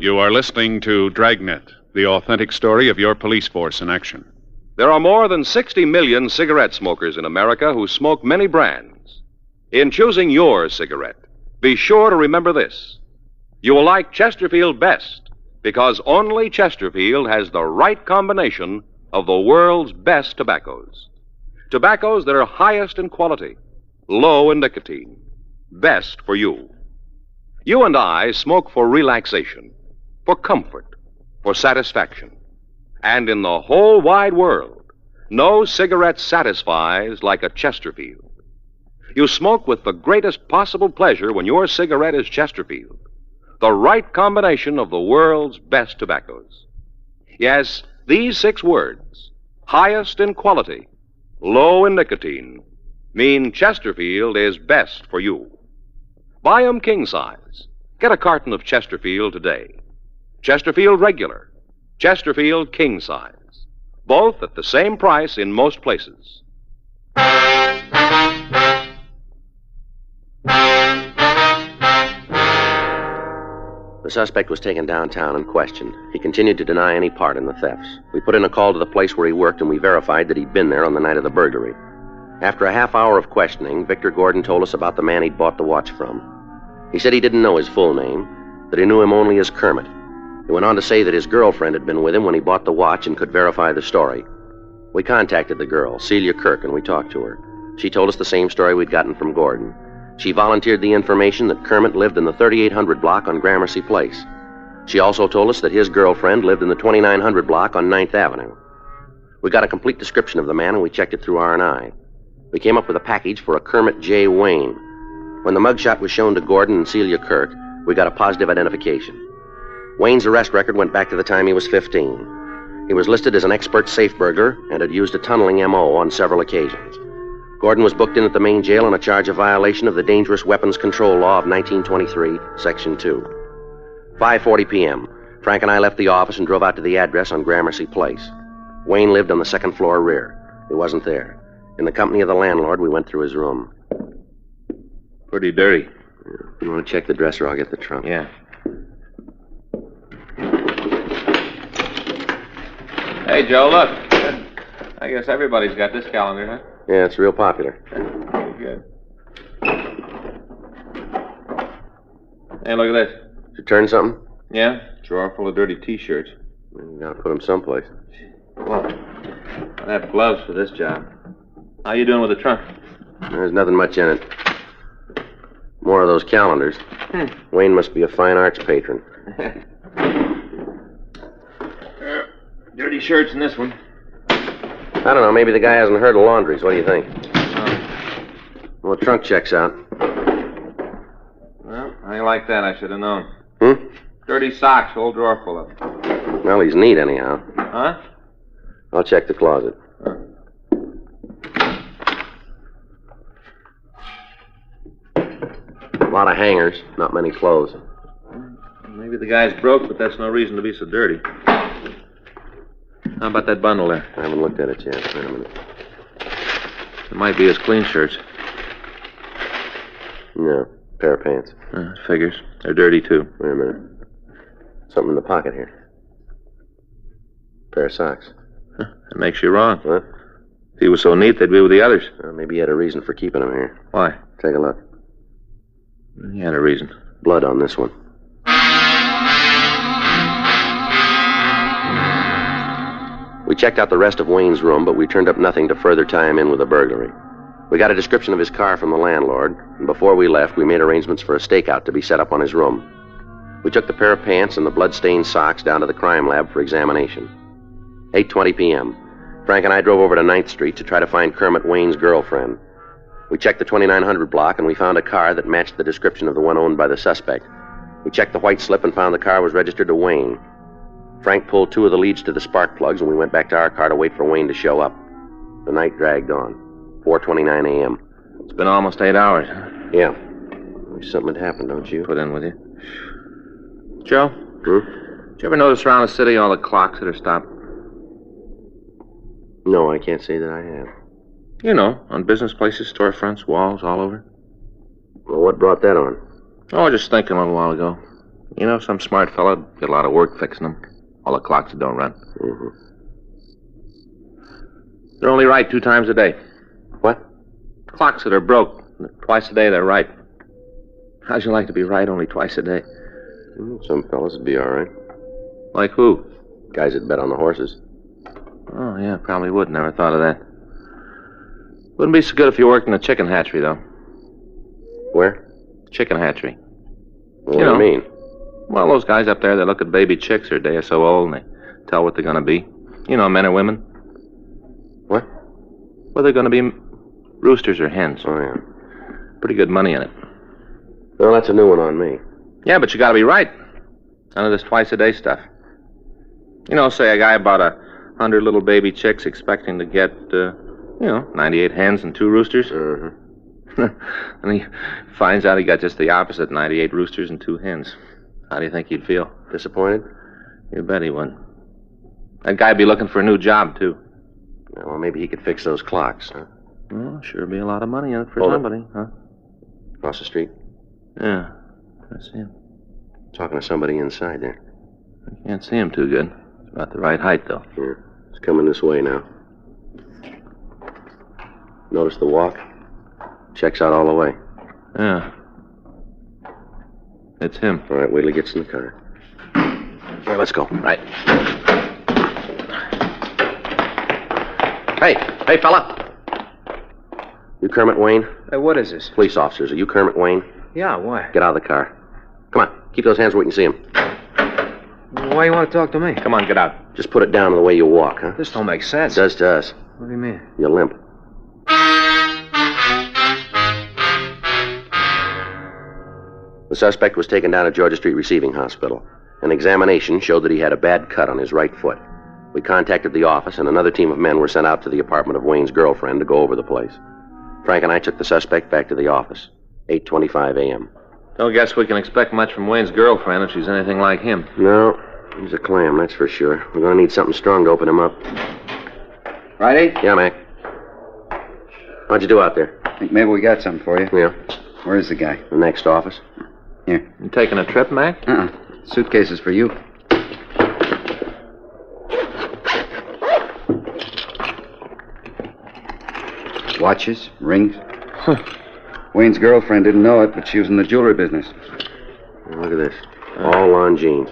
You are listening to Dragnet, the authentic story of your police force in action. There are more than 60 million cigarette smokers in America who smoke many brands. In choosing your cigarette, be sure to remember this. You will like Chesterfield best because only Chesterfield has the right combination of the world's best tobaccos. Tobaccos that are highest in quality, low in nicotine, best for you. You and I smoke for relaxation, for comfort, for satisfaction. And in the whole wide world, no cigarette satisfies like a Chesterfield. You smoke with the greatest possible pleasure when your cigarette is Chesterfield, the right combination of the world's best tobaccos. Yes, these 6 words, highest in quality, low in nicotine, mean Chesterfield is best for you. Buy 'em king size. Get a carton of Chesterfield today. Chesterfield Regular, Chesterfield King Size. Both at the same price in most places. The suspect was taken downtown and questioned. He continued to deny any part in the thefts. We put in a call to the place where he worked, and we verified that he'd been there on the night of the burglary. After a half hour of questioning, Victor Gordon told us about the man he'd bought the watch from. He said he didn't know his full name, that he knew him only as Kermit. He went on to say that his girlfriend had been with him when he bought the watch and could verify the story. We contacted the girl, Celia Kirk, and we talked to her. She told us the same story we'd gotten from Gordon. She volunteered the information that Kermit lived in the 3800 block on Gramercy Place. She also told us that his girlfriend lived in the 2900 block on 9th Avenue. We got a complete description of the man, and we checked it through R&I. We came up with a package for a Kermit J. Wayne. When the mugshot was shown to Gordon and Celia Kirk, we got a positive identification. Wayne's arrest record went back to the time he was 15. He was listed as an expert safe burglar and had used a tunneling M.O. on several occasions. Gordon was booked in at the main jail on a charge of violation of the Dangerous Weapons Control Law of 1923, Section 2. 5:40 p.m. Frank and I left the office and drove out to the address on Gramercy Place. Wayne lived on the second floor rear. He wasn't there. In the company of the landlord, we went through his room. Pretty dirty. You want to check the dresser? I'll get the trunk. Yeah. Hey, Joe, look. I guess everybody's got this calendar, huh? Yeah, it's real popular. Good. Hey, look at this. Did you turn something? Yeah? Drawer full of dirty T-shirts. You gotta put them someplace. Well, I have gloves for this job. How you doing with the trunk? There's nothing much in it. More of those calendars. Wayne must be a fine arts patron. Dirty shirts in this one. I don't know, maybe the guy hasn't heard of laundries. What do you think? Well, the trunk checks out. Well, I ain't like that. I should have known. Hmm? Dirty socks, whole drawer full of them. Well, he's neat anyhow. Huh? I'll check the closet. A lot of hangers, not many clothes. Maybe the guy's broke, but that's no reason to be so dirty. How about that bundle there? I haven't looked at it yet. Wait a minute. It might be his clean shirts. No, pair of pants. Figures. They're dirty, too. Wait a minute. Something in the pocket here. Pair of socks. That makes you wrong. What? If he was so neat, they'd be with the others. Well, maybe he had a reason for keeping them here. Why? Take a look. He had a reason. Blood on this one. We checked out the rest of Wayne's room, but we turned up nothing to further tie him in with a burglary. We got a description of his car from the landlord, and before we left, we made arrangements for a stakeout to be set up on his room. We took the pair of pants and the blood-stained socks down to the crime lab for examination. 8:20 p.m. Frank and I drove over to 9th Street to try to find Kermit Wayne's girlfriend. We checked the 2900 block, and we found a car that matched the description of the one owned by the suspect. We checked the white slip and found the car was registered to Wayne. Frank pulled two of the leads to the spark plugs, and we went back to our car to wait for Wayne to show up. The night dragged on. 4:29 a.m. It's been almost 8 hours, huh? Yeah. Something had happened, don't you? Put in with you. Joe? Did you ever notice around the city all the clocks that are stopped? No, I can't say that I have. You know, on business places, storefronts, walls, all over. Well, what brought that on? Oh, just thinking a little while ago. You know, some smart fella did a lot of work fixing them. All the clocks that don't run. Mm-hmm. They're only right 2 times a day. What? Clocks that are broke. Twice a day, they're right. How'd you like to be right only twice a day? Some fellas would be all right. Like who? Guys that bet on the horses. Oh, yeah, probably would. Never thought of that. Wouldn't be so good if you worked in a chicken hatchery, though. Where? Chicken hatchery. What do you mean? Well, those guys up there, they look at baby chicks who are a day or so old, and they tell what they're going to be. You know, men or women. What? Well, they're going to be roosters or hens. Oh, yeah. Pretty good money in it. Well, that's a new one on me. Yeah, but you got to be right. None of this twice-a-day stuff. You know, say a guy bought 100 little baby chicks expecting to get, 98 hens and 2 roosters. And he finds out he got just the opposite, 98 roosters and 2 hens. How do you think he'd feel? Disappointed? You bet he would. That guy'd be looking for a new job, too. Yeah, well, maybe he could fix those clocks, huh? Well, sure be a lot of money in it for Hold somebody, huh? Across the street? Yeah, I see him. Talking to somebody inside there. I can't see him too good. It's about the right height, though. Yeah, it's coming this way now. Notice the walk? Checks out all the way. Yeah. It's him. All right, wait till he gets in the car. All right, let's go. Right. Hey, fella. You Kermit Wayne? Hey, what is this? Police officers. Are you Kermit Wayne? Yeah, why? Get out of the car. Come on. Keep those hands where we can see them. Why you want to talk to me? Come on, get out. Just put it down the way you walk, huh? This don't make sense. It does to us. What do you mean? You limp. The suspect was taken down to Georgia Street Receiving Hospital. An examination showed that he had a bad cut on his right foot. We contacted the office, and another team of men were sent out to the apartment of Wayne's girlfriend to go over the place. Frank and I took the suspect back to the office. 8:25 a.m. Don't guess we can expect much from Wayne's girlfriend if she's anything like him. No, he's a clam, that's for sure. We're going to need something strong to open him up. Friday? Yeah, Mac. How'd you do out there? Think maybe we got something for you. Yeah. Where is the guy? The next office. Here. You taking a trip, Mac? Suitcase is for you. Watches, rings. Wayne's girlfriend didn't know it, but she was in the jewelry business. Look at this. All Longines.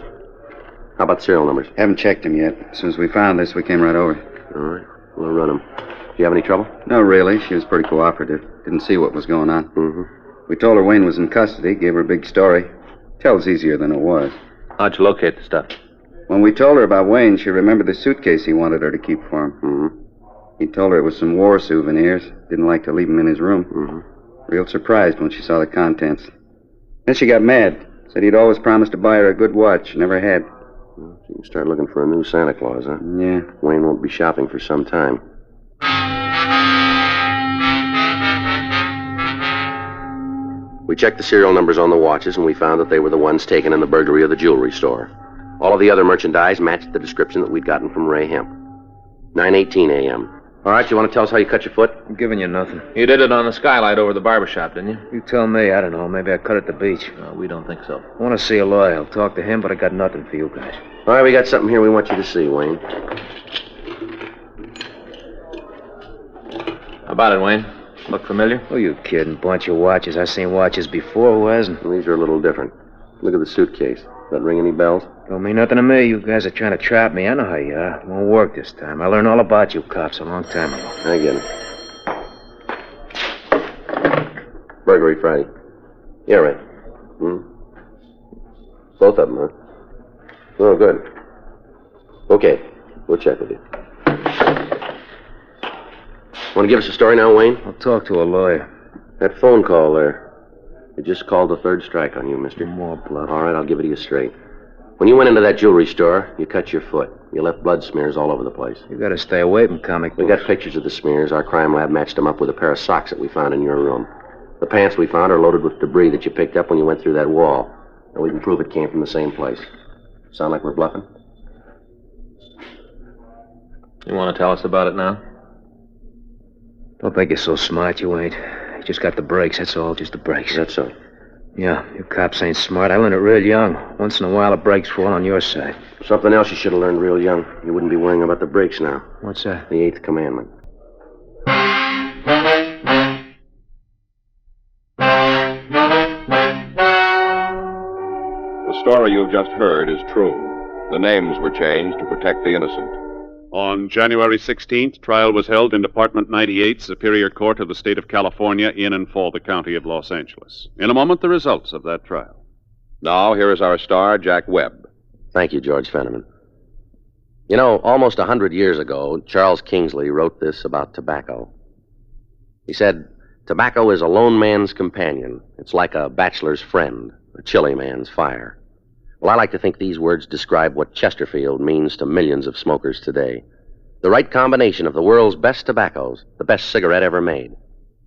How about serial numbers? Haven't checked them yet. As soon as we found this, we came right over. All right. We'll run them. Do you have any trouble? No, really. She was pretty cooperative. Didn't see what was going on. Mm-hmm. We told her Wayne was in custody, gave her a big story. Tells easier than it was. How'd you locate the stuff? When we told her about Wayne, she remembered the suitcase he wanted her to keep for him. Mm-hmm. He told her it was some war souvenirs. Didn't like to leave them in his room. Mm-hmm. Real surprised when she saw the contents. Then she got mad. Said he'd always promised to buy her a good watch. Never had. Well, she can start looking for a new Santa Claus, huh? Yeah. Wayne won't be shopping for some time. We checked the serial numbers on the watches, and we found that they were the ones taken in the burglary of the jewelry store. All of the other merchandise matched the description that we'd gotten from Ray Hemp. 9:18 a.m. All right, you want to tell us how you cut your foot? I'm giving you nothing. You did it on the skylight over the barber shop, didn't you? You tell me. I don't know. Maybe I cut at the beach. No, we don't think so. I want to see a lawyer. I'll talk to him, but I got nothing for you guys. All right, we got something here we want you to see, Wayne. How about it, Wayne? Look familiar? Who you kidding? Bunch of watches. I've seen watches before. Who hasn't? These are a little different. Look at the suitcase. Does that ring any bells? Don't mean nothing to me. You guys are trying to trap me. I know how you are. It won't work this time. I learned all about you cops a long time ago. I get it. Burglary Friday. Yeah, right. Both of them, huh? Oh, good. Okay. We'll check with you. Want to give us a story now, Wayne? I'll talk to a lawyer. That phone call there. It just called the third strike on you, mister. More bluff. All right, I'll give it to you straight. When you went into that jewelry store, you cut your foot. You left blood smears all over the place. You gotta stay away from comic books. We got pictures of the smears. Our crime lab matched them up with a pair of socks that we found in your room. The pants we found are loaded with debris that you picked up when you went through that wall. And we can prove it came from the same place. Sound like we're bluffing? You want to tell us about it now? Don't think you're so smart, you ain't. You just got the breaks, that's all, just the breaks. That's so. Yeah, you cops ain't smart. I learned it real young. Once in a while, the breaks fall on your side. Something else you should have learned real young. You wouldn't be worrying about the breaks now. What's that? The 8th commandment. The story you've just heard is true. The names were changed to protect the innocent. On January 16th, trial was held in Department 98, Superior Court of the State of California, in and for the County of Los Angeles. In a moment, the results of that trial. Now, here is our star, Jack Webb. Thank you, George Fenneman. You know, almost 100 years ago, Charles Kingsley wrote this about tobacco. He said, "Tobacco is a lone man's companion. It's like a bachelor's friend, a chilly man's fire." Well, I like to think these words describe what Chesterfield means to millions of smokers today. The right combination of the world's best tobaccos, the best cigarette ever made.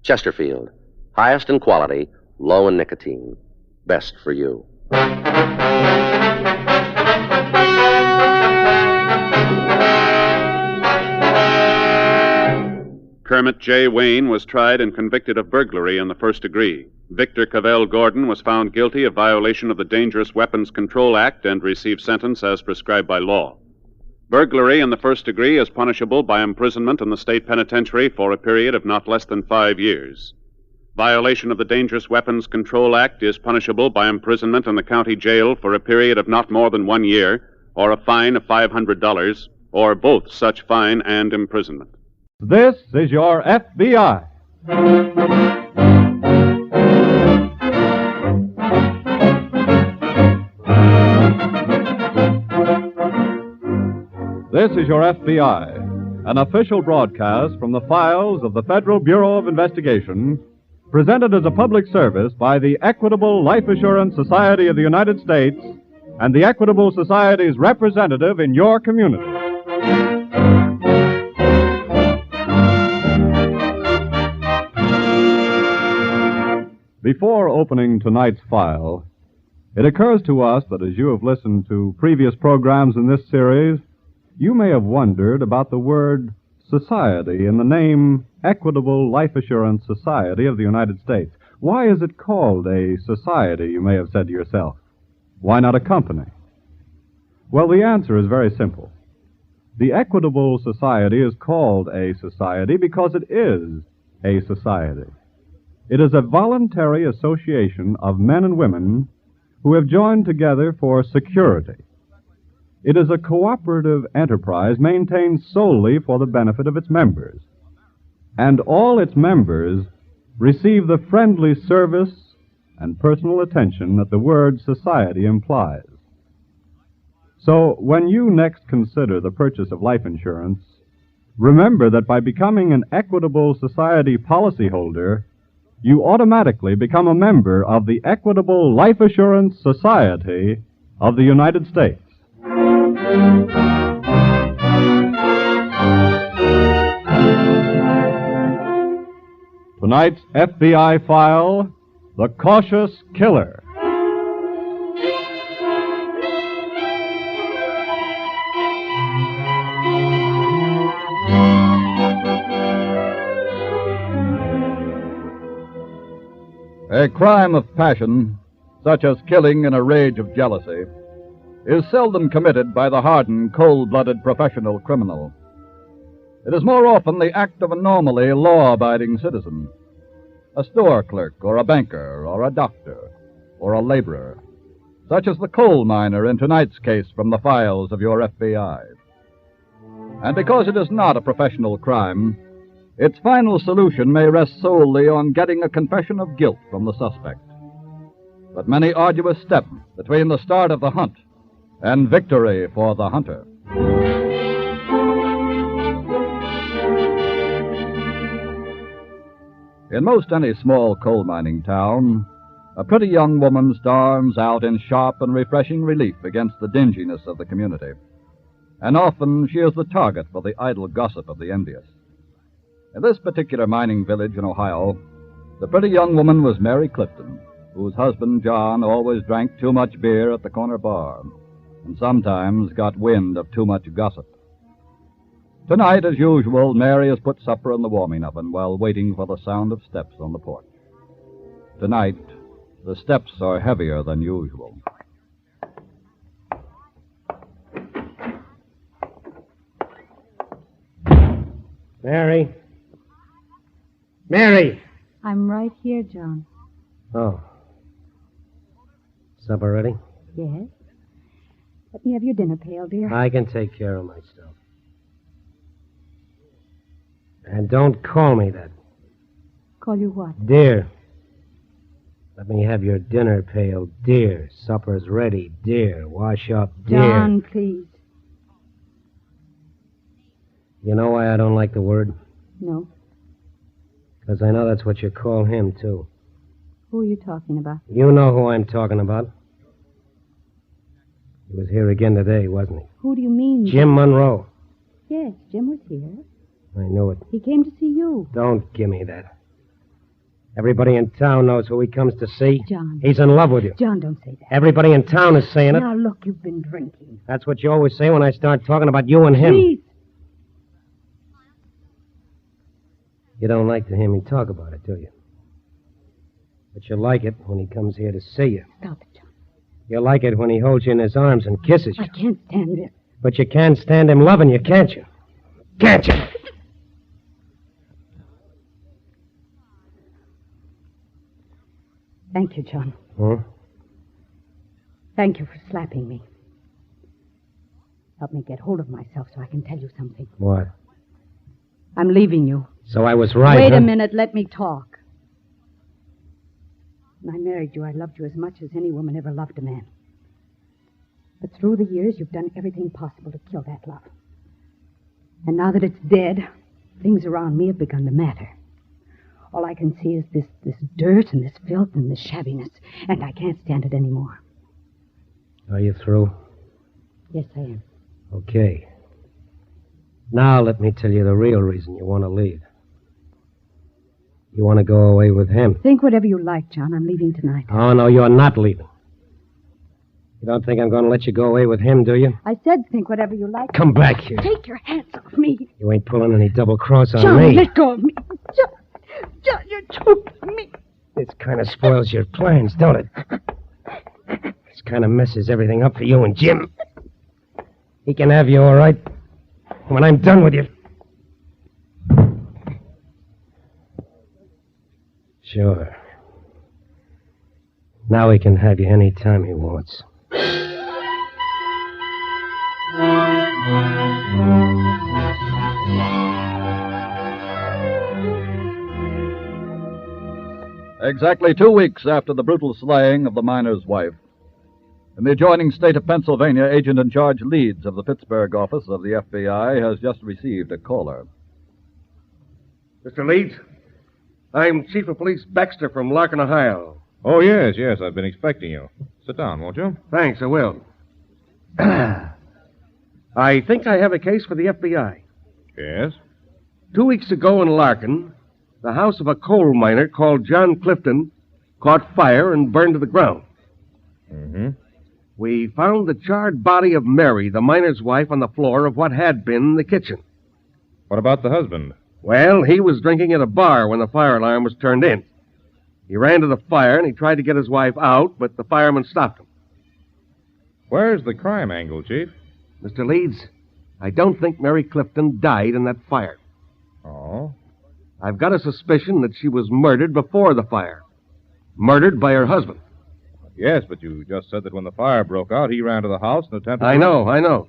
Chesterfield, highest in quality, low in nicotine. Best for you. Kermit J. Wayne was tried and convicted of burglary in the first degree. Victor Cavell Gordon was found guilty of violation of the Dangerous Weapons Control Act and received sentence as prescribed by law. Burglary in the first degree is punishable by imprisonment in the state penitentiary for a period of not less than 5 years. Violation of the Dangerous Weapons Control Act is punishable by imprisonment in the county jail for a period of not more than 1 year, or a fine of $500, or both such fine and imprisonment. This is your FBI. This is your FBI, an official broadcast from the files of the Federal Bureau of Investigation, presented as a public service by the Equitable Life Assurance Society of the United States and the Equitable Society's representative in your community. Before opening tonight's file, it occurs to us that as you have listened to previous programs in this series, you may have wondered about the word society in the name Equitable Life Assurance Society of the United States. Why is it called a society, you may have said to yourself? Why not a company? Well, the answer is very simple. The Equitable Society is called a society because it is a society. It is a voluntary association of men and women who have joined together for security. It is a cooperative enterprise maintained solely for the benefit of its members. And all its members receive the friendly service and personal attention that the word society implies. So, when you next consider the purchase of life insurance, remember that by becoming an Equitable Society policyholder, you automatically become a member of the Equitable Life Assurance Society of the United States. Tonight's FBI file, The Cautious Killer. A crime of passion, such as killing in a rage of jealousy, is seldom committed by the hardened, cold-blooded professional criminal. It is more often the act of a normally law-abiding citizen, a store clerk or a banker or a doctor or a laborer, such as the coal miner in tonight's case from the files of your FBI. And because it is not a professional crime, its final solution may rest solely on getting a confession of guilt from the suspect. But many arduous steps between the start of the hunt and victory for the hunter. In most any small coal mining town, a pretty young woman storms out in sharp and refreshing relief against the dinginess of the community. And often she is the target for the idle gossip of the envious. In this particular mining village in Ohio, the pretty young woman was Mary Clifton, whose husband, John, always drank too much beer at the corner bar, and sometimes got wind of too much gossip. Tonight, as usual, Mary has put supper in the warming oven while waiting for the sound of steps on the porch. Tonight, the steps are heavier than usual. Mary? Mary! I'm right here, John. Oh. Supper ready? Yes. Let me have your dinner pail, dear. I can take care of myself. And don't call me that. Call you what? Dear. Let me have your dinner pail, dear. Supper's ready, dear. Wash up, dear. John, please. You know why I don't like the word? No. Because I know that's what you call him, too. Who are you talking about? You know who I'm talking about. He was here again today, wasn't he? Who do you mean? Jim Monroe. Yes, Jim was here. I knew it. He came to see you. Don't give me that. Everybody in town knows who he comes to see. John. He's in love with you. John, don't say that. Everybody in town is saying it. Now, look, you've been drinking. That's what you always say when I start talking about you and him. Please. You don't like to hear me talk about it, do you? But you like it when he comes here to see you. Stop it, John. You like it when he holds you in his arms and kisses you. I can't stand it. But you can't stand him loving you, can't you? Can't you? Thank you, John. Huh? Thank you for slapping me. Help me get hold of myself so I can tell you something. What? I'm leaving you. So I was right, Wait huh? a minute. Let me talk. When I married you, I loved you as much as any woman ever loved a man. But through the years, you've done everything possible to kill that love. And now that it's dead, things around me have begun to matter. All I can see is this dirt and this filth and this shabbiness, and I can't stand it anymore. Are you through? Yes, I am. Okay. Now let me tell you the real reason you want to leave. You want to go away with him? Think whatever you like, John. I'm leaving tonight. Oh, no, you're not leaving. You don't think I'm going to let you go away with him, do you? I said think whatever you like. Come back here. Take your hands off me. You ain't pulling any double cross on John, me. let go of me. John, you're choking me. This kind of spoils your plans, don't it? This kind of messes everything up for you and Jim. He can have you, all right, when I'm done with you. Sure. Now he can have you any time he wants. Exactly 2 weeks after the brutal slaying of the miner's wife, in the adjoining state of Pennsylvania, Agent in Charge Leeds of the Pittsburgh office of the FBI has just received a caller. Mr. Leeds, I'm Chief of Police Baxter from Larkin, Ohio. Oh, yes, I've been expecting you. Sit down, won't you? Thanks, I will. I think I have a case for the FBI. Yes? 2 weeks ago in Larkin, the house of a coal miner called John Clifton caught fire and burned to the ground. Mm-hmm. We found the charred body of Mary, the miner's wife, on the floor of what had been the kitchen. What about the husband? Well, he was drinking at a bar when the fire alarm was turned in. He ran to the fire and he tried to get his wife out, but the fireman stopped him. Where's the crime angle, Chief? Mr. Leeds, I don't think Mary Clifton died in that fire. Oh? I've got a suspicion that she was murdered before the fire. Murdered by her husband. Yes, but you just said that when the fire broke out, he ran to the house and attempted... I know.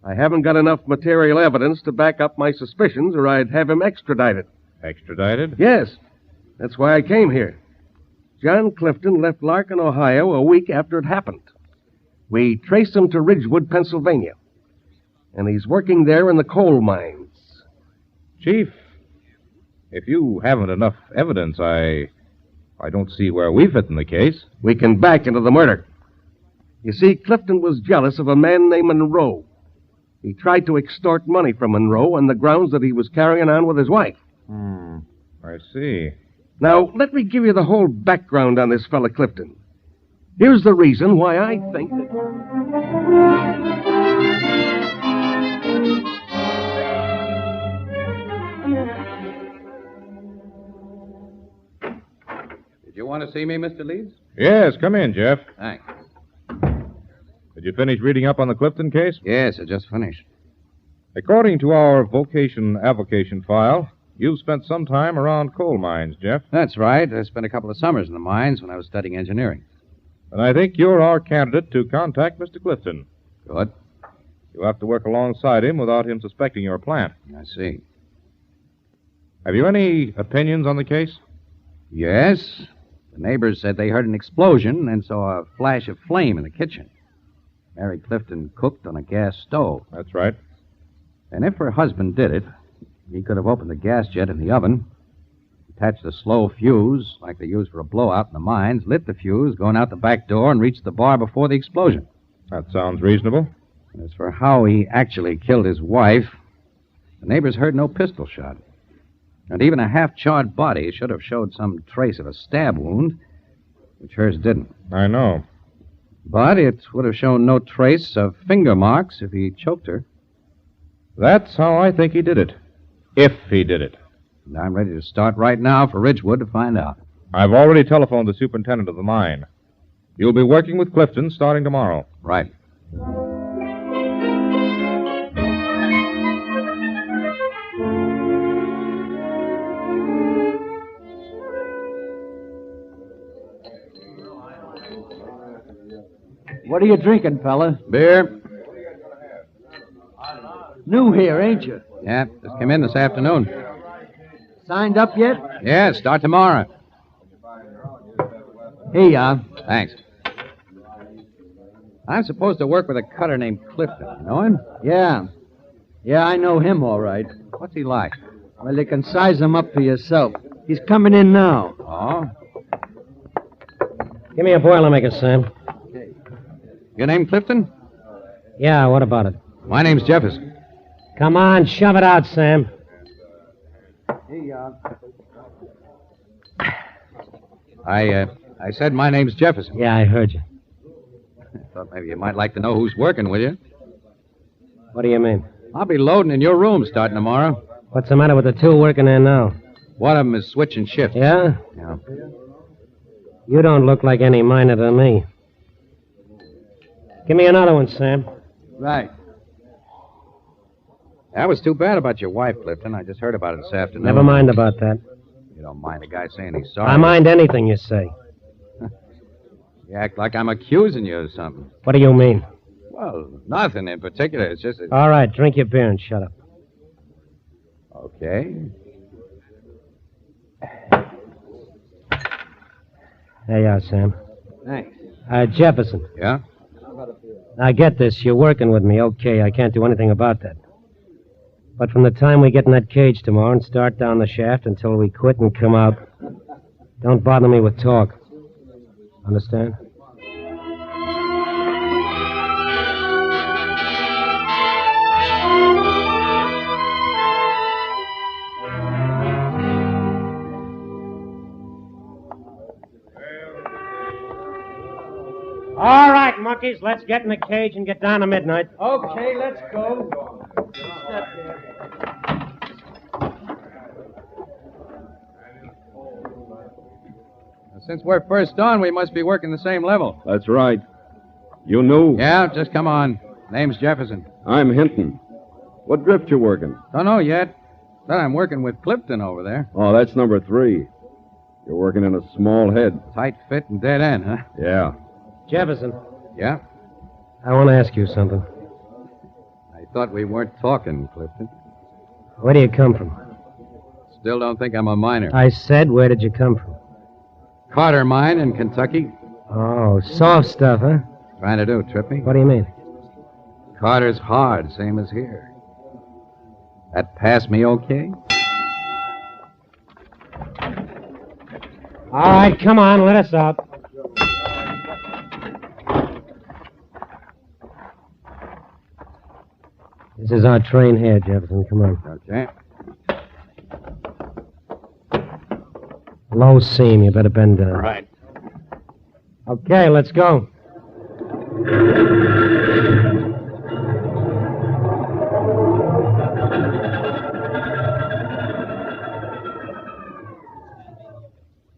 I haven't got enough material evidence to back up my suspicions, or I'd have him extradited. Extradited? Yes. That's why I came here. John Clifton left Larkin, Ohio, a week after it happened. We traced him to Ridgewood, Pennsylvania. And he's working there in the coal mines. Chief, if you haven't enough evidence, I don't see where we fit in the case. We can back into the murder. You see, Clifton was jealous of a man named Monroe. He tried to extort money from Monroe on the grounds that he was carrying on with his wife. I see. Now, let me give you the whole background on this fella Clifton. Here's the reason why I think that... Did you want to see me, Mr. Leeds? Yes, come in, Jeff. Thanks. Did you finish reading up on the Clifton case? Yes, I just finished. According to our vocation avocation file, you've spent some time around coal mines, Jeff. That's right. I spent a couple of summers in the mines when I was studying engineering. And I think you're our candidate to contact Mr. Clifton. Good. You'll have to work alongside him without him suspecting your plant. I see. Have you any opinions on the case? Yes. The neighbors said they heard an explosion and saw a flash of flame in the kitchen. Mary Clifton cooked on a gas stove. That's right. And if her husband did it, he could have opened the gas jet in the oven, attached a slow fuse, like they use for a blowout in the mines, lit the fuse, going out the back door, and reached the bar before the explosion. That sounds reasonable. As for how he actually killed his wife, the neighbors heard no pistol shot. And even a half-charred body should have showed some trace of a stab wound, which hers didn't. I know. But it would have shown no trace of finger marks if he choked her. That's how I think he did it. If he did it. And I'm ready to start right now for Ridgewood to find out. I've already telephoned the superintendent of the mine. You'll be working with Clifton starting tomorrow. Right. What are you drinking, fella? Beer? New here, ain't you? Yeah, just came in this afternoon. Signed up yet? Yeah, start tomorrow. Here you are. Thanks. I'm supposed to work with a cutter named Clifton. You know him? Yeah. Yeah, I know him all right. What's he like? Well, you can size him up for yourself. He's coming in now. Oh? Give me a Boilermaker, Sam. Your name Clifton? Yeah, what about it? My name's Jefferson. Come on, shove it out, Sam. Here you are. I said my name's Jefferson. Yeah, I heard you. I thought maybe you might like to know who's working with you. What do you mean? I'll be loading in your room starting tomorrow. What's the matter with the two working there now? One of them is switching shifts. Yeah? Yeah. You don't look like any miner to me. Give me another one, Sam. Right. That was too bad about your wife, Clifton. I just heard about it this afternoon. Never mind about that. You don't mind a guy saying he's sorry? I mind anything you say. You act like I'm accusing you of something. What do you mean? Well, nothing in particular. It's just... All right, drink your beer and shut up. Okay. There you are, Sam. Thanks. Jefferson. Yeah? Now, get this. You're working with me. Okay, I can't do anything about that. But from the time we get in that cage tomorrow and start down the shaft until we quit and come out, don't bother me with talk. Understand? All right, monkeys, let's get in the cage and get down to midnight. Okay, let's go. Since we're first on, we must be working the same level. That's right. You knew? Yeah, just come on. Name's Jefferson. I'm Hinton. What drift you working? Don't know yet. But I'm working with Clifton over there. Oh, that's number 3. You're working in a small head. Tight fit and dead end, huh? Yeah. Jefferson. Yeah? I want to ask you something. I thought we weren't talking, Clifton. Where do you come from? Still don't think I'm a miner. I said, where did you come from? Carter Mine in Kentucky. Oh, soft stuff, huh? Trying to do, Trippy. What do you mean? Carter's hard, same as here. That pass me okay? All right, come on, let us out. This is our train here, Jefferson. Come on. Okay. Low seam. You better bend down. Right. Okay, let's go.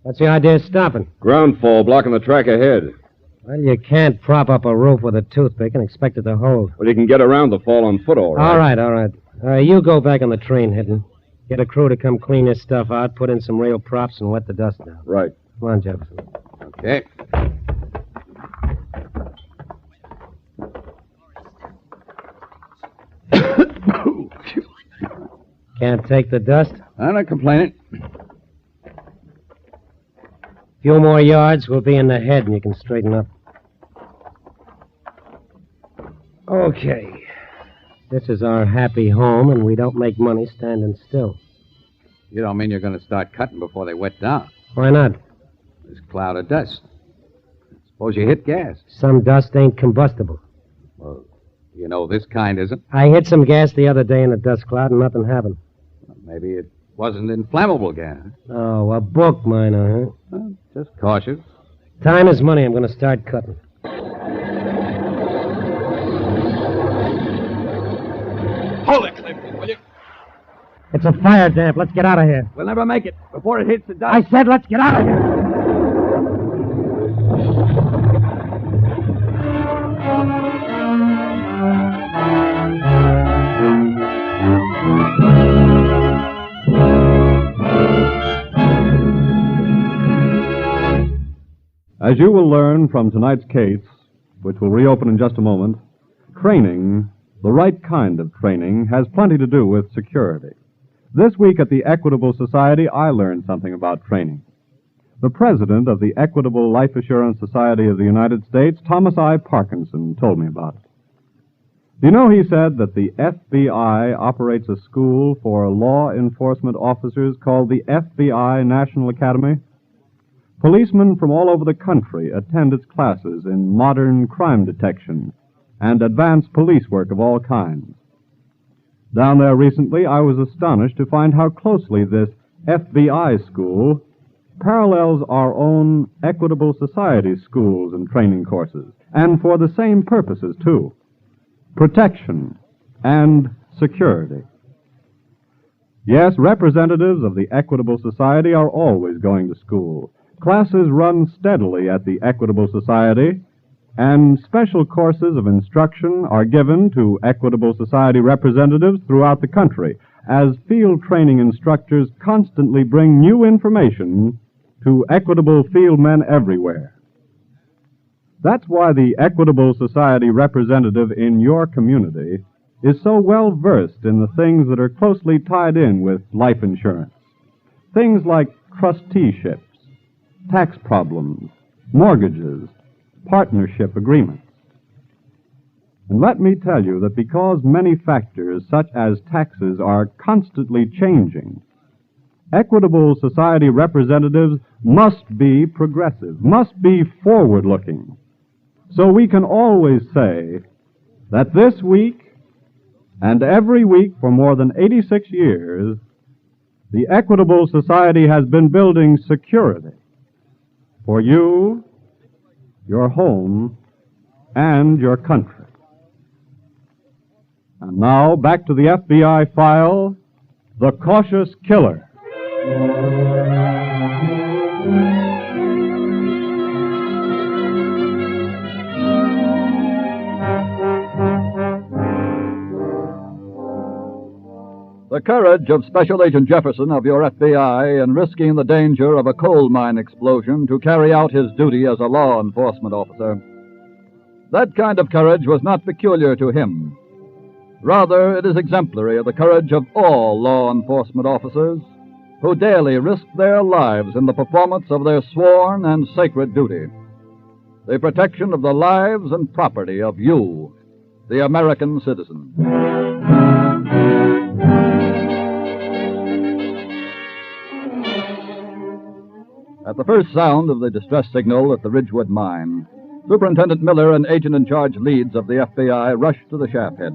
What's the idea of stopping? Ground fall blocking the track ahead. Well, you can't prop up a roof with a toothpick and expect it to hold. Well, you can get around the fall on foot, all right. All right. You go back on the train, Hinton. Get a crew to come clean this stuff out, put in some real props, and wet the dust down. Right. Come on, Jefferson. Okay. Can't take the dust? I'm not complaining. Few more yards, we'll be in the head, and you can straighten up. Okay. This is our happy home, and we don't make money standing still. You don't mean you're going to start cutting before they wet down? Why not? This cloud of dust. Suppose you hit gas. Some dust ain't combustible. Well, you know this kind isn't. I hit some gas the other day in a dust cloud, and nothing happened. Well, maybe it wasn't inflammable gas. Oh, a book miner, huh? Well, just cautious. Time is money. I'm going to start cutting. Hold it, Clifton, will you? It's a fire damp. Let's get out of here. We'll never make it before it hits the dust. I said let's get out of here. As you will learn from tonight's case, which will reopen in just a moment, training, the right kind of training, has plenty to do with security. This week at the Equitable Society, I learned something about training. The president of the Equitable Life Assurance Society of the United States, Thomas I. Parkinson, told me about it. Do you know, he said, that the FBI operates a school for law enforcement officers called the FBI National Academy? Policemen from all over the country attend its classes in modern crime detection and advanced police work of all kinds. Down there recently, I was astonished to find how closely this FBI school parallels our own Equitable Society schools and training courses, and for the same purposes, too. Protection and security. Yes, representatives of the Equitable Society are always going to school. Classes run steadily at the Equitable Society, and special courses of instruction are given to Equitable Society representatives throughout the country, as field training instructors constantly bring new information to Equitable field men everywhere. That's why the Equitable Society representative in your community is so well versed in the things that are closely tied in with life insurance. Things like trusteeships, tax problems, mortgages, partnership agreements. And let me tell you that because many factors such as taxes are constantly changing, Equitable Society representatives must be progressive, must be forward-looking. So we can always say that this week and every week for more than 86 years, the Equitable Society has been building security for you, your home, and your country. And now, back to the FBI file, The Cautious Killer. The courage of Special Agent Jefferson of your FBI in risking the danger of a coal mine explosion to carry out his duty as a law enforcement officer. That kind of courage was not peculiar to him. Rather, it is exemplary of the courage of all law enforcement officers who daily risk their lives in the performance of their sworn and sacred duty. The protection of the lives and property of you, the American citizen. At the first sound of the distress signal at the Ridgewood mine, Superintendent Miller and agent-in-charge Leeds of the FBI rushed to the shaft head.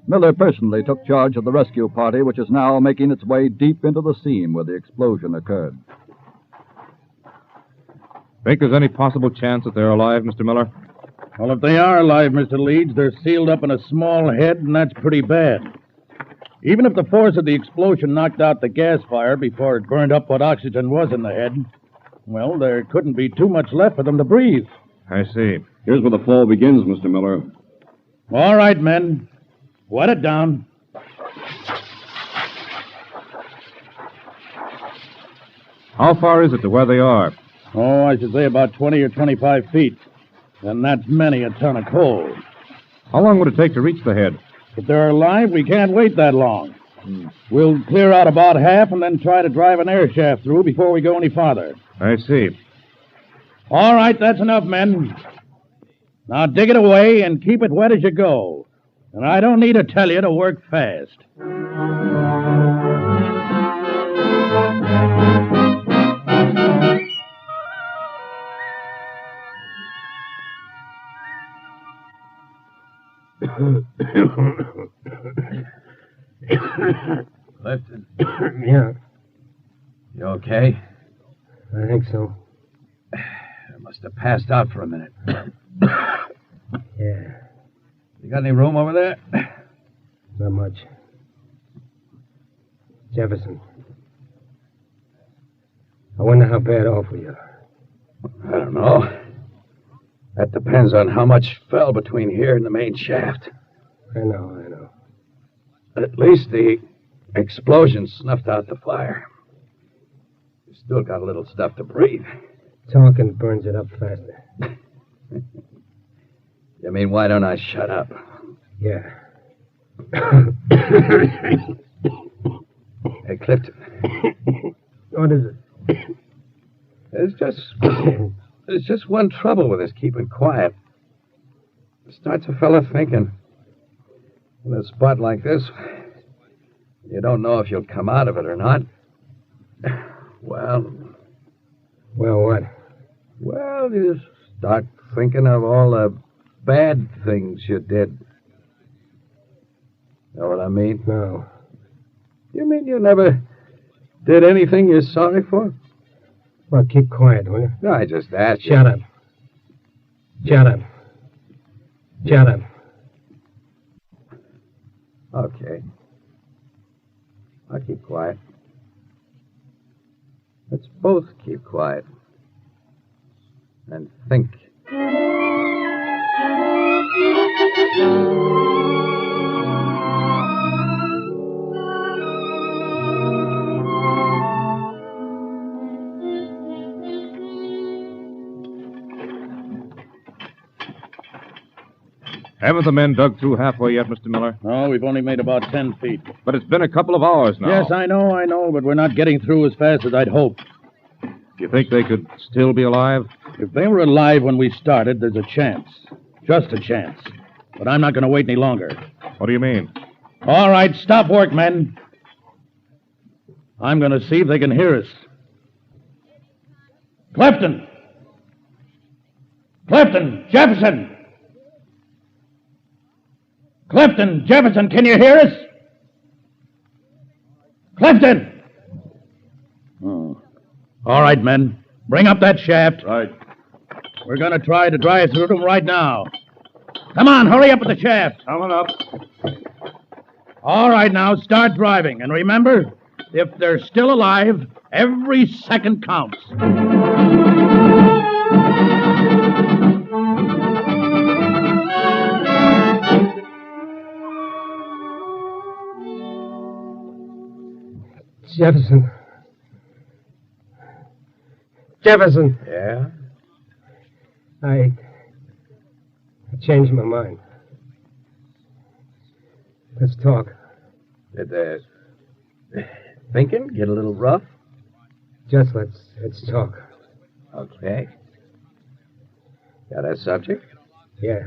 Miller personally took charge of the rescue party, which is now making its way deep into the seam where the explosion occurred. Think there's any possible chance that they're alive, Mr. Miller? Well, if they are alive, Mr. Leeds, they're sealed up in a small head, and that's pretty bad. Even if the force of the explosion knocked out the gas fire before it burned up what oxygen was in the head, well, there couldn't be too much left for them to breathe. I see. Here's where the fall begins, Mr. Miller. All right, men. Wet it down. How far is it to where they are? Oh, I should say about 20 or 25 feet. And that's many a ton of coal. How long would it take to reach the head? If they're alive, we can't wait that long. We'll clear out about half and then try to drive an air shaft through before we go any farther. I see. All right, that's enough, men. Now dig it away and keep it wet as you go. And I don't need to tell you to work fast. Clifton. Yeah, You okay? I think so. I must have passed out for a minute. Yeah, You got any room over there? not much. Jefferson. I wonder how bad off we are. I don't know. That depends on how much fell between here and the main shaft. I know. At least the explosion snuffed out the fire. We still got a little stuff to breathe. Talking burns it up faster. You mean, why don't I shut up? Yeah. Hey, Clifton. What is it? There's just one trouble with us keeping quiet. It starts a fella thinking. In a spot like this, you don't know if you'll come out of it or not. Well, what? Well, you start thinking of all the bad things you did. Know what I mean? No. You mean you never did anything you're sorry for? Well, keep quiet, will you? No, I just asked you. Shut up. Shut up. Shut up. Okay. I'll keep quiet. Let's both keep quiet. And think. Haven't the men dug through halfway yet, Mr. Miller? No, we've only made about 10 feet. But it's been a couple of hours now. Yes, I know, but we're not getting through as fast as I'd hoped. Do you think they could still be alive? If they were alive when we started, there's a chance. Just a chance. But I'm not going to wait any longer. What do you mean? All right, stop work, men. I'm going to see if they can hear us. Clifton! Clifton! Jefferson! Clifton! Jefferson, can you hear us? Clifton! Oh. All right, men. Bring up that shaft. Right. We're going to try to drive through them right now. Come on, hurry up with the shaft. Coming up. All right, now, start driving. And remember, if they're still alive, every second counts. Jefferson. Jefferson. Yeah? I changed my mind. Let's talk. Did the thinking get a little rough? Just let's talk. Okay. Got a subject? Yeah.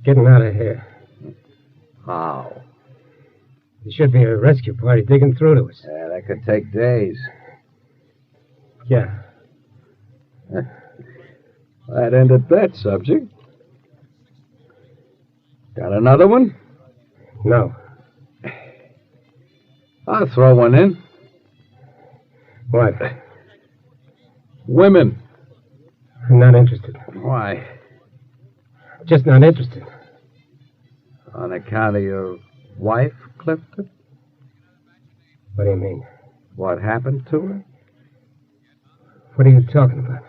Getting out of here. How? There should be a rescue party digging through to us. Yeah, that could take days. Yeah. That ended that subject. Got another one? No. I'll throw one in. What? Women. I'm not interested. Why? Just not interested. On account of your wife, Clifton? What do you mean? What happened to her? What are you talking about?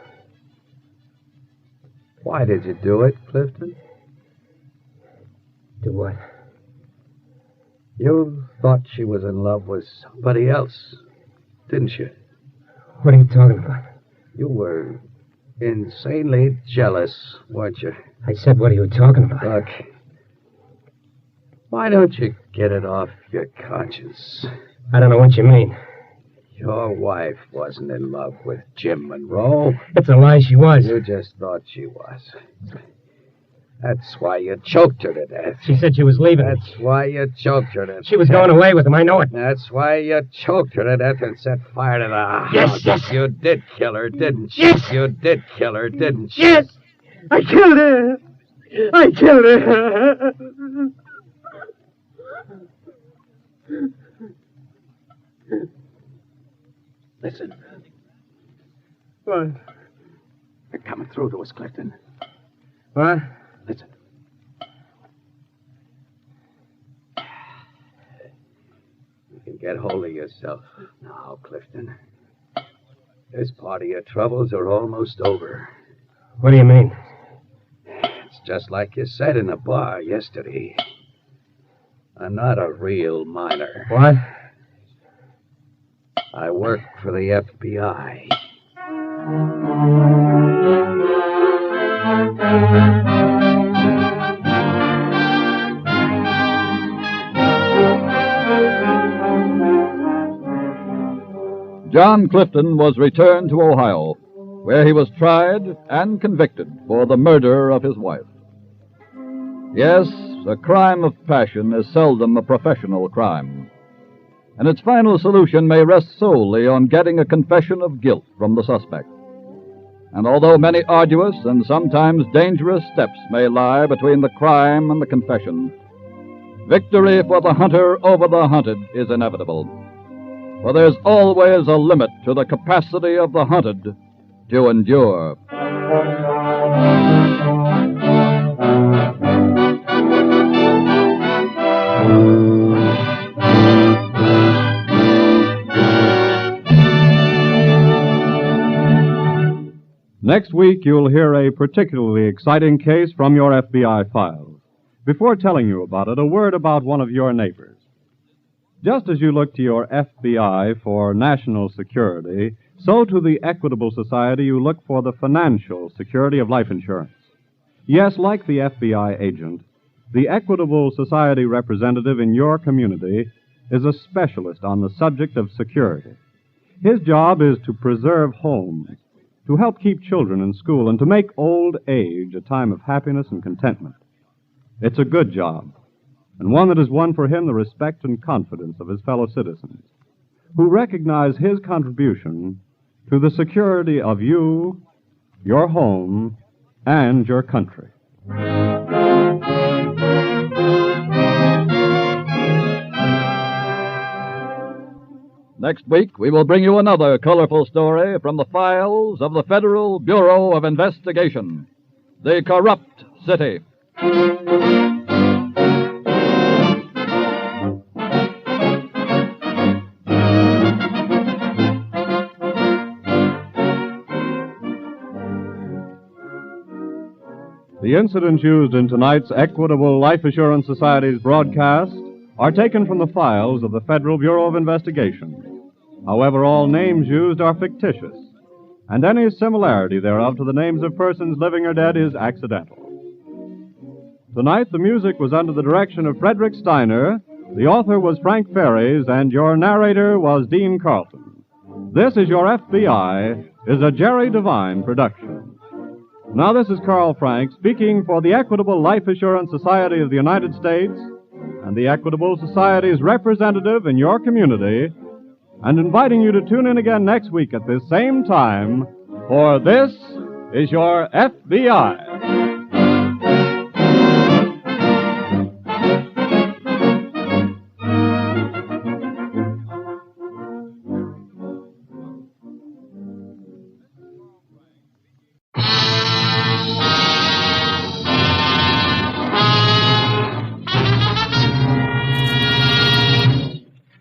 Why did you do it, Clifton? Do what? You thought she was in love with somebody else, didn't you? What are you talking about? You were insanely jealous, weren't you? I said, what are you talking about? Look, why don't you get it off your conscience? I don't know what you mean. Your wife wasn't in love with Jim Monroe. It's a lie, she was. You just thought she was. That's why you choked her to death. She said she was leaving. That's why you choked her to death. She was going away with him, I know it. That's why you choked her to death and set fire to the house. Yes. You did kill her, didn't you? Yes. You did kill her, didn't you? Yes. I killed her. I killed her. Listen. What? They're coming through to us, Clifton. What? Listen. You can get hold of yourself now, Clifton. This part of your troubles are almost over. What do you mean? It's just like you said in the bar yesterday. I'm not a real miner. What? I work for the FBI. John Clifton was returned to Ohio, where he was tried and convicted for the murder of his wife. Yes, a crime of passion is seldom a professional crime, and its final solution may rest solely on getting a confession of guilt from the suspect. And although many arduous and sometimes dangerous steps may lie between the crime and the confession, victory for the hunter over the hunted is inevitable. For there's always a limit to the capacity of the hunted to endure. Next week, you'll hear a particularly exciting case from your FBI files. Before telling you about it, a word about one of your neighbors. Just as you look to your FBI for national security, so to the Equitable Society you look for the financial security of life insurance. Yes, like the FBI agent, the Equitable Society representative in your community is a specialist on the subject of security. His job is to preserve homes, to help keep children in school, and to make old age a time of happiness and contentment. It's a good job, and one that has won for him the respect and confidence of his fellow citizens, who recognize his contribution to the security of you, your home, and your country. Next week, we will bring you another colorful story from the files of the Federal Bureau of Investigation, The Corrupt City. The incidents used in tonight's Equitable Life Assurance Society's broadcast are taken from the files of the Federal Bureau of Investigation. However, all names used are fictitious, and any similarity thereof to the names of persons living or dead is accidental. Tonight, the music was under the direction of Frederick Steiner, the author was Frank Ferries, and your narrator was Dean Carlton. This is Your FBI is a Jerry Devine production. Now, this is Carl Frank speaking for the Equitable Life Assurance Society of the United States and the Equitable Society's representative in your community, and inviting you to tune in again next week at this same time, for This is Your FBI.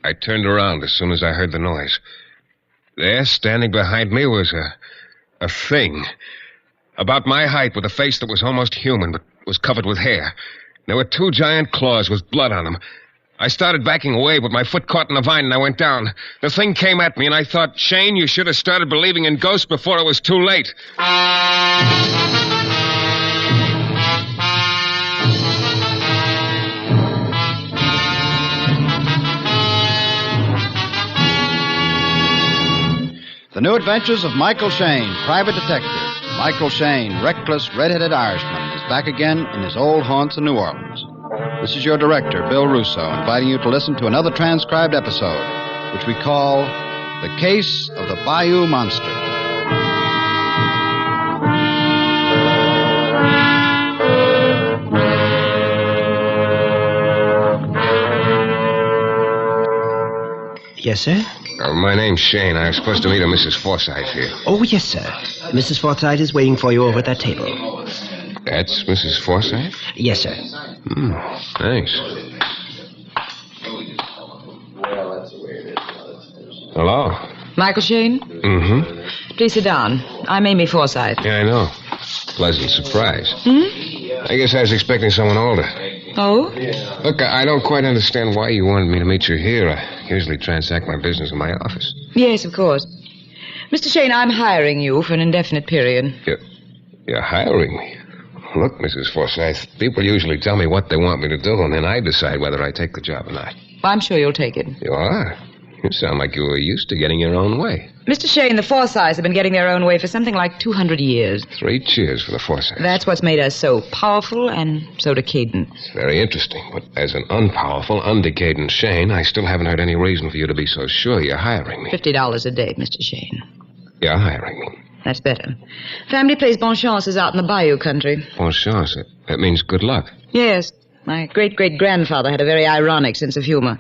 I turned around as soon as I heard the noise. There, standing behind me, was a thing. About my height, with a face that was almost human, but was covered with hair. There were 2 giant claws with blood on them. I started backing away, but my foot caught in a vine and I went down. The thing came at me, and I thought, Shayne, you should have started believing in ghosts before it was too late. The New Adventures of Michael Shayne, Private Detective. Michael Shayne, reckless, red-headed Irishman, is back again in his old haunts in New Orleans. This is your director, Bill Russo, inviting you to listen to another transcribed episode, which we call The Case of the Bayou Monster. Yes, sir? My name's Shayne. I was supposed to meet a Mrs. Forsythe here. Oh, yes, sir. Mrs. Forsythe is waiting for you over at that table. That's Mrs. Forsythe? Yes, sir. Thanks. Hello? Michael Shayne? Mm-hmm. Please sit down. I'm Amy Forsythe. Yeah, I know. Pleasant surprise. I guess I was expecting someone older. Oh? Look, I don't quite understand why you wanted me to meet you here. I usually transact my business in my office. Yes, of course. Mr. Shayne, I'm hiring you for an indefinite period. You're hiring me? Look, Mrs. Forsythe, people usually tell me what they want me to do, and then I decide whether I take the job or not. Well, I'm sure you'll take it. You are? You sound like you were used to getting your own way. Mr. Shayne, the Forsythes have been getting their own way for something like 200 years. 3 cheers for the Forsythes. That's what's made us so powerful and so decadent. It's very interesting, but as an unpowerful, undecadent Shayne, I still haven't heard any reason for you to be so sure you're hiring me. $50 a day, Mr. Shayne. You're hiring me. That's better. Family place Bon Chance is out in the Bayou country. Bon chance. That means good luck. Yes. My great-great-grandfather had a very ironic sense of humor.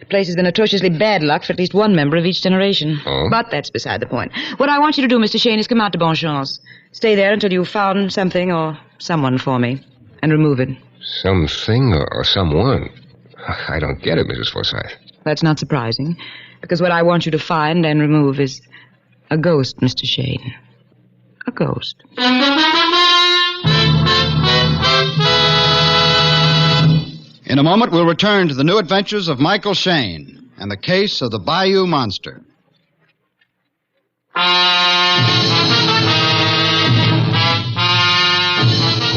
The place has been atrociously bad luck for at least one member of each generation. Oh? But that's beside the point. What I want you to do, Mr. Shayne, is come out to Bonchance. Stay there until you've found something or someone for me. And remove it. Something or someone? I don't get it, Mrs. Forsythe. That's not surprising. Because what I want you to find and remove is a ghost, Mr. Shayne. A ghost. In a moment, we'll return to the new adventures of Michael Shayne and the case of the Bayou Monster.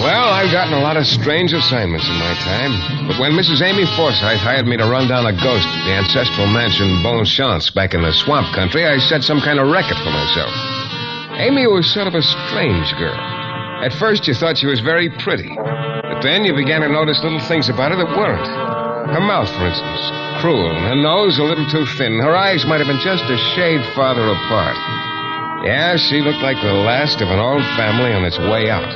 Well, I've gotten a lot of strange assignments in my time. But when Mrs. Amy Forsythe hired me to run down a ghost at the ancestral mansion Bonchance back in the swamp country, I set some kind of record for myself. Amy was sort of a strange girl. At first, you thought she was very pretty. But then you began to notice little things about her that weren't. Her mouth, for instance, cruel, and her nose a little too thin. Her eyes might have been just a shade farther apart. Yeah, she looked like the last of an old family on its way out.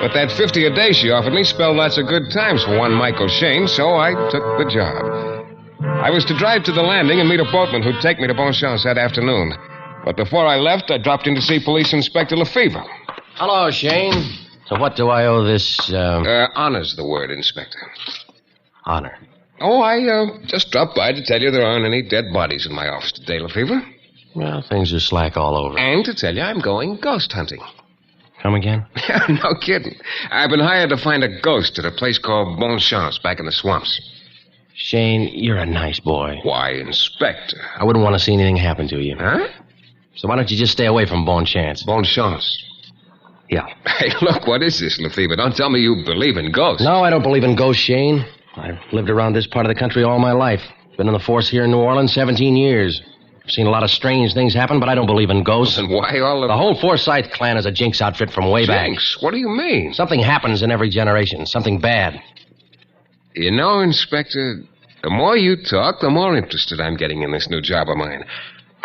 But that $50 a day she offered me spelled lots of good times for one Michael Shayne, so I took the job. I was to drive to the landing and meet a boatman who'd take me to Bonchance that afternoon. But before I left, I dropped in to see Police Inspector Lefevre. Hello, Shayne. So what do I owe this, Honor's the word, Inspector. Honor? Oh, I just dropped by to tell you there aren't any dead bodies in my office today, Lefevre. Well, things are slack all over. And to tell you I'm going ghost hunting. Come again? No kidding. I've been hired to find a ghost at a place called Bonchance back in the swamps. Shayne, you're a nice boy. Why, Inspector? I wouldn't want to see anything happen to you. Huh? So why don't you just stay away from Bonchance? Bonchance? Yeah. Hey, look, what is this, Lefevre? Don't tell me you believe in ghosts. No, I don't believe in ghosts, Shayne. I've lived around this part of the country all my life. Been in the force here in New Orleans 17 years. I've seen a lot of strange things happen, but I don't believe in ghosts. And why all of... The whole Forsythe clan is a jinx outfit from way back. Jinx? What do you mean? Something happens in every generation. Something bad. You know, Inspector, the more you talk, the more interested I'm getting in this new job of mine.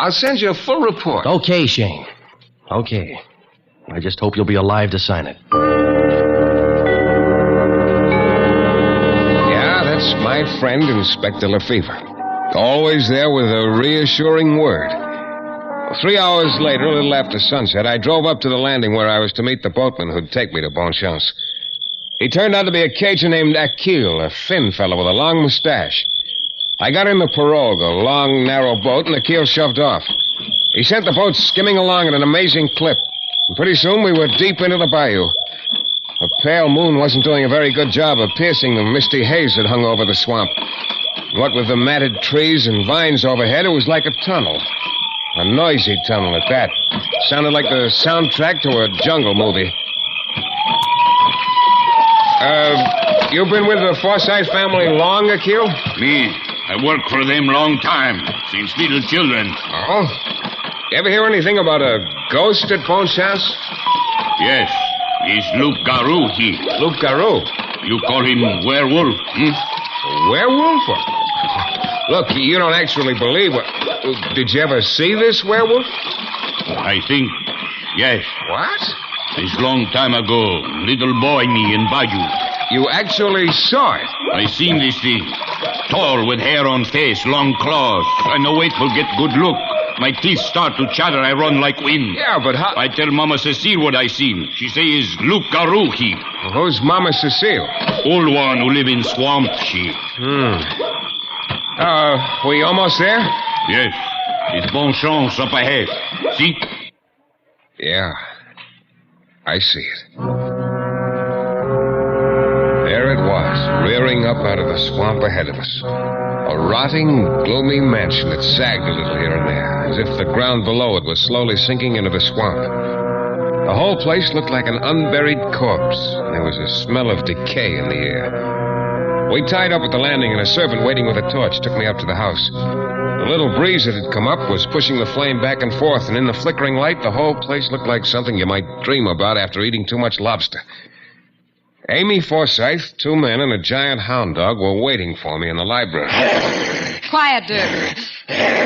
I'll send you a full report. Okay, Shayne. Okay. I just hope you'll be alive to sign it. Yeah, that's my friend, Inspector Lefevre. Always there with a reassuring word. 3 hours later, a little after sunset, I drove up to the landing where I was to meet the boatman who'd take me to Bonchance. He turned out to be a Cajun named Hercule, a thin fellow with a long mustache. I got in the pirogue, a long, narrow boat, and Hercule shoved off. He sent the boat skimming along at an amazing clip. And pretty soon we were deep into the bayou. The pale moon wasn't doing a very good job of piercing the misty haze that hung over the swamp. What with the matted trees and vines overhead, it was like a tunnel. A noisy tunnel at that. Sounded like the soundtrack to a jungle movie. You've been with the Forsythe family long, Hercule? Me, I work for them long time, since little children. Oh? You ever hear anything about a ghost at Bonchance? Yes, it's Loup Garou, he. Loup Garou? You call him werewolf, hmm? A werewolf? Look, you don't actually believe what... Did you ever see this werewolf? I think, yes. What? It's long time ago. Little boy me in Bayou. You actually saw it? I seen this thing. Tall with hair on face, long claws. I no wait for get good look. My teeth start to chatter. I run like wind. Yeah, but how... I tell Mama Cecile what I seen. She say is Loup Garou, he. Who's Mama Cecile? Old one who live in swamp, she. We almost there? Yes. It's Bonchance up ahead. See? Yeah. I see it. There it was, rearing up out of the swamp ahead of us. A rotting, gloomy mansion that sagged a little here and there, as if the ground below it was slowly sinking into the swamp. The whole place looked like an unburied corpse, and there was a smell of decay in the air. We tied up at the landing, and a servant waiting with a torch took me up to the house. The little breeze that had come up was pushing the flame back and forth, and in the flickering light, the whole place looked like something you might dream about after eating too much lobster. Amy Forsythe, 2 men, and a giant hound dog were waiting for me in the library. Quiet, Dirk.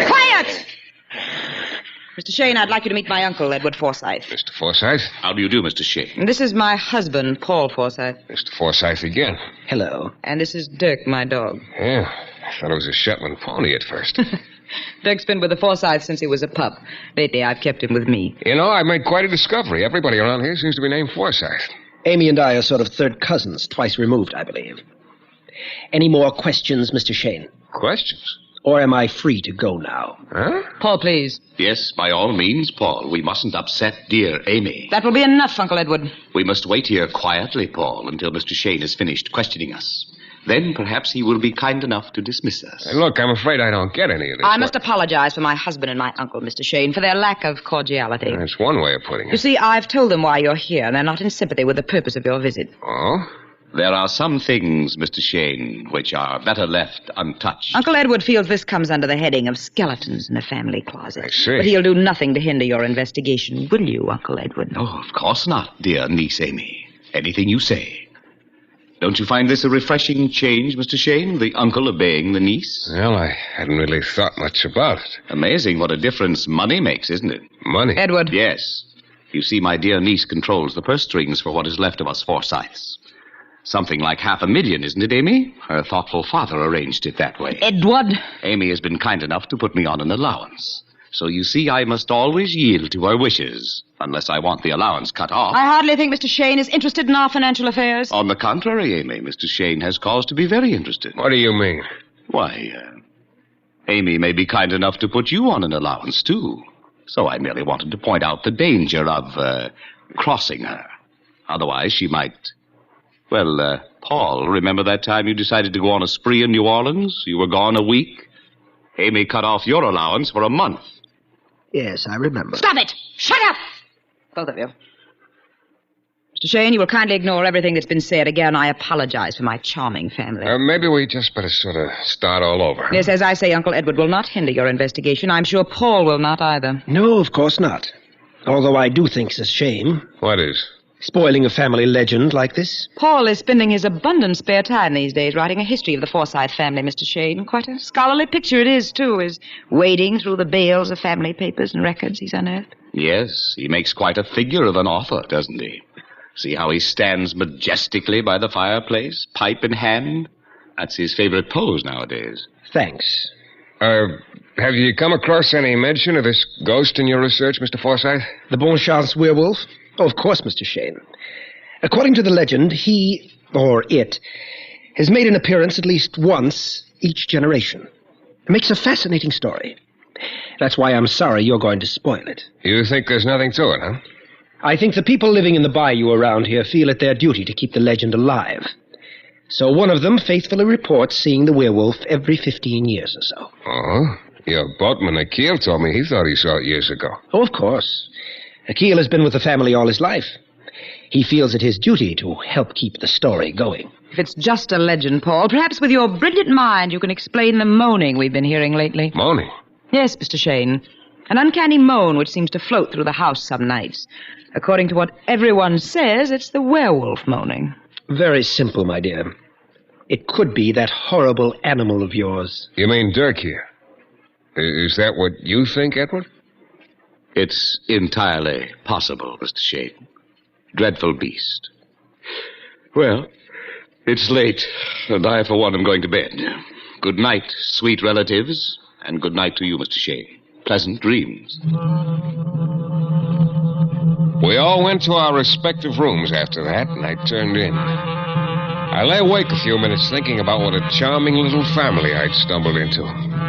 Quiet! Mr. Shayne, I'd like you to meet my uncle, Edward Forsythe. Mr. Forsythe? How do you do, Mr. Shayne? And this is my husband, Paul Forsythe. Mr. Forsythe again. Hello. And this is Dirk, my dog. Yeah. thought it was a Shetland pony at first. Dirk's been with the Forsyths since he was a pup. Lately, I've kept him with me. You know, I've made quite a discovery. Everybody around here seems to be named Forsyth. Amy and I are sort of third cousins, twice removed, I believe. Any more questions, Mr. Shayne? Questions? Or am I free to go now? Huh? Paul, please. Yes, by all means, Paul. We mustn't upset dear Amy. That will be enough, Uncle Edward. We must wait here quietly, Paul, until Mr. Shayne has finished questioning us. Then perhaps he will be kind enough to dismiss us. Hey, look, I'm afraid I don't get any of this. I must apologize for my husband and my uncle, Mr. Shayne, for their lack of cordiality. That's one way of putting it. You see, I've told them why you're here, and they're not in sympathy with the purpose of your visit. Oh? There are some things, Mr. Shayne, which are better left untouched. Uncle Edward feels this comes under the heading of skeletons in a family closet. I see. But he'll do nothing to hinder your investigation, will you, Uncle Edward? Oh, of course not, dear niece Amy. Anything you say. Don't you find this a refreshing change, Mr. Shayne, the uncle obeying the niece? Well, I hadn't really thought much about it. Amazing what a difference money makes, isn't it? Money? Edward. Yes. You see, my dear niece controls the purse strings for what is left of us Forsyths. Something like $500,000, isn't it, Amy? Her thoughtful father arranged it that way. Edward! Amy has been kind enough to put me on an allowance. So you see, I must always yield to her wishes, unless I want the allowance cut off. I hardly think Mr. Shayne is interested in our financial affairs. On the contrary, Amy, Mr. Shayne has cause to be very interested. What do you mean? Why, Amy may be kind enough to put you on an allowance, too. So I merely wanted to point out the danger of, crossing her. Otherwise, she might... Well, Paul, remember that time you decided to go on a spree in New Orleans? You were gone a week. Amy cut off your allowance for a month. Yes, I remember. Stop it! Shut up! Both of you. Mr. Shayne, you will kindly ignore everything that's been said. Again, I apologize for my charming family. Maybe we just better sort of start all over. Yes, as I say, Uncle Edward will not hinder your investigation. I'm sure Paul will not either. No, of course not. Although I do think it's a shame. What is? Spoiling a family legend like this. Paul is spending his abundant spare time these days writing a history of the Forsyth family, Mr. Shayne. Quite a scholarly picture it is, too, is wading through the bales of family papers and records he's unearthed. Yes, he makes quite a figure of an author, doesn't he? See how he stands majestically by the fireplace, pipe in hand? That's his favorite pose nowadays. Thanks. Have you come across any mention of this ghost in your research, Mr. Forsyth? The Bonchance werewolf? Oh, of course, Mr. Shayne. According to the legend, he, or it, has made an appearance at least once each generation. It makes a fascinating story. That's why I'm sorry you're going to spoil it. You think there's nothing to it, huh? I think the people living in the bayou around here feel it their duty to keep the legend alive. So one of them faithfully reports seeing the werewolf every 15 years or so. Oh? Your boatman, Hercule, told me he thought he saw it years ago. Oh, of course. Hercule has been with the family all his life. He feels it his duty to help keep the story going. If it's just a legend, Paul, perhaps with your brilliant mind you can explain the moaning we've been hearing lately. Moaning? Yes, Mr. Shayne. An uncanny moan which seems to float through the house some nights. According to what everyone says, it's the werewolf moaning. Very simple, my dear. It could be that horrible animal of yours. You mean Dirk here? Is that what you think, Edward? It's entirely possible, Mr. Shayne. Dreadful beast. Well, it's late, and I, for one, am going to bed. Good night, sweet relatives, and good night to you, Mr. Shayne. Pleasant dreams. We all went to our respective rooms after that, and I turned in. I lay awake a few minutes thinking about what a charming little family I'd stumbled into.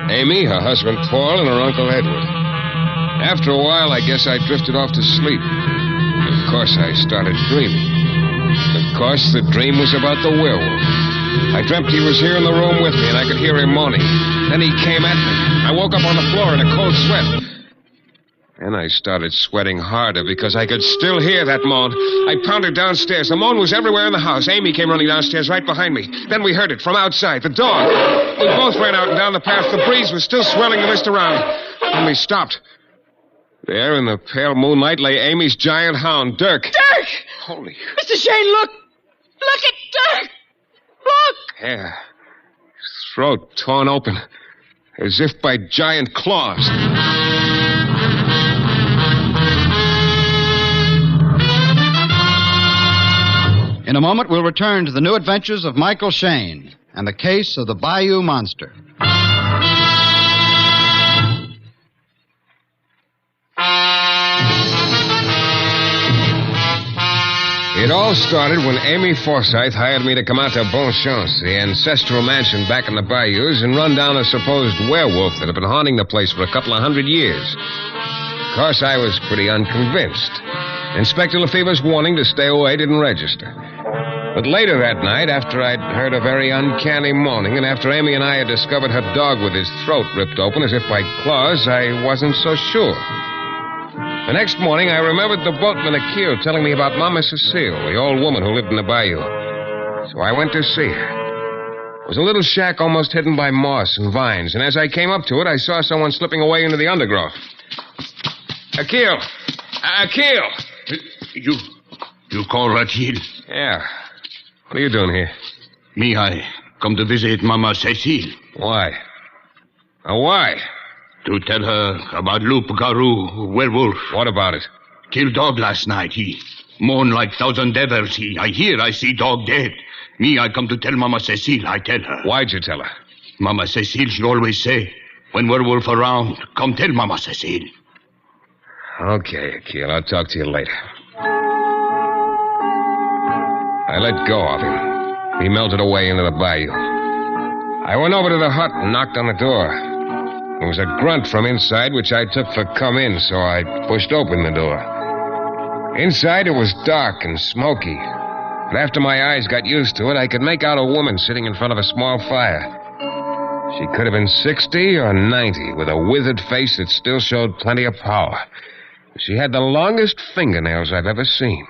Amy, her husband Paul, and her Uncle Edward. After a while, I guess I drifted off to sleep. Of course, I started dreaming. Of course, the dream was about the werewolf. I dreamt he was here in the room with me, and I could hear him moaning. Then he came at me. I woke up on the floor in a cold sweat. Then I started sweating harder because I could still hear that moan. I pounded downstairs. The moan was everywhere in the house. Amy came running downstairs right behind me. Then we heard it from outside, the dog. We both ran out and down the path. The breeze was still swelling the mist around. Then we stopped. There in the pale moonlight lay Amy's giant hound, Dirk. Dirk! Holy... Mr. Shayne, look! Look at Dirk! Look! Yeah. His throat torn open, as if by giant claws. In a moment, we'll return to the new adventures of Michael Shayne and the case of the Bayou Monster. It all started when Amy Forsythe hired me to come out to Bonchance, the ancestral mansion back in the bayous, and run down a supposed werewolf that had been haunting the place for a couple of 100 years. Of course, I was pretty unconvinced. Inspector Lefebvre's warning to stay away didn't register. But later that night, after I'd heard a very uncanny moaning, and after Amy and I had discovered her dog with his throat ripped open as if by claws, I wasn't so sure. The next morning, I remembered the boatman Hercule telling me about Mama Cecile, the old woman who lived in the bayou. So I went to see her. It was a little shack almost hidden by moss and vines, and as I came up to it, I saw someone slipping away into the undergrowth. Hercule! Hercule! You call Hercule? Yeah. What are you doing here? Me, I come to visit Mama Cecile. Why? Why? To tell her about Loup Garou, werewolf. What about it? Killed dog last night. He moan like thousand devils. I see dog dead. Me, I come to tell Mama Cecile. I tell her. Why'd you tell her? Mama Cecile, she always say, when werewolf around, come tell Mama Cecile. Okay, Hercule, I'll talk to you later. I let go of him. He melted away into the bayou. I went over to the hut and knocked on the door. There was a grunt from inside, which I took for come in, so I pushed open the door. Inside, it was dark and smoky. But after my eyes got used to it, I could make out a woman sitting in front of a small fire. She could have been 60 or 90, with a withered face that still showed plenty of power. She had the longest fingernails I've ever seen.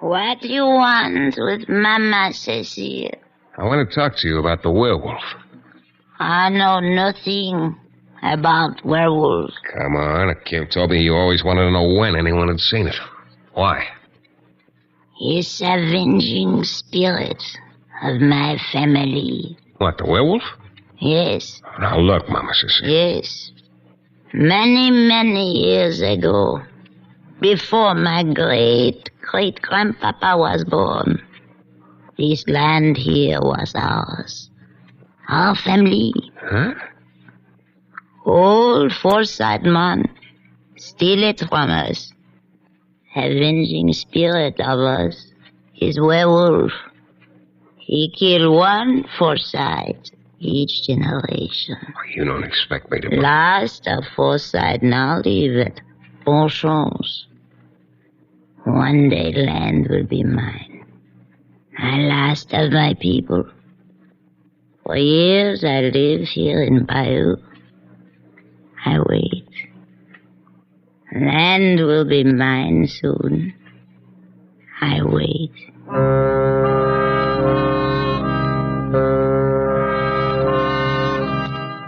What do you want with Mama Cecile? I want to talk to you about the werewolf. I know nothing about werewolves. Come on, Hercule told me you always wanted to know when anyone had seen it. Why? It's avenging spirit of my family. What, the werewolf? Yes. Now look, Mama Cecile. Yes. Many, many years ago, before my great-great-grandpapa was born, this land here was ours. Our family. Huh? Old Forsythe man, steal it from us. Avenging spirit of us is werewolf. He killed one Forsythe each generation. You don't expect me to... Last of Forsythe now live at Bonchance. One day land will be mine. I last of my people. For years I live here in Bayou. I wait. Land will be mine soon. I wait.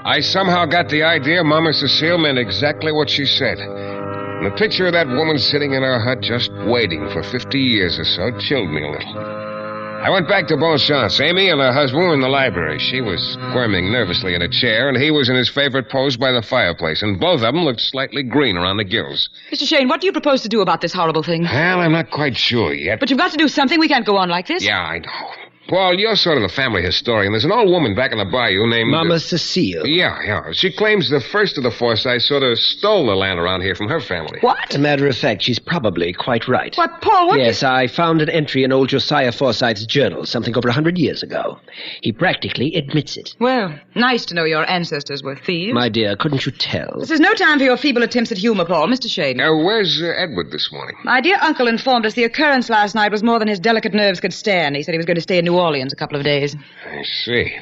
I somehow got the idea Mama Cecile meant exactly what she said. And the picture of that woman sitting in her hut just waiting for 50 years or so chilled me a little. I went back to Bonchance. Amy and her husband were in the library. She was squirming nervously in a chair, and he was in his favorite pose by the fireplace, and both of them looked slightly green around the gills. Mr. Shayne, what do you propose to do about this horrible thing? Well, I'm not quite sure yet. But you've got to do something. We can't go on like this. Yeah, I know. Paul, you're sort of the family historian. There's an old woman back in the bayou named... Mama Cecile. Yeah. She claims the first of the Forsythes sort of stole the land around here from her family. What? As a matter of fact, she's probably quite right. What, Paul? What? Yes, I found an entry in old Josiah Forsythe's journal, something over 100 years ago. He practically admits it. Well, nice to know your ancestors were thieves. My dear, couldn't you tell? This is no time for your feeble attempts at humor, Paul. Mr. Shayne. Where's Edward this morning? My dear uncle informed us the occurrence last night was more than his delicate nerves could stand. He said he was going to stay in New Orleans a couple of days. I see.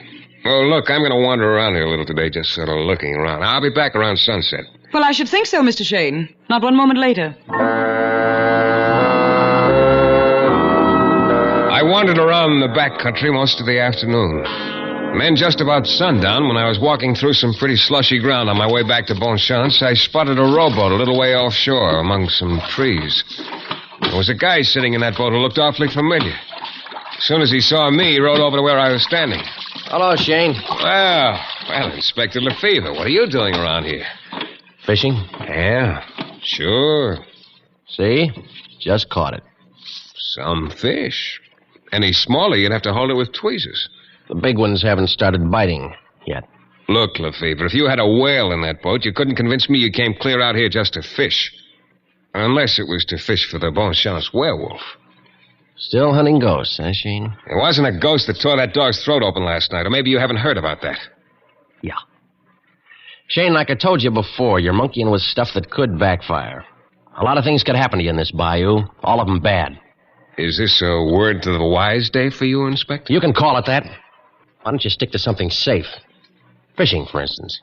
Well, look, I'm going to wander around here a little today, just sort of looking around. I'll be back around sunset. Well, I should think so, Mr. Shayne. Not one moment later. I wandered around the back country most of the afternoon. And then just about sundown, when I was walking through some pretty slushy ground on my way back to Bonchance, I spotted a rowboat a little way offshore among some trees. There was a guy sitting in that boat who looked awfully familiar. As soon as he saw me, he rode over to where I was standing. Hello, Shayne. Well, Inspector Lefebvre, what are you doing around here? Fishing? Yeah, sure. See? Just caught it. Some fish. Any smaller, you'd have to hold it with tweezers. The big ones haven't started biting yet. Look, Lefebvre, if you had a whale in that boat, you couldn't convince me you came clear out here just to fish. Unless it was to fish for the Bonchance werewolf. Still hunting ghosts, huh, Shayne? It wasn't a ghost that tore that dog's throat open last night, or maybe you haven't heard about that. Yeah. Shayne, like I told you before, you're monkeying with stuff that could backfire. A lot of things could happen to you in this bayou, all of them bad. Is this a word to the wise day for you, Inspector? You can call it that. Why don't you stick to something safe? Fishing, for instance.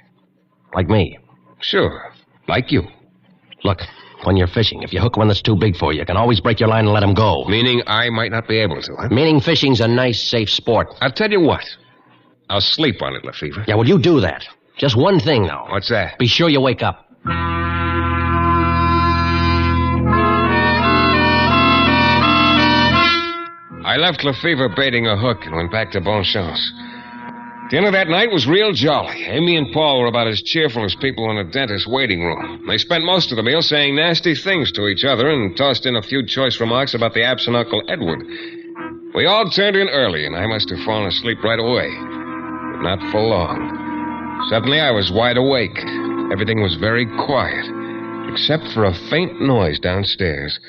Like me. Sure. Like you. Look, when you're fishing, if you hook one that's too big for you, you can always break your line and let him go. Meaning I might not be able to, huh? Meaning fishing's a nice, safe sport. I'll tell you what. I'll sleep on it, Lefevre. Yeah, well, you do that. Just one thing, though. What's that? Be sure you wake up. I left Lefevre baiting a hook and went back to Bonchance. Dinner that night was real jolly. Amy and Paul were about as cheerful as people in a dentist's waiting room. They spent most of the meal saying nasty things to each other and tossed in a few choice remarks about the absent Uncle Edward. We all turned in early, and I must have fallen asleep right away. But not for long. Suddenly, I was wide awake. Everything was very quiet, except for a faint noise downstairs.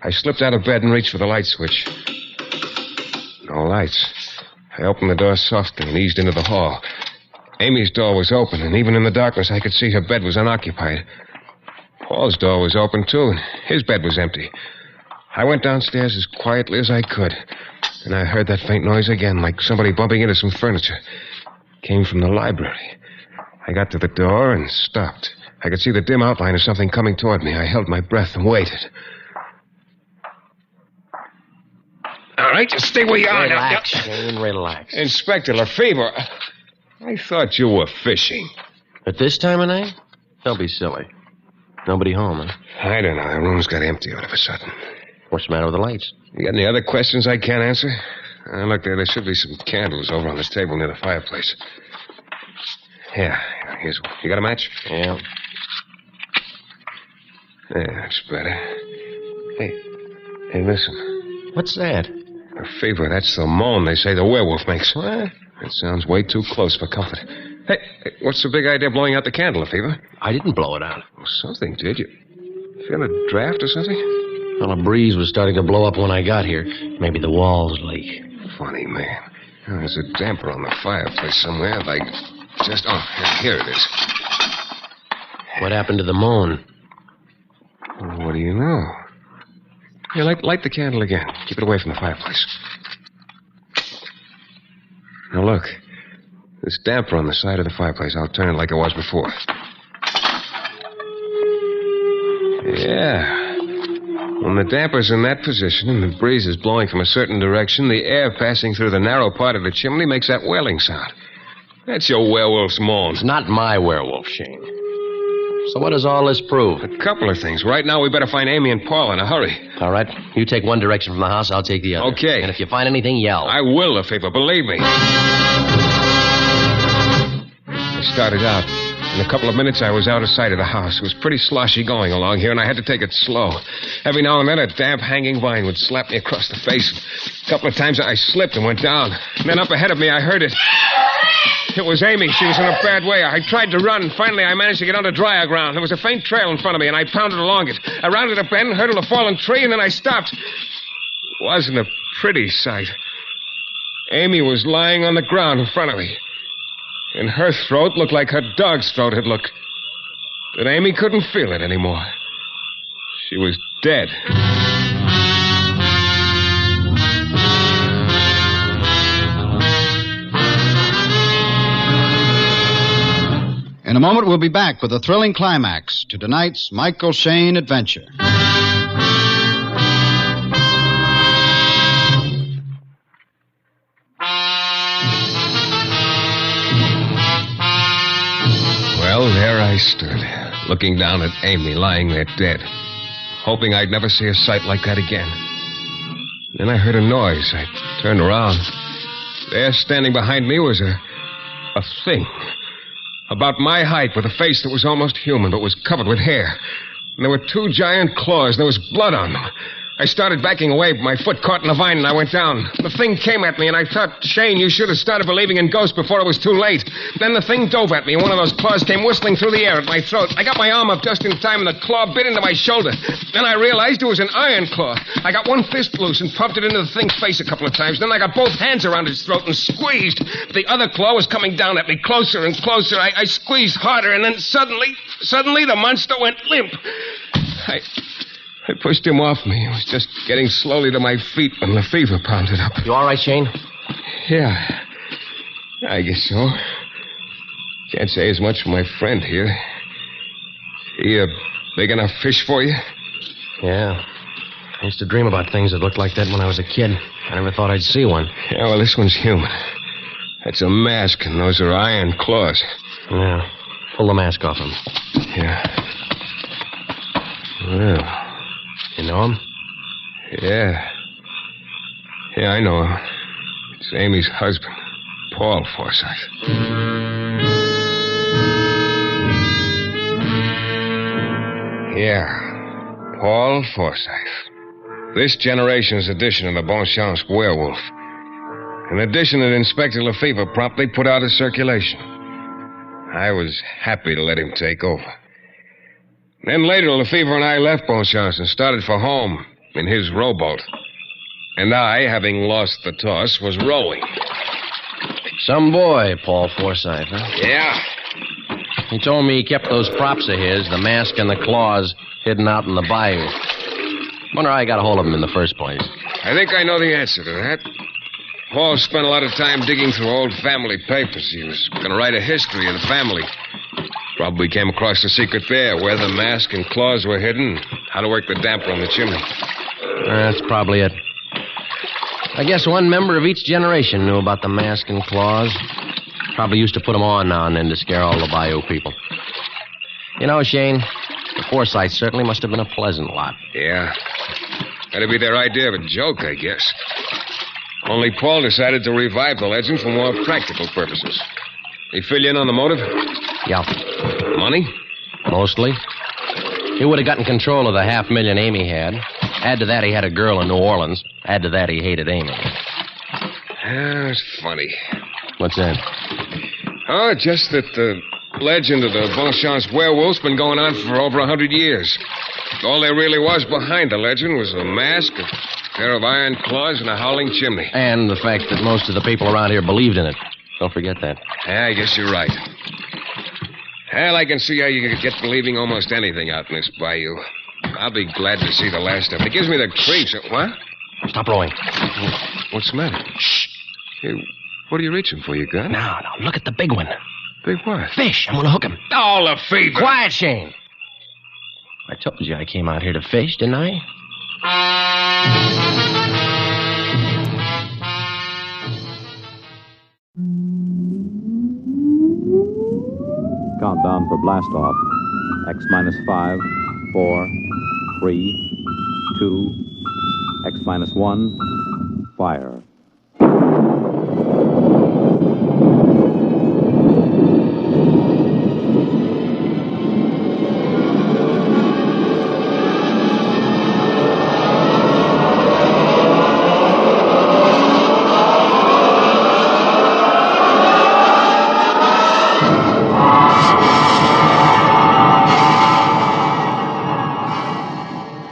I slipped out of bed and reached for the light switch. No lights. I opened the door softly and eased into the hall. Amy's door was open, and even in the darkness, I could see her bed was unoccupied. Paul's door was open, too, and his bed was empty. I went downstairs as quietly as I could, and I heard that faint noise again, like somebody bumping into some furniture. It came from the library. I got to the door and stopped. I could see the dim outline of something coming toward me. I held my breath and waited. All right, just stay where you are. Relax, Shayne, relax. Inspector Lefevre, I thought you were fishing. At this time of night? Don't be silly. Nobody home, huh? I don't know. The room's got empty all of a sudden. What's the matter with the lights? You got any other questions I can't answer? Look, there should be some candles over on this table near the fireplace. Yeah, here's one. You got a match? Yeah. Yeah, that's better. Hey, listen. What's that? Lefevre, that's the moan they say the werewolf makes. What? It sounds way too close for comfort. Hey, what's the big idea of blowing out the candle, Lefevre? I didn't blow it out. Well, something did. You feel a draft or something? Well, a breeze was starting to blow up when I got here. Maybe the walls leak. Funny, man. Oh, there's a damper on the fireplace somewhere, like just... Oh, here it is. What happened to the moan? Well, what do you know? Here, light the candle again. Keep it away from the fireplace. Now, look. This damper on the side of the fireplace, I'll turn it like it was before. Yeah. When the damper's in that position and the breeze is blowing from a certain direction, the air passing through the narrow part of the chimney makes that wailing sound. That's your werewolf's moan. It's not my werewolf, Shayne. So what does all this prove? A couple of things. Right now, we better find Amy and Paul in a hurry. All right. You take one direction from the house, I'll take the other. Okay. And if you find anything, yell. I will, Lefevre, believe me. I started out. In a couple of minutes, I was out of sight of the house. It was pretty sloshy going along here, and I had to take it slow. Every now and then, a damp hanging vine would slap me across the face. A couple of times, I slipped and went down. And then up ahead of me, I heard it. It was Amy. She was in a bad way. I tried to run. Finally, I managed to get onto drier ground. There was a faint trail in front of me, and I pounded along it. I rounded a bend, hurdled a fallen tree, and then I stopped. It wasn't a pretty sight. Amy was lying on the ground in front of me. And her throat looked like her dog's throat had looked. But Amy couldn't feel it anymore. She was dead. In a moment, we'll be back with a thrilling climax to tonight's Michael Shayne adventure. Well, there I stood, looking down at Amy lying there dead, hoping I'd never see a sight like that again. Then I heard a noise. I turned around. There, standing behind me, was a thing. About my height, with a face that was almost human, but was covered with hair. And there were two giant claws, and there was blood on them. I started backing away, but my foot caught in the vine and I went down. The thing came at me, and I thought, Shayne, you should have started believing in ghosts before it was too late. Then the thing dove at me, and one of those claws came whistling through the air at my throat. I got my arm up just in time, and the claw bit into my shoulder. Then I realized it was an iron claw. I got one fist loose and pumped it into the thing's face a couple of times. Then I got both hands around its throat and squeezed. The other claw was coming down at me, closer and closer. I squeezed harder, and then suddenly the monster went limp. I pushed him off me. He was just getting slowly to my feet when the fever pounded up. You all right, Shayne? Yeah, I guess so. Can't say as much for my friend here. He a big enough fish for you? Yeah. I used to dream about things that looked like that when I was a kid. I never thought I'd see one. Yeah, well, this one's human. That's a mask, and those are iron claws. Yeah. Pull the mask off him. Yeah. Well... You know him? Yeah. Yeah, I know him. It's Amy's husband, Paul Forsyth. Yeah, Paul Forsyth. This generation's edition of the Bonchance Werewolf. An edition that Inspector Lefevre promptly put out of circulation. I was happy to let him take over. Then later, Lefevre and I left Bonchance and started for home in his rowboat. And I, having lost the toss, was rowing. Some boy, Paul Forsyth, huh? Yeah. He told me he kept those props of his, the mask and the claws, hidden out in the bayou. Wonder how I got a hold of them in the first place. I think I know the answer to that. Paul spent a lot of time digging through old family papers. He was going to write a history of the family. Probably came across the secret there, where the mask and claws were hidden, how to work the damper on the chimney. That's probably it. I guess one member of each generation knew about the mask and claws. Probably used to put them on now and then to scare all the bayou people. You know, Shayne, the Forsyths certainly must have been a pleasant lot. Yeah. That'd be their idea of a joke, I guess. Only Paul decided to revive the legend for more practical purposes. He fill you in on the motive? Yeah. Money? Mostly. He would have gotten control of the $500,000 Amy had. Add to that, he had a girl in New Orleans. Add to that, he hated Amy. It's funny. What's that? Oh, just that the legend of the Bonchance werewolf's been going on for over 100 years. All there really was behind the legend was a mask, a pair of iron claws, and a howling chimney. And the fact that most of the people around here believed in it. Don't forget that. Yeah, I guess you're right. Well, I can see how you could get believing almost anything out in this bayou. I'll be glad to see the last of it. It gives me the creeps. What? Stop rowing. What's the matter? Shh. Hey, what are you reaching for, your gun? Now, look at the big one. Big what? Fish. I'm going to hook him. Oh, Lefevre. Quiet, Shayne. I told you I came out here to fish, didn't I? Countdown for blast off. X minus 5, 4, 3, 2, X minus 1, fire.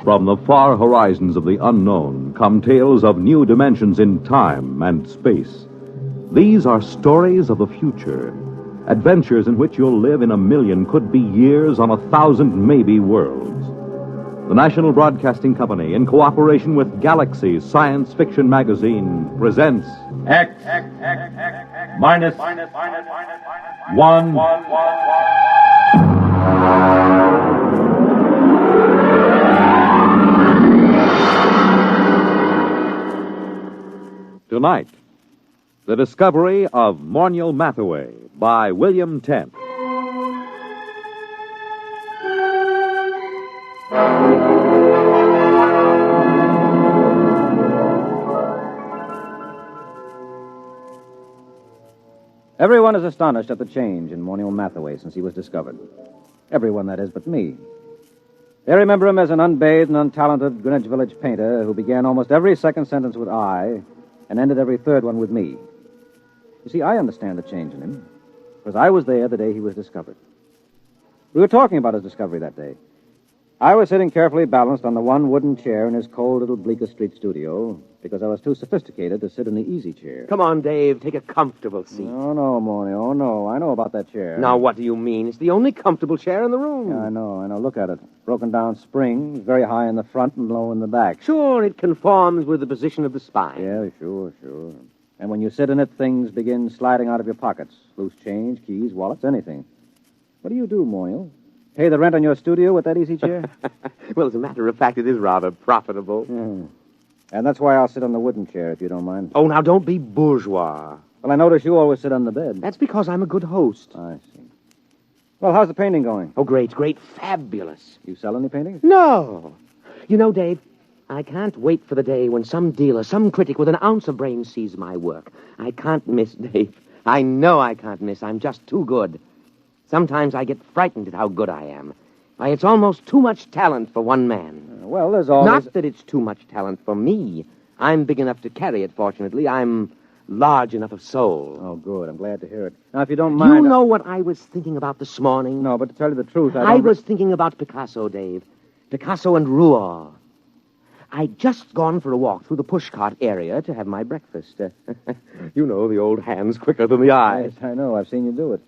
From the far horizons of the unknown come tales of new dimensions in time and space. These are stories of the future, adventures in which you'll live in a million, could be years, on 1,000 maybe worlds. The National Broadcasting Company, in cooperation with Galaxy Science Fiction Magazine, presents X minus 1. Tonight, the discovery of Morniel Mathaway by William Tent. Everyone is astonished at the change in Morniel Mathaway since he was discovered. Everyone, that is, but me. They remember him as an unbathed and untalented Greenwich Village painter who began almost every second sentence with I and ended every third one with me. You see, I understand the change in him, because I was there the day he was discovered. We were talking about his discovery that day. I was sitting carefully balanced on the one wooden chair in his cold little Bleecker Street studio because I was too sophisticated to sit in the easy chair. Come on, Dave. Take a comfortable seat. Oh, no, Morniel. Oh, no. I know about that chair. Now, what do you mean? It's the only comfortable chair in the room. Yeah, I know. Look at it. Broken down springs, very high in the front and low in the back. Sure, it conforms with the position of the spine. Yeah, sure. And when you sit in it, things begin sliding out of your pockets. Loose change, keys, wallets, anything. What do you do, Morniel? Pay the rent on your studio with that easy chair? Well, as a matter of fact, it is rather profitable. And that's why I'll sit on the wooden chair, if you don't mind. Oh, now, don't be bourgeois. Well, I notice you always sit on the bed. That's because I'm a good host. I see. Well, how's the painting going? Oh, great. Fabulous. You sell any paintings? No. You know, Dave, I can't wait for the day when some dealer, some critic with an ounce of brain sees my work. I can't miss, Dave. I know I can't miss. I'm just too good. Sometimes I get frightened at how good I am. Why, it's almost too much talent for one man. Well, there's always... Not that it's too much talent for me. I'm big enough to carry it, fortunately. I'm large enough of soul. Oh, good. I'm glad to hear it. Now, if you don't mind... You know what I was thinking about this morning? No, but to tell you the truth, I was thinking about Picasso, Dave. Picasso and Rouault. I'd just gone for a walk through the pushcart area to have my breakfast. You know, the old hand's quicker than the eye. Yes, I know. I've seen you do it.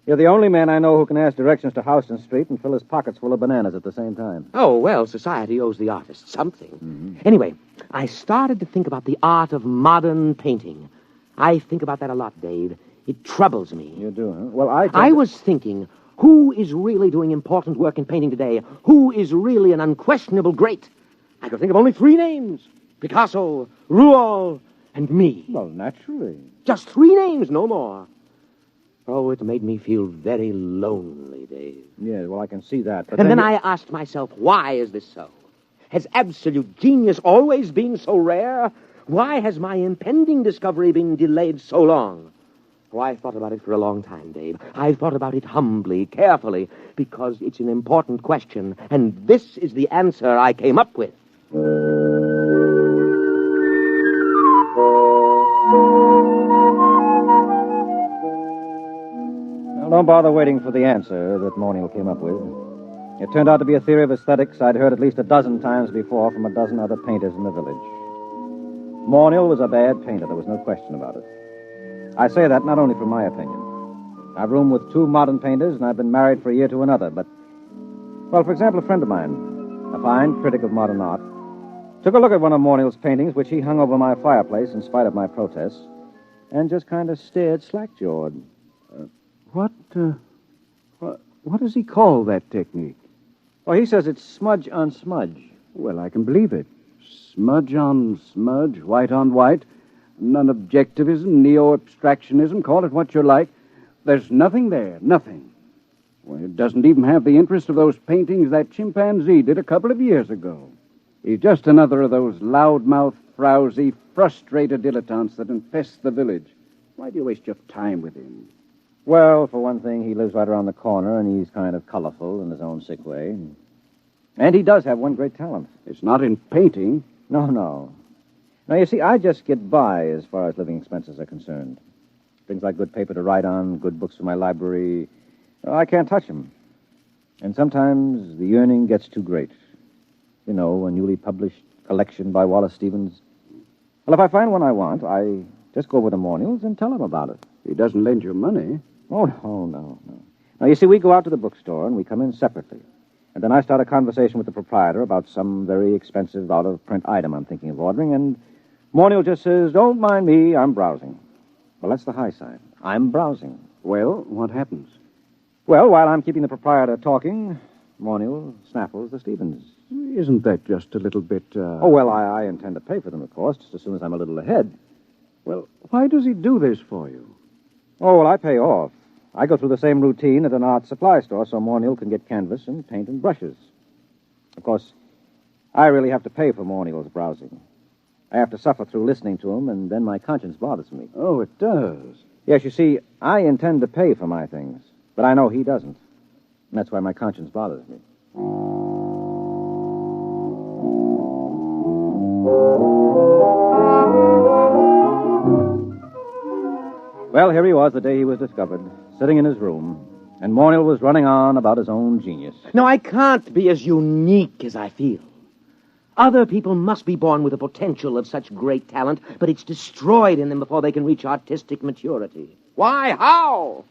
You're the only man I know who can ask directions to Houston Street and fill his pockets full of bananas at the same time. Oh, well, society owes the artist something. Mm-hmm. Anyway, I started to think about the art of modern painting. I think about that a lot, Dave. It troubles me. You do, huh? Well, I was thinking, who is really doing important work in painting today? Who is really an unquestionable great? I could think of only 3 names. Picasso, Rouault, and me. Well, naturally. Just 3 names, no more. Oh, it made me feel very lonely, Dave. Yes, well, I can see that. But and then I asked myself, why is this so? Has absolute genius always been so rare? Why has my impending discovery been delayed so long? Oh, I thought about it for a long time, Dave. I thought about it humbly, carefully, because it's an important question, and this is the answer I came up with. Don't bother waiting for the answer that Morniel came up with. It turned out to be a theory of aesthetics I'd heard at least a dozen times before from a dozen other painters in the village. Morniel was a bad painter, there was no question about it. I say that not only from my opinion. I've roomed with 2 modern painters, and I've been married for a year to another, but... Well, for example, a friend of mine, a fine critic of modern art, took a look at one of Morniel's paintings, which he hung over my fireplace in spite of my protests, and just kind of stared slack-jawed. What does he call that technique? Well, he says it's smudge on smudge. Well, I can believe it. Smudge on smudge, white on white, non-objectivism, neo-abstractionism, call it what you like. There's nothing there, nothing. Well, it doesn't even have the interest of those paintings that chimpanzee did a couple of years ago. He's just another of those loudmouth, frowsy, frustrated dilettantes that infest the village. Why do you waste your time with him? Well, for one thing, he lives right around the corner, and he's kind of colorful in his own sick way. And he does have one great talent. It's not in painting. No. Now, you see, I just get by as far as living expenses are concerned. Things like good paper to write on, good books for my library, I can't touch them. And sometimes the yearning gets too great. You know, a newly published collection by Wallace Stevens. Well, if I find one I want, I just go over to Morniel's and tell him about it. He doesn't lend you money. Oh, no. Now, you see, we go out to the bookstore and we come in separately. And then I start a conversation with the proprietor about some very expensive out-of-print item I'm thinking of ordering, and Morniel just says, "Don't mind me, I'm browsing." Well, that's the high side. I'm browsing. Well, what happens? Well, while I'm keeping the proprietor talking, Morniel snaffles the Stevens. Isn't that just a little bit, Oh, well, I intend to pay for them, of course, just as soon as I'm a little ahead. Well, why does he do this for you? Oh, well, I pay off. I go through the same routine at an art supply store so Morniel can get canvas and paint and brushes. Of course, I really have to pay for Morniel's browsing. I have to suffer through listening to him, and then my conscience bothers me. Oh, it does? Yes, you see, I intend to pay for my things, but I know he doesn't. And that's why my conscience bothers me. Well, here he was the day he was discovered, sitting in his room, and Morniel was running on about his own genius. No, I can't be as unique as I feel. Other people must be born with the potential of such great talent, but it's destroyed in them before they can reach artistic maturity. Why? How?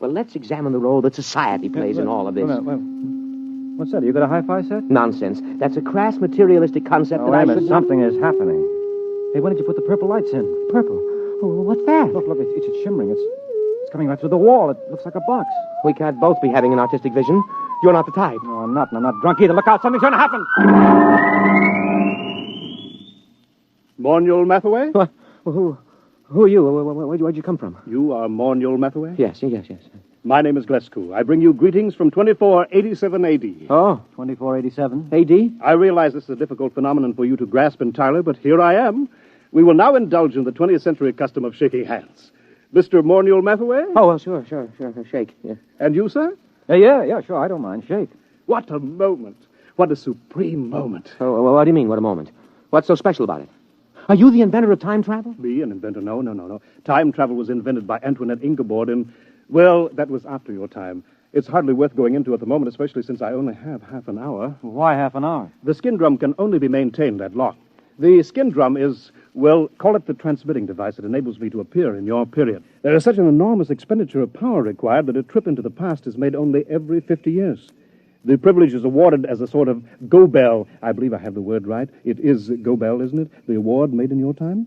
Well, let's examine the role that society plays in all of this. What's that? You got a hi-fi set? Nonsense. That's a crass materialistic concept that I should... Something is happening. Hey, when did you put the purple lights in? Purple? Oh, what's that? Look, it's shimmering. It's coming right through the wall. It looks like a box. We can't both be having an artistic vision. You're not the type. No, I'm not, and I'm not drunk either. Look out, something's going to happen. Morniel Mathaway? What? Who are you? Where'd you come from? You are Morniel Mathaway? Yes. My name is Glescu. I bring you greetings from 2487 A.D. Oh, 2487? A.D.? I realize this is a difficult phenomenon for you to grasp entirely, but here I am. We will now indulge in the 20th century custom of shaking hands. Mr. Morniel Mathaway? Oh, well, sure. Shake. Yeah. And you, sir? Yeah, sure. I don't mind. Shake. What a moment. What a supreme moment. Oh, well, what do you mean, what a moment? What's so special about it? Are you the inventor of time travel? Me, an inventor? No. Time travel was invented by Antoinette Ingeborg in... Well, that was after your time. It's hardly worth going into at the moment, especially since I only have half an hour. Why half an hour? The skin drum can only be maintained that long. The skin drum is, well, call it the transmitting device that enables me to appear in your period. There is such an enormous expenditure of power required that a trip into the past is made only every 50 years. The privilege is awarded as a sort of go-bell. I believe I have the word right. It is go-bell, isn't it? The award made in your time?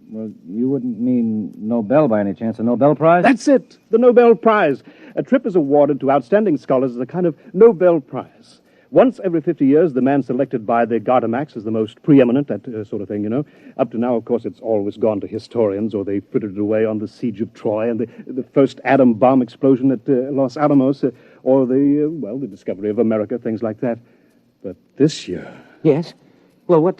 Well, you wouldn't mean Nobel by any chance, a Nobel Prize? That's it, the Nobel Prize. A trip is awarded to outstanding scholars as a kind of Nobel Prize. Once every 50 years, the man selected by the Gardemax is the most preeminent, that sort of thing, you know. Up to now, of course, it's always gone to historians, or they frittered it away on the siege of Troy and the first atom bomb explosion at Los Alamos, or the discovery of America, things like that. But this year... Yes? Well, what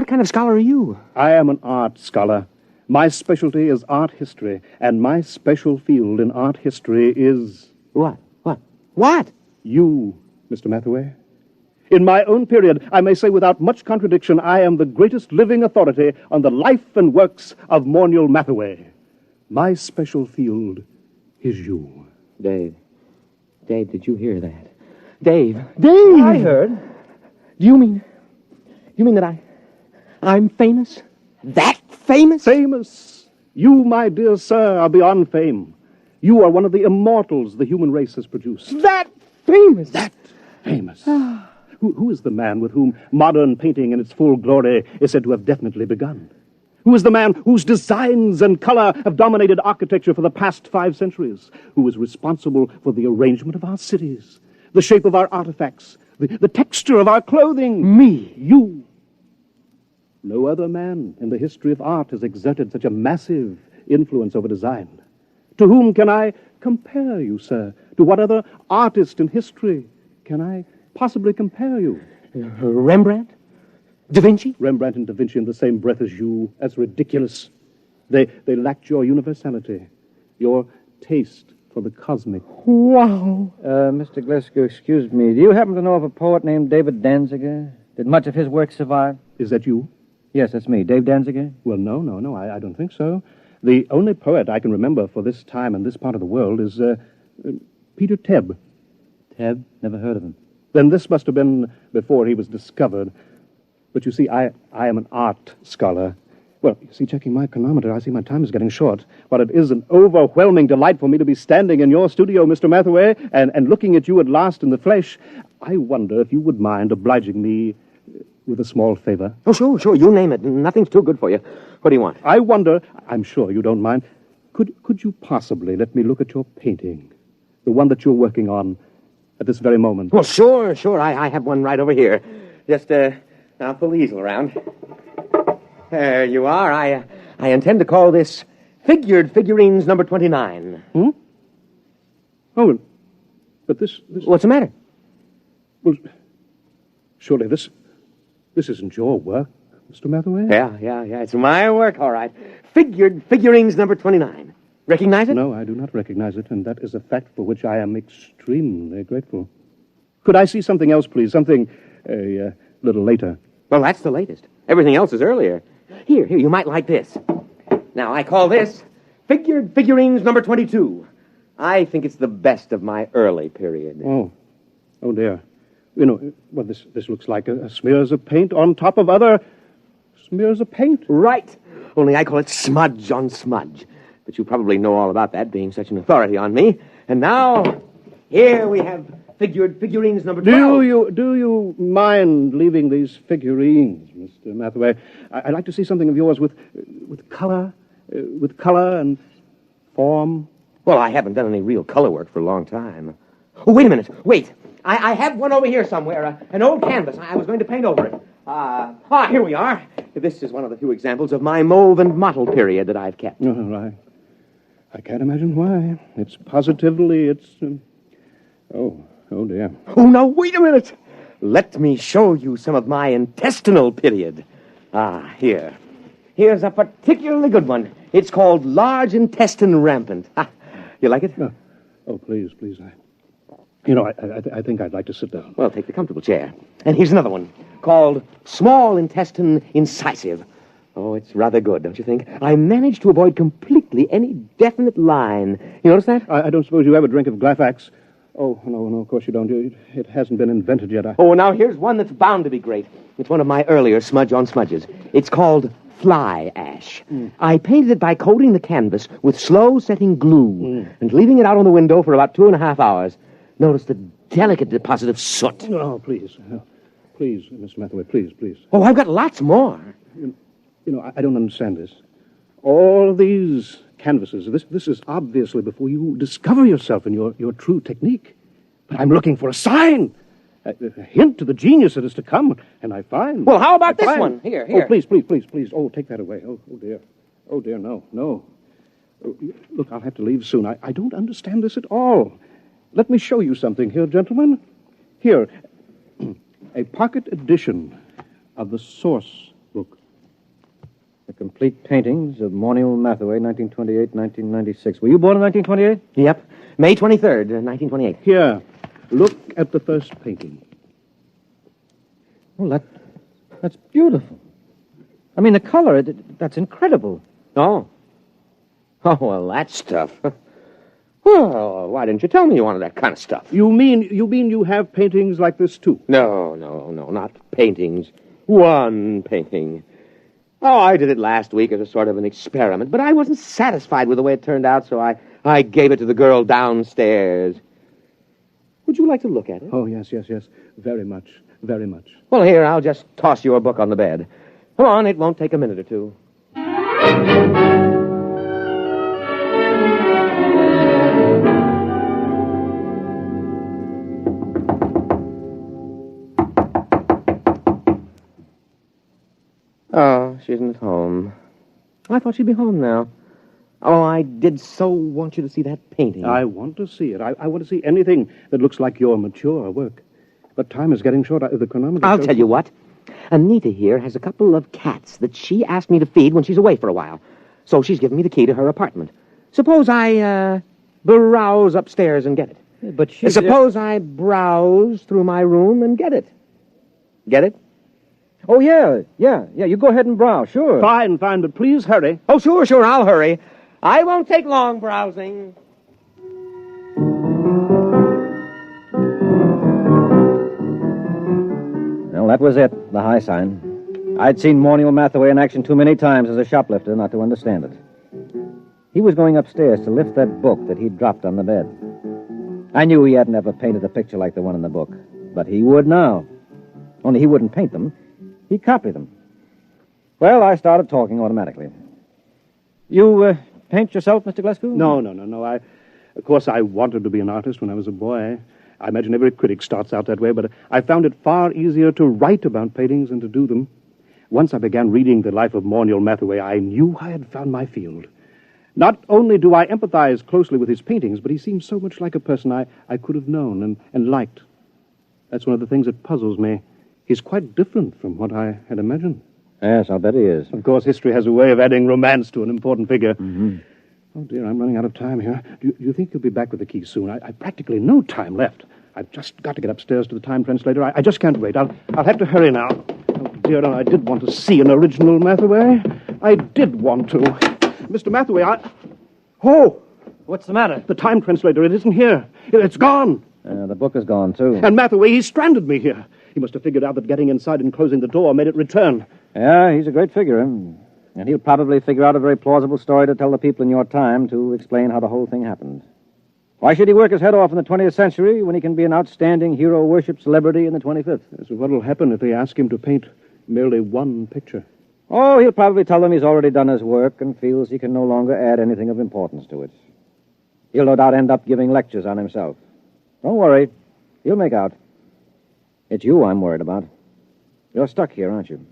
kind of scholar are you? I am an art scholar. My specialty is art history, and my special field in art history is... What? What? You, Mr. Mathaway. In my own period, I may say without much contradiction, I am the greatest living authority on the life and works of Morniel Mathaway. My special field is you. Dave, did you hear that? Dave! I heard. Do you mean that I'm famous? That famous? Famous. You, my dear sir, are beyond fame. You are one of the immortals the human race has produced. That famous? That famous. Who is the man with whom modern painting in its full glory is said to have definitely begun? Who is the man whose designs and color have dominated architecture for the past 5 centuries? Who is responsible for the arrangement of our cities, the shape of our artifacts, the texture of our clothing? Me. You. No other man in the history of art has exerted such a massive influence over design. To whom can I compare you, sir? To what other artist in history can I possibly compare you? Rembrandt? Da Vinci? Rembrandt and Da Vinci in the same breath as you. That's ridiculous. They lacked your universality, your taste for the cosmic. Wow. Mr. Glescu, excuse me. Do you happen to know of a poet named David Danziger? Did much of his work survive? Is that you? Yes, that's me. Dave Danziger? Well, no, I don't think so. The only poet I can remember for this time and this part of the world is Peter Tebb. Tebb? Never heard of him. Then this must have been before he was discovered. But you see, I am an art scholar. Well, you see, checking my chronometer, I see my time is getting short. But it is an overwhelming delight for me to be standing in your studio, Mr. Mathaway, and looking at you at last in the flesh. I wonder if you would mind obliging me with a small favor. Oh, sure. You name it. Nothing's too good for you. What do you want? I wonder, I'm sure you don't mind, could you possibly let me look at your painting? The one that you're working on at this very moment. Well, sure. I have one right over here. Just, I'll pull the easel around. There you are. I intend to call this Figured Figurines number 29. Oh, but this... What's the matter? Well, surely this isn't your work, Mr. Mathaway? Yeah. It's my work, all right. Figured Figurines number 29. Recognize it? No, I do not recognize it, and that is a fact for which I am extremely grateful. Could I see something else, please? Something a little later. Well, that's the latest. Everything else is earlier. Here, you might like this. Now, I call this Figurines number 22. I think it's the best of my early period. Oh dear. You know, what this looks like smears of paint on top of other smears of paint. Right. Only I call it smudge on smudge. But you probably know all about that, being such an authority on me. And now, here we have figurines number 12. Do you mind leaving these figurines, Mr. Mathaway? I'd like to see something of yours with color and form. Well, I haven't done any real color work for a long time. Oh, wait a minute. Wait. I have one over here somewhere. An old canvas. I was going to paint over it. Here we are. This is one of the few examples of my mauve and mottled period that I've kept. Oh, I can't imagine why. It's positively, oh dear. Oh, now, wait a minute. Let me show you some of my intestinal period. Here. Here's a particularly good one. It's called Large Intestine Rampant. You like it? Oh, please. I think I'd like to sit down. Well, take the comfortable chair. And here's another one called Small Intestine Incisive. Oh, it's rather good, don't you think? I managed to avoid completely any definite line. You notice that? I don't suppose you ever drink of Glafax. Oh, no, of course you don't. It hasn't been invented yet. Oh, now here's one that's bound to be great. It's one of my earlier smudge-on-smudges. It's called Fly Ash. I painted it by coating the canvas with slow-setting glue and leaving it out on the window for about 2.5 hours. Notice the delicate deposit of soot. Oh, please. Please, Miss Mathaway, please. Oh, I've got lots more. I don't understand this. All of these canvases, this is obviously before you discover yourself and your true technique. But I'm looking for a sign, a hint to the genius that is to come, and I find... Well, how about this one? Here. Oh, please. Oh, take that away. Oh, dear. Oh, dear, no. Oh, look, I'll have to leave soon. I don't understand this at all. Let me show you something here, gentlemen. Here, a pocket edition of the source book. The complete paintings of Morniel Mathaway, 1928-1996. Were you born in 1928? Yep. May 23rd, 1928. Here, look at the first painting. Well, that's beautiful. I mean, the color, that's incredible. Oh, well, that stuff. Well, why didn't you tell me you wanted that kind of stuff? You mean you have paintings like this, too? No, not paintings. One painting. Oh, I did it last week as a sort of an experiment, but I wasn't satisfied with the way it turned out, so I gave it to the girl downstairs. Would you like to look at it? Oh, yes. Very much. Well, here, I'll just toss your book on the bed. Come on, it won't take a minute or two. Oh, she isn't at home. I thought she'd be home now. Oh, I did so want you to see that painting. I want to see it. I want to see anything that looks like your mature work. But time is getting short. The chronometer... I'll tell you what. Anita here has a couple of cats that she asked me to feed when she's away for a while. So she's given me the key to her apartment. Suppose I, browse upstairs and get it. But she... Suppose I browse through my room and get it. Get it? Oh, yeah, you go ahead and browse, sure. Fine, but please hurry. Oh, sure, I'll hurry. I won't take long browsing. Well, that was it, the high sign. I'd seen Morniel Mathaway in action too many times as a shoplifter not to understand it. He was going upstairs to lift that book that he'd dropped on the bed. I knew he hadn't ever painted a picture like the one in the book, but he would now. Only he wouldn't paint them. He'd copy them. Well, I started talking automatically. You paint yourself, Mr. Glasgow? No. Of course, I wanted to be an artist when I was a boy. I imagine every critic starts out that way, but I found it far easier to write about paintings than to do them. Once I began reading the life of Morniel Mathaway, I knew I had found my field. Not only do I empathize closely with his paintings, but he seems so much like a person I could have known and liked. That's one of the things that puzzles me. He's quite different from what I had imagined. Yes, I'll bet he is. Of course, history has a way of adding romance to an important figure. Mm-hmm. Oh, dear, I'm running out of time here. Do you think you'll be back with the key soon? I've practically no time left. I've just got to get upstairs to the time translator. I just can't wait. I'll have to hurry now. Oh, dear, I did want to see an original Mathaway. I did want to. Mr. Mathaway, Oh! What's the matter? The time translator, it isn't here. It's gone. The book is gone, too. And Mathaway, he stranded me here. He must have figured out that getting inside and closing the door made it return. Yeah, he's a great figure. And he'll probably figure out a very plausible story to tell the people in your time to explain how the whole thing happened. Why should he work his head off in the 20th century when he can be an outstanding hero-worship celebrity in the 25th? So what'll happen if they ask him to paint merely one picture? Oh, he'll probably tell them he's already done his work and feels he can no longer add anything of importance to it. He'll no doubt end up giving lectures on himself. Don't worry. He'll make out. It's you I'm worried about. You're stuck here, aren't you?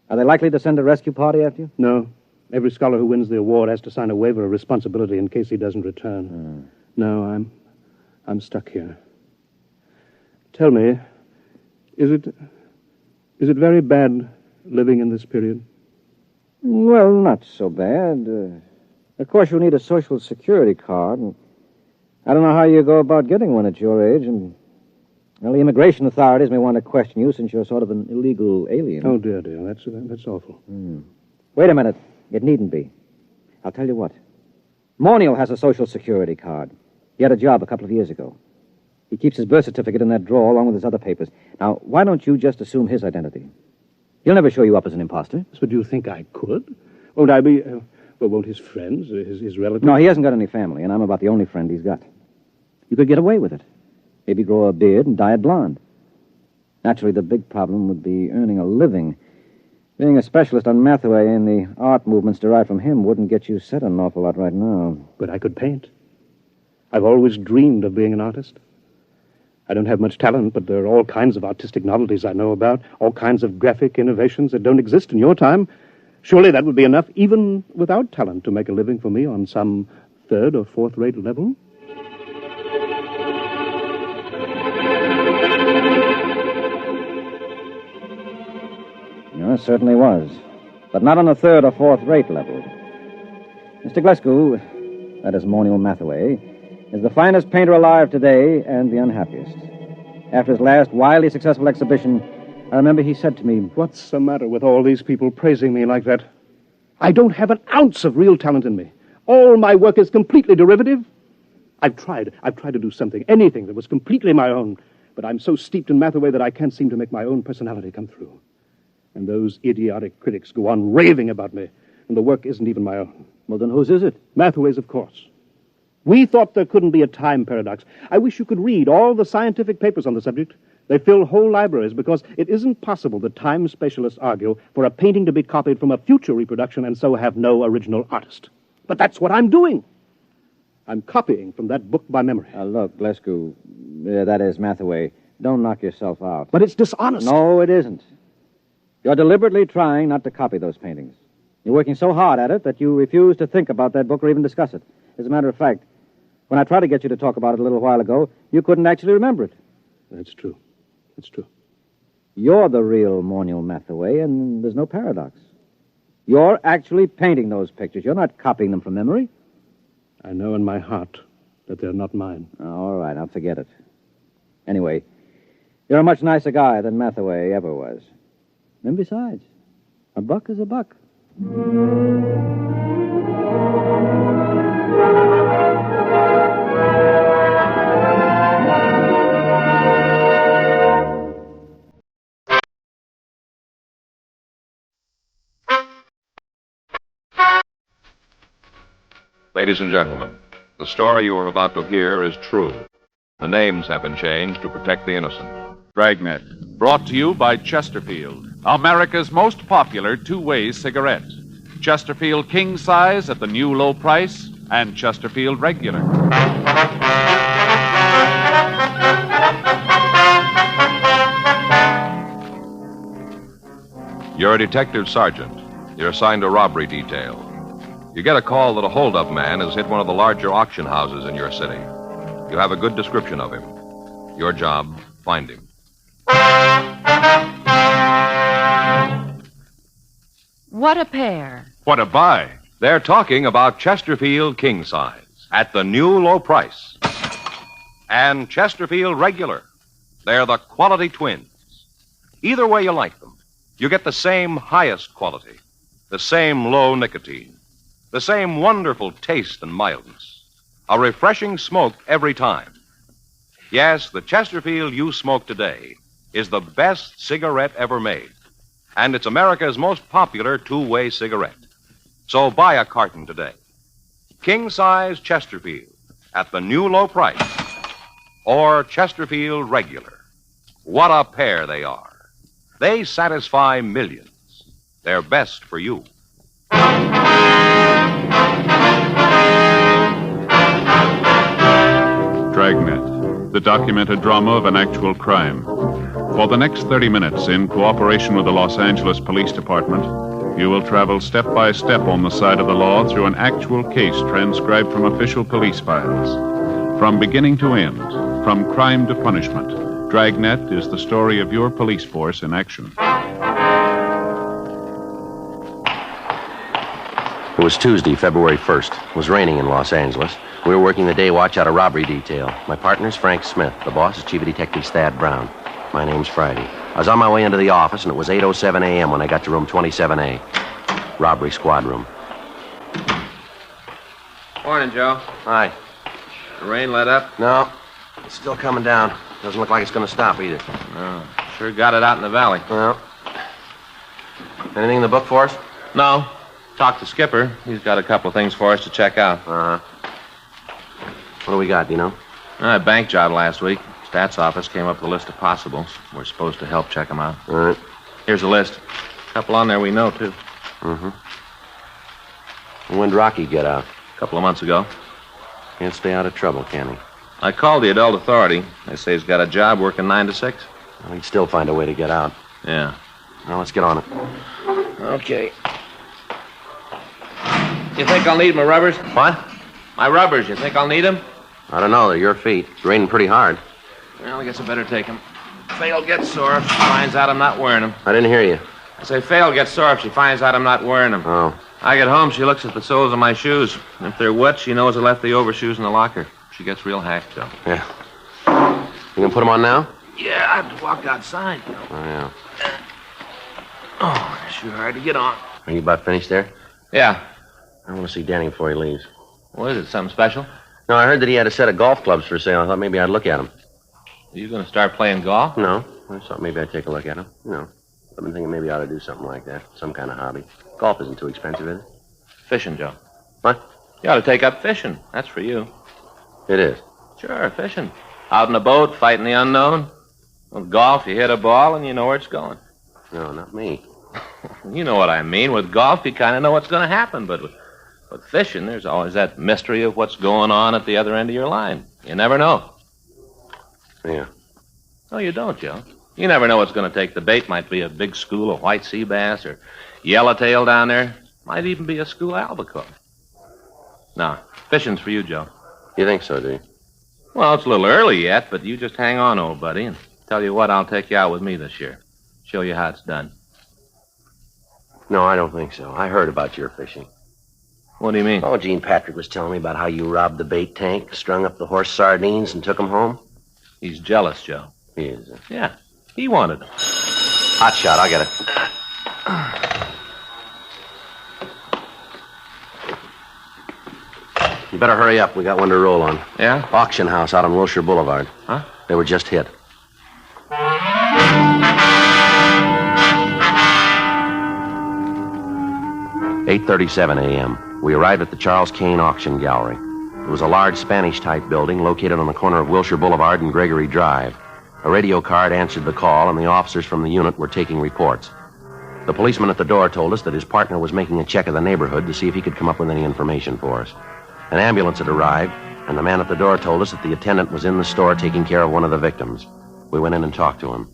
Are they likely to send a rescue party after you? No. Every scholar who wins the award has to sign a waiver of responsibility in case he doesn't return. No, I'm stuck here. Tell me, is it very bad living in this period? Well, not so bad. Of course, you'll need a Social Security card. And I don't know how you go about getting one at your age. And, well, the immigration authorities may want to question you since you're sort of an illegal alien. Oh, dear. That's awful. Wait a minute. It needn't be. I'll tell you what. Morniel has a Social Security card. He had a job a couple of years ago. He keeps his birth certificate in that drawer along with his other papers. Now, why don't you just assume his identity? He'll never show you up as an imposter. But do you think I could? Won't I be... won't his friends, his relatives... No, he hasn't got any family, and I'm about the only friend he's got. You could get away with it. Maybe grow a beard and dye it blonde. Naturally, the big problem would be earning a living. Being a specialist on Mathaway and the art movements derived from him wouldn't get you set an awful lot right now. But I could paint. I've always dreamed of being an artist. I don't have much talent, but there are all kinds of artistic novelties I know about, all kinds of graphic innovations that don't exist in your time. Surely that would be enough, even without talent, to make a living for me on some third or fourth-rate level. It certainly was. But not on the third or fourth-rate level. Mr. Glasgow, that is Morniel Mathaway, is the finest painter alive today and the unhappiest. After his last wildly successful exhibition, I remember he said to me, "What's the matter with all these people praising me like that? I don't have an ounce of real talent in me. All my work is completely derivative. I've tried to do something, anything that was completely my own, but I'm so steeped in Mathaway that I can't seem to make my own personality come through. And those idiotic critics go on raving about me, and the work isn't even my own." Well, then whose is it? Mathaway's, of course. We thought there couldn't be a time paradox. I wish you could read all the scientific papers on the subject. They fill whole libraries because it isn't possible, the time specialists argue, for a painting to be copied from a future reproduction and so have no original artist. But that's what I'm doing. I'm copying from that book by memory. Look, Glasgow, that is Mathaway. Don't knock yourself out. But it's dishonest. No, it isn't. You're deliberately trying not to copy those paintings. You're working so hard at it that you refuse to think about that book or even discuss it. As a matter of fact, when I tried to get you to talk about it a little while ago, you couldn't actually remember it. That's true. That's true. You're the real Morniel Mathaway, and there's no paradox. You're actually painting those pictures. You're not copying them from memory. I know in my heart that they're not mine. All right, I'll forget it. Anyway, you're a much nicer guy than Mathaway ever was. And besides, a buck is a buck. Ladies and gentlemen, the story you are about to hear is true. The names have been changed to protect the innocent. Dragnet, brought to you by Chesterfield, America's most popular two-way cigarette. Chesterfield King Size at the new low price, and Chesterfield Regular. You're a detective sergeant. You're assigned a robbery detail. You get a call that a hold-up man has hit one of the larger auction houses in your city. You have a good description of him. Your job, find him. What a pair. What a buy. They're talking about Chesterfield King Size at the new low price. And Chesterfield Regular. They're the quality twins. Either way you like them, you get the same highest quality, the same low nicotine. The same wonderful taste and mildness. A refreshing smoke every time. Yes, the Chesterfield you smoke today is the best cigarette ever made. And it's America's most popular two-way cigarette. So buy a carton today. King-size Chesterfield at the new low price. Or Chesterfield Regular. What a pair they are. They satisfy millions. They're best for you. Dragnet, the documented drama of an actual crime. For the next 30 minutes, in cooperation with the Los Angeles Police Department, you will travel step by step on the side of the law through an actual case transcribed from official police files. From beginning to end, from crime to punishment, Dragnet is the story of your police force in action. It was Tuesday, February 1st. It was raining in Los Angeles. We were working the day watch out of robbery detail. My partner's Frank Smith. The boss is Chief of Detectives Thad Brown. My name's Friday. I was on my way into the office, and it was 8:07 a.m. when I got to room 27A. Robbery squad room. Morning, Joe. Hi. The rain let up? No. It's still coming down. Doesn't look like it's going to stop either. No. Sure got it out in the valley. Well. Anything in the book for us? No. Talked to Skipper. He's got a couple of things for us to check out. Uh-huh. What do we got, do you know? A bank job last week. Stats office came up with a list of possibles. We're supposed to help check them out. All right. Here's a list. A couple on there we know, too. Mm-hmm. When'd Rocky get out? A couple of months ago. Can't stay out of trouble, can he? I called the adult authority. They say he's got a job working 9 to 6. Well, he'd still find a way to get out. Yeah. Now, let's get on it. Okay. You think I'll need my rubbers? What? My rubbers. You think I'll need them? I don't know. They're your feet. It's raining pretty hard. Well, I guess I better take them. Faye'll get sore if she finds out I'm not wearing them. I didn't hear you. I say Faye'll get sore if she finds out I'm not wearing them. Oh. I get home, she looks at the soles of my shoes. If they're wet, she knows I left the overshoes in the locker. She gets real hacked, Joe. Yeah. You gonna put them on now? Yeah, I have to walk outside, you know. Oh, yeah. Oh, sure hard to get on. Are you about finished there? Yeah. I want to see Danny before he leaves. What is it, something special? No, I heard that he had a set of golf clubs for sale. I thought maybe I'd look at them. Are you going to start playing golf? No. I just thought maybe I'd take a look at them. You know, I've been thinking maybe I ought to do something like that. Some kind of hobby. Golf isn't too expensive, is it? Fishing, Joe. What? You ought to take up fishing. That's for you. It is? Sure, fishing. Out in a boat, fighting the unknown. With golf, you hit a ball and you know where it's going. No, not me. You know what I mean. With golf, you kind of know what's going to happen. But with fishing, there's always that mystery of what's going on at the other end of your line. You never know. Yeah. No, you don't, Joe. You never know what's going to take the bait. Might be a big school of white sea bass or yellowtail down there. Might even be a school of albacore. No, fishing's for you, Joe. You think so, do you? Well, it's a little early yet, but you just hang on, old buddy, and tell you what, I'll take you out with me this year. Show you how it's done. No, I don't think so. I heard about your fishing. What do you mean? Oh, Gene Patrick was telling me about how you robbed the bait tank, strung up the horse sardines, and took them home. He's jealous, Joe. He is. Yeah, he wanted them. Hot shot, I'll get it. You better hurry up. We got one to roll on. Yeah? Auction house out on Wilshire Boulevard. Huh? They were just hit. "8:37 a.m. We arrived at the Charles Kane Auction Gallery. It was a large Spanish-type building located on the corner of Wilshire Boulevard and Gregory Drive. A radio card answered the call, and the officers from the unit were taking reports. The policeman at the door told us that his partner was making a check of the neighborhood to see if he could come up with any information for us. An ambulance had arrived, and the man at the door told us that the attendant was in the store taking care of one of the victims. We went in and talked to him.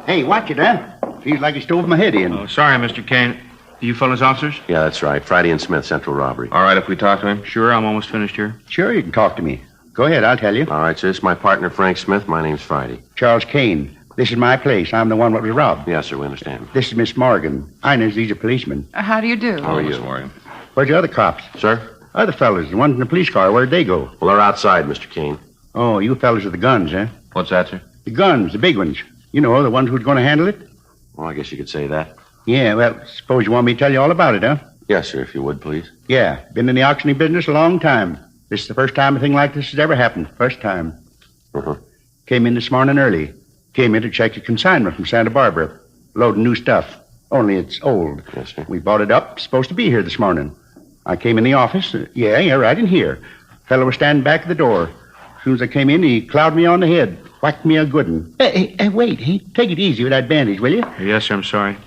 Hey, watch it, huh? Feels like he stole my head in. Oh, sorry, Mr. Kane. You fellas officers? Yeah, that's right. Friday and Smith, Central Robbery. All right, if we talk to him? Sure, I'm almost finished here. Sure, you can talk to me. Go ahead, I'll tell you. All right, so this is my partner, Frank Smith. My name's Friday. Charles Kane. This is my place. I'm the one that was robbed. Yes, sir, we understand. This is Miss Morgan. I know he's a policeman. How do you do? How are you? Morgan. Where's the other cops? Sir? Other fellas, the ones in the police car. Where'd they go? Well, they're outside, Mr. Kane. Oh, you fellas are the guns, huh? What's that, sir? The guns, the big ones. You know, the ones who's going to handle it? Well, I guess you could say that. Yeah, well, suppose you want me to tell you all about it, huh? Yes, sir, if you would, please. Yeah, been in the auctioning business a long time. This is the first time a thing like this has ever happened. First time. Uh-huh. Came in this morning early. Came in to check a consignment from Santa Barbara. Loading new stuff. Only it's old. Yes, sir. We bought it up. Supposed to be here this morning. I came in the office. Yeah, right in here. Fellow was standing back at the door. As soon as I came in, he clouded me on the head. Whacked me a good one. Hey, wait. Hey, take it easy with that bandage, will you? Yes, sir, I'm sorry.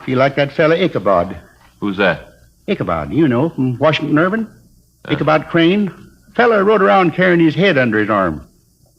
Feel like that fella Ichabod. Who's that? Ichabod, you know, from Washington Irving. Ichabod Crane. Fella rode around carrying his head under his arm.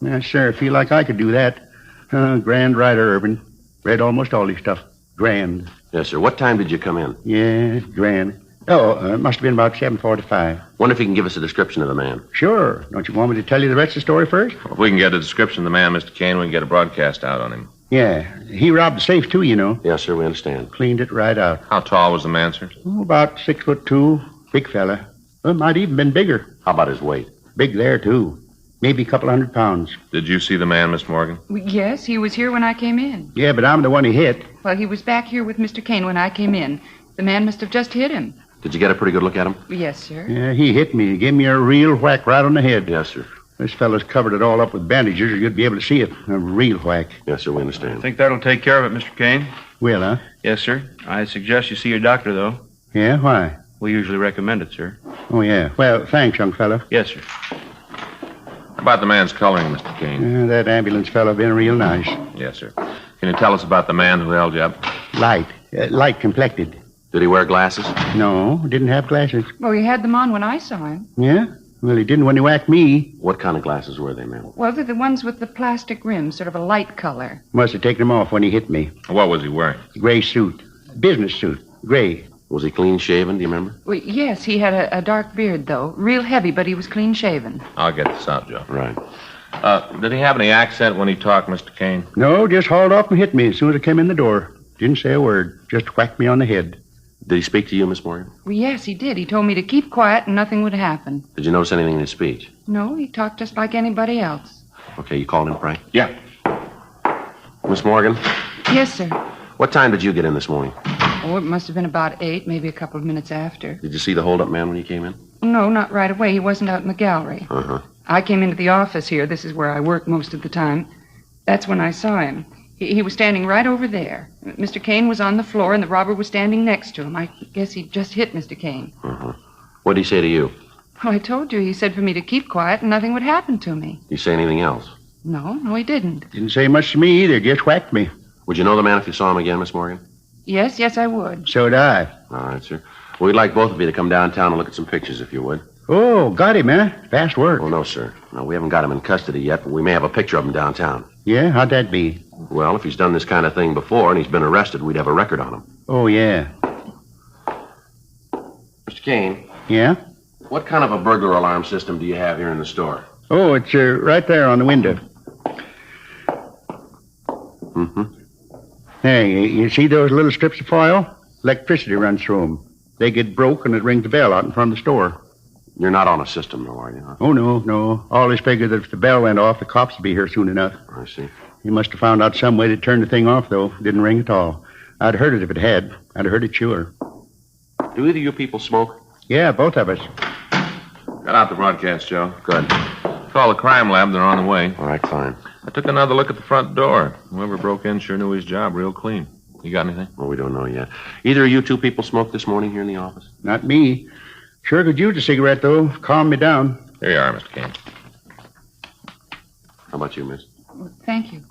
Yes, sir, feel like I could do that. Grand writer, Irving. Read almost all his stuff. Grand. Yes, sir. What time did you come in? Yeah, grand. Oh, it must have been about 7:45. Wonder if you can give us a description of the man. Sure. Don't you want me to tell you the rest of the story first? Well, if we can get a description of the man, Mr. Kane, we can get a broadcast out on him. Yeah. He robbed the safe, too, you know. Yes, sir, we understand. Cleaned it right out. How tall was the man, sir? Oh, about 6'2". Big fella. Well, might even been bigger. How about his weight? Big there, too. Maybe a couple 100 pounds. Did you see the man, Miss Morgan? Yes, he was here when I came in. Yeah, but I'm the one he hit. Well, he was back here with Mr. Kane when I came in. The man must have just hit him. Did you get a pretty good look at him? Yes, sir. Yeah, he hit me. He gave me a real whack right on the head. Yes, sir. This fellow's covered it all up with bandages, or you'd be able to see it. A real whack. Yes, sir, we understand. I think that'll take care of it, Mr. Kane. Will, huh? Yes, sir. I suggest you see your doctor, though. Yeah, why? We usually recommend it, sir. Oh, yeah. Well, thanks, young fellow. Yes, sir. How about the man's coloring, Mr. Kane? That ambulance fellow been real nice. Yes, sir. Can you tell us about the man who held you up? Light complected. Did he wear glasses? No, didn't have glasses. Well, he had them on when I saw him. Yeah? Well, he didn't when he whacked me. What kind of glasses were they, ma'am? Well, they're the ones with the plastic rims, sort of a light color. Must have taken them off when he hit me. What was he wearing? Gray suit. Business suit. Gray. Was he clean shaven, do you remember? Well, yes, he had a dark beard, though. Real heavy, but he was clean shaven. I'll get this out, Joe. Right. Did he have any accent when he talked, Mr. Kane? No, just hauled off and hit me as soon as I came in the door. Didn't say a word. Just whacked me on the head. Did he speak to you, Miss Morgan? Well, yes, he did. He told me to keep quiet and nothing would happen. Did you notice anything in his speech? No, he talked just like anybody else. Okay, you called him, Frank? Yeah. Miss Morgan? Yes, sir. What time did you get in this morning? Oh, it must have been about 8, maybe a couple of minutes after. Did you see the hold-up man when he came in? No, not right away. He wasn't out in the gallery. Uh-huh. I came into the office here. This is where I work most of the time. That's when I saw him. He was standing right over there. Mr. Kane was on the floor, and the robber was standing next to him. I guess he just hit Mr. Kane. Uh-huh. What did he say to you? Oh, I told you. He said for me to keep quiet and nothing would happen to me. Did he say anything else? No, he didn't. Didn't say much to me either. Just whacked me. Would you know the man if you saw him again, Miss Morgan? Yes, I would. So'd I. All right, sir. Well, we'd like both of you to come downtown and look at some pictures, if you would. Oh, got him, huh? Fast work. Well, no, sir. No, we haven't got him in custody yet, but we may have a picture of him downtown. Yeah? How'd that be? Well, if he's done this kind of thing before and he's been arrested, we'd have a record on him. Oh, yeah. Mr. Kane. Yeah? What kind of a burglar alarm system do you have here in the store? Oh, it's right there on the window. Mm-hmm. Hey, you see those little strips of foil? Electricity runs through them. They get broke and it rings the bell out in front of the store. You're not on a system, though, are you? Huh? Oh, no. Always figured that if the bell went off, the cops would be here soon enough. I see. He must have found out some way to turn the thing off, though. Didn't ring at all. I'd heard it if it had. I'd have heard it sure. Do either of you people smoke? Yeah, both of us. Got out the broadcast, Joe. Good. Call the crime lab. They're on the way. All right, fine. I took another look at the front door. Whoever broke in sure knew his job real clean. You got anything? Well, we don't know yet. Either of you two people smoked this morning here in the office? Not me. Sure could use a cigarette, though. Calm me down. Here you are, Mr. Kane. How about you, miss? Well, thank you.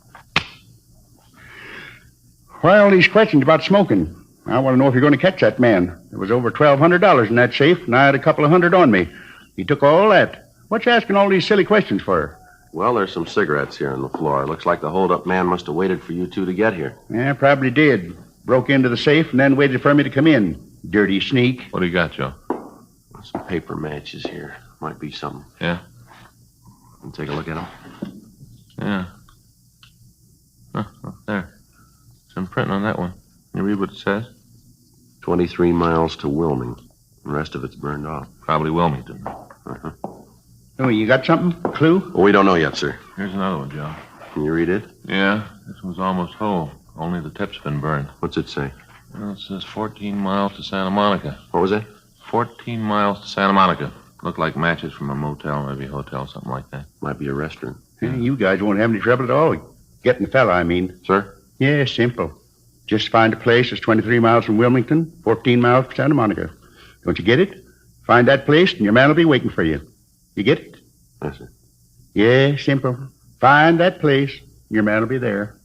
Why all these questions about smoking? I want to know if you're going to catch that man. There was over $1,200 in that safe, and I had a couple of hundred on me. He took all that. What you asking all these silly questions for? Well, there's some cigarettes here on the floor. Looks like the hold-up man must have waited for you two to get here. Yeah, probably did. Broke into the safe and then waited for me to come in. Dirty sneak. What do you got, Joe? Some paper matches here. Might be something. Yeah? And take a look at them. Yeah. Oh, there. Some printing on that one. Can you read what it says? 23 miles to Wilming. The rest of it's burned off. Probably Wilmington. Uh-huh. Oh, you got something? A clue? Well, we don't know yet, sir. Here's another one, Joe. Can you read it? Yeah. This one's almost whole. Only the tip's been burned. What's it say? Well, it says 14 miles to Santa Monica. What was that? 14 miles to Santa Monica. Look like matches from a motel, maybe a hotel, something like that. Might be a restaurant. Hey, you guys won't have any trouble at all getting the fella, I mean. Sir? Yeah, simple. Just find a place that's 23 miles from Wilmington, 14 miles from Santa Monica. Don't you get it? Find that place, and your man will be waiting for you. You get it? Yes, sir. Yeah, simple. Find that place, and your man will be there.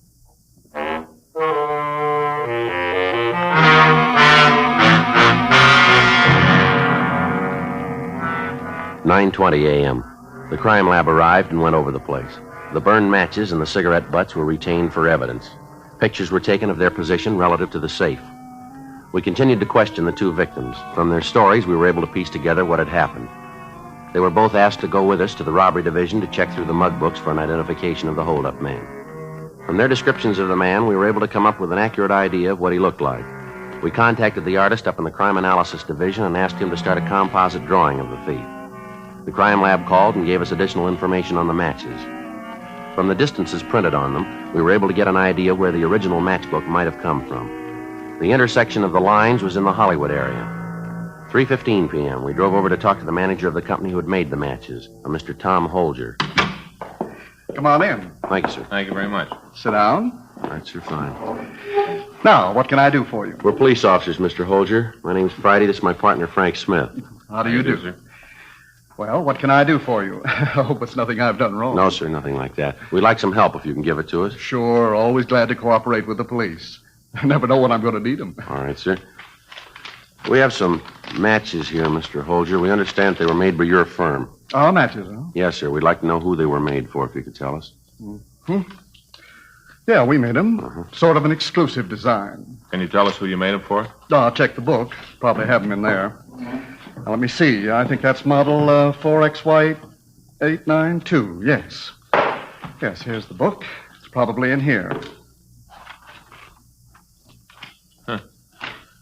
9:20 a.m. The crime lab arrived and went over the place. The burned matches and the cigarette butts were retained for evidence. Pictures were taken of their position relative to the safe. We continued to question the two victims. From their stories, we were able to piece together what had happened. They were both asked to go with us to the robbery division to check through the mug books for an identification of the holdup man. From their descriptions of the man, we were able to come up with an accurate idea of what he looked like. We contacted the artist up in the crime analysis division and asked him to start a composite drawing of the thief. The crime lab called and gave us additional information on the matches. From the distances printed on them, we were able to get an idea where the original matchbook might have come from. The intersection of the lines was in the Hollywood area. 3:15 p.m., we drove over to talk to the manager of the company who had made the matches, a Mr. Tom Holger. Come on in. Thank you, sir. Thank you very much. Sit down. All right, sir, fine. Now, what can I do for you? We're police officers, Mr. Holger. My name's Friday. This is my partner, Frank Smith. How do you do, sir? Well, what can I do for you? I hope it's nothing I've done wrong. No, sir, nothing like that. We'd like some help if you can give it to us. Sure, always glad to cooperate with the police. I never know when I'm going to need them. All right, sir. We have some matches here, Mr. Holger. We understand they were made by your firm. Oh, matches, huh? Yes, sir. We'd like to know who they were made for, if you could tell us. Mm-hmm. Yeah, we made them. Sort of an exclusive design. Can you tell us who you made them for? I'll check the book. Probably have them in there. Now, let me see. I think that's model 4XY892. Yes. Yes, here's the book. It's probably in here. Huh.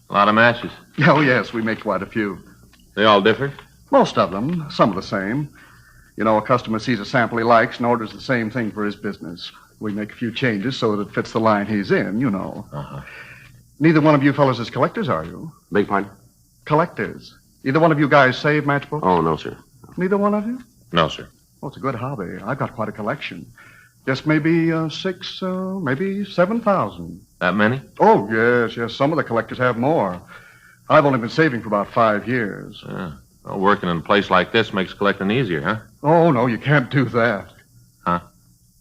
A lot of matches. Oh, yes, we make quite a few. They all different? Most of them. Some are the same. You know, a customer sees a sample he likes and orders the same thing for his business. We make a few changes so that it fits the line he's in, you know. Uh-huh. Neither one of you fellows is collectors, are you? Beg pardon? Collectors. Either one of you guys save matchbooks? Oh, no, sir. Neither one of you? No, sir. Oh, it's a good hobby. I've got quite a collection. Guess maybe maybe 7,000. That many? Oh, yes. Some of the collectors have more. I've only been saving for about 5 years. Yeah. Well, working in a place like this makes collecting easier, huh? Oh, no, you can't do that. Huh?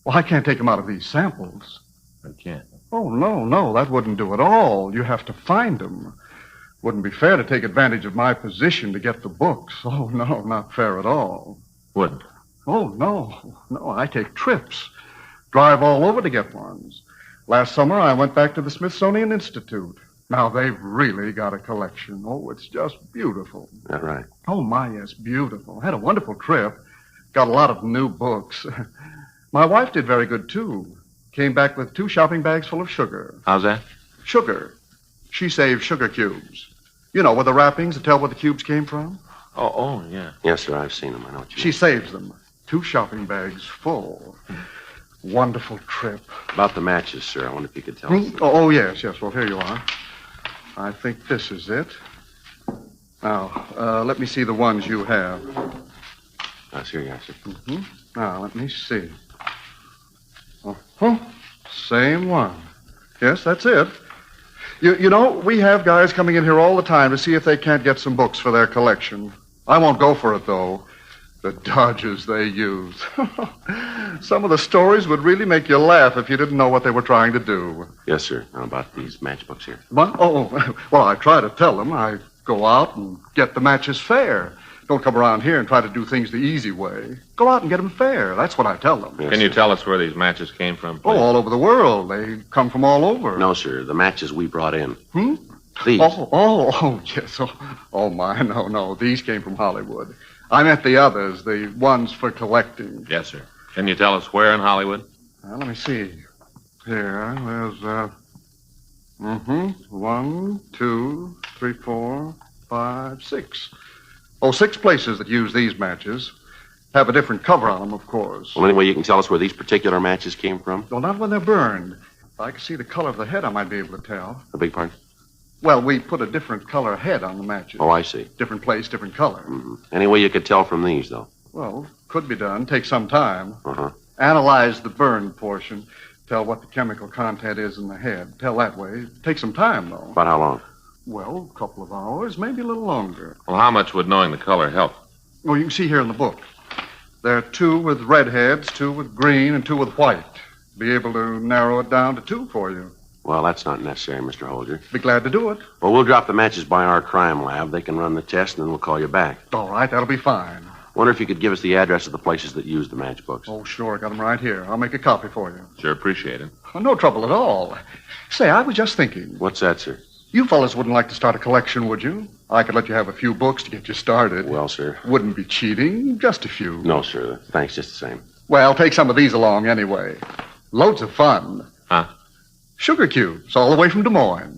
Well, I can't take them out of these samples. I can't. Oh, no, that wouldn't do at all. You have to find them. Wouldn't be fair to take advantage of my position to get the books. Oh, no, not fair at all. Wouldn't? Oh, no, I take trips. Drive all over to get ones. Last summer, I went back to the Smithsonian Institute. Now, they've really got a collection. Oh, it's just beautiful. Is that right? Oh, my, yes, beautiful. Had a wonderful trip. Got a lot of new books. My wife did very good, too. Came back with 2 shopping bags full of sugar. How's that? Sugar. She saved sugar cubes. You know, with the wrappings to tell where the cubes came from? Oh, yeah. Yes, sir, I've seen them. I know what you mean. She saves them. 2 shopping bags full. Wonderful trip. About the matches, sir, I wonder if you could tell us. Oh, yes. Well, here you are. I think this is it. Now, let me see the ones you have. Yes, here you are, sir. Mm-hmm. Now, let me see. Same one. Yes, that's it. You know, we have guys coming in here all the time to see if they can't get some books for their collection. I won't go for it, though. The dodges they use. Some of the stories would really make you laugh if you didn't know what they were trying to do. Yes, sir. Now, about these matchbooks here. What? Oh, well, I try to tell them. I go out and get the matches fair. Don't come around here and try to do things the easy way. Go out and get them fair. That's what I tell them. Yes, Can you tell us where these matches came from, please? Oh, all over the world. They come from all over. No, sir. The matches we brought in. These. Oh, yes. Oh, my. No. These came from Hollywood. I meant the others, the ones for collecting. Yes, sir. Can you tell us where in Hollywood? Let me see. Here, there's, 1, 2, 3, 4, 5, 6. Oh, 6 places that use these matches. Have a different cover on them, of course. Well, anyway, you can tell us where these particular matches came from? Well, not when they're burned. If I could see the color of the head, I might be able to tell. I beg pardon? Well, we put a different color head on the matches. Oh, I see. Different place, different color. Mm-hmm. Any way you could tell from these, though? Well, could be done. Take some time. Uh-huh. Analyze the burned portion. Tell what the chemical content is in the head. Tell that way. Take some time, though. About how long? Well, a couple of hours, maybe a little longer. Well, how much would knowing the color help? Well, you can see here in the book. There are 2 with red heads, 2 with green, and 2 with white. Be able to narrow it down to 2 for you. Well, that's not necessary, Mr. Holger. Be glad to do it. Well, we'll drop the matches by our crime lab. They can run the test, and then we'll call you back. All right, that'll be fine. Wonder if you could give us the address of the places that use the matchbooks. Oh, sure. I got them right here. I'll make a copy for you. Sure appreciate it. Oh, no trouble at all. Say, I was just thinking. What's that, sir? You fellas wouldn't like to start a collection, would you? I could let you have a few books to get you started. Well, sir. Wouldn't be cheating. Just a few. No, sir. Thanks just the same. Well, take some of these along anyway. Loads of fun. Huh? Sugar cubes, all the way from Des Moines.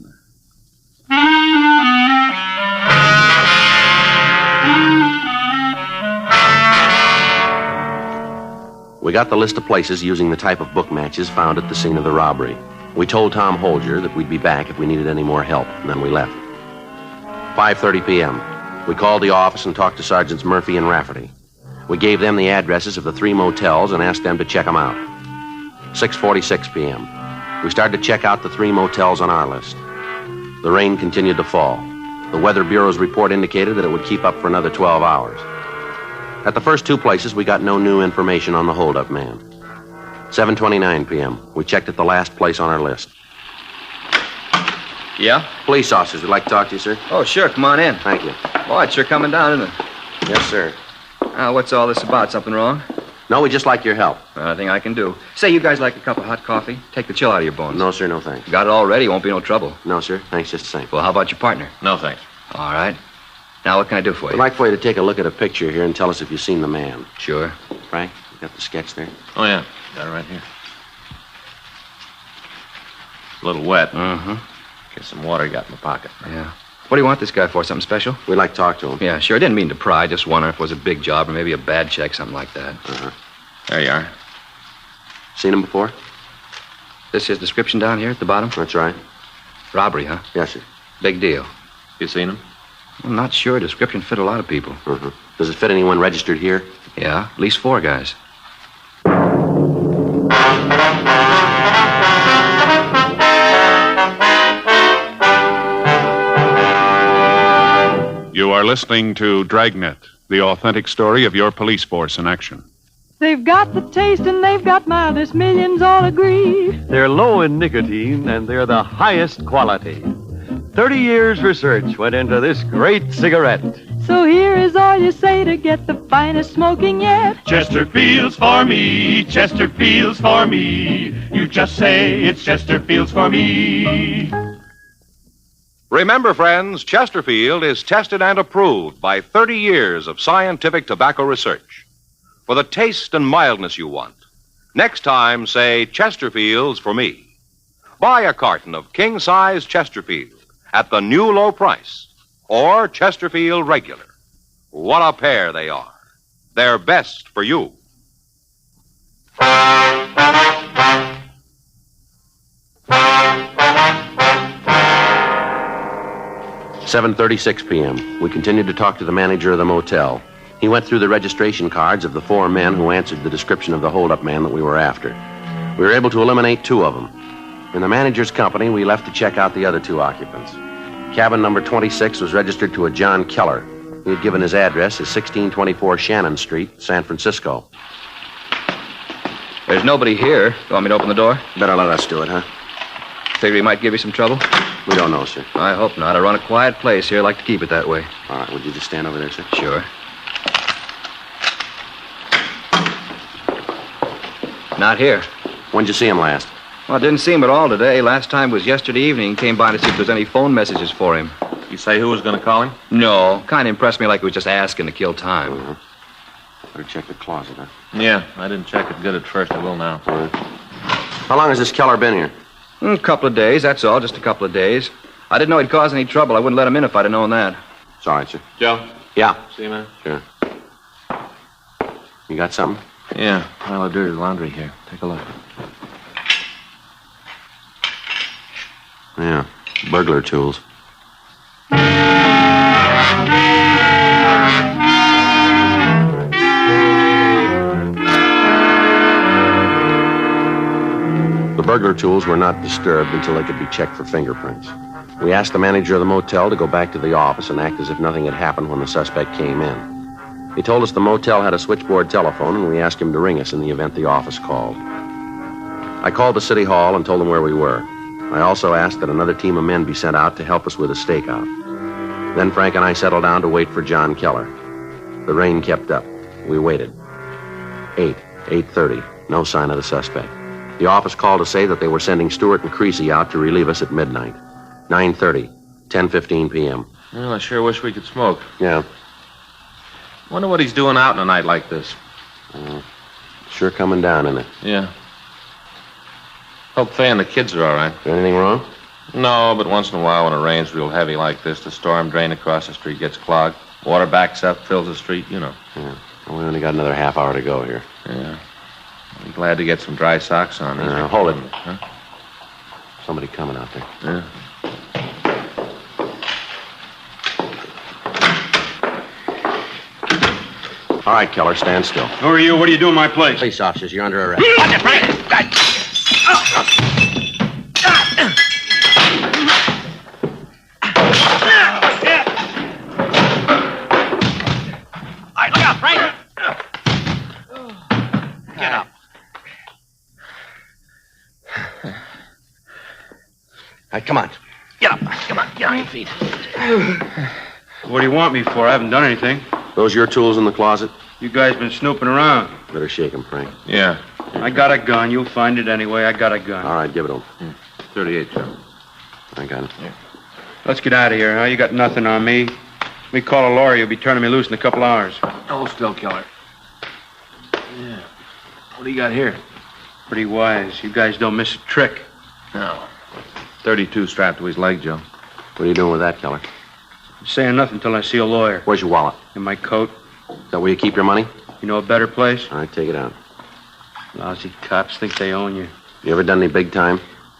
We got the list of places using the type of book matches found at the scene of the robbery. We told Tom Holger that we'd be back if we needed any more help, and then we left. 5:30 p.m. We called the office and talked to Sergeants Murphy and Rafferty. We gave them the addresses of the 3 motels and asked them to check them out. 6:46 p.m. We started to check out the 3 motels on our list. The rain continued to fall. The Weather Bureau's report indicated that it would keep up for another 12 hours. At the first 2 places, we got no new information on the holdup man. 7:29 p.m. We checked at the last place on our list. Yeah? Police officers would like to talk to you, sir. Oh, sure. Come on in. Thank you. Boy, it's sure coming down, isn't it? Yes, sir. What's all this about? Something wrong? No, we just like your help. Nothing I can do. Say, you guys like a cup of hot coffee? Take the chill out of your bones. No, sir, no thanks. Got it all ready. Won't be no trouble. No, sir. Thanks just the same. Well, how about your partner? No, thanks. All right. Now, what can I do for you? I'd like for you to take a look at a picture here and tell us if you've seen the man. Sure. Frank, you got the sketch there? Oh, yeah. Got it right here. A little wet. Uh-huh. Get some water got in my pocket. Yeah. What do you want this guy for? Something special? We'd like to talk to him. Yeah, sure. Didn't mean to pry. Just wonder if it was a big job or maybe a bad check, something like that. Uh-huh. There you are. Seen him before? This his description down here at the bottom? That's right. Robbery, huh? Yes, sir. Big deal. You seen him? I'm not sure. Description fit a lot of people. Uh-huh. Does it fit anyone registered here? Yeah, at least 4 guys. You are listening to Dragnet, the authentic story of your police force in action. They've got the taste and they've got mildness, millions all agree. They're low in nicotine and they're the highest quality. 30 years research went into this great cigarette. So here is all you say to get the finest smoking yet. Chesterfield's for me, Chesterfield's for me. You just say it's Chesterfield's for me. Remember, friends, Chesterfield is tested and approved by 30 years of scientific tobacco research. For the taste and mildness you want, next time say Chesterfield's for me. Buy a carton of king-size Chesterfield at the new low price, or Chesterfield Regular. What a pair they are. They're best for you. 7:36 p.m. We continued to talk to the manager of the motel. He went through the registration cards of the 4 men who answered the description of the holdup man that we were after. We were able to eliminate 2 of them. In the manager's company, we left to check out the other 2 occupants. Cabin number 26 was registered to a John Keller. He had given his address as 1624 Shannon Street, San Francisco. There's nobody here. You want me to open the door? Better let us do it, huh? Figure he might give you some trouble? We don't know, sir. I hope not. I run a quiet place here. I like to keep it that way. All right, would you just stand over there, sir? Sure. Not here. When'd you see him last? Well, I didn't see him at all today. Last time was yesterday evening. He came by to see if there's any phone messages for him. You say who was going to call him? No. Kind of impressed me like he was just asking to kill time. Better check the closet, huh? Yeah, I didn't check it good at first. I will now. All right. How long has this Keller been here? A couple of days, that's all. Just a couple of days. I didn't know he'd cause any trouble. I wouldn't let him in if I'd have known that. It's all right, sir. Joe? Yeah. See you, man? Sure. You got something? Yeah, pile of dirty laundry here. Take a look. Yeah, burglar tools. burglar tools were not disturbed until they could be checked for fingerprints. We asked the manager of the motel to go back to the office and act as if nothing had happened when the suspect came in. He told us the motel had a switchboard telephone, and we asked him to ring us in the event the office called. I called the city hall and told them where we were. I also asked that another team of men be sent out to help us with a stakeout. Then Frank and I settled down to wait for John Keller. The rain kept up. We waited. 8:30. No sign of the suspect. The office called to say that they were sending Stewart and Creasy out to relieve us at midnight. 9:30. 10:15 p.m. Well, I sure wish we could smoke. Yeah. Wonder what he's doing out on a night like this. Sure coming down, isn't it? Yeah. Hope Faye and the kids are all right. Anything wrong? No, but once in a while when it rains real heavy like this, the storm drain across the street gets clogged. Water backs up, fills the street, you know. Yeah. Well, we only got another half hour to go here. Yeah. I'm glad to get some dry socks on. Hold it. Huh? Somebody coming out there. Yeah. All right, Keller, stand still. Who are you? What are you doing in my place? Police officers, you're under arrest. Watch it, Frank! All right, look out, Frank! Get up. All right, come on. Get up. Come on, get on your feet. What do you want me for? I haven't done anything. Those your tools in the closet? You guys been snooping around. Better shake them, Frank. Yeah. I got a gun. You'll find it anyway. I got a gun. All right, give it to him. 38, Joe. I got it. Yeah. Let's get out of here, huh? You got nothing on me. We call a lawyer. You'll be turning me loose in a couple hours. Hold still, Keller. Yeah. What do you got here? Pretty wise. You guys don't miss a trick. No. 32 strapped to his leg, Joe. What are you doing with that, Keller? I'm saying nothing until I see a lawyer. Where's your wallet? In my coat. Is that where you keep your money? You know a better place? All right, take it out. Lousy cops think they own you. You ever done any big time?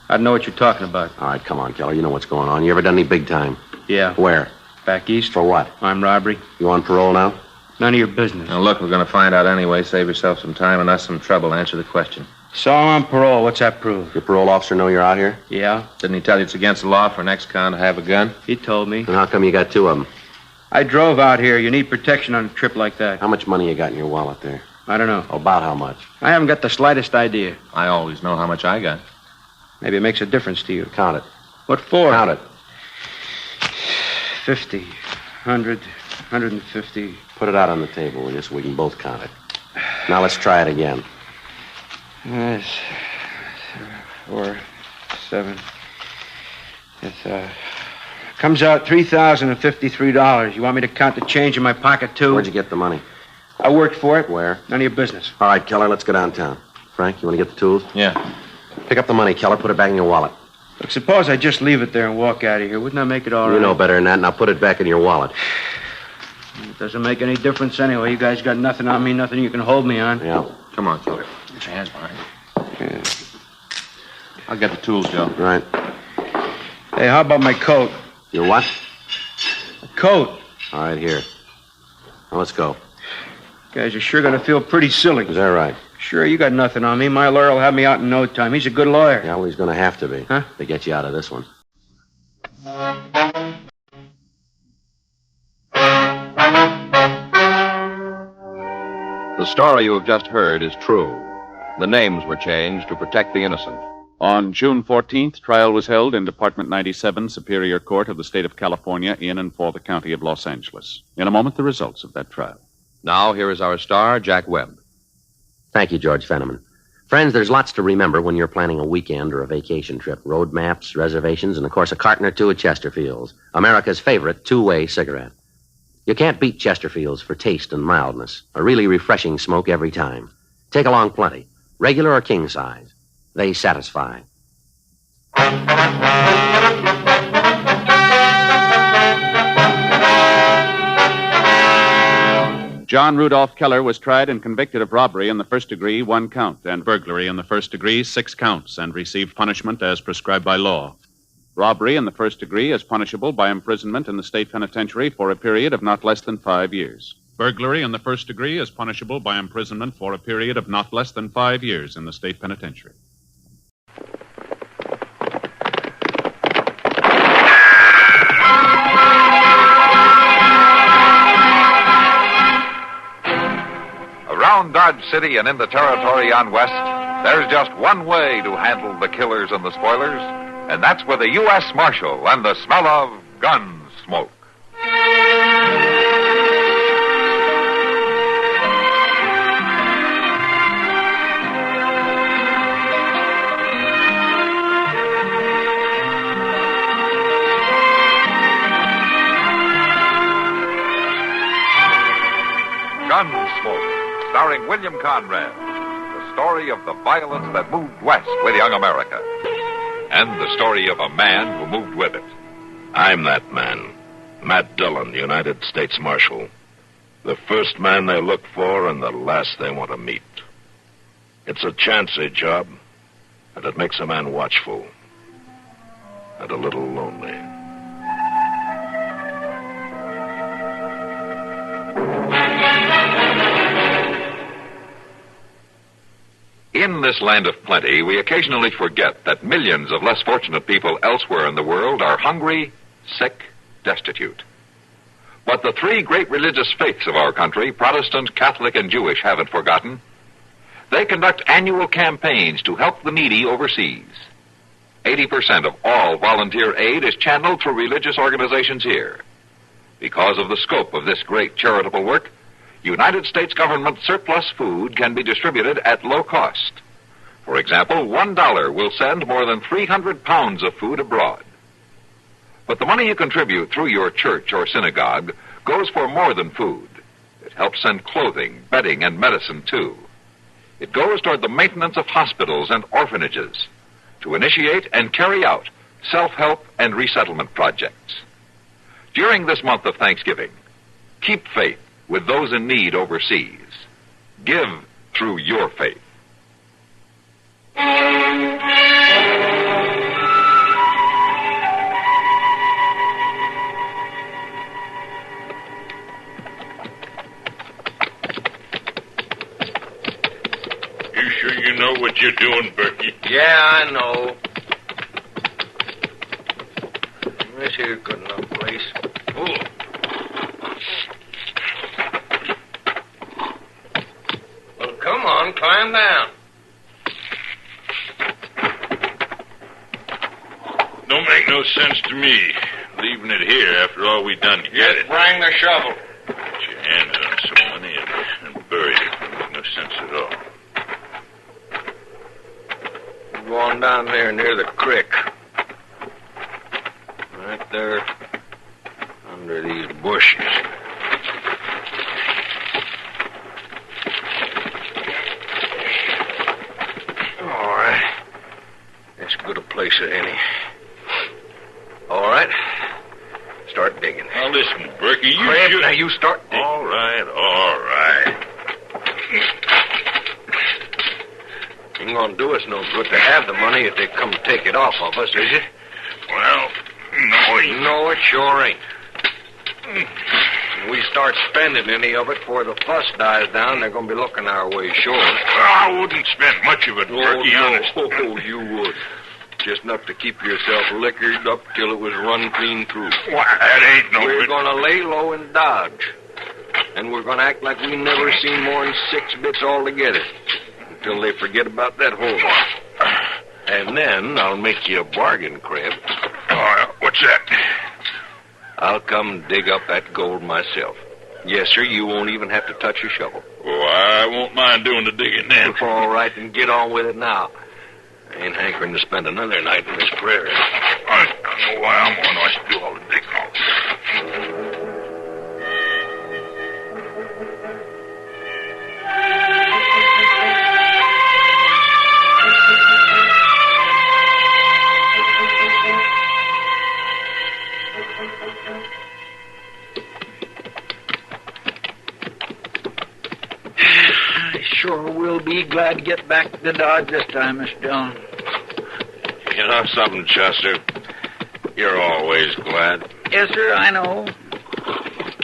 I know what you're talking about. All right, come on, Keller. You know what's going on. You ever done any big time? Yeah. Where? Back east. For what? Armed robbery. You on parole now? None of your business. Now, look, we're going to find out anyway. Save yourself some time and us some trouble. Answer the question. So I'm on parole. What's that prove? Your parole officer know you're out here? Yeah. Didn't he tell you it's against the law for an ex-con to have a gun? He told me. And how come you got two of them? I drove out here. You need protection on a trip like that. How much money you got in your wallet there? I don't know. About how much? I haven't got the slightest idea. I always know how much I got. Maybe it makes a difference to you. Count it. What for? Count it. 50, 100, 150. Put it out on the table, will you, so we can both count it. Now let's try it again. Yes. 4, 7. It comes out $3,053. You want me to count the change in my pocket, too? Where'd you get the money? I worked for it. Where? None of your business. All right, Keller, let's go downtown. Frank, you want to get the tools? Yeah. Pick up the money, Keller. Put it back in your wallet. Look, suppose I just leave it there and walk out of here. Wouldn't that make it all right? You know better than that. Now put it back in your wallet. It doesn't make any difference anyway. You guys got nothing on me, nothing you can hold me on. Yeah. Come on, Keller. Get your hands behind you. Yeah. I'll get the tools, Joe. Right. Hey, how about my coat? Your what? A coat. All right, here. Now let's go. Guys are sure going to feel pretty silly. Is that right? Sure, you got nothing on me. My lawyer will have me out in no time. He's a good lawyer. Yeah, well, he's going to have to be. Huh? To get you out of this one. The story you have just heard is true. The names were changed to protect the innocent. On June 14th, trial was held in Department 97, Superior Court of the State of California, in and for the County of Los Angeles. In a moment, the results of that trial. Now, here is our star, Jack Webb. Thank you, George Fenneman. Friends, there's lots to remember when you're planning a weekend or a vacation trip. Road maps, reservations, and, of course, a carton or two of Chesterfields, America's favorite two-way cigarette. You can't beat Chesterfields for taste and mildness. A really refreshing smoke every time. Take along plenty, regular or king size. They satisfy. John Rudolph Keller was tried and convicted of robbery in the first degree, 1 count, and burglary in the first degree, 6 counts, and received punishment as prescribed by law. Robbery in the first degree is punishable by imprisonment in the state penitentiary for a period of not less than 5 years. Burglary in the first degree is punishable by imprisonment for a period of not less than 5 years in the state penitentiary. Around Dodge City and in the territory on West, there's just one way to handle the killers and the spoilers, and that's with a U.S. Marshal and the smell of Gunsmoke. Gunsmoke, starring William Conrad. The story of the violence that moved west with young America. And the story of a man who moved with it. I'm that man. Matt Dillon, the United States Marshal. The first man they look for and the last they want to meet. It's a chancy job, and it makes a man watchful. And a little lonely. In this land of plenty, we occasionally forget that millions of less fortunate people elsewhere in the world are hungry, sick, destitute. But the three great religious faiths of our country, Protestant, Catholic, and Jewish, haven't forgotten. They conduct annual campaigns to help the needy overseas. 80% of all volunteer aid is channeled through religious organizations here. Because of the scope of this great charitable work, United States government surplus food can be distributed at low cost. For example, $1 will send more than 300 pounds of food abroad. But the money you contribute through your church or synagogue goes for more than food. It helps send clothing, bedding, and medicine, too. It goes toward the maintenance of hospitals and orphanages, to initiate and carry out self-help and resettlement projects. During this month of Thanksgiving, keep faith with those in need overseas. Give through your faith. You sure you know what you're doing, Berkey? Yeah, I know. This here's good enough place. Ooh. Well, come on, climb down. Don't make no sense to me, leaving it here after all we done to get it. Bring the shovel. Put your hands on some money and bury it. Don't make no sense at all. We're going down there near the creek. Right there under these bushes. All right. That's as good a place as any. All right. Start digging. Now listen, Berkey, you Crab, should... now you start digging. All right. Ain't gonna do us no good to have the money if they come take it off of us, is it? Well, No, it sure ain't. When we start spending any of it before the fuss dies down, they're gonna be looking our way sure. I wouldn't spend much of it, Berkey, honest. Oh, you would. Just enough to keep yourself liquored up till it was run clean through. Why, that ain't no We're bit... gonna lay low and dodge. And we're gonna act like we never seen more than 6 bits altogether. Until they forget about that hole. And then I'll make you a bargain, Crab. What's that? I'll come dig up that gold myself. Yes, sir, you won't even have to touch your shovel. Oh, I won't mind doing the digging then. All right, then get on with it now. I ain't hankering to spend another night in this prairie. I don't know why I'm going to do all the digging. Sure will be glad to get back to Dodge this time, Mr. Dillon. You know something, Chester? You're always glad. Yes, sir, I know.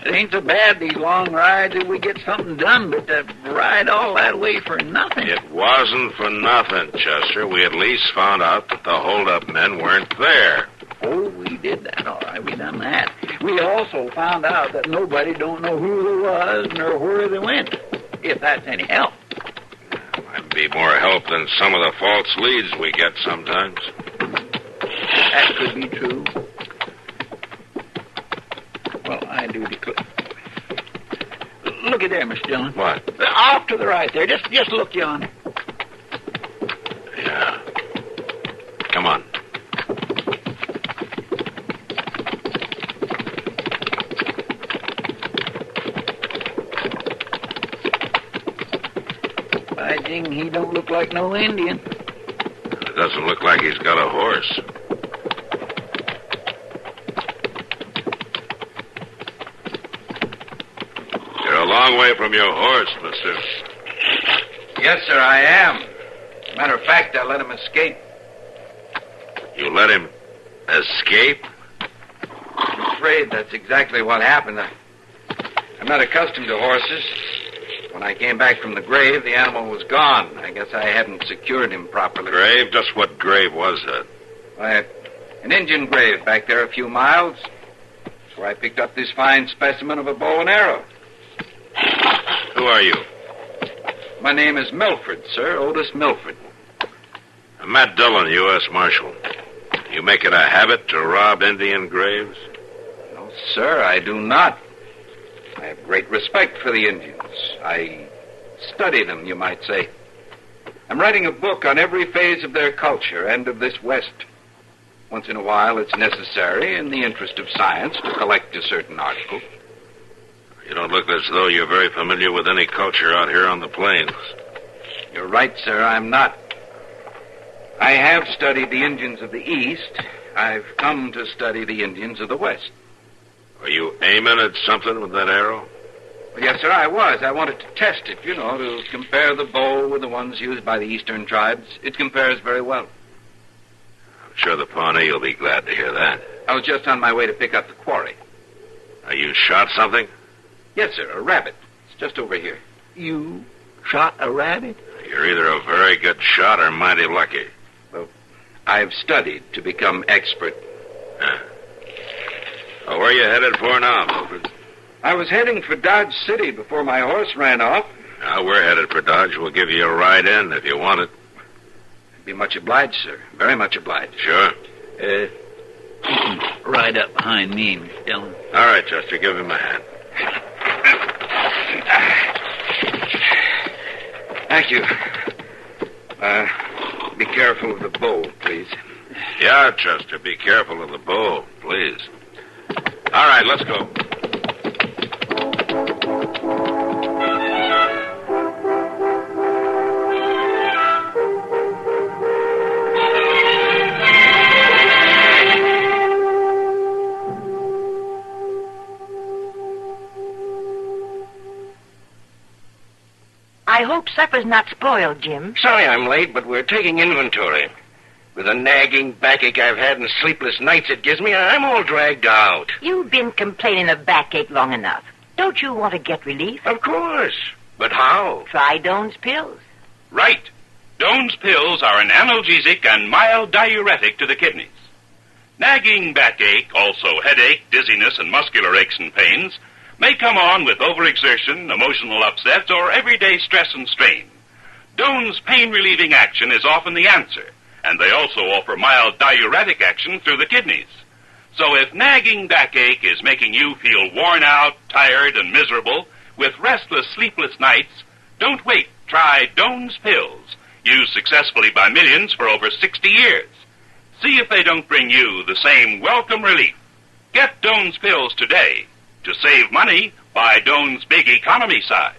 It ain't so bad, these long rides, if we get something done, but to ride all that way for nothing. It wasn't for nothing, Chester. We at least found out that the hold-up men weren't there. Oh, we did that, all right. We done that. We also found out that nobody don't know who they was nor where they went. if that's any help. Might be more help than some of the false leads we get sometimes. That could be true. Well, I do declare. Look at there, Mr. Dillon. What? Off to the right there. Just look yonder. Yeah. Come on. By jing, he don't look like no Indian. It doesn't look like he's got a horse. You're a long way from your horse, mister. Yes, sir, I am. Matter of fact, I let him escape. You let him escape? I'm afraid that's exactly what happened. I'm not accustomed to horses. When I came back from the grave, the animal was gone. I guess I hadn't secured him properly. Grave? Just what grave was that? Why, an Indian grave back there a few miles. That's where I picked up this fine specimen of a bow and arrow. Who are you? My name is Milford, sir. Otis Milford. I'm Matt Dillon, U.S. Marshal. You make it a habit to rob Indian graves? No, sir, I do not. I have great respect for the Indians. I study them, you might say. I'm writing a book on every phase of their culture and of this West. Once in a while, it's necessary, in the interest of science, to collect a certain article. You don't look as though you're very familiar with any culture out here on the plains. You're right, sir, I'm not. I have studied the Indians of the East. I've come to study the Indians of the West. Are you aiming at something with that arrow? Well, yes, sir, I was. I wanted to test it, to compare the bow with the ones used by the Eastern tribes. It compares very well. I'm sure the Pawnee will be glad to hear that. I was just on my way to pick up the quarry. You shot something? Yes, sir, a rabbit. It's just over here. You shot a rabbit? You're either a very good shot or mighty lucky. Well, I've studied to become expert. Well, where are you headed for now, Milford? I was heading for Dodge City before my horse ran off. Now, we're headed for Dodge. We'll give you a ride in if you want it. I'd be much obliged, sir. Very much obliged. Sure. You can ride up behind me, Mr. Dillon. All right, Chester, give him a hand. Thank you. Be careful of the bow, please. Yeah, Chester, be careful of the bow, please. All right, let's go. I hope supper's not spoiled, Jim. Sorry I'm late, but we're taking inventory. With the nagging backache I've had and sleepless nights it gives me, I'm all dragged out. You've been complaining of backache long enough. Don't you want to get relief? Of course. But how? Try Doan's pills. Right. Doan's pills are an analgesic and mild diuretic to the kidneys. Nagging backache, also headache, dizziness, and muscular aches and pains may come on with overexertion, emotional upsets, or everyday stress and strain. Doan's pain-relieving action is often the answer, and they also offer mild diuretic action through the kidneys. So if nagging backache is making you feel worn out, tired, and miserable, with restless, sleepless nights, don't wait. Try Doan's pills, used successfully by millions for over 60 years. See if they don't bring you the same welcome relief. Get Doan's pills today. To save money, buy Doan's big economy size.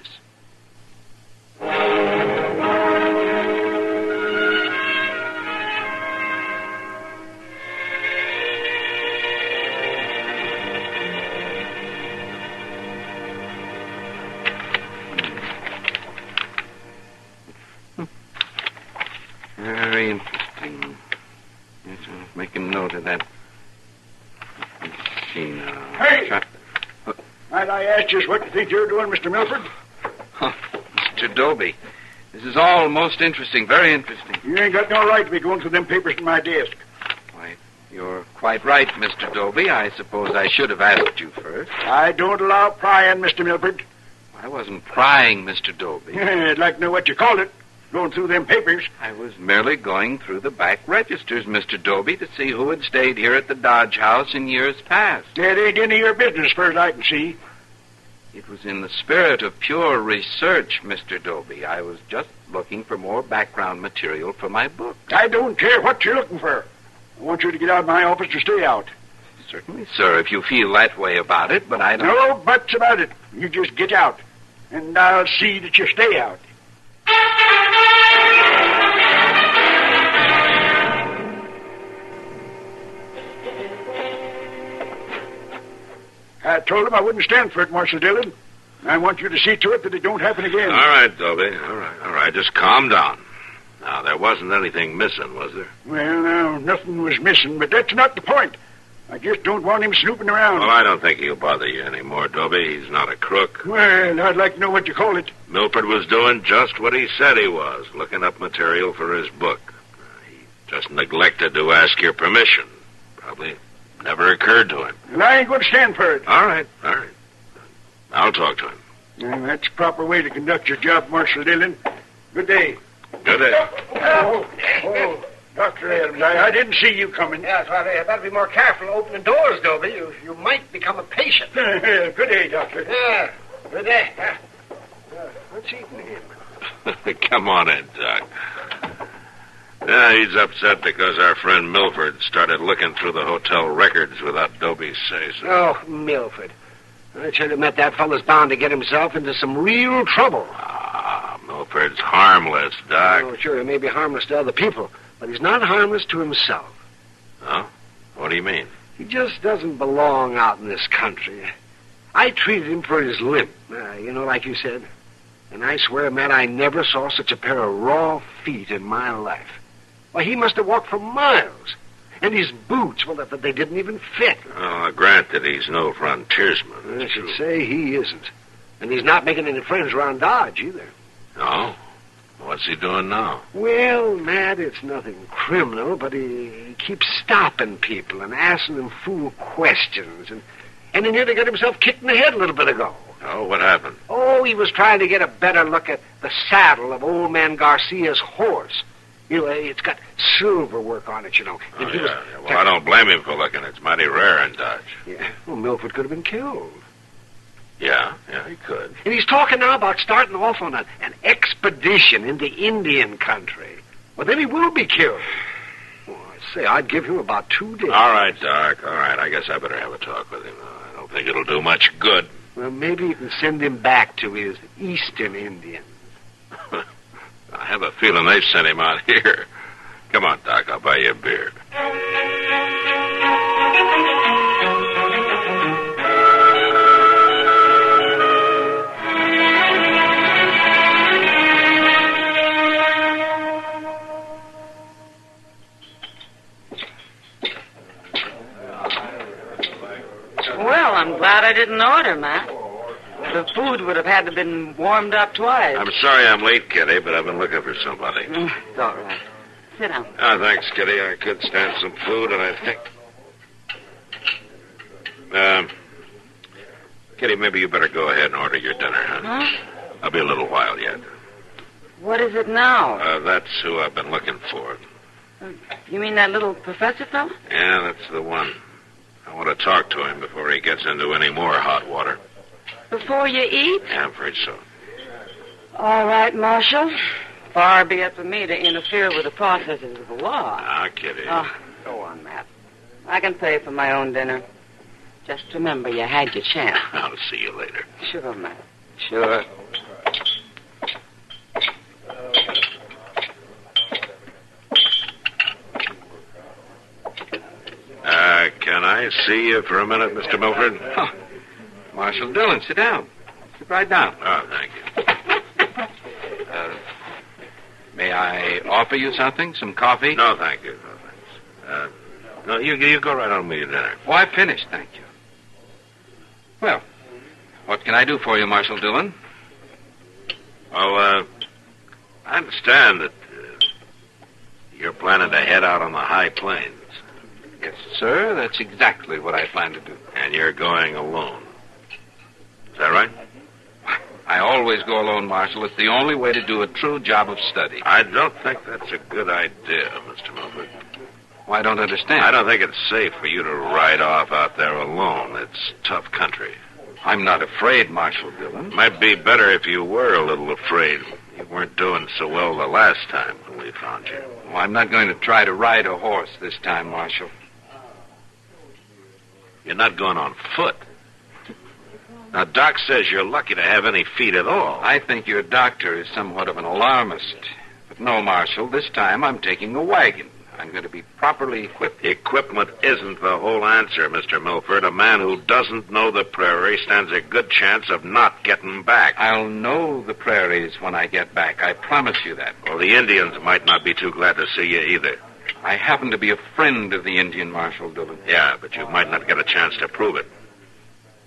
Very interesting. Yes, I'll make a note of that. Let's see now. Hey! Might I ask just what you think you're doing, Mr. Milford? Mr. Dobie, this is all most interesting, very interesting. You ain't got no right to be going through them papers in my desk. Why, you're quite right, Mr. Dobie. I suppose I should have asked you first. I don't allow prying, Mr. Milford. I wasn't prying, Mr. Dobie. I'd like to know what you called it. Going through them papers. I was merely going through the back registers, Mr. Dobie, to see who had stayed here at the Dodge House in years past. That ain't any of your business, as far as I can see. It was in the spirit of pure research, Mr. Dobie. I was just looking for more background material for my book. I don't care what you're looking for. I want you to get out of my office or stay out. Certainly, sir, if you feel that way about it, but I don't... No buts about it. You just get out, and I'll see that you stay out. I told him I wouldn't stand for it, Marshal Dillon. I want you to see to it that it don't happen again. All right, Dobie. All right. Just calm down. Now, there wasn't anything missing, was there? Well, no, nothing was missing, but that's not the point. I just don't want him snooping around. Well, I don't think he'll bother you anymore, Dobie. He's not a crook. Well, I'd like to know what you call it. Milford was doing just what he said he was, looking up material for his book. He just neglected to ask your permission. Probably never occurred to him. Well, I ain't going to stand for it. All right. I'll talk to him. Well, that's the proper way to conduct your job, Marshal Dillon. Good day. Good day. Oh, Dr. Adams, I didn't see you coming. Yes, well, you better be more careful opening doors, Dobie. You might become a patient. Good day, Doctor. Yeah, good day. What's eating him? Come on in, Doc. Yeah, he's upset because our friend Milford started looking through the hotel records without Dobie's say-so. Oh, Milford. I tell him that fellow's bound to get himself into some real trouble. Milford's harmless, Doc. Oh, sure, he may be harmless to other people, but he's not harmless to himself. Huh? What do you mean? He just doesn't belong out in this country. I treated him for his limp, like you said. And I swear, Matt, I never saw such a pair of raw feet in my life. Why, he must have walked for miles. And his boots, well, they didn't even fit. Oh, granted, he's no frontiersman. I should say he isn't. And he's not making any friends around Dodge, either. No? What's he doing now? Well, Matt, it's nothing criminal, but he keeps stopping people and asking them fool questions. And he nearly got himself kicked in the head a little bit ago. Oh, what happened? Oh, he was trying to get a better look at the saddle of old man Garcia's horse. It's got silver work on it, Oh, yeah. Well, I don't blame him for looking. It's mighty rare in Dodge. Yeah. Well, Milford could have been killed. Yeah, he could. And he's talking now about starting off on an expedition into Indian country. Well, then he will be killed. Well, I say, I'd give him about 2 days. All right, Doc. All right. I guess I better have a talk with him. I don't think it'll do much good. Well, maybe you can send him back to his Eastern Indians. I have a feeling they've sent him out here. Come on, Doc. I'll buy you a beer. Well, I'm glad I didn't order, Matt. The food would have had to have been warmed up twice. I'm sorry I'm late, Kitty, but I've been looking for somebody. It's all right. Sit down. Oh, thanks, Kitty. I could stand some food, and I think... Kitty, maybe you better go ahead and order your dinner, huh? I'll be a little while yet. What is it now? That's who I've been looking for. You mean that little professor fellow? Yeah, that's the one. I want to talk to him before he gets into any more hot water. Before you eat? Yeah, I'm afraid so. All right, Marshal. Far be it from me to interfere with the processes of the law. Ah, Kitty. Oh, go on, Matt. I can pay for my own dinner. Just remember you had your chance. I'll see you later. Sure, Matt. Sure. Can I see you for a minute, Mr. Milford? Oh, Marshal Dillon, sit down. Sit right down. Oh, thank you. May I offer you something? Some coffee? No, thank you. No, thanks. No, you go right on with your dinner. Oh, I've finished, thank you. Well, what can I do for you, Marshal Dillon? Oh, I understand that you're planning to head out on the high plains. Yes, sir. That's exactly what I plan to do. And you're going alone. Is that right? I always go alone, Marshal. It's the only way to do a true job of study. I don't think that's a good idea, Mr. Milford. Well, I don't understand. I don't think it's safe for you to ride off out there alone. It's tough country. I'm not afraid, Marshal Dillon. Might be better if you were a little afraid. You weren't doing so well the last time when we found you. Well, I'm not going to try to ride a horse this time, Marshal. You're not going on foot. Now, Doc says you're lucky to have any feet at all. I think your doctor is somewhat of an alarmist. But no, Marshal, this time I'm taking a wagon. I'm going to be properly equipped. Equipment isn't the whole answer, Mr. Milford. A man who doesn't know the prairie stands a good chance of not getting back. I'll know the prairies when I get back. I promise you that. Well, the Indians might not be too glad to see you either. I happen to be a friend of the Indian, Marshal Dillon. Yeah, but you might not get a chance to prove it.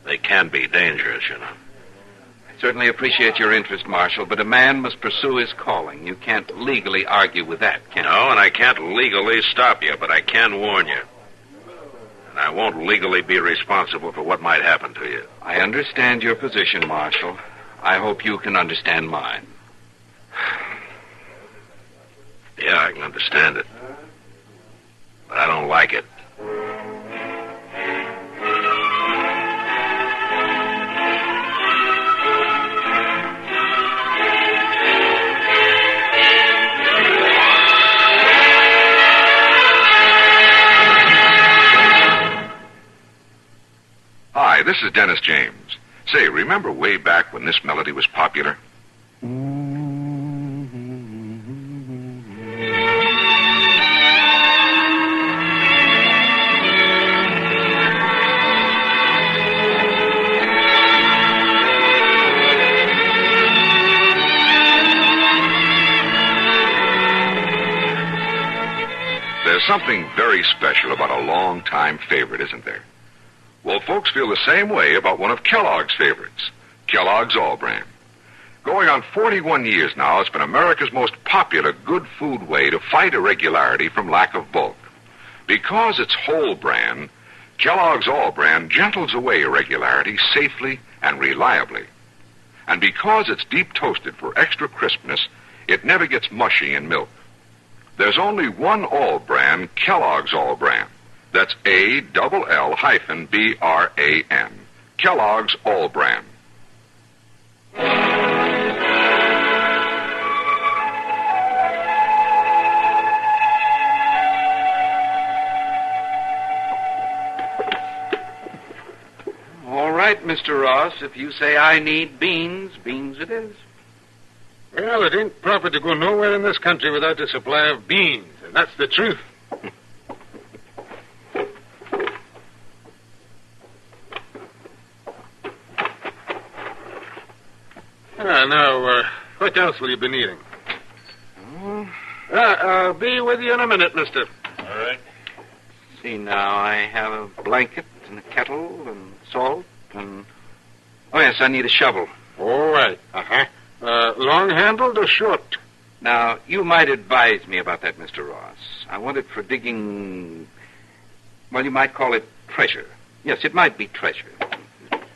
They can be dangerous, you know. I certainly appreciate your interest, Marshal, but a man must pursue his calling. You can't legally argue with that, can you? No, and I can't legally stop you, but I can warn you. And I won't legally be responsible for what might happen to you. I understand your position, Marshal. I hope you can understand mine. Yeah, I can understand it. But I don't like it. Hi, this is Dennis James. Say, remember way back when this melody was popular? There's something very special about a long-time favorite, isn't there? Well, folks feel the same way about one of Kellogg's favorites, Kellogg's All Bran. Going on 41 years now, it's been America's most popular good food way to fight irregularity from lack of bulk. Because it's whole bran, Kellogg's All Bran gentles away irregularity safely and reliably. And because it's deep toasted for extra crispness, it never gets mushy in milk. There's only one All Bran, Kellogg's All Bran. That's ALL-BRAN. Kellogg's All Bran. All right, Mr. Ross. If you say I need beans, beans it is. Well, it ain't proper to go nowhere in this country without a supply of beans, and that's the truth. Now, what else will you be needing? I'll be with you in a minute, mister. All right. See, now, I have a blanket and a kettle and salt and... Oh, yes, I need a shovel. All right. Uh-huh. Long-handled or short? Now, you might advise me about that, Mr. Ross. I want it for digging... Well, you might call it treasure. Yes, it might be treasure.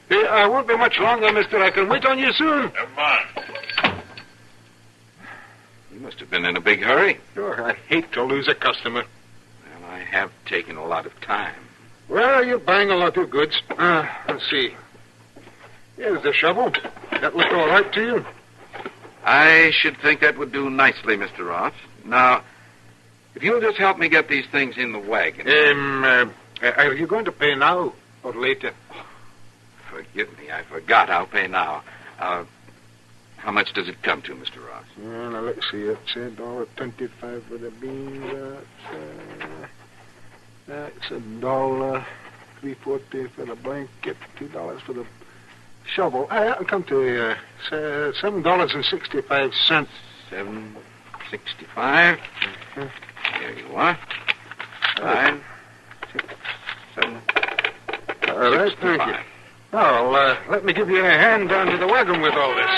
I won't be much longer, mister. I can wait on you soon. Come on. You must have been in a big hurry. Sure, I hate to lose a customer. Well, I have taken a lot of time. Well, you're buying a lot of goods. Let's see. Here's the shovel. That look all right to you? I should think that would do nicely, Mr. Ross. Now, if you'll just help me get these things in the wagon. Are you going to pay now or later? Forgive me, I forgot. I'll pay now. How much does it come to, Mr. Ross? Now, let's see. It's $1.25 for the beans. That's $1.340 for the blanket, $2 for the shovel. That'll come to $7.65. $7.65. There you are. 5, 6, 7. All right, thank you. Now, let me give you a hand down to the wagon with all this.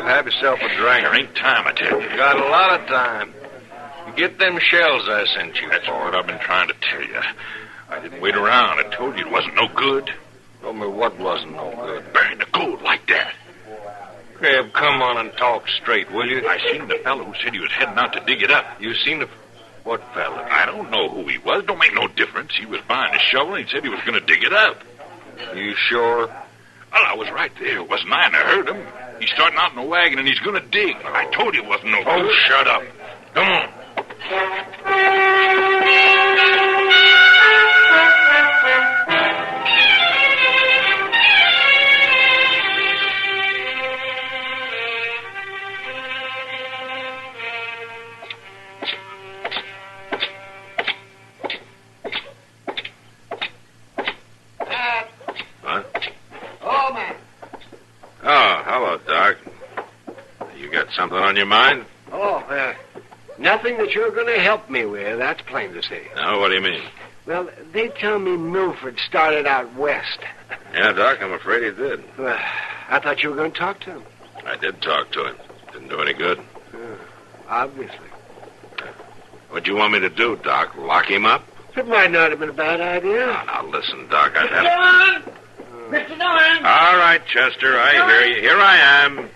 up, have yourself a drink. There ain't time, I tell you. You got a lot of time. Get them shells I sent you. That's what I've been trying to tell you. I didn't wait around. I told you it wasn't no good. Told me what wasn't no good. Burying the gold like that. Crab, come on and talk straight, will you? I seen the fellow who said he was heading out to dig it up. You seen the... What fella? I don't know who he was. Don't make no difference. He was buying a shovel and he said he was going to dig it up. You sure? Well, I was right there. Wasn't I? And I heard him. He's starting out in a wagon and he's going to dig. I told you it wasn't no good. Oh, shut up. Come on. Something on your mind? Oh, nothing that you're going to help me with, that's plain to see. No, what do you mean? Well, they tell me Milford started out west. Yeah, Doc, I'm afraid he did. Well, I thought you were going to talk to him. I did talk to him. Didn't do any good. Obviously. What'd you want me to do, Doc? Lock him up? It might not have been a bad idea. Now, listen, Doc, I've had... Dillon! Mr. Dillon! All right, Chester, I hear you. Here I am.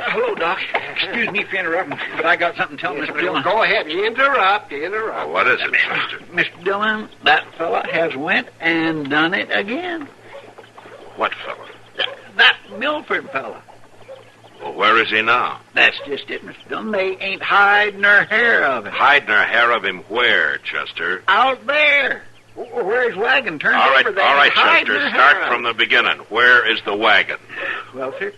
Hello, Doc. Excuse me for interrupting, but I got something to tell Mr. Dillon. Go ahead. Interrupt. Oh, what is it, Chester? Mr. Dillon, that fella has went and done it again. What fella? That Milford fella. Well, where is he now? That's just it, Mr. Dillon. They ain't hiding their hair of him. Hiding their hair of him where, Chester? Out there. Where his wagon turned all right, over. All right, Chester, start from the beginning. Where is the wagon? Well, sir,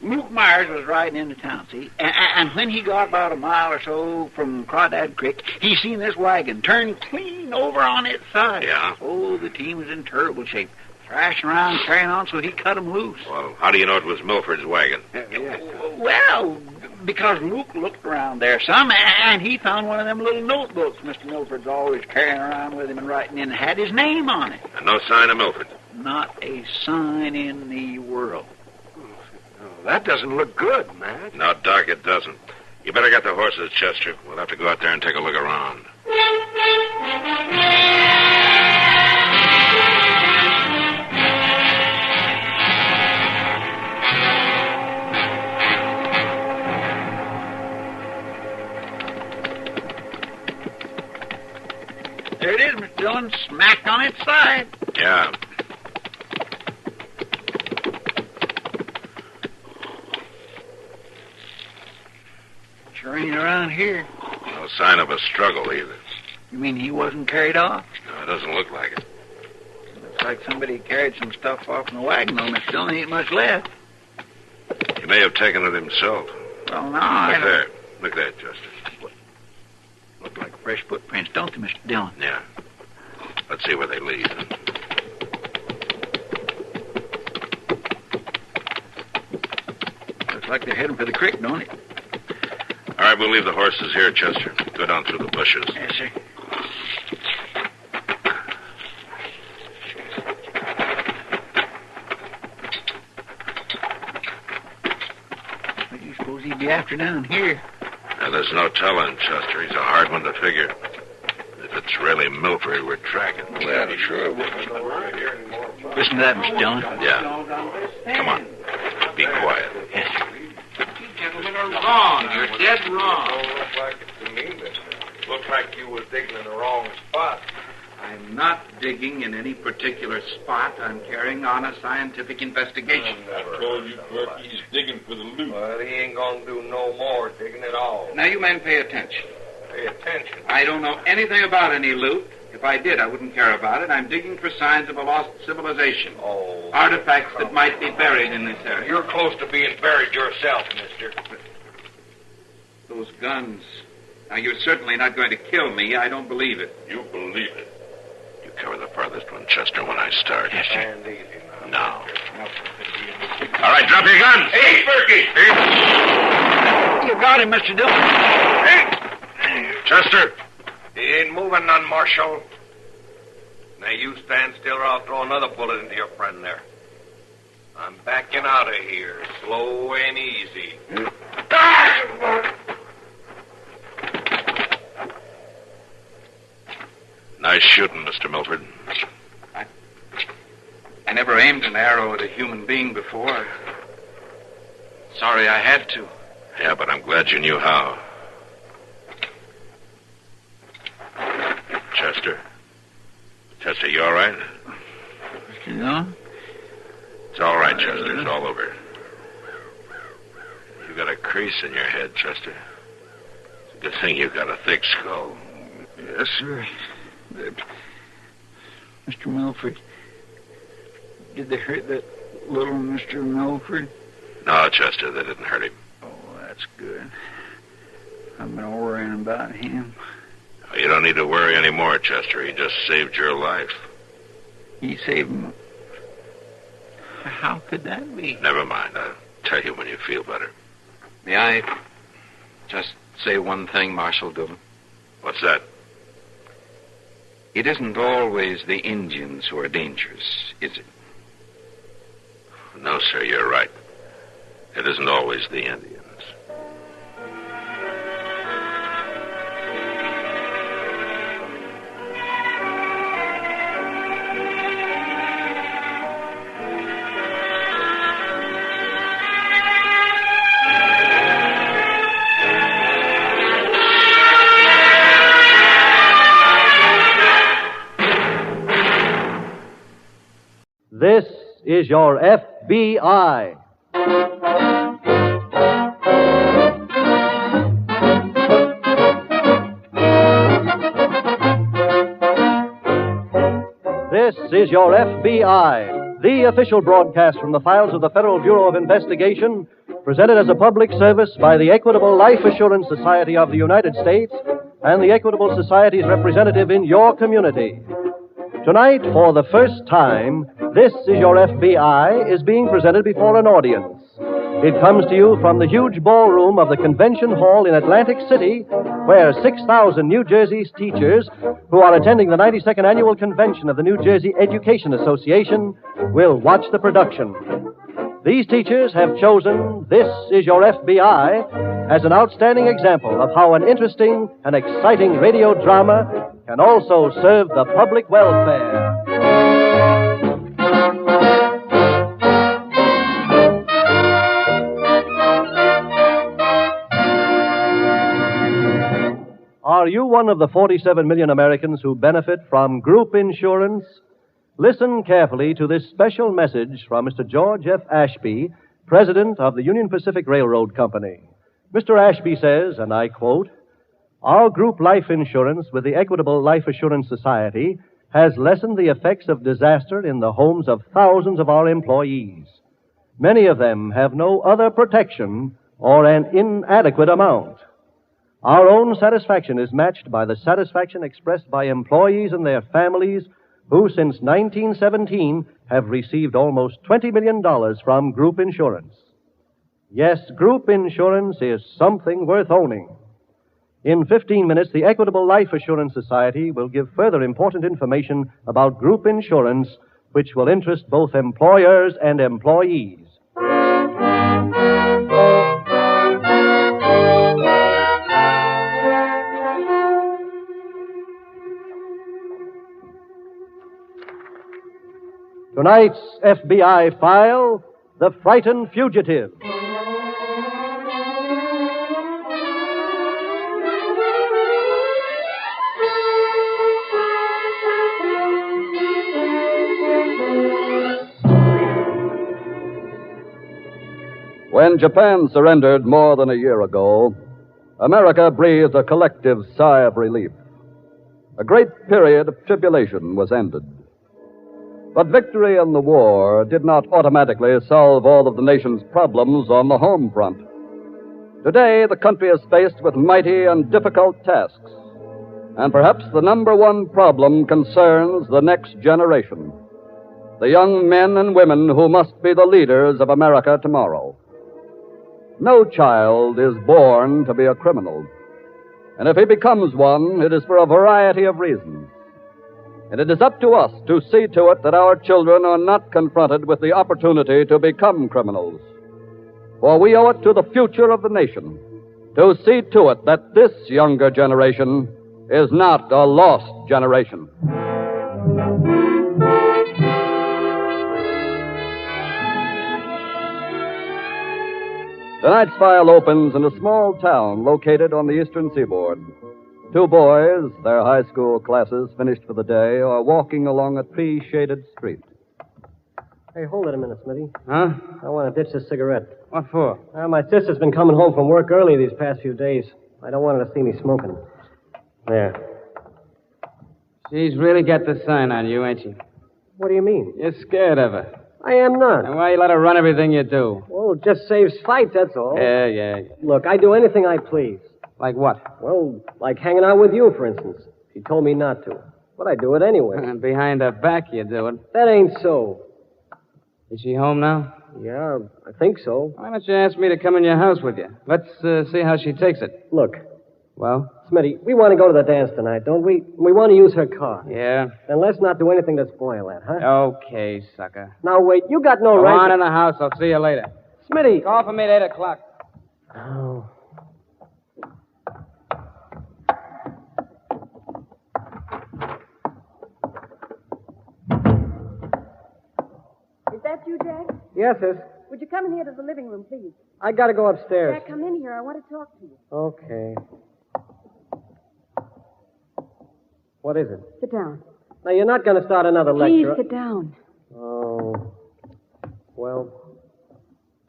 Luke Myers was riding into town, see? And when he got about a mile or so from Crawdad Creek, he seen this wagon turn clean over on its side. Yeah? Oh, the team was in terrible shape. Thrashing around, carrying on, so he cut him loose. Well, how do you know it was Milford's wagon? Well, because Luke looked around there some, and he found one of them little notebooks Mr. Milford's always carrying around with him and writing in, and had his name on it. And no sign of Milford? Not a sign in the world. That doesn't look good, Matt. No, Doc, it doesn't. You better get the horses, Chester. We'll have to go out there and take a look around. There it is, Mr. Dillon, smack on its side. Yeah. Sure ain't around here. No sign of a struggle, either. You mean he wasn't carried off? No, it doesn't look like it. Looks like somebody carried some stuff off in the wagon, though, Mr. Dillon. Ain't much left. He may have taken it himself. Well, no, I Look don't... there. Look there, Chester. Look like fresh footprints, don't they, Mr. Dillon? Yeah. Let's see where they lead. Looks like they're heading for the creek, don't it? All right, we'll leave the horses here, Chester. Go down through the bushes. Yes, sir. What do you suppose he'd be after down here? Now, there's no telling, Chester. He's a hard one to figure. If it's really Milford we're tracking, well, he sure will. Listen to that, Mr. Dillon. Yeah. Come on. Be quiet. Yes, sir. Gentlemen are wrong. You're dead wrong. Look like it to me, but looks like you was digging in the wrong spot. I'm not digging in any particular spot. I'm carrying on a scientific investigation. I told you, Burke, he's digging for the loot. Well, he ain't gonna do no more digging at all. Now, you men pay attention. Pay attention. I don't know anything about any loot. If I did, I wouldn't care about it. I'm digging for signs of a lost civilization. Oh. Artifacts that might be buried in this area. You're close to being buried yourself, mister. Those guns. Now, you're certainly not going to kill me. I don't believe it. You believe it. You cover the farthest one, Chester, when I start. Yes, sir. And easy now. Now. All right, drop your guns. Hey, Berkey! You got him, Mr. Dillon. Hey! Chester! He ain't moving none, Marshal. Now, you stand still or I'll throw another bullet into your friend there. I'm backing out of here, slow and easy. Nice shooting, Mr. Milford. I never aimed an arrow at a human being before. Sorry I had to. Yeah, but I'm glad you knew how. Chester? Chester, you all right? You know? It's all right, Chester. It's all over. You got a crease in your head, Chester. It's a good thing you've got a thick skull. Yes, sir. Mr. Milford, did they hurt that little Mr. Milford? No, Chester, they didn't hurt him. Oh, that's good. I've been worrying about him. You don't need to worry anymore, Chester. He just saved your life. He saved me. How could that be? Never mind. I'll tell you when you feel better. May I just say one thing, Marshal Dillon? What's that? It isn't always the Indians who are dangerous, is it? No, sir, you're right. It isn't always the Indians. This is your FBI. This is your FBI, the official broadcast from the files of the Federal Bureau of Investigation, presented as a public service by the Equitable Life Assurance Society of the United States and the Equitable Society's representative in your community. Tonight, for the first time, This Is Your FBI is being presented before an audience. It comes to you from the huge ballroom of the Convention Hall in Atlantic City, where 6,000 New Jersey's teachers who are attending the 92nd Annual Convention of the New Jersey Education Association will watch the production. These teachers have chosen This Is Your FBI as an outstanding example of how an interesting and exciting radio drama can also serve the public welfare. Are you one of the 47 million Americans who benefit from group insurance? Listen carefully to this special message from Mr. George F. Ashby, President of the Union Pacific Railroad Company. Mr. Ashby says, and I quote, "Our group life insurance with the Equitable Life Assurance Society has lessened the effects of disaster in the homes of thousands of our employees. Many of them have no other protection or an inadequate amount. Our own satisfaction is matched by the satisfaction expressed by employees and their families who, since 1917, have received almost $20 million from group insurance. Yes, group insurance is something worth owning. In 15 minutes, the Equitable Life Assurance Society will give further important information about group insurance, which will interest both employers and employees. Tonight's FBI file, The Frightened Fugitive. When Japan surrendered more than a year ago, America breathed a collective sigh of relief. A great period of tribulation was ended. But victory in the war did not automatically solve all of the nation's problems on the home front. Today, the country is faced with mighty and difficult tasks. And perhaps the number one problem concerns the next generation. The young men and women who must be the leaders of America tomorrow. No child is born to be a criminal. And if he becomes one, it is for a variety of reasons. And it is up to us to see to it that our children are not confronted with the opportunity to become criminals. For we owe it to the future of the nation to see to it that this younger generation is not a lost generation. Tonight's file opens in a small town located on the eastern seaboard. Two boys, their high school classes finished for the day, are walking along a tree-shaded street. Hey, hold it a minute, Smitty. Huh? I want to ditch this cigarette. What for? My sister's been coming home from work early these past few days. I don't want her to see me smoking. There. She's really got the sign on you, ain't she? What do you mean? You're scared of her. I am not. And why you let her run everything you do? Well, it just saves fights, that's all. Yeah. Look, I do anything I please. Like what? Well, like hanging out with you, for instance. She told me not to. But I do it anyway. And behind her back you do it. That ain't so. Is she home now? Yeah, I think so. Why don't you ask me to come in your house with you? Let's see how she takes it. Look. Well? Smitty, we want to go to the dance tonight, don't we? We want to use her car. Yeah. Then let's not do anything to spoil that, huh? Okay, sucker. Now, wait, you got no Come right... on in the house. I'll see you later. Smitty! Call for me at 8 o'clock. Oh. Is that you, Jack? Yes, sis. Would you come in here to the living room, please? I gotta go upstairs. Jack, come in here. I want to talk to you. Okay. What is it? Sit down. Now, you're not going to start another Please lecture. sit down. Oh. Well,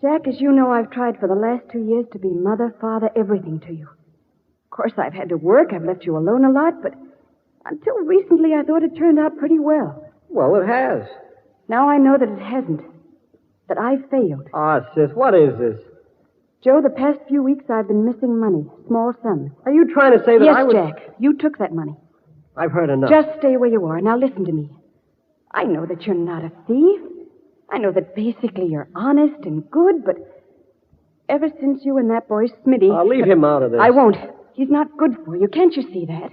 Jack, as you know, I've tried for the last 2 years to be mother, father, everything to you. Of course, I've had to work. I've left you alone a lot, but until recently, I thought it turned out pretty well. Well, it has. Now I know that it hasn't. That I've failed. Ah, sis, what is this? Joe, the past few weeks I've been missing money. Small sums. Are you trying to say that yes, I was... Jack. You took that money. I've heard enough. Just stay where you are. Now listen to me. I know that you're not a thief. I know that basically you're honest and good, but ever since you and that boy Smitty... I'll leave him out of this. I won't. He's not good for you. Can't you see that?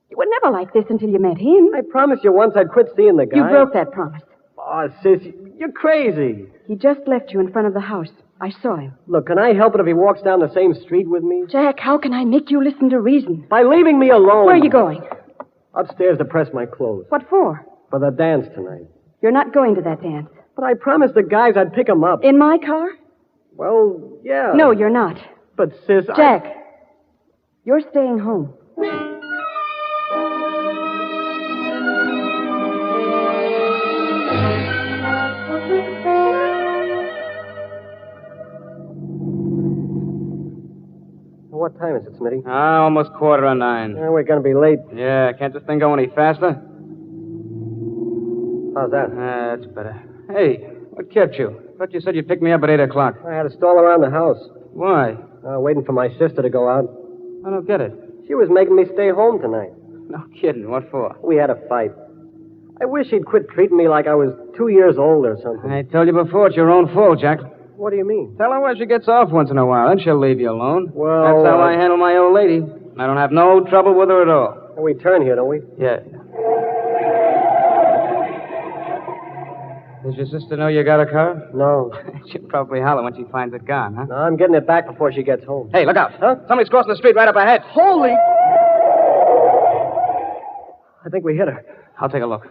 You were never like this until you met him. I promised you once I'd quit seeing the guy. You broke that promise. Oh, sis, you're crazy. He just left you in front of the house. I saw him. Look, can I help it if he walks down the same street with me? Jack, how can I make you listen to reason? By leaving me alone. Where are you going? Upstairs to press my clothes. What for? For the dance tonight. You're not going to that dance. But I promised the guys I'd pick them up. In my car? Well, yeah. No, you're not. But, sis, Jack, you're staying home. What time is it, Smitty? Almost 9:15. We're going to be late. Yeah, can't this thing go any faster? How's that? That's better. Hey, what kept you? I thought you said you'd pick me up at 8 o'clock. I had to stall around the house. Why? Waiting for my sister to go out. I don't get it. She was making me stay home tonight. No kidding. What for? We had a fight. I wish she'd quit treating me like I was 2 years old or something. I told you before, it's your own fault, Jack. What do you mean? Tell her where she gets off once in a while, then she'll leave you alone. Well, that's how I handle my old lady. I don't have no trouble with her at all. We turn here, don't we? Yeah. Does your sister know you got a car? No. She'll probably holler when she finds it gone, huh? No, I'm getting it back before she gets home. Hey, look out. Huh? Somebody's crossing the street right up ahead. Holy... I think we hit her. I'll take a look.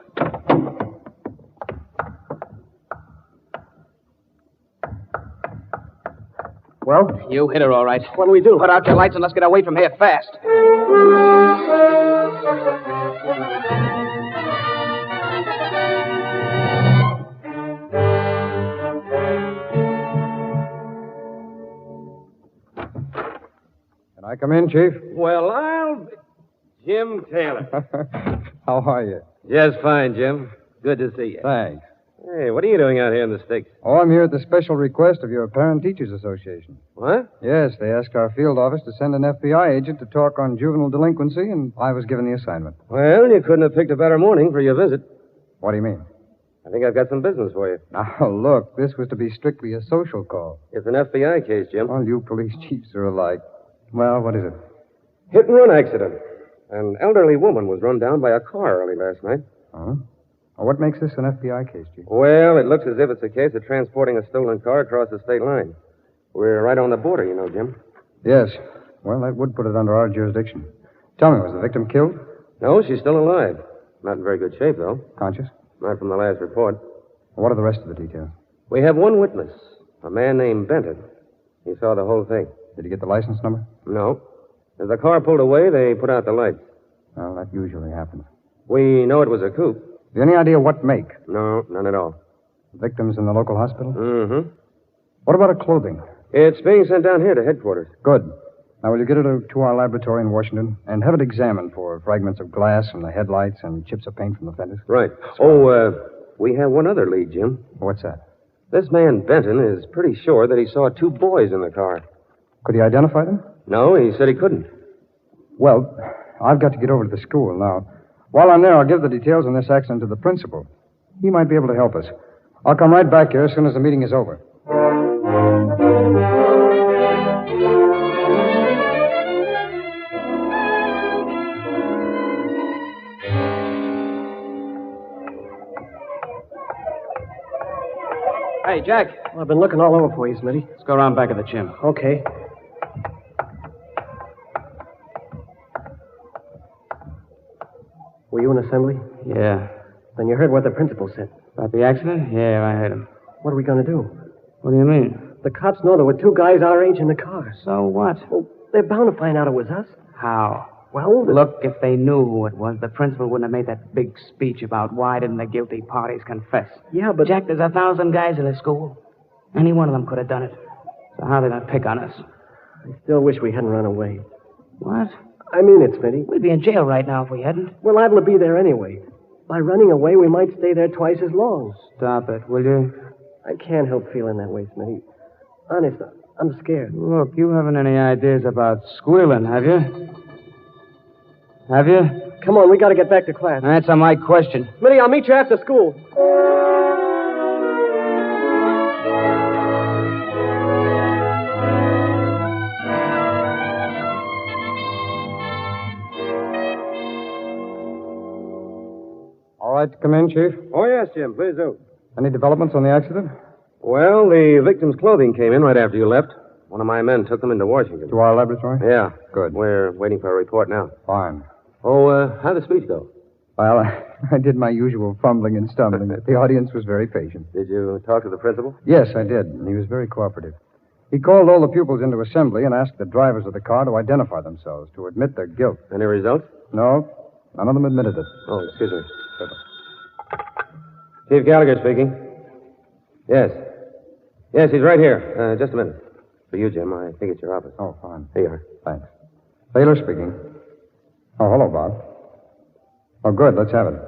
Well? You hit her all right. What do we do? Put out your lights and let's get away from here fast. Can I come in, Chief? Well, I'll... Jim Taylor. How are you? Just fine, Jim. Good to see you. Thanks. Hey, what are you doing out here in the sticks? Oh, I'm here at the special request of your Parent Teachers Association. What? Yes, they asked our field office to send an FBI agent to talk on juvenile delinquency, and I was given the assignment. Well, you couldn't have picked a better morning for your visit. What do you mean? I think I've got some business for you. Now, look, this was to be strictly a social call. It's an FBI case, Jim. All you police chiefs are alike. Well, what is it? Hit and run accident. An elderly woman was run down by a car early last night. Huh? Well, what makes this an FBI case, Chief? Well, it looks as if it's a case of transporting a stolen car across the state line. We're right on the border, you know, Jim. Yes. Well, that would put it under our jurisdiction. Tell me, was the victim killed? No, she's still alive. Not in very good shape, though. Conscious? Not from the last report. What are the rest of the details? We have one witness, a man named Benton. He saw the whole thing. Did he get the license number? No. As the car pulled away, they put out the lights. Well, that usually happens. We know it was a coupe. Have you any idea what make? No, none at all. The victim's in the local hospital? Mm-hmm. What about her clothing? It's being sent down here to headquarters. Good. Now, will you get it to our laboratory in Washington and have it examined for fragments of glass from the headlights and chips of paint from the fenders? Right. Oh, we have one other lead, Jim. What's that? This man, Benton, is pretty sure that he saw two boys in the car. Could he identify them? No, he said he couldn't. Well, I've got to get over to the school now. While I'm there, I'll give the details on this accident to the principal. He might be able to help us. I'll come right back here as soon as the meeting is over. Hey, Jack. Well, I've been looking all over for you, Smitty. Let's go around back of the gym. Okay. Were you in assembly? Yeah. Then you heard what the principal said. About the accident? Yeah, I heard him. What are we going to do? What do you mean? The cops know there were two guys our age in the car. So what? Well, they're bound to find out it was us. How? Well, Look, if they knew who it was, the principal wouldn't have made that big speech about why didn't the guilty parties confess. Yeah, but... Jack, there's 1,000 guys in the school. Any one of them could have done it. So how are they going to pick on us? I still wish we hadn't run away. What? I mean it, Smitty. We'd be in jail right now if we hadn't. We're liable to be there anyway. By running away, we might stay there twice as long. Stop it, will you? I can't help feeling that way, Smitty. Honest, I'm scared. Look, you haven't any ideas about squealing, have you? Have you? Come on, we got to get back to class. Answer my question. Smitty, I'll meet you after school. All right to come in, Chief? Oh, yes, Jim, please do. Any developments on the accident? Well, the victim's clothing came in right after you left. One of my men took them into Washington. To our laboratory? Yeah. Good. We're waiting for a report now. Fine. Oh, how'd the speech go? Well, I did my usual fumbling and stumbling. The audience was very patient. Did you talk to the principal? Yes, I did, and he was very cooperative. He called all the pupils into assembly and asked the drivers of the car to identify themselves, to admit their guilt. Any results? No, none of them admitted it. Oh, excuse me. Chief Gallagher speaking. Yes. Yes, he's right here. Just a minute. For you, Jim. I think it's your office. Oh, fine. Here you are. Thanks. Taylor speaking. Oh, hello, Bob. Oh, good. Let's have it.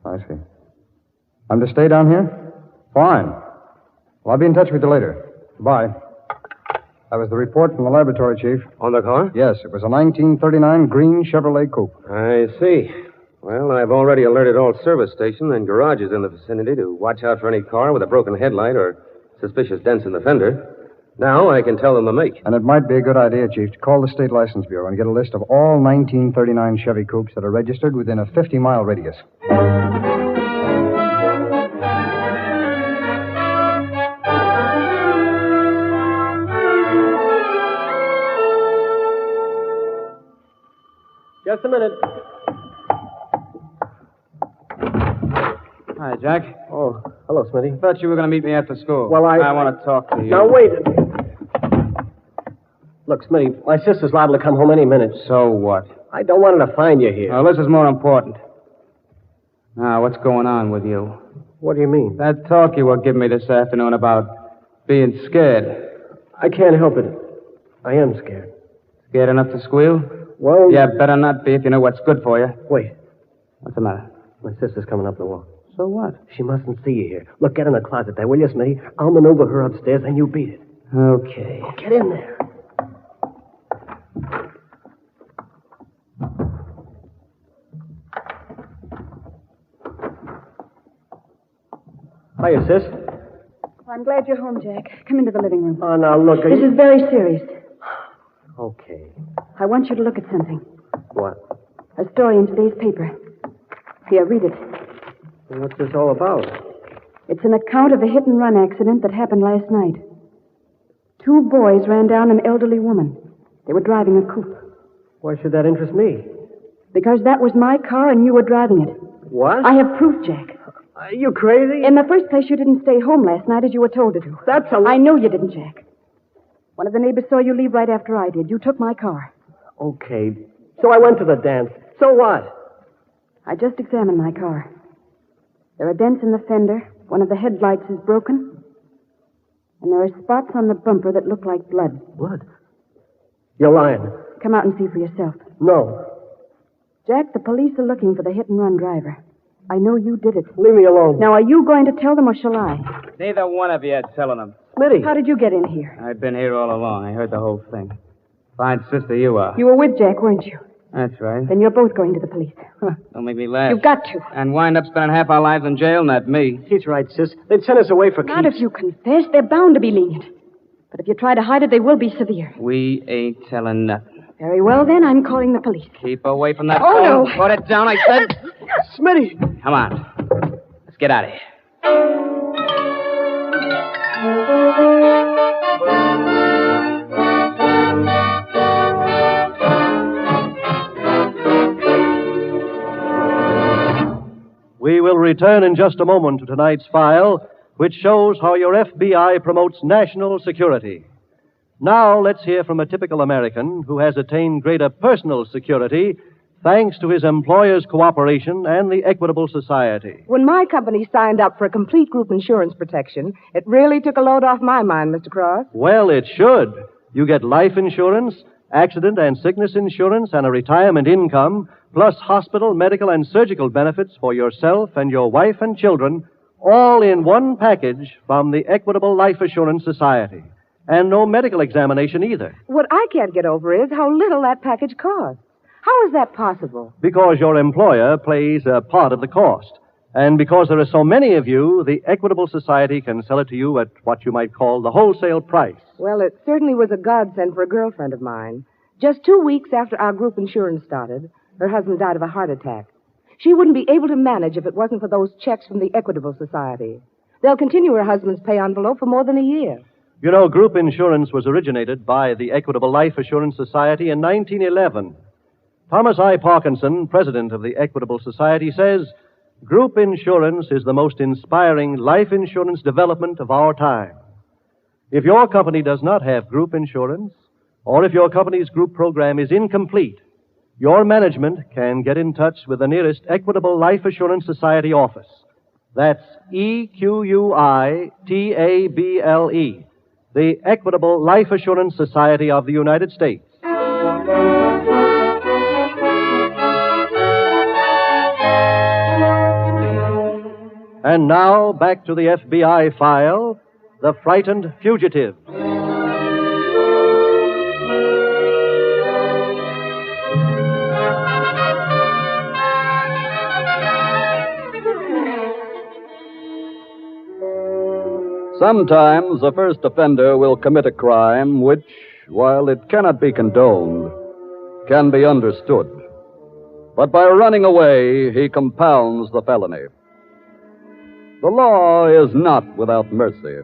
I see. I'm to stay down here? Fine. Well, I'll be in touch with you later. Goodbye. That was the report from the laboratory, Chief. On the car? Yes, it was a 1939 green Chevrolet coupe. I see. Well, I've already alerted all service stations and garages in the vicinity to watch out for any car with a broken headlight or suspicious dents in the fender. Now I can tell them the make. And it might be a good idea, Chief, to call the State License Bureau and get a list of all 1939 Chevy coupes that are registered within a 50-mile radius. Just a minute. Hi, Jack. Oh, hello, Smitty. Thought you were going to meet me after school. Well, I want to talk to you. Now, wait. Look, Smitty, my sister's liable to come home any minute. So what? I don't want her to find you here. Well, this is more important. Now, what's going on with you? What do you mean? That talk you were giving me this afternoon about being scared. I can't help it. I am scared. Scared enough to squeal? Well... Yeah, better not be if you know what's good for you. Wait. What's the matter? My sister's coming up the walk. So what? She mustn't see you here. Look, get in the closet there, will you, Smitty? I'll maneuver her upstairs, and you beat it. Okay. Oh, get in there. Hiya, sis. I'm glad you're home, Jack. Come into the living room. Oh, now, look... This is very serious. Okay. I want you to look at something. What? A story in today's paper. Here, read it. What's this all about? It's an account of a hit-and-run accident that happened last night. 2 boys ran down an elderly woman. They were driving a coupe. Why should that interest me? Because that was my car and you were driving it. What? I have proof, Jack. Are you crazy? In the first place, you didn't stay home last night as you were told to do. That's a... I know you didn't, Jack. One of the neighbors saw you leave right after I did. You took my car. Okay. So I went to the dance. So what? I just examined my car. There are dents in the fender. One of the headlights is broken. And there are spots on the bumper that look like blood. Blood? You're lying. Come out and see for yourself. No. Jack, the police are looking for the hit-and-run driver. I know you did it. Leave me alone. Now, are you going to tell them or shall I? Neither one of you are telling them. Smitty. How did you get in here? I've been here all along. I heard the whole thing. Fine sister you are. You were with Jack, weren't you? That's right. Then you're both going to the police. Don't make me laugh. You've got to. And wind up spending half our lives in jail, not me. He's right, sis. They'd send us away for Not keeps. if you confess. They're bound to be lenient. But if you try to hide it, they will be severe. We ain't telling nothing. Very well, then. I'm calling the police. Keep away from that Oh, phone. no. Put it down, I said. Smitty! Come on. Let's get out of here. We will return in just a moment to tonight's file, which shows how your FBI promotes national security. Now, let's hear from a typical American who has attained greater personal security thanks to his employer's cooperation and the Equitable Society. When my company signed up for a complete group insurance protection, it really took a load off my mind, Mr. Cross. Well, it should. You get life insurance, accident and sickness insurance, and a retirement income, plus hospital, medical, and surgical benefits for yourself and your wife and children, all in one package from the Equitable Life Assurance Society. And no medical examination either. What I can't get over is how little that package costs. How is that possible? Because your employer plays a part of the cost. And because there are so many of you, the Equitable Society can sell it to you at what you might call the wholesale price. Well, it certainly was a godsend for a girlfriend of mine. Just 2 weeks after our group insurance started, her husband died of a heart attack. She wouldn't be able to manage if it wasn't for those checks from the Equitable Society. They'll continue her husband's pay envelope for more than a year. You know, group insurance was originated by the Equitable Life Assurance Society in 1911. Thomas I. Parkinson, president of the Equitable Society, says, group insurance is the most inspiring life insurance development of our time. If your company does not have group insurance, or if your company's group program is incomplete, your management can get in touch with the nearest Equitable Life Assurance Society office. That's EQUITABLE, the Equitable Life Assurance Society of the United States. And now, back to the FBI file, The Frightened Fugitive. Sometimes a first offender will commit a crime which, while it cannot be condoned, can be understood. But by running away, he compounds the felony. The law is not without mercy.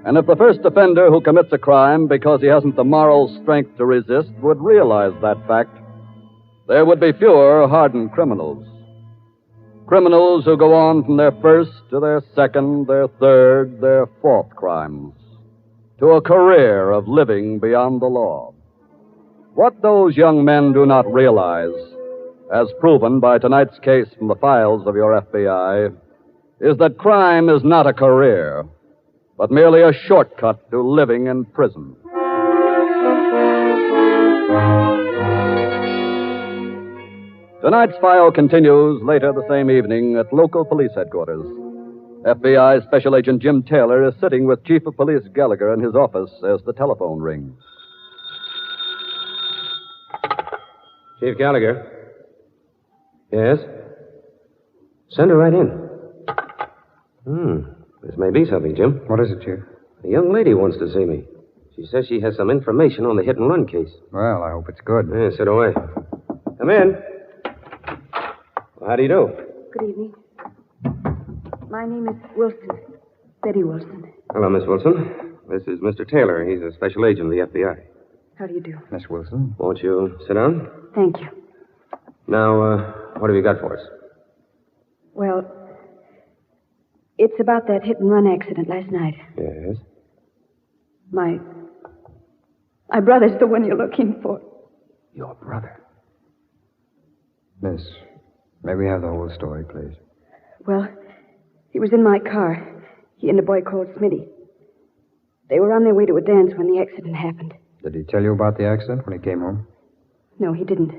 And if the first offender who commits a crime because he hasn't the moral strength to resist would realize that fact, there would be fewer hardened criminals. Criminals who go on from their first to their second, their third, their fourth crimes, to a career of living beyond the law. What those young men do not realize, as proven by tonight's case from the files of your FBI, is that crime is not a career, but merely a shortcut to living in prison. Tonight's file continues later the same evening at local police headquarters. FBI Special Agent Jim Taylor is sitting with Chief of Police Gallagher in his office as the telephone rings. Chief Gallagher? Yes? Send her right in. This may be something, Jim. What is it, Chief? A young lady wants to see me. She says she has some information on the hit-and-run case. Well, I hope it's good. Yeah, so do I. Come in. How do you do? Good evening. My name is Wilson. Betty Wilson. Hello, Miss Wilson. This is Mr. Taylor. He's a special agent of the FBI. How do you do? Miss Wilson. Won't you sit down? Thank you. Now, what have you got for us? Well, it's about that hit-and-run accident last night. Yes. My brother's the one you're looking for. Your brother? Miss, may we have the whole story, please? Well, he was in my car. He and a boy called Smitty. They were on their way to a dance when the accident happened. Did he tell you about the accident when he came home? No, he didn't.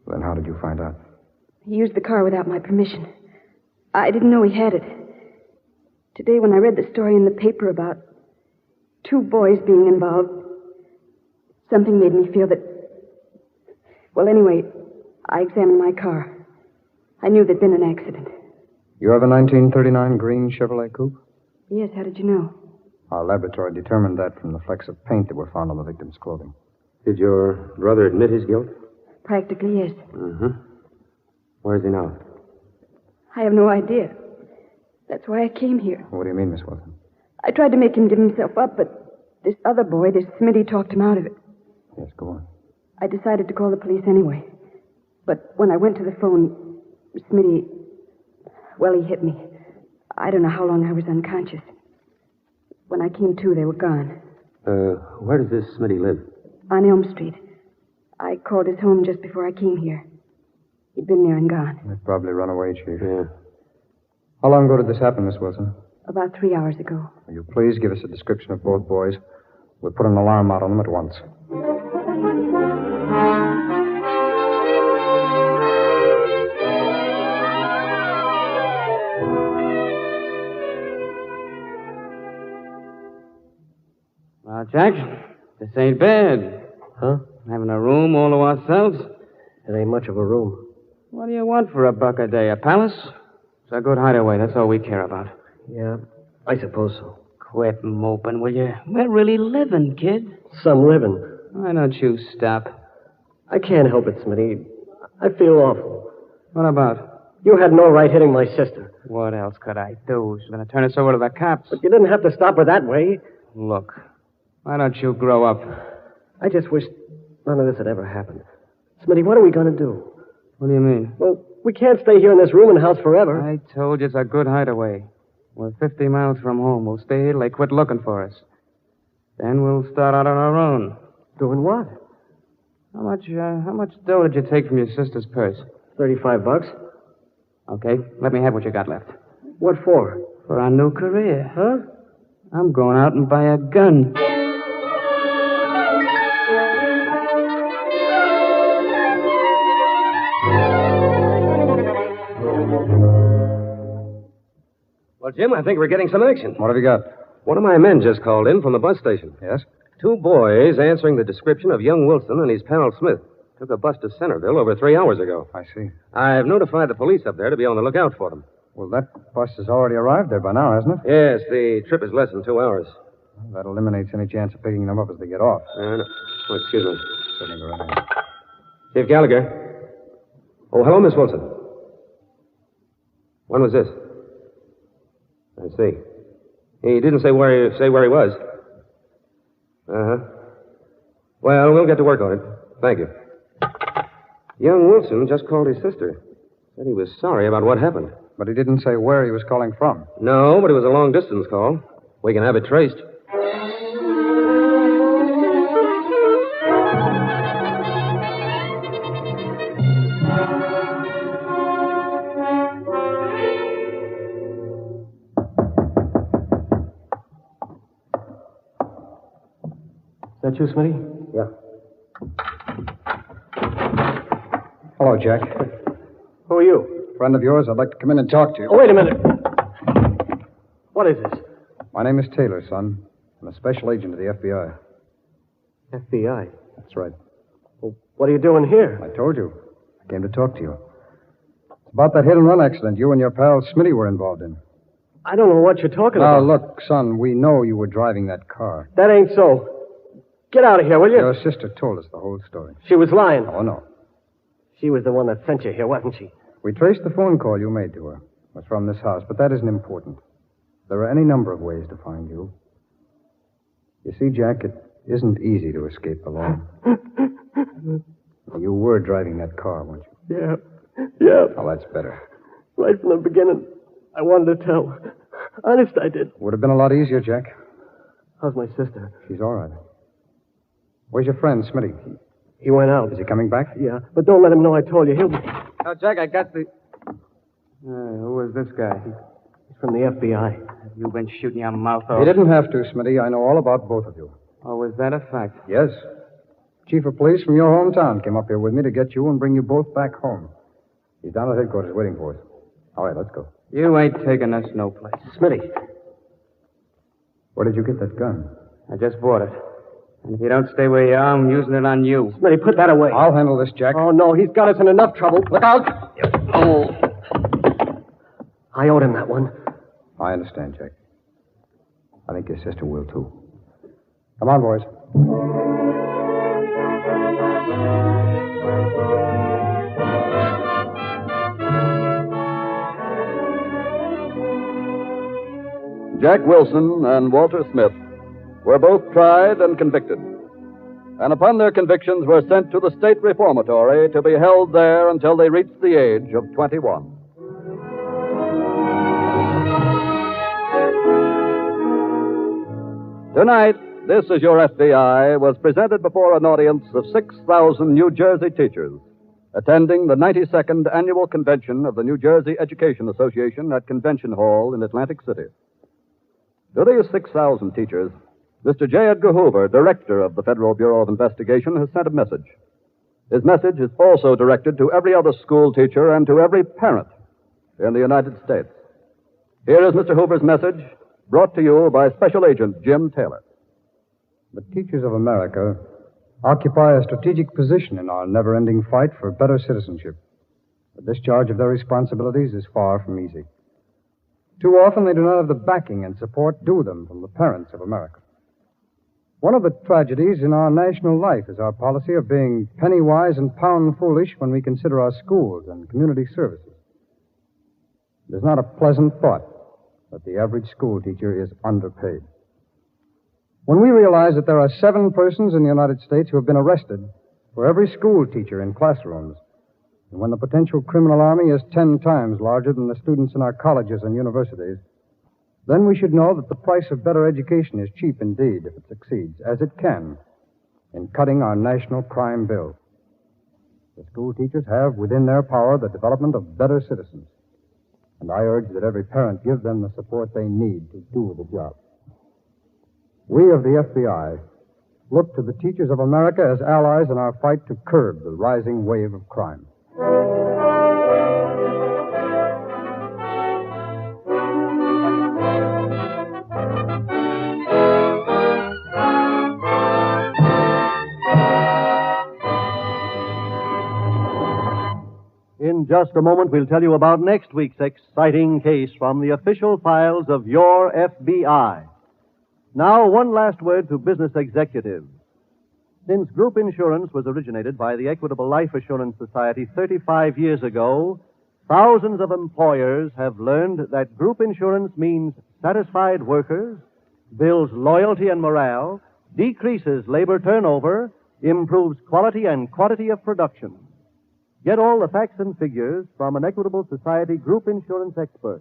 Then how did you find out? He used the car without my permission. I didn't know he had it. Today, when I read the story in the paper about 2 boys being involved, something made me feel that... Well, anyway, I examined my car. I knew there'd been an accident. You have a 1939 green Chevrolet coupe? Yes, how did you know? Our laboratory determined that from the flecks of paint that were found on the victim's clothing. Did your brother admit his guilt? Practically, yes. Mm-hmm. Where is he now? I have no idea. That's why I came here. What do you mean, Miss Wilson? I tried to make him give himself up, but this other boy, this Smitty, talked him out of it. Yes, go on. I decided to call the police anyway. But when I went to the phone, Smitty... Well, he hit me. I don't know how long I was unconscious. When I came to, they were gone. Where does this Smitty live? On Elm Street. I called his home just before I came here. He'd been there and gone. He'd probably run away, Chief. Yeah. How long ago did this happen, Miss Wilson? About 3 hours ago. Will you please give us a description of both boys? We'll put an alarm out on them at once. Well, Jack, this ain't bad. Huh? Having a room all to ourselves? It ain't much of a room. What do you want for $1 a day? A palace? It's a good hideaway. That's all we care about. Yeah, I suppose so. Quit moping, will you? We're really living, kid. Some living. Why don't you stop? I can't help it, Smitty. I feel awful. What about? You had no right hitting my sister. What else could I do? She's going to turn us over to the cops. But you didn't have to stop her that way. Look, why don't you grow up? I just wish none of this had ever happened. Smitty, what are we going to do? What do you mean? Well, we can't stay here in this rooming house forever. I told you it's a good hideaway. We're 50 miles from home. We'll stay here till they quit looking for us. Then we'll start out on our own. Doing what? How much dough did you take from your sister's purse? $35. Okay, let me have what you got left. What for? For our new career. Huh? I'm going out and buy a gun. Well, Jim, I think we're getting some action. What have you got? One of my men just called in from the bus station. Yes? 2 boys answering the description of young Wilson and his pal Smith. Took a bus to Centerville over 3 hours ago. I see. I've notified the police up there to be on the lookout for them. Well, that bus has already arrived there by now, hasn't it? Yes, the trip is less than 2 hours. Well, that eliminates any chance of picking them up as they get off. No. Oh, excuse me. Certainly, go right ahead. Chief Gallagher. Oh, hello, Miss Wilson. When was this? I see. He didn't say where he was. Uh-huh. Well, we'll get to work on it. Thank you. Young Wilson just called his sister. Said he was sorry about what happened. But he didn't say where he was calling from. No, but it was a long-distance call. We can have it traced. Is that you, Smitty? Yeah. Hello, Jack. Who are you? Friend of yours. I'd like to come in and talk to you. Oh, wait a minute. What is this? My name is Taylor, son. I'm a special agent of the FBI. FBI? That's right. Well, what are you doing here? I told you. I came to talk to you. It's about that hit-and-run accident you and your pal Smitty were involved in. I don't know what you're talking Now, about. look, son, we know you were driving that car. That ain't so. Get out of here, will you? Your sister told us the whole story. She was lying. Oh, no. She was the one that sent you here, wasn't she? We traced the phone call you made to her. It was from this house, but that isn't important. There are any number of ways to find you. You see, Jack, it isn't easy to escape the law. You were driving that car, weren't you? Yeah. Oh, that's better. Right from the beginning, I wanted to tell. Honest, I did. Would have been a lot easier, Jack. How's my sister? She's all right. Where's your friend, Smitty? He went out. Is he coming back? Yeah, but don't let him know I told you. He'll be... Oh, Jack, I got the... who is this guy? He's from the FBI. Have you been shooting your mouth off? You didn't have to, Smitty. I know all about both of you. Oh, is that a fact? Yes. Chief of police from your hometown came up here with me to get you and bring you both back home. He's down at headquarters waiting for us. All right, let's go. You ain't taking us no place. Smitty. Where did you get that gun? I just bought it. And if you don't stay where you are, I'm using it on you. Smitty, put that away. I'll handle this, Jack. Oh, no, he's got us in enough trouble. Look out! Oh. I owed him that one. I understand, Jack. I think your sister will, too. Come on, boys. Jack Wilson and Walter Smith were both tried and convicted, and upon their convictions were sent to the state reformatory to be held there until they reached the age of 21. Tonight, This Is Your FBI was presented before an audience of 6,000 New Jersey teachers attending the 92nd Annual Convention of the New Jersey Education Association at Convention Hall in Atlantic City. To these 6,000 teachers, Mr. J. Edgar Hoover, Director of the Federal Bureau of Investigation, has sent a message. His message is also directed to every other school teacher and to every parent in the United States. Here is Mr. Hoover's message, brought to you by Special Agent Jim Taylor. The teachers of America occupy a strategic position in our never-ending fight for better citizenship. The discharge of their responsibilities is far from easy. Too often they do not have the backing and support due them from the parents of America. One of the tragedies in our national life is our policy of being penny-wise and pound-foolish when we consider our schools and community services. It is not a pleasant thought that the average school teacher is underpaid. When we realize that there are 7 persons in the United States who have been arrested for every school teacher in classrooms, and when the potential criminal army is 10 times larger than the students in our colleges and universities, then we should know that the price of better education is cheap indeed if it succeeds, as it can, in cutting our national crime bill. The school teachers have within their power the development of better citizens, and I urge that every parent give them the support they need to do the job. We of the FBI look to the teachers of America as allies in our fight to curb the rising wave of crime. In just a moment, we'll tell you about next week's exciting case from the official files of your FBI. Now, one last word to business executives. Since group insurance was originated by the Equitable Life Assurance Society 35 years ago, thousands of employers have learned that group insurance means satisfied workers, builds loyalty and morale, decreases labor turnover, improves quality and quantity of production. Get all the facts and figures from an Equitable Society group insurance expert.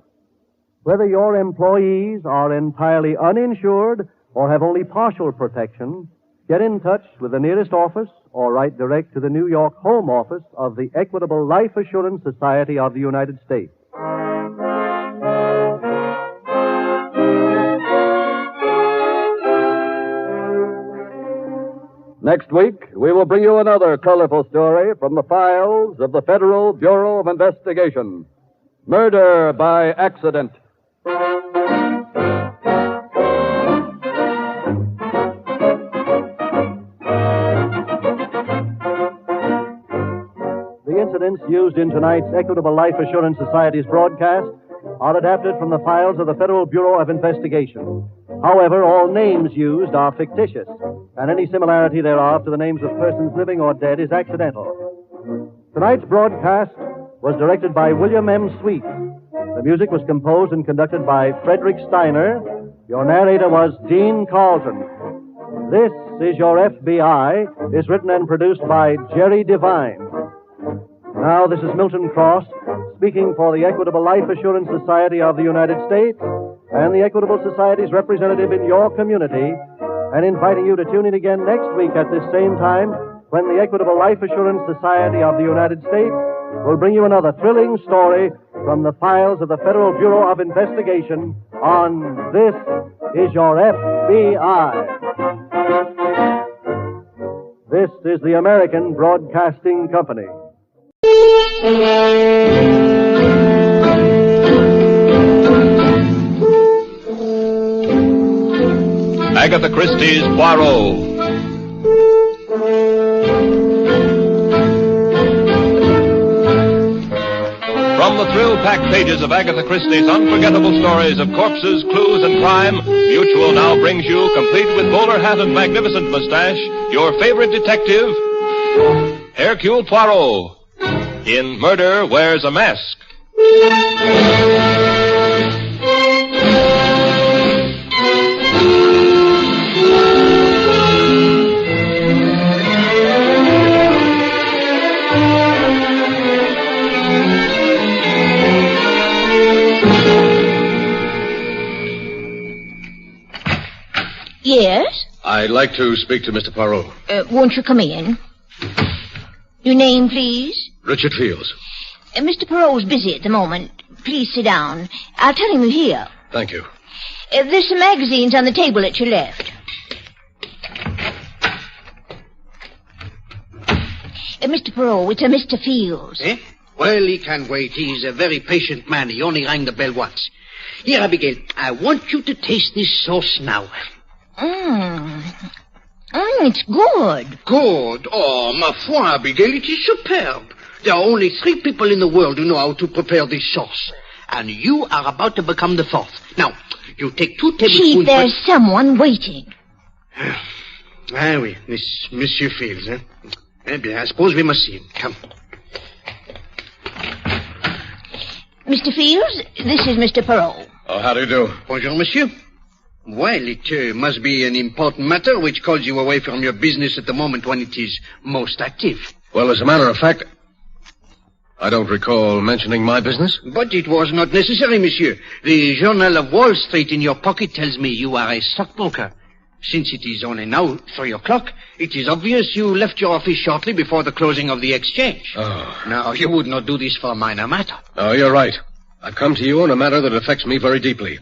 Whether your employees are entirely uninsured or have only partial protection, get in touch with the nearest office or write direct to the New York home office of the Equitable Life Assurance Society of the United States. Next week, we will bring you another colorful story from the files of the Federal Bureau of Investigation. Murder by Accident. The incidents used in tonight's Equitable Life Assurance Society's broadcast are adapted from the files of the Federal Bureau of Investigation. However, all names used are fictitious, and any similarity thereof to the names of persons living or dead is accidental. Tonight's broadcast was directed by William M. Sweet. The music was composed and conducted by Frederick Steiner. Your narrator was Dean Carlton. This Is Your FBI is written and produced by Jerry Devine. Now, this is Milton Cross speaking for the Equitable Life Assurance Society of the United States and the Equitable Society's representative in your community, and inviting you to tune in again next week at this same time when the Equitable Life Assurance Society of the United States will bring you another thrilling story from the files of the Federal Bureau of Investigation on This Is Your FBI. This is the American Broadcasting Company. Agatha Christie's Poirot. From the thrill-packed pages of Agatha Christie's unforgettable stories of corpses, clues, and crime, Mutual now brings you, complete with bowler hat and magnificent mustache, your favorite detective, Hercule Poirot, in Murder Wears a Mask. Yes? I'd like to speak to Mr. Poirot. Won't you come in? Your name, please? Richard Fields. Mr. Poirot's busy at the moment. Please sit down. I'll tell him you're here. Thank you. There's some magazines on the table at your left. Mr. Poirot, it's a Mr. Fields. Eh? Well, he can wait. He's a very patient man. He only rang the bell once. Here, Abigail, I want you to taste this sauce now. It's good. Good? Oh, ma foi, Abigail, it is superb. There are only 3 people in the world who know how to prepare this sauce. And you are about to become the 4th. Now, you take 2 tablespoons... Chief, there's someone waiting. Ah, oui, this Monsieur Fields, eh? Eh bien, I suppose we must see him. Come. Mr. Fields, this is Mr. Poirot. Oh, how do you do? Bonjour, monsieur. Well, it must be an important matter which calls you away from your business at the moment when it is most active. Well, as a matter of fact, I don't recall mentioning my business. But it was not necessary, monsieur. The Journal of Wall Street in your pocket tells me you are a stockbroker. Since it is only now 3 o'clock, it is obvious you left your office shortly before the closing of the exchange. Oh. Now, you would not do this for a minor matter. Oh, you're right. I've come to you on a matter that affects me very deeply.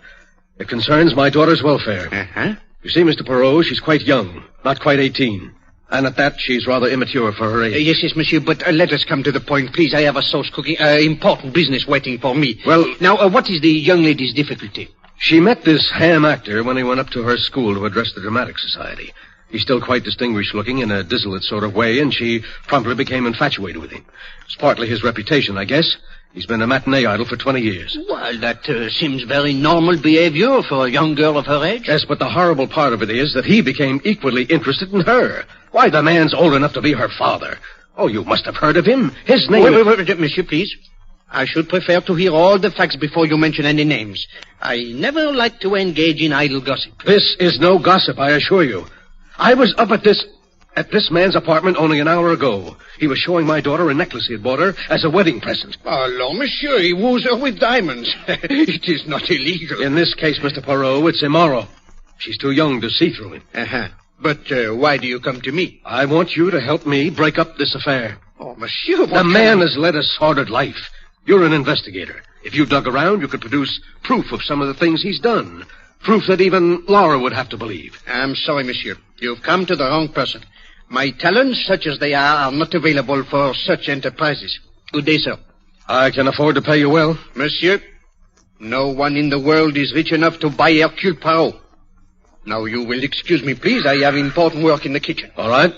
It concerns my daughter's welfare. Uh-huh. You see, Mr. Poirot, she's quite young, not quite 18. And at that, she's rather immature for her age. Yes, monsieur, but let us come to the point, please. I have a sauce cooking, important business waiting for me. Well... Now, what is the young lady's difficulty? She met this ham actor when he went up to her school to address the Dramatic Society. He's still quite distinguished-looking in a dissolute sort of way, and she promptly became infatuated with him. It's partly his reputation, I guess. He's been a matinee idol for 20 years. Well, that seems very normal behavior for a young girl of her age. Yes, but the horrible part of it is that he became equally interested in her. Why, the man's old enough to be her father. Oh, you must have heard of him. His name Wait, monsieur, please. I should prefer to hear all the facts before you mention any names. I never like to engage in idle gossip. This is no gossip, I assure you. I was up at this man's apartment only an hour ago. He was showing my daughter a necklace he had bought her as a wedding present. Oh, monsieur, he woos her with diamonds. It is not illegal. In this case, Mr. Poirot, it's immoral. She's too young to see through him. Uh-huh. But why do you come to me? I want you to help me break up this affair. Oh, monsieur, the man has led a sordid life. You're an investigator. If you dug around, you could produce proof of some of the things he's done. Proof that even Laura would have to believe. I'm sorry, monsieur. You've come to the wrong person. My talents, such as they are not available for such enterprises. Good day, sir. I can afford to pay you well. Monsieur, no one in the world is rich enough to buy Hercule Poirot. Now, you will excuse me, please. I have important work in the kitchen. All right.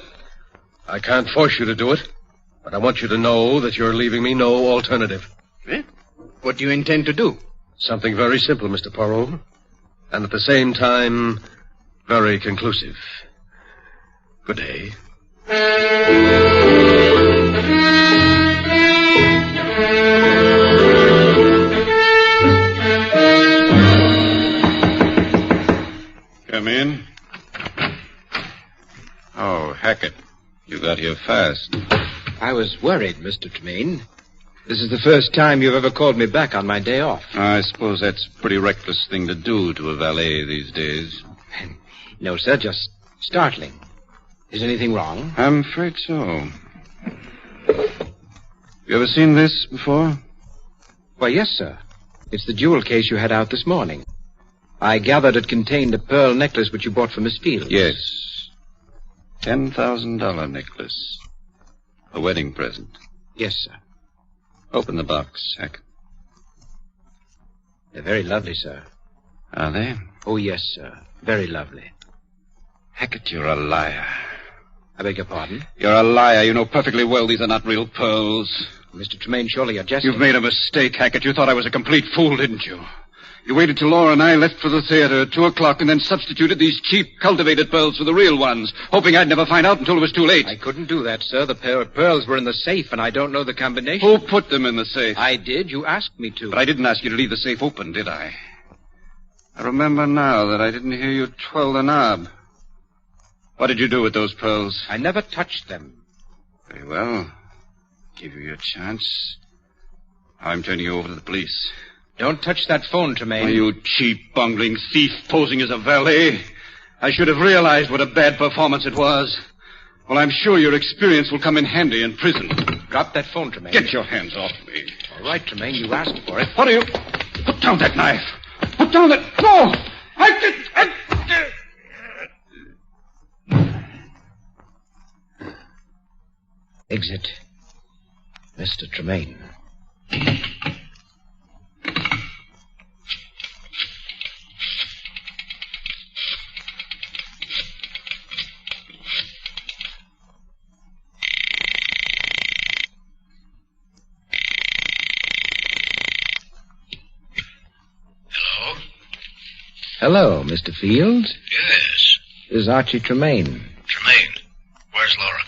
I can't force you to do it, but I want you to know that you're leaving me no alternative. Eh? What do you intend to do? Something very simple, Mr. Poirot, and at the same time, very conclusive. Good day. Come in. Oh, Hackett. You got here fast. I was worried, Mr. Tremaine. This is the first time you've ever called me back on my day off. I suppose that's a pretty reckless thing to do to a valet these days. No, sir, just startling. Is anything wrong? I'm afraid so. You ever seen this before? Why, yes, sir. It's the jewel case you had out this morning. I gathered it contained a pearl necklace which you bought for Miss Fields. Yes. $10,000 necklace. A wedding present. Yes, sir. Open the box, Hackett. They're very lovely, sir. Are they? Oh, yes, sir. Very lovely. Hackett, you're a liar. I beg your pardon? You're a liar. You know perfectly well these are not real pearls. Mr. Tremaine, surely you're jesting. You've made a mistake, Hackett. You thought I was a complete fool, didn't you? You waited till Laura and I left for the theater at 2 o'clock and then substituted these cheap, cultivated pearls for the real ones, hoping I'd never find out until it was too late. I couldn't do that, sir. The pair of pearls were in the safe, and I don't know the combination. Who put them in the safe? I did. You asked me to. But I didn't ask you to leave the safe open, did I? I remember now that I didn't hear you twirl the knob. What did you do with those pearls? I never touched them. Very well. Give you your chance. I'm turning you over to the police. Don't touch that phone, Tremaine. Oh, you cheap, bungling thief posing as a valet. I should have realized what a bad performance it was. Well, I'm sure your experience will come in handy in prison. Drop that phone, Tremaine. Get your hands off me. All right, Tremaine, you asked for it. What are you... Put down that knife. Put down that... No! Exit. Mr. Tremaine. Hello, Mr. Fields. Yes. This is Archie Tremaine. Tremaine, where's Laura?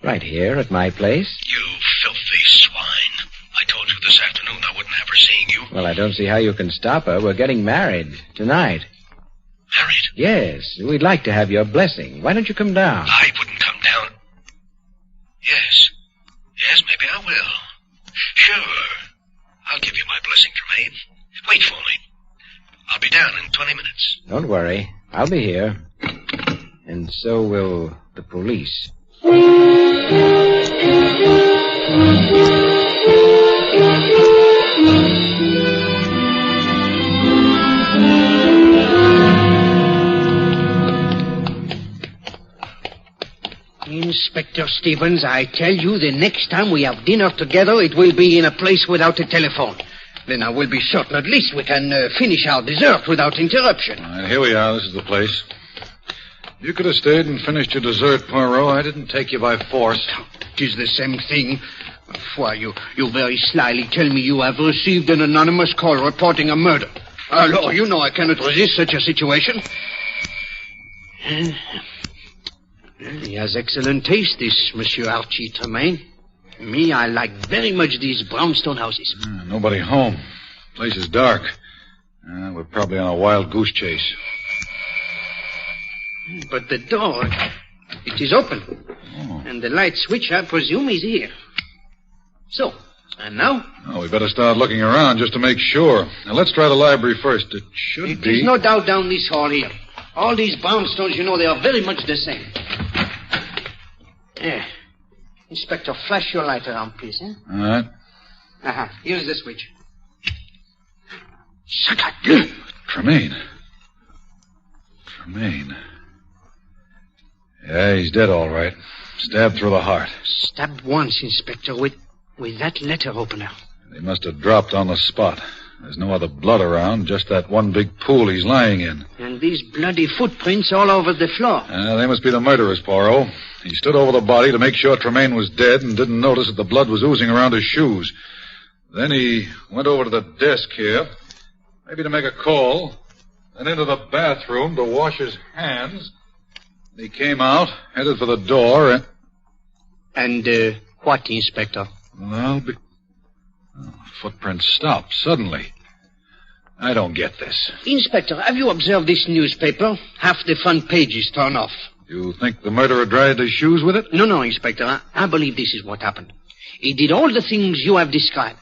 Right here at my place. You filthy swine. I told you this afternoon I wouldn't have her seeing you. Well, I don't see how you can stop her. We're getting married tonight. Married? Yes. We'd like to have your blessing. Why don't you come down? I wouldn't come down. Yes. Yes, maybe I will. Sure. I'll give you my blessing, Tremaine. Wait for me. I'll be down in 20 minutes. Don't worry. I'll be here. And so will the police. Inspector Stevens, I tell you, the next time we have dinner together, it will be in a place without a telephone. Then I will be certain at least we can finish our dessert without interruption. Here we are. This is the place. You could have stayed and finished your dessert, Poirot. I didn't take you by force. It is the same thing. Why, you very slyly tell me you have received an anonymous call reporting a murder. Alors, you know I cannot resist such a situation. He has excellent taste, this Monsieur Archie Tremaine. Me, I like very much these brownstone houses. Nobody home. Place is dark. We're probably on a wild goose chase. But the door, it is open. Oh. And the light switch, I presume, is here. So, and now? Oh, we better start looking around just to make sure. Now, let's try the library first. It should be... There's no doubt down this hall here. All these brownstones, you know, they are very much the same. There. Inspector, flash your light around, please, eh? All right. Here's the switch. Tremaine. Yeah, he's dead, all right. Stabbed through the heart. Stabbed once, Inspector, with that letter opener. He must have dropped on the spot. There's no other blood around, just that one big pool he's lying in. And these bloody footprints all over the floor. They must be the murderers, Poirot. He stood over the body to make sure Tremaine was dead and didn't notice that the blood was oozing around his shoes. Then he went over to the desk here, maybe to make a call, then into the bathroom to wash his hands. He came out, headed for the door, And, what, Inspector? Well, footprints stopped suddenly. I don't get this. Inspector, have you observed this newspaper? Half the front page is torn off. You think the murderer dried his shoes with it? No, Inspector. I believe this is what happened. He did all the things you have described.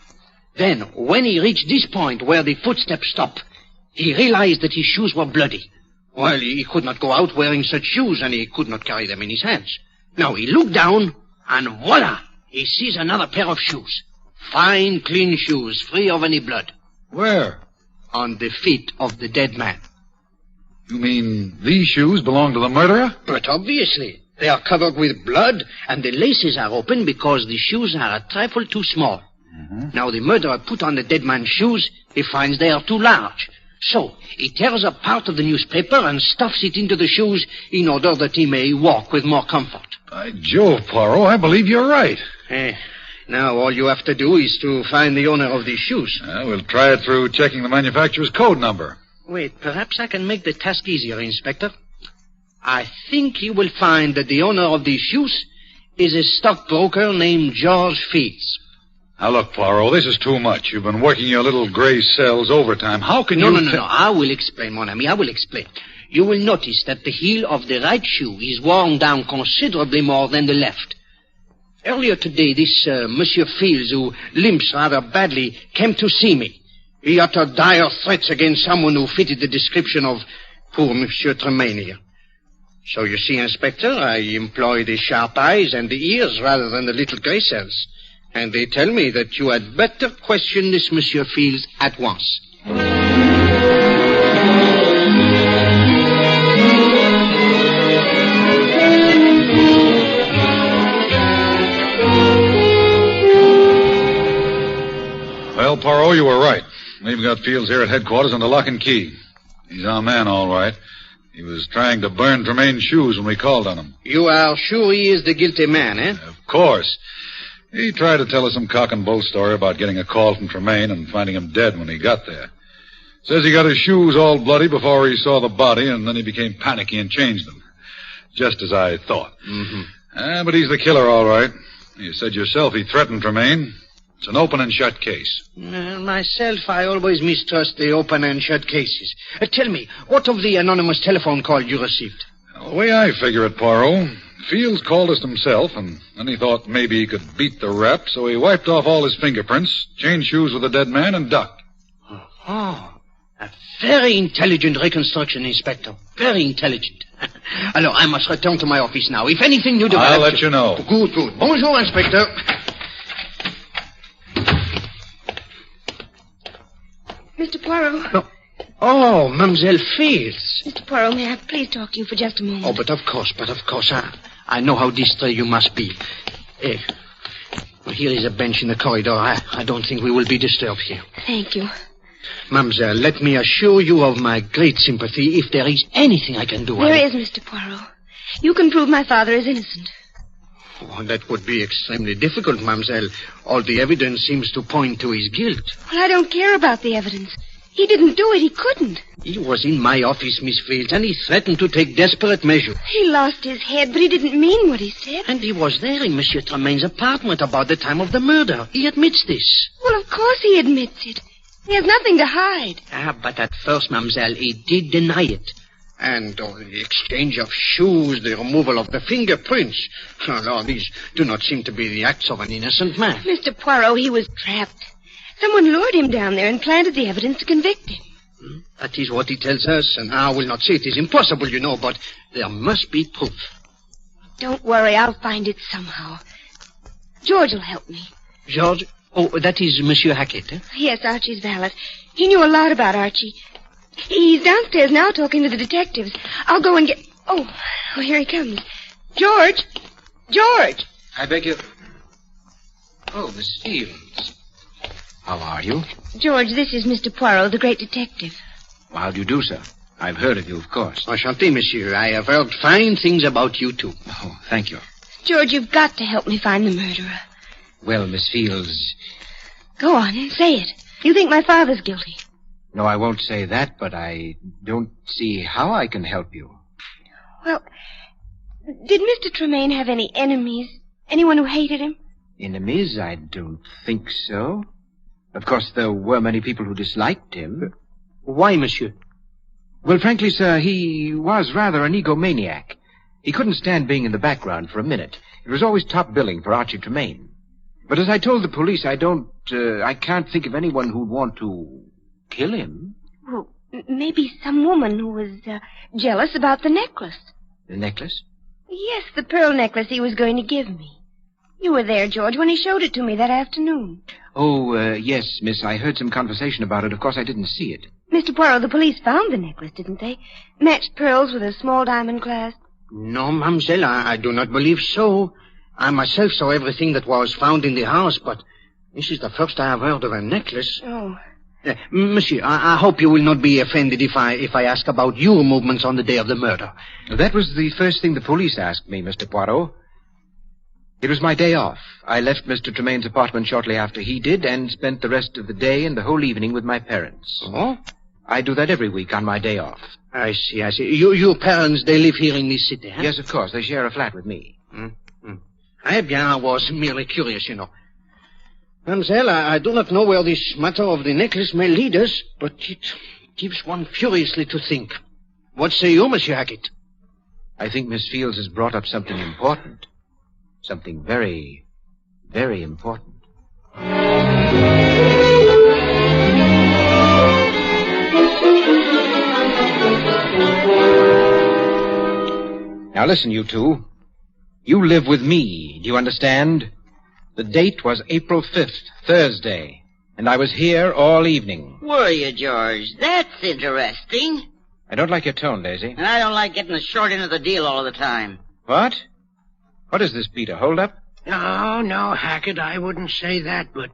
Then, when he reached this point where the footsteps stopped, he realized that his shoes were bloody. Well, he could not go out wearing such shoes, and he could not carry them in his hands. Now, he looked down, and voila! He sees another pair of shoes. Fine, clean shoes, free of any blood. Where? On the feet of the dead man. You mean these shoes belong to the murderer? But obviously. They are covered with blood, and the laces are open because the shoes are a trifle too small. Now the murderer put on the dead man's shoes. He finds they are too large. So he tears up part of the newspaper and stuffs it into the shoes in order that he may walk with more comfort. By Jove, Poirot, I believe you're right. Now all you have to do is to find the owner of these shoes. We'll try it through checking the manufacturer's code number. Wait, perhaps I can make the task easier, Inspector. I think you will find that the owner of these shoes is a stockbroker named George Fields. Now, look, Poirot, this is too much. You've been working your little gray cells overtime. How can you... No. I will explain, mon ami. I will explain. You will notice that the heel of the right shoe is worn down considerably more than the left. Earlier today, this Monsieur Fields, who limps rather badly, came to see me. He uttered dire threats against someone who fitted the description of poor Monsieur Tremaine here. So you see, Inspector, I employ the sharp eyes and the ears rather than the little gray cells. And they tell me that you had better question this Monsieur Fields at once. Well, Poirot, you were right. We've got Fields here at headquarters under lock and key. He's our man, all right. He was trying to burn Tremaine's shoes when we called on him. You are sure he is the guilty man, eh? Of course. He tried to tell us some cock and bull story about getting a call from Tremaine and finding him dead when he got there. Says he got his shoes all bloody before he saw the body, and then he became panicky and changed them. Just as I thought. But he's the killer, all right. You said yourself he threatened Tremaine. It's an open and shut case. Myself, I always mistrust the open and shut cases. Tell me, what of the anonymous telephone call you received? The way I figure it, Poirot, Fields called us himself, and then he thought maybe he could beat the rap, so he wiped off all his fingerprints, changed shoes with the dead man, and ducked. Oh, a very intelligent reconstruction, Inspector. Very intelligent. Alors, I must return to my office now. If anything new develops... I'll let you know. Good. Bonjour, Inspector. Mr. Poirot. No. Oh, Mademoiselle Fields. Mr. Poirot, may I please talk to you for just a moment? Oh, but of course. I know how distressed you must be. Well, here is a bench in the corridor. I don't think we will be disturbed here. Thank you. Mademoiselle, let me assure you of my great sympathy if there is anything I can do. There is, Mr. Poirot. You can prove my father is innocent. Oh, that would be extremely difficult, Mademoiselle. All the evidence seems to point to his guilt. Well, I don't care about the evidence. He didn't do it. He couldn't. He was in my office, Miss Fields, and he threatened to take desperate measures. He lost his head, but he didn't mean what he said. And he was there in Monsieur Tremaine's apartment about the time of the murder. He admits this. Well, of course he admits it. He has nothing to hide. But at first, Mademoiselle, he did deny it. And the exchange of shoes, the removal of the fingerprints. Oh, Lord, these do not seem to be the acts of an innocent man. Mr. Poirot, he was trapped. Someone lured him down there and planted the evidence to convict him. That is what he tells us, and I will not say it is impossible, you know, but there must be proof. Don't worry, I'll find it somehow. George will help me. George? Oh, that is Monsieur Hackett, eh? Yes, Archie's valet. He knew a lot about Archie. He's downstairs now talking to the detectives. I'll go and get... Oh, here he comes. George! I beg your... Oh, Miss Fields. How are you? George, this is Mr. Poirot, the great detective. Well, how do you do, sir? I've heard of you, of course. Enchanté, monsieur. I have heard fine things about you, too. Oh, thank you. George, you've got to help me find the murderer. Well, Miss Fields... Go on, say it. You think my father's guilty? No, I won't say that, but I don't see how I can help you. Well, did Mr. Tremaine have any enemies? Anyone who hated him? Enemies? I don't think so. Of course, there were many people who disliked him. Why, monsieur? Well, frankly, sir, he was rather an egomaniac. He couldn't stand being in the background for a minute. It was always top billing for Archie Tremaine. But as I told the police, I can't think of anyone who'd want to kill him. Well, maybe some woman who was jealous about the necklace. The necklace? Yes, the pearl necklace he was going to give me. You were there, George, when he showed it to me that afternoon. Oh, yes, miss. I heard some conversation about it. Of course, I didn't see it. Mr. Poirot, the police found the necklace, didn't they? Matched pearls with a small diamond clasp. No, mademoiselle, I do not believe so. I myself saw everything that was found in the house, but this is the first I have heard of a necklace. Oh. Monsieur, I hope you will not be offended if I ask about your movements on the day of the murder. That was the first thing the police asked me, Mr. Poirot. It was my day off. I left Mr. Tremaine's apartment shortly after he did and spent the rest of the day and the whole evening with my parents. Oh? I do that every week on my day off. I see. Your parents, they live here in this city, huh? Yes, of course. They share a flat with me. Eh bien, I was merely curious, you know. Mademoiselle, I do not know where this matter of the necklace may lead us, but it gives one furiously to think. What say you, Monsieur Hackett? I think Miss Fields has brought up something important. Something very, very important. Now listen, you two. You live with me, do you understand? The date was April 5th, Thursday, and I was here all evening. Were you, George? That's interesting. I don't like your tone, Daisy. And I don't like getting the short end of the deal all the time. What? What is this, Peter? Hold up? No, Hackett, I wouldn't say that, but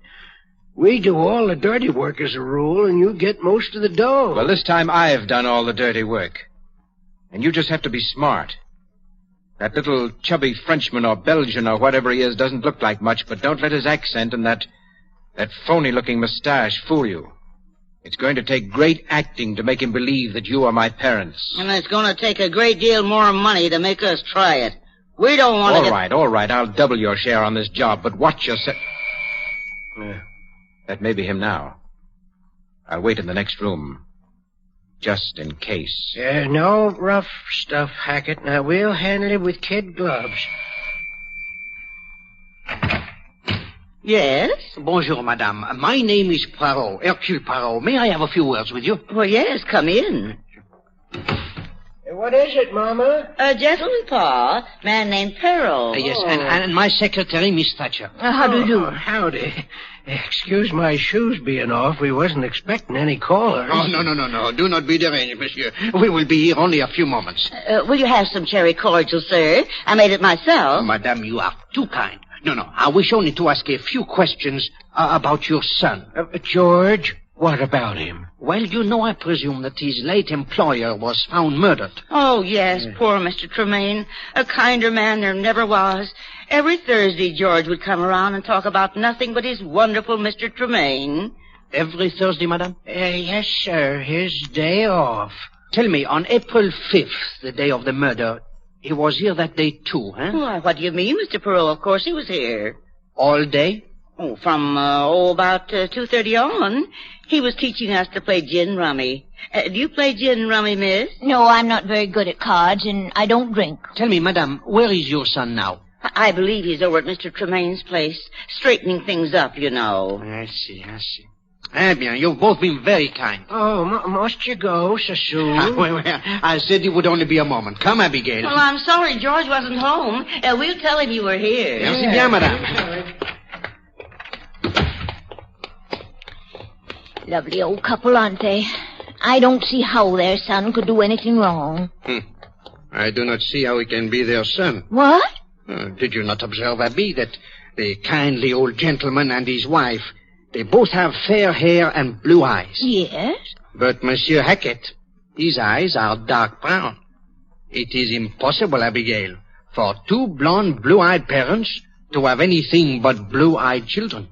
we do all the dirty work as a rule, and you get most of the dough. Well, this time I've done all the dirty work. And you just have to be smart. That little chubby Frenchman or Belgian or whatever he is doesn't look like much, but don't let his accent and that phony-looking mustache fool you. It's going to take great acting to make him believe that you are my parents. And it's going to take a great deal more money to make us try it. We don't want to All right. I'll double your share on this job, but watch yourself. That may be him now. I'll wait in the next room. Just in case. No rough stuff, Hackett. Now, we'll handle it with kid gloves. Yes? Bonjour, madame. My name is Poirot, Hercule Poirot. May I have a few words with you? Well, yes, come in. What is it, Mama? A gentleman, Pa. Man named Peril. Yes, and my secretary, Miss Thatcher. How do you do? Howdy. Excuse my shoes being off. We wasn't expecting any callers. Oh, no. Do not be deranged, monsieur. We will be here only a few moments. Will you have some cherry cordial, sir? I made it myself. Madame, you are too kind. No. I wish only to ask a few questions about your son. George, what about him? Well, you know, I presume that his late employer was found murdered. Oh, yes, poor Mr. Tremaine. A kinder man there never was. Every Thursday, George would come around and talk about nothing but his wonderful Mr. Tremaine. Every Thursday, madame? Yes, sir. His day off. Tell me, on April 5th, the day of the murder, he was here that day, too, huh? Why, what do you mean, Mr. Perot? Of course he was here. All day? Oh, from, about 2:30 on. He was teaching us to play gin rummy. Do you play gin rummy, miss? No, I'm not very good at cards, and I don't drink. Tell me, madame, where is your son now? I believe he's over at Mr. Tremaine's place, straightening things up, you know. I see. Eh bien, you've both been very kind. Oh, must you go so soon? Well, I said it would only be a moment. Come, Abigail. Well, I'm sorry George wasn't home. We'll tell him you were here. Merci bien, madame. Lovely old couple, aren't they? I don't see how their son could do anything wrong. I do not see how he can be their son. What? Did you not observe, Abby, that the kindly old gentleman and his wife, they both have fair hair and blue eyes? Yes. But Monsieur Hackett, his eyes are dark brown. It is impossible, Abigail, for two blonde, blue-eyed parents to have anything but blue-eyed children.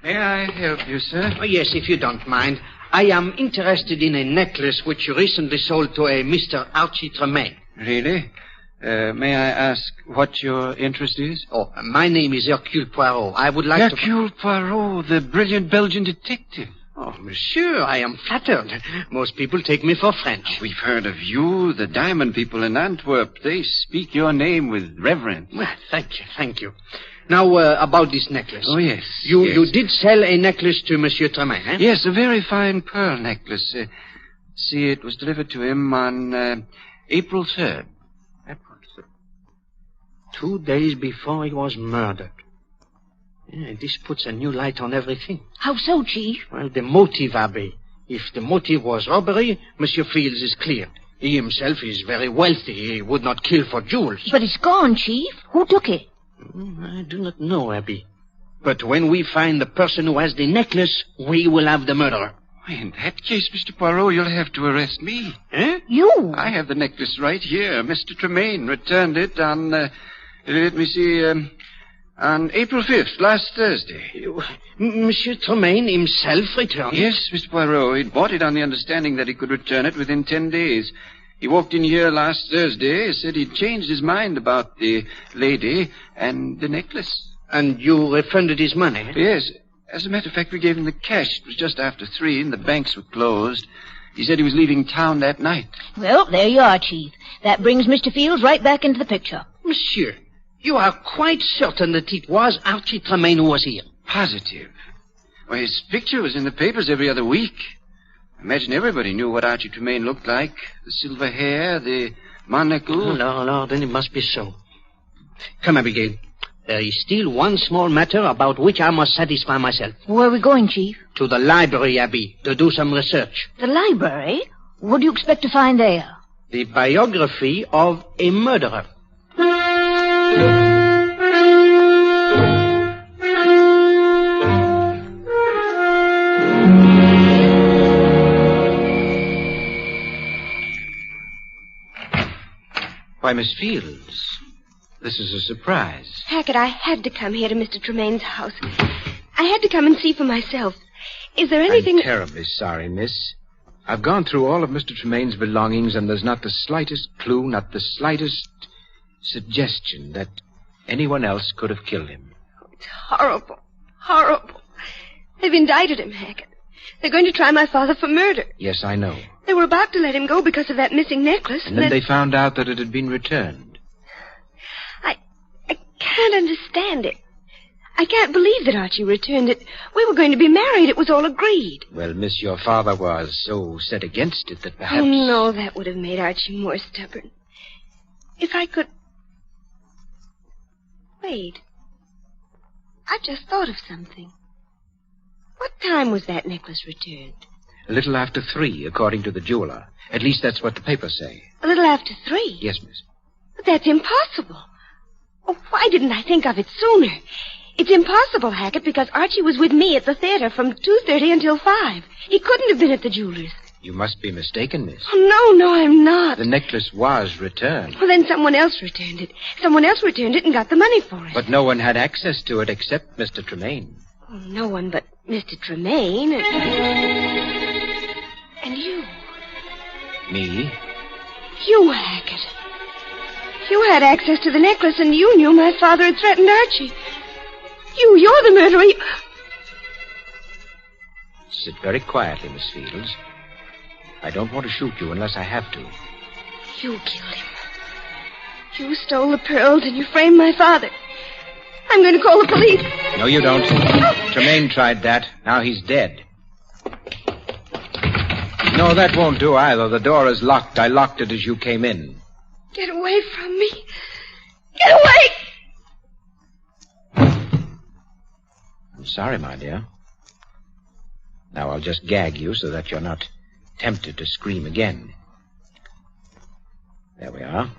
May I help you, sir? Yes, if you don't mind. I am interested in a necklace which you recently sold to a Mr. Archie Tremaine. Really? May I ask what your interest is? Oh, my name is Hercule Poirot. I would like Hercule Poirot, the brilliant Belgian detective. Oh, monsieur, I am flattered. Most people take me for French. We've heard of you, the diamond people in Antwerp. They speak your name with reverence. Well, thank you. Now, about this necklace. Oh, yes. You did sell a necklace to Monsieur Tremaine, eh? Yes, a very fine pearl necklace. See, it was delivered to him on April 3rd. 2 days before he was murdered. Yeah, this puts a new light on everything. How so, Chief? Well, the motive, Abbe. If the motive was robbery, Monsieur Fields is cleared. He himself is very wealthy. He would not kill for jewels. But it's gone, Chief. Who took it? I do not know, Abbe. But when we find the person who has the necklace, we will have the murderer. In that case, Mr. Poirot, you'll have to arrest me. Eh? You? I have the necklace right here. Mr. Tremaine returned it on, let me see, on April 5th, last Thursday. Monsieur Tremaine himself returned it? Yes, Mr. Poirot. He'd bought it on the understanding that he could return it within 10 days. He walked in here last Thursday, said he'd changed his mind about the lady and the necklace. And you refunded his money? Yes. As a matter of fact, we gave him the cash. It was just after 3 and the banks were closed. He said he was leaving town that night. Well, there you are, Chief. That brings Mr. Fields right back into the picture. Monsieur, you are quite certain that it was Archie Tremaine who was here? Positive. Well, his picture was in the papers every other week. I imagine everybody knew what Archie Tremaine looked like. The silver hair, the monocle. No, then it must be so. Come, Abigail. There is still one small matter about which I must satisfy myself. Where are we going, Chief? To the library, Abby, to do some research. The library? What do you expect to find there? The biography of a murderer. Why, Miss Fields, this is a surprise. Hackett, I had to come here to Mr. Tremaine's house. I had to come and see for myself. Is there anything... I'm terribly sorry, miss. I've gone through all of Mr. Tremaine's belongings, and there's not the slightest clue, not the slightest suggestion that anyone else could have killed him. It's horrible. Horrible. They've indicted him, Hackett. They're going to try my father for murder. Yes, I know. They were about to let him go because of that missing necklace. And then they found out that it had been returned. I can't understand it. I can't believe that Archie returned it. We were going to be married. It was all agreed. Well, miss, your father was so set against it that perhaps... Oh, no, that would have made Archie more stubborn. If I could... Wait. I've just thought of something. What time was that necklace returned? A little after 3, according to the jeweler. At least that's what the papers say. A little after 3? Yes, miss. But that's impossible. Oh, why didn't I think of it sooner? It's impossible, Hackett, because Archie was with me at the theater from 2:30 until 5. He couldn't have been at the jeweler's. You must be mistaken, miss. Oh, no, I'm not. The necklace was returned. Well, then someone else returned it. Someone else returned it and got the money for it. But no one had access to it except Mr. Tremaine. Oh, no one but Mr. Tremaine. And you. Me? You, Hackett. You had access to the necklace, and you knew my father had threatened Archie. You're the murderer. Sit very quietly, Miss Fields. I don't want to shoot you unless I have to. You killed him. You stole the pearls, and you framed my father. I'm going to call the police. No, you don't. Tremaine tried that. Now he's dead. No, that won't do either. The door is locked. I locked it as you came in. Get away from me. Get away! I'm sorry, my dear. Now I'll just gag you so that you're not tempted to scream again. There we are.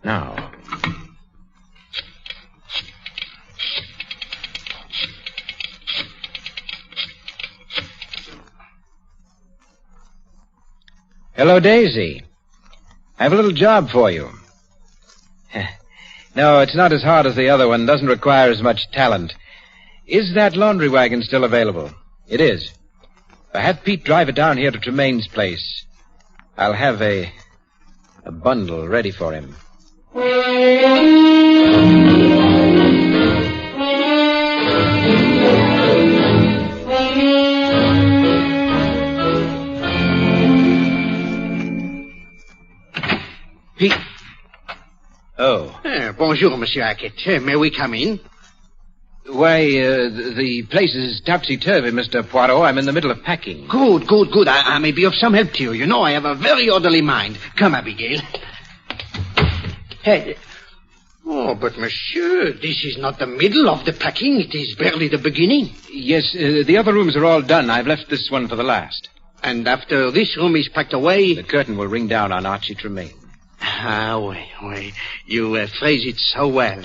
Now. Hello, Daisy. I have a little job for you. No, it's not as hard as the other one. Doesn't require as much talent. Is that laundry wagon still available? It is. Have Pete drive it down here to Tremaine's place. I'll have a bundle ready for him. Pete. Oh. Bonjour, Monsieur Hackett. May we come in? Why, the place is topsy-turvy, Mr. Poirot. I'm in the middle of packing. Good. I may be of some help to you. You know, I have a very orderly mind. Come, Abigail. Hey. Oh, but monsieur, this is not the middle of the packing. It is barely the beginning. Yes, the other rooms are all done. I've left this one for the last. And after this room is packed away... The curtain will ring down on Archie Tremaine. Oui. You phrase it so well.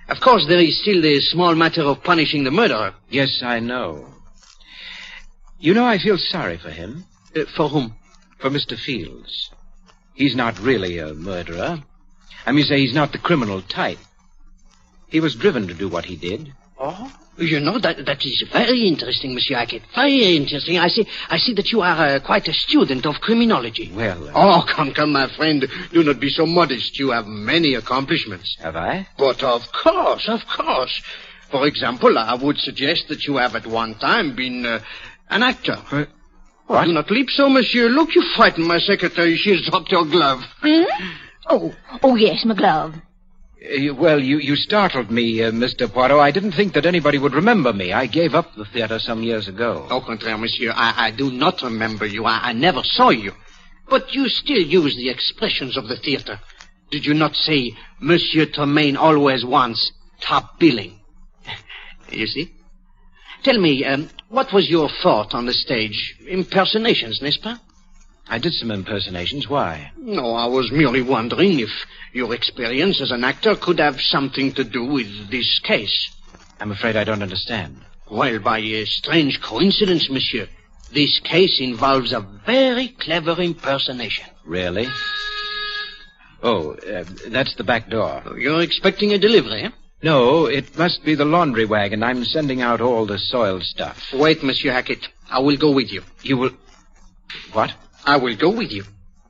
Of course, there is still the small matter of punishing the murderer. Yes, I know. You know, I feel sorry for him. For whom? For Mr. Fields. He's not really a murderer. I mean, say he's not the criminal type. He was driven to do what he did. Oh? You know, that is very interesting, Monsieur Hackett. Very interesting. I see that you are quite a student of criminology. Well... Oh, come, my friend. Do not be so modest. You have many accomplishments. Have I? But of course. For example, I would suggest that you have at one time been an actor. What? Oh, do not leap so, monsieur. Look, you frightened my secretary. She has dropped her glove. Oh, yes, my glove. Well, you startled me, Mr. Poirot. I didn't think that anybody would remember me. I gave up the theater some years ago. Au contraire, monsieur. I do not remember you. I never saw you. But you still use the expressions of the theater. Did you not say, Monsieur Tremaine always wants top billing? You see? Tell me, what was your thought on the stage? Impersonations, n'est-ce pas? I did some impersonations. Why? No, I was merely wondering if your experience as an actor could have something to do with this case. I'm afraid I don't understand. Well, by a strange coincidence, monsieur, this case involves a very clever impersonation. Really? Oh, that's the back door. You're expecting a delivery, eh? No, it must be the laundry wagon. I'm sending out all the soiled stuff. Wait, Monsieur Hackett. I will go with you. You will... What? I will go with you.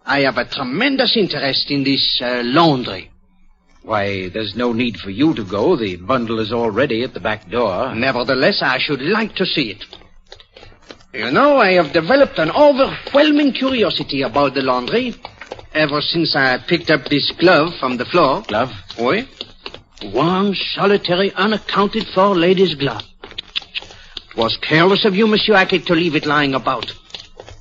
I have a tremendous interest in this laundry. Why, there's no need for you to go. The bundle is already at the back door. Nevertheless, I should like to see it. You know, I have developed an overwhelming curiosity about the laundry ever since I picked up this glove from the floor. Glove? Oui. One solitary, unaccounted for lady's glove. It was careless of you, Monsieur Hackett, to leave it lying about.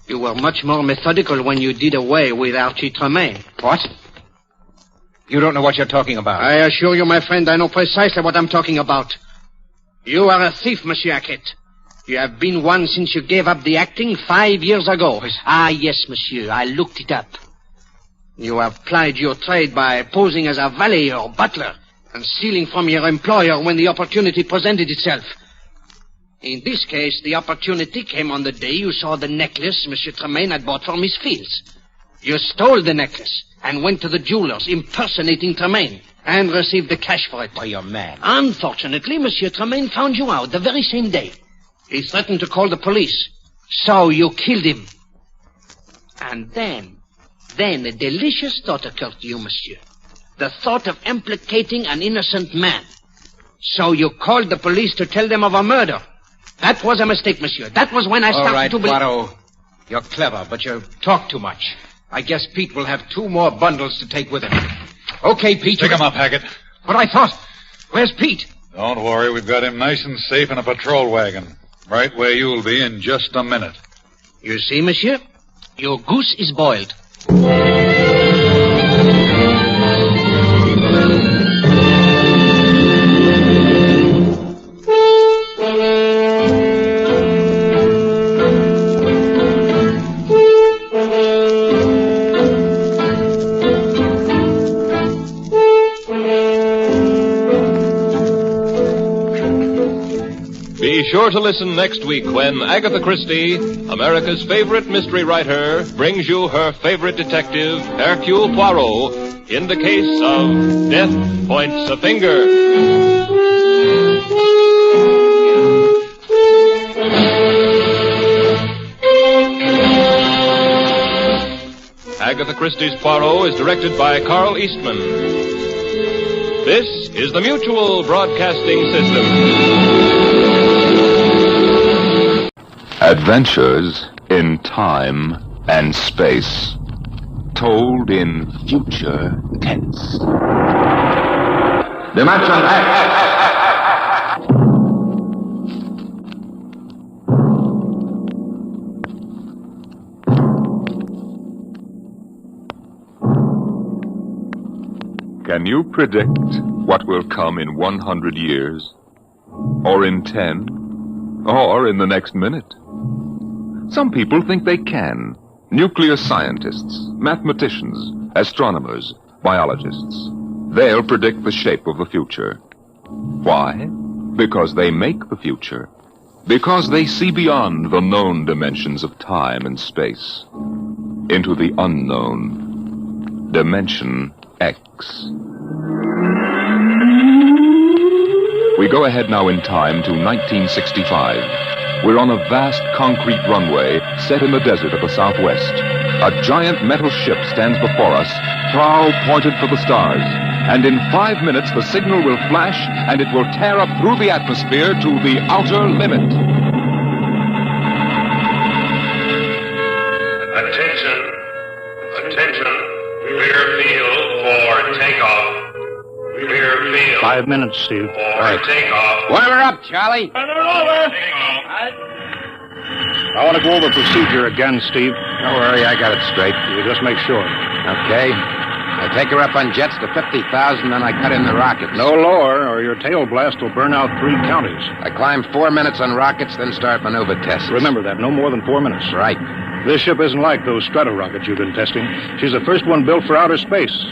You were much more methodical when you did away with Archie Tremaine. What? You don't know what you're talking about. I assure you, my friend, I know precisely what I'm talking about. You are a thief, Monsieur Hackett. You have been one since you gave up the acting 5 years ago. Ah, yes, monsieur, I looked it up. You have plied your trade by posing as a valet or butler and stealing from your employer when the opportunity presented itself. In this case, the opportunity came on the day you saw the necklace Monsieur Tremaine had bought for Miss Fields. You stole the necklace and went to the jeweler's impersonating Tremaine and received the cash for it. Why, you're mad. Unfortunately, Monsieur Tremaine found you out the very same day. He threatened to call the police. So you killed him. And then a delicious thought occurred to you, monsieur. The thought of implicating an innocent man. So you called the police to tell them of a murder. That was a mistake, monsieur. That was when I started to believe... All right, Poirot. You're clever, but you talk too much. I guess Pete will have 2 more bundles to take with him. Okay, Pete. Pick him up, Hackett. But I thought... Where's Pete? Don't worry. We've got him nice and safe in a patrol wagon. Right where you'll be in just a minute. You see, monsieur? Your goose is boiled. Be sure to listen next week when Agatha Christie, America's favorite mystery writer, brings you her favorite detective, Hercule Poirot, in the case of Death Points a Finger. Agatha Christie's Poirot is directed by Carl Eastman. This is the Mutual Broadcasting System. Adventures in time and space, told in future tense. Dimension X. Can you predict what will come in 100 years? Or in 10? Or in the next minute? Some people think they can. Nuclear scientists, mathematicians, astronomers, biologists. They'll predict the shape of the future. Why? Because they make the future. Because they see beyond the known dimensions of time and space. Into the unknown. Dimension X. We go ahead now in time to 1965. We're on a vast concrete runway set in the desert of the Southwest. A giant metal ship stands before us, prow pointed for the stars. And in 5 minutes, the signal will flash, and it will tear up through the atmosphere to the outer limit. Attention. Clear field for takeoff. Clear field. 5 minutes, Steve. For takeoff. Warm her up, Charlie. Turn her over. I want to go over procedure again, Steve. Don't worry, I got it straight. You just make sure. Okay. I take her up on jets to 50,000, then I cut in the rockets. No lower, or your tail blast will burn out 3 counties. I climb 4 minutes on rockets, then start maneuver tests. Remember that, no more than 4 minutes. Right. This ship isn't like those strato-rockets you've been testing. She's the first one built for outer space.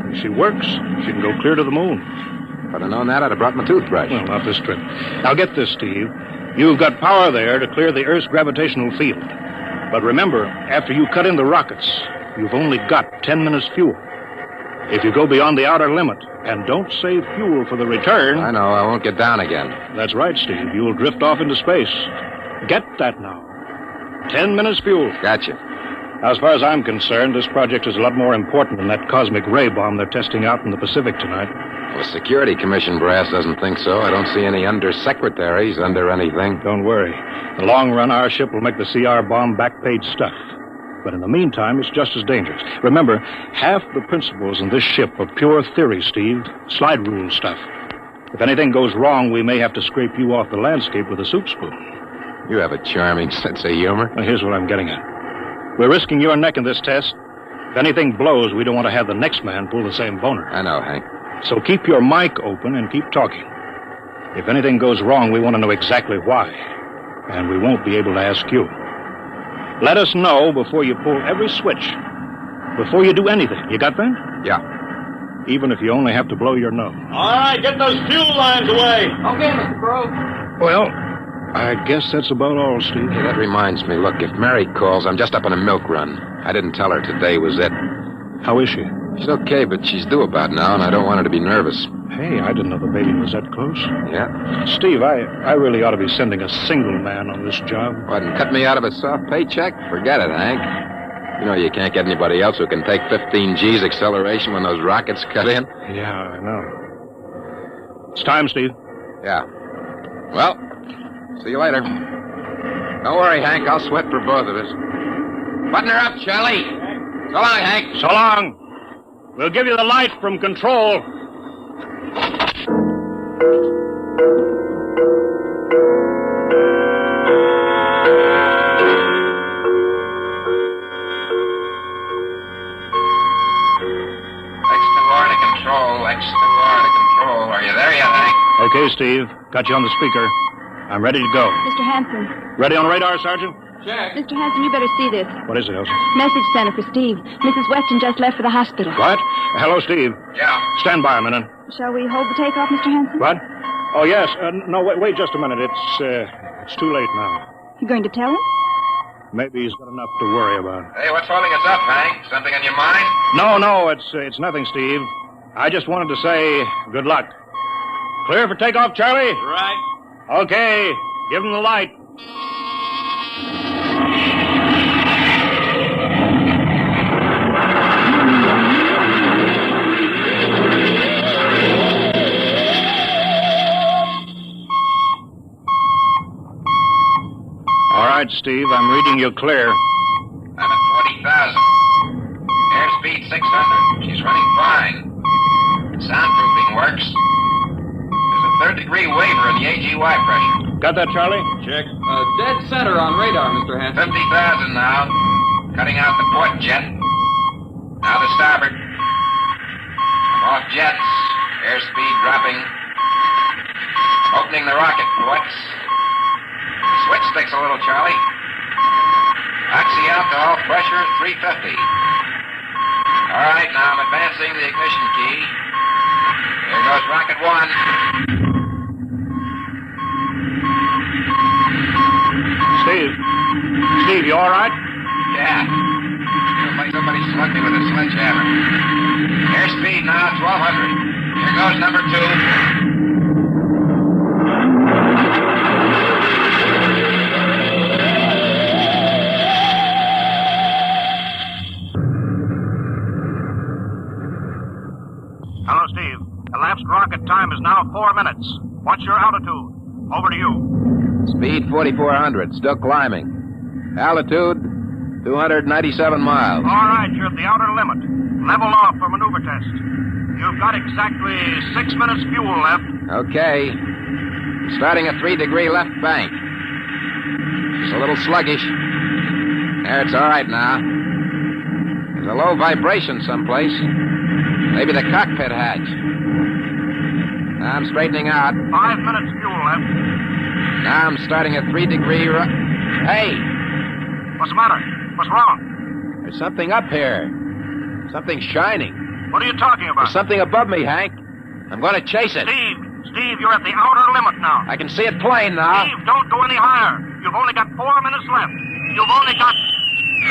If she works, she can go clear to the moon. If I'd have known that, I'd have brought my toothbrush. Well, not this trip. Now get this, Steve. You've got power there to clear the Earth's gravitational field. But remember, after you cut in the rockets, you've only got 10 minutes fuel. If you go beyond the outer limit and don't save fuel for the return... I know, I won't get down again. That's right, Steve. You'll drift off into space. Get that now. 10 minutes fuel. Gotcha. As far as I'm concerned, this project is a lot more important than that cosmic ray bomb they're testing out in the Pacific tonight. The Security Commission brass doesn't think so. I don't see any undersecretaries under anything. Don't worry. In the long run, our ship will make the CR bomb back-page stuff. But in the meantime, it's just as dangerous. Remember, half the principles in this ship are pure theory, Steve. Slide rule stuff. If anything goes wrong, we may have to scrape you off the landscape with a soup spoon. You have a charming sense of humor. Well, here's what I'm getting at. We're risking your neck in this test. If anything blows, we don't want to have the next man pull the same boner. I know, Hank. So keep your mic open and keep talking. If anything goes wrong, we want to know exactly why. And we won't be able to ask you. Let us know before you pull every switch. Before you do anything. You got that? Yeah. Even if you only have to blow your nose. All right, get those fuel lines away. Okay, Mr. Bro. Well, I guess that's about all, Steve. Hey, that reminds me. Look, if Mary calls, I'm just up on a milk run. I didn't tell her today was it. How is she? She's okay, but she's due about now, and I don't want her to be nervous. Hey, I didn't know the baby was that close. Yeah? Steve, I really ought to be sending a single man on this job. What, and cut me out of a soft paycheck? Forget it, Hank. You know you can't get anybody else who can take 15 G's acceleration when those rockets cut in. Yeah, I know. It's time, Steve. Yeah. Well, see you later. Don't worry, Hank. I'll sweat for both of us. Button her up, Charlie. So long, Hank. So long. We'll give you the light from control. X2R to control. Are you there yet, Hank? Okay, Steve. Got you on the speaker. I'm ready to go. Mr. Hanson. Ready on radar, Sergeant? Check. Mr. Hanson, you better see this. What is it, Elsie? Message center for Steve. Mrs. Weston just left for the hospital. What? Hello, Steve. Yeah. Stand by a minute. Shall we hold the takeoff, Mr. Hanson? What? Oh, yes. No, wait just a minute. It's too late now. You going to tell him? Maybe he's got enough to worry about. Hey, what's holding us up, Hank? Something on your mind? No, it's nothing, Steve. I just wanted to say good luck. Clear for takeoff, Charlie? Right. Okay. Give him the light. Steve. I'm reading you clear. I'm at 40,000. Airspeed 600. She's running fine. Soundproofing works. There's a third-degree waiver in the AGY pressure. Got that, Charlie? Check. Dead center on radar, Mr. Hanson. 50,000 now. Cutting out the port jet. Now to starboard. I'm off jets. Airspeed dropping. Opening the rocket ports. The switch sticks a little, Charlie. Oxy alcohol pressure 350. All right, now I'm advancing the ignition key. Here goes rocket 1. Steve, you all right? Yeah. Feels like somebody slugged me with a sledgehammer. Airspeed now 1,200. Here goes number 2. Hello, Steve. Elapsed rocket time is now 4 minutes. What's your altitude? Over to you. Speed 4,400. Still climbing. Altitude 297 miles. All right, you're at the outer limit. Level off for maneuver test. You've got exactly 6 minutes fuel left. Okay. Starting a 3-degree left bank. It's a little sluggish. There, it's all right now. There's a low vibration someplace. Maybe the cockpit hatch. Now I'm straightening out. 5 minutes fuel left. Now I'm starting a 3-degree Hey! What's the matter? What's wrong? There's something up here. Something shining. What are you talking about? There's something above me, Hank. I'm going to chase it. Steve, you're at the outer limit now. I can see it plain now. Steve, don't go any higher. You've only got 4 minutes left. You've only got...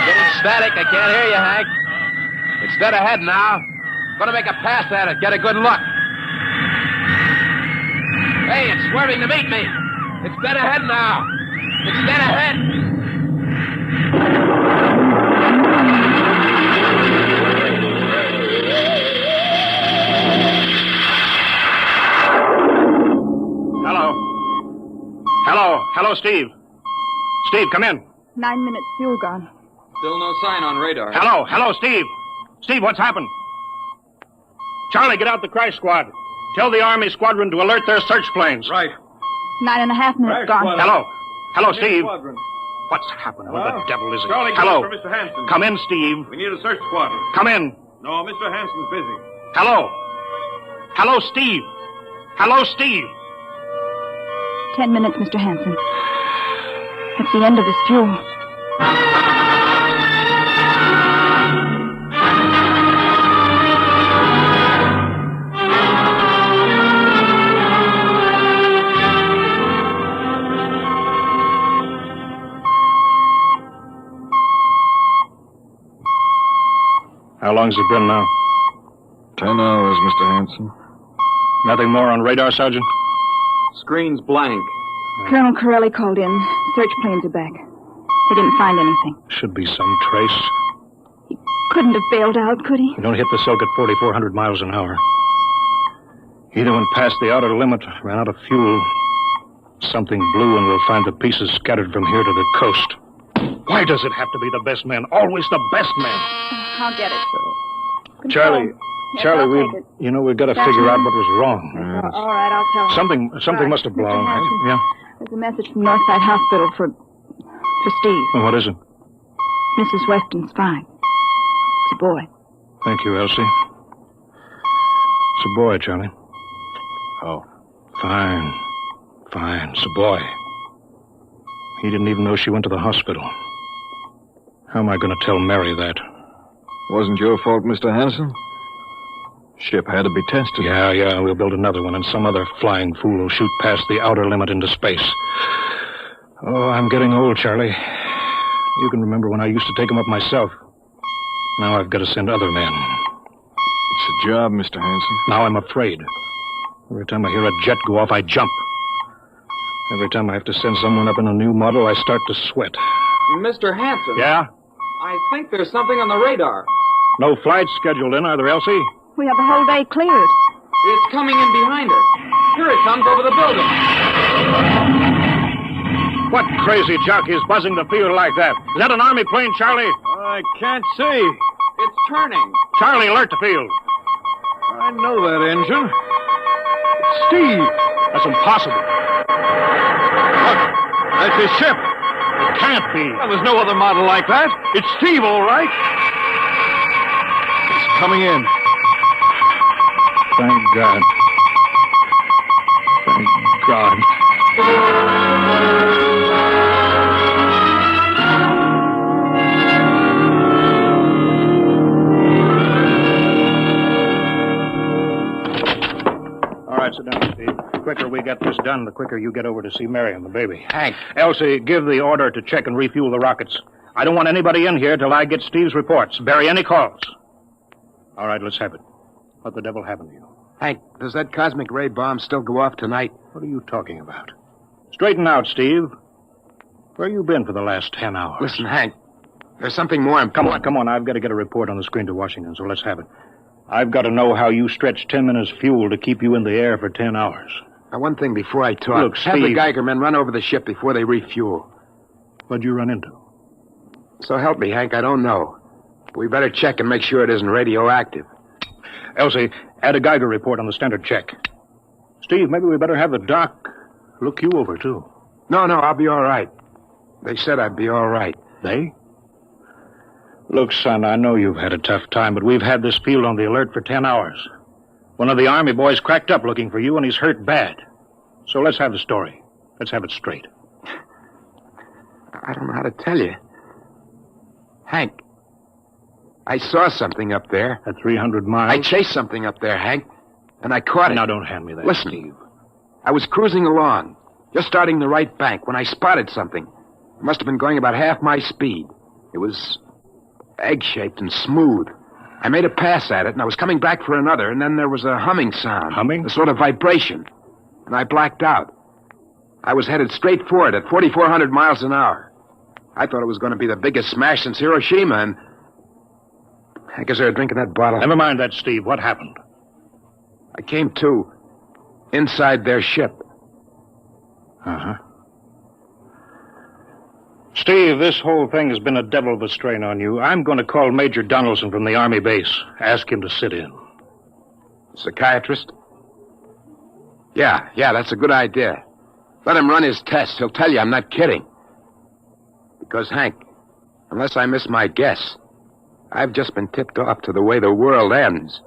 Getting static. I can't hear you, Hank. It's dead ahead now. Going to make a pass at it. Get a good look. Hey, it's swerving to meet me. It's dead ahead now. It's dead ahead. Hello, Steve. Steve, come in. 9 minutes fuel gone. Still no sign on radar. Hello, Steve. Steve, what's happened? Charlie, get out the crash squad. Tell the Army squadron to alert their search planes. Right. 9.5 minutes gone. Hello, Steve. Squadron. What's happened? What the devil is it? Charlie, Hello. for Mr. Hanson. Come in, Steve. We need a search squadron. Come in. No, Mr. Hanson's busy. Hello, Steve. 10 minutes, Mr. Hanson. That's the end of his fuel. How long's it been now? 10 hours, Mr. Hanson. Nothing more on radar, Sergeant? Screen's blank. Colonel Corelli called in. Search planes are back. They didn't find anything. Should be some trace. Couldn't have bailed out, could he? You don't hit the silk at 4,400 miles an hour. Either went past the outer limit, ran out of fuel. Something blew, and we'll find the pieces scattered from here to the coast. Why does it have to be the best man? Always the best man. I'll get it. Charlie, Yes, Charlie, I'll take it. we've got to That's figure out fine. what was wrong. All right, I'll tell him. Something must have blown. Mr. Hanson, Yeah. There's a message from Northside Hospital for Steve. Well, what is it? Mrs. Weston's fine. It's a boy. Thank you, Elsie. It's a boy, Charlie. Oh. Fine. It's a boy. He didn't even know she went to the hospital. How am I going to tell Mary that? Wasn't your fault, Mr. Hanson. Ship had to be tested. Yeah, we'll build another one, and some other flying fool will shoot past the outer limit into space. Oh, I'm getting old, Charlie. You can remember when I used to take them up myself. Now I've got to send other men. It's a job, Mr. Hanson. Now I'm afraid. Every time I hear a jet go off, I jump. Every time I have to send someone up in a new model, I start to sweat. Mr. Hanson. Yeah? I think there's something on the radar. No flights scheduled in, are there, Elsie? We have the whole day cleared. It's coming in behind her. Here it comes over the building. What crazy jockey is buzzing the field like that? Is that an Army plane, Charlie? I can't see. It's turning. Charlie, alert the field. I know that engine. It's Steve. That's impossible. Look, that's his ship. It can't be. Well, there's no other model like that. It's Steve, all right. It's coming in. Thank God. Thank God. All right, sit down, Steve. The quicker we get this done, the quicker you get over to see Mary and the baby. Hank. Elsie, give the order to check and refuel the rockets. I don't want anybody in here till I get Steve's reports. Bury any calls. All right, let's have it. What the devil happened to you? Hank, does that cosmic ray bomb still go off tonight? What are you talking about? Straighten out, Steve. Where you been for the last 10 hours? Listen, Hank, there's something more important. Come on. I've got to get a report on the screen to Washington, so let's have it. I've got to know how you stretched 10 minutes fuel to keep you in the air for 10 hours. Now, one thing before I talk. Look, Steve. Have the Geiger men run over the ship before they refuel. What'd you run into? So help me, Hank, I don't know. We better check and make sure it isn't radioactive. Elsie, add a Geiger report on the standard check. Steve, maybe we better have the doc look you over, too. No, I'll be all right. They said I'd be all right. They? Look, son, I know you've had a tough time, but we've had this field on the alert for 10 hours. One of the Army boys cracked up looking for you, and he's hurt bad. So let's have the story. Let's have it straight. I don't know how to tell you. Hank, I saw something up there. At 300 miles? I chased something up there, Hank, and I caught it. Now, don't hand me that, Listen, Steve. I was cruising along, just starting the right bank, when I spotted something. It must have been going about half my speed. It was egg-shaped and smooth. I made a pass at it, and I was coming back for another, and then there was a humming sound. Humming? A sort of vibration. And I blacked out. I was headed straight for it at 4,400 miles an hour. I thought it was going to be the biggest smash since Hiroshima, and I guess they were drinking that bottle. Never mind that, Steve. What happened? I came to inside their ship. Uh-huh. Steve, this whole thing has been a devil of a strain on you. I'm going to call Major Donaldson from the Army base. Ask him to sit in. Psychiatrist? Yeah, that's a good idea. Let him run his tests. He'll tell you I'm not kidding. Because, Hank, unless I miss my guess, I've just been tipped off to the way the world ends.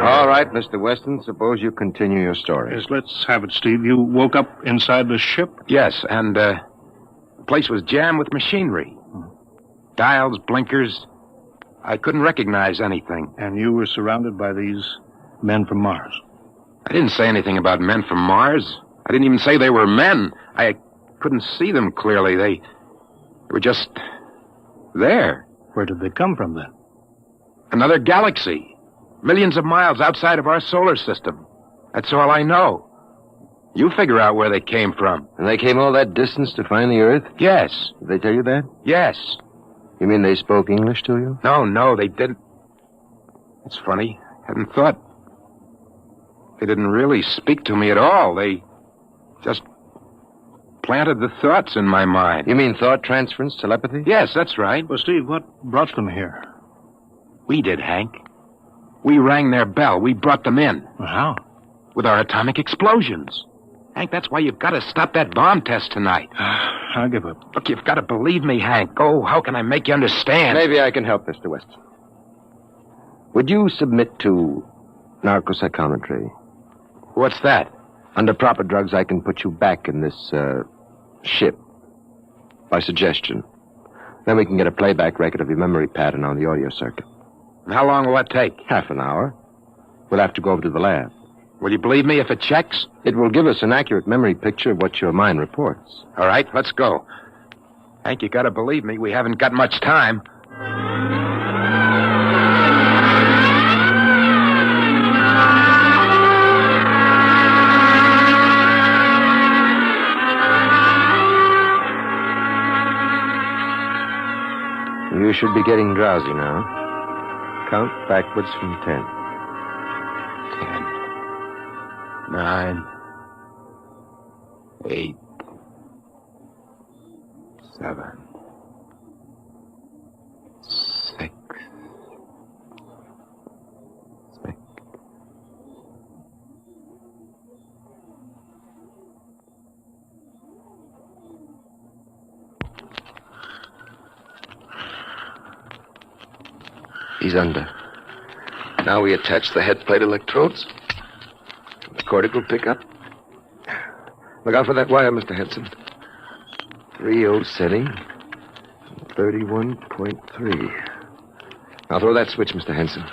All right, Mr. Weston, suppose you continue your story. Yes, let's have it, Steve. You woke up inside the ship? Yes, and the place was jammed with machinery. Dials, blinkers. I couldn't recognize anything. And you were surrounded by these men from Mars? I didn't say anything about men from Mars. I didn't even say they were men. I couldn't see them clearly. They were just there. Where did they come from, then? Another galaxy. Millions of miles outside of our solar system. That's all I know. You figure out where they came from. And they came all that distance to find the Earth? Yes. Did they tell you that? Yes. You mean they spoke English to you? No, they didn't. It's funny. Hadn't thought. They didn't really speak to me at all. They just planted the thoughts in my mind. You mean thought transference, telepathy? Yes, that's right. Well, Steve, what brought them here? We did, Hank. We rang their bell. We brought them in. Well, how? With our atomic explosions. Hank, that's why you've got to stop that bomb test tonight. I'll give up. Look, you've got to believe me, Hank. Oh, how can I make you understand? Maybe I can help, Mr. Weston. Would you submit to narcopsychometry? What's that? Under proper drugs, I can put you back in this, ship. By suggestion. Then we can get a playback record of your memory pattern on the audio circuit. And how long will that take? Half an hour. We'll have to go over to the lab. Will you believe me if it checks? It will give us an accurate memory picture of what your mind reports. All right, let's go. Hank, you got to believe me. We haven't got much time. You should be getting drowsy now. count backwards from 10. 10, 9, 8, 7, 6. He's under. Now we attach the head plate electrodes. The cortical pickup. Look out for that wire, Mr. Henson. 3.0 setting. 31.3. Now throw that switch, Mr. Henson.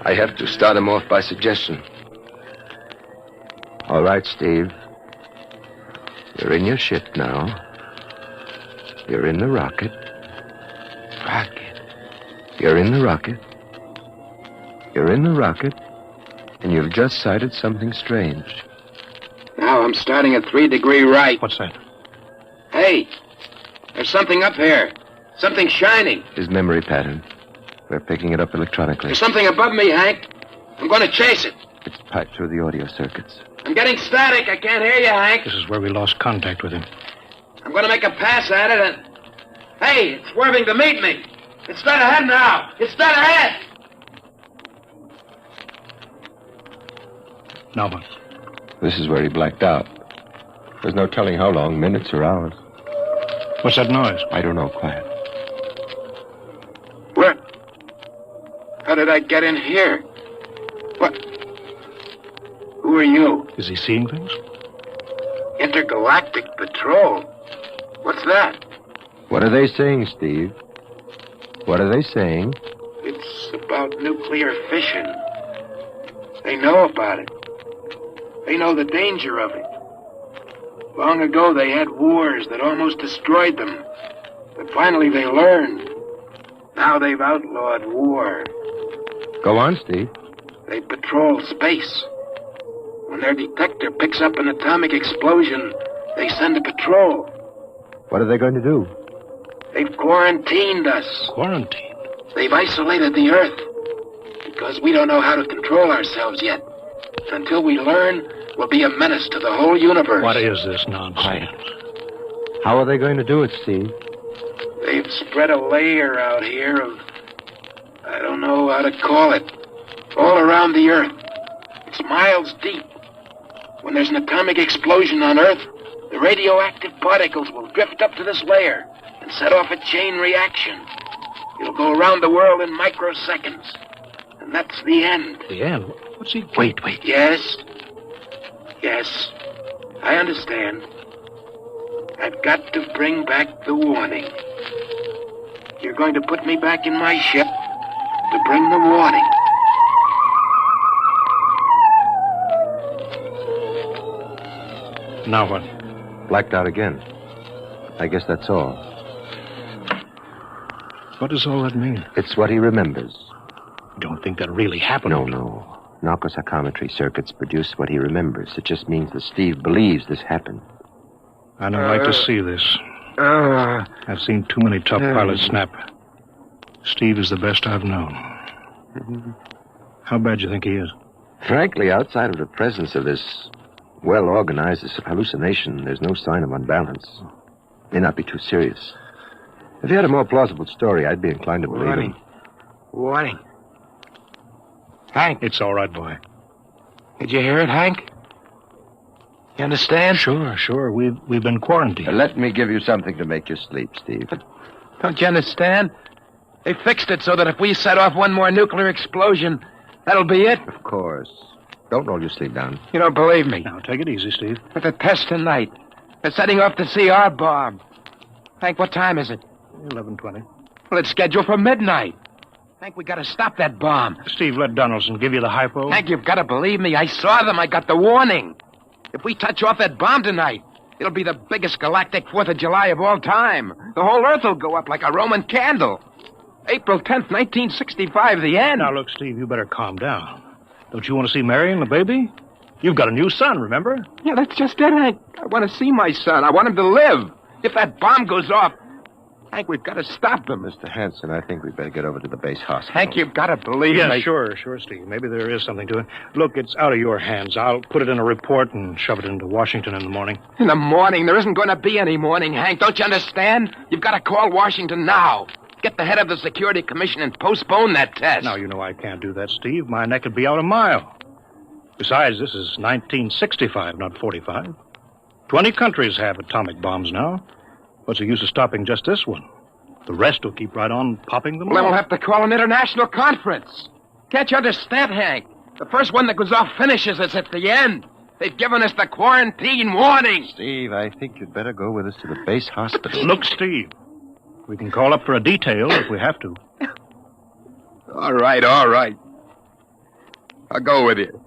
I have to start him off by suggestion. All right, Steve. You're in your ship now. You're in the rocket. You're in the rocket. You're in the rocket. And you've just sighted something strange. Now I'm starting at 3-degree right. What's that? Hey, there's something up here. Something shining. His memory pattern. We're picking it up electronically. There's something above me, Hank. I'm going to chase it. It's packed through the audio circuits. I'm getting static. I can't hear you, Hank. This is where we lost contact with him. I'm going to make a pass at it and... Hey, it's swerving to meet me. It's dead ahead now. It's dead ahead. Now what? This is where he blacked out. There's no telling how long, minutes or hours. What's that noise? I don't know, quiet. Where? How did I get in here? What? Who are you? Is he seeing things? Intergalactic Patrol. What's that? What are they saying, Steve? What are they saying? It's about nuclear fission. They know about it. They know the danger of it. Long ago, they had wars that almost destroyed them. But finally, they learned. Now they've outlawed war. Go on, Steve. They patrol space. When their detector picks up an atomic explosion, they send a patrol. What are they going to do? They've quarantined us. Quarantined? They've isolated the Earth. Because we don't know how to control ourselves yet. Until we learn, we'll be a menace to the whole universe. What is this nonsense? Quiet. How are they going to do it, Steve? They've spread a layer out here of... I don't know how to call it. All around the Earth. It's miles deep. When there's an atomic explosion on Earth, the radioactive particles will drift up to this layer and set off a chain reaction. It'll go around the world in microseconds. And that's the end. The end? What's he... Wait. Yes. Yes. I understand. I've got to bring back the warning. You're going to put me back in my ship to bring the warning. Now what? Blacked out again. I guess that's all. What does all that mean? It's what he remembers. Don't think that really happened. No. Narcopsychometry circuits produce what he remembers. It just means that Steve believes this happened. I don't like to see this. I've seen too many tough pilots snap. Steve is the best I've known. How bad do you think he is? Frankly, outside of the presence of this well-organized hallucination, there's no sign of unbalance. May not be too serious. If he had a more plausible story, I'd be inclined to believe him. Warning. Hank. It's all right, boy. Did you hear it, Hank? You understand? Sure. We've been quarantined. Let me give you something to make you sleep, Steve. But don't you understand? They fixed it so that if we set off one more nuclear explosion, that'll be it. Of course. Don't roll your sleep down. You don't believe me. Now, take it easy, Steve. But the test tonight. They're setting off the CR bomb. Hank, what time is it? 11:20. Well, it's scheduled for midnight. Hank, we gotta stop that bomb. Steve, let Donaldson give you the hypo. Hank, you've gotta believe me. I saw them. I got the warning. If we touch off that bomb tonight, it'll be the biggest galactic 4th of July of all time. The whole Earth will go up like a Roman candle. April 10th, 1965, the end. Now, look, Steve, you better calm down. Don't you want to see Mary and the baby? You've got a new son, remember? Yeah, that's just it, Hank. I want to see my son. I want him to live. If that bomb goes off... Hank, we've got to stop them. Mr. Hanson, I think we'd better get over to the base hospital. Hank, you've got to believe me. Sure, Steve. Maybe there is something to it. Look, it's out of your hands. I'll put it in a report and shove it into Washington in the morning. In the morning? There isn't going to be any morning, Hank. Don't you understand? You've got to call Washington now. Get the head of the Security Commission and postpone that test. Now, you know I can't do that, Steve. My neck would be out a mile. Besides, this is 1965, not 45. 20 countries have atomic bombs now. What's the use of stopping just this one? The rest will keep right on popping them. Well, then we'll have to call an international conference. Can't you understand, Hank? The first one that goes off finishes us at the end. They've given us the quarantine warning. Steve, I think you'd better go with us to the base hospital. Look, Steve, we can call up for a detail if we have to. All right. I'll go with you.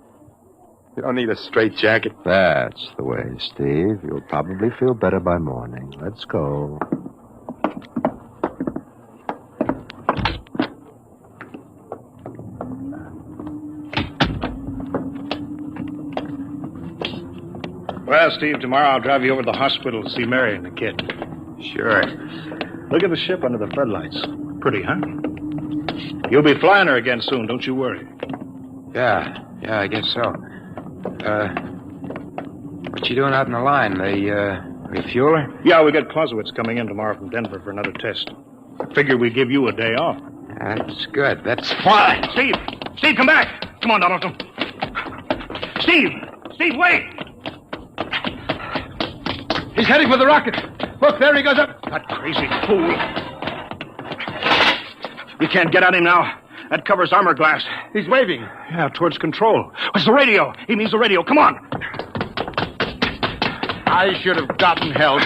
You don't need a straitjacket. That's the way, Steve. You'll probably feel better by morning. Let's go. Well, Steve, tomorrow I'll drive you over to the hospital to see Mary and the kid. Sure. Look at the ship under the floodlights. Pretty, huh? You'll be flying her again soon, don't you worry. Yeah, I guess so. What you doing out in the line? They refuel her? Yeah, we got Clausewitz coming in tomorrow from Denver for another test. I figured we'd give you a day off. That's good. That's fine. Steve, come back. Come on, Donaldson. Steve, wait. He's heading for the rocket. Look, there he goes up. That crazy fool. You can't get at him now. That covers armor glass. He's waving. Yeah, towards control. What's the radio? He means the radio. Come on. I should have gotten help.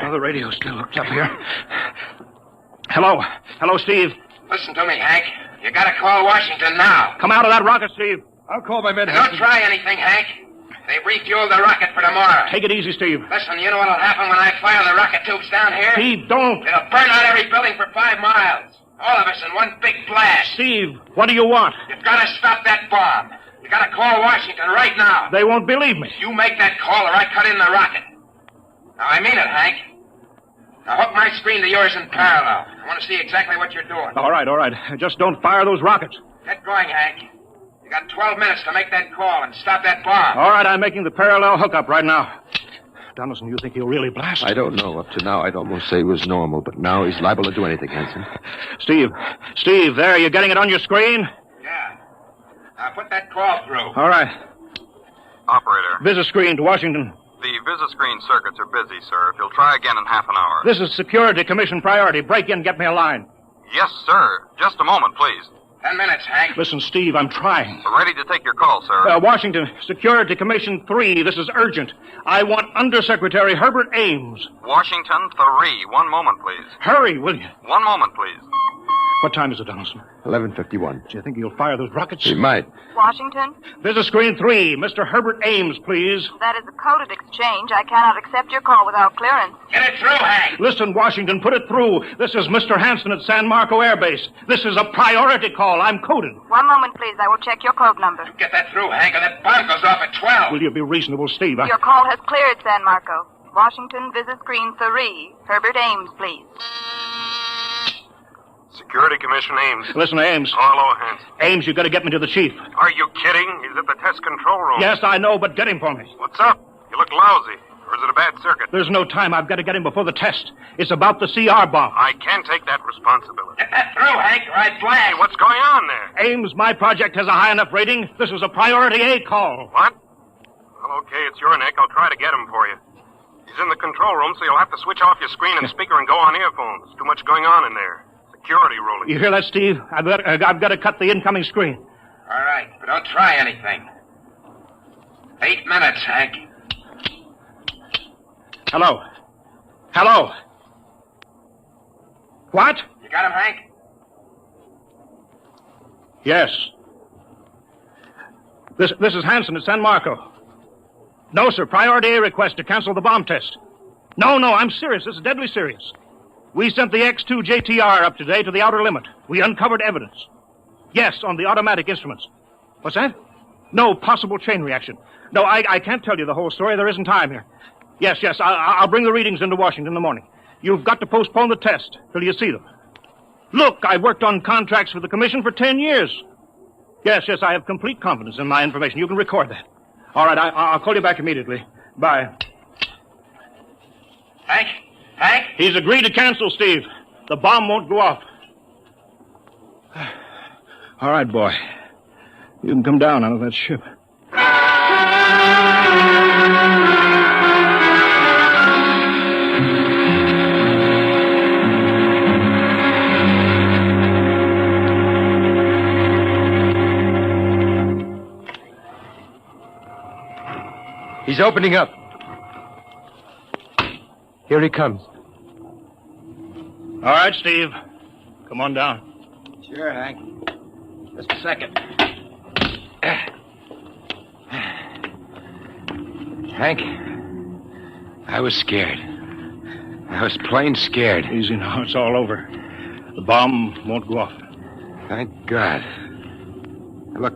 Oh, the radio's still hooked up here. Hello, Steve. Listen to me, Hank. You gotta call Washington now. Come out of that rocket, Steve. I'll call my men. Don't try anything, Hank. They've refueled the rocket for tomorrow. Take it easy, Steve. Listen, you know what'll happen when I fire the rocket tubes down here? Steve, don't. It'll burn out every building for 5 miles. All of us in one big blast. Steve, what do you want? You've got to stop that bomb. You got to call Washington right now. They won't believe me. You make that call or I cut in the rocket. Now, I mean it, Hank. Now, hook my screen to yours in parallel. I want to see exactly what you're doing. All right. Just don't fire those rockets. Get going, Hank. You got 12 minutes to make that call and stop that bomb. All right, I'm making the parallel hookup right now. Donaldson, you think he'll really blast? I don't know. Up to now, I'd almost say he was normal, but now he's liable to do anything, Hanson. Steve, there, you getting it on your screen? Yeah. Now put that call through. All right. Operator. Visit screen to Washington. The Visiscreen circuits are busy, sir. If you'll try again in half an hour. This is Security Commission priority. Break in, get me a line. Yes, sir. Just a moment, please. 10 minutes, Hank. Listen, Steve, I'm trying. Ready to take your call, sir. Washington, Security Commission 3. This is urgent. I want Undersecretary Herbert Ames. Washington 3. 1 moment, please. Hurry, will you? 1 moment, please. What time is it, Donaldson? 11:51. Do you think he'll fire those rockets? He might. Washington? Visit screen 3. Mr. Herbert Ames, please. That is a coded exchange. I cannot accept your call without clearance. Get it through, Hank. Listen, Washington, put it through. This is Mr. Hanson at San Marco Air Base. This is a priority call. I'm coded. 1 moment, please. I will check your code number. Get that through, Hank, or that bomb goes off at 12. Will you be reasonable, Steve? Your call has cleared, San Marco. Washington, visit screen 3. Herbert Ames, please. Security Commission Ames. Listen, Ames. Hello, Hanson. Ames, you got to get me to the chief. Are you kidding? He's at the test control room. Yes, I know, but get him for me. What's up? You look lousy. Or is it a bad circuit? There's no time. I've got to get him before the test. It's about the CR bomb. I can't take that responsibility. Get that through, Hank, or I blast. Hey, what's going on there? Ames, my project has a high enough rating. This is a priority A call. What? Well, okay, it's your neck. I'll try to get him for you. He's in the control room, so you'll have to switch off your screen and speaker and go on earphones. Too much going on in there. Security ruling. You hear that, Steve? I've got to cut the incoming screen. All right, but don't try anything. 8 minutes, Hank. Hello. What? You got him, Hank? Yes. This is Hanson at San Marco. No, sir. Priority A request to cancel the bomb test. No, I'm serious. This is deadly serious. We sent the X-2 JTR up today to the outer limit. We uncovered evidence. Yes, on the automatic instruments. What's that? No possible chain reaction. No, I can't tell you the whole story. There isn't time here. Yes. I'll bring the readings into Washington in the morning. You've got to postpone the test till you see them. Look, I've worked on contracts for the commission for 10 years. Yes, I have complete confidence in my information. You can record that. All right, I'll call you back immediately. Bye. Hank? He's agreed to cancel, Steve. The bomb won't go off. All right, boy. You can come down out of that ship. He's opening up. Here he comes. All right, Steve. Come on down. Sure, Hank. Just a second. Hank, I was scared. I was plain scared. Easy now. It's all over. The bomb won't go off. Thank God.